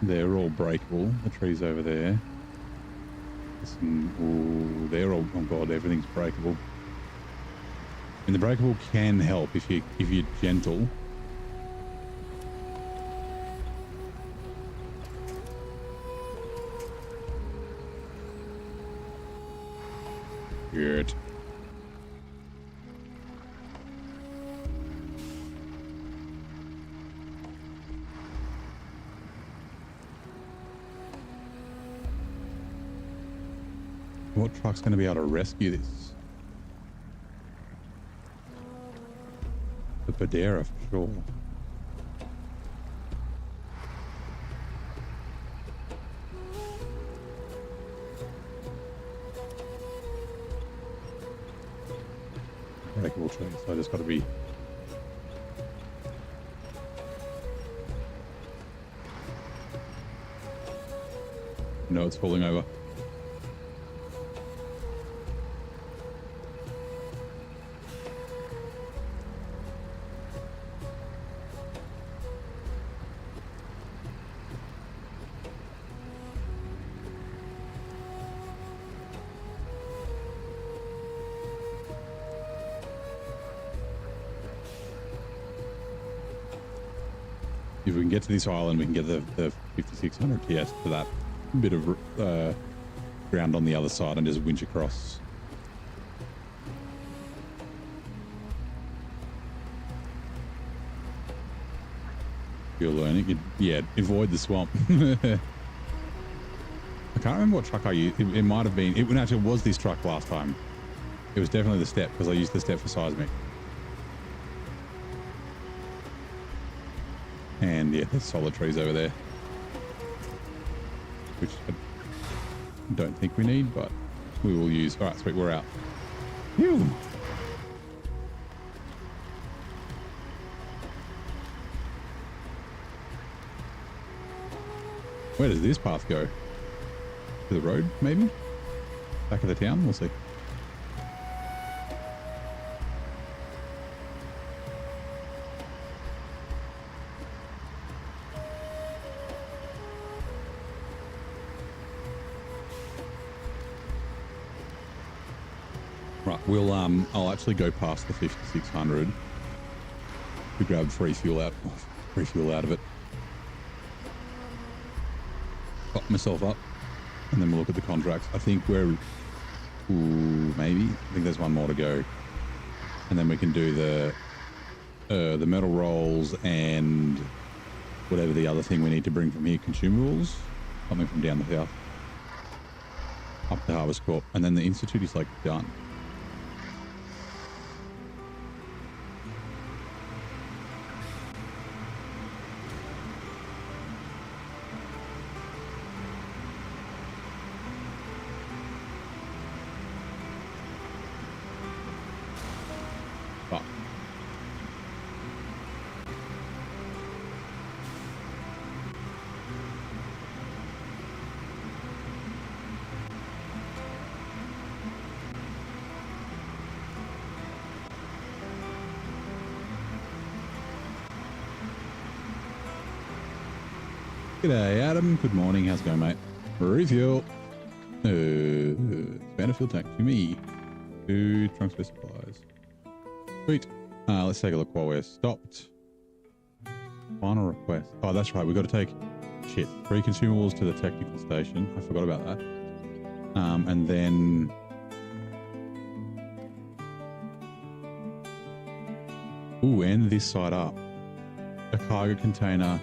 They're all breakable. The trees over there. Ooh, they're all. Oh god, everything's breakable. And the breakable can help if you're gentle. Good. What truck's going to be able to rescue this? The Padera, for sure. Breakable tree, so I just got to be... No, it's falling over. If we can get to this island, we can get the 5600 TS to that bit of ground on the other side and just winch across. You're learning. Yeah, avoid the swamp. I can't remember what truck I used. It might have been... Actually, it was this truck last time. It was definitely the step because I used the step for seismic. And yeah, there's solid trees over there, which I don't think we need, but we will use. All right, sweet, we're out. Phew. Where does this path go? To the road, maybe? Back of the town? We'll see. Right, we'll I'll actually go past the 5600 to grab free fuel out of it. Pop myself up, and then we'll look at the contracts. I think we're maybe. I think there's one more to go, and then we can do the the metal rolls and whatever the other thing we need to bring from here, consumables, something from down the south, up to Harvest Corp, and then the Institute is like done. Fuck. G'day, Adam. Good morning. How's it going, mate? Refuel. Expand a fuel tank to me. To trunk space supplies. Sweet. Let's take a look while we're stopped. Final request. Oh, that's right. We've got to take 3 consumables to the technical station. I forgot about that. And then and this side up. A cargo container.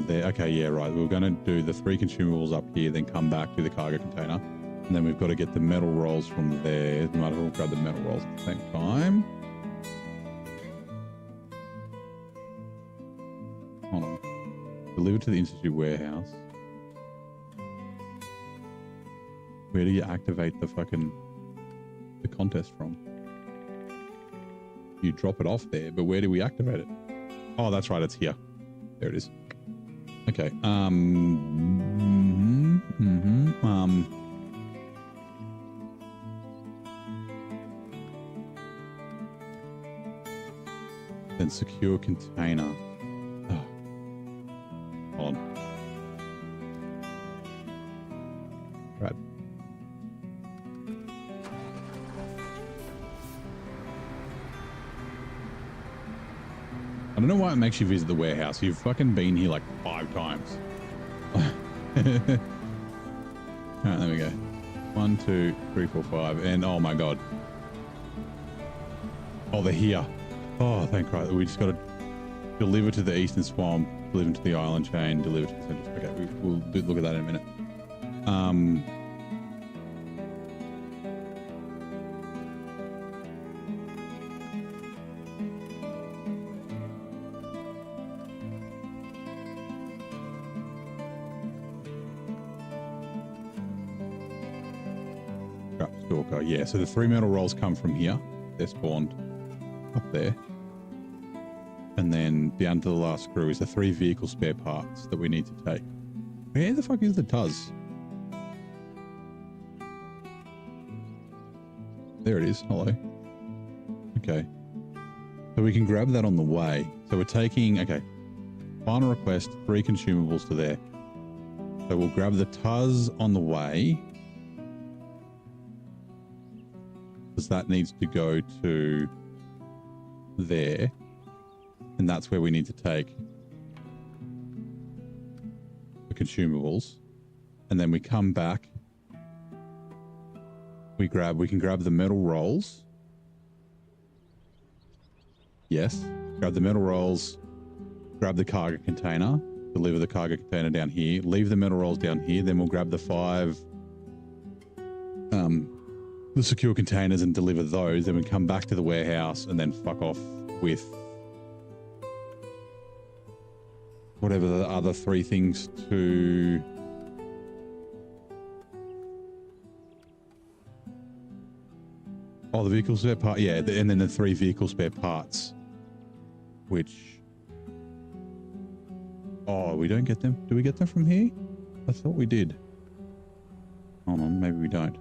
There. Okay, yeah, right. We're going to do the 3 consumables up here, then come back to the cargo container, and then we've got to get the metal rolls from there. We might as well grab the metal rolls at the same time. Hold on. Deliver to the Institute warehouse. Where do you activate the contest from? You drop it off there, but where do we activate it? Oh, that's right. It's here. There it is. Okay. Then secure container. Oh. Hold on. Right. I don't know why it makes you visit the warehouse. You've fucking been here like 5 times. Alright, there we go. 1, 2, 3, 4, 5. And oh my god. Oh, they're here. Oh, thank Christ. We just got to deliver to the Eastern Swamp, deliver to the Island Chain, deliver to the Central. Okay, we'll look at that in a minute. Yeah, so the 3 metal rolls come from here. They're spawned up there. And then down to the last screw is the 3 vehicle spare parts that we need to take. Where the fuck is the Tuz? There it is. Hello. Okay. So we can grab that on the way. So we're taking, okay. Final request, 3 consumables to there. So we'll grab the Tuz on the way. Because that needs to go to there, and that's where we need to take the consumables, and then we come back, we can grab the metal rolls. Yes, grab the metal rolls, grab the cargo container, deliver the cargo container down here, leave the metal rolls down here, then we'll grab the 5 the secure containers and deliver those, then we come back to the warehouse and then fuck off with whatever the other 3 things to the vehicle spare part, yeah, and then the 3 vehicle spare parts, which we don't get them. Do we get them from here? I thought we did. Hold on, maybe we don't.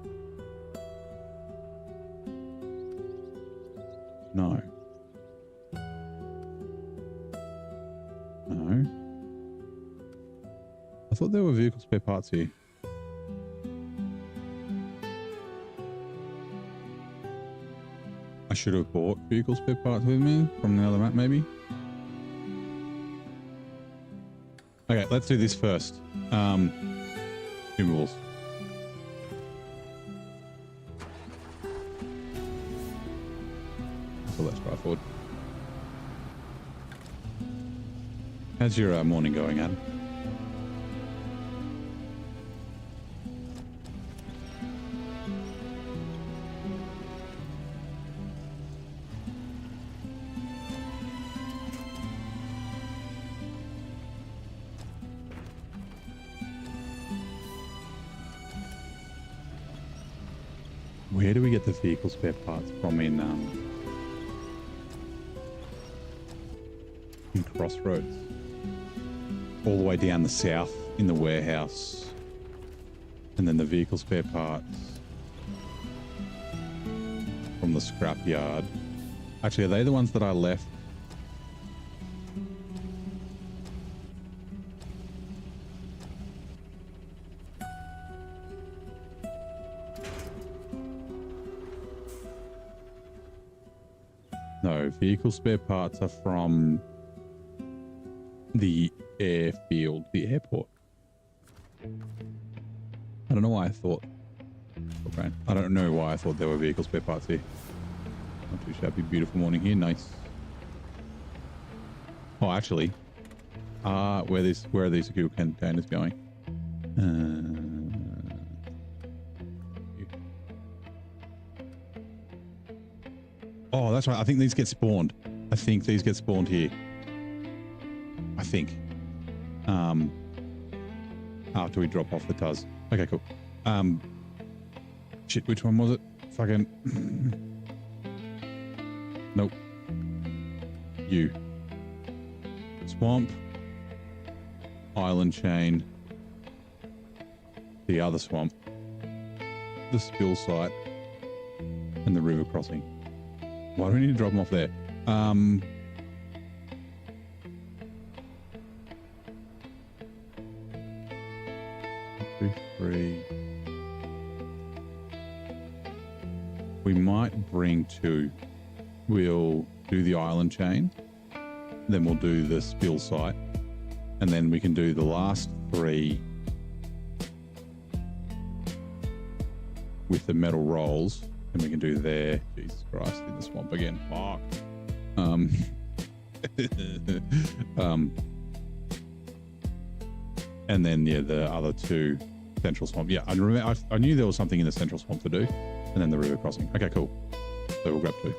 No. No. I thought there were vehicle spare parts here. I should have bought vehicle spare parts with me from the other map, maybe. Okay, let's do this first. Consumables. So let's drive forward. How's your morning going, Adam? Where do we get the vehicle spare parts from in Crossroads? All the way down the south in the warehouse, and then the vehicle spare parts from the scrapyard. Actually, are they the ones that I left? No, vehicle spare parts are from the airfield, the airport. I don't know why I thought. Okay, I don't know why I thought there were vehicle spare parts here. Not too shabby. Beautiful morning here. Nice. Oh, actually, where are these fuel containers going? Oh, that's right. I think these get spawned. I think these get spawned here. I think. After we drop off the TUS. Okay, cool. Shit, which one was it? Fucking. Nope. You. Swamp. Island chain. The other swamp. The spill site. And the river crossing. Why do we need to drop them off there? 3. We might bring 2. We'll do the island chain, then we'll do the spill site, and then we can do the last 3 with the metal rolls, and we can do there. Jesus Christ, in the swamp again. Fuck. And then yeah, the other 2 central swamp. Yeah, I knew there was something in the central swamp to do, and then the river crossing. Okay, cool. So we'll grab 2.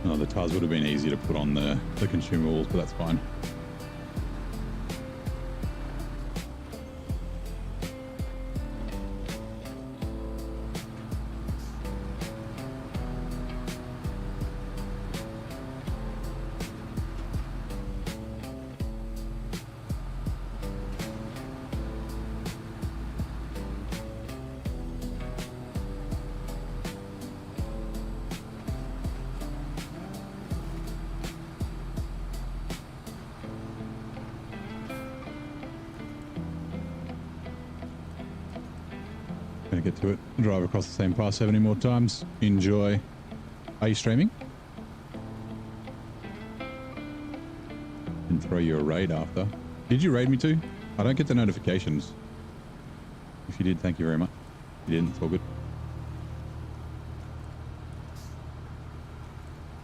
Oh, the tires would have been easy to put on the consumables, but that's fine. Gonna get to it. Drive across the same path 70 more times. Enjoy. Are you streaming? And throw you a raid after. Did you raid me too? I don't get the notifications. If you did, thank you very much. If you didn't, it's all good.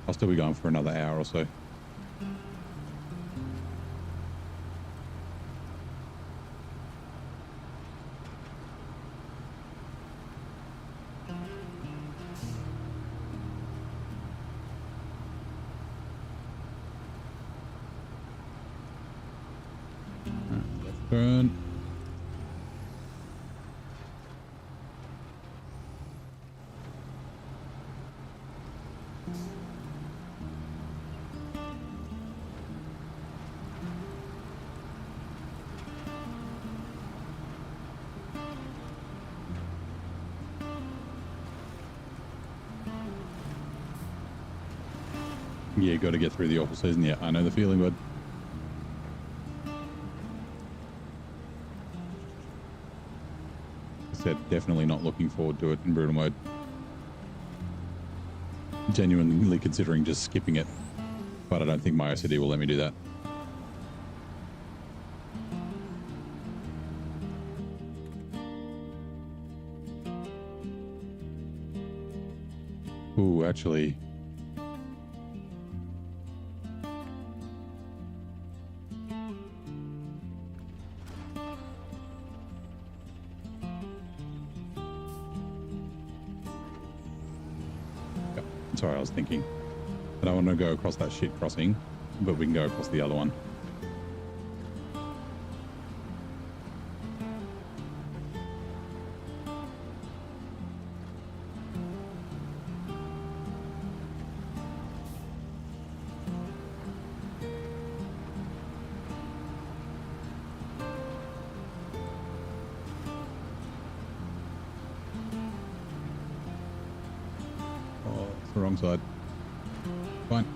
I'll still be going for another hour or so. Turn. Yeah, got to get through the awful season. Yeah, I know the feeling, bud. I said definitely not looking forward to it in brutal mode. Genuinely considering just skipping it, but I don't think my OCD will let me do that. Ooh, actually. Sorry, I was thinking. I don't want to go across that shit crossing, but we can go across the other one. Oh, it's the wrong side. Fine.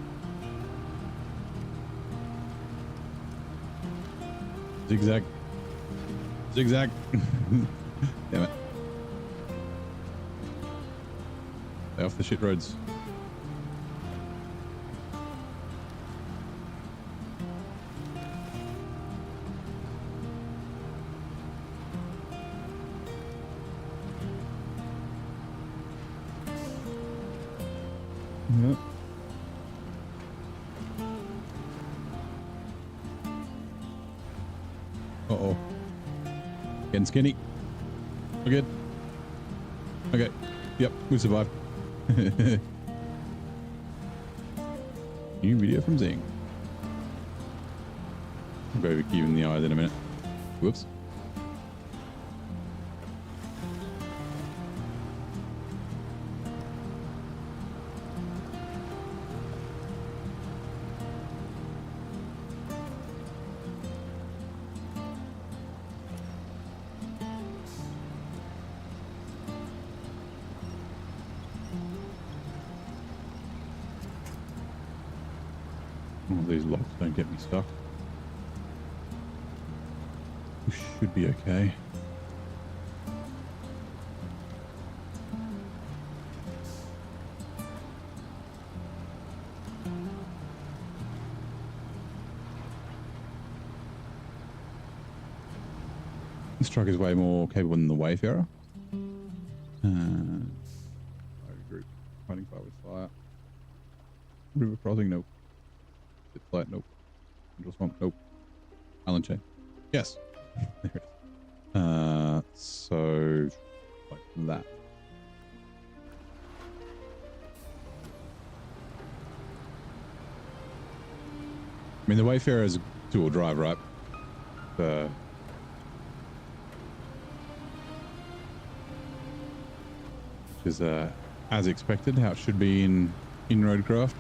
Zigzag. Zigzag. Damn it. Stay off the shit roads. Yep. Uh-oh. Getting skinny. We're good. Okay. Yep, we survived. New video from Zing. I'll go give him the eyes in a minute. Whoops. Oh, these locks don't get me stuck. We should be okay. This truck is way more capable than the Wayfarer. Group fighting fire with fire. River crossing, nope. Pit flight, nope. Central swamp, nope. Island chain, yes. There it is. So like that. I mean, the Wayfarer is dual drive, right? Which is as expected, how it should be in roadcraft.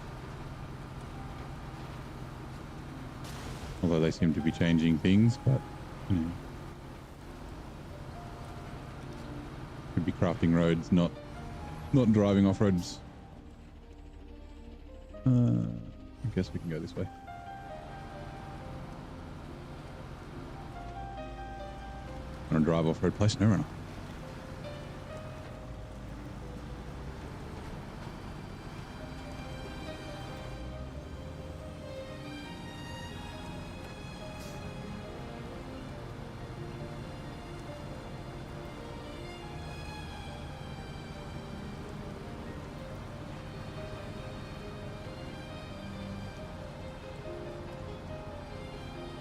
Although they seem to be changing things, but you know, could be crafting roads, not driving off roads. I guess we can go this way. Want to drive off road, play SnowRunner.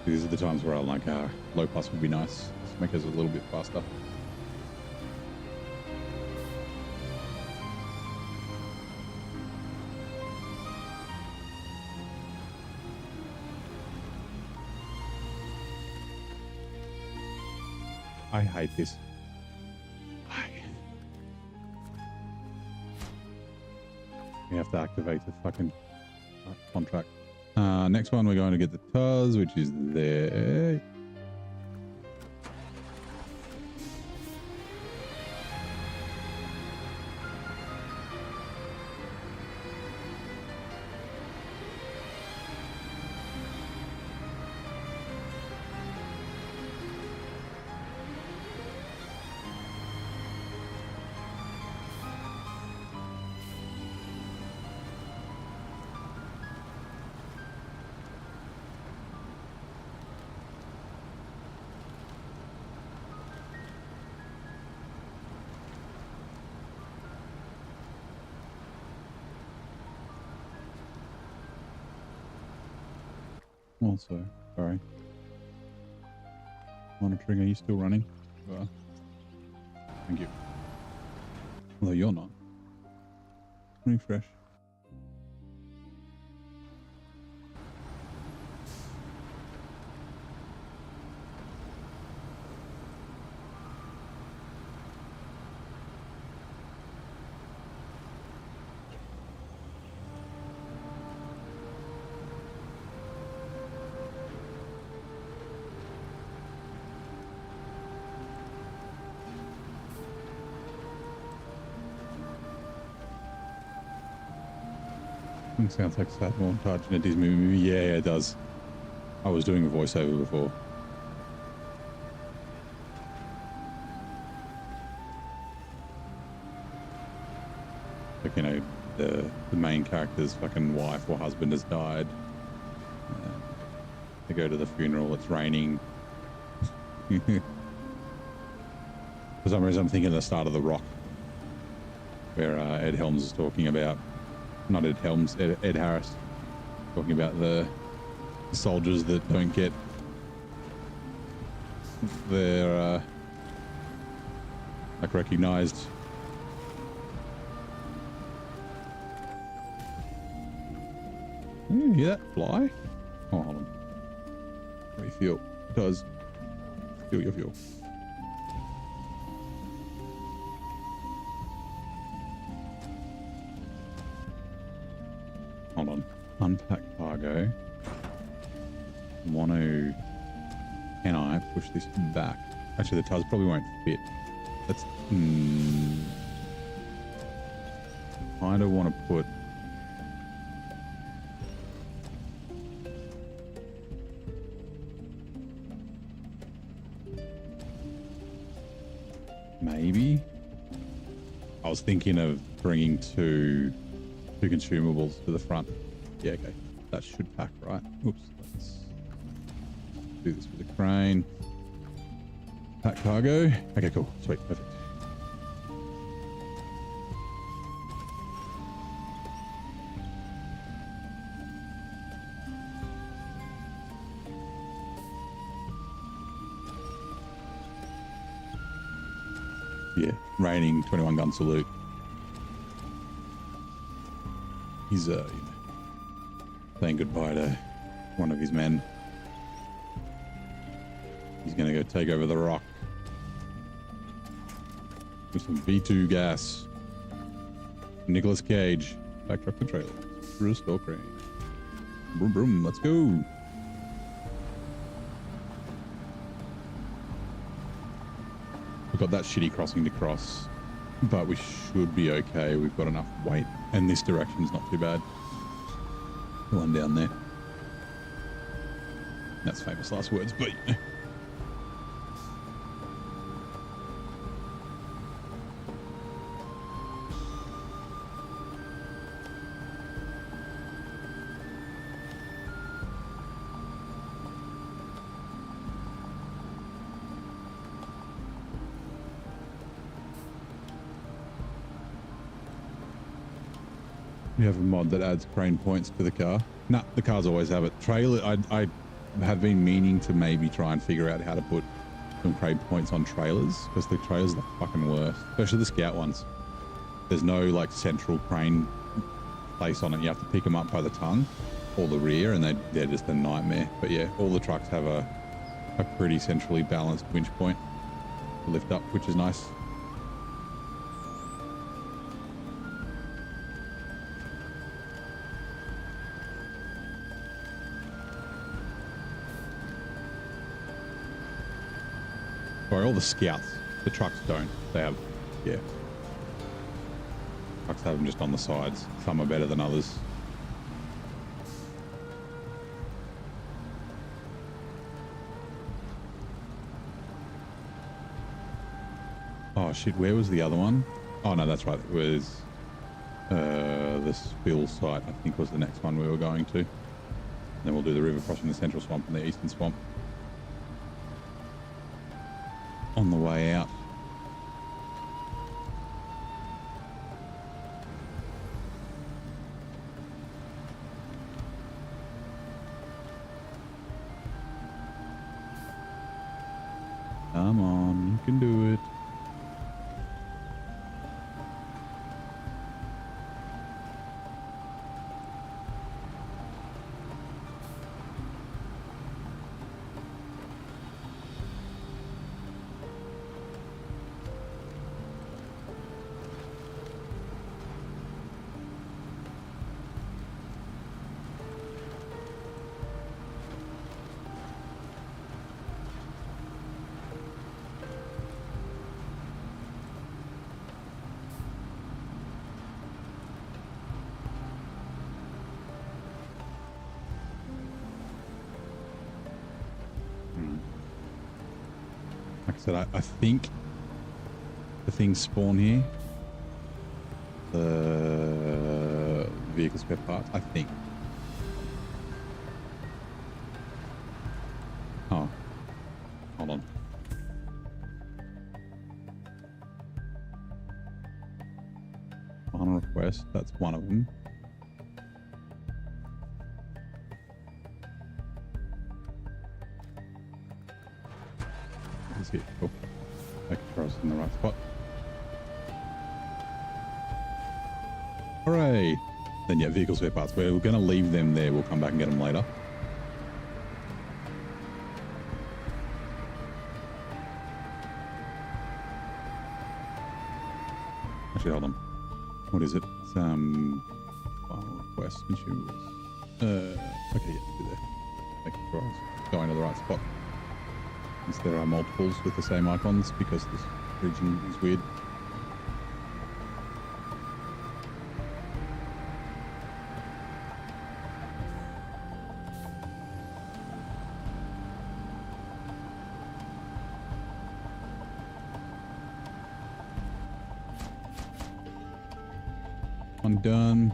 These are the times where I like low plus would be nice. Just make us a little bit faster. I hate this. We have to activate the fucking contract. Next one, we're going to get the TUS, which is there. Also, sorry. Monitoring, are you still running? You are. Thank you. Although you're not. Refresh. Sounds like sad montage in a Disney movie. Yeah, it does. I was doing a voiceover before. Like, you know, the main character's fucking wife or husband has died. They go to the funeral, it's raining. For some reason I'm thinking of the start of The Rock, where Ed Helms is talking about, not Ed Helms, Ed Harris, talking about the soldiers that don't get their like recognized. You hear that fly? Oh, hold on. What do you feel? It does. Feel your fuel. Hold on. Unpack cargo. Can I push this back? Actually, the TUS probably won't fit. That's kind of want to put maybe. I was thinking of bringing two consumables to the front. Yeah, okay. That should pack, right? Oops. Let's do this with a crane. Pack cargo. Okay, cool. Sweet. Perfect. Yeah, raining 21 gun salute. He's you know, saying goodbye to one of his men. He's gonna go take over the rock with some V2 gas. Nicolas Cage, back truck the trailer, restore crane. Broom broom, let's go. We've got that shitty crossing to cross, but we should be okay. We've got enough weight, and this direction's not too bad. The one down there. That's famous last words, but you have a mod that adds crane points to the car. Nah, the cars always have it. Trailer, I have been meaning to maybe try and figure out how to put some crane points on trailers, because the trailers are the fucking worst, especially the Scout ones. There's no like central crane place on it. You have to pick them up by the tongue or the rear, and they're just a nightmare. But yeah, all the trucks have a pretty centrally balanced winch point. to lift up, which is nice. Sorry, all the scouts. The trucks don't. They have, yeah. Trucks have them just on the sides. Some are better than others. Oh shit, where was the other one? Oh no, that's right. It was the spill site, I think, was the next one we were going to. Then we'll do the river crossing the central swamp and the eastern swamp on the way out. Come on, you can do it. Like I said, I think the things spawn here. The vehicle spare parts, I think. Oh, hold on. On request, that's one of them. Is it cool? Making sure I was in the right spot. Hooray! Then yeah, vehicle spare parts. We're going to leave them there. We'll come back and get them later. Actually, hold on. What is it? It's final request consumables. Okay, yeah, do there. Making sure I was going to the right spot. Since there are multiples with the same icons because this region is weird. One done.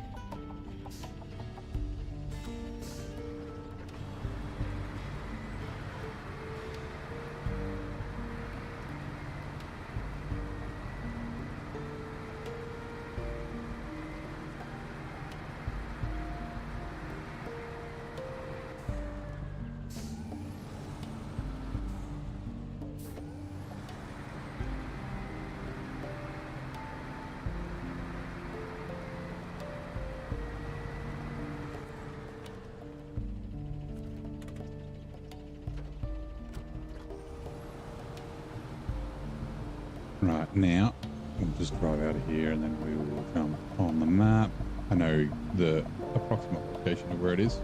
Right, now we'll just drive out of here and then we will jump on the map. I know the approximate location of where it is.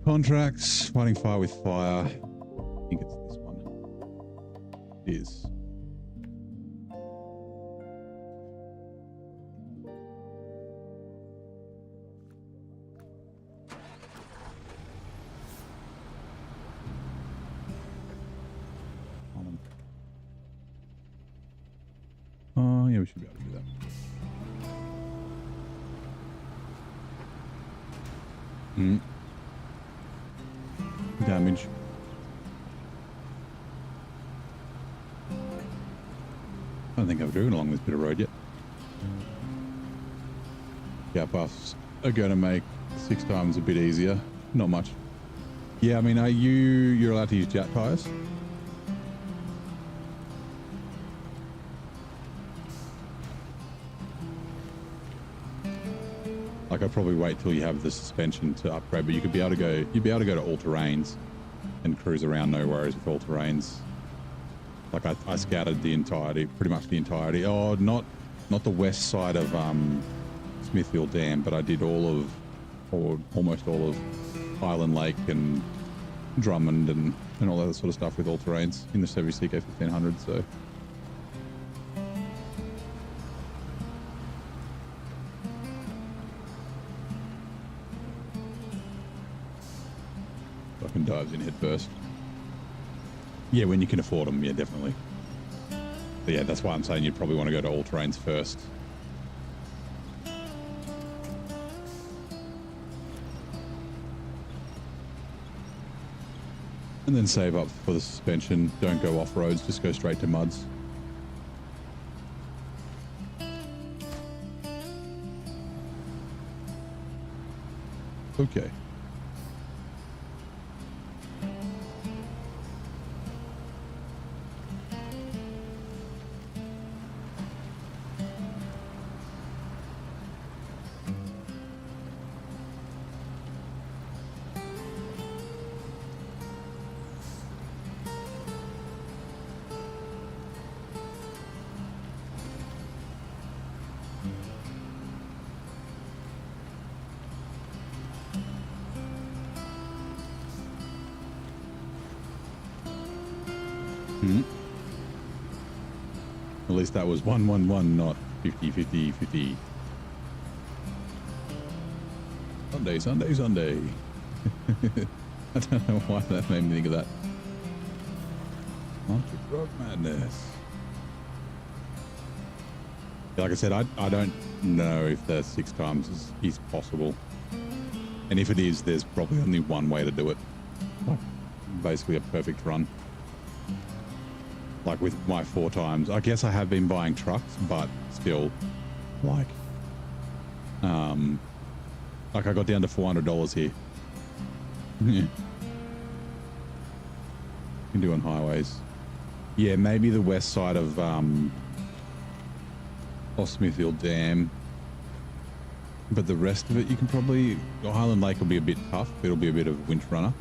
Contracts, fighting fire with fire. I think it's this one. It is. Oh, yeah, we should be able to do that. Damage. I don't think I've driven along this bit of road yet. Yeah, buffs are going to make 6 times a bit easier. Not much. Yeah, I mean, you're allowed to use jet tires? Like I'd probably wait till you have the suspension to upgrade, but you could be able to go, you'd be able to go to all terrains and cruise around no worries with all terrains. Like I scouted the entirety, pretty much the entirety. Oh, not the west side of Smithfield Dam, but I did all of, or almost all of Island Lake and Drummond and all that sort of stuff with all terrains in the Chevy CK 1500. So fucking dives in head first. Yeah, when you can afford them, yeah, definitely. But yeah, that's why I'm saying you'd probably want to go to all terrains first. And then save up for the suspension. Don't go off roads, just go straight to muds. Okay. At least that was 111, not 50, 50, 50. Sunday, Sunday, Sunday. I don't know why that made me think of that. Monster Truck Madness. Like I said, I don't know if the 6 times is possible. And if it is, there's probably only one way to do it. Like basically a perfect run. Like with my 4 times, I guess I have been buying trucks, but still, like I got down to $400 here. Yeah. Can do on highways. Yeah, maybe the west side of Smithfield Dam, but the rest of it you can probably. Highland Lake will be a bit tough. It'll be a bit of a winch runner.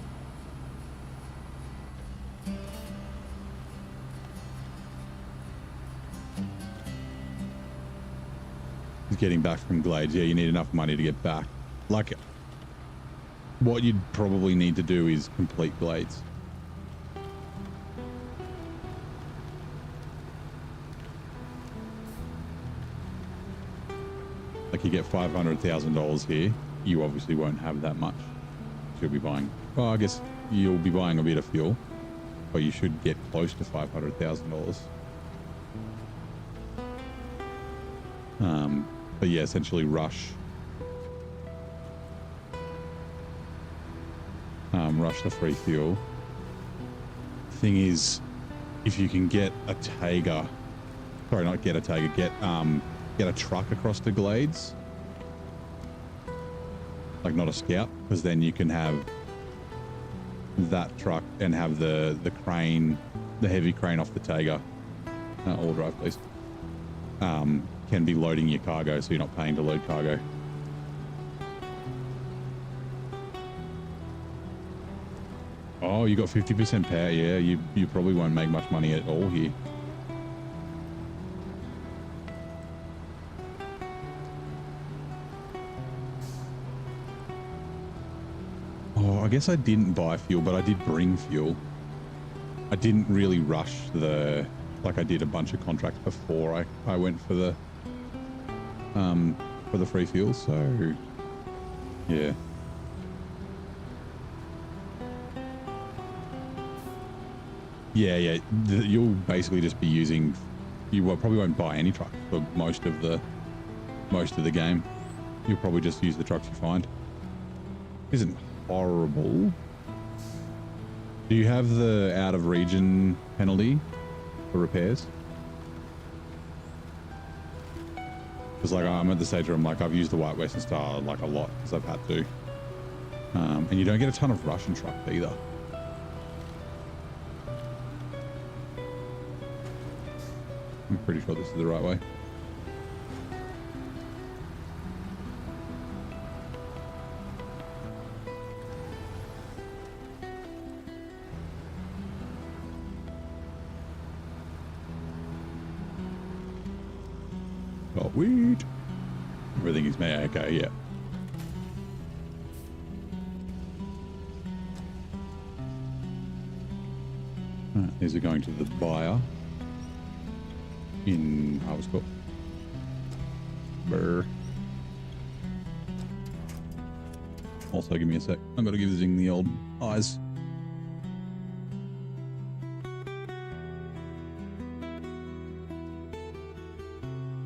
Getting back from Glades, yeah, you need enough money to get back. Like, what you'd probably need to do is complete Glades. Like, you get $500,000 here, you obviously won't have that much. You'll be buying, well, I guess you'll be buying a bit of fuel, but you should get close to $500,000. But yeah, essentially rush the free fuel. Thing is, if you can get a Taiga, sorry, not get a Taiga, get a truck across the Glades, like not a Scout, because then you can have that truck and have the crane, the heavy crane off the Taiga, all drive please, can be loading your cargo, so you're not paying to load cargo. Oh, you got 50% power. Yeah, you probably won't make much money at all here. Oh, I guess I didn't buy fuel, but I did bring fuel. I didn't really rush like I did a bunch of contracts before I went for the free fuel, so yeah. Yeah, you'll basically just be using, probably won't buy any truck for most of the game. You'll probably just use the trucks you find. Isn't horrible. Do you have the out of region penalty for repairs? Because like I'm at the stage where I'm like, I've used the White Western Star like a lot because I've had to, and you don't get a ton of Russian truck either. I'm pretty sure this is the right way. Oh, wait. Everything is made. Okay, yeah. Right, these are going to the buyer in Harvest Corp. Brr. Also, give me a sec. I've got to give this thing the old eyes.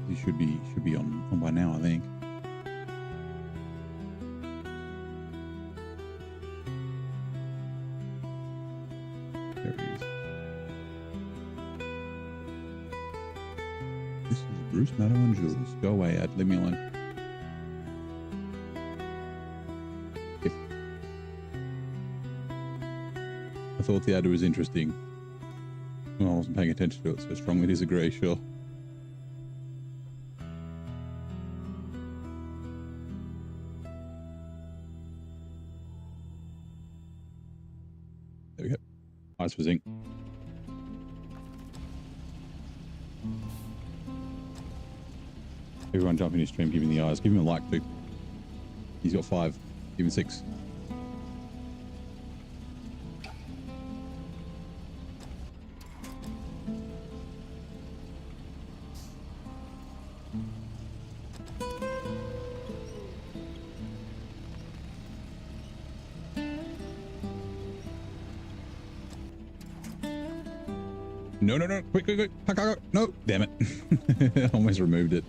He should be on by now, I think. There he is. This is Bruce, Maddo, and Jules. Go away, Ad. Leave me alone. If I thought the ad was interesting. Well, I wasn't paying attention to it, so strongly disagree, sure. There we go. Eyes for zinc. Everyone jump in his stream, give him the eyes. Give him a like too. He's got 5. Give him 6. No, no, no. Quick, quick, quick. No. Damn it. Almost removed it.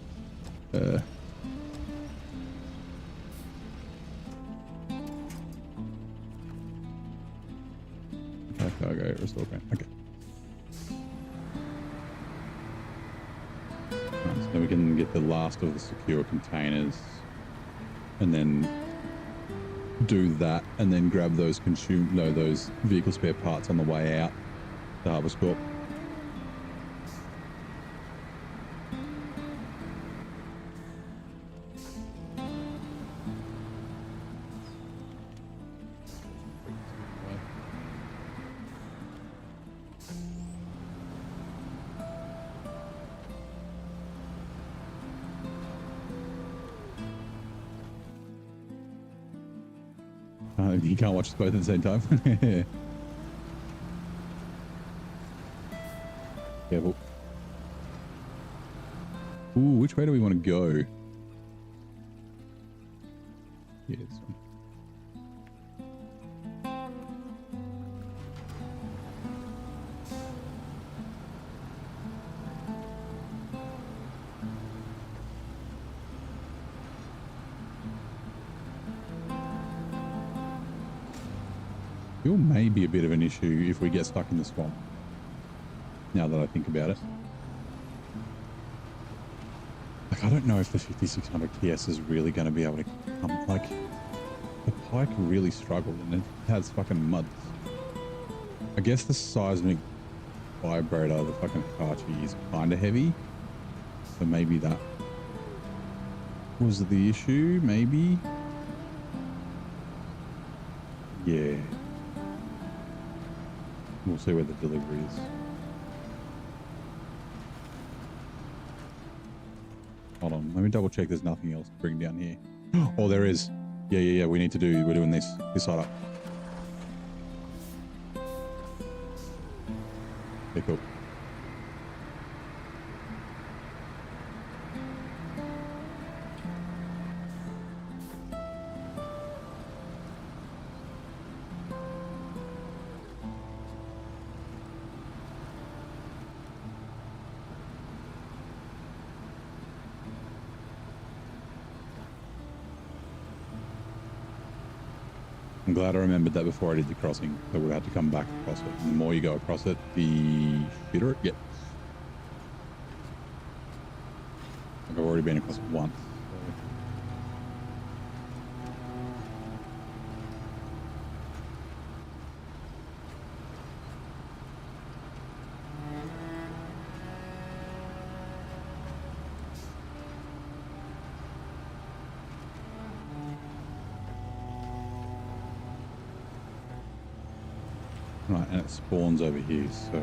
Okay, restore grant. Okay. Right, so then we can get the last of the secure containers and then do that and then grab those those vehicle spare parts on the way out to Harvest Corp. You can't watch us both at the same time. Careful. Ooh, which way do we want to go? Yeah, this one. Fuel may be a bit of an issue if we get stuck in the swamp. Now that I think about it. Like, I don't know if the 5600 TS is really going to be able to come. Like, the Pike really struggled and it has fucking muds. I guess the seismic vibrator, the fucking Hitachi, is kind of heavy. So maybe that was the issue, maybe. Yeah. We'll see where the delivery is. Hold on, let me double check there's nothing else to bring down here. Oh, there is. Yeah, we're doing this side up. Okay, cool. I'm glad I remembered that before I did the crossing. I would have to come back across it. And the more you go across it, the shitter it gets. Like I've already been across it once. Right, and it spawns over here, so...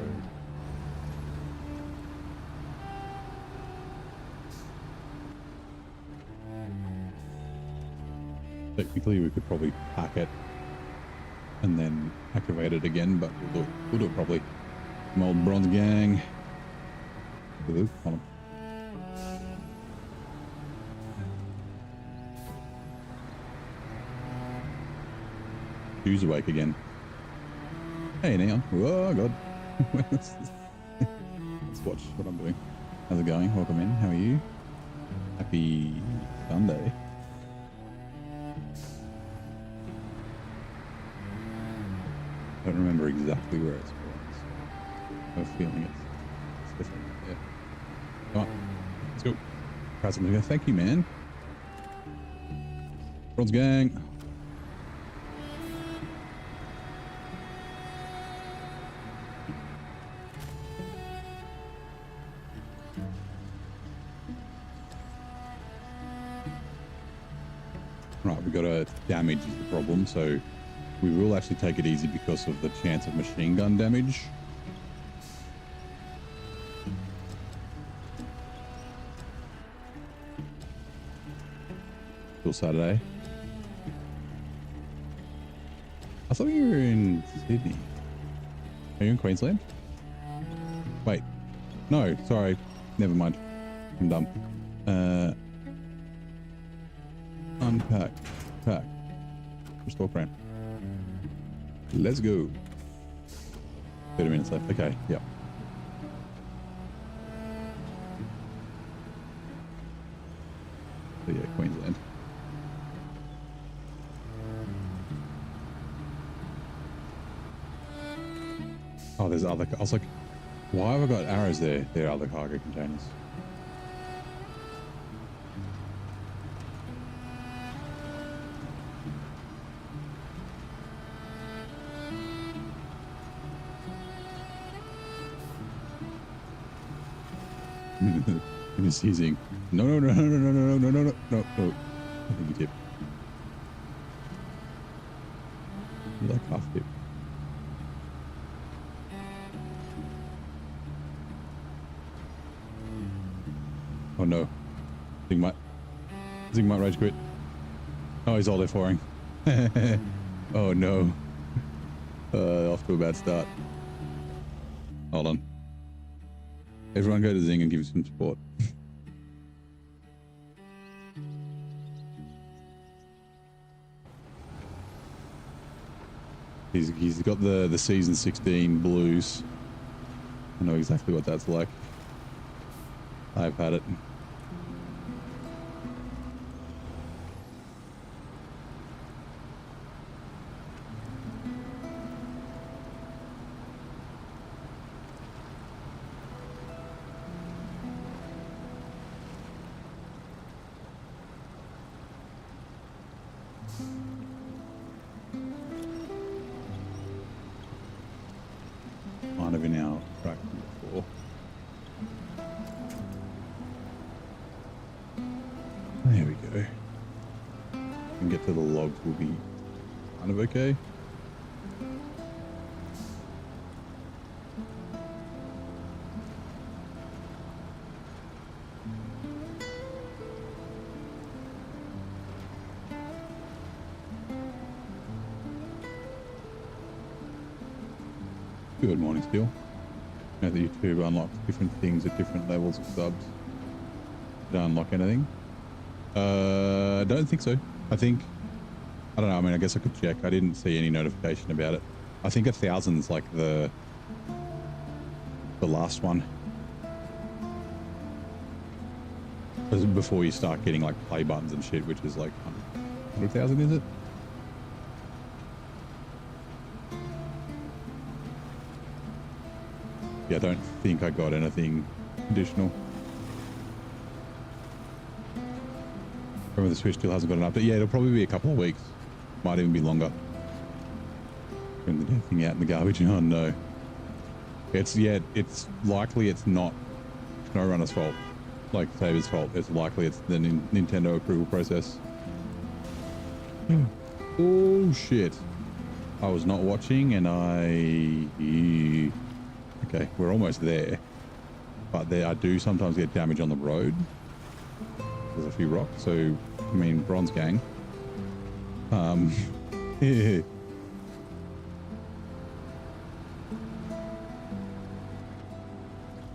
Technically, we could probably pack it and then activate it again, but we'll do it properly. Some old bronze gang. Ooh, hold on. Who's awake again? Hey, Neon. Oh, God. Let's watch what I'm doing. How's it going? Welcome in. How are you? Happy Sunday. I don't remember exactly where it's from. I have a feeling it's different. Yeah. Come on. Let's go. Try something to go. Thank you, man. Bronze gang. Right, we got a damage is the problem, so we will actually take it easy because of the chance of machine gun damage. Till Saturday. I thought you were in Sydney. Are you in Queensland? Wait. No, sorry. Never mind. I'm dumb. Unpack. Pack. Restore frame. Let's go. 30 minutes left. Okay, yep. So yeah, Queensland. Oh, there's other... I was like, why have I got arrows there? There are other cargo containers. And he's seizing. No, no, no, no, no, no, no, no, no, no, no, no. I think you tip. You like half tip. Oh no. Zing might rage quit. Oh, he's all there foring. Oh no. Off to a bad start. Hold on. Everyone go to Zing and give some support. He's got the season 16 blues. I know exactly what that's like. I've had it. Might have been our track before. There we go. And get to the logs will be kind of okay. Good morning, Steel. Know that YouTube unlocks different things at different levels of subs. Did I unlock anything? I don't think so. I don't know. I mean, I guess I could check. I didn't see any notification about it. I think 1,000's like the last one. Before you start getting like play buttons and shit, which is like 100,000, is it? Yeah, I don't think I got anything additional. Remember, the Switch still hasn't got an update. Yeah, it'll probably be a couple of weeks. Might even be longer. Bring the damn thing out in the garbage. Oh no. It's likely it's not SnowRunner's fault. Like Saber's fault. It's likely it's the Nintendo approval process. Oh shit. I was not watching and okay, we're almost there. But I do sometimes get damage on the road. There's a few rocks, so I mean bronze gang. Yeah.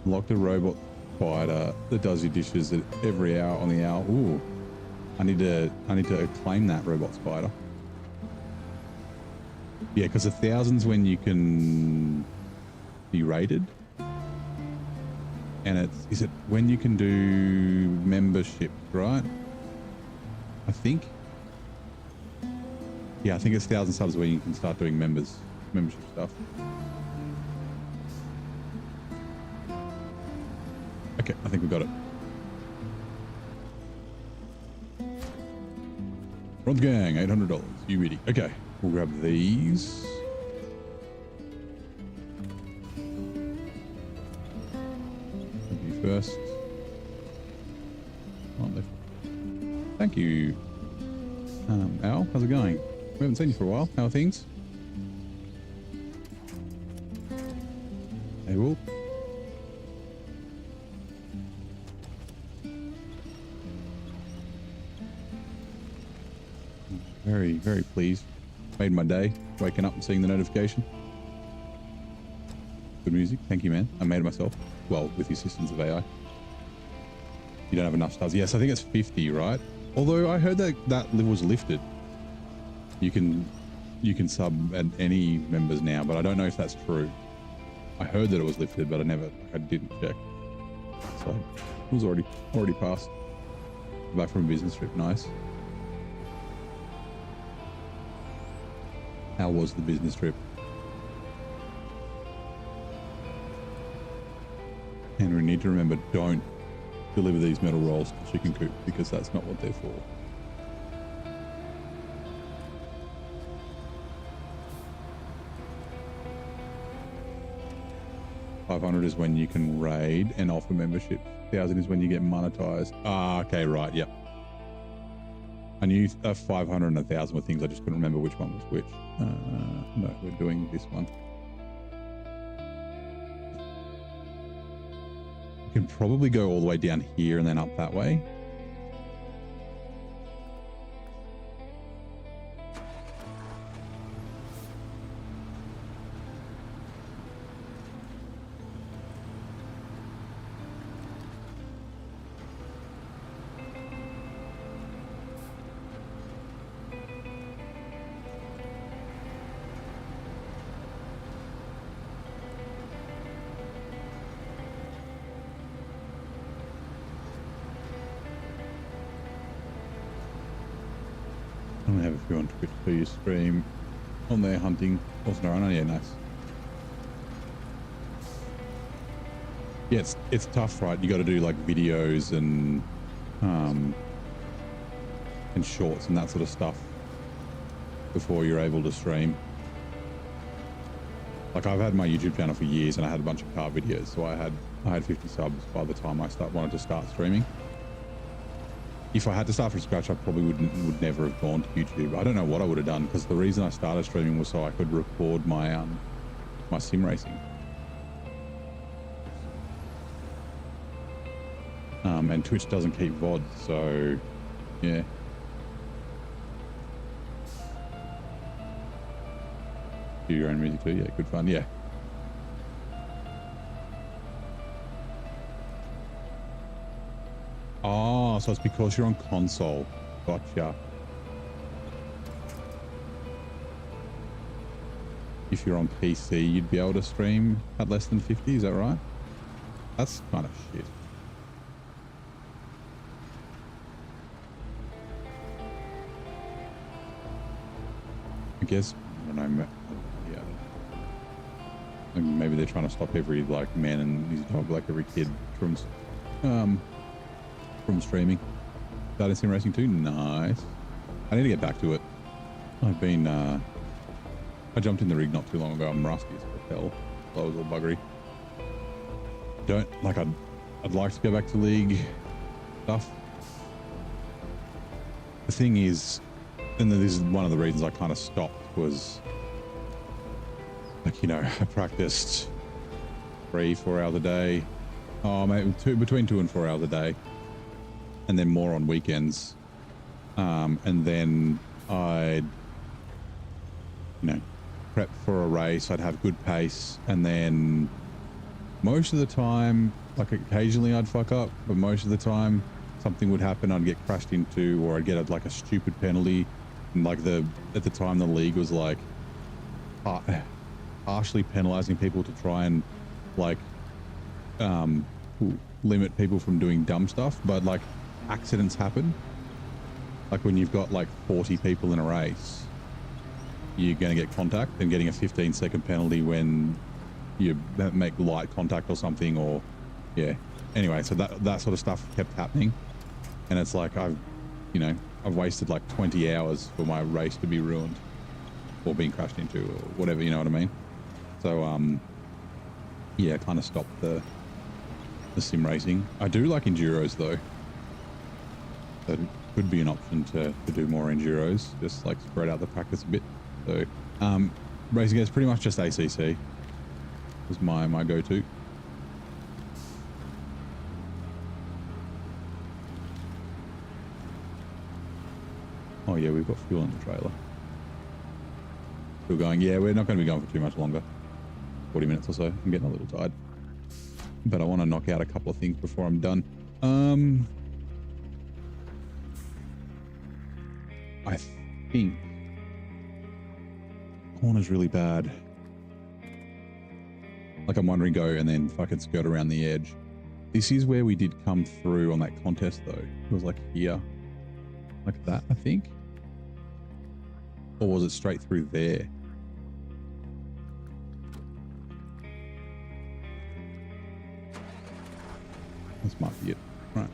Locked a robot spider that does your dishes at every hour on the hour. Ooh, I need to claim that robot spider. Yeah, because 1,000's when you can be rated, and is it when you can do membership, right? I think. Yeah, I think it's 1,000 subs where you can start doing membership stuff. Okay, I think we got it. Bronze Gang, $800. You ready? Okay, we'll grab these. You first. Oh, thank you. Al, how's it going? We haven't seen you for a while. How are things? Hey, Will. Very, very pleased. Made my day, waking up and seeing the notification. Good music. Thank you, man. I made it myself. Well, with the assistance of AI. You don't have enough stars. Yes, I think it's 50, right? Although I heard that was lifted. You can sub at any members now, but I don't know if that's true. I heard that it was lifted, but I didn't check. So it was already passed. Back from a business trip. Nice. How was the business trip? And we need to remember, don't deliver these metal rolls to Chicken Coop, because that's not what they're for. $500 is when you can raid and offer membership. 1,000 is when you get monetized. Ah, okay, right, yep. I knew 500 and 1,000 were things, I just couldn't remember which one was which. No, we're doing this one. We can probably go all the way down here and then up that way. I'm gonna have a few on Twitch for you stream on there hunting. Also, SnowRunner, yeah, nice. Yeah, it's tough, right? You got to do like videos and shorts and that sort of stuff before you're able to stream. Like I've had my YouTube channel for years and I had a bunch of car videos, so I had 50 subs by the time I wanted to start streaming. If I had to start from scratch, I probably would never have gone to YouTube. I don't know what I would have done, because the reason I started streaming was so I could record my my sim racing. And Twitch doesn't keep VOD, so yeah. Do your own music too, yeah, good fun, yeah. Oh, so it's because you're on console. Gotcha. If you're on PC, you'd be able to stream at less than 50, is that right? That's kind of shit. I guess, I don't know, yeah. Like maybe they're trying to stop every like man and his dog, like every kid from streaming. Started sim racing too? Nice. I need to get back to it. I've been, I jumped in the rig not too long ago. I'm rusty as hell. So I was all buggery. I'd like to go back to League stuff. The thing is, and this is one of the reasons I kind of stopped, was like, you know, I practiced 3-4 hours a day. Oh, maybe between 2 and 4 hours a day. And then more on weekends. And then I'd, prep for a race. I'd have good pace, and then most of the time, like occasionally I'd fuck up, but most of the time something would happen. I'd get crashed into, or I'd get a stupid penalty. And like at the time the league was like harshly penalizing people to try and like limit people from doing dumb stuff, but like accidents happen. Like when you've got like 40 people in a race, you're going to get contact, and getting a 15-second penalty when you make light contact or something, or anyway, so that sort of stuff kept happening, and it's like I've wasted like 20 hours for my race to be ruined or being crashed into or whatever, you know what I mean? So I kind of stopped the sim racing. I do like enduros though. That could be an option to do more enduros, just like spread out the practice a bit. So racing is pretty much just ACC is my go-to. Oh yeah, we've got fuel in the trailer. Still going. Yeah, we're not going to be going for too much longer. 40 minutes or so. I'm getting a little tired, but I want to knock out a couple of things before I'm done. I think corner's really bad. Like I'm wondering go and then fucking skirt around the edge. This is where we did come through on that contest though. It was like here. Like that, I think. Or was it straight through there? This might be it. Right.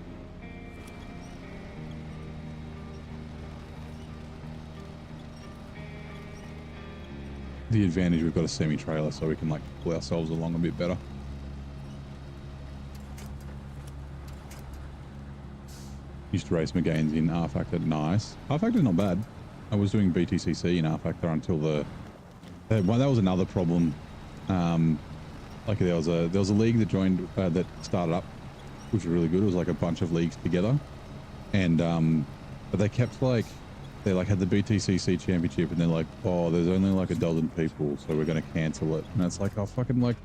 The advantage, we've got a semi-trailer so we can like pull ourselves along a bit better. Used to race McGain's in R Factor. Nice. R Factor's not bad. I was doing BTCC in R Factor until that was another problem. Like there was a league that joined that started up, which was really good. It was like a bunch of leagues together, and but they kept like they like had the BTCC championship, and they're like, oh, there's only like a dozen people, so we're going to cancel it. And it's like, oh fucking, like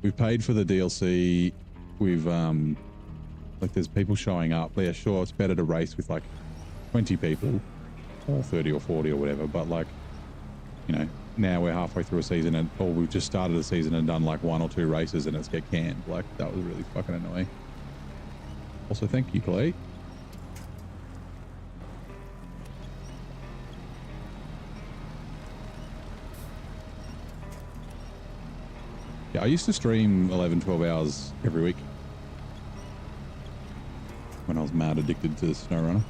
we've paid for the DLC, we've like there's people showing up. Yeah, sure, it's better to race with like 20 people or 30 or 40 or whatever, but like, now we're halfway through a season, and or we've just started a season and done like 1 or 2 races and it's get canned. Like that was really fucking annoying. Also, thank you, Clay. Yeah, I used to stream 11-12 hours every week when I was mad addicted to SnowRunner.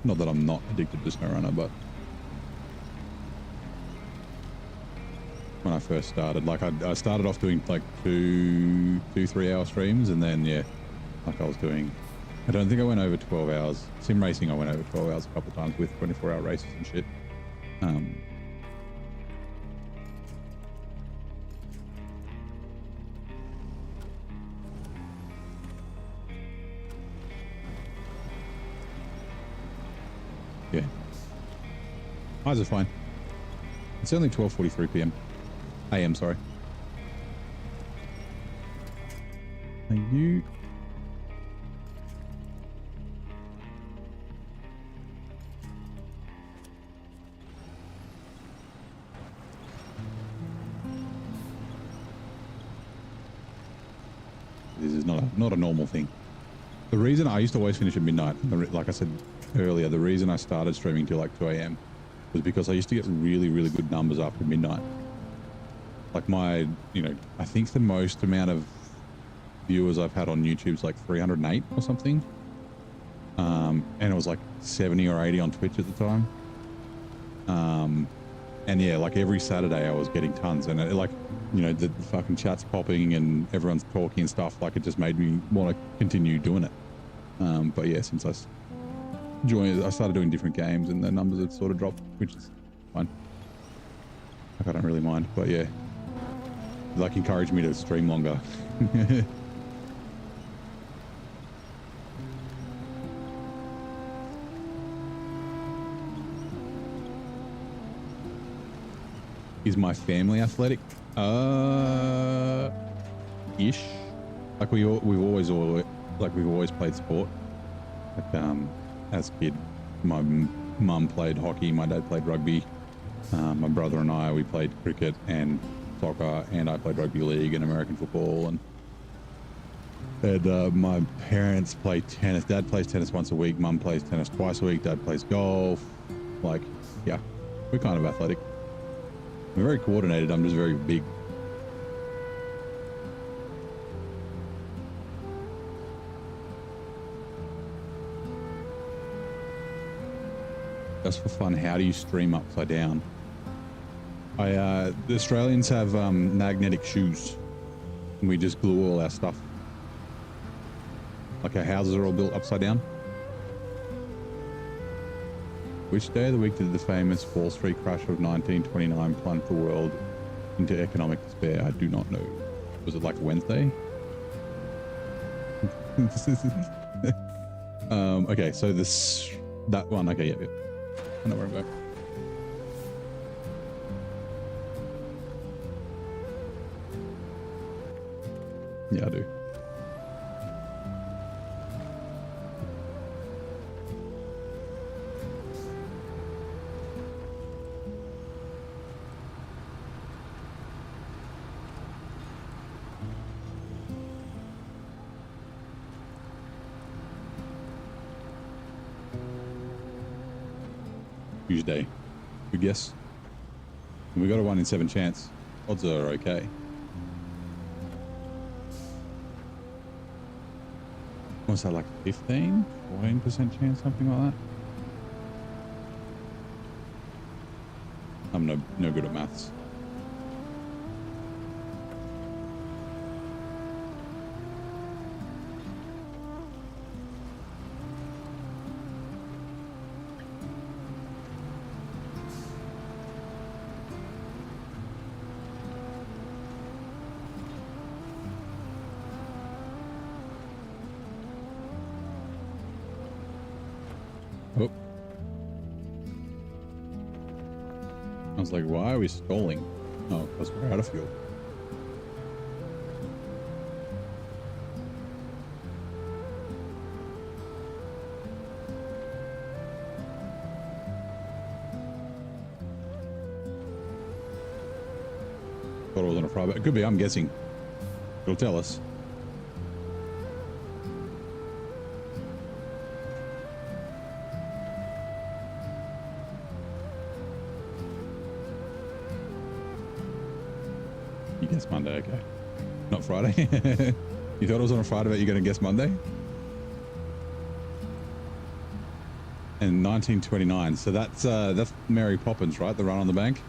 Not that I'm not addicted to SnowRunner, but when I first started, like I started off doing like 2-3 hour streams, and then like I was doing, I don't think I went over 12 hours. Sim racing I went over 12 hours a couple of times with 24-hour races and shit. Yeah. Eyes are fine. It's only 12:43 p.m. AM, sorry. Are you? This is not a normal thing. The reason I used to always finish at midnight, like I said earlier, the reason I started streaming till like 2 a.m. was because I used to get really, really good numbers after midnight. Like my, I think the most amount of viewers I've had on YouTube is like 308 or something. And it was like 70 or 80 on Twitch at the time. And yeah, like every Saturday I was getting tons, and the fucking chat's popping and everyone's talking and stuff. Like it just made me want to continue doing it. But yeah, since I started doing different games, and the numbers have sort of dropped, which is fine. Like I don't really mind, but yeah, like encouraged me to stream longer. Is my family athletic? Ish. Like we've always played sport. Like as a kid, my mum played hockey, my dad played rugby. My brother and I, we played cricket and soccer, and I played rugby league and American football. And my parents play tennis. Dad plays tennis once a week. Mum plays tennis twice a week. Dad plays golf. Like, yeah, we're kind of athletic. We're very coordinated. I'm just very big. Just for fun, how do you stream upside down? The Australians have magnetic shoes, and we just glue all our stuff. Like our houses are all built upside down. Which day of the week did the famous Wall Street crash of 1929 plunge the world into economic despair? I do not know. Was it like Wednesday? Okay, so that one. Okay, yeah. I know where I'm going. Yeah, I do. Tuesday. Good guess. And we got a 1 in 7 chance. Odds are okay. What's that, like 15? 14% chance, something like that? I'm no good at maths. Oh. I was like, why are we stalling? Oh, because we're out of fuel. Thought it was on a Friday. It could be, I'm guessing. It'll tell us. You guess Monday, okay. Not Friday. You thought it was on a Friday, but you're going to guess Monday? And 1929. So that's Mary Poppins, right? The Run on the Bank.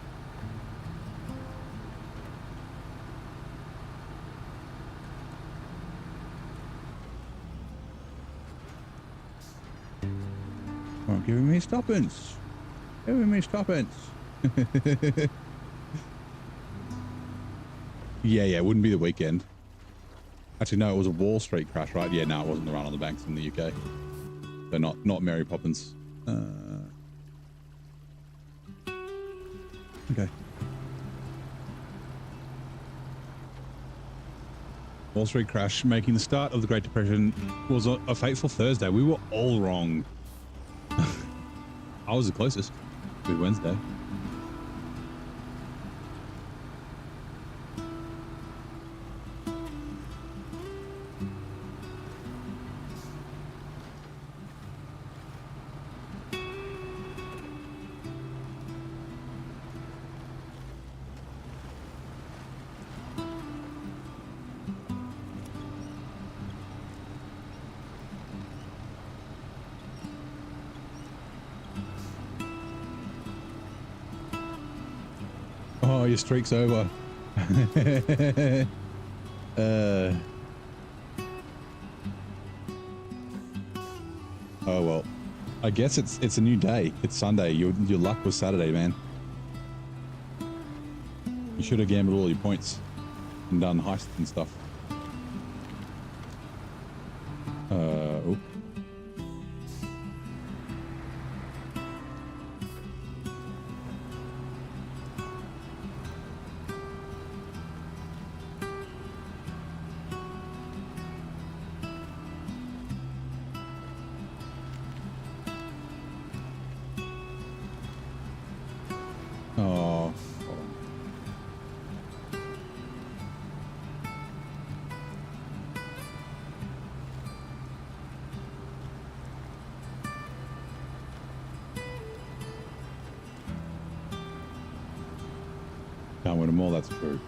Oh, giving me stoppins. Giving me stoppins. Yeah, it wouldn't be the weekend. Actually, no, it was a Wall Street crash, right? Yeah, no, it wasn't the Run on the Banks in the UK. So not Mary Poppins. Okay. Wall Street crash, making the start of the Great Depression, was a fateful Thursday. We were all wrong. I was the closest. It was Wednesday. Oh, your streak's over. Oh well, I guess it's a new day. It's Sunday. Your luck was Saturday, man. You should have gambled all your points and done heists and stuff. Oh. doing them all, that's true.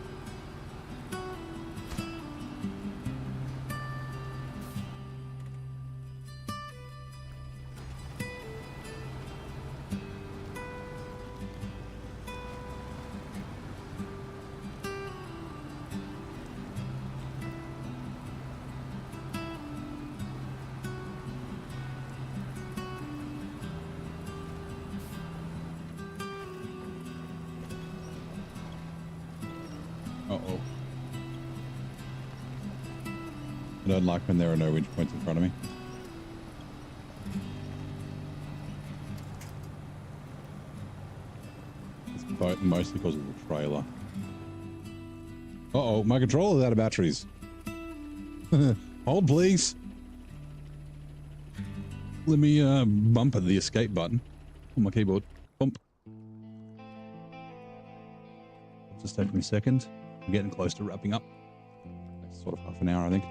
Uh-oh. I don't like when there are no winch points in front of me. It's mostly because of the trailer. Uh-oh, my controller's out of batteries. Hold, please. Let me bump at the escape button on my keyboard. Bump. Just taking me a second. I'm getting close to wrapping up. Next sort of half an hour, I think.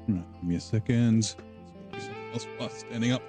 Right, give me a second. Do something else while standing up.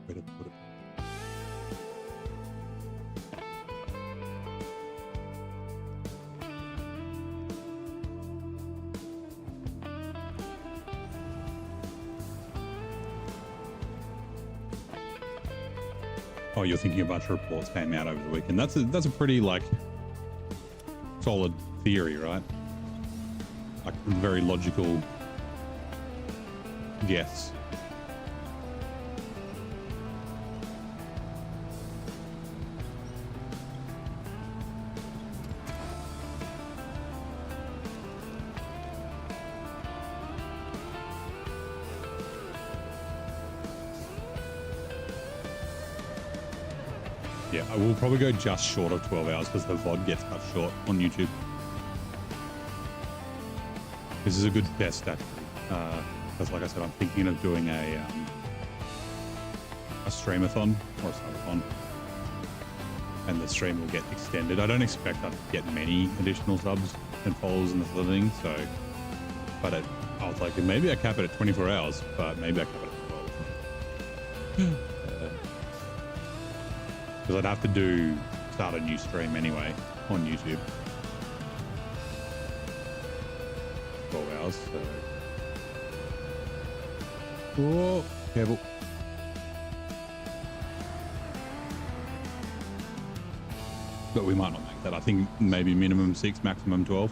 Way to put it. Oh, you're thinking a bunch of reports came out over the weekend. That's a pretty like solid theory, right? Like very logical guess. Yeah, I will probably go just short of 12 hours because the VOD gets cut short on YouTube. This is a good test, actually. Because, like I said, I'm thinking of doing a streamathon or a subathon, and the stream will get extended. I don't expect I'll get many additional subs and followers and this other thing, so. But I was like, maybe I cap it at 24 hours, but maybe I cap it at 12. Because I'd have to start a new stream anyway on YouTube. 12 hours, so. Whoa, careful. But we might not make that. I think maybe minimum 6, maximum 12.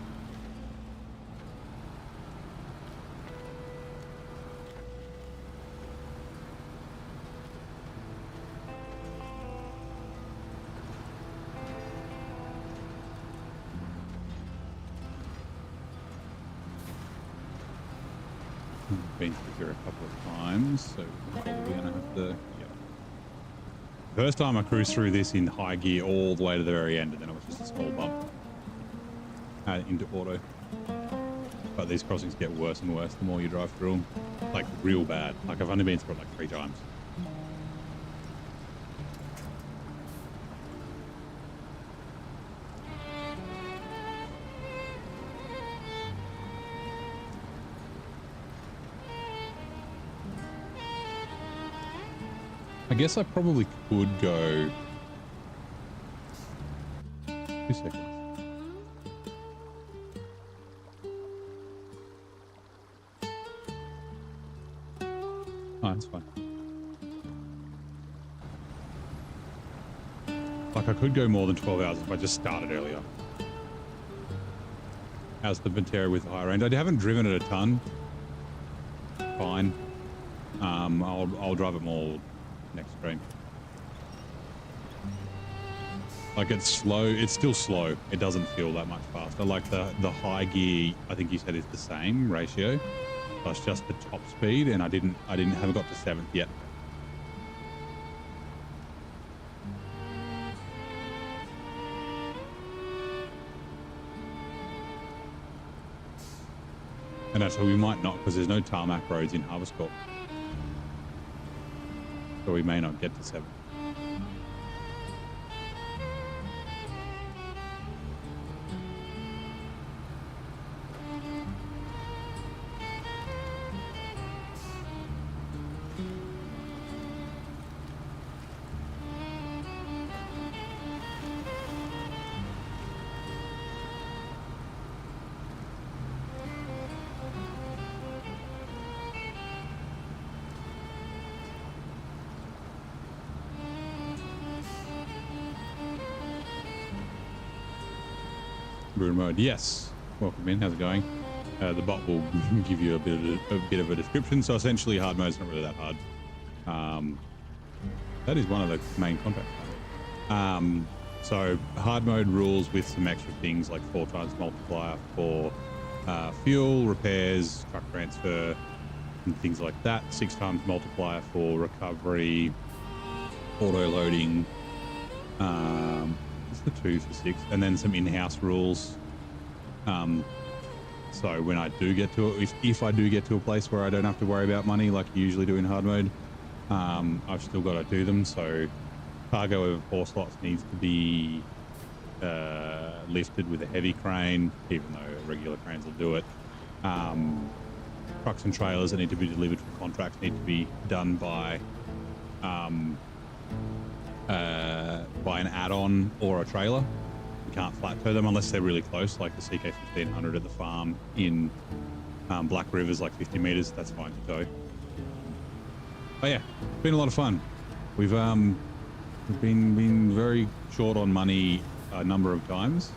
Been through here a couple of times, so we're probably gonna have to. Yeah. First time I cruised through this in high gear all the way to the very end, and then it was just a small bump into auto. But these crossings get worse and worse the more you drive through them, like real bad. Like I've only been through it like 3 times. I guess I probably could go 2 seconds. Oh, that's fine. Like I could go more than 12 hours if I just started earlier. How's the Ventera with the high range? I haven't driven it a ton. Fine. I'll drive it more next stream. Like it's slow. It's still slow. It doesn't feel that much faster. Like the high gear, I think you said is the same ratio. That's just the top speed, and I haven't got to 7th yet. And actually, we might not, because there's no tarmac roads in Harvest Corp. So we may not get to 7. Bruin mode, yes. Welcome in. How's it going? The bot will give you a bit of a description. So essentially, hard mode is not really that hard. That is one of the main contracts. So hard mode rules with some extra things like 4 times multiplier for fuel, repairs, truck transfer, and things like that. 6 times multiplier for recovery, auto loading. It's the 2 for 6, and then some in-house rules. So when I do get to it, if I do get to a place where I don't have to worry about money like you usually do in hard mode, I've still got to do them. So cargo over 4 slots needs to be lifted with a heavy crane, even though regular cranes will do it. Trucks and trailers that need to be delivered for contracts need to be done by an add-on or a trailer. You can't flat tow them unless they're really close, like the CK1500 at the farm in Black River's like 50 meters. That's fine to tow. But yeah, it's been a lot of fun. We've been very short on money a number of times.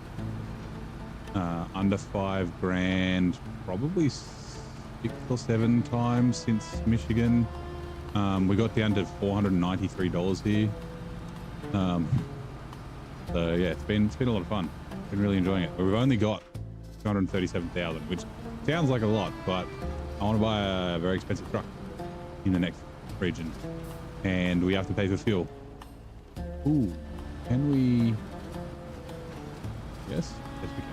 Under $5,000 probably 6 or 7 times since Michigan. We got down to $493 here. So yeah, it's been a lot of fun. Been really enjoying it. But we've only got 237,000, which sounds like a lot, but I want to buy a very expensive truck in the next region, and we have to pay for fuel. Ooh, can we? Yes, we can.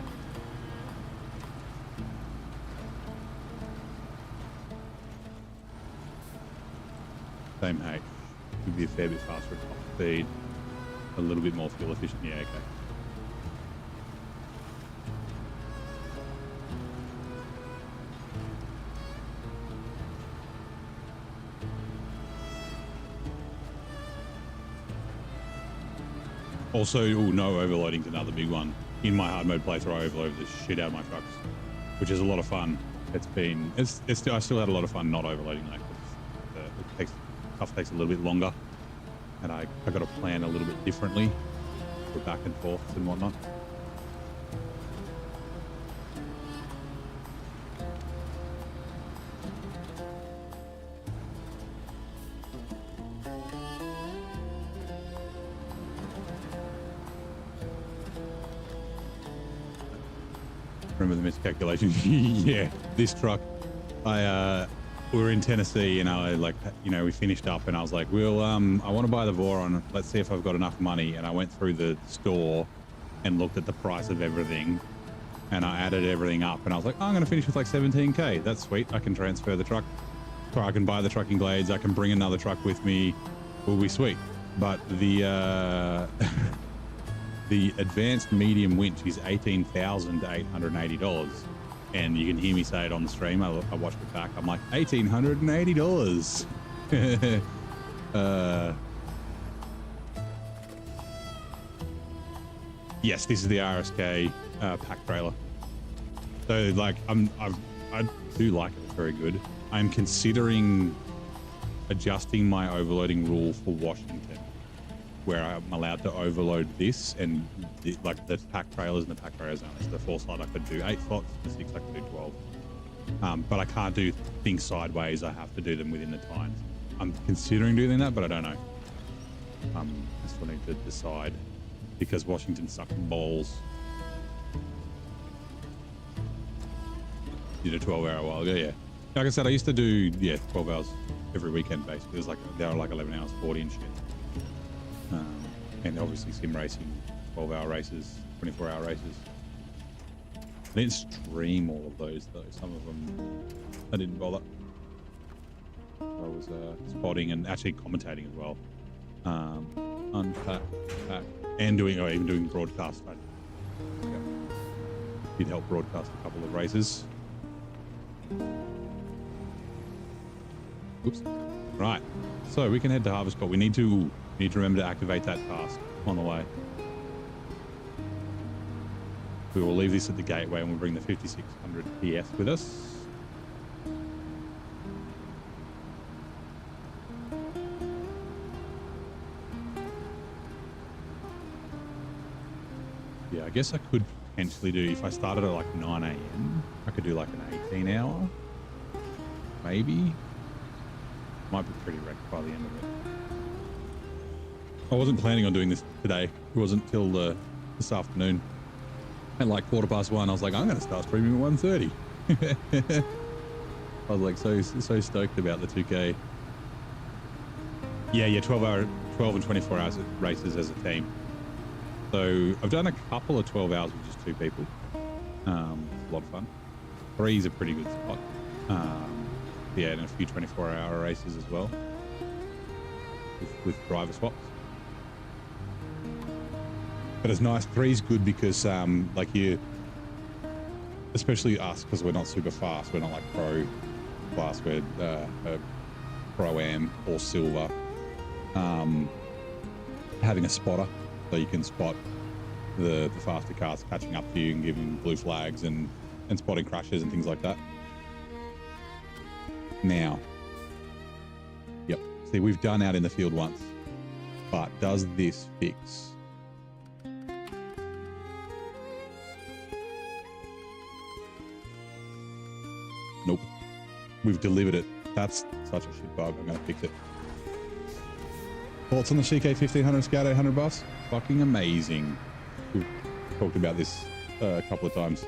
Same height. Could be a fair bit faster at top speed. A little bit more fuel efficient. Yeah, okay. Also, no overloading's another big one. In my hard mode playthrough, I overloaded the shit out of my trucks, which is a lot of fun. I still had a lot of fun not overloading that. Stuff takes a little bit longer, and I got to plan a little bit differently for back and forths and whatnot. Remember the miscalculation? Yeah, this truck. We were in Tennessee, and we finished up, and I was like, I want to buy the Voron. Let's see if I've got enough money. And I went through the store and looked at the price of everything, and I added everything up, and I was like, I'm going to finish with like 17K. That's sweet. I can transfer the truck, or I can buy the trucking blades. I can bring another truck with me. Will be sweet. But the the advanced medium winch is $18,880. And you can hear me say it on the stream. I watched it back. I'm like, $1,880. Yes, this is the RSK pack trailer. So like, I do like it. It's very good. I'm considering adjusting my overloading rule for Washington, where I'm allowed to overload this and like the pack trailers and the pack trailers only. So the 4 slot I could do 8 slots, the 6 I could do 12. But I can't do things sideways. I have to do them within the times. I'm considering doing that, but I don't know. I still need to decide because Washington sucks balls. Did a 12-hour while ago, yeah. Like I said, I used to do 12 hours every weekend basically. It was like they were like 11 hours 40 and shit. And obviously sim racing, 12-hour races, 24-hour races. I didn't stream all of those though. Some of them I didn't bother. I was spotting and actually commentating as well. Unpack, pack, and even doing broadcast. I did help broadcast a couple of races. Oops. Right. So we can head to Harvest Court. We need to remember to activate that task on the way. We will leave this at the gateway and we'll bring the 5600 PS with us. Yeah, I guess I could potentially do, if I started at like 9 a.m, I could do like an 18-hour, maybe. Might be pretty wrecked by the end of it. I wasn't planning on doing this today. It wasn't till this afternoon. At like 1:15, I was like, I'm going to start streaming at 1:30. I was like so stoked about the 2K. Yeah, 12 and 24 hours races as a team. So I've done a couple of 12 hours with just 2 people. It's a lot of fun. 3 is a pretty good spot. Yeah, and a few 24-hour races as well with driver swaps. But it's nice. 3 is good because like you, especially us, because we're not super fast. We're not like pro class. We're pro-am or silver. Having a spotter so you can spot the faster cars catching up to you and giving blue flags and spotting crashes and things like that. Now, yep. See, we've done out in the field once, but does this fix? Nope. We've delivered it. That's such a shit bug. I'm going to fix it. Thoughts on the CK 1500 Scout 800 buffs? Fucking amazing. We've talked about this a couple of times.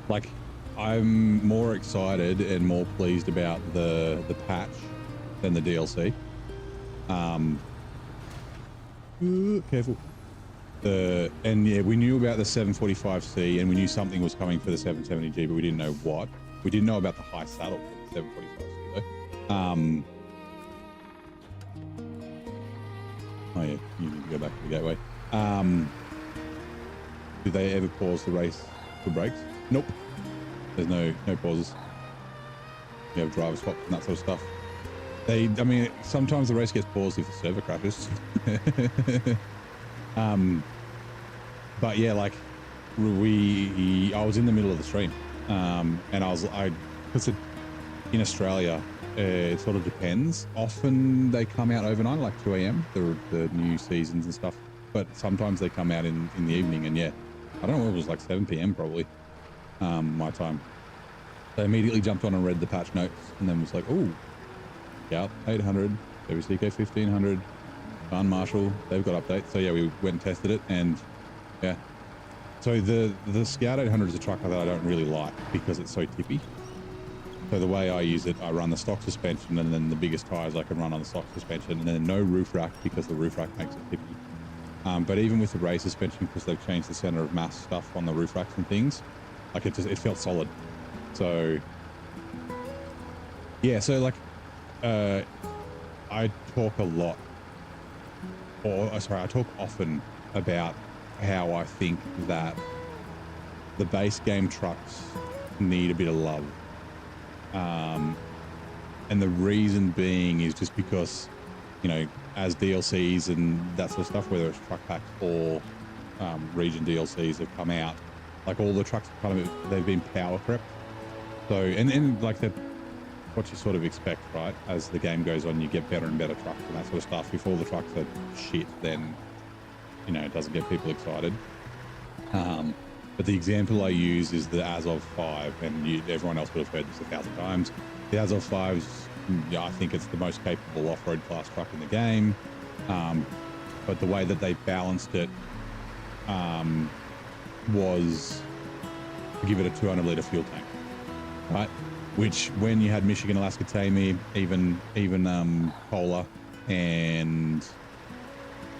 Like, I'm more excited and more pleased about the patch than the DLC. Careful. And yeah, we knew about the 745C and we knew something was coming for the 770G, but we didn't know what. We didn't know about the high saddle for the 745C though. Oh yeah, you need to go back to the gateway. Did they ever pause the race for brakes? Nope. There's no pauses. You have driver swaps and that sort of stuff. I mean, sometimes the race gets paused if the server crashes. But yeah, like I was in the middle of the stream, and because in Australia, it sort of depends. Often they come out overnight, like 2 a.m. The new seasons and stuff. But sometimes they come out in the evening, and yeah, I don't know. It was like 7 p.m. probably. My time. So I immediately jumped on and read the patch notes and then was like, oh, Scout 800, WCK 1500, Barn Marshall, they've got updates. So yeah, we went and tested it and yeah. So the Scout 800 is a truck that I don't really like because it's so tippy. So the way I use it, I run the stock suspension and then the biggest tires I can run on the stock suspension and then no roof rack because the roof rack makes it tippy. But even with the race suspension, because they've changed the center of mass stuff on the roof racks and things, like it felt solid. So yeah, so like I talk a lot, I talk often about how I think that the base game trucks need a bit of love. And the reason being is just because, you know, as DLCs and that sort of stuff, whether it's truck packs or region DLCs have come out, like all the trucks kind of, they've been power crept. So, and like what you sort of expect, right? As the game goes on, you get better and better trucks and that sort of stuff. If all the trucks are shit, then, you know, it doesn't get people excited. But the example I use is the Azov 5, and everyone else would have heard this 1,000 times. The Azov 5's, I think it's the most capable off-road class truck in the game. But the way that they balanced it was to give it a 200-litre fuel tank, right? Which, when you had Michigan, Alaska, Tamir, even Polar, and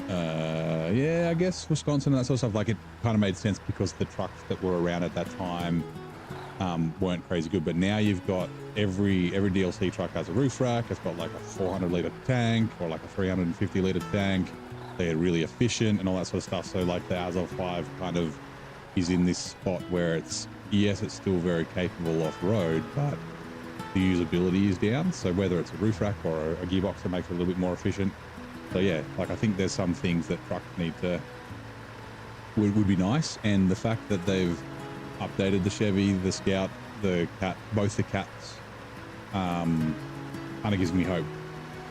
yeah, I guess Wisconsin and that sort of stuff, like, it kind of made sense because the trucks that were around at that time weren't crazy good. But now you've got every DLC truck has a roof rack. It's got like a 400-litre tank or like a 350-litre tank. They're really efficient and all that sort of stuff. So like the Azov 5 kind of is in this spot where it's, yes, it's still very capable off-road, but the usability is down. So whether it's a roof rack or a gearbox that makes it a little bit more efficient. So yeah, like, I think there's some things that trucks need to, would be nice. And the fact that they've updated the Chevy, the Scout, the Cat, both the Cats, kind of gives me hope.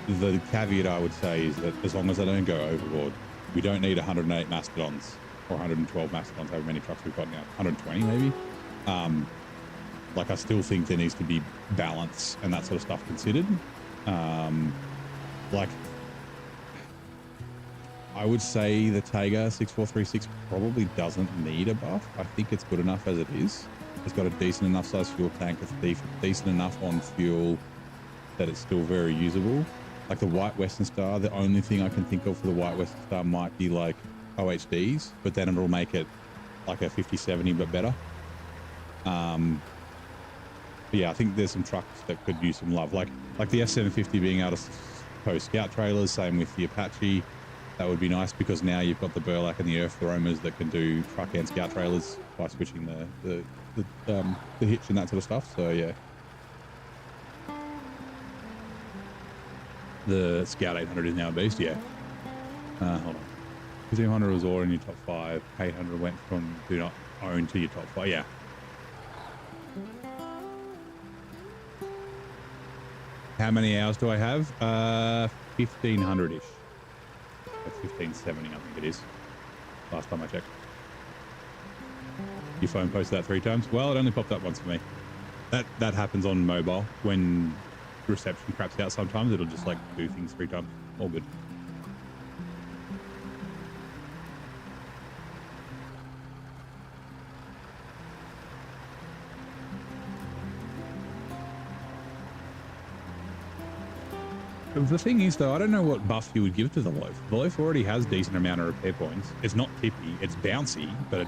The caveat I would say is that as long as they don't go overboard, we don't need 108 Mastodons or 112 Mastodons, however many trucks we've got now, 120 maybe. Like, I still think there needs to be balance and that sort of stuff considered. Like, I would say the Taiga 6436 probably doesn't need a buff. I think it's good enough as it is. It's got a decent enough size fuel tank. It's decent enough on fuel that it's still very usable. Like the White Western Star, the only thing I can think of for the White Western Star might be like OHDs, but then it'll make it like a 5070 but better. But yeah, I think there's some trucks that could use some love, like the F750 being able to tow Scout trailers. Same with the Apache. That would be nice because now you've got the Burlak and the Earth Roamers that can do truck and Scout trailers by switching the hitch and that sort of stuff. So yeah, the Scout 800 is now a beast. Yeah. Hold on. 1500 was all in your top 5. 800 went from do not own to your top 5. Yeah. How many hours do I have? 1500-ish. 1570, I think it is. Last time I checked. Your phone posted that 3 times? Well, it only popped up once for me. That happens on mobile. When reception craps out sometimes, it'll just like do things 3 times. All good. The thing is, though, I don't know what buff you would give to the Loaf. The Loaf already has decent amount of repair points. It's not tippy, it's bouncy, but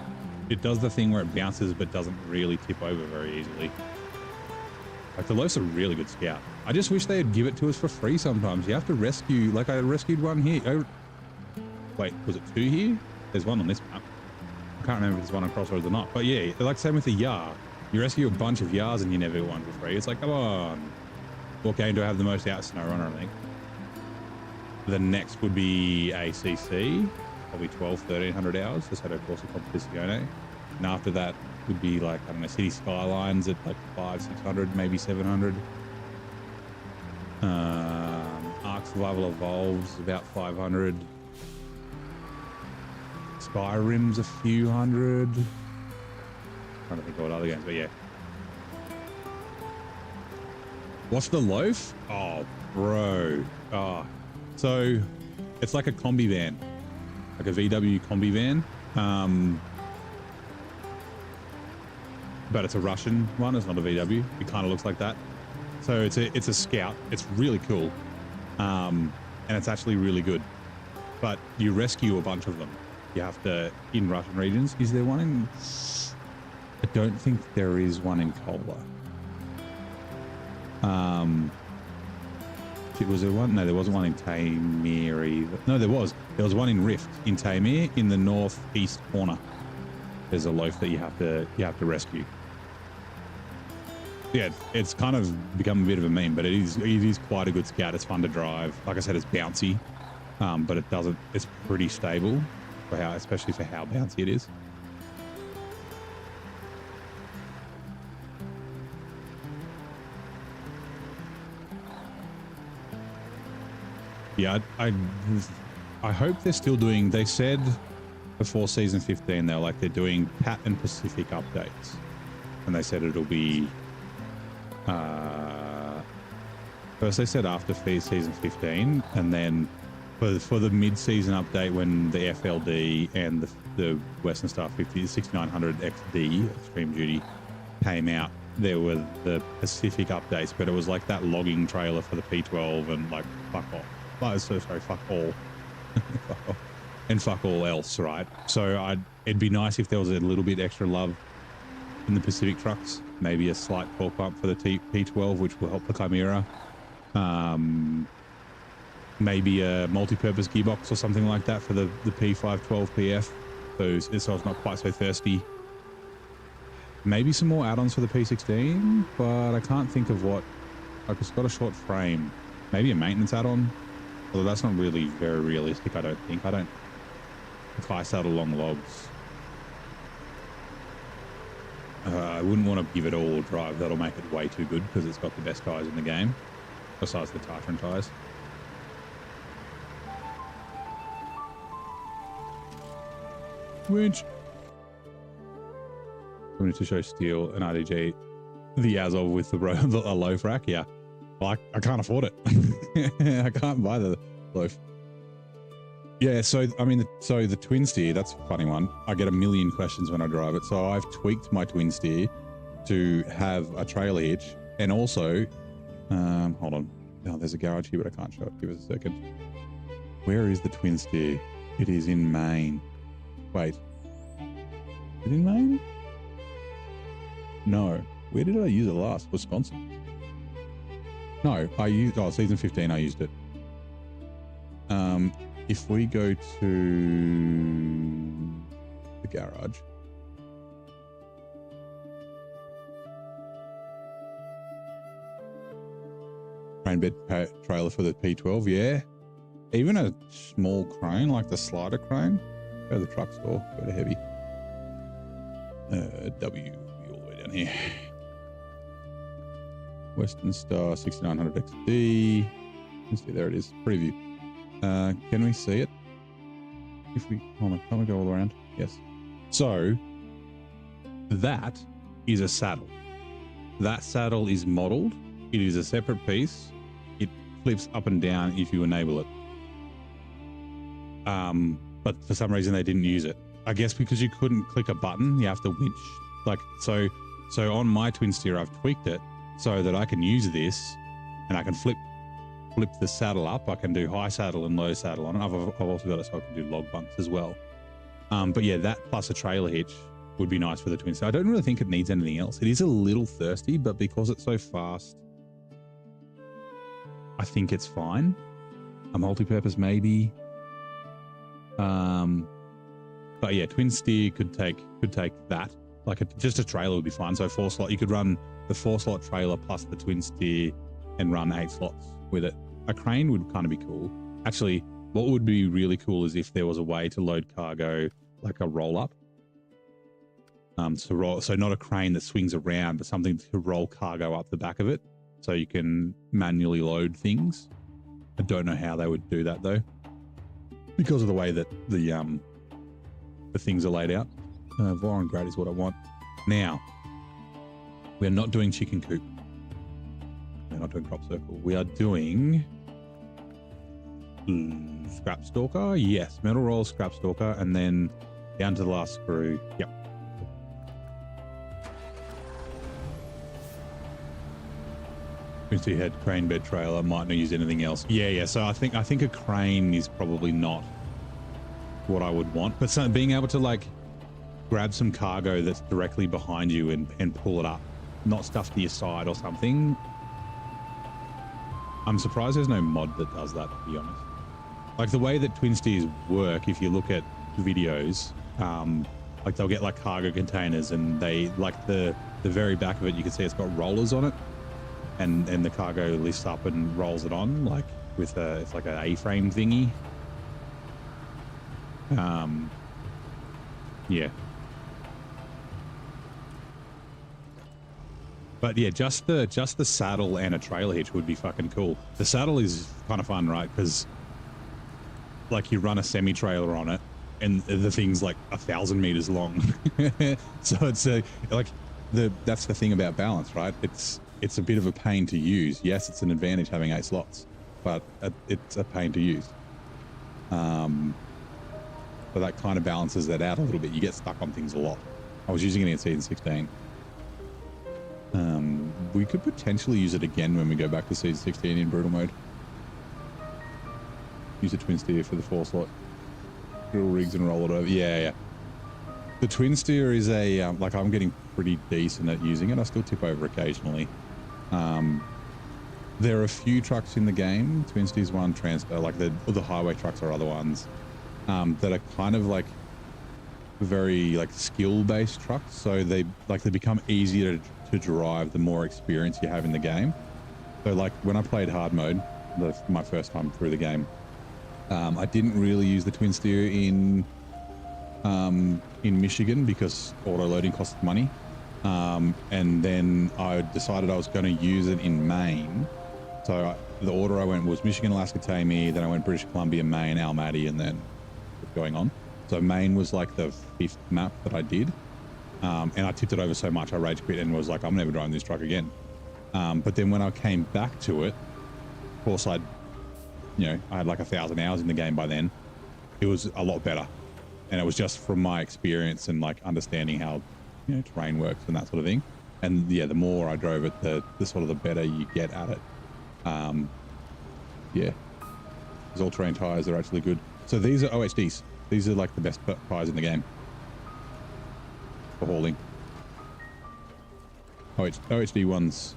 it does the thing where it bounces but doesn't really tip over very easily. Like, the Loaf's a really good Scout. I just wish they'd give it to us for free sometimes. You have to rescue, like I rescued one here. Wait, was it 2 here? There's one on this map. I can't remember if there's one on Crossroads or not. But yeah, like same with the Yar. You rescue a bunch of Yars and you never get one for free. It's like, come on. What game do I have the most out? SnowRunner, I think. The next would be ACC, probably 1,200-1,300 hours. Just had a Corsa Competizione. And after that would be like, I don't know, City Skylines at like 500-600, maybe 700. Ark Survival Evolves about 500. Skyrim's a few hundred. Trying to think of what other games, but yeah. What's the Loaf? Oh, bro. Oh. So it's like a combi van, like a VW combi van. But it's a Russian one. It's not a VW. It kind of looks like that. So it's a Scout. It's really cool. And it's actually really good. But you rescue a bunch of them. You have to, in Russian regions. Is there one in... I don't think there is one in Kola. Was there one? No, there wasn't one in Tamir either. No, there was. There was one in Rift in Tamir in the northeast corner. There's a Loaf that you have to rescue. Yeah, it's kind of become a bit of a meme, but it is quite a good Scout. It's fun to drive. Like I said, it's bouncy, but it's pretty stable for especially for how bouncy it is. Yeah, I hope they're still doing. They said before season 15 they're like they're doing Pat and Pacific updates, and they said it'll be. First they said after season 15, and then for the mid-season update when the FLD and the Western Star 6900 XD Extreme Duty came out, there were the Pacific updates, but it was like that logging trailer for the P12 and like fuck off. Oh, so sorry, fuck all. Fuck off. And fuck all else, right? So it'd be nice if there was a little bit extra love in the Pacific trucks. Maybe a slight torque bump for the P12, which will help the Chimera. Maybe a multi-purpose gearbox or something like that for the P512 PF, so it's not quite so thirsty. Maybe some more add-ons for the P16, but I can't think of what. Like, it's got a short frame. Maybe a maintenance add-on, although that's not really very realistic. I don't think. If I saddle long logs, I wouldn't want to give it all drive. That'll make it way too good because it's got the best tires in the game, besides the Tartran tires. Winch. We need to show Steel and RDG the Azov with the loaf rack. Yeah, well, I can't afford it. I can't buy the loaf. Yeah, so I mean, so the twin steer, that's a funny one. I get a million questions when I drive it. So I've tweaked my twin steer to have a trailer hitch, and also, hold on. Oh, there's a garage here, but I can't show it. Give us a second. Where is the twin steer? It is in Maine. Wait, is it in Maine? No. Where did I use it last? Wisconsin? No, I used, season 15 I used it. If we go to the garage. Crane bed trailer for the P12, yeah. Even a small crane, like the slider crane. Go to the truck store, go to heavy. W, all the way down here. Western Star 6900 XD. You can see, there it is, preview. Can we see it? If we, hold on, can we go all around? Yes. So, that is a saddle. That saddle is modeled. It is a separate piece. It flips up and down if you enable it. But for some reason they didn't use it. I guess because you couldn't click a button, you have to winch. Like, so on my twin steer, I've tweaked it so that I can use this and I can flip the saddle up. I can do high saddle and low saddle on it. I've also got it so I can do log bunks as well. But yeah, that plus a trailer hitch would be nice for the twin steer. I don't really think it needs anything else. It is a little thirsty, but because it's so fast, I think it's fine. A multi-purpose maybe. But yeah, twin steer could take that. Like just a trailer would be fine. So 4 slot, you could run the 4 slot trailer plus the twin steer and run 8 slots with it. A crane would kind of be cool. Actually, what would be really cool is if there was a way to load cargo like a roll up. So not a crane that swings around, but something to roll cargo up the back of it, so you can manually load things. I don't know how they would do that though, because of the way that the things are laid out. Voron grade is what I want. Now, we're not doing chicken coop. We're not doing crop circle. We are doing scrap stalker. Yes, metal roll, scrap stalker, and then down to the last screw. Yep. Head crane bed trailer, might not use anything else. Yeah. So I think a crane is probably not what I would want, but being able to like grab some cargo that's directly behind you and pull it up, not stuff to your side or something. I'm surprised there's no mod that does that, to be honest. Like the way that twin steers work, if you look at videos, like they'll get like cargo containers and they like the very back of it, you can see it's got rollers on it. And the cargo lifts up and rolls it on, like with it's like an A-frame thingy. Yeah. But yeah, just the saddle and a trailer hitch would be fucking cool. The saddle is kind of fun, right? Because like you run a semi-trailer on it and the thing's like 1,000 meters long. So it's that's the thing about balance, right? It's a bit of a pain to use. Yes, it's an advantage having 8 slots, but it's a pain to use. So that kind of balances that out a little bit. You get stuck on things a lot. I was using it in season 16. We could potentially use it again when we go back to season 16 in brutal mode. Use the twin steer for the 4 slot drill rigs and roll it over. Yeah. The twin steer is a like, I'm getting pretty decent at using it. I still tip over occasionally. There are a few trucks in the game. Twin steer's one, like the highway trucks are other ones that are kind of like very like skill-based trucks. So they become easier to drive the more experience you have in the game. So like when I played hard mode, my first time through the game, I didn't really use the twin steer in Michigan because auto loading costs money. And then I decided I was going to use it in Maine. So the order I went was Michigan, Alaska, Tammy, then I went British Columbia, Maine, Almaty, and then going on. So Maine was like the 5th map that I did. And I tipped it over so much, I rage quit and was like, I'm never driving this truck again. But then when I came back to it, of course I had like 1,000 hours in the game by then. It was a lot better. And it was just from my experience and like understanding how, terrain works and that sort of thing. And yeah, the more I drove it, the sort of the better you get at it. Yeah. These all-terrain tires are actually good. So these are OHDs. These are like the best tires in the game for hauling. OHD ones.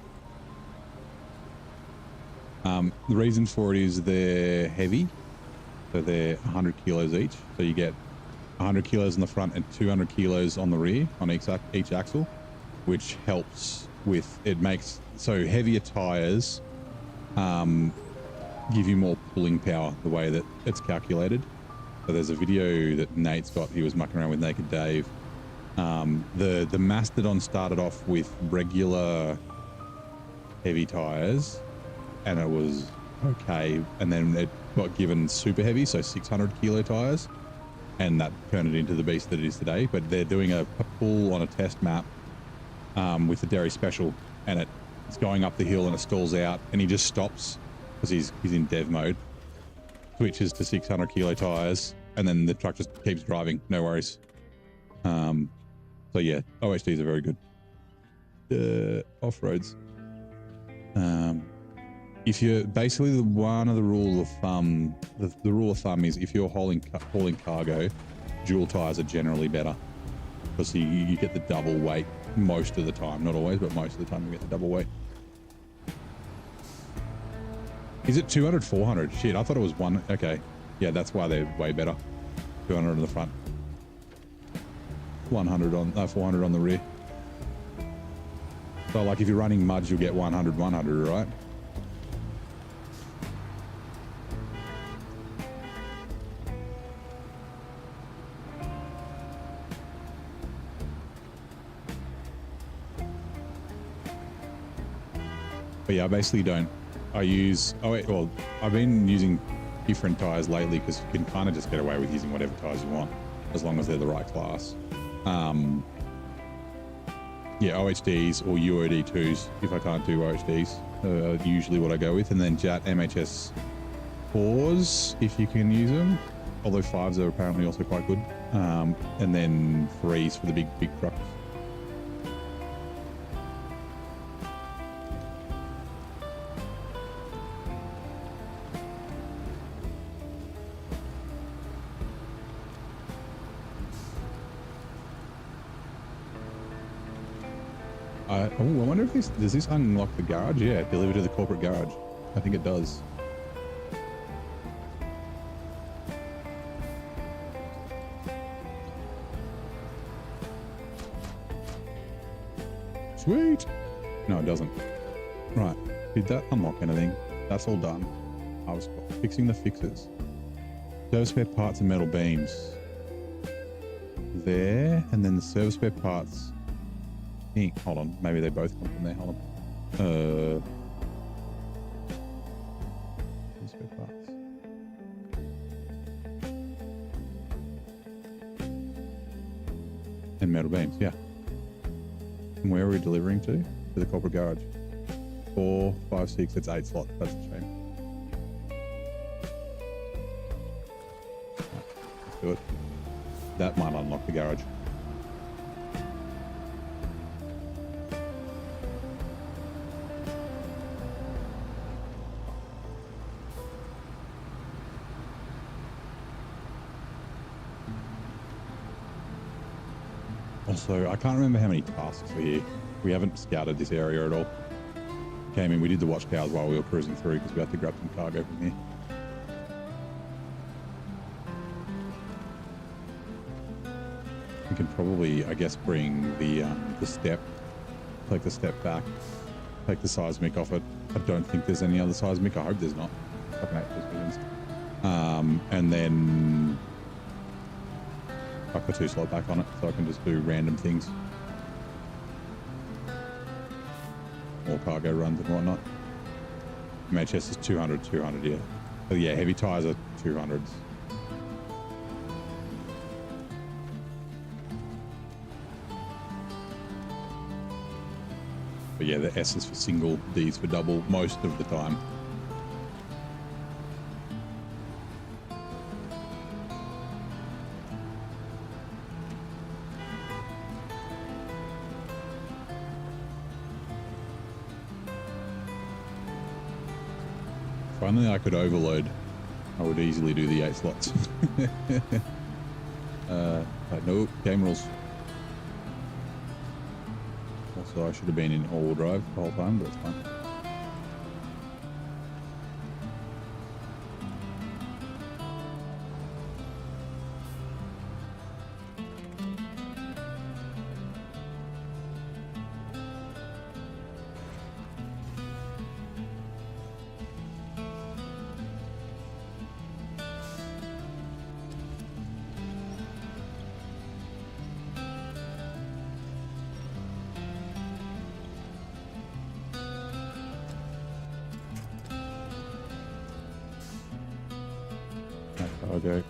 The reason for it is they're heavy. So they're 100 kilos each. So you get 100 kilos in the front and 200 kilos on the rear on each axle, which helps with, it makes, so heavier tires give you more pulling power the way that it's calculated. So there's a video that Nate's got, he was mucking around with Naked Dave. The Mastodon started off with regular heavy tires and it was okay, and then it got given super heavy, so 600 kilo tires, and that turned it into the beast that it is today. But they're doing a pull on a test map with the Derry Special, and it's going up the hill and it stalls out and he just stops because he's in dev mode, switches to 600 kilo tires, and then the truck just keeps driving, no worries. So yeah, OHDs are very good. Off-roads. If you're basically one of the rule of thumb, the rule of thumb is if you're hauling cargo, dual tires are generally better because you get the double weight most of the time. Not always, but most of the time you get the double weight. Is it 200, 400? Shit, I thought it was one. Okay, yeah, that's why they're way better. 200 on the front, 100 on 400 on the rear. So like if you're running muds, you'll get 100, right? But yeah, I basically don't. I've been using different tires lately because you can kind of just get away with using whatever tires you want as long as they're the right class. Yeah, OHDs or UOD2s if I can't do OHDs, usually what I go with, and then JAT MHS 4s if you can use them, although 5s are apparently also quite good, and then 3s for the big trucks. I wonder if does this unlock the garage? Yeah, deliver to the corporate garage. I think it does. Sweet. No, it doesn't. Right. Did that unlock anything? That's all done. I was fixing the fixes. Service spare parts and metal beams. There, and then the service spare parts. Hold on, maybe they both come from there. Hold on. Spare parts. And metal beams, yeah. And where are we delivering to? To the corporate garage. 4, 5, 6, it's 8 slots. That's a shame. Let's do it. That might unlock the garage. Also, I can't remember how many tasks are here. We haven't scouted this area at all. Came in, we did the watch towers while we were cruising through because we had to grab some cargo from here. We can probably, I guess, bring the step, take the step back, take the seismic off it. I don't think there's any other seismic. I hope there's not. Fucking hate those visions. And then chuck the 2 slot back on it so I can just do random things. More cargo runs and whatnot. MHS is 200, 200, yeah. So yeah, heavy tires are 200s. But yeah, the S is for single, D is for double most of the time. If only I could overload, I would easily do the 8 slots. But no, game rules. Also, I should have been in all-wheel drive the whole time, but it's fine. Cargo.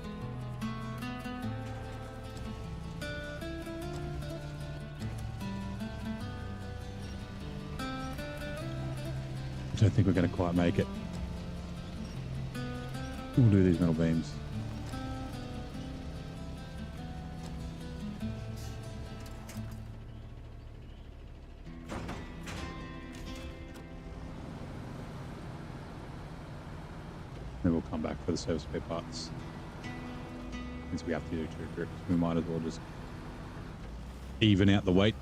I don't think we're going to quite make it. We'll do these metal beams. Then we'll come back for the service spare parts. Since we have to do 2 trips, we might as well just even out the weight.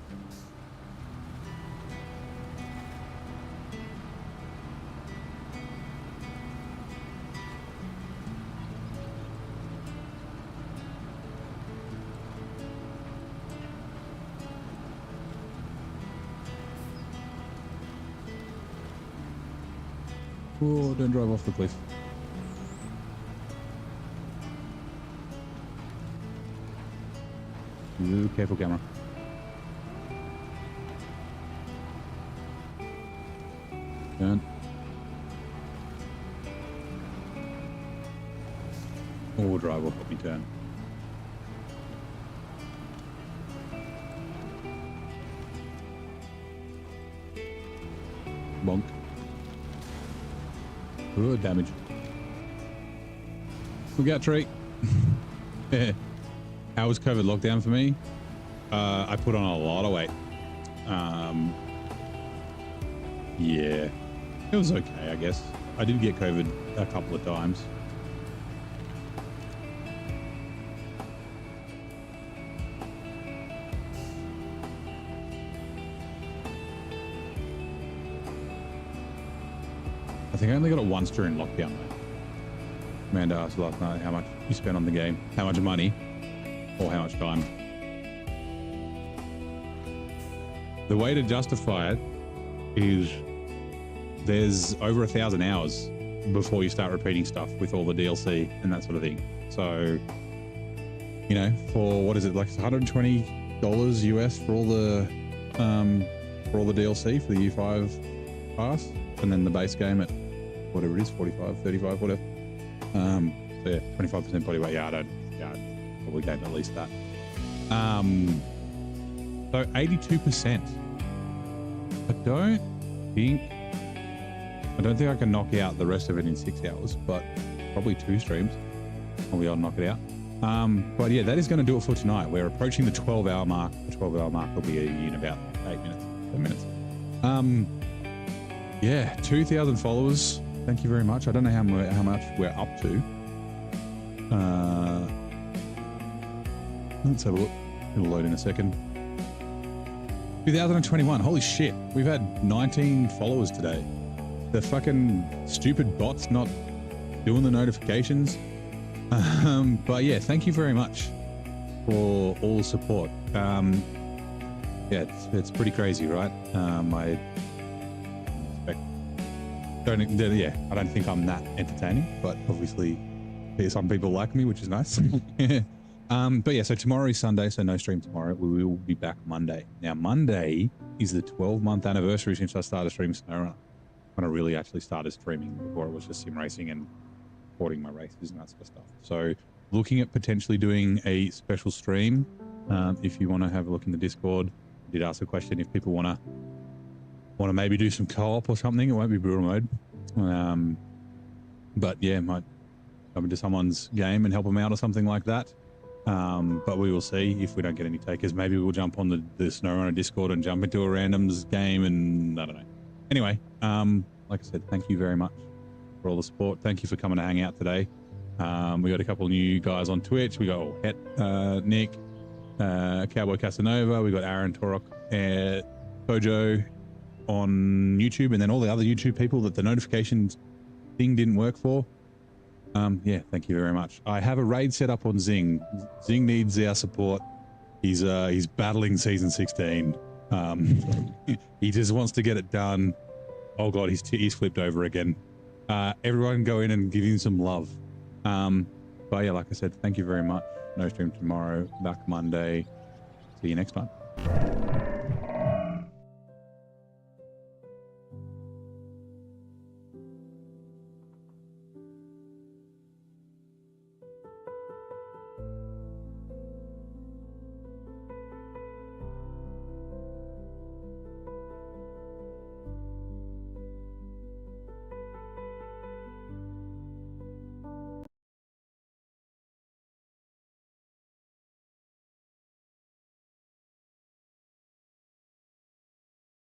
Oh, don't drive off the cliff. Ooh, careful, camera. Turn. All drive will help me turn. Bonk. Ooh, damage. We got tree. How was COVID lockdown for me? I put on a lot of weight. Yeah, it was okay, I guess. I did get COVID a couple of times. I think I only got it once during lockdown, though. Amanda asked last night how much you spent on the game, how much money, or how much time. The way to justify it is there's over 1,000 hours before you start repeating stuff with all the DLC and that sort of thing. So, you know, for what is it, like $120 US for all the DLC for the U5 pass, and then the base game at whatever it is, 45, 35, whatever. So yeah, 25% body weight. Yeah, I'd probably gain at least that. So 82%. I don't think I can knock out the rest of it in 6 hours, but probably 2 streams. I'll be able to knock it out. But yeah, that is going to do it for tonight. We're approaching the 12-hour mark. The 12-hour mark will be in about 8 minutes, 10 minutes. Yeah, 2,000 followers. Thank you very much. I don't know how much we're up to. Let's have a look. It'll load in a second. 2021. Holy shit. We've had 19 followers today. The fucking stupid bot's not doing the notifications. But yeah, thank you very much for all the support. Yeah, it's pretty crazy, right? I don't think I'm that entertaining, but obviously some people like me, which is nice. But yeah, so tomorrow is Sunday, so no stream tomorrow. We will be back Monday. Now, Monday is the 12-month anniversary since I started streaming SnowRunner. When I really actually started streaming. Before it was just sim racing and recording my races and that sort of stuff. So looking at potentially doing a special stream. If you want to have a look in the Discord, I did ask a question if people want to maybe do some co-op or something. It won't be brutal mode. But yeah, might come into someone's game and help them out or something like that. But we will see if we don't get any takers. Maybe we'll jump on the SnowRunner Discord and jump into a randoms game, and I don't know. Anyway, like I said, thank you very much for all the support. Thank you for coming to hang out today. We got a couple of new guys on Twitch. We got Nick, Cowboy Casanova. We got Aaron Torok, Kojo on YouTube, and then all the other YouTube people that the notifications thing didn't work for. Yeah, thank you very much. I have a raid set up on Zing. Zing needs our support. He's battling season 16. He just wants to get it done. Oh god, he's flipped over again. Everyone go in and give him some love. But yeah, like I said, thank you very much. No stream tomorrow, back Monday. See you next time.